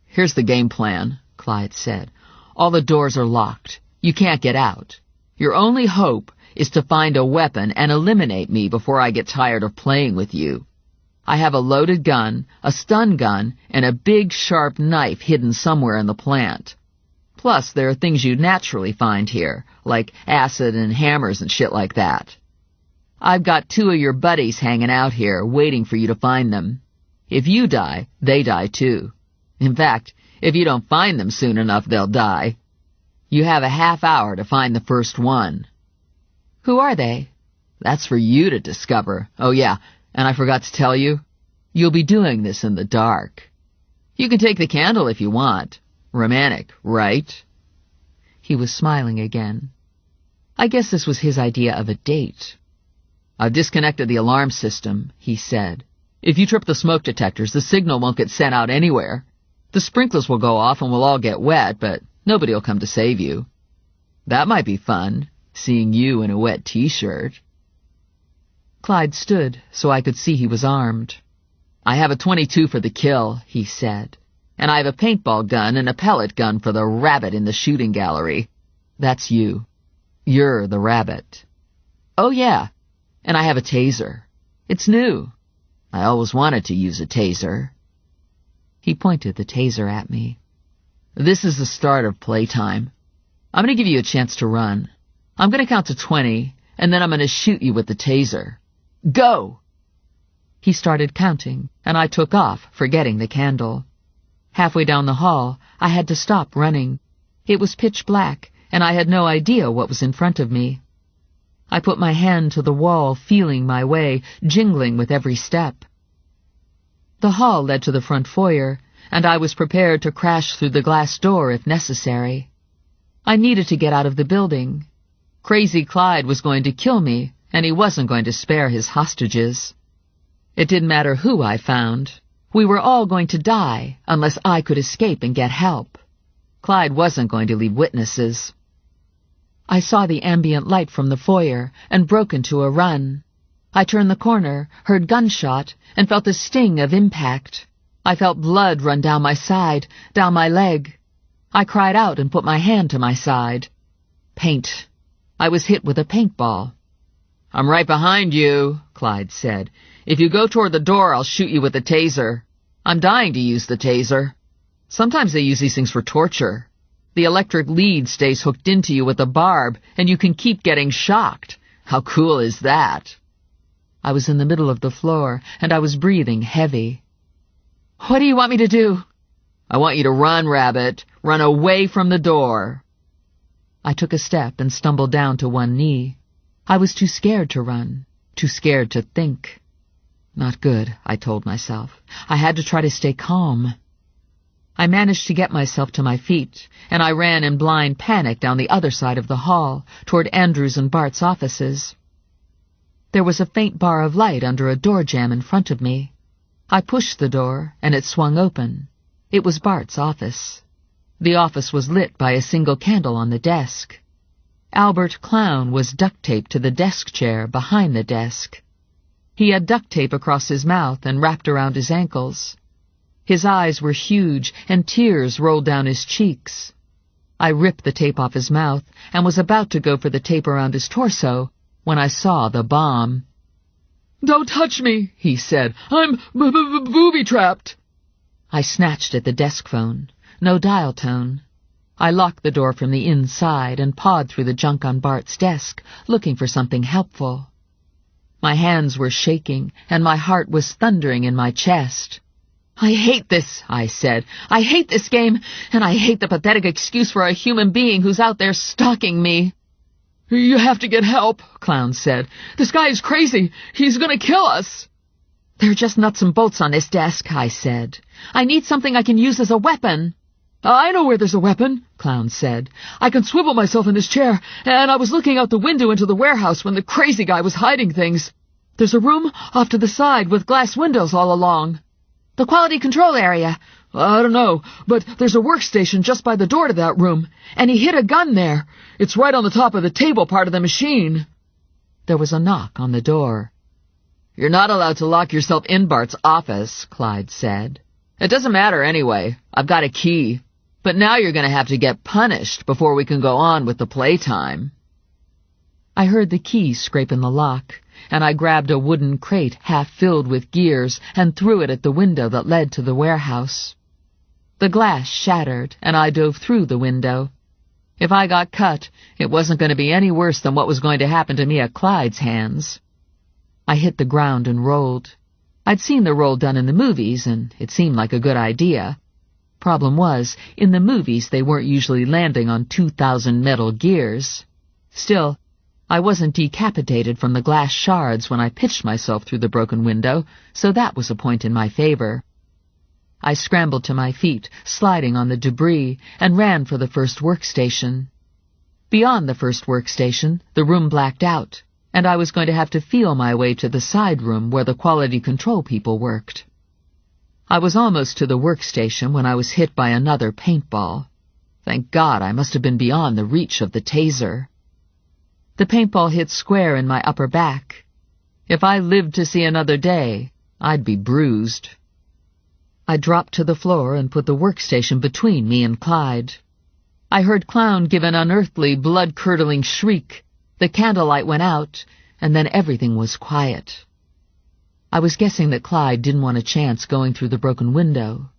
Here's the game plan, Clyde said. All the doors are locked. You can't get out. Your only hope is to find a weapon and eliminate me before I get tired of playing with you. I have a loaded gun, a stun gun, and a big sharp knife hidden somewhere in the plant. Plus, there are things you'd naturally find here, like acid and hammers and shit like that. I've got 2 of your buddies hanging out here, waiting for you to find them. If you die, they die too. In fact, if you don't find them soon enough, they'll die. You have a half hour to find the first one. Who are they? That's for you to discover. Oh yeah, and I forgot to tell you, you'll be doing this in the dark. You can take the candle if you want. Romantic, right? He was smiling again. I guess this was his idea of a date. I've disconnected the alarm system, he said. If you trip the smoke detectors, the signal won't get sent out anywhere. The sprinklers will go off and we'll all get wet, but nobody will come to save you. That might be fun, seeing you in a wet t-shirt. Clyde stood so I could see he was armed. I have a .22 for the kill, he said, and I have a paintball gun and a pellet gun for the rabbit in the shooting gallery. That's you. You're the rabbit. Oh yeah, and I have a taser. It's new. I always wanted to use a taser. He pointed the taser at me. This is the start of playtime. I'm going to give you a chance to run. I'm going to count to 20, and then I'm going to shoot you with the taser. Go! He started counting, and I took off, forgetting the candle. Halfway down the hall, I had to stop running. It was pitch black, and I had no idea what was in front of me. I put my hand to the wall, feeling my way, jingling with every step. The hall led to the front foyer, and I was prepared to crash through the glass door if necessary. I needed to get out of the building. Crazy Clyde was going to kill me, and he wasn't going to spare his hostages. It didn't matter who I found. We were all going to die unless I could escape and get help. Clyde wasn't going to leave witnesses. I saw the ambient light from the foyer and broke into a run. I turned the corner, heard gunshot, and felt the sting of impact. I felt blood run down my side, down my leg. I cried out and put my hand to my side. Paint. I was hit with a paintball. I'm right behind you, Clyde said. If you go toward the door, I'll shoot you with the taser. I'm dying to use the taser. Sometimes they use these things for torture. The electric lead stays hooked into you with a barb, and you can keep getting shocked. How cool is that? I was in the middle of the floor, and I was breathing heavy. What do you want me to do? I want you to run, Rabbit. Run away from the door. I took a step and stumbled down to one knee. I was too scared to run, too scared to think. Not good, I told myself. I had to try to stay calm. I managed to get myself to my feet, and I ran in blind panic down the other side of the hall, toward Andrew's and Bart's offices. There was a faint bar of light under a door jamb in front of me. I pushed the door, and it swung open. It was Bart's office. The office was lit by a single candle on the desk. Albert Clown was duct-taped to the desk chair behind the desk. He had duct tape across his mouth and wrapped around his ankles. His eyes were huge, and tears rolled down his cheeks. I ripped the tape off his mouth and was about to go for the tape around his torso when I saw the bomb. "Don't touch me," he said. "I'm booby-trapped." I snatched at the desk phone. No dial tone. I locked the door from the inside and pawed through the junk on Bart's desk, looking for something helpful. My hands were shaking, and my heart was thundering in my chest. "I hate this," I said. "I hate this game, and I hate the pathetic excuse for a human being who's out there stalking me." "You have to get help," Clown said. "This guy is crazy. He's going to kill us." "There are just nuts and bolts on this desk," I said. "I need something I can use as a weapon." "I know where there's a weapon," Clown said. "I can swivel myself in this chair, and I was looking out the window into the warehouse when the crazy guy was hiding things. There's a room off to the side with glass windows all along." "The quality control area." "I don't know, but there's a workstation just by the door to that room, and he hid a gun there. It's right on the top of the table part of the machine." There was a knock on the door. "You're not allowed to lock yourself in Bart's office," Clyde said. "It doesn't matter anyway. I've got a key. But now you're going to have to get punished before we can go on with the playtime." I heard the key scrape in the lock, and I grabbed a wooden crate half filled with gears and threw it at the window that led to the warehouse. The glass shattered, and I dove through the window. If I got cut, it wasn't going to be any worse than what was going to happen to me at Clyde's hands. I hit the ground and rolled. I'd seen the roll done in the movies, and it seemed like a good idea. Problem was, in the movies they weren't usually landing on 2,000 metal gears. Still, I wasn't decapitated from the glass shards when I pitched myself through the broken window, so that was a point in my favor. I scrambled to my feet, sliding on the debris, and ran for the first workstation. Beyond the first workstation, the room blacked out, and I was going to have to feel my way to the side room where the quality control people worked. I was almost to the workstation when I was hit by another paintball. Thank God I must have been beyond the reach of the taser. The paintball hit square in my upper back. If I lived to see another day, I'd be bruised. I dropped to the floor and put the workstation between me and Clyde. I heard Clown give an unearthly, blood-curdling shriek. The candlelight went out, and then everything was quiet. I was guessing that Clyde didn't want a chance going through the broken window.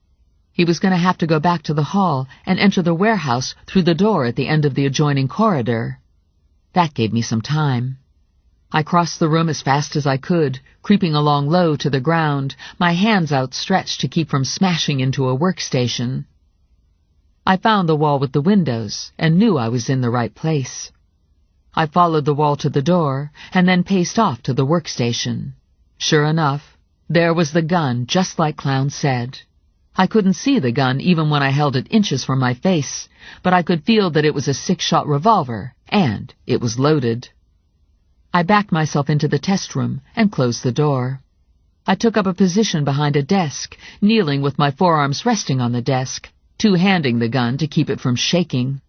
He was going to have to go back to the hall and enter the warehouse through the door at the end of the adjoining corridor. That gave me some time. I crossed the room as fast as I could, creeping along low to the ground, my hands outstretched to keep from smashing into a workstation. I found the wall with the windows and knew I was in the right place. I followed the wall to the door and then paced off to the workstation. Sure enough, there was the gun, just like Clown said. I couldn't see the gun even when I held it inches from my face, but I could feel that it was a 6-shot revolver, and it was loaded. I backed myself into the test room and closed the door. I took up a position behind a desk, kneeling with my forearms resting on the desk, two-handing the gun to keep it from shaking.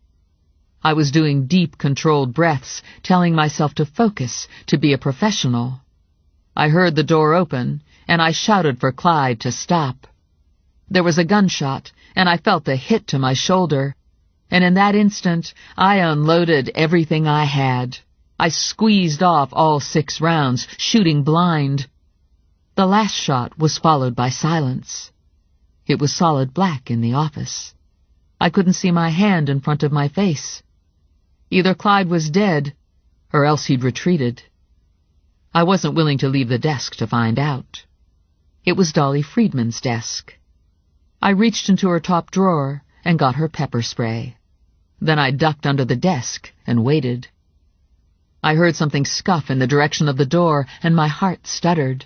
I was doing deep, controlled breaths, telling myself to focus, to be a professional. I heard the door open, and I shouted for Clyde to stop. There was a gunshot, and I felt the hit to my shoulder, and in that instant I unloaded everything I had. I squeezed off all 6 rounds, shooting blind. The last shot was followed by silence. It was solid black in the office. I couldn't see my hand in front of my face. Either Clyde was dead, or else he'd retreated. I wasn't willing to leave the desk to find out. It was Dolly Friedman's desk. I reached into her top drawer and got her pepper spray. Then I ducked under the desk and waited. I heard something scuff in the direction of the door, and my heart stuttered.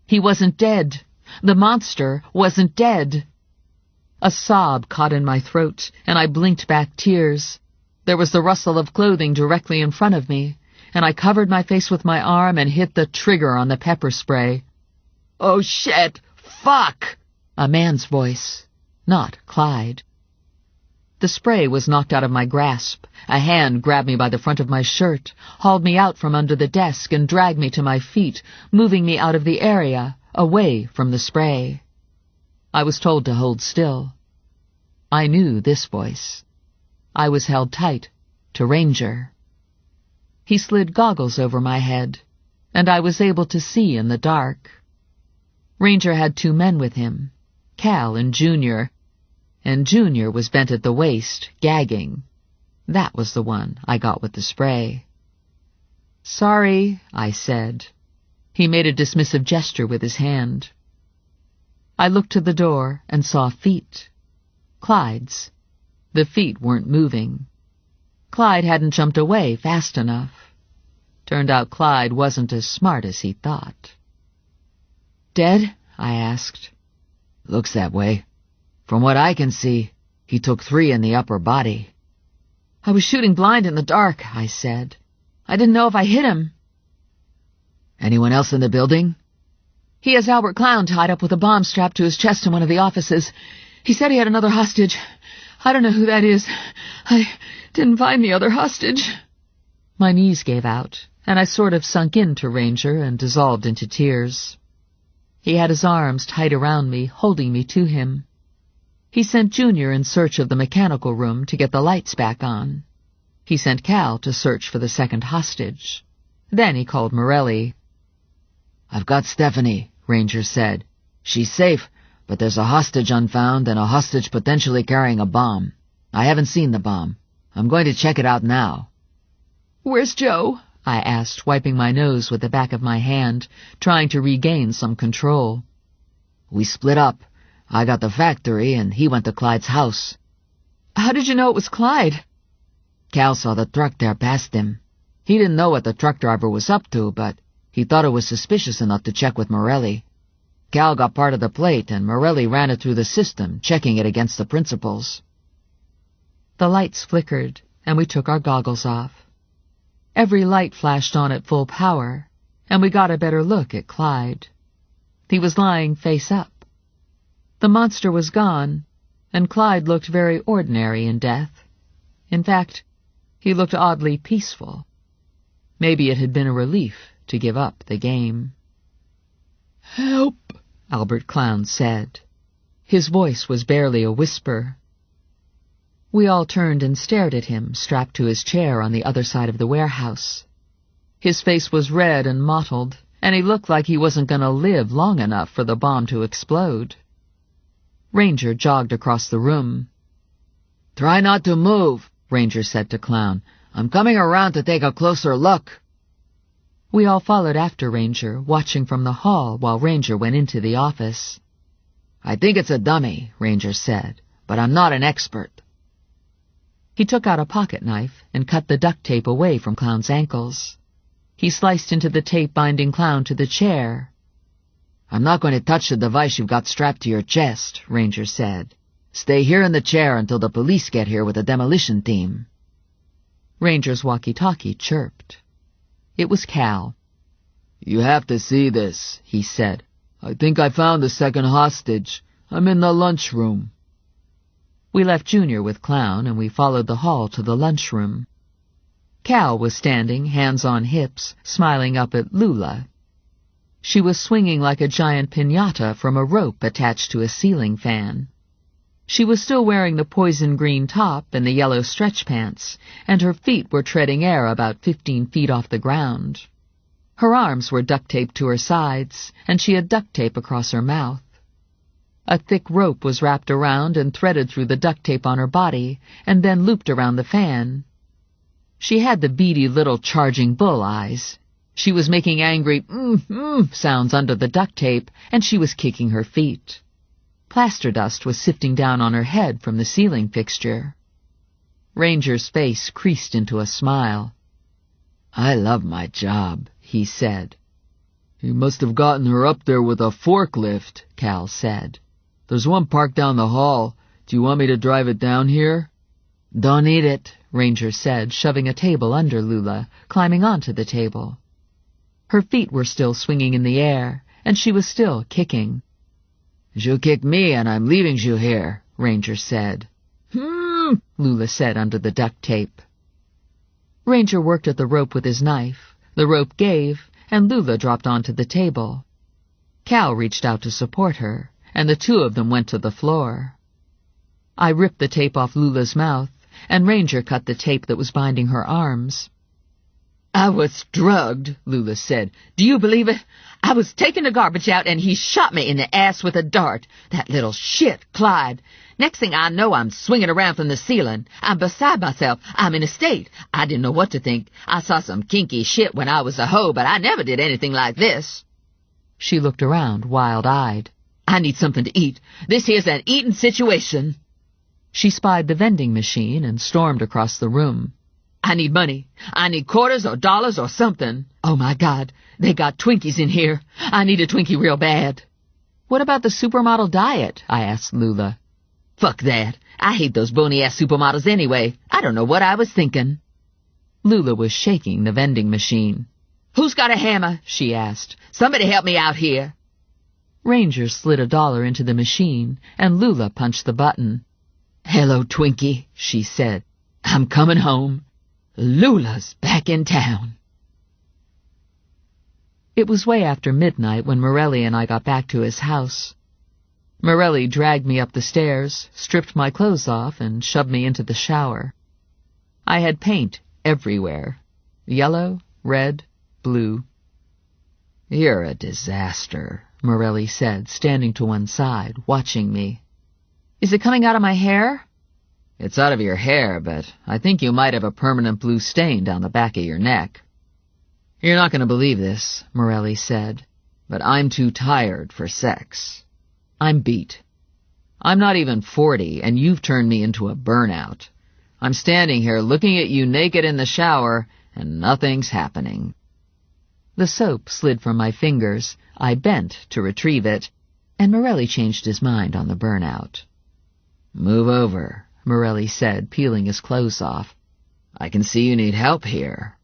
He wasn't dead. The monster wasn't dead. A sob caught in my throat, and I blinked back tears. There was the rustle of clothing directly in front of me, and I covered my face with my arm and hit the trigger on the pepper spray. "Oh, shit! Fuck!" A man's voice, not Clyde. The spray was knocked out of my grasp. A hand grabbed me by the front of my shirt, hauled me out from under the desk, and dragged me to my feet, moving me out of the area, away from the spray. I was told to hold still. I knew this voice. I was held tight to Ranger. He slid goggles over my head, and I was able to see in the dark. Ranger had 2 men with him, Cal and Junior was bent at the waist, gagging. That was the one I got with the spray. "Sorry," I said. He made a dismissive gesture with his hand. I looked to the door and saw feet. Clyde's. The feet weren't moving. Clyde hadn't jumped away fast enough. Turned out Clyde wasn't as smart as he thought. "Dead?" I asked. "Looks that way. From what I can see, he took 3 in the upper body." "I was shooting blind in the dark," I said. "I didn't know if I hit him." "Anyone else in the building?" "He has Albert Clown tied up with a bomb strapped to his chest in one of the offices. He said he had another hostage. I don't know who that is. I didn't find the other hostage." My knees gave out, and I sort of sunk into Ranger and dissolved into tears. He had his arms tight around me, holding me to him. He sent Junior in search of the mechanical room to get the lights back on. He sent Cal to search for the second hostage. Then he called Morelli. "I've got Stephanie," Ranger said. "She's safe, but there's a hostage unfound and a hostage potentially carrying a bomb. I haven't seen the bomb. I'm going to check it out now." "Where's Joe?" I asked, wiping my nose with the back of my hand, trying to regain some control. We split up. I got the factory, and he went to Clyde's house. How did you know it was Clyde? Cal saw the truck there past him. He didn't know what the truck driver was up to, but he thought it was suspicious enough to check with Morelli. Cal got part of the plate, and Morelli ran it through the system, checking it against the principals. The lights flickered, and we took our goggles off. Every light flashed on at full power, and we got a better look at Clyde. He was lying face up. The monster was gone, and Clyde looked very ordinary in death. In fact, he looked oddly peaceful. Maybe it had been a relief to give up the game. "Help," Albert Clown said. His voice was barely a whisper. We all turned and stared at him, strapped to his chair on the other side of the warehouse. His face was red and mottled, and he looked like he wasn't going to live long enough for the bomb to explode. Ranger jogged across the room. "Try not to move," Ranger said to Clown. "I'm coming around to take a closer look." We all followed after Ranger, watching from the hall while Ranger went into the office. "I think it's a dummy," Ranger said, "but I'm not an expert." He took out a pocket knife and cut the duct tape away from Clown's ankles. He sliced into the tape binding Clown to the chair. "I'm not going to touch the device you've got strapped to your chest," Ranger said. "Stay here in the chair until the police get here with a demolition team." Ranger's walkie-talkie chirped. It was Cal. "You have to see this," he said. "I think I found the second hostage. I'm in the lunchroom." We left Junior with Clown, and we followed the hall to the lunchroom. Cal was standing, hands on hips, smiling up at Lula. She was swinging like a giant piñata from a rope attached to a ceiling fan. She was still wearing the poison-green top and the yellow stretch pants, and her feet were treading air about 15 feet off the ground. Her arms were duct-taped to her sides, and she had duct tape across her mouth. A thick rope was wrapped around and threaded through the duct tape on her body, and then looped around the fan. She had the beady little charging bull eyes. She was making angry sounds under the duct tape, and she was kicking her feet. Plaster dust was sifting down on her head from the ceiling fixture. Ranger's face creased into a smile. "I love my job," he said. "You must have gotten her up there with a forklift," Cal said. "There's one parked down the hall. Do you want me to drive it down here?" "Don't need it," Ranger said, shoving a table under Lula, climbing onto the table. Her feet were still swinging in the air, and she was still kicking. "You kick me and I'm leaving you here," Ranger said. Lula said under the duct tape. Ranger worked at the rope with his knife. The rope gave, and Lula dropped onto the table. Cal reached out to support her, and the two of them went to the floor. I ripped the tape off Lula's mouth, and Ranger cut the tape that was binding her arms. "I was drugged," Lula said. "Do you believe it? I was taking the garbage out, and he shot me in the ass with a dart. That little shit, Clyde. Next thing I know, I'm swinging around from the ceiling. I'm beside myself. I'm in a state. I didn't know what to think. I saw some kinky shit when I was a hoe, but I never did anything like this." She looked around, wild-eyed. "I need something to eat. This here's an eating situation." She spied the vending machine and stormed across the room. "I need money. I need quarters or dollars or something. Oh, my God, they got Twinkies in here. I need a Twinkie real bad." "What about the supermodel diet?" I asked Lula. "Fuck that. I hate those bony-ass supermodels anyway. I don't know what I was thinking." Lula was shaking the vending machine. "Who's got a hammer?" she asked. "Somebody help me out here." Ranger slid $1 into the machine, and Lula punched the button. "Hello, Twinkie," she said. "I'm coming home. Lula's back in town." It was way after midnight when Morelli and I got back to his house. Morelli dragged me up the stairs, stripped my clothes off, and shoved me into the shower. I had paint everywhere. Yellow, red, blue. "You're a disaster," Morelli said, standing to one side, watching me. "Is it coming out of my hair?" "It's out of your hair, but I think you might have a permanent blue stain down the back of your neck." You're not going to believe this, Morelli said, but I'm too tired for sex. I'm beat. I'm not even 40, and you've turned me into a burnout. I'm standing here looking at you naked in the shower, and nothing's happening. The soap slid from my fingers. I bent to retrieve it, and Morelli changed his mind on the burnout. Move over, Morelli said, peeling his clothes off. I can see you need help here.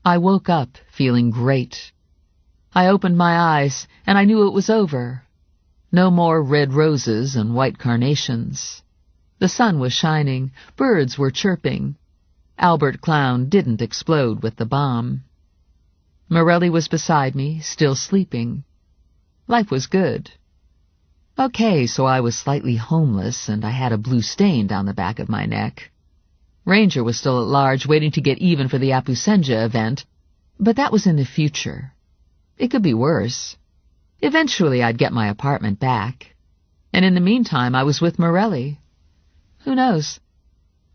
I woke up feeling great. I opened my eyes, and I knew it was over. No more red roses and white carnations. The sun was shining, birds were chirping. Albert Clown didn't explode with the bomb. Morelli was beside me, still sleeping. Life was good. Okay, so I was slightly homeless, and I had a blue stain down the back of my neck. Ranger was still at large, waiting to get even for the Apusenja event, but that was in the future. It could be worse. Eventually I'd get my apartment back. And in the meantime I was with Morelli. Who knows?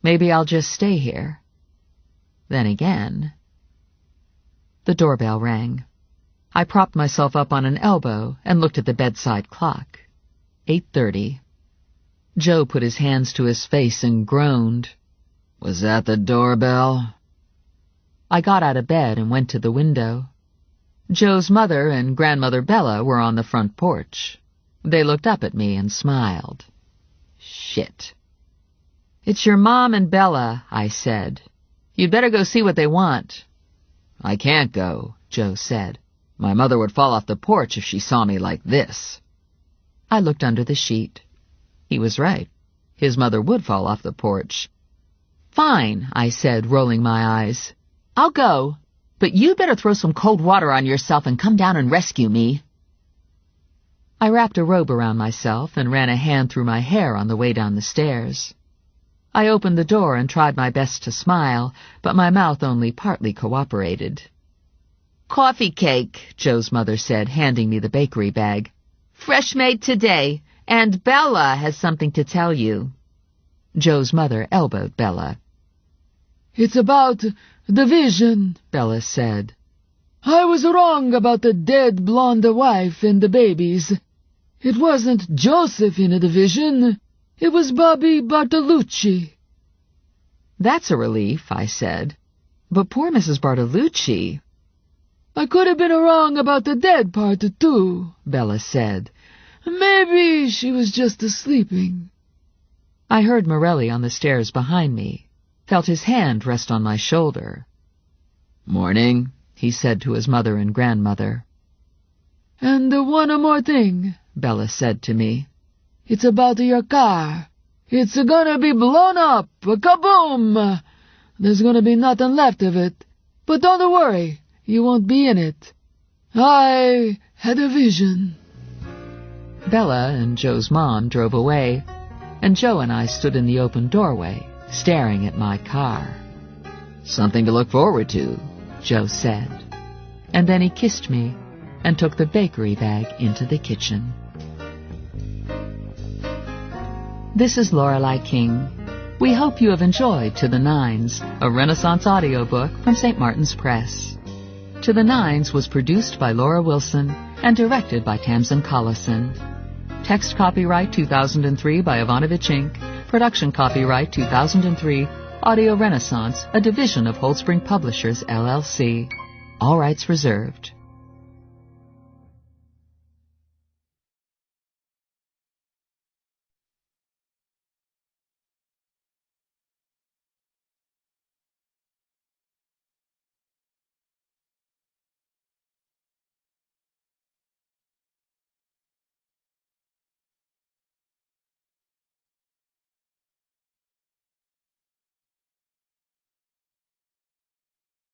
Maybe I'll just stay here. Then again... The doorbell rang. I propped myself up on an elbow and looked at the bedside clock. 8:30. Joe put his hands to his face and groaned. Was that the doorbell? I got out of bed and went to the window. Joe's mother and Grandmother Bella were on the front porch. They looked up at me and smiled. Shit. It's your Mom and Bella, I said. You'd better go see what they want. I can't go, Joe said. My mother would fall off the porch if she saw me like this. I looked under the sheet. He was right. His mother would fall off the porch. Fine, I said, rolling my eyes. I'll go, but you'd better throw some cold water on yourself and come down and rescue me. I wrapped a robe around myself and ran a hand through my hair on the way down the stairs. I opened the door and tried my best to smile, but my mouth only partly cooperated. Coffee cake, Joe's mother said, handing me the bakery bag. Fresh made today, and Bella has something to tell you. Joe's mother elbowed Bella. It's about the vision, Bella said. I was wrong about the dead blonde wife and the babies. It wasn't Joseph in the vision. It was Bobby Bartolucci. That's a relief, I said. But poor Mrs. Bartolucci. I could have been wrong about the dead part, too, Bella said. Maybe she was just sleeping. I heard Morelli on the stairs behind me, felt his hand rest on my shoulder. Morning, he said to his mother and grandmother. And one more thing, Bella said to me. It's about your car. It's gonna be blown up. Kaboom! There's gonna be nothing left of it. But don't worry, you won't be in it. I had a vision. Bella and Joe's mom drove away, and Joe and I stood in the open doorway, staring at my car. Something to look forward to, Joe said. And then he kissed me and took the bakery bag into the kitchen. This is Lorelei King. We hope you have enjoyed To the Nines, a Renaissance audiobook from St. Martin's Press. To the Nines was produced by Laura Wilson and directed by Tamsin Collison. Text copyright 2003 by Evanovich Inc. Production copyright 2003, Audio Renaissance, a division of Hold Spring Publishers, LLC. All rights reserved.